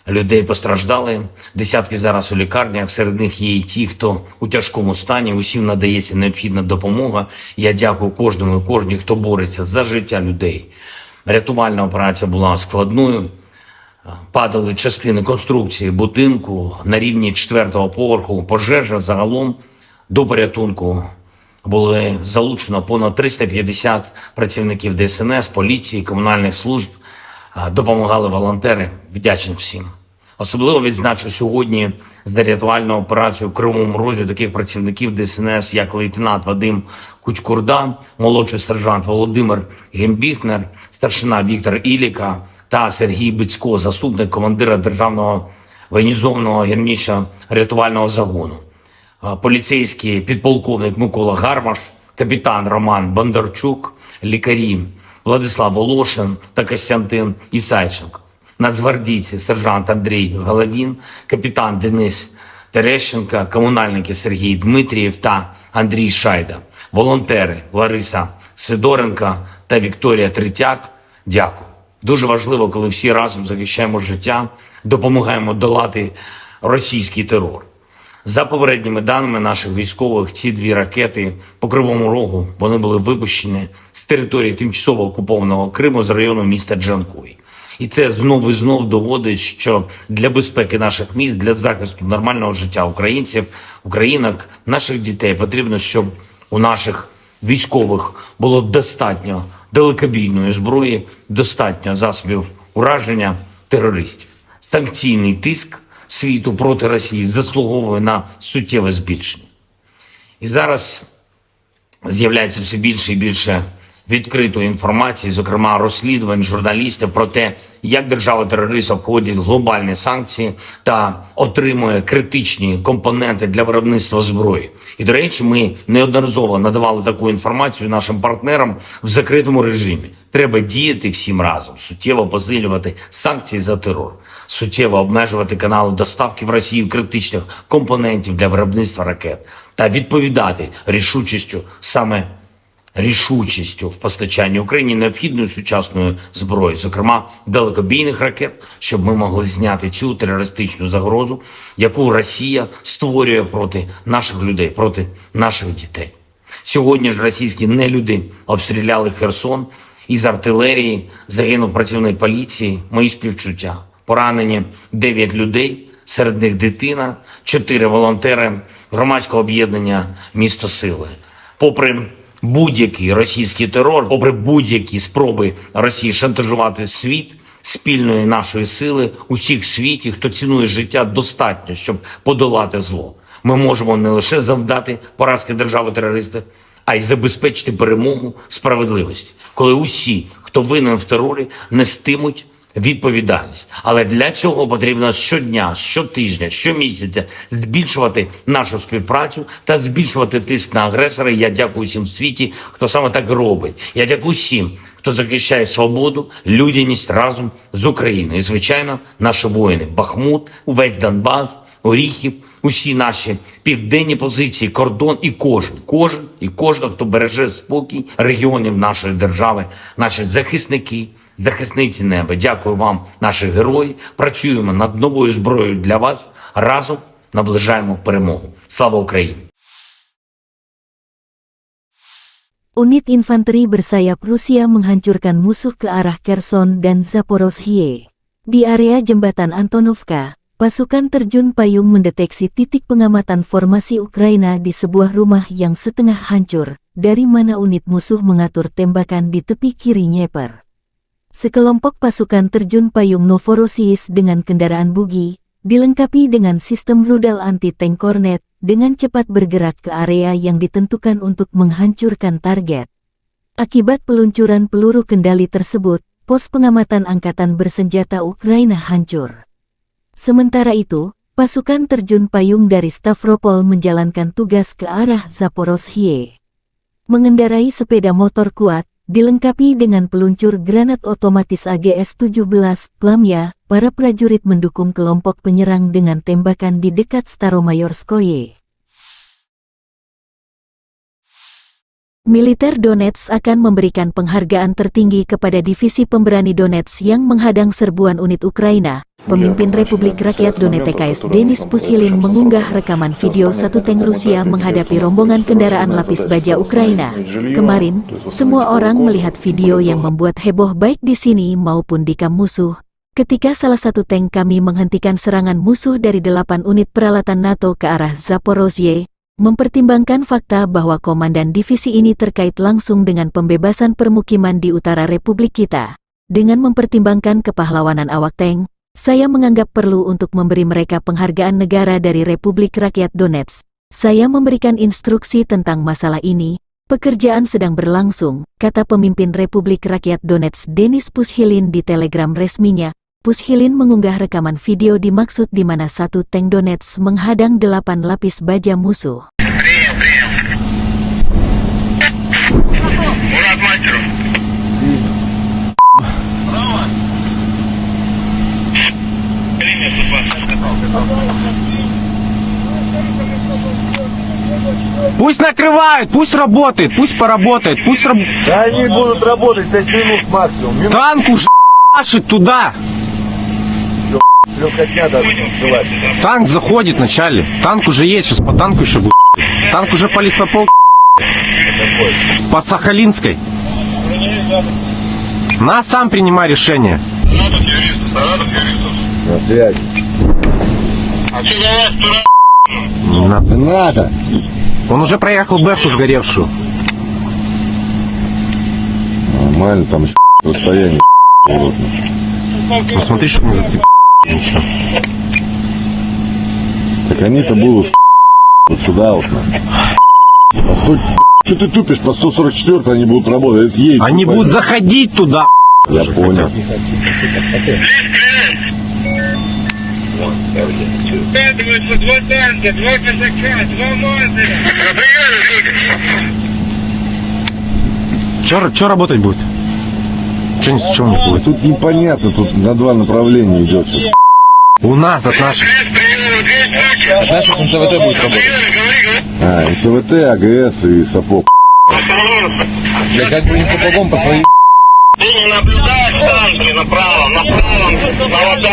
людей постраждали, десятки зараз у лікарнях, серед них є і ті, хто у тяжкому стані, усім надається необхідна допомога. Я дякую кожному і кожній, хто бореться за життя людей. Рятувальна операція була складною, падали частини конструкції будинку на рівні 4-го поверху, пожежа загалом до порятунку. Були залучено понад 350 працівників ДСНС, поліції, комунальних служб, допомагали волонтери, вдячний всім. Особливо відзначу сьогодні за рятувальну операцію в Кривому Розі таких працівників ДСНС, як лейтенант Вадим Кучкурда, молодший сержант Володимир Гембіхнер, старшина Віктор Іліка та Сергій Бицько, заступник командира Державного воєнізованого гірничо-рятувального загону. Поліцейський підполковник Микола Гармаш, капітан Роман Бондарчук, лікарі Владислав Волошин та Костянтин Ісайченко, нацгвардійці сержант Андрій Головін, капітан Денис Терещенко, комунальники Сергій Дмитрієв та Андрій Шайда, волонтери Лариса Сидоренко та Вікторія Третяк. Дякую. Дуже важливо, коли всі разом захищаємо життя, допомагаємо долати російський терор. За попередніми даними наших військових, ці 2 ракети по Кривому Рогу, вони були випущені з території тимчасово окупованого Криму з району міста Джанкой. І це знов і знов доводить, що для безпеки наших міст, для захисту нормального життя українців, українок, наших дітей потрібно, щоб у наших військових було достатньо далекобійної зброї, достатньо засобів ураження терористів. Санкційний тиск світу проти Росії заслуговує на суттєве збільшення. І зараз з'являється все більше і більше відкритої інформації, зокрема розслідувань журналістів про те, як держава-терорист обходить глобальні санкції та отримує критичні компоненти для виробництва зброї. І, до речі, ми неодноразово надавали таку інформацію нашим партнерам в закритому режимі. Треба діяти всім разом, суттєво посилювати санкції за терор, суттєво обмежувати канали доставки в Росію критичних компонентів для виробництва ракет та відповідати рішучістю в постачанні Україні необхідної сучасної зброї, зокрема далекобійних ракет, щоб ми могли зняти цю терористичну загрозу, яку Росія створює проти наших людей, проти наших дітей. Сьогодні ж російські нелюди обстріляли Херсон, із артилерії загинув працівник поліції, мої співчуття. Поранені 9 людей, серед них дитина, 4 волонтери громадського об'єднання «Місто Сили». Попри будь-який російський терор, попри будь-які спроби Росії шантажувати світ, спільної нашої сили, усіх в світі, хто цінує життя, достатньо, щоб подолати зло. Ми можемо не лише завдати поразки держави-терориста, а й забезпечити перемогу справедливості, коли усі, хто винен в терорі, нестимуть відповідальність. Але для цього потрібно щодня, щотижня, щомісяця збільшувати нашу співпрацю та збільшувати тиск на агресора. Я дякую всім в світі, хто саме так робить. Я дякую всім, хто захищає свободу, людяність разом з Україною. І, звичайно, наші воїни. Бахмут, увесь Донбас, Оріхів, усі наші південні позиції, кордон і кожен, хто береже спокій регіонів нашої держави, наші захисники, захисниці неба. Дякую вам, наші герої. Працюємо над новою зброєю для вас. Разом наближаємо перемогу. Слава Україні! Unit infanteri bersayap Rusia menghancurkan musuh ke arah Kherson dan Zaporozhye. Di area jembatan Antonovka, pasukan terjun payung mendeteksi titik pengamatan formasi Ukraina di sebuah rumah yang setengah hancur, dari mana unit musuh mengatur tembakan di tepi kiri Dnieper. Sekelompok pasukan terjun payung Novorossiysk dengan kendaraan bugi, dilengkapi dengan sistem rudal anti-tank Kornet, dengan cepat bergerak ke area yang ditentukan untuk menghancurkan target. Akibat peluncuran peluru kendali tersebut, pos pengamatan angkatan bersenjata Ukraina hancur. Sementara itu, pasukan terjun payung dari Stavropol menjalankan tugas ke arah Zaporozhye. Mengendarai sepeda motor kuat, dilengkapi dengan peluncur granat otomatis AGS-17, Plamya, para prajurit mendukung kelompok penyerang dengan tembakan di dekat Staromayorskoye. Militer Donetsk akan memberikan penghargaan tertinggi kepada divisi pemberani Donetsk yang menghadang serbuan unit Ukraina. Pemimpin Republik Rakyat Donetsk Denis Pushilin mengunggah rekaman video satu tank Rusia menghadapi rombongan kendaraan lapis baja Ukraina. Kemarin, semua orang melihat video yang membuat heboh baik di sini maupun di kamp musuh. Ketika salah satu tank kami menghentikan serangan musuh dari 8 unit peralatan NATO ke arah Zaporozhye, mempertimbangkan fakta bahwa komandan divisi ini terkait langsung dengan pembebasan permukiman di utara Republik kita. Dengan mempertimbangkan kepahlawanan awak tank, saya menganggap perlu untuk memberi mereka penghargaan negara dari Republik Rakyat Donetsk. Saya memberikan instruksi tentang masalah ini, pekerjaan sedang berlangsung, kata pemimpin Republik Rakyat Donetsk Denis Pushilin di telegram resminya. Pushilin mengunggah rekaman video dimaksud di mana satu tank Donetsk menghadang 8 lapis baja musuh. Пусть накрывают, пусть работает, пусть поработает, пусть Да они будут работать 5 минут максимум. Танк уже ***шит туда. Легкотня даже началась. Танк заходит вначале. Танк уже есть, сейчас по танку еще будет. Танк уже по лесопол. По Сахалинской. На, сам принимай решение. На связи. А что за вас тура? Не надо. Не надо. Он уже проехал Бэху сгоревшую. Нормально, там еще расстояние. Ну смотри, чтобы не зацепить. Ничего. Так они-то будут вот сюда вот. Постой, что ты тупишь? По 144 они будут работать. Едет, они будут заходить туда. Я понял. Скатываются 2 танка, 2 казака, 2 мазаря. Че работать будет? Чего не будет? Тут непонятно, тут на 2 направления идет сейчас. У нас от наших. От наших НСВТ будет работать. А, СВТ, АГС и сапог. Я как бы не сапогом по своей. Ты не наблюдаешь танки направо, на аватарке, направо на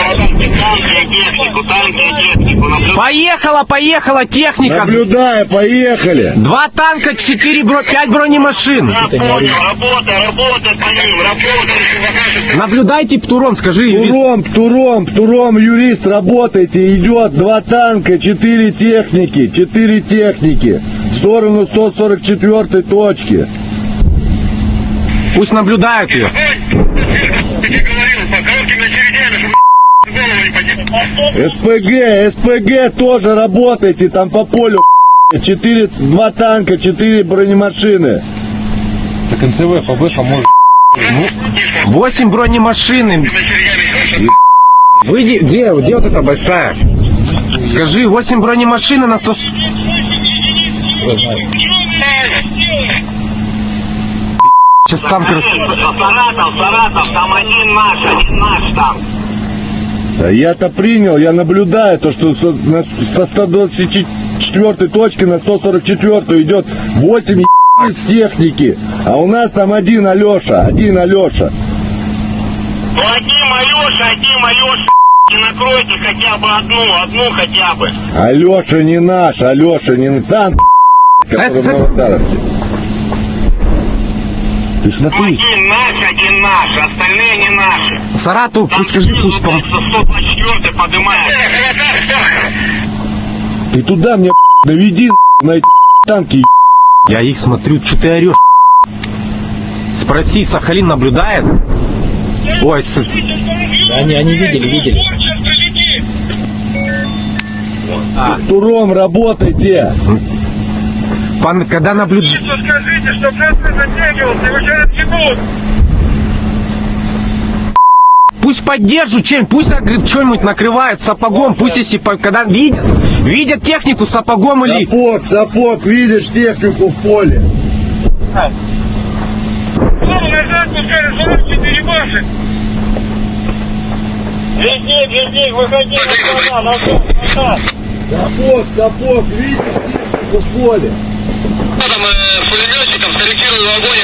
аватарке танки и технику, Поехала техника. Наблюдаю, поехали. 2 танка, 5 бронемашин. Я понял, работай по ним, работай. Наблюдайте, Птуром, скажи. Птуром, юрист, работайте, идет 2 танка, 4 техники, в сторону 144 точки. Пусть наблюдают ее. СПГ тоже работайте, там по полю 2 танка, 4 бронемашины. Так НСВ по Бэхам может. 8 бронемашин. Выйди, где вот эта большая? Скажи, 8 бронемашин на 100... Сейчас танк Саратов, там один наш там. Да я-то принял, я наблюдаю то, что со 124 точки на 144 идет 8 из техники, а у нас там один Алеша. Ну один Алеша, не накройте хотя бы одну хотя бы. Алеша не наш, танк, который в Новодаровке. Ты смотри. Один наш, остальные не наши. Саратов, пусть скажи, пусть пом... 124 поднимает. Ты туда мне наведи на эти танки. Я их смотрю, что ты орешь? Спроси, Сахалин наблюдает? Ой, Они видели. Туром работайте. Когда наблюдает... Скажите, что просто затягивался, его сейчас отъебут. Пусть поддержат чем, пусть что-нибудь накрывают сапогом, пусть если когда видят технику сапогом или... Сапог, видишь технику в поле. Назад пускай, 44 баши. Везде, выходи назад. Сапог, видишь технику в поле. Там пулеметчиком скорректировал огонь.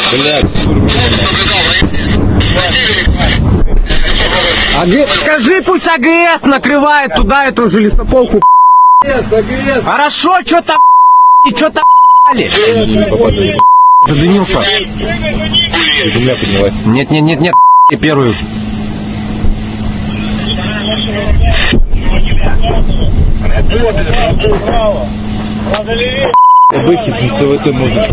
Скажи, пусть АГС накрывает туда эту же лесополку. АГС. Хорошо, что-то задымился. Земля поднялась. Нет, первую. Бэхи с НСВТ можно.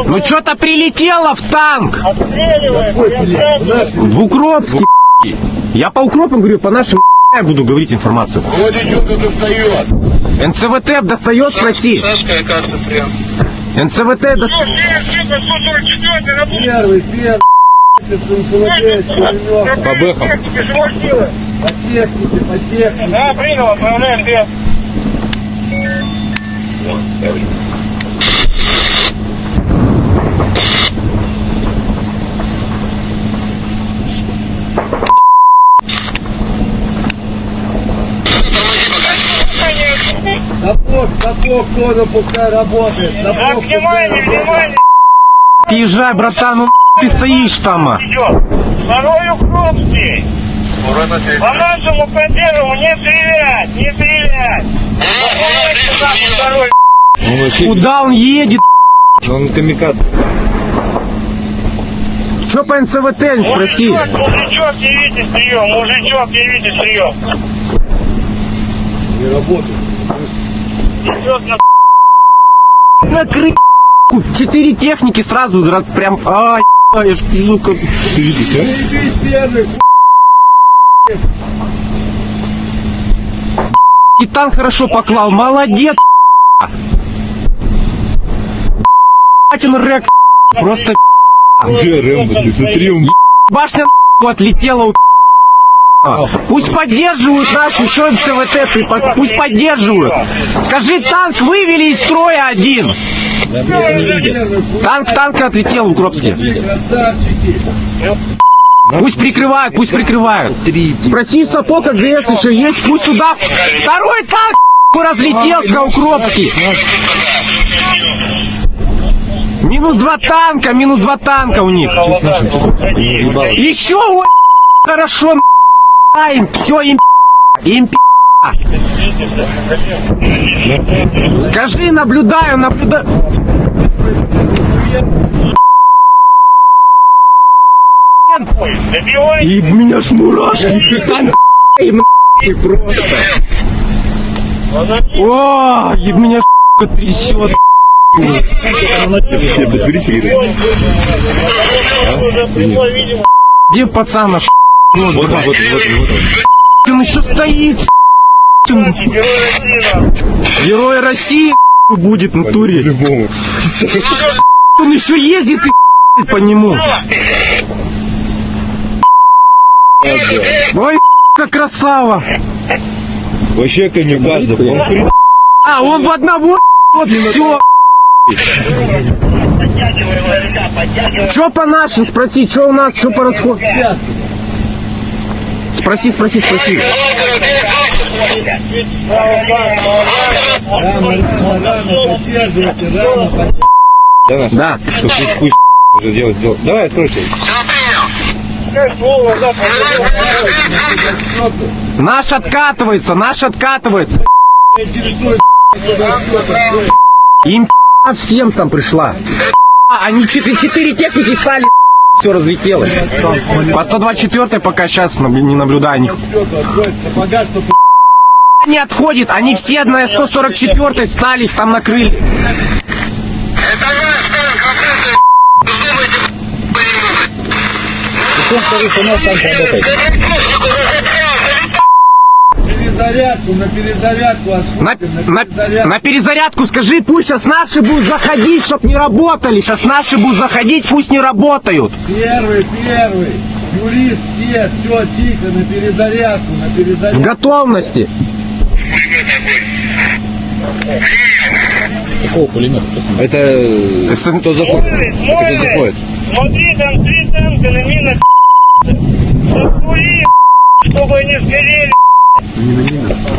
Ну что-то прилетело в танк. В Укропске. Я по Укропам говорю, по нашим я буду говорить информацию. Вроде что-то достает. НСВТ достает, спроси. НСВТ достает. Первый. По бэхам. По технике. Да, принял, отправляем без. Сапог тоже пускай работает. Так, внимание. Езжай, братан, ну ты стоишь там. Идет. Второй Укропский. По нашему поддерживу не стрелять. Второй. Куда он едет? Он камикадзе. Че по НСВТ, спроси. Мужичок, явите стрием. Не работает. Идет на Накрыть 4 техники сразу, прям, ай, жука. Ты видишь, а? Первый. Титан хорошо поклал, молодец. Он рек, просто Рэмбо, ты смотри, он... башня отлетела. Пусть поддерживают нашу еще НСВТ, пусть поддерживают. Скажи, танк вывели из строя один. Танк отлетел в Укропске. Пусть прикрывают. Спроси Сапог, АГС еще есть, пусть туда. Второй танк разлетелся, Укропский. Минус два танка у них. Еще, ой, хорошо, им, все, им. Скажи, наблюдаю. И меня ж мурашки, просто. О, и меня трясет. Где пацан? Вот. Он еще стоит. Герой России будет в натуре. Он еще ездит и по нему. Ой, как красава. Вообще камикадзе. Он в одного. Вот все. Че по нашим? Спроси, что у нас, что по расходу? Спроси. Да. Пусть уже делать. Давай, откройте. Наш откатывается. Им всем там пришла. Они 4 техники стали, все разлетелось. По 124 пока сейчас не наблюдаю них. Не отходит, они все на 144 стали, их там накрыли. Это наш танк, работает, думайте, Причем, скажи, у нас танк работает. Перезарядку, на перезарядку. На перезарядку скажи, пусть сейчас наши будут заходить, чтоб не работали. Сейчас наши будут заходить, пусть не работают. Первый. Юрист, все, тихо, на перезарядку, В готовности. Какого пулемета? Это кто заходит? Смотри, Кто заходит? смотри, там 3 танка на минах. Засули, чтобы они сгорели.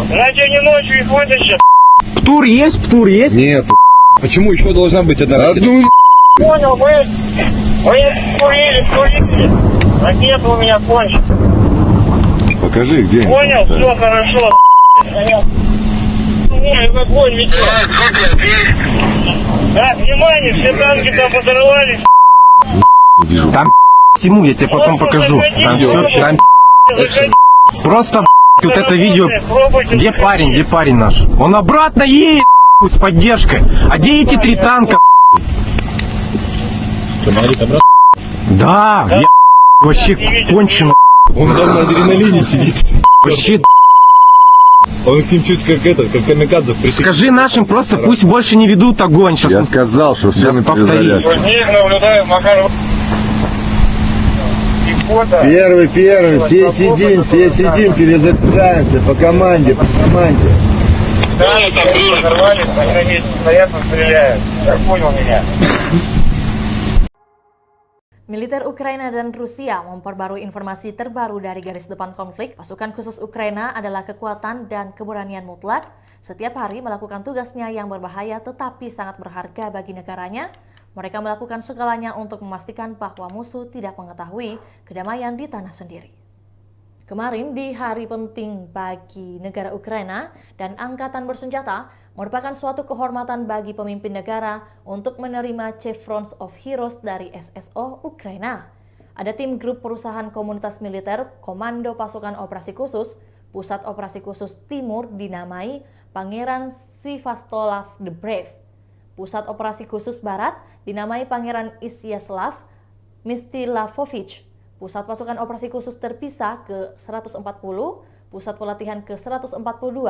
Иначе они ночью их вытащат. Птур есть? Нет. Почему еще должна быть одна ракета? Одну Понял, вы курили. Ракета у меня кончится. покажи, где. Понял, все хорошо. Ой, в огонь ведет. Так, внимание, все танки там подорвались. Там всему, я тебе потом покажу. Там все, там просто вот это видео. Где парень наш? Он обратно едет с поддержкой. А где эти 3 танка? Что, Марит обратно? Да, я вообще кончено. Он там на адреналине сидит. Вообще, Он к ним чуть как камикадзе присек. скажи нашим просто, пусть больше не ведут огонь. Сейчас Я сказал, что все Я на повторю. перезарядку. Них наблюдаю, Макар. Первый, все сидим, перезаряжаемся по команде. Танки там подорвались, они на месте стоят, стреляют. Так понял меня. Militer Ukraina dan Rusia memperbarui informasi terbaru dari garis depan konflik. Pasukan khusus Ukraina adalah kekuatan dan keberanian mutlak. Setiap hari melakukan tugasnya yang berbahaya tetapi sangat berharga bagi negaranya. Mereka melakukan segalanya untuk memastikan bahwa musuh tidak mengetahui kedamaian di tanah sendiri. Kemarin di hari penting bagi negara Ukraina dan angkatan bersenjata merupakan suatu kehormatan bagi pemimpin negara untuk menerima Chevrons of Heroes dari SSO Ukraina. Ada tim grup perusahaan komunitas militer Komando Pasukan Operasi Khusus, Pusat Operasi Khusus Timur dinamai Pangeran Sviatoslav the Brave. Pusat Operasi Khusus Barat dinamai Pangeran Isyaslav Mstilavovich. Pusat Pasukan Operasi Khusus Terpisah ke-140, Pusat Pelatihan ke-142,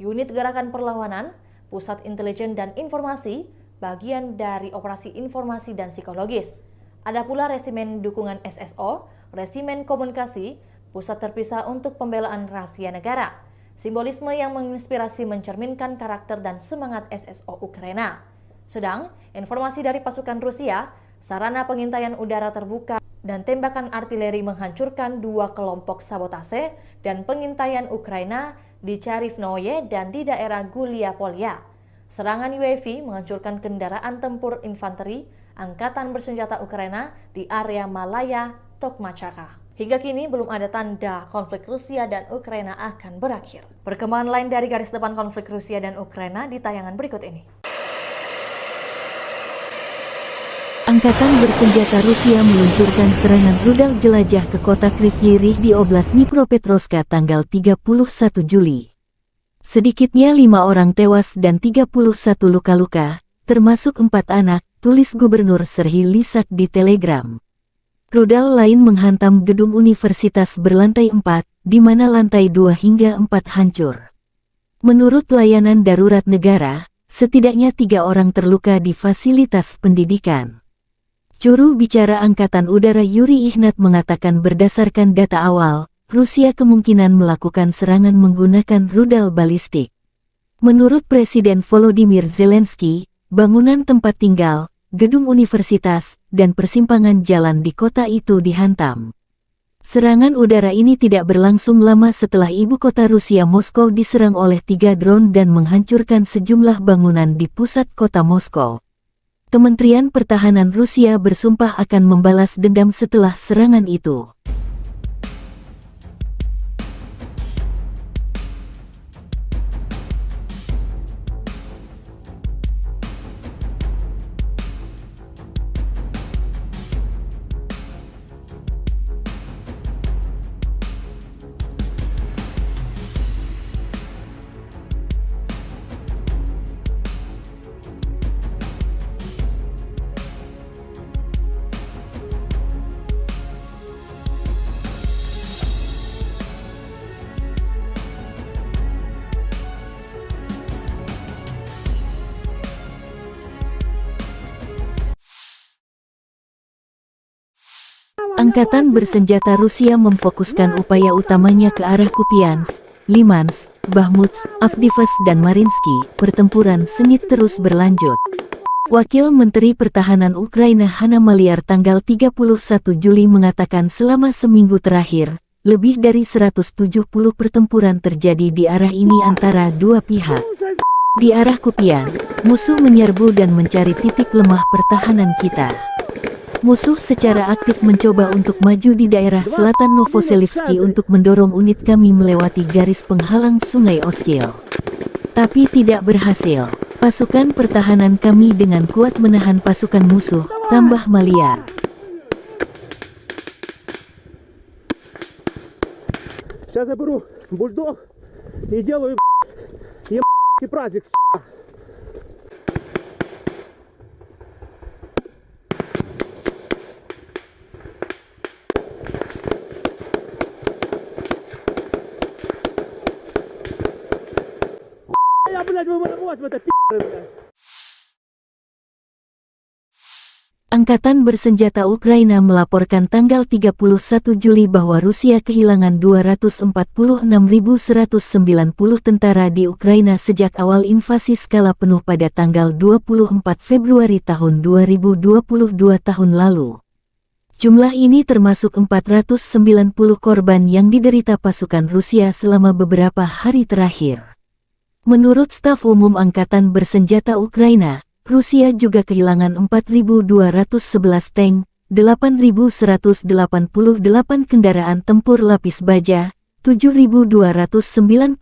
Unit Gerakan Perlawanan, Pusat Intelijen dan Informasi, bagian dari Operasi Informasi dan Psikologis. Ada pula Resimen Dukungan SSO, Resimen Komunikasi, Pusat Terpisah untuk Pembelaan Rahasia Negara. Simbolisme yang menginspirasi mencerminkan karakter dan semangat SSO Ukraina. Sedang, informasi dari pasukan Rusia, sarana pengintaian udara terbuka dan tembakan artileri menghancurkan 2 kelompok sabotase dan pengintaian Ukraina di Charivnoye dan di daerah Gulia Polya. Serangan UAV menghancurkan kendaraan tempur infanteri Angkatan Bersenjata Ukraina di area Malaya Tokmachaka. Hingga kini belum ada tanda konflik Rusia dan Ukraina akan berakhir. Perkembangan lain dari garis depan konflik Rusia dan Ukraina di tayangan berikut ini. Angkatan bersenjata Rusia meluncurkan serangan rudal jelajah ke kota Kryvyi Rih di Oblast Dnipropetrovsk tanggal 31 Juli. Sedikitnya 5 orang tewas dan 31 luka-luka, termasuk 4 anak, tulis Gubernur Serhiy Lysak di Telegram. Rudal lain menghantam gedung universitas berlantai 4, di mana lantai 2 hingga 4 hancur. Menurut layanan darurat negara, setidaknya 3 orang terluka di fasilitas pendidikan. Juru bicara Angkatan Udara Yuri Ihnat mengatakan berdasarkan data awal, Rusia kemungkinan melakukan serangan menggunakan rudal balistik. Menurut Presiden Volodymyr Zelensky, bangunan tempat tinggal, gedung universitas, dan persimpangan jalan di kota itu dihantam. Serangan udara ini tidak berlangsung lama setelah ibu kota Rusia Moskow diserang oleh 3 drone dan menghancurkan sejumlah bangunan di pusat kota Moskow. Kementerian Pertahanan Rusia bersumpah akan membalas dendam setelah serangan itu. Angkatan bersenjata Rusia memfokuskan upaya utamanya ke arah Kupiansk, Limansk, Bakhmut, Avdiivka dan Mariinsky. Pertempuran sengit terus berlanjut. Wakil Menteri Pertahanan Ukraina Hanna Maliar tanggal 31 Juli mengatakan selama seminggu terakhir, lebih dari 170 pertempuran terjadi di arah ini antara dua pihak. Di arah Kupian, musuh menyerbu dan mencari titik lemah pertahanan kita. Musuh secara aktif mencoba untuk maju di daerah selatan Novoselivsky untuk mendorong unit kami melewati garis penghalang Sungai Oskil. Tapi tidak berhasil. Pasukan pertahanan kami dengan kuat menahan pasukan musuh, tambah Maliar. Сейчас я беру бульдог и делаю праздник. Я, блядь, вы это блядь. Angkatan bersenjata Ukraina melaporkan tanggal 31 Juli bahwa Rusia kehilangan 246.190 tentara di Ukraina sejak awal invasi skala penuh pada tanggal 24 Februari tahun 2022 tahun lalu. Jumlah ini termasuk 490 korban yang diderita pasukan Rusia selama beberapa hari terakhir. Menurut staf umum Angkatan bersenjata Ukraina, Rusia juga kehilangan 4.211 tank, 8.188 kendaraan tempur lapis baja, 7.292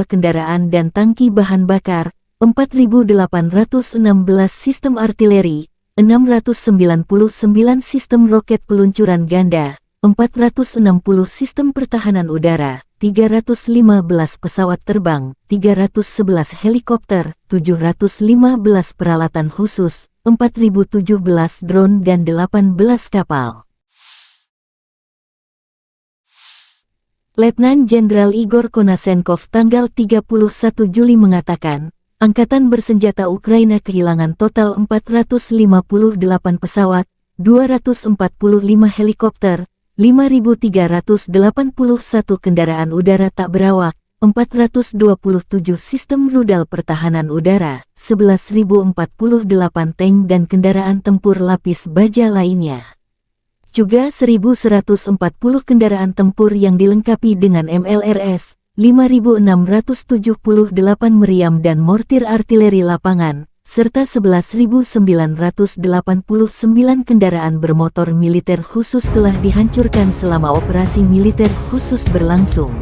kendaraan dan tangki bahan bakar, 4.816 sistem artileri, 699 sistem roket peluncuran ganda, 460 sistem pertahanan udara, 315 pesawat terbang, 311 helikopter, 715 peralatan khusus, 4.017 drone dan 18 kapal. Letnan Jenderal Igor Konasenkov tanggal 31 Juli mengatakan, Angkatan bersenjata Ukraina kehilangan total 458 pesawat, 245 helikopter, 5.381 kendaraan udara tak berawak, 427 sistem rudal pertahanan udara, 11.048 tank dan kendaraan tempur lapis baja lainnya. Juga 1.140 kendaraan tempur yang dilengkapi dengan MLRS, 5.678 meriam dan mortir artileri lapangan, serta 11.989 kendaraan bermotor militer khusus telah dihancurkan selama operasi militer khusus berlangsung.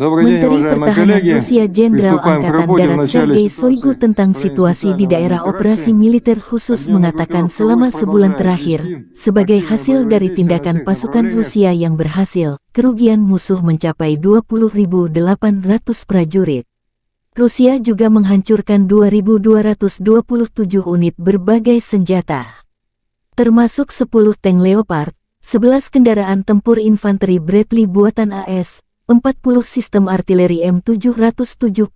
Menteri Pertahanan Rusia Jenderal Angkatan Darat Sergei Shoigu tentang situasi di daerah operasi militer khusus mengatakan selama sebulan terakhir, sebagai hasil dari tindakan pasukan Rusia yang berhasil, kerugian musuh mencapai 20.800 prajurit. Rusia juga menghancurkan 2.227 unit berbagai senjata, termasuk 10 tank Leopard, 11 kendaraan tempur infanteri Bradley buatan AS, 40 sistem artileri M777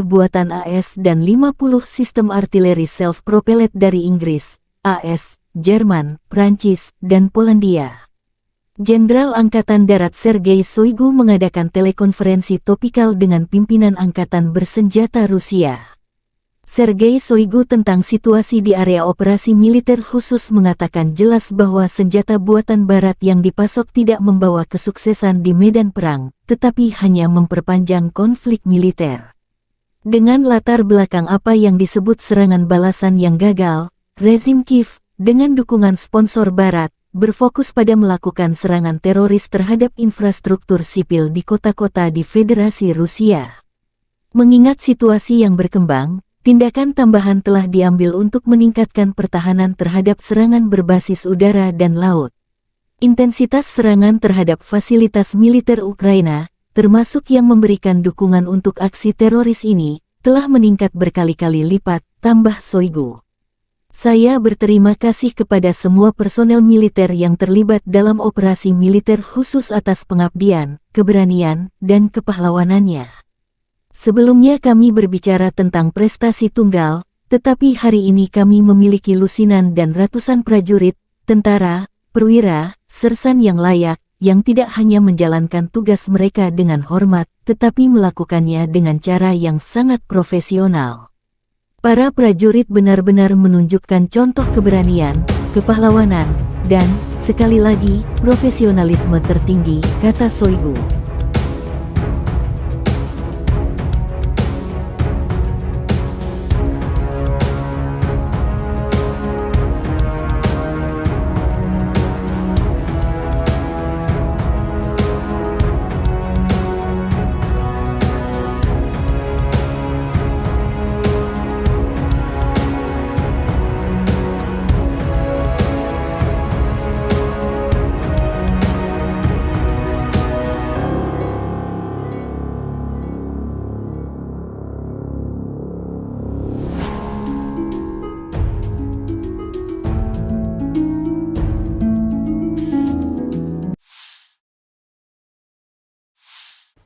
buatan AS dan 50 sistem artileri self-propelled dari Inggris, AS, Jerman, Prancis, dan Polandia. Jenderal Angkatan Darat Sergei Shoigu mengadakan telekonferensi topikal dengan pimpinan Angkatan Bersenjata Rusia. Sergei Shoigu tentang situasi di area operasi militer khusus mengatakan jelas bahwa senjata buatan Barat yang dipasok tidak membawa kesuksesan di medan perang, tetapi hanya memperpanjang konflik militer. Dengan latar belakang apa yang disebut serangan balasan yang gagal, rezim Kiev, dengan dukungan sponsor Barat, berfokus pada melakukan serangan teroris terhadap infrastruktur sipil di kota-kota di Federasi Rusia. Mengingat situasi yang berkembang, tindakan tambahan telah diambil untuk meningkatkan pertahanan terhadap serangan berbasis udara dan laut. Intensitas serangan terhadap fasilitas militer Ukraina, termasuk yang memberikan dukungan untuk aksi teroris ini, telah meningkat berkali-kali lipat, tambah Shoigu. Saya berterima kasih kepada semua personel militer yang terlibat dalam operasi militer khusus atas pengabdian, keberanian, dan kepahlawanannya. Sebelumnya kami berbicara tentang prestasi tunggal, tetapi hari ini kami memiliki lusinan dan ratusan prajurit, tentara, perwira, sersan yang layak, yang tidak hanya menjalankan tugas mereka dengan hormat, tetapi melakukannya dengan cara yang sangat profesional. Para prajurit benar-benar menunjukkan contoh keberanian, kepahlawanan, dan, sekali lagi, profesionalisme tertinggi, kata Shoigu.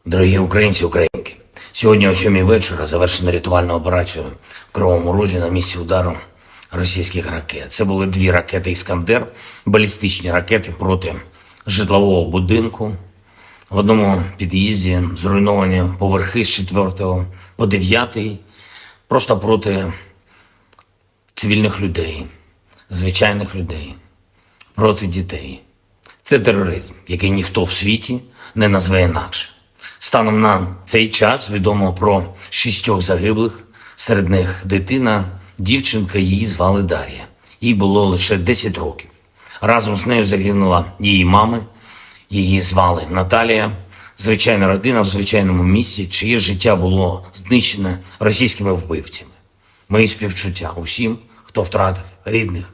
Дорогі українці, українки, сьогодні о 7 вечора завершена рятувальна операція в Кривому Розі на місці удару російських ракет. Це були 2 ракети «Іскандер», балістичні ракети проти житлового будинку. В одному під'їзді зруйновані поверхи з 4 по 9, просто проти цивільних людей, звичайних людей, проти дітей. Це тероризм, який ніхто в світі не назве інакше. Станом на цей час відомо про 6 загиблих, серед них дитина, дівчинка, її звали Дар'я. Їй було лише 10 років. Разом з нею загинула її мама, її звали Наталія. Звичайна родина в звичайному місті, чиє життя було знищене російськими вбивцями. Мої співчуття усім, хто втратив рідних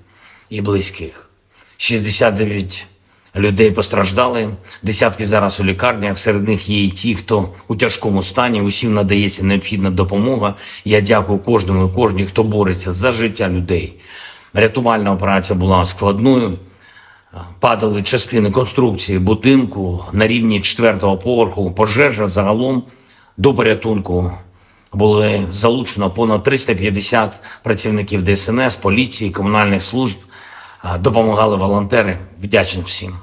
і близьких. 69 людей постраждали, десятки зараз у лікарнях, серед них є і ті, хто у тяжкому стані, усім надається необхідна допомога. Я дякую кожному і кожній, хто бореться за життя людей. Рятувальна операція була складною, падали частини конструкції будинку на рівні 4-го поверху, пожежа загалом до порятунку. Було залучено понад 350 працівників ДСНС, поліції, комунальних служб, допомагали волонтери, вдячний всім.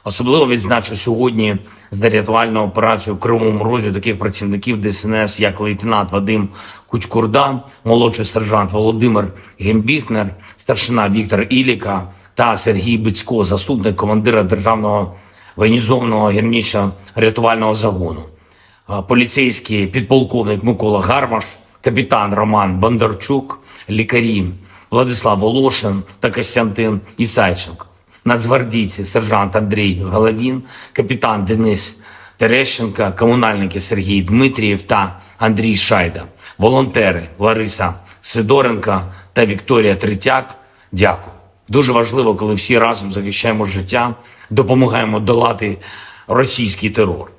Особливо відзначу сьогодні за рятувальну операцію в Кривому Розі таких працівників ДСНС, як лейтенант Вадим Кучкурда, молодший сержант Володимир Гембіхнер, старшина Віктор Іліка та Сергій Бицько, заступник командира Державного воєнізованого гірничо-рятувального загону, поліцейський підполковник Микола Гармаш, капітан Роман Бондарчук, лікарі Владислав Волошин та Костянтин Ісайченко, нацгвардійці сержант Андрій Головін, капітан Денис Терещенко, комунальники Сергій Дмитрієв та Андрій Шайда, волонтери Лариса Сидоренко та Вікторія Третяк. Дякую. Дуже важливо, коли всі разом захищаємо життя, допомагаємо долати російський терор.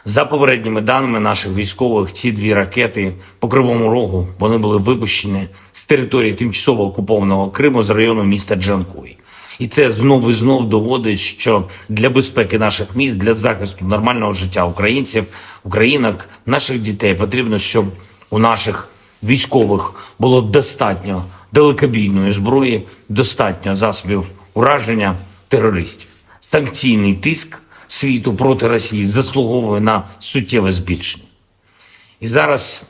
За попередніми даними наших військових, ці 2 ракети по Кривому Рогу, вони були випущені з території тимчасово окупованого Криму з району міста Джанкой. І це знов і знов доводить, що для безпеки наших міст, для захисту нормального життя українців, українок, наших дітей потрібно, щоб у наших військових було достатньо далекобійної зброї, достатньо засобів ураження терористів. Санкційний тиск світу проти Росії заслуговує на суттєве збільшення. І зараз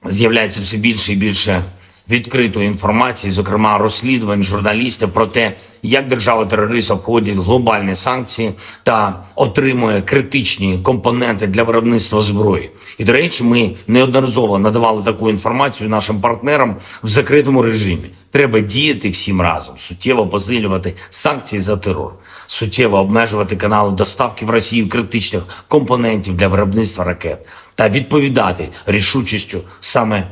з'являється все більше і більше відкритої інформації, зокрема розслідувань журналістів про те, як держава-терорист обходить глобальні санкції та отримує критичні компоненти для виробництва зброї. І, до речі, ми неодноразово надавали таку інформацію нашим партнерам в закритому режимі. Треба діяти всім разом, суттєво посилювати санкції за терор, суттєво обмежувати канали доставки в Росію критичних компонентів для виробництва ракет та відповідати рішучістю саме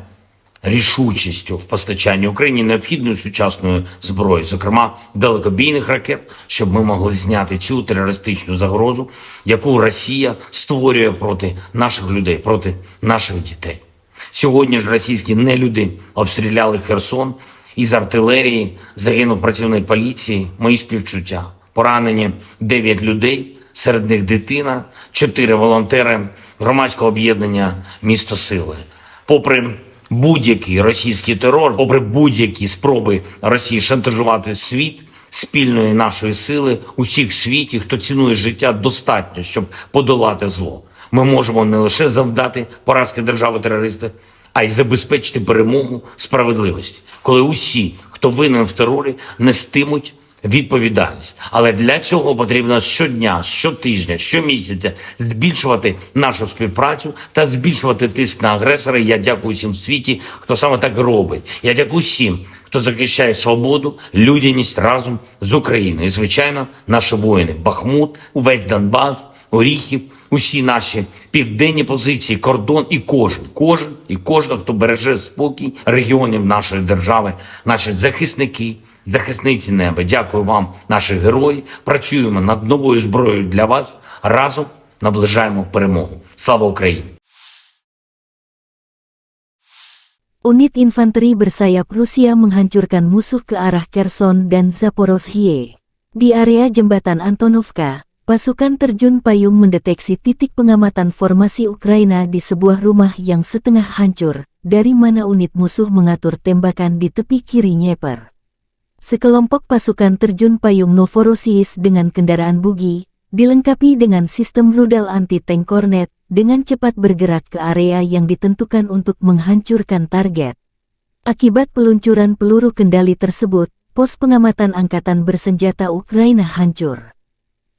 рішучістю в постачанні Україні необхідної сучасної зброї, зокрема далекобійних ракет, щоб ми могли зняти цю терористичну загрозу, яку Росія створює проти наших людей, проти наших дітей. Сьогодні ж російські нелюди обстріляли Херсон, із артилерії загинув працівник поліції, мої співчуття. Поранені 9 людей, серед них дитина, 4 волонтери громадського об'єднання «Місто Сили». Попри будь-який російський терор, попри будь-які спроби Росії шантажувати світ, спільної нашої сили, усіх в світі, хто цінує життя, достатньо, щоб подолати зло. Ми можемо не лише завдати поразки держави-терориста, а й забезпечити перемогу справедливості, коли усі, хто винен в терорі, нестимуть відповідальність. Але для цього потрібно щодня, щотижня, щомісяця збільшувати нашу співпрацю та збільшувати тиск на агресора. Я дякую всім в світі, хто саме так робить. Я дякую всім, хто захищає свободу, людяність разом з Україною. І, звичайно, наші воїни. Бахмут, увесь Донбас, Оріхів, усі наші південні позиції, кордон і кожен, хто береже спокій регіонів нашої держави, наші захисники, захисниці неба. Дякую вам, наші герої. Працюємо над новою зброєю для вас. Разом наближаємо перемогу. Слава Україні! Unit infanteri bersayap Rusia menghancurkan musuh ke arah Kherson dan Zaporozhye. Di area jembatan Antonovka, pasukan terjun payung mendeteksi titik pengamatan formasi Ukraina di sebuah rumah yang setengah hancur, dari mana unit musuh mengatur tembakan di tepi kiri Dnieper. Sekelompok pasukan terjun payung Novorossiysk dengan kendaraan bugi, dilengkapi dengan sistem rudal anti-tank Kornet, dengan cepat bergerak ke area yang ditentukan untuk menghancurkan target. Akibat peluncuran peluru kendali tersebut, pos pengamatan angkatan bersenjata Ukraina hancur.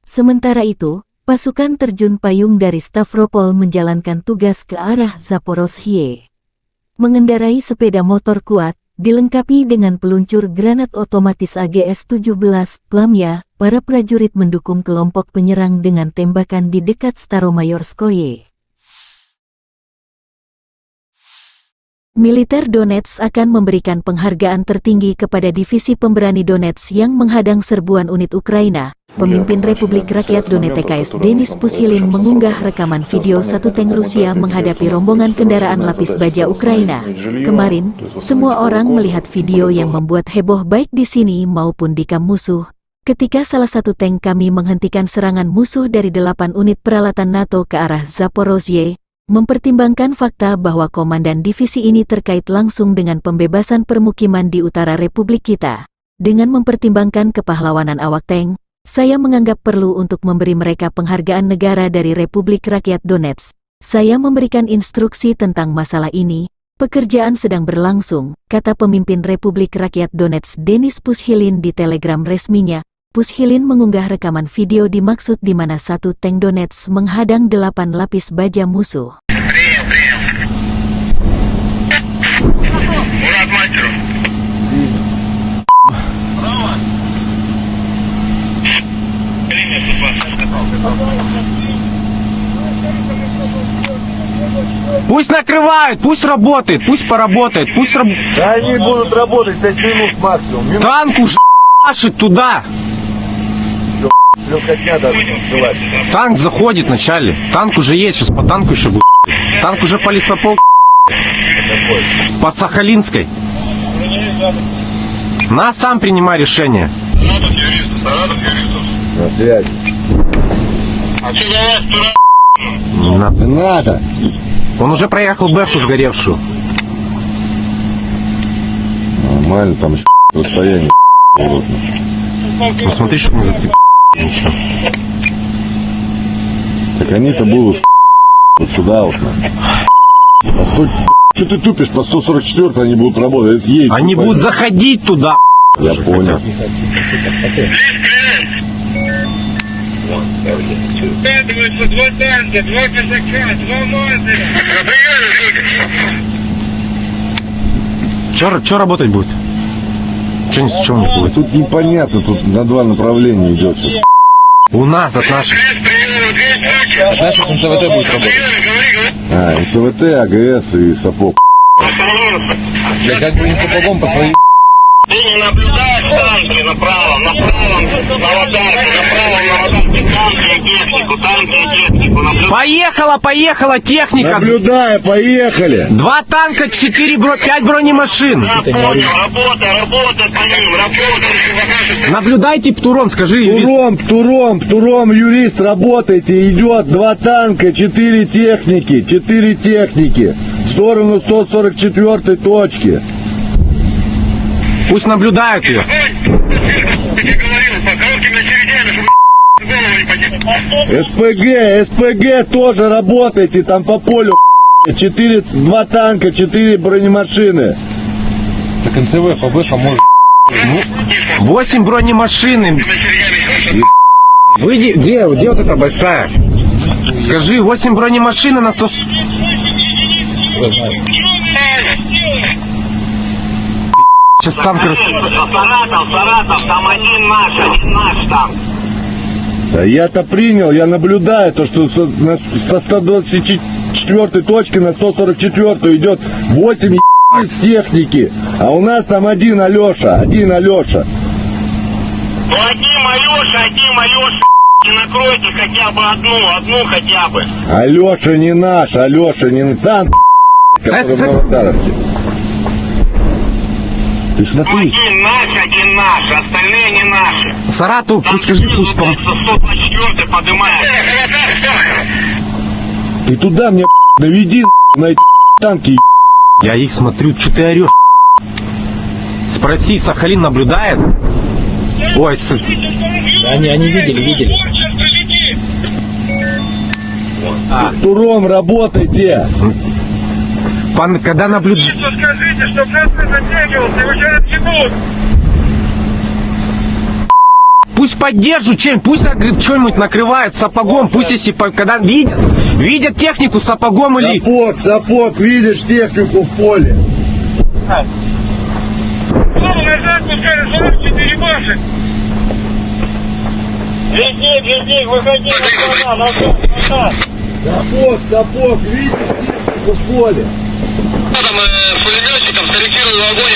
Sementara itu, pasukan terjun payung dari Stavropol menjalankan tugas ke arah Zaporozhye. Mengendarai sepeda motor kuat, dilengkapi dengan peluncur granat otomatis AGS-17, Plamya, para prajurit mendukung kelompok penyerang dengan tembakan di dekat Staromayorskoye. Militer Donetsk akan memberikan penghargaan tertinggi kepada divisi pemberani Donetsk yang menghadang serbuan unit Ukraina. Pemimpin Republik Rakyat Donetsk Denis Pushilin mengunggah rekaman video satu tank Rusia menghadapi rombongan kendaraan lapis baja Ukraina. Kemarin, semua orang melihat video yang membuat heboh baik di sini maupun di kamp musuh. Ketika salah satu tank kami menghentikan serangan musuh dari 8 unit peralatan NATO ke arah Zaporozhye, mempertimbangkan fakta bahwa komandan divisi ini terkait langsung dengan pembebasan permukiman di utara Republik kita. Dengan mempertimbangkan kepahlawanan awak tank, saya menganggap perlu untuk memberi mereka penghargaan negara dari Republik Rakyat Donetsk. Saya memberikan instruksi tentang masalah ini. Pekerjaan sedang berlangsung, kata pemimpin Republik Rakyat Donetsk Denis Pushilin di telegram resminya. Pushilin mengunggah rekaman video dimaksud di mana satu tank Donetsk menghadang 8 lapis baja musuh. Пусть накрывают, пусть работает, пусть поработает, пусть Да они будут работать 5 минут максимум. Танк уже машет туда. Легкотня даже желать. Танк заходит вначале. Танк уже едет, сейчас по танку еще будет. Танк уже по лесопол. По Сахалинской. На, сам принимай решение. На связи. А что за вас, дура? Не надо. Не надо. Он уже проехал Бэху сгоревшую. Нормально, там еще расстояние. Ну смотри, чтобы не зацепить. Ничего. Так они-то будут вот сюда вот. Постой, что ты тупишь? По 144 они будут работать. Они будут заходить туда. Я понял. Складываются 2 танка, 2 казака, 2 мазера. Че работать будет? Че не будет? Тут непонятно, тут на 2 направления идет сейчас. У нас от наших. От наших НСВТ будет работать. А, СВТ, АГС и сапог. Сахалинцы. Я как бы не сапогом по своей... Ты не наблюдаешь танки направо, на аватарке, направо на аватарке танки и технику, Поехала техника. Наблюдаю, поехали. 2 танка, 5 бронемашин. Я понял, работай по ним, работай. Наблюдайте, Птуром, скажи. Птуром, юрист, работайте, идет 2 танка, 4 техники, в сторону 144 точки. Пусть наблюдают ее. Я говорил, по коротким очередям, чтобы голову не СПГ тоже работайте, там по полю 2 танка, 4 бронемашины. Так НЦВ, ФБХ может... 8 бронемашин. Выйди, где вот эта большая? Скажи, 8 бронемашин на 100... Сейчас танк Саратов, там один наш там. Да я-то принял, я наблюдаю то, что со 124 точки на 144 идет 8 с техники, а у нас там один Алеша. Ну один Алеша, не накройте хотя бы одну хотя бы. Алеша не наш, танк, который в Новодаровке. Ты смотри. Один наш, остальные не наши. Саратов, пусть скажи, пусть пом... 124 поднимает. Ты туда мне доведи на эти танки. Я их смотрю, что ты орешь? Спроси, Сахалин наблюдает? Ой, Они видели. Туром работайте. Когда наблюдает... Скажите, что просто затягивался, его сейчас отъебут. Пусть поддержат чем-нибудь, пусть что-нибудь накрывают сапогом, пусть если когда видят технику сапогом или... Сапог, видишь технику в поле. Назад пускай, 44 башек. Везде, выходи назад. Сапог, видишь технику в поле. Там пулеметчиком скорректировал огонь.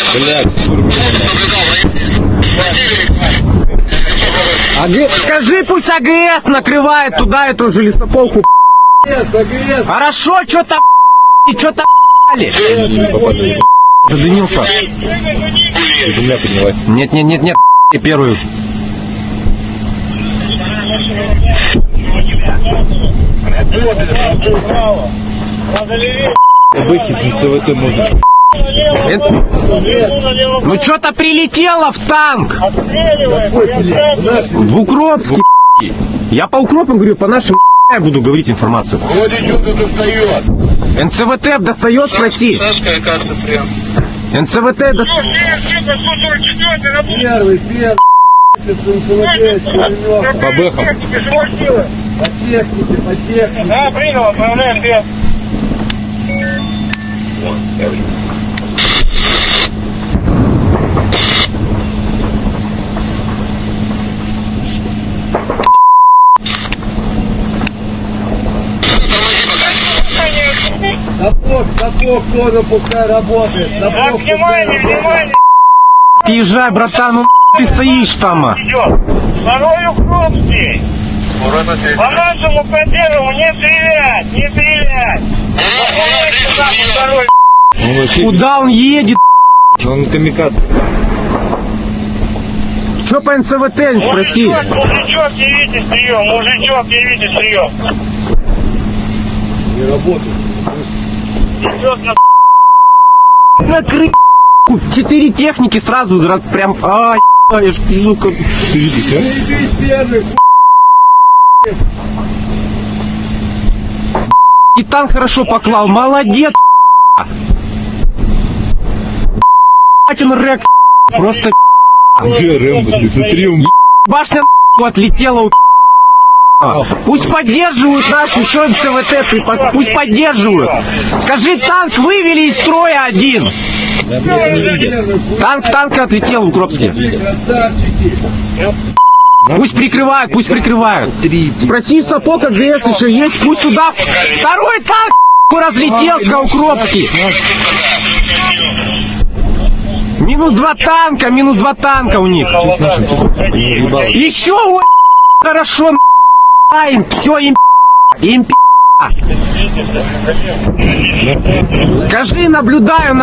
Скажи, пусть АГС накрывает туда эту же лесополку. АГС. Хорошо, что-то задымился. Земля поднялась. Нет, первую. ФБХ с НЦВТ можно... Ну что-то прилетело в танк. В Укропске. Я по Укропам говорю, по нашим я буду говорить информацию. Вроде что-то достает. НЦВТ достает, спроси. НЦВТ достает. Первый, По бэхам. по технике. Да, принял, отправляем без. Сапог тоже пускай работает. Так, внимание. Езжай, братан, ну ты стоишь там. Идет. Второй Укропский. По нашему консерву не стрелять. Второй. Куда он едет? Он камикадзе. Че по НЦВТ, не спроси. Мужичок, явите прием. Не работает. Идет на Накрыть 4 техники сразу, прям, я ж пишу, как... Заебись первый, И танк хорошо поклал, молодец, он Рекс, просто Где Рэмбо? Ты смотри, он башня отлетела, пусть поддерживают наши, еще МЦВТ, пусть поддерживают. Скажи, танк вывели из строя один. Танк отлетел в Укропске. красавчики. Пусть прикрывают. Спроси Сапог АГС еще есть, пусть туда. Второй танк разлетелся укропский. Минус два танка у них. Еще ой, хорошо, им, все им скажи, наблюдаю.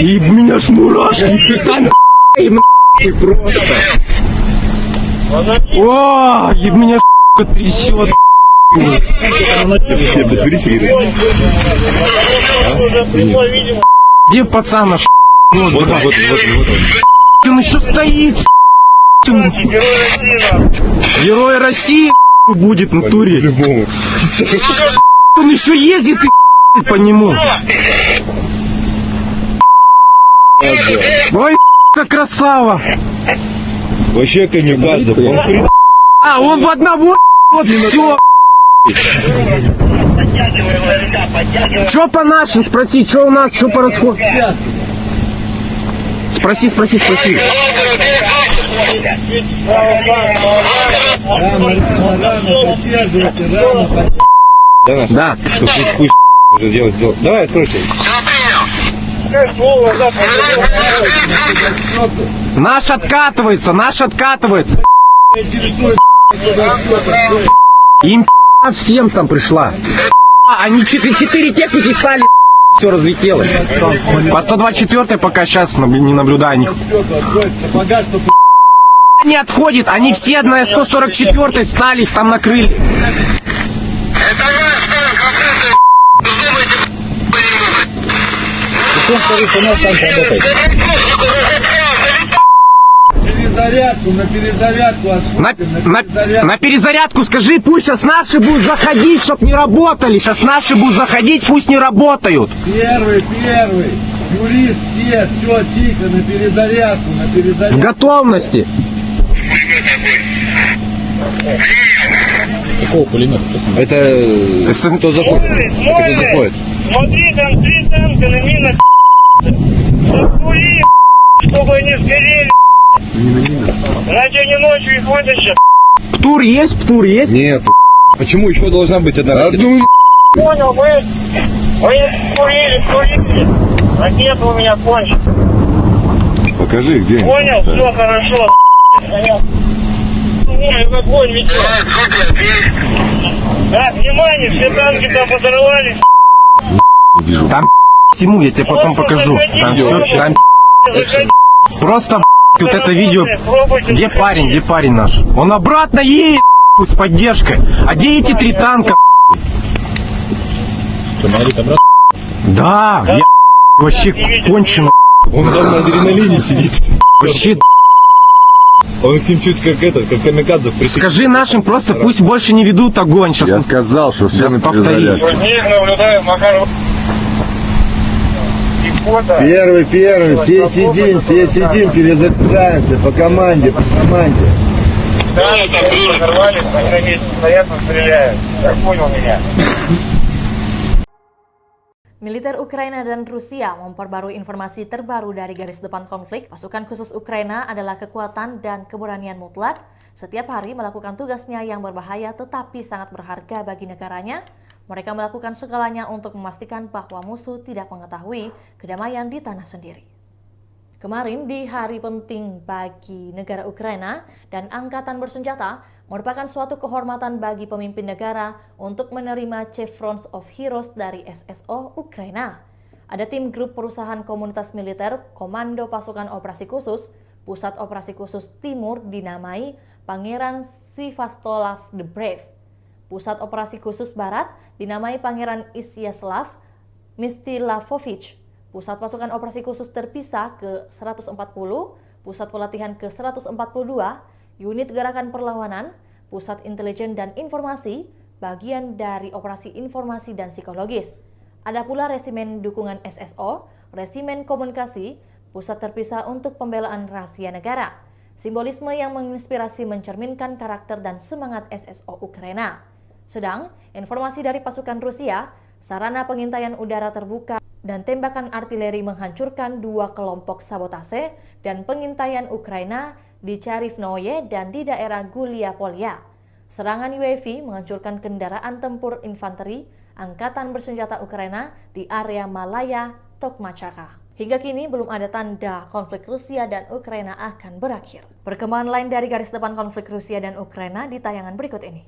И меня ж мурашки там просто. О, и меня трясет. Где пацан наш? Вот. Он еще стоит. Герой России будет в натуре. Он еще ездит и по нему. Ой, как красава. Вообще камикадзе. Он в одного, вот все. Что по нашим? Спроси, что у нас, что по расходу? Спроси. Да. Пусть уже делать. Давай, откройте. Наш откатывается. Им всем там пришла. Они 4 техники стали, все разлетелось. По 124 пока сейчас не наблюдаю них. Не отходит, они все на 144 стали, их там накрыли. На перезарядку скажи, пусть сейчас наши будут заходить, чтоб не работали. Сейчас наши будут заходить, пусть не работают. Первый. Юрист, все, тихо, на перезарядку. В готовности. Какого пулемета? Это кто заходит? Смотри, там 3 танка на минах. Засули, чтобы они сгорели. Иначе они ночью их вытащат. Птур есть? Нет. Почему еще должна быть одна ракета? Понял, вы курили. Ракета у меня кончится. Покажи, где. Понял, все хорошо. Огонь ведет. Да, внимание, все танки там подорвались. Там всему, я тебе потом покажу. Там все, там просто вот это видео. Где парень наш? Он обратно едет с поддержкой. А где эти 3 танка? Что, Марит обратно? Да, я вообще кончено. Он там на адреналине сидит. Вообще. Он к ним чуть как камикадзе. Скажи нашим просто, пусть больше не ведут огонь. Сейчас Я сказал, что все на перезарядку. Наблюдаем, Макар. Первый, все сидим, перезаряжаемся по команде. Да, подорвались, на месте стоят, стреляют. Как понял меня? Militer Ukraina dan Rusia memperbarui informasi terbaru dari garis depan konflik. Pasukan khusus Ukraina adalah kekuatan dan keberanian mutlak. Setiap hari melakukan tugasnya yang berbahaya tetapi sangat berharga bagi negaranya. Mereka melakukan segalanya untuk memastikan bahwa musuh tidak mengetahui kedamaian di tanah sendiri. Kemarin di hari penting bagi negara Ukraina dan angkatan bersenjata merupakan suatu kehormatan bagi pemimpin negara untuk menerima Chevrons of Heroes dari SSO Ukraina. Ada tim grup perusahaan komunitas militer Komando Pasukan Operasi Khusus, Pusat Operasi Khusus Timur dinamai Pangeran Sviatoslav the Brave. Pusat Operasi Khusus Barat dinamai Pangeran Isyaslav Mstilavovich. Pusat Pasukan Operasi Khusus Terpisah ke-140, Pusat Pelatihan ke-142, Unit Gerakan Perlawanan, Pusat Intelijen dan Informasi, bagian dari Operasi Informasi dan Psikologis. Ada pula Resimen Dukungan SSO, Resimen Komunikasi, Pusat Terpisah untuk Pembelaan Rahasia Negara. Simbolisme yang menginspirasi mencerminkan karakter dan semangat SSO Ukraina. Sedang, informasi dari pasukan Rusia, sarana pengintaian udara terbuka dan tembakan artileri menghancurkan 2 kelompok sabotase dan pengintaian Ukraina di Cherivnoye dan di daerah Gulia Polya. Serangan UAV menghancurkan kendaraan tempur infanteri Angkatan Bersenjata Ukraina di area Malaya, Tokmachaka. Hingga kini belum ada tanda konflik Rusia dan Ukraina akan berakhir. Perkembangan lain dari garis depan konflik Rusia dan Ukraina di tayangan berikut ini.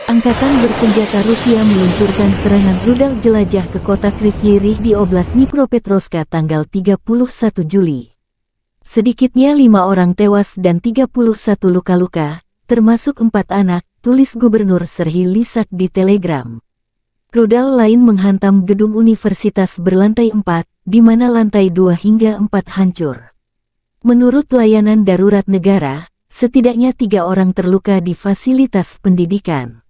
Angkatan Bersenjata Rusia meluncurkan serangan rudal jelajah ke kota Kryvyi Rih di Oblast Dnipropetrovsk tanggal 31 Juli. Sedikitnya 5 orang tewas dan 31 luka-luka, termasuk 4 anak, tulis Gubernur Serhiy Lysak di Telegram. Rudal lain menghantam gedung universitas berlantai 4, di mana lantai 2 hingga 4 hancur. Menurut layanan darurat negara, setidaknya 3 orang terluka di fasilitas pendidikan.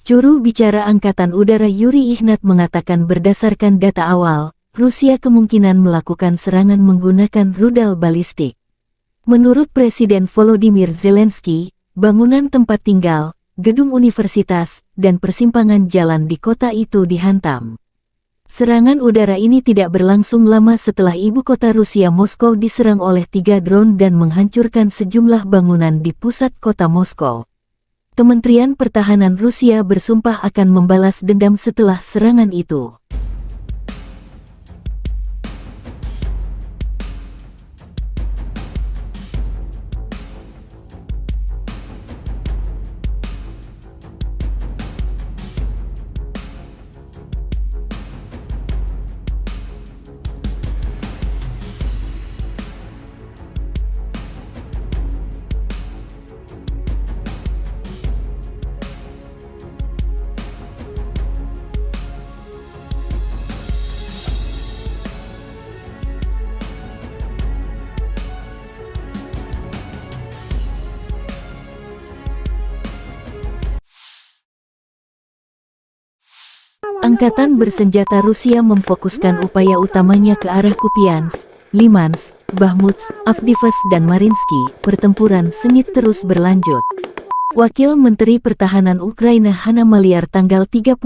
Juru bicara Angkatan Udara Yuri Ihnat mengatakan berdasarkan data awal, Rusia kemungkinan melakukan serangan menggunakan rudal balistik. Menurut Presiden Volodymyr Zelensky, bangunan tempat tinggal, gedung universitas, dan persimpangan jalan di kota itu dihantam. Serangan udara ini tidak berlangsung lama setelah ibu kota Rusia Moskow diserang oleh 3 drone dan menghancurkan sejumlah bangunan di pusat kota Moskow. Kementerian Pertahanan Rusia bersumpah akan membalas dendam setelah serangan itu. Angkatan Bersenjata Rusia memfokuskan upaya utamanya ke arah Kupiansk, Limansk, Bakhmut, Avdiivka dan Mariinsky. Pertempuran sengit terus berlanjut. Wakil Menteri Pertahanan Ukraina Hanna Maliar tanggal 31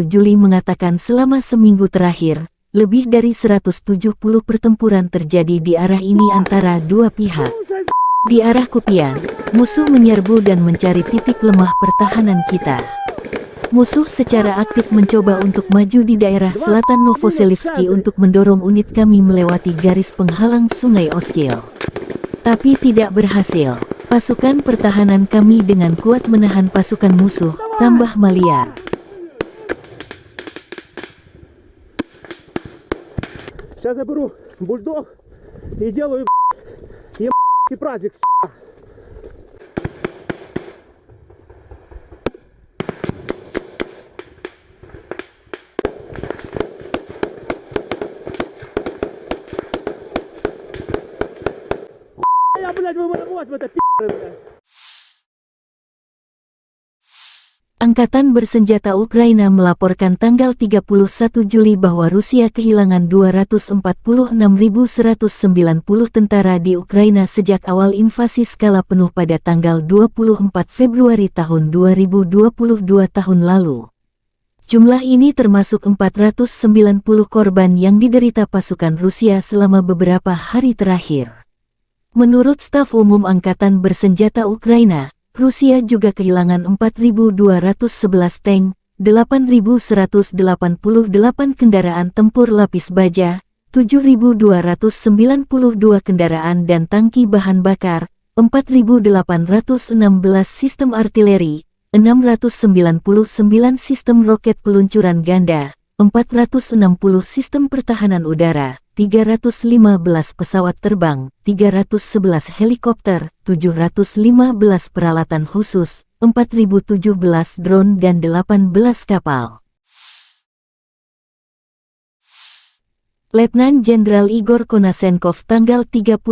Juli mengatakan selama seminggu terakhir, lebih dari 170 pertempuran terjadi di arah ini antara dua pihak. Di arah Kupiansk, musuh menyerbu dan mencari titik lemah pertahanan kita. Musuh secara aktif mencoba untuk maju di daerah selatan Novoselivsky untuk mendorong unit kami melewati garis penghalang Sungai Oskil. Tapi tidak berhasil. Pasukan pertahanan kami dengan kuat menahan pasukan musuh, tambah Maliar. Сейчас я беру бульдог и делаю праздник. Angkatan Bersenjata Ukraina melaporkan tanggal 31 Juli bahwa Rusia kehilangan 246.190 tentara di Ukraina sejak awal invasi skala penuh pada tanggal 24 Februari tahun 2022 tahun lalu. Jumlah ini termasuk 490 korban yang diderita pasukan Rusia selama beberapa hari terakhir. Menurut staf umum Angkatan Bersenjata Ukraina, Rusia juga kehilangan 4.211 tank, 8.188 kendaraan tempur lapis baja, 7.292 kendaraan dan tangki bahan bakar, 4.816 sistem artileri, 699 sistem roket peluncuran ganda, 460 sistem pertahanan udara, 315 pesawat terbang, 311 helikopter, 715 peralatan khusus, 4.017 drone dan 18 kapal. Letnan Jenderal Igor Konasenkov tanggal 31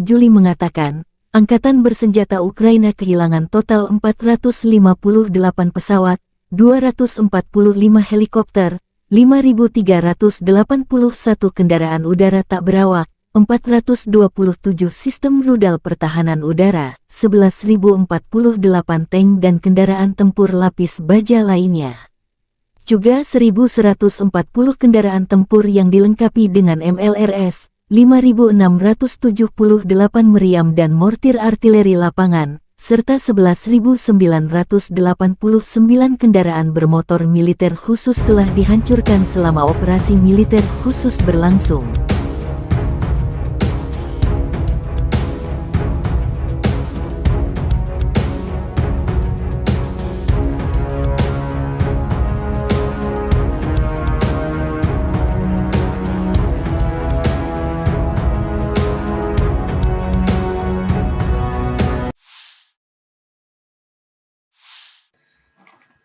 Juli mengatakan, Angkatan Bersenjata Ukraina kehilangan total 458 pesawat, 245 helikopter, 5.381 kendaraan udara tak berawak, 427 sistem rudal pertahanan udara, 11.048 tank dan kendaraan tempur lapis baja lainnya. Juga 1.140 kendaraan tempur yang dilengkapi dengan MLRS, 5.678 meriam dan mortir artileri lapangan, serta 11.989 kendaraan bermotor militer khusus telah dihancurkan selama operasi militer khusus berlangsung.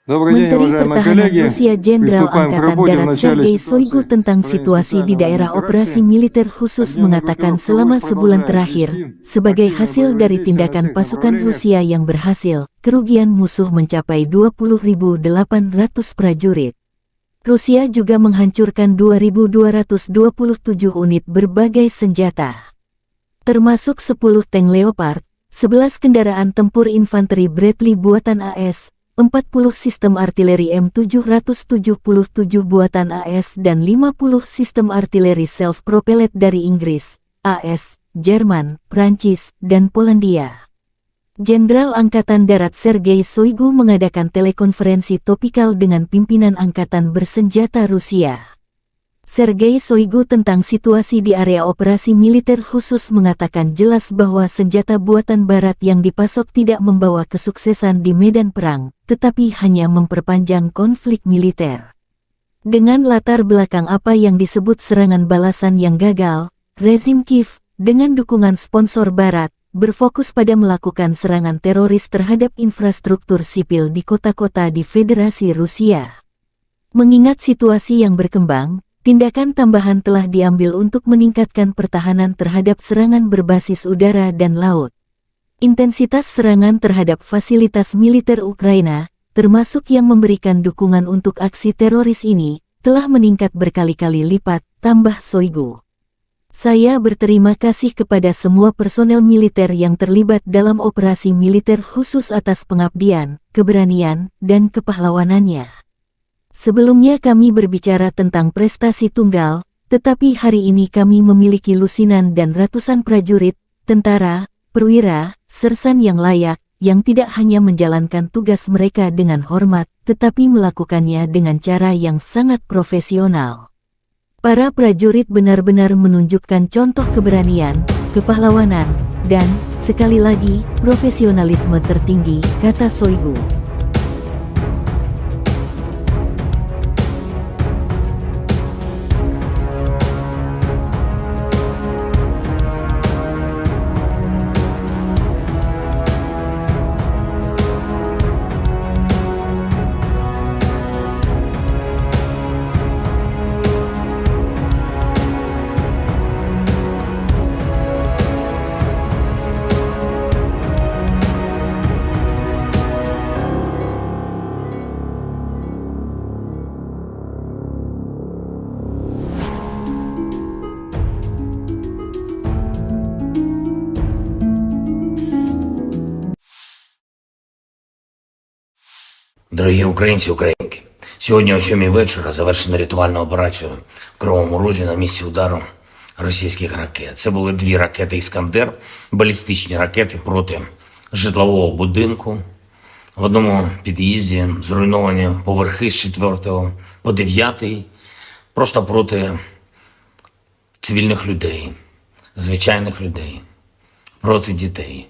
Menteri Pertahanan Rusia Jenderal Angkatan Darat Sergei Shoigu tentang situasi di daerah operasi militer khusus mengatakan selama sebulan terakhir, sebagai hasil dari tindakan pasukan Rusia yang berhasil, kerugian musuh mencapai 20.800 prajurit. Rusia juga menghancurkan 2.227 unit berbagai senjata, termasuk 10 tank Leopard, 11 kendaraan tempur infanteri Bradley buatan AS, 40 sistem artileri M777 buatan AS dan 50 sistem artileri self-propelled dari Inggris, AS, Jerman, Prancis, dan Polandia. Jenderal Angkatan Darat Sergei Shoigu mengadakan telekonferensi topikal dengan pimpinan Angkatan Bersenjata Rusia. Sergei Shoigu tentang situasi di area operasi militer khusus mengatakan jelas bahwa senjata buatan Barat yang dipasok tidak membawa kesuksesan di medan perang, tetapi hanya memperpanjang konflik militer. Dengan latar belakang apa yang disebut serangan balasan yang gagal, rezim Kiev, dengan dukungan sponsor Barat, berfokus pada melakukan serangan teroris terhadap infrastruktur sipil di kota-kota di Federasi Rusia. Mengingat situasi yang berkembang, tindakan tambahan telah diambil untuk meningkatkan pertahanan terhadap serangan berbasis udara dan laut. Intensitas serangan terhadap fasilitas militer Ukraina, termasuk yang memberikan dukungan untuk aksi teroris ini, telah meningkat berkali-kali lipat, tambah Shoigu. Saya berterima kasih kepada semua personel militer yang terlibat dalam operasi militer khusus atas pengabdian, keberanian, dan kepahlawanannya. Sebelumnya kami berbicara tentang prestasi tunggal, tetapi hari ini kami memiliki lusinan dan ratusan prajurit, tentara, perwira, sersan yang layak, yang tidak hanya menjalankan tugas mereka dengan hormat, tetapi melakukannya dengan cara yang sangat profesional. Para prajurit benar-benar menunjukkan contoh keberanian, kepahlawanan, dan, sekali lagi, profesionalisme tertinggi, kata Shoigu. Дорогі українці, українки, сьогодні о 7 вечора завершена рятувальна операція в Кривому Розі на місці удару російських ракет. Це були 2 ракети «Іскандер», балістичні ракети проти житлового будинку. В одному під'їзді зруйновані поверхи з 4 по 9, просто проти цивільних людей, звичайних людей, проти дітей.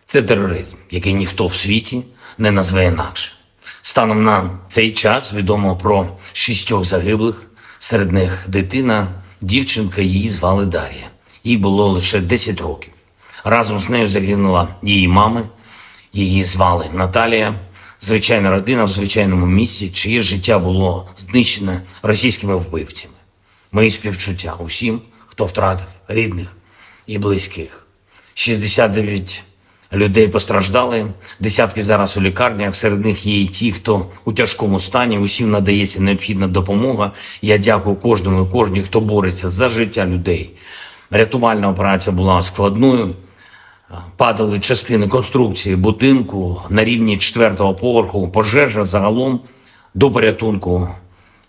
Це тероризм, який ніхто в світі не назве інакше. Станом на цей час відомо про 6 загиблих, серед них дитина, дівчинка, її звали Дар'я. Їй було лише 10 років. Разом з нею загинула її мама, її звали Наталія. Звичайна родина в звичайному місці, чиє життя було знищене російськими вбивцями. Мої співчуття усім, хто втратив рідних і близьких. 69 людей постраждали, десятки зараз у лікарнях, серед них є і ті, хто у тяжкому стані, усім надається необхідна допомога. Я дякую кожному і кожній, хто бореться за життя людей. Рятувальна операція була складною, падали частини конструкції будинку на рівні 4-го поверху, пожежа загалом до порятунку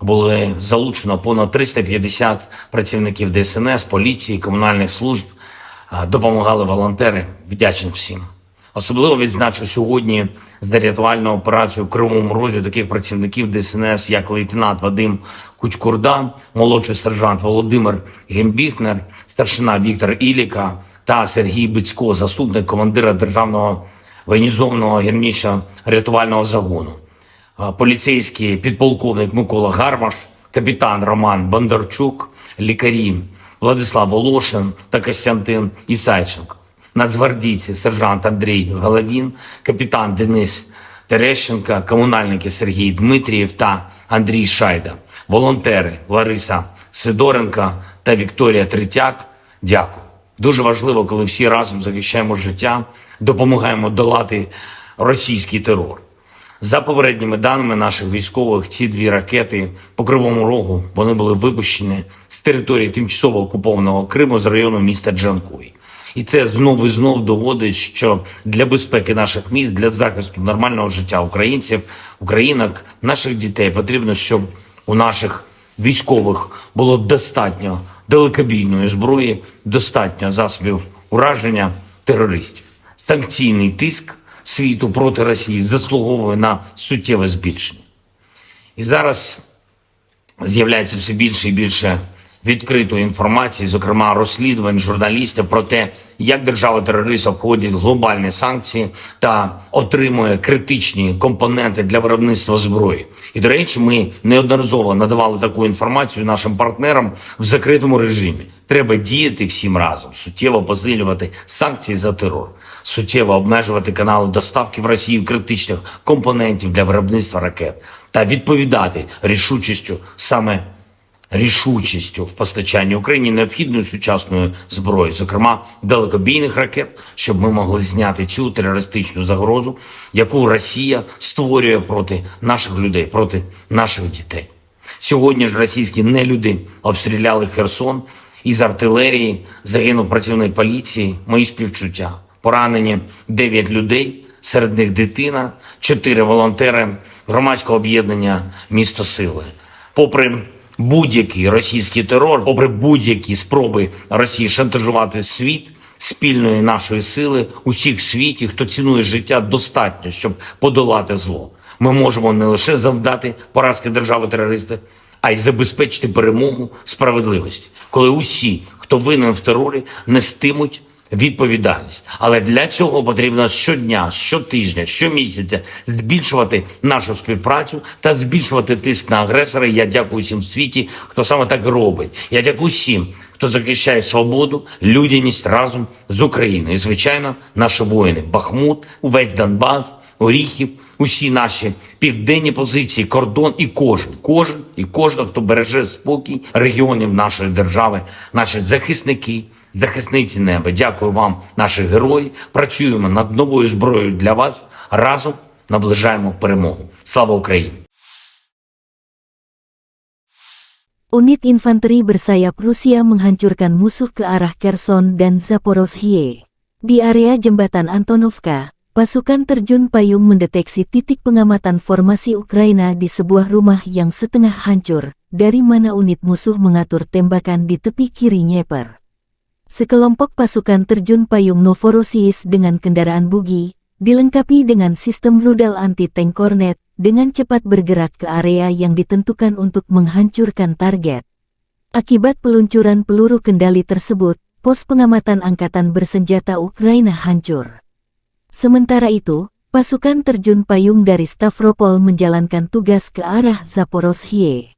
Було залучено понад 350 працівників ДСНС, поліції, комунальних служб. Допомагали волонтери. Вдячний всім. Особливо відзначу сьогодні за рятувальну операцію в Кривому Розі таких працівників ДСНС, як лейтенант Вадим Кучкурда, молодший сержант Володимир Гембіхнер, старшина Віктор Іліка та Сергій Бицько, заступник командира Державного воєнізованого гірничо-рятувального загону, поліцейський підполковник Микола Гармаш, капітан Роман Бондарчук, лікарі Владислав Волошин та Костянтин Ісайченко, нацгвардійці сержант Андрій Головін, капітан Денис Терещенко, комунальники Сергій Дмитрієв та Андрій Шайда, волонтери Лариса Сидоренко та Вікторія Третяк. Дякую. Дуже важливо, коли всі разом захищаємо життя, допомагаємо долати російський терор. За попередніми даними наших військових, ці дві ракети по Кривому Рогу, вони були випущені з території тимчасово окупованого Криму з району міста Джанкой. І це знов і знов доводить, що для безпеки наших міст, для захисту нормального життя українців, українок, наших дітей потрібно, щоб у наших військових було достатньо далекобійної зброї, достатньо засобів ураження терористів. Санкційний тиск світу проти Росії заслуговує на суттєве збільшення. І зараз з'являється все більше і більше відкритої інформації, зокрема розслідувань журналістів про те, як держава-терорист обходить глобальні санкції та отримує критичні компоненти для виробництва зброї. І, до речі, ми неодноразово надавали таку інформацію нашим партнерам в закритому режимі. Треба діяти всім разом, суттєво посилювати санкції за терор, суттєво обмежувати канали доставки в Росію критичних компонентів для виробництва ракет та відповідати рішучістю в постачанні Україні необхідної сучасної зброї, зокрема далекобійних ракет, щоб ми могли зняти цю терористичну загрозу, яку Росія створює проти наших людей, проти наших дітей. Сьогодні ж російські нелюди обстріляли Херсон, із артилерії загинув працівник поліції, мої співчуття. Поранені 9 людей, серед них дитина, 4 волонтери громадського об'єднання «Місто Сили». Попри будь-який російський терор, попри будь-які спроби Росії шантажувати світ, спільної нашої сили, усіх в світі, хто цінує життя, достатньо, щоб подолати зло. Ми можемо не лише завдати поразки держави-терориста, а й забезпечити перемогу справедливості, коли усі, хто винен в терорі, нестимуть відповідальність. Але для цього потрібно щодня, щотижня, щомісяця збільшувати нашу співпрацю та збільшувати тиск на агресора. Я дякую всім в світі, хто саме так робить. Я дякую всім, хто захищає свободу, людяність разом з Україною. І, звичайно, наші воїни. Бахмут, увесь Донбас, Оріхів, усі наші південні позиції, кордон і кожен, хто береже спокій регіонів нашої держави, наші захисники, захисниці неба. Дякую вам, наші герої. Працюємо над новою зброєю для вас. Разом наближаємо перемогу. Слава Україні! Unit infanteri bersayap Rusia menghancurkan musuh ke arah Kherson dan Zaporozhye. Di area jembatan Antonovka, pasukan terjun payung mendeteksi titik pengamatan formasi Ukraina di sebuah rumah yang setengah hancur, dari mana unit musuh mengatur tembakan di tepi kiri Dnieper. Sekelompok pasukan terjun payung Novorossiysk dengan kendaraan bugi, dilengkapi dengan sistem rudal anti-tank Kornet, dengan cepat bergerak ke area yang ditentukan untuk menghancurkan target. Akibat peluncuran peluru kendali tersebut, pos pengamatan angkatan bersenjata Ukraina hancur. Sementara itu, pasukan terjun payung dari Stavropol menjalankan tugas ke arah Zaporozhye.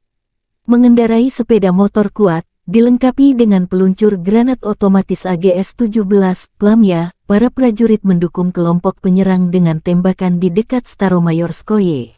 Mengendarai sepeda motor kuat, dilengkapi dengan peluncur granat otomatis AGS-17 Plamya, para prajurit mendukung kelompok penyerang dengan tembakan di dekat Staromayorskoye.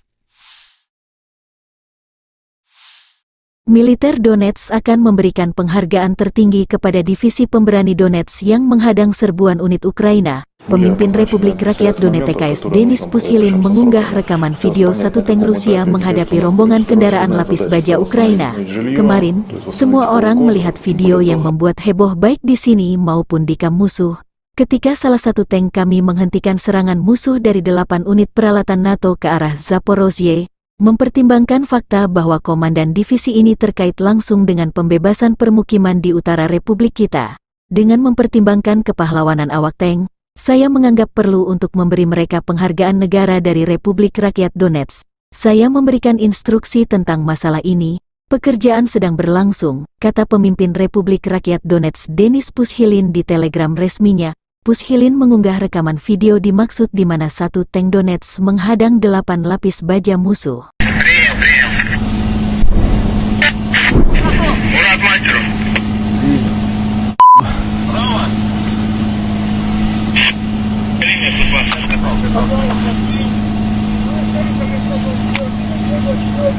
Militer Donetsk akan memberikan penghargaan tertinggi kepada divisi pemberani Donetsk yang menghadang serbuan unit Ukraina. Pemimpin Republik Rakyat Donetsk Denis Pushilin mengunggah rekaman video satu tank Rusia menghadapi rombongan kendaraan lapis baja Ukraina. Kemarin, semua orang melihat video yang membuat heboh baik di sini maupun di kamp musuh. Ketika salah satu tank kami menghentikan serangan musuh dari 8 unit peralatan NATO ke arah Zaporozhye, Mempertimbangkan fakta bahwa komandan divisi ini terkait langsung dengan pembebasan permukiman di utara Republik kita, dengan mempertimbangkan kepahlawanan awak tank, saya menganggap perlu untuk memberi mereka penghargaan negara dari Republik Rakyat Donetsk. Saya memberikan instruksi tentang masalah ini, pekerjaan sedang berlangsung, kata pemimpin Republik Rakyat Donetsk Denis Pushilin di telegram resminya. Pushilin mengunggah rekaman video dimaksud di mana satu tank Donetsk menghadang 8 lapis baja musuh. Мурат Мастеров.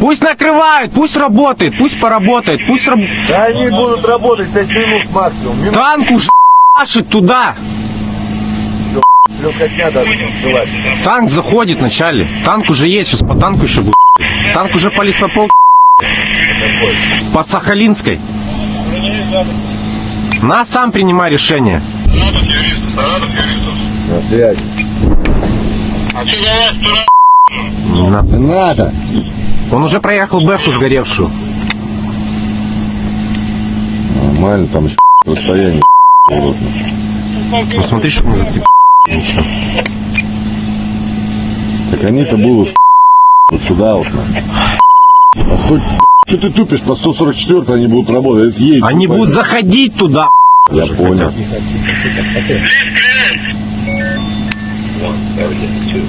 Пусть накрывают, пусть работает, пусть поработает, пусть Да они будут работать 5 минут максимум. танк уже машет туда. Легкотня даже желать. Танк заходит вначале. Танк уже есть, сейчас по танку еще будет. Танк уже по лесополке. По Сахалинской. На, сам принимай решение. На связь. А что за вас тура? Не надо. Не надо. Он уже проехал Бэху сгоревшую. Нормально, там еще расстояние. Ну смотри, чтобы не зацепить. Ничего. Так они-то будут вот сюда вот. А стой, что ты тупишь? По 144 они будут работать. Едь, Они будут заходить туда. Я понял.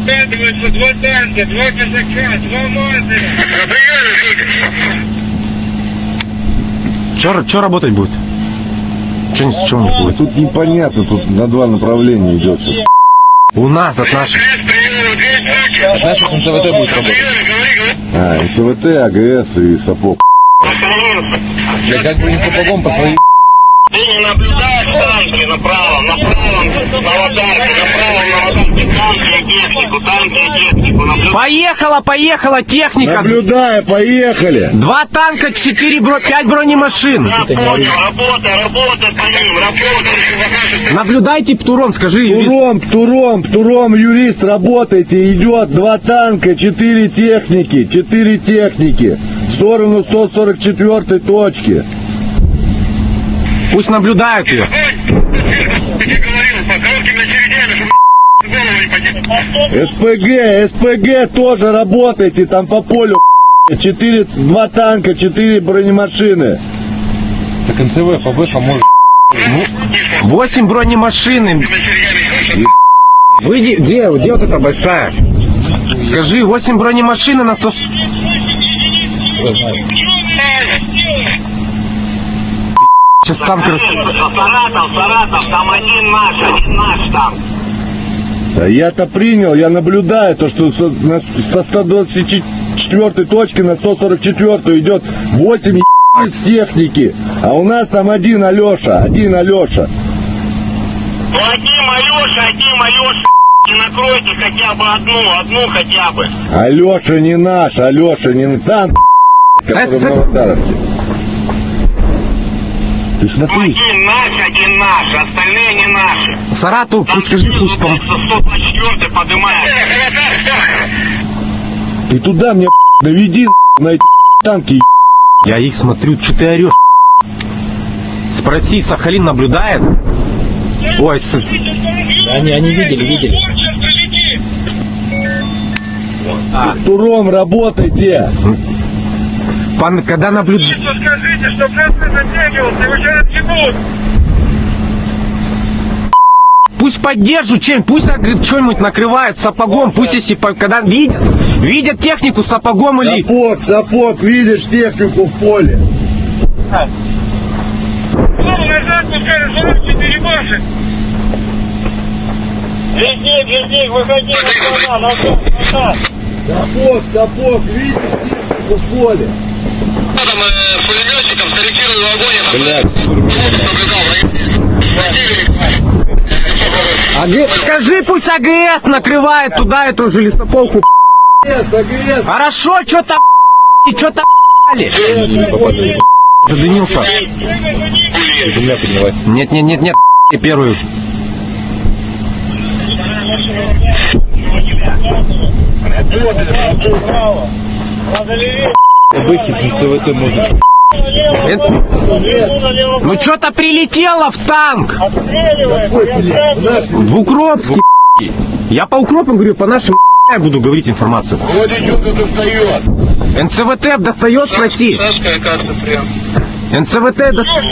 Скатываются 2 танка, 2 казака, 2 мазера. Че работать будет? Че не будет? Тут непонятно, тут на 2 направления идет сейчас. У нас от наших. Наших НЦВТ будет работать. А, СВТ, АГС и сапог. Я как бы не сапогом по своей... Ты не наблюдаешь танки направо, на аватарке, направо на аватарке, танки и технику, Поехала техника. Наблюдаю, поехали. 2 танка, 5 бронемашин. Работай по ним, работай. Наблюдайте, Птуром, скажи. Птуром, юрист, работайте, идет 2 танка, 4 техники, в сторону 144 точки. Пусть наблюдают ее. СПГ тоже работайте, там по полю 2 танка, 4 бронемашины. Так НЦВ по Бэху может... 8 бронемашин. Выйди, где вот эта большая? Скажи, 8 бронемашин на 100... Сейчас танк Саратов, там один наш танк. Да я-то принял, я наблюдаю то, что со 124 точки на 144 идет 8 с техники, а у нас там один Алеша. Ну один Алеша, и накройте хотя бы одну хотя бы. Алеша не танк, который на аватаровке. Ты смотри. Один наш, остальные не наши. Саратов, пусть скажи, пусть 124 поднимает. Ты туда мне наведи на эти танки. Я их смотрю, что ты орешь? Спроси, Сахалин наблюдает? Ой, Они видели. Туром работайте. Когда наблюдает... Скажите, что просто затягивался, его сейчас отъебут. Пусть поддержат чем, пусть что-нибудь накрывают сапогом, пусть если когда видят технику сапогом или... Сапог, видишь технику в поле. Назад пускай разворачивайте перебашек. Везде, выходи назад. Сапог, видишь технику в поле. Там пулеметчиком скорректировал огонь. Скажи, пусть АГС накрывает туда эту же лесополку. АГС. Хорошо, что-то задымился. Земля поднялась. Нет, первую. Надо левее. Бэхи с НСВТ можно. Ну что-то прилетело в танк! В Укропске. Я по Укропам говорю, по нашим я буду говорить информацию. Вот идет и достает. НЦВТ достает, спроси. Как-то прям. НЦВТ достает.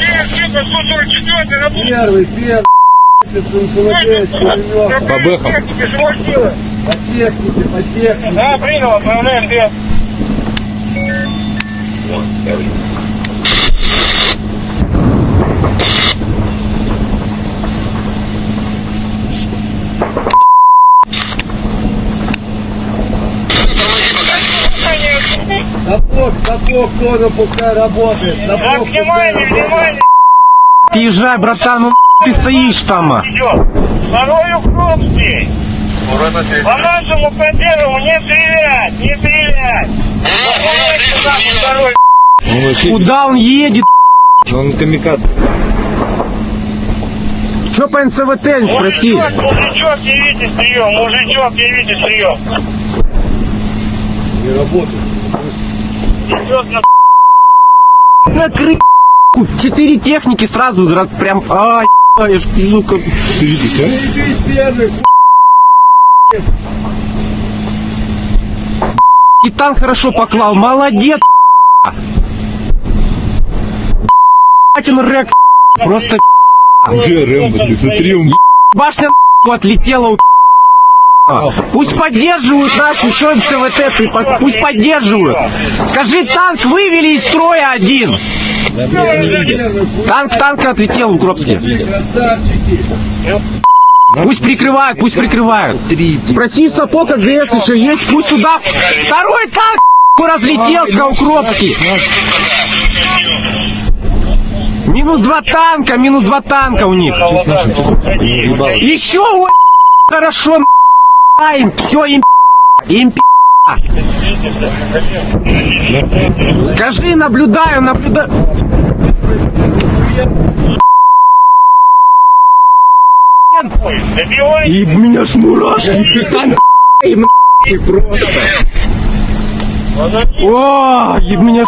Первый, с НСВТ, По бэхам. по технике, по технике. Да, принял, отправляем без. Сапог тоже пускай работает. Так, Сапог внимание, внимание. Езжай, братан, ну ты стоишь там. Идет. Второй Укропский. По нашему консерву не стрелять, не стрелять. Второй. Он вообще, Куда он едет? он камикадзе. Че по НЦВТ, спроси. Мужичок, явитесь прием, мужичок, явитесь прием. не работает. Идет на Накрыть. 4 техники сразу, прям, ай, я ж вижу, как... Ты видишь, а? Иди первый, И танк хорошо поклал, молодец, он рек, просто Где Рэмбо? Ты смотри, он башня отлетела, пусть поддерживают наши еще НЦВТ, пусть поддерживают. Скажи, танк вывели из строя один. Танк отлетел в Укропске. красавчики. Пусть прикрывают, пусть прикрывают. Спроси Сапог АГС еще есть, пусть туда. Второй танк разлетелся, Укропский. Минус два танка у них. Еще хорошо, им, все им скажи, наблюдаю. И меня ж мурашки, там им просто. О, и меня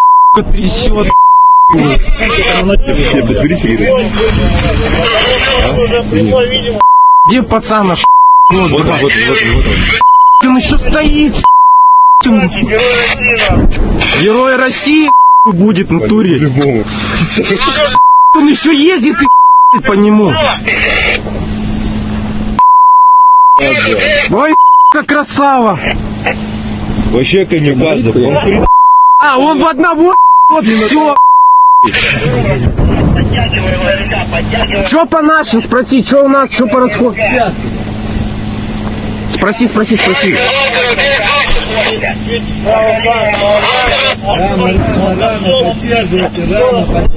трясет. Где пацан наш? Вот. Он еще стоит. Герой России будет в натуре. Он еще ездит и по нему. Ой, как красава. вообще камикадзе. Он хрен. А, он в одного, вот все. Че по нашим, спроси, что у нас, что по расходу? Спроси. Рано, поддерживайте, рано.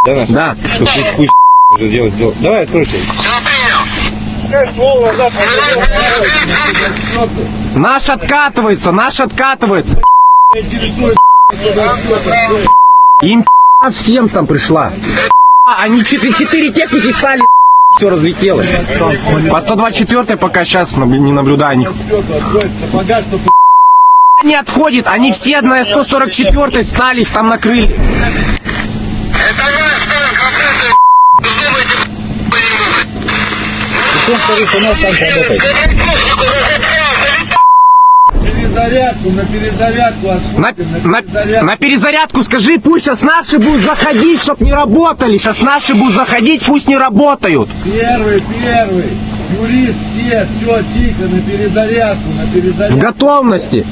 Да, наш? Да. Пусть уже делать. Давай, откройте. Наш откатывается. Интересует, Им всем там пришла. Они 4 техники стали, все разлетелось. По 124 пока сейчас не наблюдаю них. Не отходит, они все на 144 стали, их там накрыли. перезарядку, на перезарядку. На перезарядку скажи, пусть сейчас наши будут заходить, чтоб не работали. Сейчас наши будут заходить, пусть не работают. Первый. Юрист, все, тихо, на перезарядку, В готовности.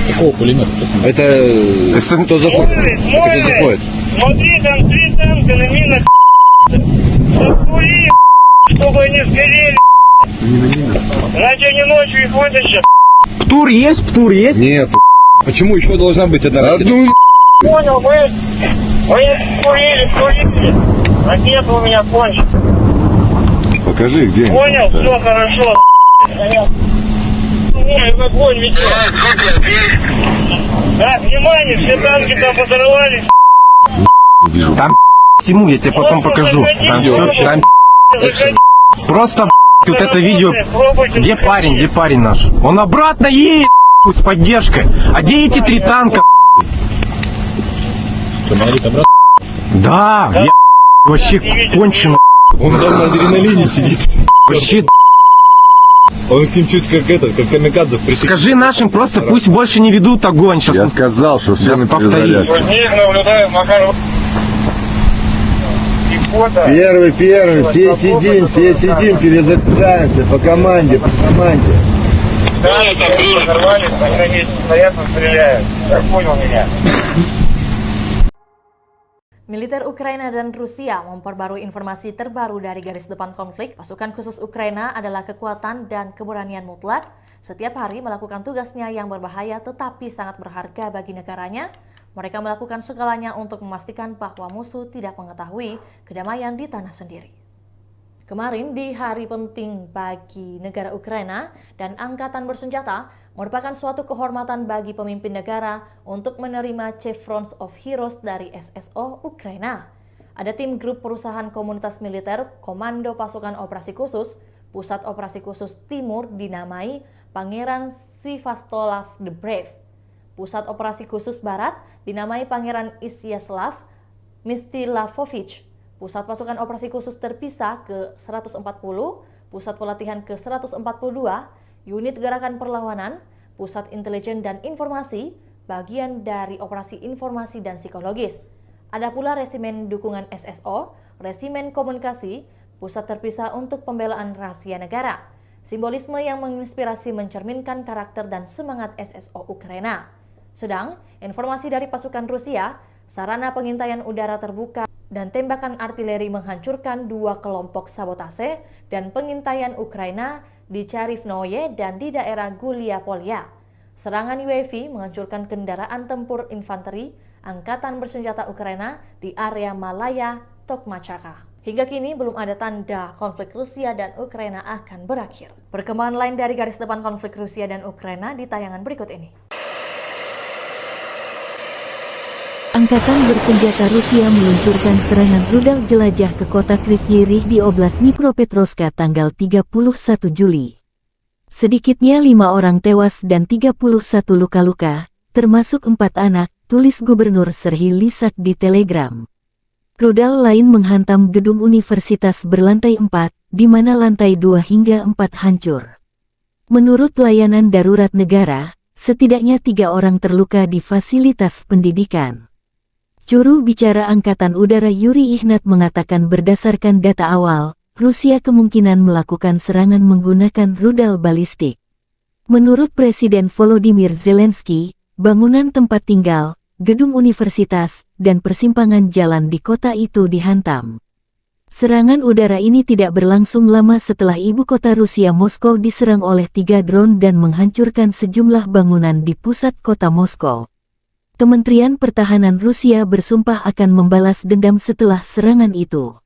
Какого пулемета? Это кто заходит? Это кто заходит? Смотри, там 3 танка на минах. Закури, чтобы они сгорели. Иначе они ночью их вытащат. Птур есть? Нет. Почему еще должна быть одна ракета? Понял, вы курили. Ракета у меня кончится. Покажи, где. Понял, все хорошо. Ой, огонь ведет. Да, внимание, все танки там подорвались. Вижу. Там всему, я тебе потом покажу. Там все, там просто вот это видео. Где парень наш? Он обратно едет с поддержкой. А где эти 3 танка? Что, Марик обратно? Да, я вообще кончено. Он там на адреналине сидит. Вообще, Он к ним чуть как камикадзе притек. скажи нашим просто пусть больше не ведут огонь. Сейчас Я сказал, что все на перезарядке. наблюдаем, Макаров. Первый, все сидим, перезаряжаемся по команде. Да, взорвались, они на месте стоят, стреляют. Как понял меня? Militer Ukraina dan Rusia memperbarui informasi terbaru dari garis depan konflik. Pasukan khusus Ukraina adalah kekuatan dan keberanian mutlak. Setiap hari melakukan tugasnya yang berbahaya tetapi sangat berharga bagi negaranya. Mereka melakukan segalanya untuk memastikan bahwa musuh tidak mengetahui kedamaian di tanah sendiri. Kemarin di hari penting bagi negara Ukraina dan angkatan bersenjata merupakan suatu kehormatan bagi pemimpin negara untuk menerima Chevrons of Heroes dari SSO Ukraina. Ada tim grup perusahaan komunitas militer Komando Pasukan Operasi Khusus, Pusat Operasi Khusus Timur dinamai Pangeran Sviatoslav the Brave. Pusat Operasi Khusus Barat dinamai Pangeran Isyaslav Mstilavovich. Pusat Pasukan Operasi Khusus Terpisah ke-140, Pusat Pelatihan ke-142, Unit Gerakan Perlawanan, Pusat Intelijen dan Informasi, bagian dari Operasi Informasi dan Psikologis. Ada pula Resimen Dukungan SSO, Resimen Komunikasi, Pusat Terpisah untuk Pembelaan Rahasia Negara. Simbolisme yang menginspirasi mencerminkan karakter dan semangat SSO Ukraina. Sedang, informasi dari pasukan Rusia, sarana pengintaian udara terbuka dan tembakan artileri menghancurkan 2 kelompok sabotase dan pengintaian Ukraina di Charivnoye dan di daerah Gulia-Polya. Serangan UAV menghancurkan kendaraan tempur infanteri Angkatan Bersenjata Ukraina di area Malaya, Tokmachaka. Hingga kini belum ada tanda konflik Rusia dan Ukraina akan berakhir. Perkembangan lain dari garis depan konflik Rusia dan Ukraina di tayangan berikut ini. Angkatan bersenjata Rusia meluncurkan serangan rudal jelajah ke kota Kryvyi Rih di Oblast Dnipropetrovsk tanggal 31 Juli. Sedikitnya 5 orang tewas dan 31 luka-luka, termasuk 4 anak, tulis Gubernur Serhiy Lysak di Telegram. Rudal lain menghantam gedung universitas berlantai 4, di mana lantai 2 hingga 4 hancur. Menurut layanan darurat negara, setidaknya 3 orang terluka di fasilitas pendidikan. Juru bicara Angkatan Udara Yuri Ihnat mengatakan berdasarkan data awal, Rusia kemungkinan melakukan serangan menggunakan rudal balistik. Menurut Presiden Volodymyr Zelensky, bangunan tempat tinggal, gedung universitas, dan persimpangan jalan di kota itu dihantam. Serangan udara ini tidak berlangsung lama setelah ibu kota Rusia Moskow diserang oleh 3 drone dan menghancurkan sejumlah bangunan di pusat kota Moskow. Kementerian Pertahanan Rusia bersumpah akan membalas dendam setelah serangan itu.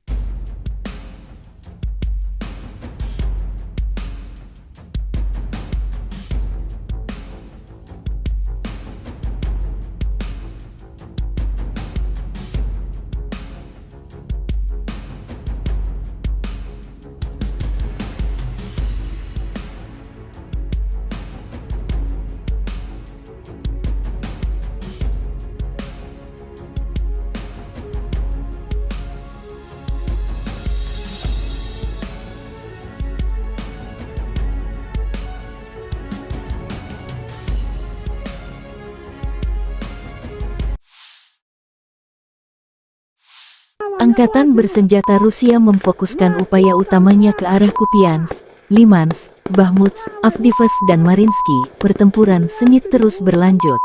Angkatan bersenjata Rusia memfokuskan upaya utamanya ke arah Kupiansk, Limansk, Bakhmut, Avdiivka dan Mariinsky. Pertempuran sengit terus berlanjut.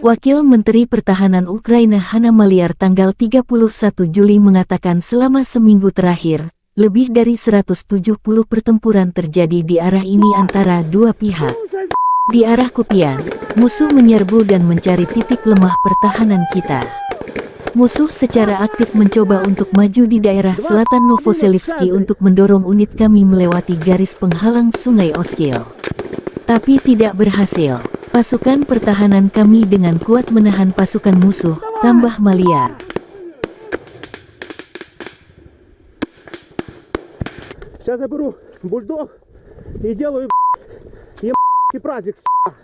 Wakil Menteri Pertahanan Ukraina Hanna Maliar tanggal 31 Juli mengatakan selama seminggu terakhir, lebih dari 170 pertempuran terjadi di arah ini antara dua pihak. Di arah Kupian, musuh menyerbu dan mencari titik lemah pertahanan kita. Musuh secara aktif mencoba untuk maju di daerah selatan Novoselivsky untuk mendorong unit kami melewati garis penghalang Sungai Oskil. Tapi tidak berhasil. Pasukan pertahanan kami dengan kuat menahan pasukan musuh, tambah Maliar. Сейчас я беру бульдог и делаю ебаный праздник, сука.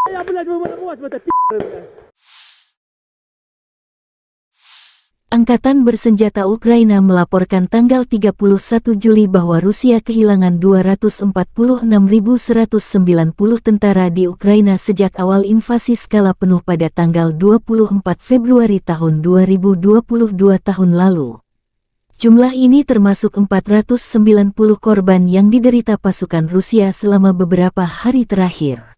Я, блядь, выморовать в это пи***ы, блядь. Angkatan Bersenjata Ukraina melaporkan tanggal 31 Juli bahwa Rusia kehilangan 246.190 tentara di Ukraina sejak awal invasi skala penuh pada tanggal 24 Februari tahun 2022 tahun lalu. Jumlah ini termasuk 490 korban yang diderita pasukan Rusia selama beberapa hari terakhir.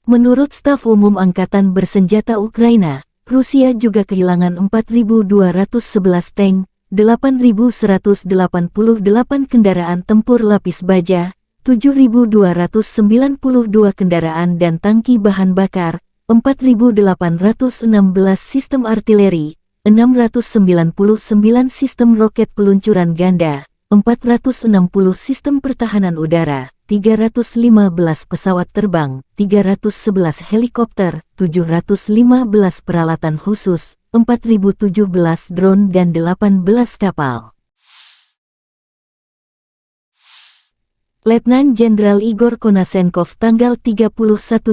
Menurut staf umum Angkatan Bersenjata Ukraina, Rusia juga kehilangan 4.211 tank, 8.188 kendaraan tempur lapis baja, 7.292 kendaraan dan tangki bahan bakar, 4.816 sistem artileri, 699 sistem roket peluncuran ganda, 460 sistem pertahanan udara, 315 pesawat terbang, 311 helikopter, 715 peralatan khusus, 4.017 drone dan 18 kapal. Letnan Jenderal Igor Konasenkov tanggal 31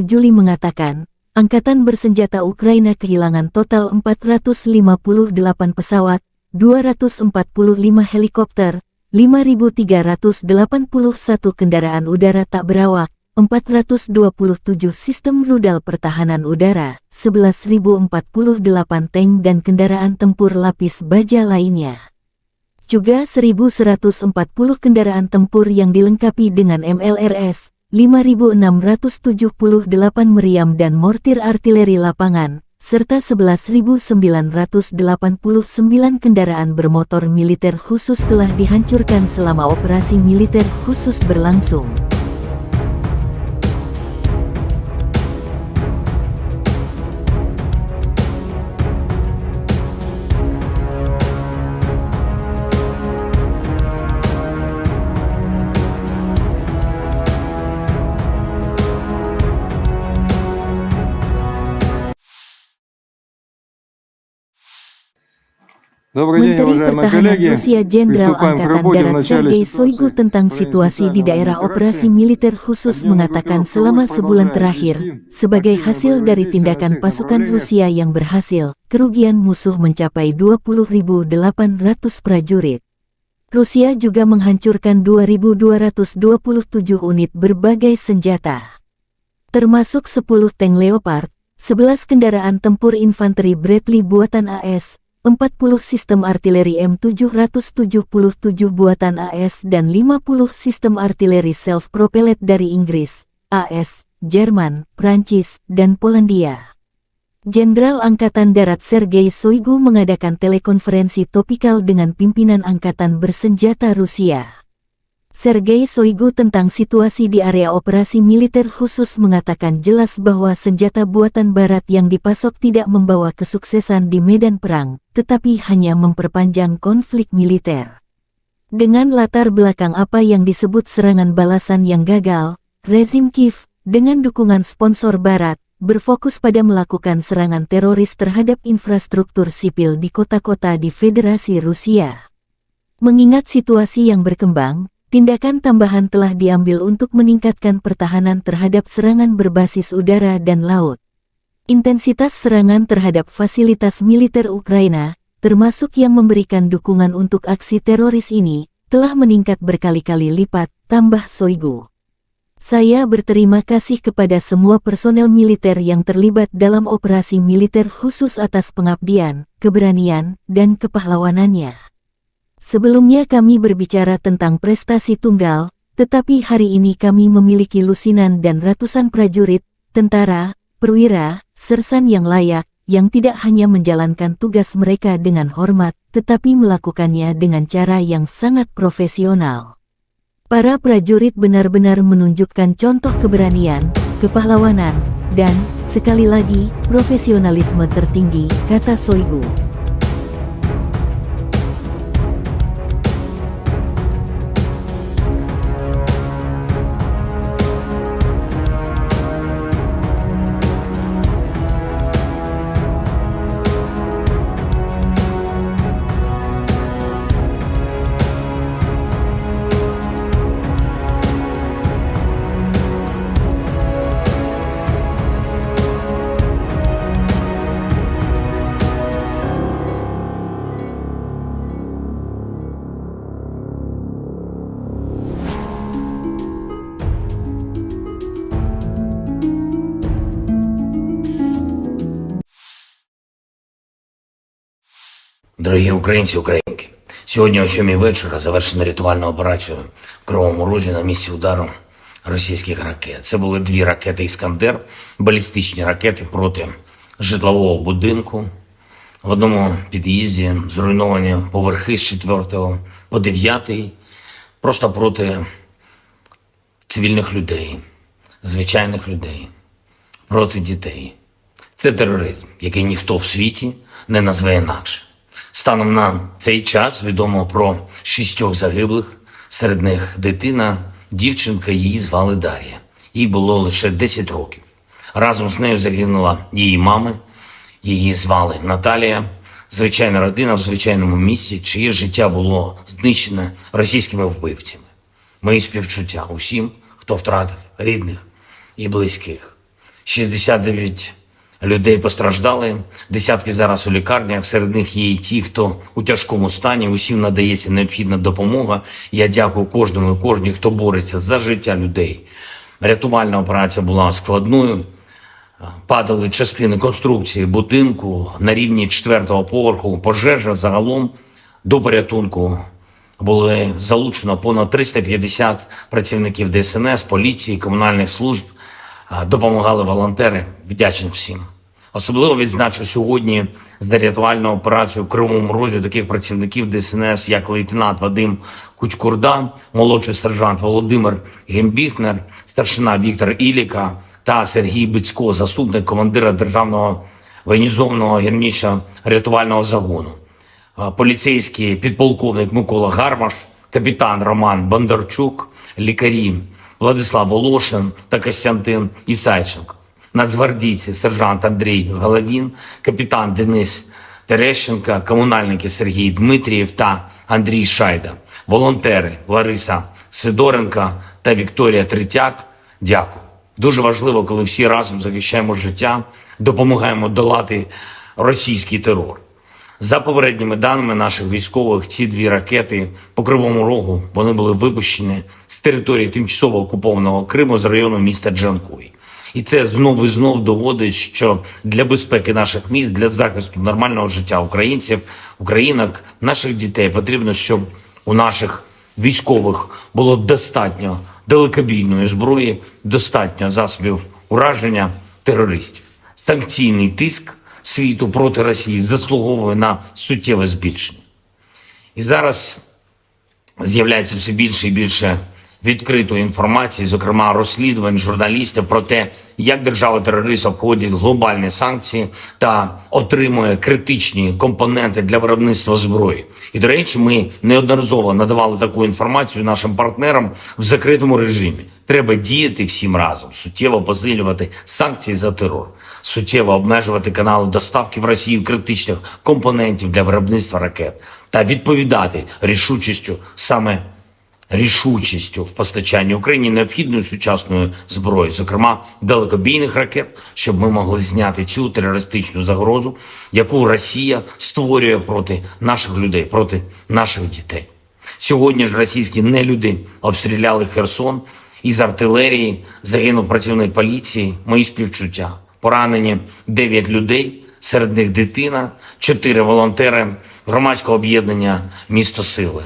Juli mengatakan, Angkatan Bersenjata Ukraina kehilangan total 458 pesawat, 245 helikopter, 5.381 kendaraan udara tak berawak, 427 sistem rudal pertahanan udara, 11.048 tank dan kendaraan tempur lapis baja lainnya. Juga 1.140 kendaraan tempur yang dilengkapi dengan MLRS, 5.678 meriam dan mortir artileri lapangan, serta 11.989 kendaraan bermotor militer khusus telah dihancurkan selama operasi militer khusus berlangsung. Menteri Pertahanan Rusia Jenderal Angkatan Darat Sergei Shoigu tentang situasi di daerah operasi militer khusus mengatakan selama sebulan terakhir, sebagai hasil dari tindakan pasukan Rusia yang berhasil, kerugian musuh mencapai 20.800 prajurit. Rusia juga menghancurkan 2.227 unit berbagai senjata, termasuk 10 tank Leopard, 11 kendaraan tempur infanteri Bradley buatan AS, 40 sistem artileri M777 buatan AS dan 50 sistem artileri self-propelled dari Inggris, AS, Jerman, Prancis, dan Polandia. Jenderal Angkatan Darat Sergei Shoigu mengadakan telekonferensi topikal dengan pimpinan Angkatan Bersenjata Rusia. Sergei Shoigu tentang situasi di area operasi militer khusus mengatakan jelas bahwa senjata buatan Barat yang dipasok tidak membawa kesuksesan di medan perang, tetapi hanya memperpanjang konflik militer. Dengan latar belakang apa yang disebut serangan balasan yang gagal, rezim Kiev, dengan dukungan sponsor Barat, berfokus pada melakukan serangan teroris terhadap infrastruktur sipil di kota-kota di Federasi Rusia. Mengingat situasi yang berkembang, tindakan tambahan telah diambil untuk meningkatkan pertahanan terhadap serangan berbasis udara dan laut. Intensitas serangan terhadap fasilitas militer Ukraina, termasuk yang memberikan dukungan untuk aksi teroris ini, telah meningkat berkali-kali lipat, tambah Shoigu. Saya berterima kasih kepada semua personel militer yang terlibat dalam operasi militer khusus atas pengabdian, keberanian, dan kepahlawanannya. Sebelumnya kami berbicara tentang prestasi tunggal, tetapi hari ini kami memiliki lusinan dan ratusan prajurit, tentara, perwira, sersan yang layak, yang tidak hanya menjalankan tugas mereka dengan hormat, tetapi melakukannya dengan cara yang sangat profesional. Para prajurit benar-benar menunjukkan contoh keberanian, kepahlawanan, dan, sekali lagi, profesionalisme tertinggi, kata Shoigu. Дорогі українці, українки, сьогодні о 7 вечора завершена рятувальна операція в Кривому Розі на місці удару російських ракет. Це були 2 ракети «Іскандер», балістичні ракети проти житлового будинку. В одному під'їзді зруйновані поверхи з 4 по 9, просто проти цивільних людей, звичайних людей, проти дітей. Це тероризм, який ніхто в світі не назве інакше. Станом на цей час відомо про 6 загиблих, серед них дитина, дівчинка, її звали Дар'я. Їй було лише 10 років. Разом з нею загинула її мама, її звали Наталія. Звичайна родина в звичайному місці, чиє життя було знищене російськими вбивцями. Мої співчуття усім, хто втратив рідних і близьких. 69 людей постраждали, десятки зараз у лікарнях, серед них є і ті, хто у тяжкому стані, усім надається необхідна допомога. Я дякую кожному і кожній, хто бореться за життя людей. Рятувальна операція була складною, падали частини конструкції будинку на рівні 4-го поверху, пожежа загалом до порятунку. Були залучено понад 350 працівників ДСНС, поліції, комунальних служб, допомагали волонтери, вдячний всім. Особливо відзначу сьогодні за рятувальну операцію в Кривому Розі таких працівників ДСНС, як лейтенант Вадим Кучкурда, молодший сержант Володимир Гембіхнер, старшина Віктор Іліка та Сергій Бицько, заступник командира Державного воєнізованого гірничо-рятувального загону. Поліцейський підполковник Микола Гармаш, капітан Роман Бондарчук, лікарі Владислав Волошин та Костянтин Ісайченко. Нацгвардійці сержант Андрій Головін, капітан Денис Терещенко, комунальники Сергій Дмитрієв та Андрій Шайда, волонтери Лариса Сидоренко та Вікторія Третяк. Дякую. Дуже важливо, коли всі разом захищаємо життя, допомагаємо долати російський терор. За попередніми даними наших військових, ці 2 ракети по Кривому Рогу, вони були випущені з території тимчасово окупованого Криму з району міста Джанкой. І це знов і знов доводить, що для безпеки наших міст, для захисту нормального життя українців, українок, наших дітей потрібно, щоб у наших військових було достатньо далекобійної зброї, достатньо засобів ураження терористів. Санкційний тиск світу проти Росії заслуговує на суттєве збільшення. І зараз з'являється все більше і більше відкритої інформації, зокрема розслідувань журналістів про те, як держава-терорист обходить глобальні санкції та отримує критичні компоненти для виробництва зброї. І, до речі, ми неодноразово надавали таку інформацію нашим партнерам в закритому режимі. Треба діяти всім разом, суттєво посилювати санкції за терор, суттєво обмежувати канали доставки в Росію критичних компонентів для виробництва ракет та відповідати рішучістю в постачанні Україні необхідної сучасної зброї, зокрема далекобійних ракет, щоб ми могли зняти цю терористичну загрозу, яку Росія створює проти наших людей, проти наших дітей. Сьогодні ж російські нелюди обстріляли Херсон, із артилерії загинув працівник поліції, мої співчуття. Поранені 9 людей, серед них дитина, 4 волонтери громадського об'єднання «Місто Сили».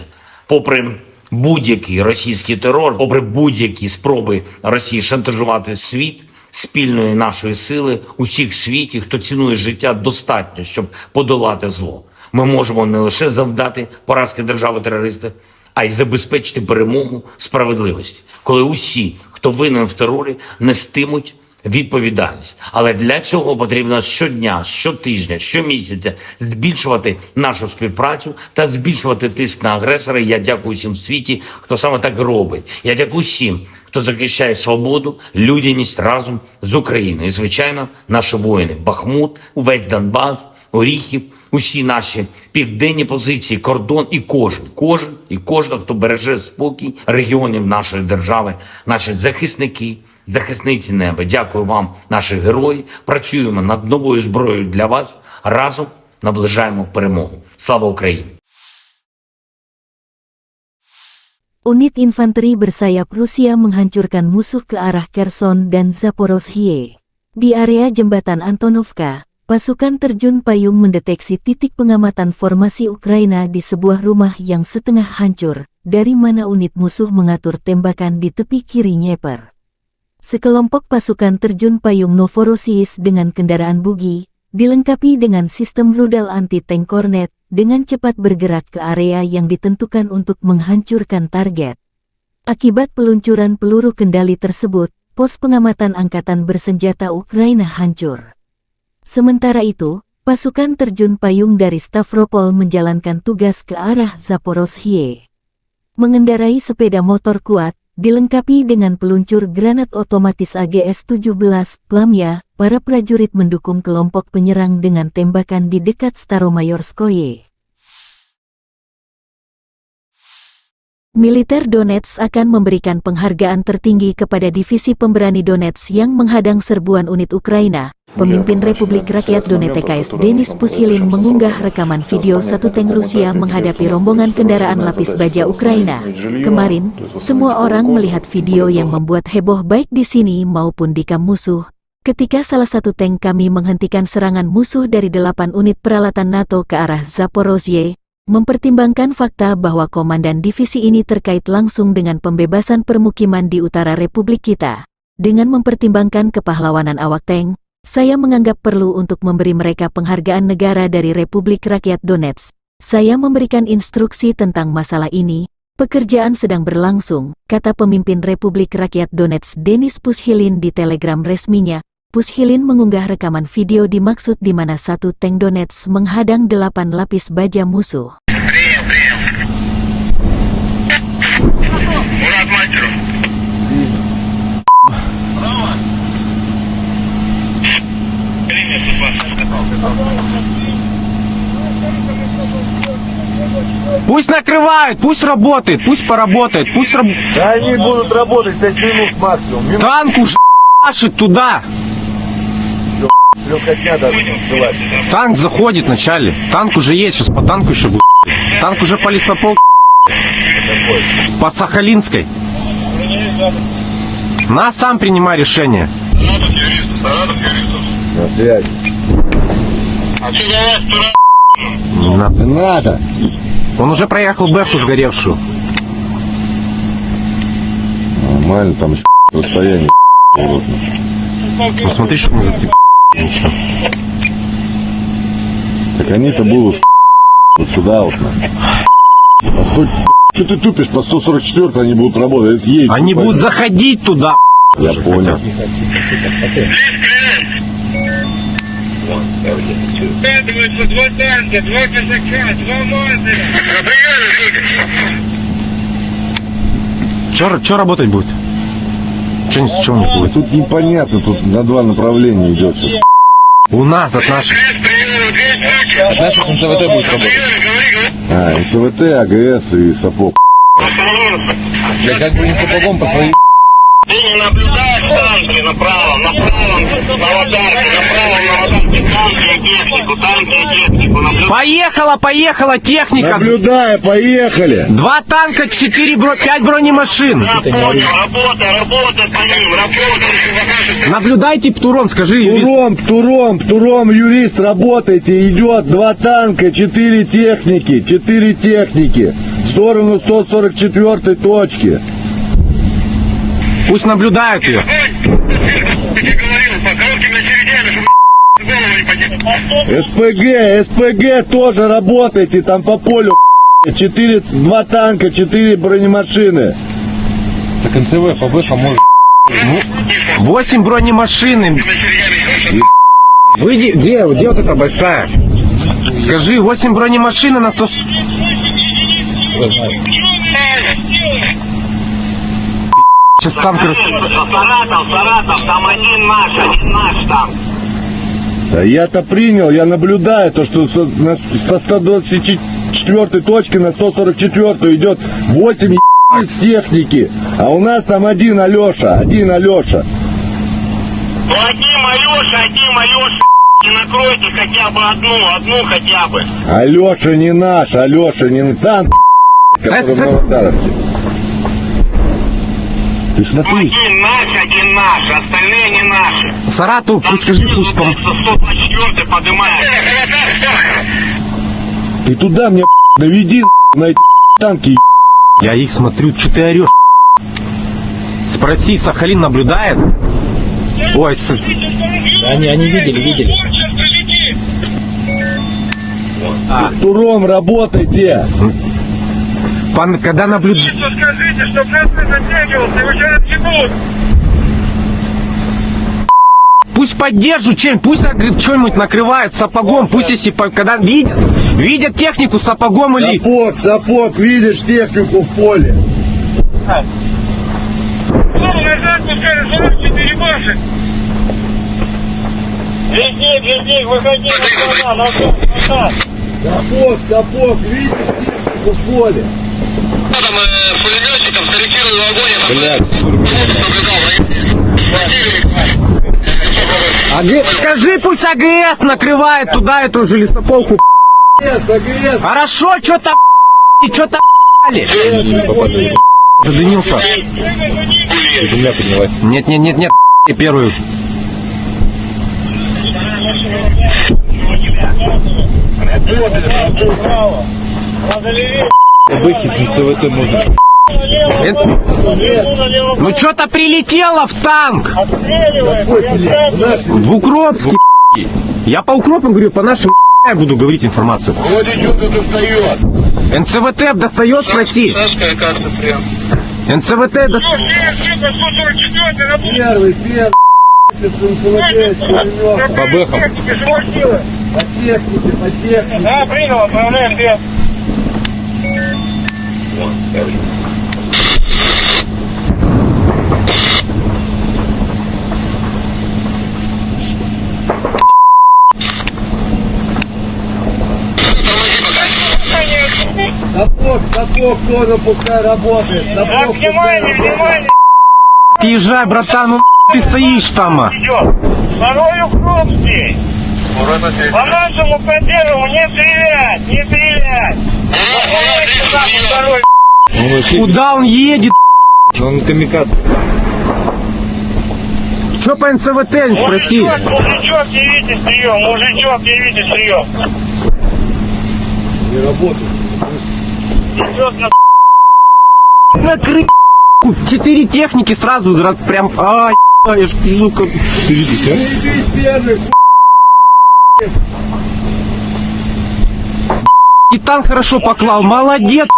Попри будь-який російський терор, попри будь-які спроби Росії шантажувати світ, спільної нашої сили, усіх в світі, хто цінує життя, достатньо, щоб подолати зло. Ми можемо не лише завдати поразки держави-терориста, а й забезпечити перемогу справедливості, коли усі, хто винен в терорі, нестимуть відповідальність. Але для цього потрібно щодня, щотижня, щомісяця збільшувати нашу співпрацю та збільшувати тиск на агресора. Я дякую всім в світі, хто саме так робить. Я дякую всім, хто захищає свободу, людяність разом з Україною. І, звичайно, наші воїни. Бахмут, увесь Донбас, Оріхів, усі наші південні позиції, кордон і кожен, хто береже спокій регіонів нашої держави, наші захисники, захисниці неба. Дякую вам, наші герої. Працюємо над новою зброєю для вас. Разом наближаємо перемогу. Слава Україні! Unit infanteri bersayap Rusia menghancurkan musuh ke arah Kherson dan Zaporozhye. Di area jembatan Antonovka, pasukan terjun payung mendeteksi titik pengamatan formasi Ukraina di sebuah rumah yang setengah hancur, dari mana unit musuh mengatur tembakan di tepi kiri Dnieper. Sekelompok pasukan terjun payung Novorossiysk dengan kendaraan bugi, dilengkapi dengan sistem rudal anti-tank Kornet, dengan cepat bergerak ke area yang ditentukan untuk menghancurkan target. Akibat peluncuran peluru kendali tersebut, pos pengamatan angkatan bersenjata Ukraina hancur. Sementara itu, pasukan terjun payung dari Stavropol menjalankan tugas ke arah Zaporozhye. Mengendarai sepeda motor kuat, dilengkapi dengan peluncur granat otomatis AGS-17, Plamya, para prajurit mendukung kelompok penyerang dengan tembakan di dekat Staromayorskoye. Militer Donetsk akan memberikan penghargaan tertinggi kepada divisi pemberani Donetsk yang menghadang serbuan unit Ukraina. Pemimpin Republik Rakyat Donetsk Denis Pushilin mengunggah rekaman video satu tank Rusia menghadapi rombongan kendaraan lapis baja Ukraina. Kemarin, semua orang melihat video yang membuat heboh baik di sini maupun di kamp musuh. Ketika salah satu tank kami menghentikan serangan musuh dari 8 unit peralatan NATO ke arah Zaporozhye, mempertimbangkan fakta bahwa komandan divisi ini terkait langsung dengan pembebasan permukiman di utara Republik kita. Dengan mempertimbangkan kepahlawanan awak tank, saya menganggap perlu untuk memberi mereka penghargaan negara dari Republik Rakyat Donetsk. Saya memberikan instruksi tentang masalah ini, pekerjaan sedang berlangsung, kata pemimpin Republik Rakyat Donetsk Denis Pushilin di telegram resminya. Pushilin mengunggah rekaman video dimaksud di mana satu tank Donetsk menghadang 8 lapis baja musuh. Пусть накрывает, пусть работает, пусть поработает, пусть Да они будут работать 5 минут максимум. Танк уже машет туда. Легкотня даже началась. Танк заходит вначале. Танк уже есть, сейчас по танку еще будет. Танк уже по лесопол. По Сахалинской. На, сам принимай решение. На связи. А что за вас тура? Не надо. Не надо. Он уже проехал Бэху сгоревшую. Нормально, там еще расстояние. Ну смотри, чтобы не зацепить. Ничего. Так они-то будут вот сюда вот. А что ты тупишь? По 144 они будут работать. Едь, они будут заходить туда. Я понял. Скатываются 2 танка, 2 казака, 2 мазера. Че работать будет? Чего не будет? Тут непонятно, тут на 2 направления идет сейчас. У нас от наших. От наших НСВТ будет работать. А, НСВТ, АГС и сапог. Я как бы не сапогом по своей. Ты не наблюдаешь танки направо, на аватарке, направо на аватарке танки и технику, Поехала техника. Наблюдаю, поехали. 2 танка, 5 бронемашин. Работай по ним, работай. Наблюдайте, Птуром, скажи. Птуром, юрист, работайте, идет 2 танка, 4 техники, в сторону 144 точки. Пусть наблюдают ее. СПГ тоже работайте, там по полю 2 танка, 4 бронемашины. Так НСВ по Бэху может. 8 бронемашин. Выйди, где вот эта большая? Скажи, 8 бронемашин на 100... Сейчас танк Саратов, там один наш там. Да я-то принял, я наблюдаю то, что со 124 точки на 144 идет 8 из техники, а у нас там один Алеша. Ну один Алеша, не накройте хотя бы одну хотя бы. Алеша не наш, танк, который в Новодаровке. Ты смотри. Один наш, остальные не наши. Саратов, пусть скажи, пусть 124 поднимает. Ты туда мне доведи на эти танки. Я их смотрю, что ты орешь? Спроси, Сахалин наблюдает? Ой, Они видели. Туром работайте. Когда наблюдает... Скажите, что просто затягивался, его сейчас отъебут. Пусть поддержат чем, пусть что-нибудь накрывают сапогом, пусть если когда видят технику сапогом или... Сапог, видишь технику в поле. Назад пускай, 44 башек. Везде, выходи назад. Сапог, видишь технику в поле. Там пулеметчиком скорректировал огонь. Скажи, пусть АГС накрывает туда эту же лесополку. АГС. Хорошо, что-то задымился. Земля поднялась. Нет, первую. Бэхи с НСВТ можно. Ну что-то прилетело в танк. В Укропске. Я по Укропам говорю, по нашим я буду говорить информацию. Вот идет, достает. НЦВТ достает, спроси. НЦВТ достает. Первый. По бэхам. По технике. Да, принял, отправляем вверх. Сапог тоже пускай работает. Так, внимание. Отъезжай, братан, ну ты стоишь там. Идет. Второй Укропский. По нашему поддерживу не стрелять. Куда он едет? Он камикадзе. Че по НЦВТ, спроси. Мужичок, явите стрием. Не работает. Идет на Накрыть 4 техники сразу, прям, ай, жука. Ты видишь, а? Первый. И танк хорошо поклал, молодец.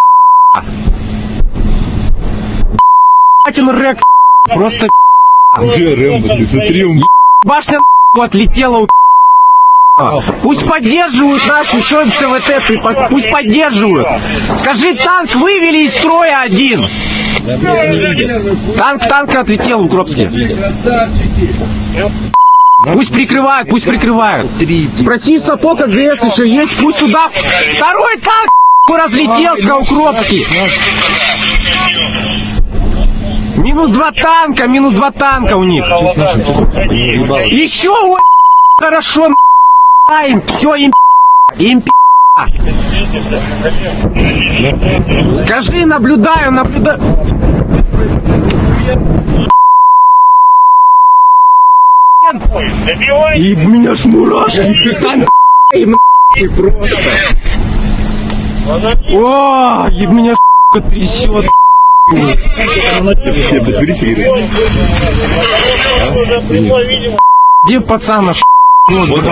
Он рек, просто Где Рэмбо? Ты смотри, он башня отлетела. Пусть поддерживают нашу еще МЦВТ, пусть поддерживают. Скажи, танк вывели из строя один. Танк отлетел в Укропске. Красавчики. Пусть прикрывают. Спроси Сапог АГС еще есть, пусть туда. Второй танк разлетелся в Укропске. Минус два танка у них. Еще ой, хорошо. Им все им Скажи, наблюдаю. И меня ж мурашки. Им просто. О, и меня трясет. Где пацан? Вот.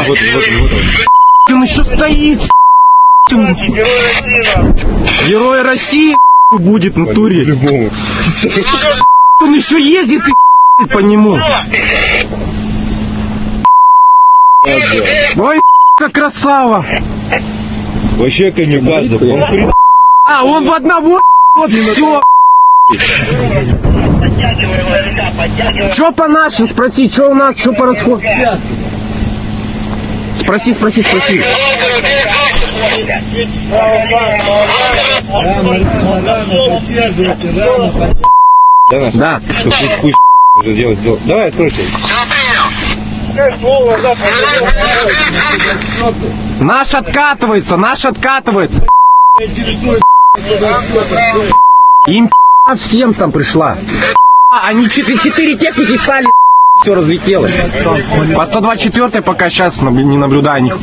Он еще стоит. Герой России будет в натуре. Он еще ездит и по нему. Ой, как красава. вообще камикадзе. Он в одного. Вот все. Что по нашим? Спроси, что у нас, что по расходу? Спроси. Да. Пусть уже делать. Давай, откройте. Наш откатывается. Им всем там пришла. Они 4 техники стали, все разлетелось. По 124 пока сейчас не наблюдаю них.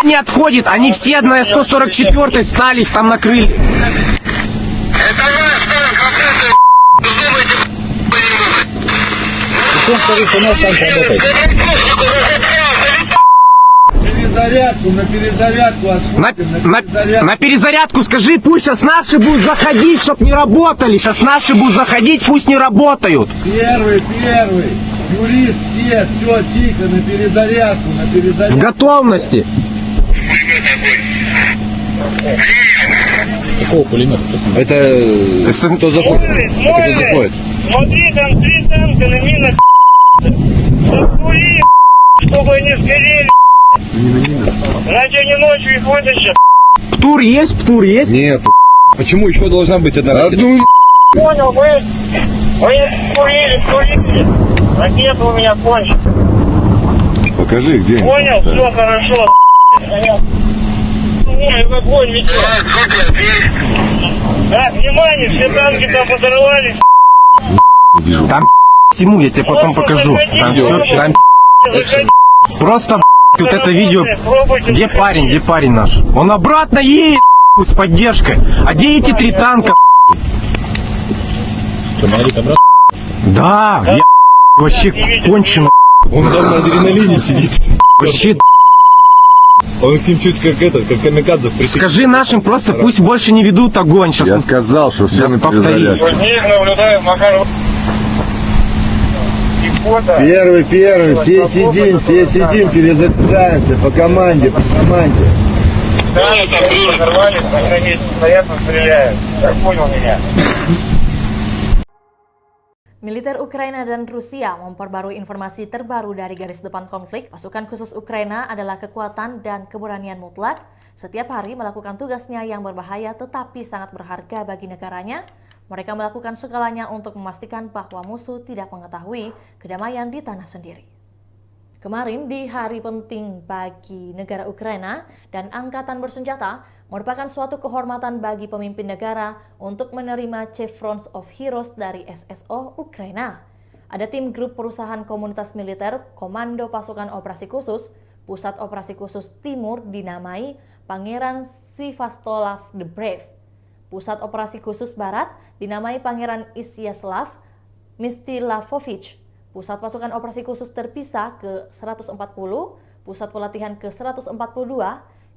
Не отходит, они все на 144 стали, их там накрыли. Это ваш танк, работает, думайте, Причем, скажите, у нас танк работает. Перезарядку, на перезарядку отходим, На перезарядку скажи, пусть сейчас наши будут заходить, чтоб не работали. Сейчас наши будут заходить, пусть не работают. Первый, юрист, все, тихо, на перезарядку, В готовности. Какого пулемета? Это кто заходит? Смотри, Кто заходит? смотри, там 3 танка на минах. Засули, чтобы они сгорели. Иначе они ночью их вытащат. Птур есть? Нет. Почему еще должна быть одна ракета? Одну Понял, вы курили. Ракета у меня кончится. покажи, где. Понял, все хорошо. Ой, в огонь ведет. Так, внимание, все танки там подорвались. Там всему, я тебе потом покажу. Там все, там просто вот это видео. Где парень наш? Он обратно едет с поддержкой. А где эти 3 танка? Что, Марик обратно? Да, я вообще кончено. Он там на адреналине сидит. Вообще, Он к ним чуть как камикадзе присек. скажи нашим просто, пусть больше не ведут огонь. Сейчас Я сказал, что все Я на повторю. перезарядку. Ниже наблюдаем, Макаров. Первый, все сидим, перезаряжаемся по команде. Да, там подорвались, они на месте стоят, стреляют. Так понял меня. Militer Ukraina dan Rusia memperbarui informasi terbaru dari garis depan konflik. Pasukan khusus Ukraina adalah kekuatan dan keberanian mutlak. Setiap hari melakukan tugasnya yang berbahaya tetapi sangat berharga bagi negaranya. Mereka melakukan segalanya untuk memastikan bahwa musuh tidak mengetahui kedamaian di tanah sendiri. Kemarin di hari penting bagi negara Ukraina dan angkatan bersenjata merupakan suatu kehormatan bagi pemimpin negara untuk menerima Chevrons of Heroes dari SSO Ukraina. Ada tim grup perusahaan komunitas militer Komando Pasukan Operasi Khusus, Pusat Operasi Khusus Timur dinamai Pangeran Sviatoslav the Brave. Pusat Operasi Khusus Barat dinamai Pangeran Isyaslav Mstilavovich. Pusat Pasukan Operasi Khusus Terpisah ke-140, Pusat Pelatihan ke-142,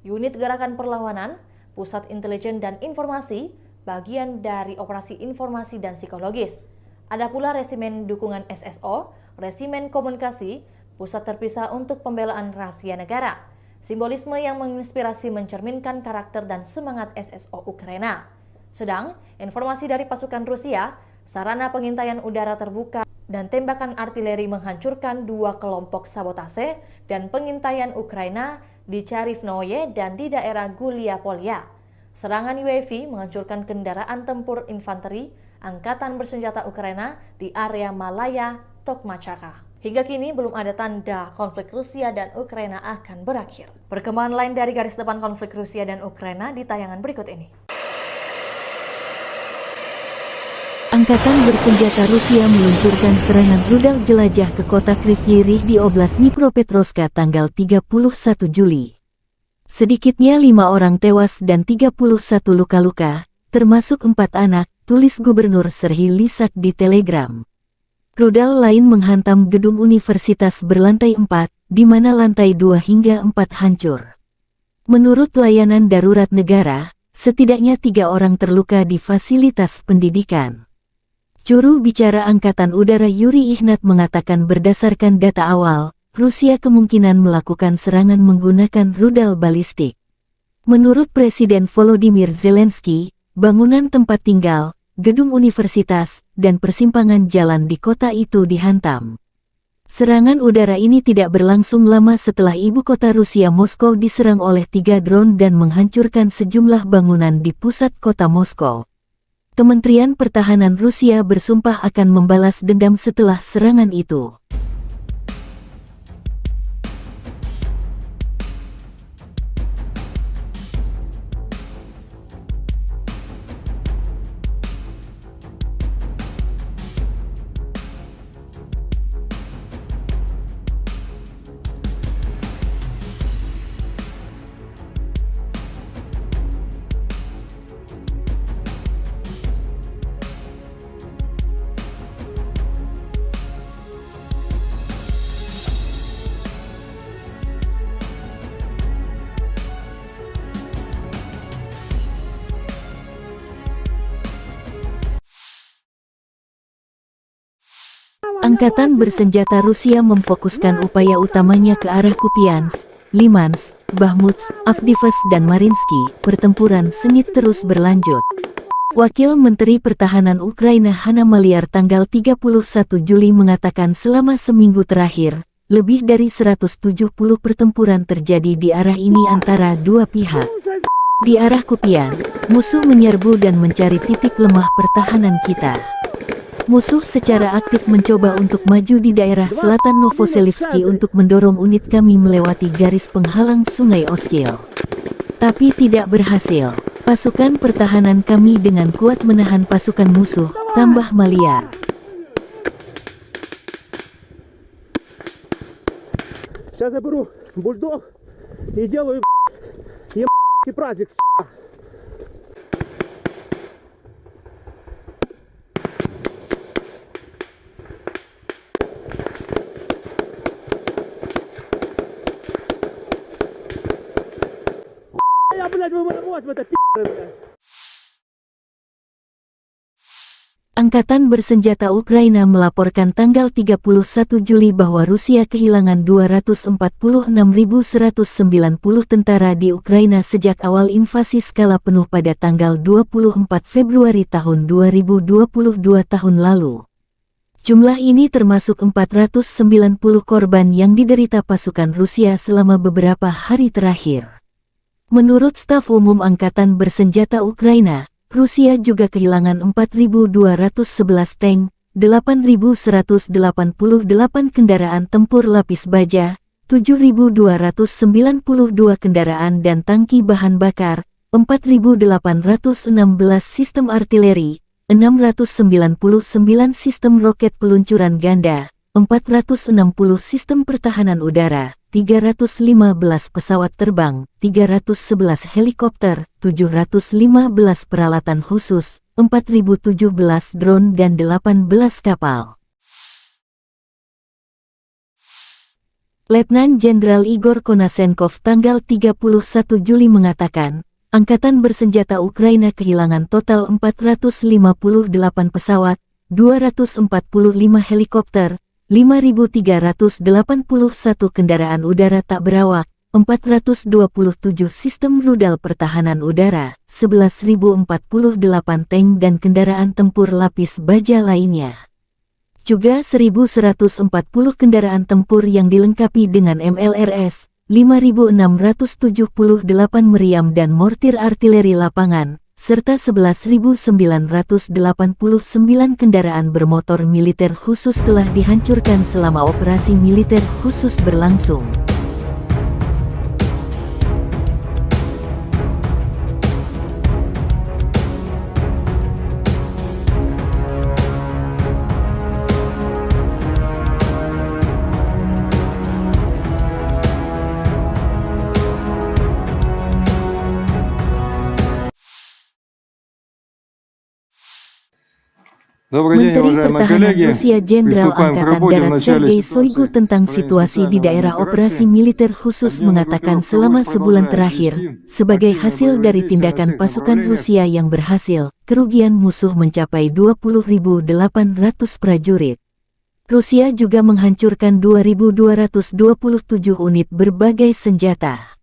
Unit Gerakan Perlawanan, Pusat Intelijen dan Informasi, bagian dari Operasi Informasi dan Psikologis. Ada pula Resimen Dukungan SSO, Resimen Komunikasi, Pusat Terpisah untuk Pembelaan Rahasia Negara. Simbolisme yang menginspirasi mencerminkan karakter dan semangat SSO Ukraina. Sedang, informasi dari pasukan Rusia, sarana pengintaian udara terbuka dan tembakan artileri menghancurkan 2 kelompok sabotase dan pengintaian Ukraina di Charivnoye dan di daerah Gulia Polya. Serangan UAV menghancurkan kendaraan tempur infanteri Angkatan Bersenjata Ukraina di area Malaya, Tokmachaka. Hingga kini belum ada tanda konflik Rusia dan Ukraina akan berakhir. Perkembangan lain dari garis depan konflik Rusia dan Ukraina di tayangan berikut ini. Angkatan bersenjata Rusia meluncurkan serangan rudal jelajah ke kota Kryvyi Rih di Oblast Dnipropetrovsk tanggal 31 Juli. Sedikitnya 5 orang tewas dan 31 luka-luka, termasuk 4 anak, tulis Gubernur Serhiy Lysak di Telegram. Rudal lain menghantam gedung universitas berlantai 4, di mana lantai 2 hingga 4 hancur. Menurut layanan darurat negara, setidaknya 3 orang terluka di fasilitas pendidikan. Juru bicara Angkatan Udara Yuri Ihnat mengatakan berdasarkan data awal, Rusia kemungkinan melakukan serangan menggunakan rudal balistik. Menurut Presiden Volodymyr Zelensky, bangunan tempat tinggal, gedung universitas, dan persimpangan jalan di kota itu dihantam. Serangan udara ini tidak berlangsung lama setelah ibu kota Rusia Moskow diserang oleh 3 drone dan menghancurkan sejumlah bangunan di pusat kota Moskow. Kementerian Pertahanan Rusia bersumpah akan membalas dendam setelah serangan itu. Angkatan bersenjata Rusia memfokuskan upaya utamanya ke arah Kupiansk, Limansk, Bakhmut, Avdiivka dan Mariinsky. Pertempuran sengit terus berlanjut. Wakil Menteri Pertahanan Ukraina Hanna Maliar tanggal 31 Juli mengatakan selama seminggu terakhir, lebih dari 170 pertempuran terjadi di arah ini antara dua pihak. Di arah Kupian, musuh menyerbu dan mencari titik lemah pertahanan kita. Musuh secara aktif mencoba untuk maju di daerah selatan Novoselivsky untuk mendorong unit kami melewati garis penghalang Sungai Oskil. Tapi tidak berhasil. Pasukan pertahanan kami dengan kuat menahan pasukan musuh, tambah Maliar. Сейчас я беру бульдог и делаю праздник. Я, блядь, вы в это блядь. Angkatan bersenjata Ukraina melaporkan tanggal 31 Juli bahwa Rusia kehilangan 246.190 tentara di Ukraina sejak awal invasi skala penuh pada tanggal 24 Februari tahun 2022 tahun lalu. Jumlah ini termasuk 490 korban yang diderita pasukan Rusia selama beberapa hari terakhir. Menurut staf umum Angkatan bersenjata Ukraina, Rusia juga kehilangan 4.211 tank, 8.188 kendaraan tempur lapis baja, 7.292 kendaraan dan tangki bahan bakar, 4.816 sistem artileri, 699 sistem roket peluncuran ganda, 460 sistem pertahanan udara, 315 pesawat terbang, 311 helikopter, 715 peralatan khusus, 4.017 drone dan 18 kapal. Letnan Jenderal Igor Konasenkov tanggal 31 Juli mengatakan, Angkatan bersenjata Ukraina kehilangan total 458 pesawat, 245 helikopter, 5.381 kendaraan udara tak berawak, 427 sistem rudal pertahanan udara, 11.048 tank dan kendaraan tempur lapis baja lainnya. Juga 1.140 kendaraan tempur yang dilengkapi dengan MLRS, 5.678 meriam dan mortir artileri lapangan, serta 11.989 kendaraan bermotor militer khusus telah dihancurkan selama operasi militer khusus berlangsung. Menteri Pertahanan Rusia Jenderal Angkatan Darat Sergei Shoigu tentang situasi di daerah operasi militer khusus mengatakan selama sebulan terakhir, sebagai hasil dari tindakan pasukan Rusia yang berhasil, kerugian musuh mencapai 20.800 prajurit. Rusia juga menghancurkan 2.227 unit berbagai senjata,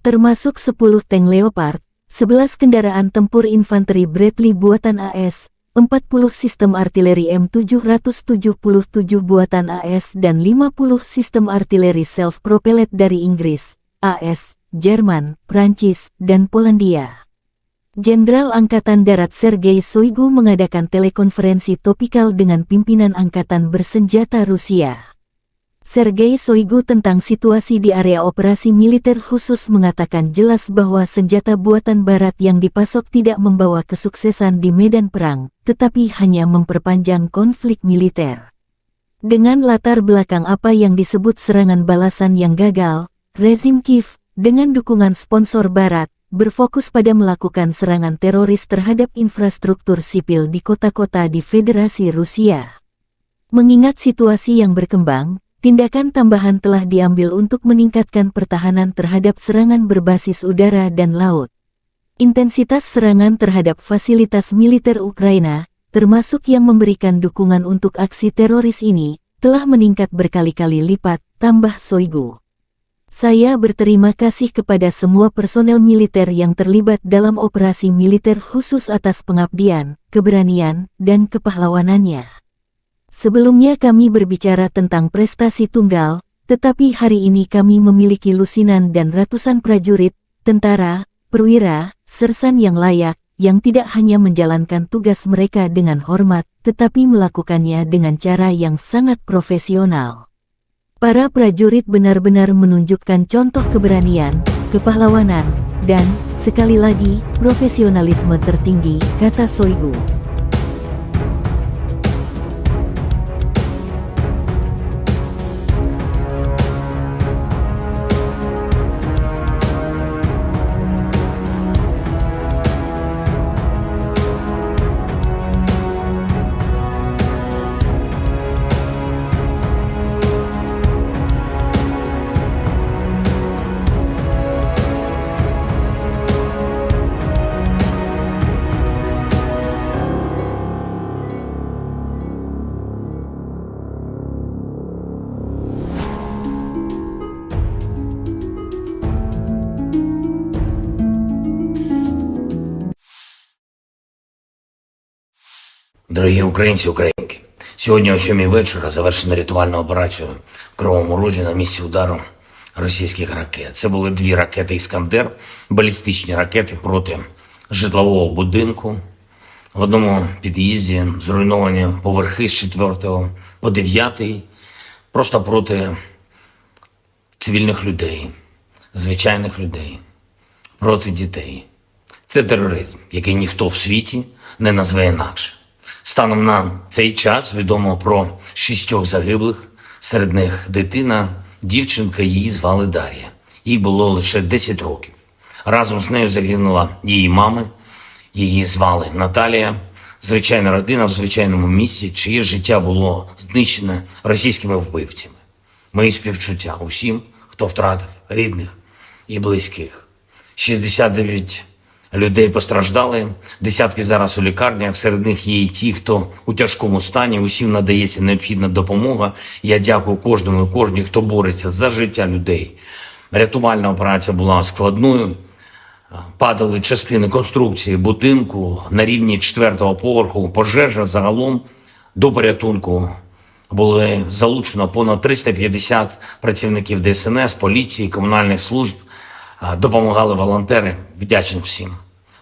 termasuk 10 tank Leopard, 11 kendaraan tempur infanteri Bradley buatan AS, 40 sistem artileri M777 buatan AS dan 50 sistem artileri self-propelled dari Inggris, AS, Jerman, Prancis, dan Polandia. Jenderal Angkatan Darat Sergei Shoigu mengadakan telekonferensi topikal dengan pimpinan Angkatan bersenjata Rusia. Sergei Shoigu tentang situasi di area operasi militer khusus mengatakan jelas bahwa senjata buatan Barat yang dipasok tidak membawa kesuksesan di medan perang, tetapi hanya memperpanjang konflik militer. Dengan latar belakang apa yang disebut serangan balasan yang gagal, rezim Kiev, dengan dukungan sponsor Barat, berfokus pada melakukan serangan teroris terhadap infrastruktur sipil di kota-kota di Federasi Rusia. Mengingat situasi yang berkembang, tindakan tambahan telah diambil untuk meningkatkan pertahanan terhadap serangan berbasis udara dan laut. Intensitas serangan terhadap fasilitas militer Ukraina, termasuk yang memberikan dukungan untuk aksi teroris ini, telah meningkat berkali-kali lipat, tambah Shoigu. Saya berterima kasih kepada semua personel militer yang terlibat dalam operasi militer khusus atas pengabdian, keberanian, dan kepahlawanannya. Sebelumnya kami berbicara tentang prestasi tunggal, tetapi hari ini kami memiliki lusinan dan ratusan prajurit, tentara, perwira, sersan yang layak, yang tidak hanya menjalankan tugas mereka dengan hormat, tetapi melakukannya dengan cara yang sangat profesional. Para prajurit benar-benar menunjukkan contoh keberanian, kepahlawanan, dan, sekali lagi, profesionalisme tertinggi, kata Shoigu. Дорогі українці, українки, сьогодні о 7 вечора завершена рятувальна операція в Кривому Розі на місці удару російських ракет. Це були 2 ракети «Іскандер», балістичні ракети проти житлового будинку. В одному під'їзді зруйновані поверхи з 4 по 9, просто проти цивільних людей, звичайних людей, проти дітей. Це тероризм, який ніхто в світі не назве інакше. Станом на цей час відомо про 6 загиблих, серед них дитина, дівчинка, її звали Дар'я. Їй було лише 10 років. Разом з нею загинула її мама, її звали Наталія. Звичайна родина в звичайному місці, чиє життя було знищене російськими вбивцями. Мої співчуття усім, хто втратив рідних і близьких. 69 людей постраждали, десятки зараз у лікарнях, серед них є і ті, хто у тяжкому стані, усім надається необхідна допомога. Я дякую кожному і кожній, хто бореться за життя людей. Рятувальна операція була складною, падали частини конструкції будинку на рівні 4-го поверху, пожежа загалом до порятунку. Були залучено понад 350 працівників ДСНС, поліції, комунальних служб, допомагали волонтери, вдячний всім.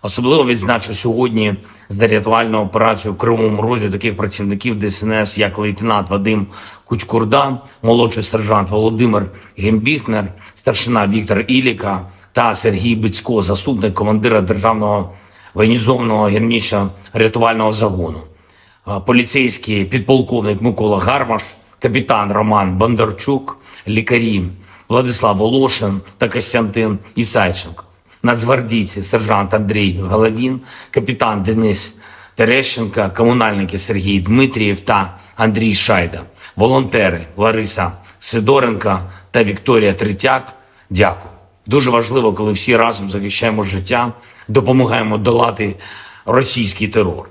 Особливо відзначу сьогодні за рятувальну операцію в Кривому Розі таких працівників ДСНС, як лейтенант Вадим Кучкурда, молодший сержант Володимир Гембіхнер, старшина Віктор Іліка та Сергій Бицько, заступник командира Державного воєнізованого гірничо-рятувального загону. Поліцейський підполковник Микола Гармаш, капітан Роман Бондарчук, лікарі Владислав Волошин та Костянтин Ісайченко. Нацгвардійці сержант Андрій Головін, капітан Денис Терещенко, комунальники Сергій Дмитрієв та Андрій Шайда, волонтери Лариса Сидоренко та Вікторія Третяк. Дякую. Дуже важливо, коли всі разом захищаємо життя, допомагаємо долати російський терор.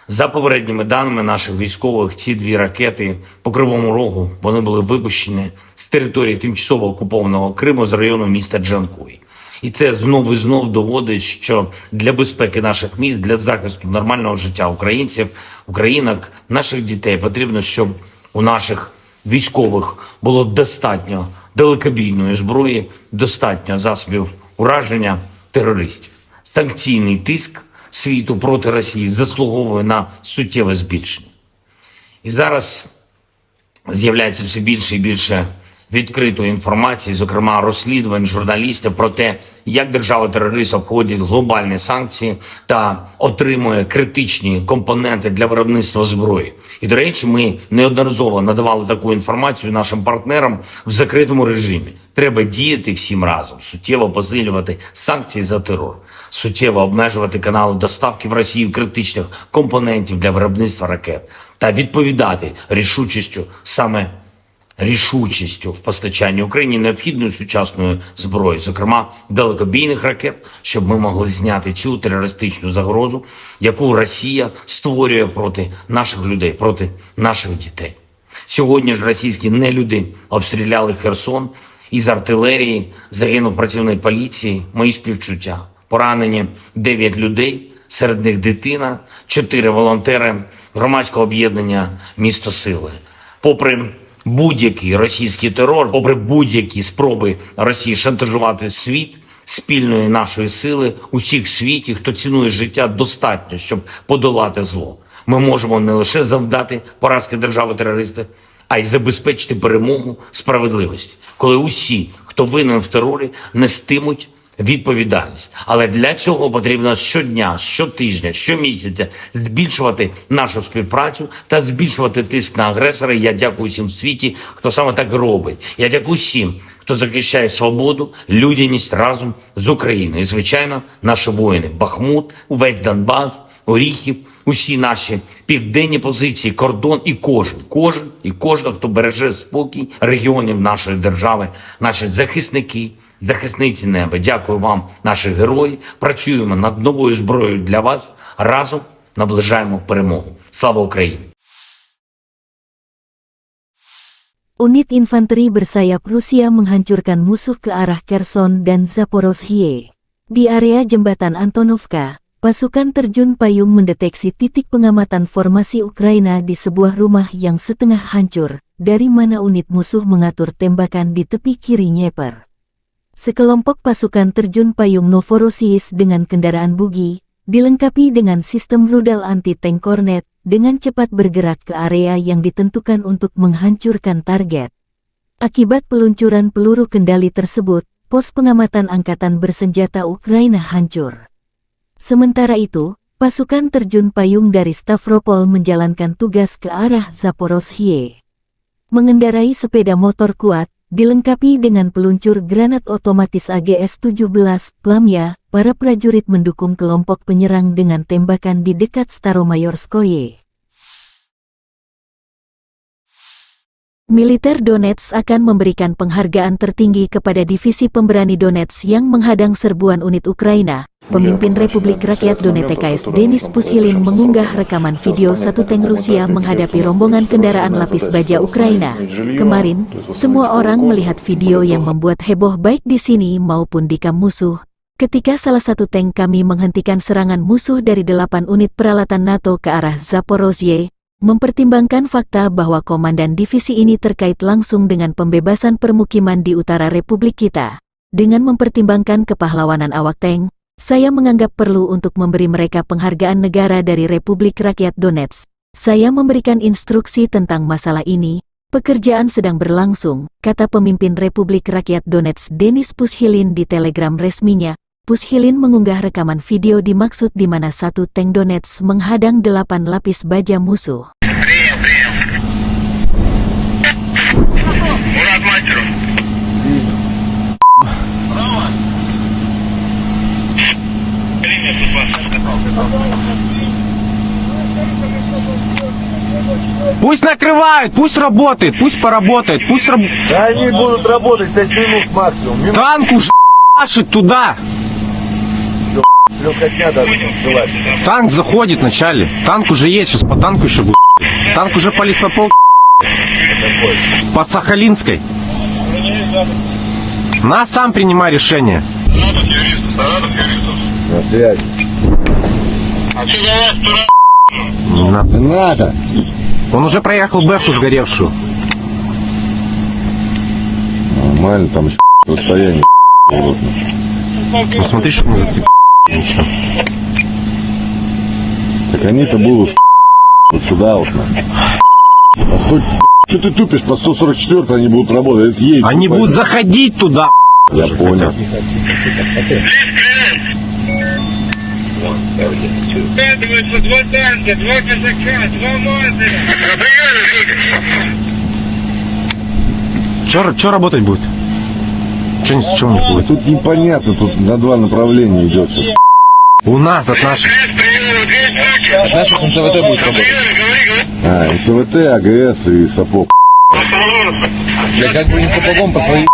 За попередніми даними наших військових, ці 2 ракети по Кривому Рогу, вони були випущені з території тимчасово окупованого Криму з району міста Джанкой. І це знов і знов доводить, що для безпеки наших міст, для захисту нормального життя українців, українок, наших дітей потрібно, щоб у наших військових було достатньо далекобійної зброї, достатньо засобів ураження терористів. Санкційний тиск світу проти Росії заслуговує на суттєве збільшення. І зараз з'являється все більше і більше відкритої інформації, зокрема розслідувань журналістів про те, як держава-терорист обходить глобальні санкції та отримує критичні компоненти для виробництва зброї. І, до речі, ми неодноразово надавали таку інформацію нашим партнерам в закритому режимі. Треба діяти всім разом, суттєво посилювати санкції за терор, суттєво обмежувати канали доставки в Росію критичних компонентів для виробництва ракет та відповідати рішучістю саме рішучістю в постачанні Україні необхідної сучасної зброї, зокрема далекобійних ракет, щоб ми могли зняти цю терористичну загрозу, яку Росія створює проти наших людей, проти наших дітей. Сьогодні ж російські нелюди обстріляли Херсон, із артилерії загинув працівник поліції, мої співчуття. Поранені 9 людей, серед них дитина, 4 волонтери громадського об'єднання «Місто Сили». Попри будь-який російський терор, попри будь-які спроби Росії шантажувати світ, спільної нашої сили, усіх в світі, хто цінує життя, достатньо, щоб подолати зло. Ми можемо не лише завдати поразки держави-терориста, а й забезпечити перемогу справедливості, коли усі, хто винен в терорі, нестимуть відповідальність. Але для цього потрібно щодня, щотижня, щомісяця збільшувати нашу співпрацю та збільшувати тиск на агресора. Я дякую всім в світі, хто саме так робить. Я дякую всім, хто захищає свободу, людяність разом з Україною. І, звичайно, наші воїни – Бахмут, увесь Донбас, Оріхів, усі наші південні позиції, кордон і кожен, хто береже спокій регіонів нашої держави, наші захисники, захисниці неба. Дякую вам, наші герої. Працюємо над новою зброєю для вас. Разом наближаємо перемогу. Слава Україні! Unit infanteri bersayap Rusia menghancurkan musuh ke arah Kherson dan Zaporozhye. Di area jembatan Antonovka, pasukan terjun payung mendeteksi titik pengamatan formasi Ukraina di sebuah rumah yang setengah hancur, dari mana unit musuh mengatur tembakan di tepi kiri Dnieper. Sekelompok pasukan terjun payung Novorossiysk dengan kendaraan bugi, dilengkapi dengan sistem rudal anti-tank Kornet, dengan cepat bergerak ke area yang ditentukan untuk menghancurkan target. Akibat peluncuran peluru kendali tersebut, pos pengamatan angkatan bersenjata Ukraina hancur. Sementara itu, pasukan terjun payung dari Stavropol menjalankan tugas ke arah Zaporozhye. Mengendarai sepeda motor kuat, dilengkapi dengan peluncur granat otomatis AGS-17, Plamya, para prajurit mendukung kelompok penyerang dengan tembakan di dekat Staromayorskoye. Militer Donetsk akan memberikan penghargaan tertinggi kepada divisi pemberani Donetsk yang menghadang serbuan unit Ukraina. Pemimpin Republik Rakyat Donetsk Denis Pushilin mengunggah rekaman video satu tank Rusia menghadapi rombongan kendaraan lapis baja Ukraina. Kemarin, semua orang melihat video yang membuat heboh baik di sini maupun di kamp musuh. Ketika salah satu tank kami menghentikan serangan musuh dari 8 unit peralatan NATO ke arah Zaporozhye, mempertimbangkan fakta bahwa komandan divisi ini terkait langsung dengan pembebasan permukiman di utara Republik kita. Dengan mempertimbangkan kepahlawanan awak tank, saya menganggap perlu untuk memberi mereka penghargaan negara dari Republik Rakyat Donetsk. Saya memberikan instruksi tentang masalah ini. Pekerjaan sedang berlangsung, kata pemimpin Republik Rakyat Donetsk Denis Pushilin di Telegram resminya. Pushilin mengunggah rekaman video dimaksud di mana satu tank Donetsk menghadang 8 lapis baja musuh. Пусть накрывают, пусть работает, пусть поработает, пусть Да они будут работать 5 минут максимум. Танк уже машет туда. Легкотня даже танцевать. Танк заходит вначале. Танк уже едет, сейчас по танку еще будет. Танк уже по лесополку. По Сахалинской. На, сам принимай решение. На связи. А что за вас, дура? Не надо. Он уже проехал Бэху сгоревшую. Нормально, там еще расстояние. Ну смотри, чтобы не зацепить. Так они-то будут вот сюда вот. А стой, что ты тупишь? По 144 они будут работать. Они будут заходить туда. Я понял. Скатываются 2 танка, 2 казака, 2 мазера. Че работать будет? Чего не будет? Тут непонятно, тут на 2 направления идет сейчас. У нас, от наших. От наших НСВТ будет работать. А, СВТ, АГС и сапог. украинцы. Я как бы не сапогом по своей...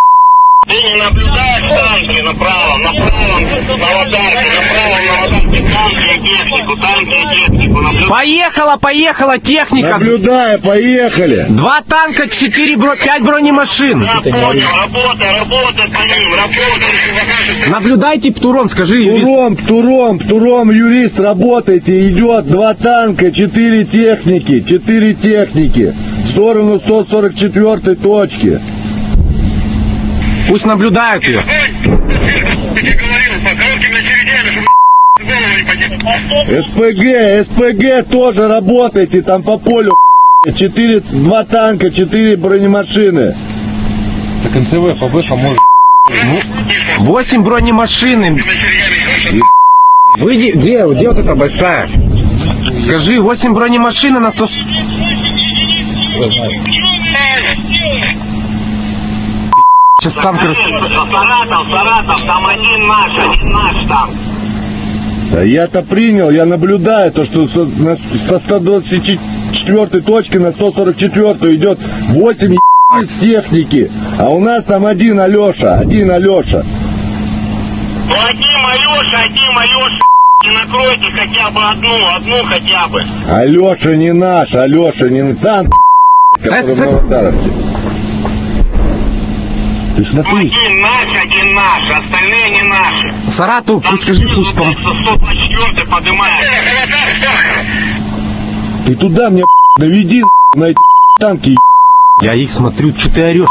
Ты не наблюдаешь танки направо, на аватарке, направо на аватарке, танки и технику, наблюдаешь. Поехала техника. Наблюдаю, поехали. 2 танка, 5 бронемашин. Я понял, работай по ним, работай. Наблюдайте, Птуром, скажи. Птуром, юрист, работайте. Идет 2 танка, 4 техники. В сторону 144 точки. Пусть наблюдают ее. Ты говорил, по коротким очередям, чтобы голову не СПГ тоже работайте. Там по полю 2 танка, 4 бронемашины. Так НЦВ, ФБ, может... 8 бронемашин. Выйди, где вот эта большая? Скажи, 8 бронемашин на 100... Сейчас танк Саратов, там один наш там. Я-то принял, я наблюдаю то, что со 124 точки на 144 идет 8 с техники, а у нас там один Алеша. Ну один Алеша, не накройте хотя бы одну хотя бы. Алеша не наш, танк, который на аватарке. Ты смотри. Один наш, остальные не наши. Саратов, пусть скажи, пусть 124 поднимает. Ты туда мне наведи на эти танки. Я их смотрю, что ты орешь?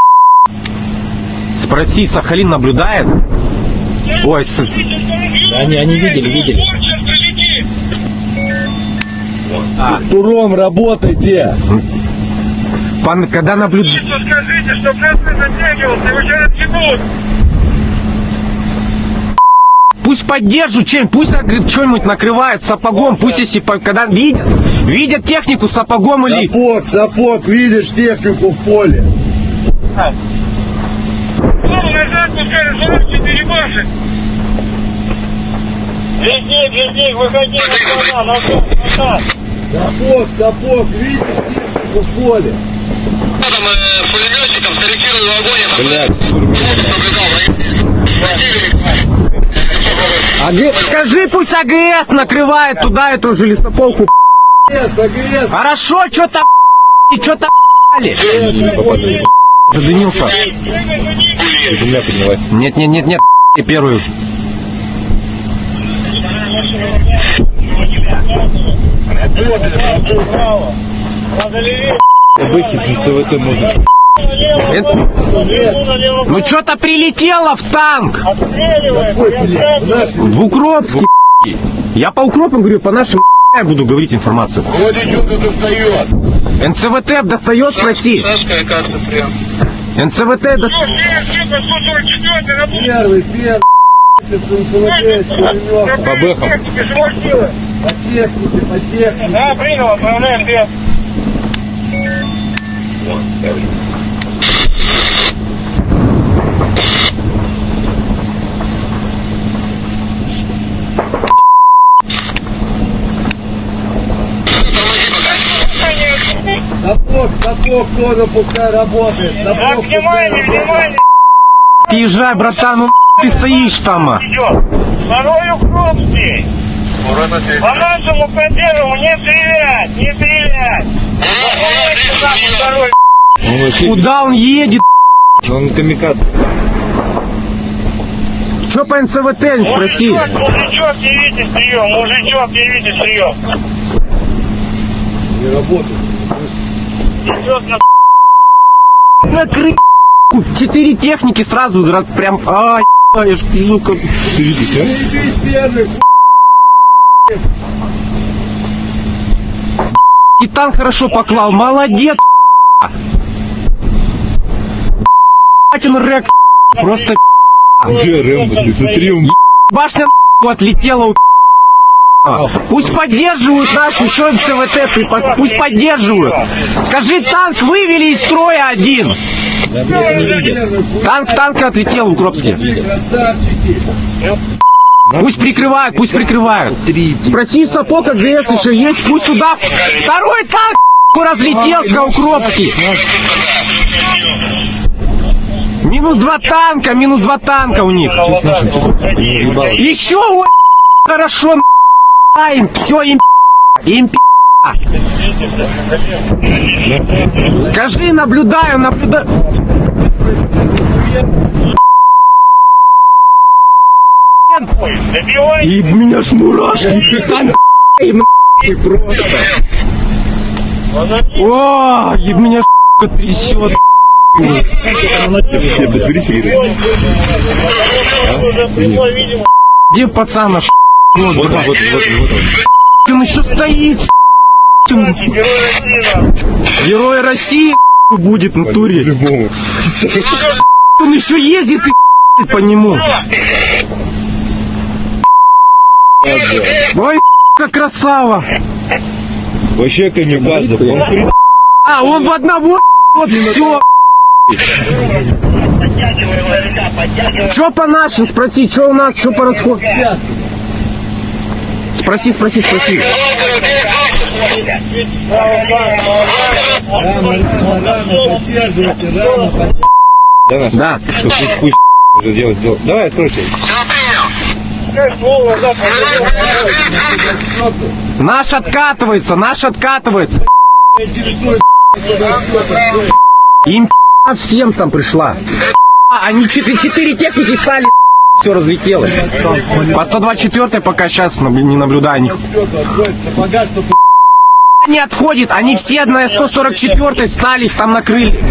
Спроси, Сахалин наблюдает? Ой, Они видели. Туром работайте. Когда наблюдает... Скажите, что красный затягивался, его сейчас отъебут. Пусть поддержат чем-нибудь, пусть что-нибудь накрывают сапогом, пусть если когда видят технику сапогом или... Сапог, видишь технику в поле. Назад пускай, 44 баши. Ледник, выходи назад. Сапог, видишь технику в поле. Там пулеметчиком скорректировал огонь. Скажи, пусть АГС накрывает туда эту же лесополку. АГС. Хорошо, что-то задымился. Земля поднялась. Нет, первую. Бэхи с НЦВТ можно... Ну что-то прилетело в танк. В Укропске. Я по Укропам говорю, по нашим я буду говорить информацию. Вроде что-то достает. НЦВТ достает, спроси. НЦВТ достает. Первый, По бэхам. по технике. Да, принял, отправляем без. Сапог тоже пускай работает. Так, внимание. Езжай, братан, ты стоишь там. Идет. Второй Укропский. По нашему консерву не стрелять. Второй. Куда он едет? Он камикадзе. Че по НЦВТ, не спроси. Мужичок, явите прием. Не работает. Идет на Накрыть 4 техники сразу, прям, ай, я ж вижу, как... Ты видишь, а? И танк хорошо поклал, молодец, он рек, просто... Где Рэмбо? Ты смотри, он... Башня отлетела у... Пусть поддерживают нашу еще НЦВТ, пусть поддерживают. Скажи, танк вывели из строя один. Танк отлетел в Укропске. Пусть прикрывают. Спроси Сапог, АГС еще есть, пусть туда. Второй танк разлетелся в Укропске. минус два танка у них. Еще ой, хорошо, им все им Скажи, наблюдаю. И меня ж мурашки там просто. О, и меня трясет. Где пацан наш? Вот. Он еще стоит. Герой России будет в натуре. Он еще ездит и по нему. Ой, как красава. Вообще камикадзе. Он в одного, вот все. Что по нашим? Спроси, что у нас, что по расходу? Спроси. Да. Пусть уже делать. Давай, откройте. Наш откатывается. Им всем там пришла. Они 4 техники стали, все разлетелось. По 124 пока сейчас не наблюдаю них. Не отходит, они все на 144 стали, их там накрыли.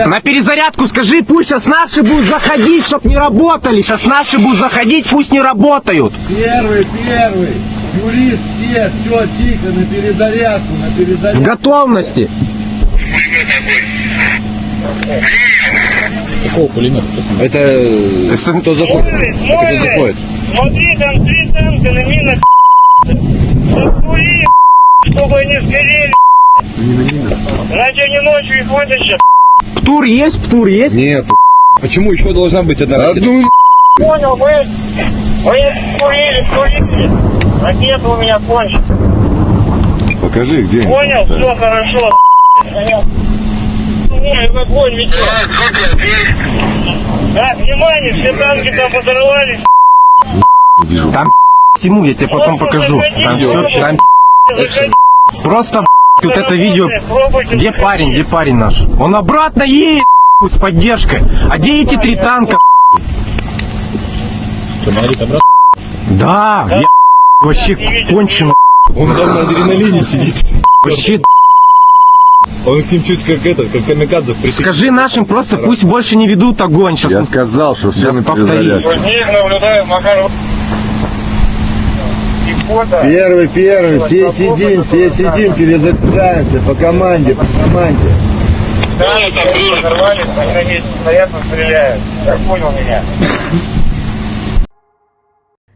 На перезарядку скажи, пусть сейчас наши будут заходить, чтоб не работали. Сейчас наши будут заходить, пусть не работают. Первый. Юрист, все, тихо, на перезарядку. В готовности. Какого пулемета? Это кто заходит? Смотри, там 3 танка на минах. Закури, чтобы они сгорели. Иначе они ночью их вытащат. Птур есть? Нет. Почему еще должна быть одна ракета? Понял, вы курили. Ракета у меня кончится. Покажи, где. Понял, все хорошо. Нет, огонь ведет. Да, внимание, все танки там подорвались. Там всему, я тебе потом покажу. Там все, там просто вот это видео. Где парень наш? Он обратно едет с поддержкой. А где эти 3 танка? Что, Марит обратно? Да, я вообще кончено. Он там на адреналине сидит. Вообще. Он к ним чуть как камикадзе. Скажи нашим просто, пусть больше не ведут огонь. Сейчас Я сказал, что все на перезарядке. Них наблюдаем, Макар. Первый, все сидим, перезаряжаемся по команде. Да, взорвались, они стоят, стреляют. Так понял меня.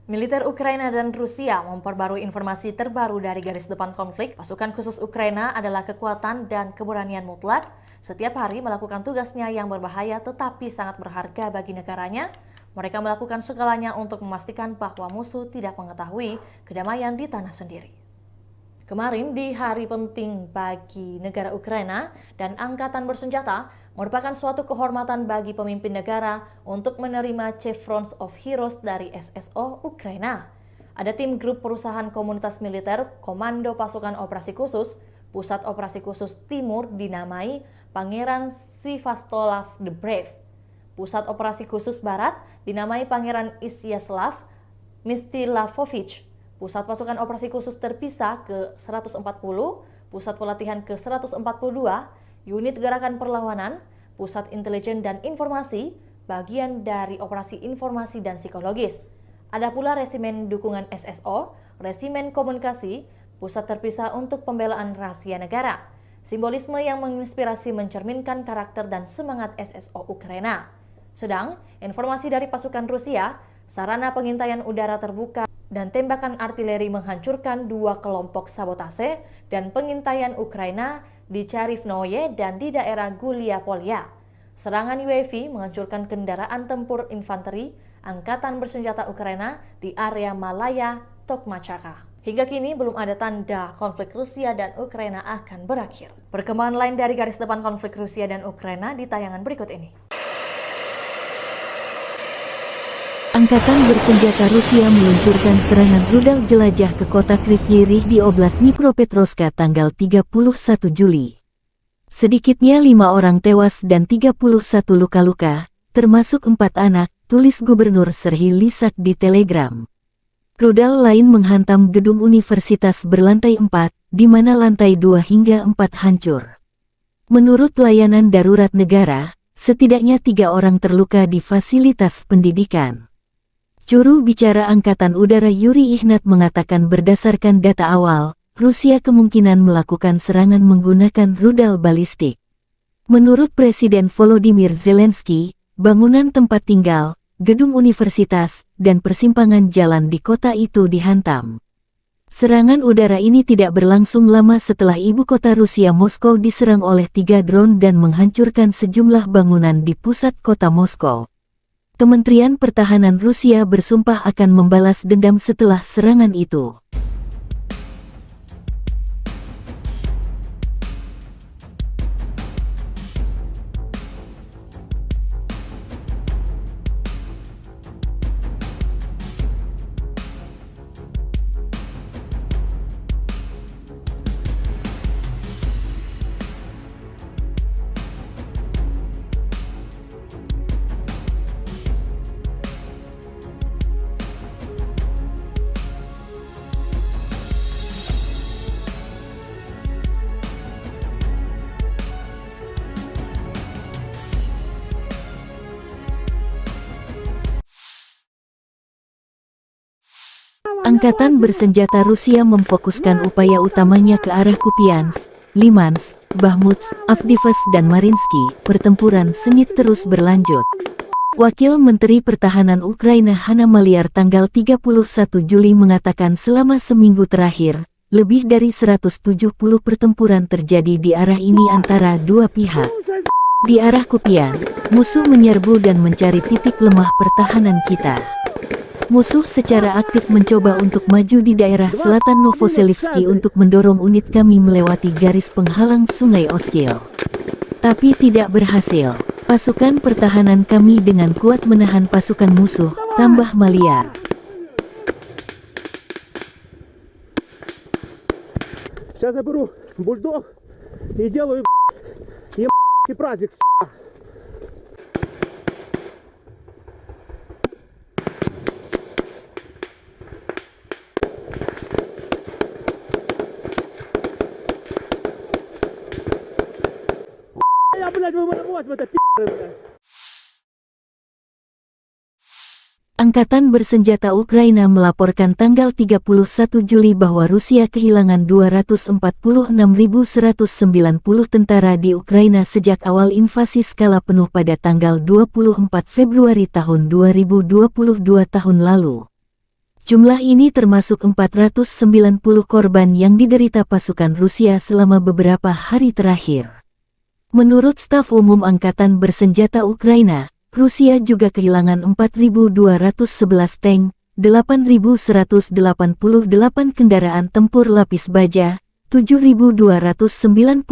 Militer Ukraina dan Rusia memperbarui informasi terbaru dari garis depan konflik. Pasukan khusus Ukraina adalah kekuatan dan keberanian mutlak. Setiap hari melakukan tugasnya yang berbahaya tetapi sangat berharga bagi negaranya. Mereka melakukan segalanya untuk memastikan bahwa musuh tidak mengetahui kedamaian di tanah sendiri. Kemarin di hari penting bagi negara Ukraina dan angkatan bersenjata merupakan suatu kehormatan bagi pemimpin negara untuk menerima Chevrons of Heroes dari SSO Ukraina. Ada tim grup perusahaan komunitas militer Komando Pasukan Operasi Khusus, Pusat Operasi Khusus Timur dinamai Pangeran Sviatoslav the Brave. Pusat Operasi Khusus Barat dinamai Pangeran Isyaslav Mstilavovich. Pusat Pasukan Operasi Khusus Terpisah ke-140, Pusat Pelatihan ke-142, Unit Gerakan Perlawanan, Pusat Intelijen dan Informasi, bagian dari Operasi Informasi dan Psikologis. Ada pula Resimen Dukungan SSO, Resimen Komunikasi, Pusat Terpisah untuk Pembelaan Rahasia Negara. Simbolisme yang menginspirasi mencerminkan karakter dan semangat SSO Ukraina. Sedang, informasi dari pasukan Rusia, sarana pengintaian udara terbuka dan tembakan artileri menghancurkan 2 kelompok sabotase dan pengintaian Ukraina di Charivnoye dan di daerah Gulia Polya. Serangan UAV menghancurkan kendaraan tempur infanteri, Angkatan Bersenjata Ukraina di area Malaya, Tokmachaka. Hingga kini belum ada tanda konflik Rusia dan Ukraina akan berakhir. Perkembangan lain dari garis depan konflik Rusia dan Ukraina di tayangan berikut ini. Angkatan Bersenjata Rusia meluncurkan serangan rudal jelajah ke kota Kryvyi Rih di Oblast Dnipropetrovsk tanggal 31 Juli. Sedikitnya 5 orang tewas dan 31 luka-luka, termasuk 4 anak, tulis Gubernur Serhiy Lysak di Telegram. Rudal lain menghantam gedung universitas berlantai 4, di mana lantai 2 hingga 4 hancur. Menurut layanan darurat negara, setidaknya 3 orang terluka di fasilitas pendidikan. Juru bicara Angkatan Udara Yuri Ihnat mengatakan berdasarkan data awal, Rusia kemungkinan melakukan serangan menggunakan rudal balistik. Menurut Presiden Volodymyr Zelensky, bangunan tempat tinggal, gedung universitas, dan persimpangan jalan di kota itu dihantam. Serangan udara ini tidak berlangsung lama setelah ibu kota Rusia Moskow diserang oleh 3 drone dan menghancurkan sejumlah bangunan di pusat kota Moskow. Kementerian Pertahanan Rusia bersumpah akan membalas dendam setelah serangan itu. Angkatan Bersenjata Rusia memfokuskan upaya utamanya ke arah Kupiansk, Limansk, Bakhmut, Avdiivka dan Mariinsky. Pertempuran sengit terus berlanjut. Wakil Menteri Pertahanan Ukraina Hanna Maliar tanggal 31 Juli mengatakan selama seminggu terakhir, lebih dari 170 pertempuran terjadi di arah ini antara dua pihak. Di arah Kupiansk, musuh menyerbu dan mencari titik lemah pertahanan kita. Musuh secara aktif mencoba untuk maju di daerah selatan Novoselivsky untuk mendorong unit kami melewati garis penghalang Sungai Oskil. Tapi tidak berhasil. Pasukan pertahanan kami dengan kuat menahan pasukan musuh, tambah Maliar. Сейчас я беру бульдог и делаю праздник. Angkatan Bersenjata Ukraina melaporkan tanggal 31 Juli bahwa Rusia kehilangan 246.190 tentara di Ukraina sejak awal invasi skala penuh pada tanggal 24 Februari tahun 2022 tahun lalu. Jumlah ini termasuk 490 korban yang diderita pasukan Rusia selama beberapa hari terakhir. Menurut Staf Umum Angkatan Bersenjata Ukraina, Rusia juga kehilangan 4.211 tank, 8.188 kendaraan tempur lapis baja, 7.292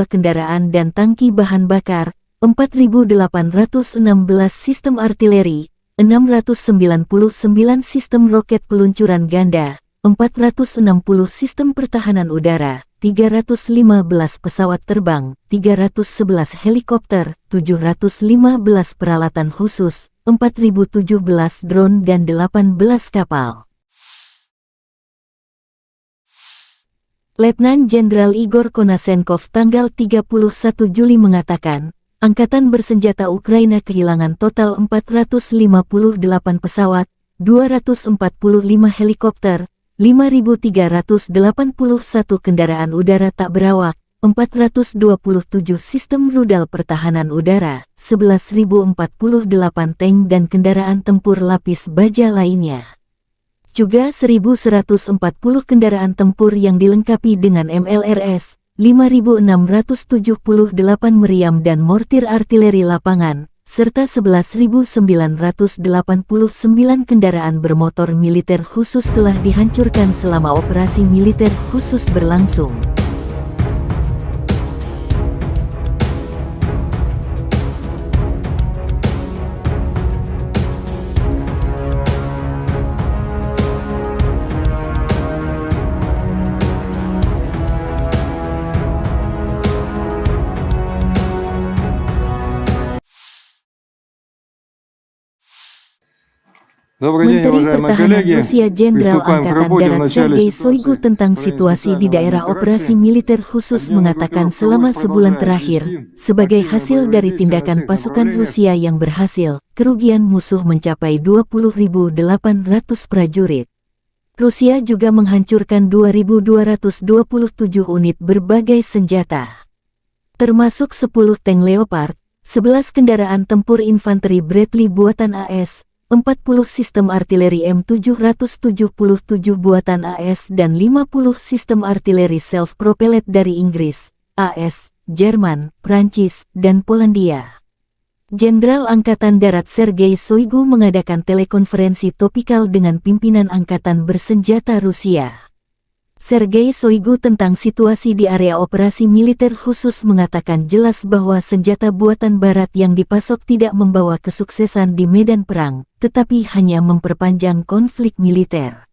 kendaraan dan tangki bahan bakar, 4.816 sistem artileri, 699 sistem roket peluncuran ganda, 460 sistem pertahanan udara, 315 pesawat terbang, 311 helikopter, 715 peralatan khusus, 4.017 drone dan 18 kapal. Letnan Jenderal Igor Konasenkov tanggal 31 Juli mengatakan, Angkatan Bersenjata Ukraina kehilangan total 458 pesawat, 245 helikopter, 5.381 kendaraan udara tak berawak, 427 sistem rudal pertahanan udara, 11.048 tank dan kendaraan tempur lapis baja lainnya. Juga 1.140 kendaraan tempur yang dilengkapi dengan MLRS, 5.678 meriam dan mortir artileri lapangan, serta 11.989 kendaraan bermotor militer khusus telah dihancurkan selama operasi militer khusus berlangsung. Menteri Pertahanan Rusia Jenderal Angkatan Darat Sergei Shoigu tentang situasi di daerah operasi militer khusus mengatakan selama sebulan terakhir, sebagai hasil dari tindakan pasukan Rusia yang berhasil, kerugian musuh mencapai 20.800 prajurit. Rusia juga menghancurkan 2.227 unit berbagai senjata, termasuk 10 tank Leopard, 11 kendaraan tempur infanteri Bradley buatan AS, 40 sistem artileri M777 buatan AS dan 50 sistem artileri self-propelled dari Inggris, AS, Jerman, Prancis, dan Polandia. Jenderal Angkatan Darat Sergei Shoigu mengadakan telekonferensi topikal dengan pimpinan Angkatan Bersenjata Rusia. Sergei Shoigu tentang situasi di area operasi militer khusus mengatakan jelas bahwa senjata buatan Barat yang dipasok tidak membawa kesuksesan di medan perang, tetapi hanya memperpanjang konflik militer.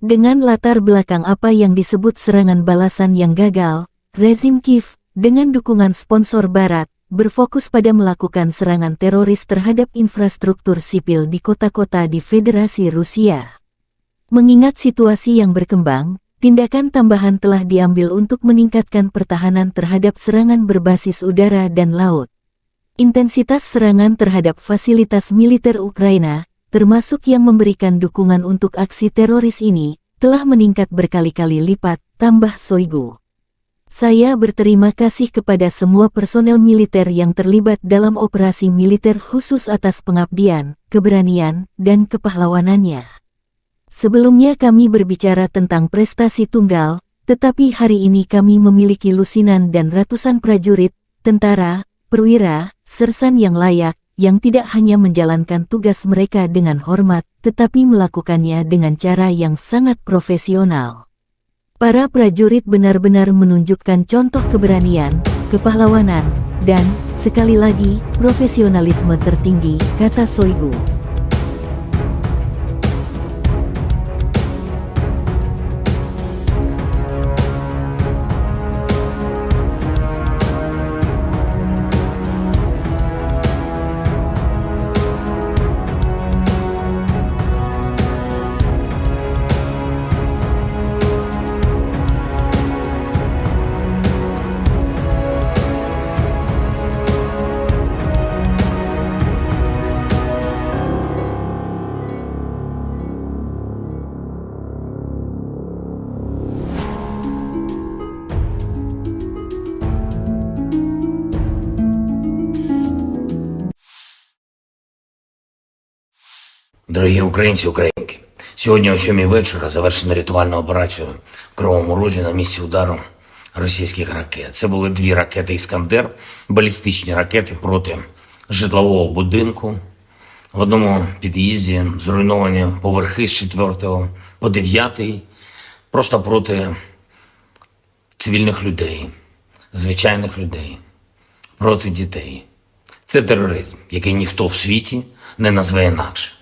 Dengan latar belakang apa yang disebut serangan balasan yang gagal, rezim Kiev, dengan dukungan sponsor Barat, berfokus pada melakukan serangan teroris terhadap infrastruktur sipil di kota-kota di Federasi Rusia. Mengingat situasi yang berkembang, tindakan tambahan telah diambil untuk meningkatkan pertahanan terhadap serangan berbasis udara dan laut. Intensitas serangan terhadap fasilitas militer Ukraina, termasuk yang memberikan dukungan untuk aksi teroris ini, telah meningkat berkali-kali lipat, tambah Shoigu. Saya berterima kasih kepada semua personel militer yang terlibat dalam operasi militer khusus atas pengabdian, keberanian, dan kepahlawanannya. Sebelumnya kami berbicara tentang prestasi tunggal, tetapi hari ini kami memiliki lusinan dan ratusan prajurit, tentara, perwira, sersan yang layak, yang tidak hanya menjalankan tugas mereka dengan hormat, tetapi melakukannya dengan cara yang sangat profesional. Para prajurit benar-benar menunjukkan contoh keberanian, kepahlawanan, dan, sekali lagi, profesionalisme tertinggi, kata Shoigu. Дорогі українці, українки, сьогодні о 7 вечора завершена рятувальна операція в Кривому Розі на місці удару російських ракет. Це були 2 ракети «Іскандер», балістичні ракети проти житлового будинку. В одному під'їзді зруйновані поверхи з 4 по 9, просто проти цивільних людей, звичайних людей, проти дітей. Це тероризм, який ніхто в світі не назве інакше.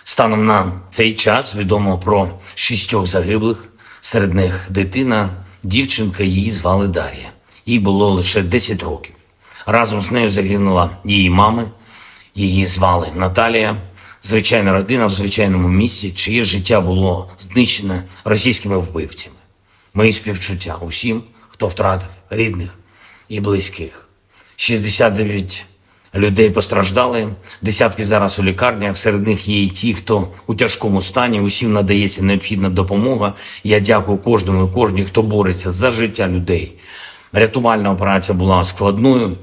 Станом на цей час відомо про 6 загиблих, серед них дитина, дівчинка, її звали Дар'я. Їй було лише 10 років. Разом з нею загинула її мама, її звали Наталія. Звичайна родина в звичайному місті, чиє життя було знищене російськими вбивцями. Мої співчуття усім, хто втратив рідних і близьких. 69 людей постраждали, десятки зараз у лікарнях, серед них є і ті, хто у тяжкому стані, усім надається необхідна допомога. Я дякую кожному і кожній, хто бореться за життя людей. Рятувальна операція була складною,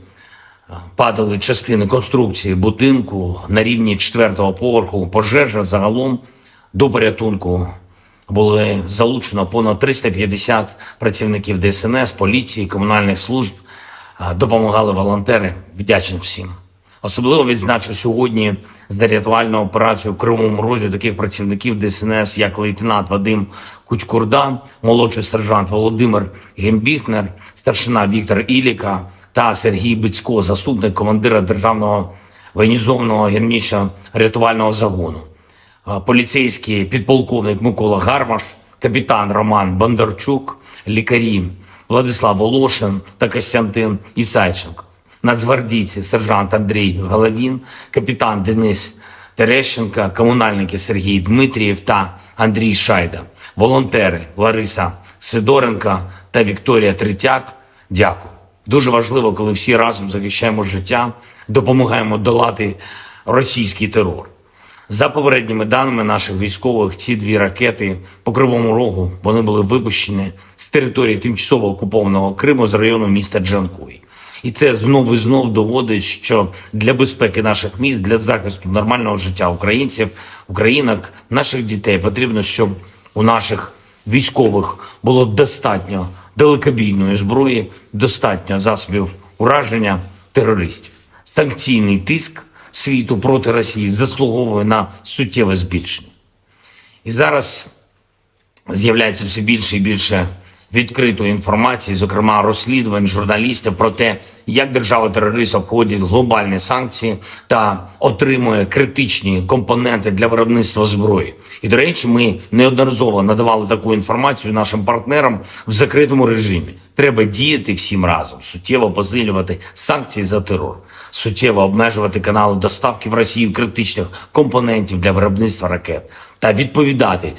падали частини конструкції будинку на рівні 4-го поверху, пожежа загалом до порятунку. Було залучено понад 350 працівників ДСНС, поліції, комунальних служб, допомагали волонтери, вдячний всім. Особливо відзначу сьогодні за рятувальну операцію в Кривому Розі таких працівників ДСНС, як лейтенант Вадим Кучкурда, молодший сержант Володимир Гембіхнер, старшина Віктор Іліка та Сергій Бицько, заступник командира Державного воєнізованого гірничо-рятувального загону, поліцейський підполковник Микола Гармаш, капітан Роман Бондарчук, лікарі Владислав Волошин та Костянтин Ісайченко, нацгвардійці сержант Андрій Головін, капітан Денис Терещенко, комунальники Сергій Дмитрієв та Андрій Шайда, волонтери Лариса Сидоренко та Вікторія Третяк. Дякую. Дуже важливо, коли всі разом захищаємо життя, допомагаємо долати російський терор. За попередніми даними наших військових, ці 2 ракети по Кривому Рогу, вони були випущені з території тимчасово окупованого Криму з району міста Джанкой. І це знов і знов доводить, що для безпеки наших міст, для захисту нормального життя українців, українок, наших дітей потрібно, щоб у наших військових було достатньо далекобійної зброї, достатньо засобів ураження терористів. Санкційний тиск світу проти Росії заслуговує на суттєве збільшення. І зараз з'являється все більше і більше відкритої інформації, зокрема розслідувань журналістів про те, як держава-терорист обходить глобальні санкції та отримує критичні компоненти для виробництва зброї. І, до речі, ми неодноразово надавали таку інформацію нашим партнерам в закритому режимі. Треба діяти всім разом, суттєво посилювати санкції за терор, суттєво обмежувати канали доставки в Росію критичних компонентів для виробництва ракет та відповідати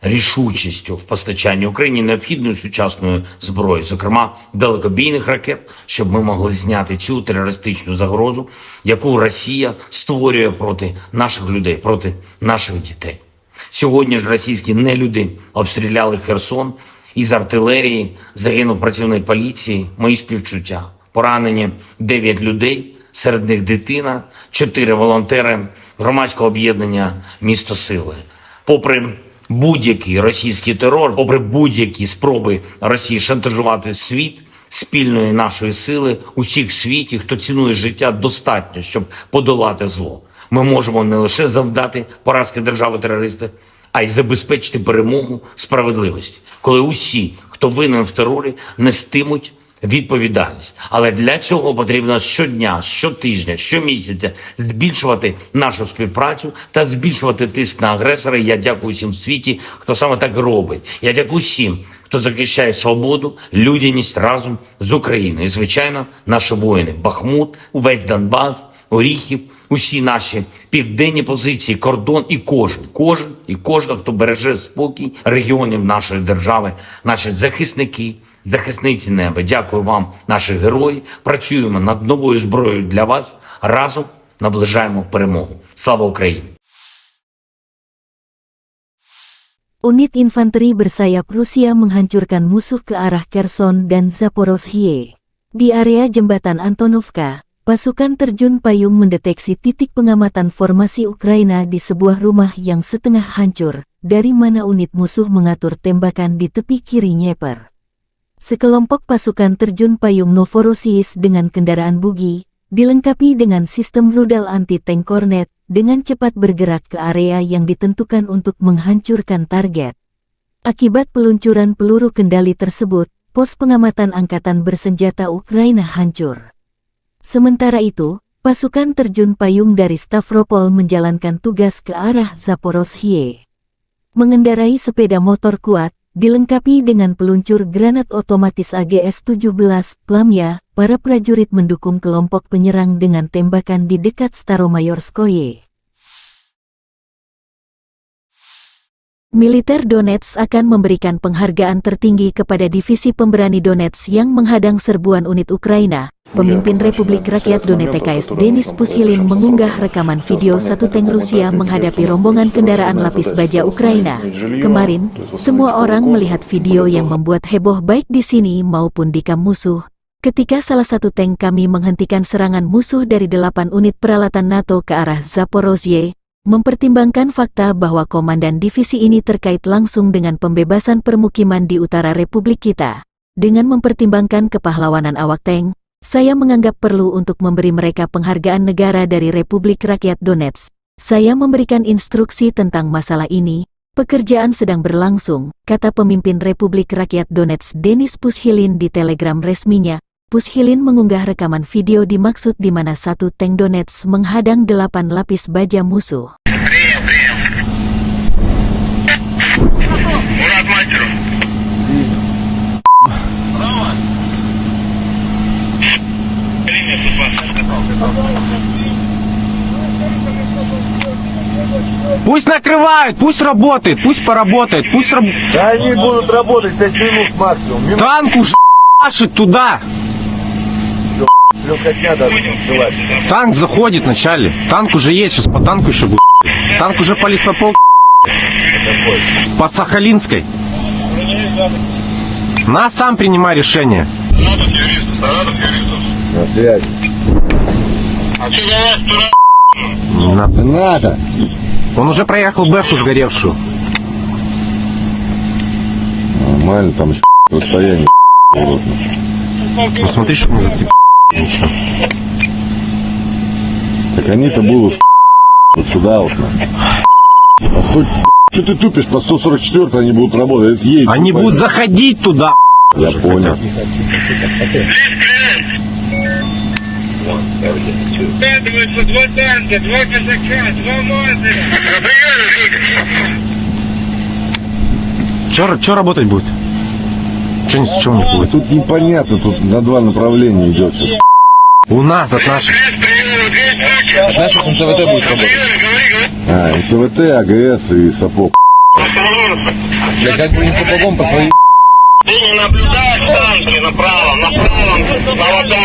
рішучістю в постачанні Україні необхідної сучасної зброї, зокрема далекобійних ракет, щоб ми могли зняти цю терористичну загрозу, яку Росія створює проти наших людей, проти наших дітей. Сьогодні ж російські нелюди обстріляли Херсон, із артилерії загинув працівник поліції, мої співчуття. Поранені 9 людей, серед них дитина, 4 волонтери громадського об'єднання «Місто Сили». Попри будь-який російський терор, попри будь-які спроби Росії шантажувати світ, спільної нашої сили, усіх в світі, хто цінує життя, достатньо, щоб подолати зло. Ми можемо не лише завдати поразки держави-терориста, а й забезпечити перемогу справедливості, коли усі, хто винен в терорі, нестимуть відповідальність. Але для цього потрібно щодня, щотижня, щомісяця збільшувати нашу співпрацю та збільшувати тиск на агресора. Я дякую всім в світі, хто саме так робить. Я дякую всім, хто захищає свободу, людяність разом з Україною. І, звичайно, наші воїни. Бахмут, увесь Донбас, Оріхів, усі наші південні позиції, кордон і кожен, хто береже спокій регіонів нашої держави, наші захисники, захисниці неба. Дякую вам, наші герої. Працюємо над новою зброєю для вас. Разом наближаємо перемогу. Слава Україні! Unit infanteri bersayap Rusia menghancurkan musuh ke arah Kherson dan Zaporozhye. Di area jembatan Antonovka, pasukan terjun payung mendeteksi titik pengamatan formasi Ukraina di sebuah rumah yang setengah hancur, dari mana unit musuh mengatur tembakan di tepi kiri Dnieper. Sekelompok pasukan terjun payung Novorossiysk dengan kendaraan bugi, dilengkapi dengan sistem rudal anti-tank Kornet, dengan cepat bergerak ke area yang ditentukan untuk menghancurkan target. Akibat peluncuran peluru kendali tersebut, pos pengamatan angkatan bersenjata Ukraina hancur. Sementara itu, pasukan terjun payung dari Stavropol menjalankan tugas ke arah Zaporozhye. Mengendarai sepeda motor kuat, dilengkapi dengan peluncur granat otomatis AGS-17 Plamya, para prajurit mendukung kelompok penyerang dengan tembakan di dekat Staromayorskoye. Militer Donetsk akan memberikan penghargaan tertinggi kepada divisi pemberani Donetsk yang menghadang serbuan unit Ukraina. Pemimpin Republik Rakyat Donetsk Denis Pushilin mengunggah rekaman video satu tank Rusia menghadapi rombongan kendaraan lapis baja Ukraina. Kemarin, semua orang melihat video yang membuat heboh baik di sini maupun di kamp musuh. Ketika salah satu tank kami menghentikan serangan musuh dari 8 unit peralatan NATO ke arah Zaporozhye, mempertimbangkan fakta bahwa komandan divisi ini terkait langsung dengan pembebasan permukiman di utara Republik kita. Dengan mempertimbangkan kepahlawanan awak tank, Saya menganggap perlu untuk memberi mereka penghargaan negara dari Republik Rakyat Donetsk. Saya memberikan instruksi tentang masalah ini. Pekerjaan sedang berlangsung, kata pemimpin Republik Rakyat Donetsk Denis Pushilin di Telegram resminya. Pushilin mengunggah rekaman video dimaksud di mana satu tank Donetsk menghadang 8 lapis baja musuh. Мурат мастеру. Пусть накрывают, пусть работает, пусть поработает, пусть Да они будут работать 5 минут максимум. танк уж машет туда. Легкотня даже началась. Танк заходит вначале. Танк уже едет, сейчас по танку еще будет. Танк уже по лесопол. По Сахалинской. На, сам принимай решение. На связь. А что за вас, дура? Не надо. Надо. Он уже проехал Бэху сгоревшую. Нормально, там еще расстояние. Ну смотри, чтобы не зацепить. Ничего. Так они-то будут вот сюда вот. Постой, что ты тупишь? По 144 они будут работать. Едь, Они будут заходить туда. Я понял. Складываются 2 танка, 2 казака, 2 мазера. Че работать будет? Че не будет? Тут непонятно, тут на 2 направления идет сейчас. У нас от наших. От наших НЦВТ будет работать. А, СВТ, АГС и сапог. Я как бы не сапогом по своей... Ты не наблюдаешь танки направо, на аватарке, направо на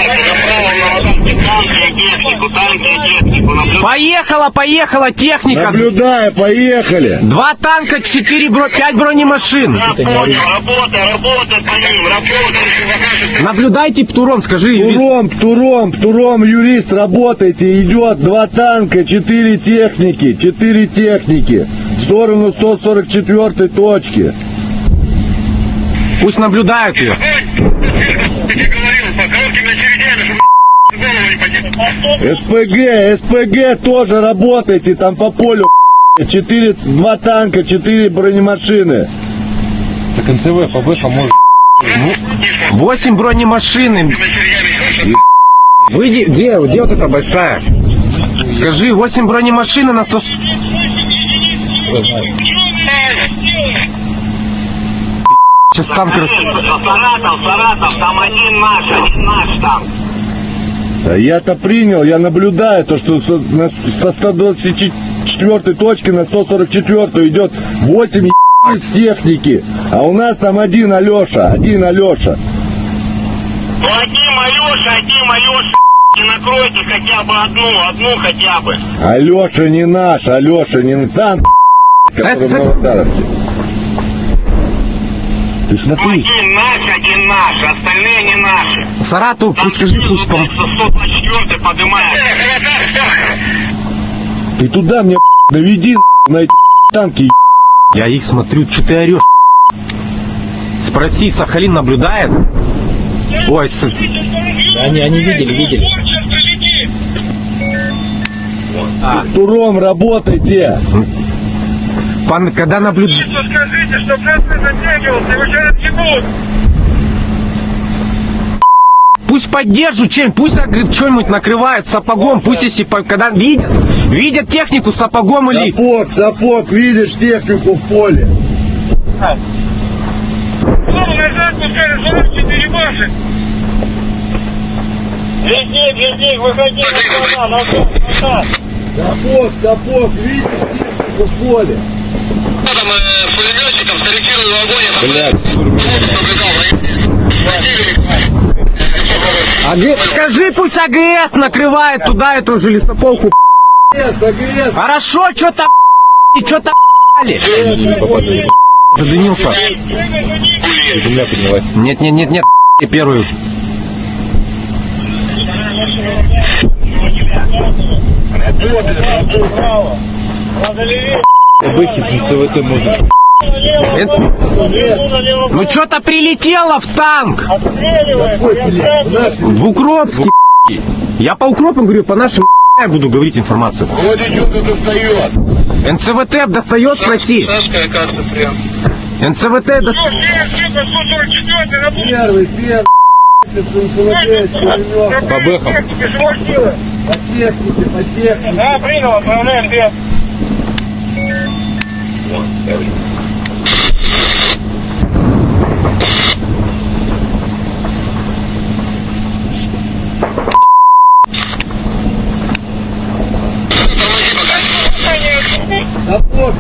аватарке, танки и технику, Поехала техника. Наблюдаю, поехали. 2 танка, 5 бронемашин. Я понял, работай по ним, работай. Наблюдайте, Птуром, скажи. Птуром, юрист, работайте, идет 2 танка, 4 техники, в сторону 144 точки. Пусть наблюдают ее. Я говорил, по коротким очередям, чтобы голову не СПГ тоже работайте, там по полю 2 танка, 4 бронемашины. Так НЦВ по Бэху может... 8 бронемашин. Выйди, где вот эта большая? Скажи, 8 бронемашин на 100... Сейчас танк Саратов, там один наш танк. Да я-то принял, я наблюдаю то, что со 124 точки на 144 идет 8 с техники, а у нас там один Алеша. Ну один Алеша, и накройте хотя бы одну хотя бы. Алеша не наш, танк, который в Новодаровке. Ты смотри. Один наш, остальные не наши. Саратов, пусть скажи, пусть 124 поднимает. Ты туда мне доведи на эти танки. Я их смотрю, что ты орешь? Спроси, Сахалин наблюдает? Ой, Они видели. Туром работайте. Когда наблюдает... Скажите, что просто затягивался, его сейчас отъебут. Пусть поддержат чем-нибудь, пусть что-нибудь накрывают сапогом, пусть если когда видят технику сапогом или... Сапог, видишь технику в поле. Слово назад, пускай разворачивайте, перебашек. Везде, выходи назад. Сапог, видишь технику в поле. Там пулеметчиком скорректировал огонь. Скажи, пусть АГС накрывает туда эту же лесополку. АГС. Хорошо, что-то задымился. Земля поднялась. Нет, первую. По Бэхе с НЦВТ можно Ну что-то прилетело в танк. В Укропске. Я по Укропам говорю, по нашим я буду говорить информацию. Вот идет и достает. НЦВТ достает, спроси. НЦВТ достает. Первый, По бэхам. по технике, по технике. Да, принял, отправляем без.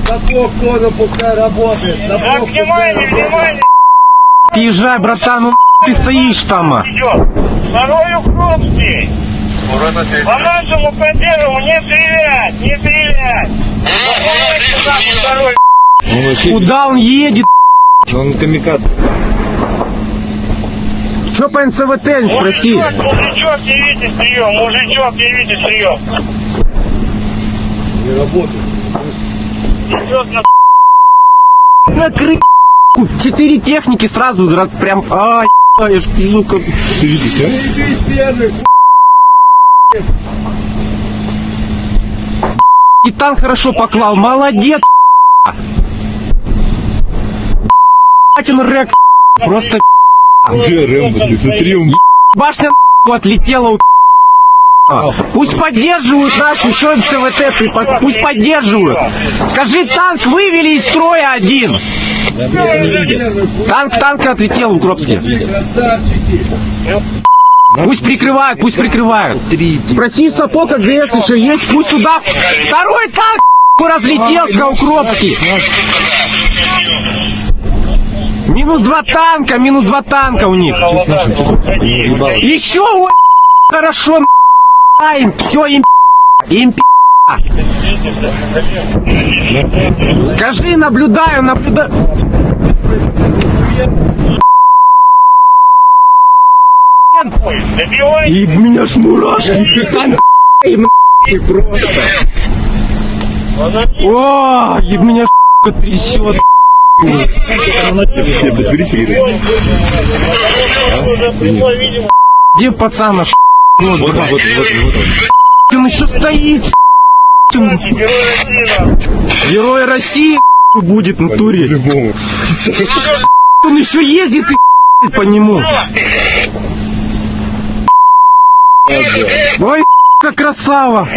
Сапог тоже пускай работает. Так, Сапог внимание, внимание, Езжай, братан, ну ты стоишь там. идет. Второй Укропский. По нашему консерву не стрелять, не стрелять. Заходите нахуй, второй. Он вообще, Куда он едет? он камикадзе. Че по НЦВТ, не спроси. Мужичок, явите прием, мужичок, явите прием. не работает. Идет на Накрыть. 4 техники сразу, прям, ай, я ж вижу, как... Ты видишь, а? Заебись первый, И танк хорошо поклал, молодец. Он Рекс, просто Где Рэмбо? Ты смотри, он башня отлетела. Пусть поддерживают наши еще МЦВТ, пусть поддерживают. Скажи, танк вывели из строя один. Танк отлетел в Укропске. красавчики. Пусть прикрывают, пусть прикрывают. Спроси Сапог АГС еще есть, пусть туда. Второй танк разлетелся, Укропский. Минус два танка у них. Еще, ой, хорошо, им, все, им, Скажи, наблюдаю. добивай. И меня ж мурашки, там, им, просто. О, и меня трясет. подбери сигарету. Где пацан наш? Вот он. Он еще стоит. Герой России будет в натуре. По-любому. Он еще ездит и по нему. Ой, как красава.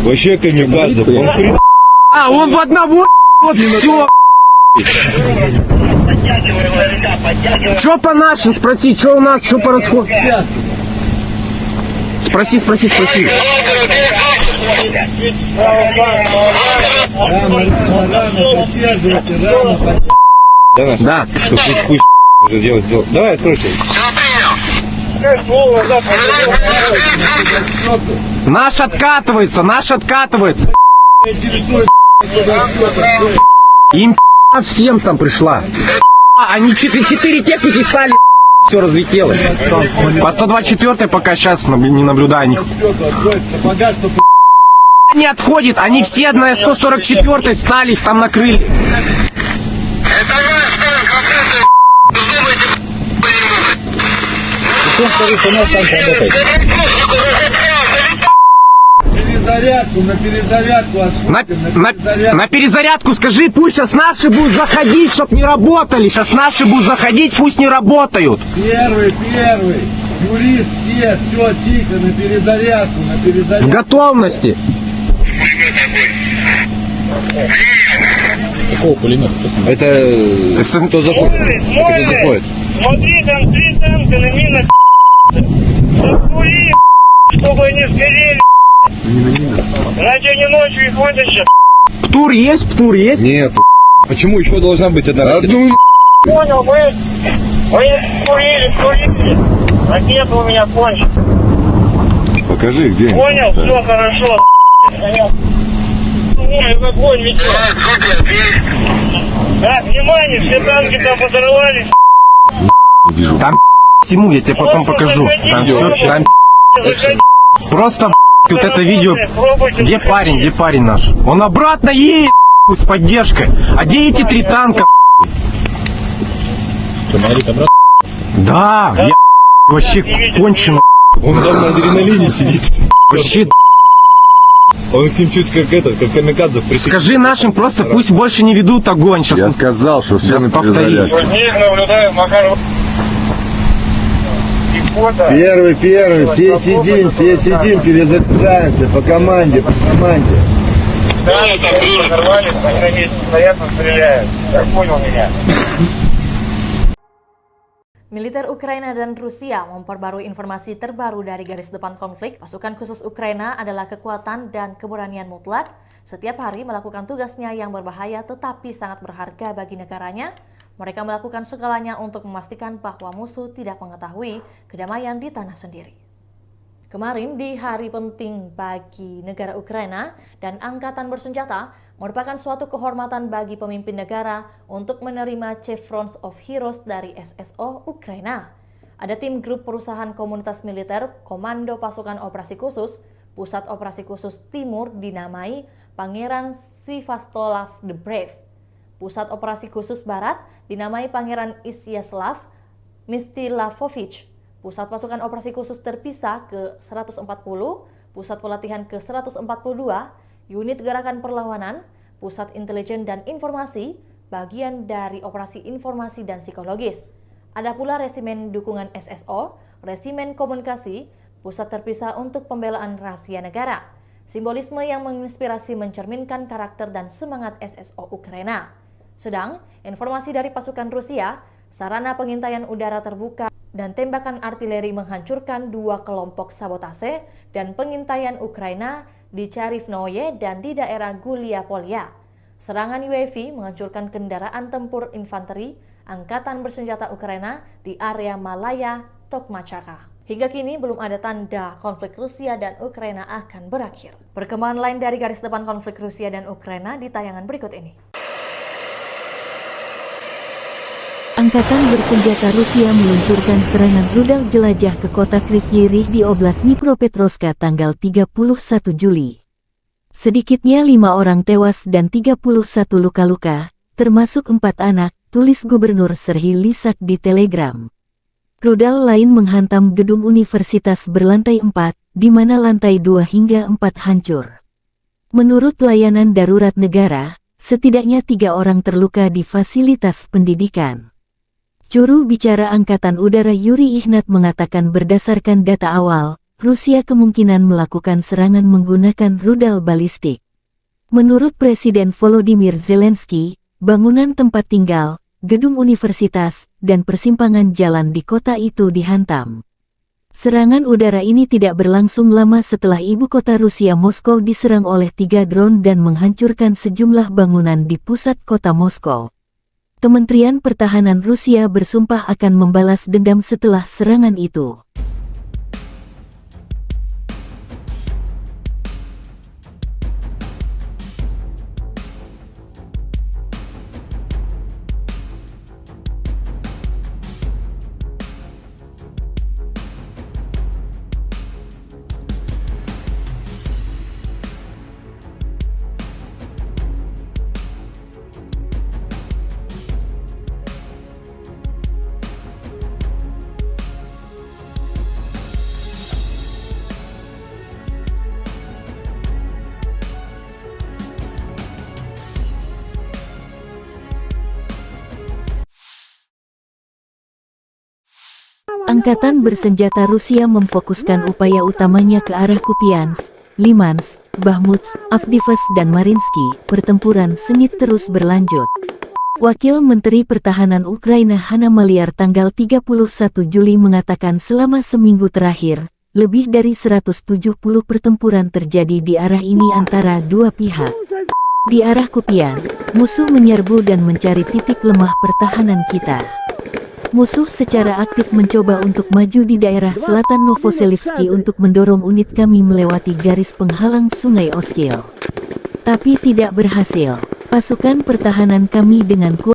Вообще камикадзе. Он при... А, он в одного, вот все. Че по нашим, спроси, что у нас, что по расходу? Спроси. Рано, поддерживайте, рано, Да, наш? Да. Что, пусть уже делать. Давай, откройте. Наш откатывается. интересует, Им всем там пришла. Они 4 техники стали, все разлетелось. По 124 пока сейчас не наблюдаю них. сапога, что Не отходит, они все на 144 стали, их там накрыли. Это наш танк, открытый. перезарядку, на перезарядку отходим, на перезарядку. На перезарядку скажи, пусть сейчас наши будут заходить, чтоб не работали. Сейчас наши будут заходить, пусть не работают. Первый, юрист, все, тихо, на перезарядку, В готовности. Это кто заходит? Кто заходит? Смотри, там 3 танка на минах. Закури, чтобы они сгорели. Иначе они ночью их вытащат. Птур есть? Нет. Почему еще должна быть одна ракета? Понял, вы курили. Ракета у меня кончится. Покажи, где. Понял, все хорошо. Ой, огонь ведет. Так, внимание, все танки там подорвались. Там всему, я тебе потом покажу. Там все, там просто вот это видео. Где парень наш? Он обратно едет. с поддержкой. А где эти 3 танка? Что, Марит обратно? Да, я вообще кончено. Он там на адреналине сидит. Вообще, Он к ним чуть как этот, как камикадзе притек. скажи нашим просто, пусть больше не ведут огонь. Сейчас Я сказал, что все Да, на повтори. перезарядке. Здесь наблюдаем Макаров. И фото. Первый, все сидим, перезаряжаемся по команде. Да, нормально, они на месте стоят, но стреляют. Как понял меня? Militer Ukraina dan Rusia memperbarui informasi terbaru dari garis depan konflik. Pasukan khusus Ukraina adalah kekuatan dan keberanian mutlak. Setiap hari melakukan tugasnya yang berbahaya tetapi sangat berharga bagi negaranya. Mereka melakukan segalanya untuk memastikan bahwa musuh tidak mengetahui kedamaian di tanah sendiri. Kemarin di hari penting bagi negara Ukraina dan angkatan bersenjata merupakan suatu kehormatan bagi pemimpin negara untuk menerima Chevrons of Heroes dari SSO Ukraina. Ada tim grup perusahaan komunitas militer Komando Pasukan Operasi Khusus, Pusat Operasi Khusus Timur dinamai Pangeran Sviatoslav the Brave. Pusat Operasi Khusus Barat dinamai Pangeran Isyaslav Mstilavovich. Pusat Pasukan Operasi Khusus Terpisah ke-140, Pusat Pelatihan ke-142, Unit Gerakan Perlawanan, Pusat Intelijen dan Informasi, bagian dari Operasi Informasi dan Psikologis. Ada pula Resimen Dukungan SSO, Resimen Komunikasi, Pusat Terpisah untuk Pembelaan Rahasia Negara. Simbolisme yang menginspirasi mencerminkan karakter dan semangat SSO Ukraina. Sedang, informasi dari pasukan Rusia, sarana pengintaian udara terbuka dan tembakan artileri menghancurkan 2 kelompok sabotase dan pengintaian Ukraina di Charivnoye dan di daerah Gulia-Polya. Serangan UAV menghancurkan kendaraan tempur infanteri Angkatan Bersenjata Ukraina di area Malaya, Tokmachaka. Hingga kini belum ada tanda konflik Rusia dan Ukraina akan berakhir. Perkembangan lain dari garis depan konflik Rusia dan Ukraina di tayangan berikut ini. Angkatan bersenjata Rusia meluncurkan serangan rudal jelajah ke kota Kryvyi Rih di Oblast Dnipropetrovsk tanggal 31 Juli. Sedikitnya 5 orang tewas dan 31 luka-luka, termasuk 4 anak, tulis Gubernur Serhiy Lysak di Telegram. Rudal lain menghantam gedung universitas berlantai 4, di mana lantai 2 hingga 4 hancur. Menurut layanan darurat negara, setidaknya 3 orang terluka di fasilitas pendidikan. Juru bicara Angkatan Udara Yuri Ihnat mengatakan berdasarkan data awal, Rusia kemungkinan melakukan serangan menggunakan rudal balistik. Menurut Presiden Volodymyr Zelensky, bangunan tempat tinggal, gedung universitas, dan persimpangan jalan di kota itu dihantam. Serangan udara ini tidak berlangsung lama setelah ibu kota Rusia Moskow diserang oleh 3 drone dan menghancurkan sejumlah bangunan di pusat kota Moskow. Kementerian Pertahanan Rusia bersumpah akan membalas dendam setelah serangan itu. Angkatan bersenjata Rusia memfokuskan upaya utamanya ke arah Kupiansk, Limansk, Bakhmut, Avdiivka dan Mariinsky. Pertempuran sengit terus berlanjut. Wakil Menteri Pertahanan Ukraina Hanna Maliar tanggal 31 Juli mengatakan selama seminggu terakhir, lebih dari 170 pertempuran terjadi di arah ini antara dua pihak. Di arah Kupiansk, musuh menyerbu dan mencari titik lemah pertahanan kita. Musuh secara aktif mencoba untuk maju di daerah selatan Novoselivsky untuk mendorong unit kami melewati garis penghalang Sungai Oskil. Tapi tidak berhasil. Pasukan pertahanan kami dengan kuat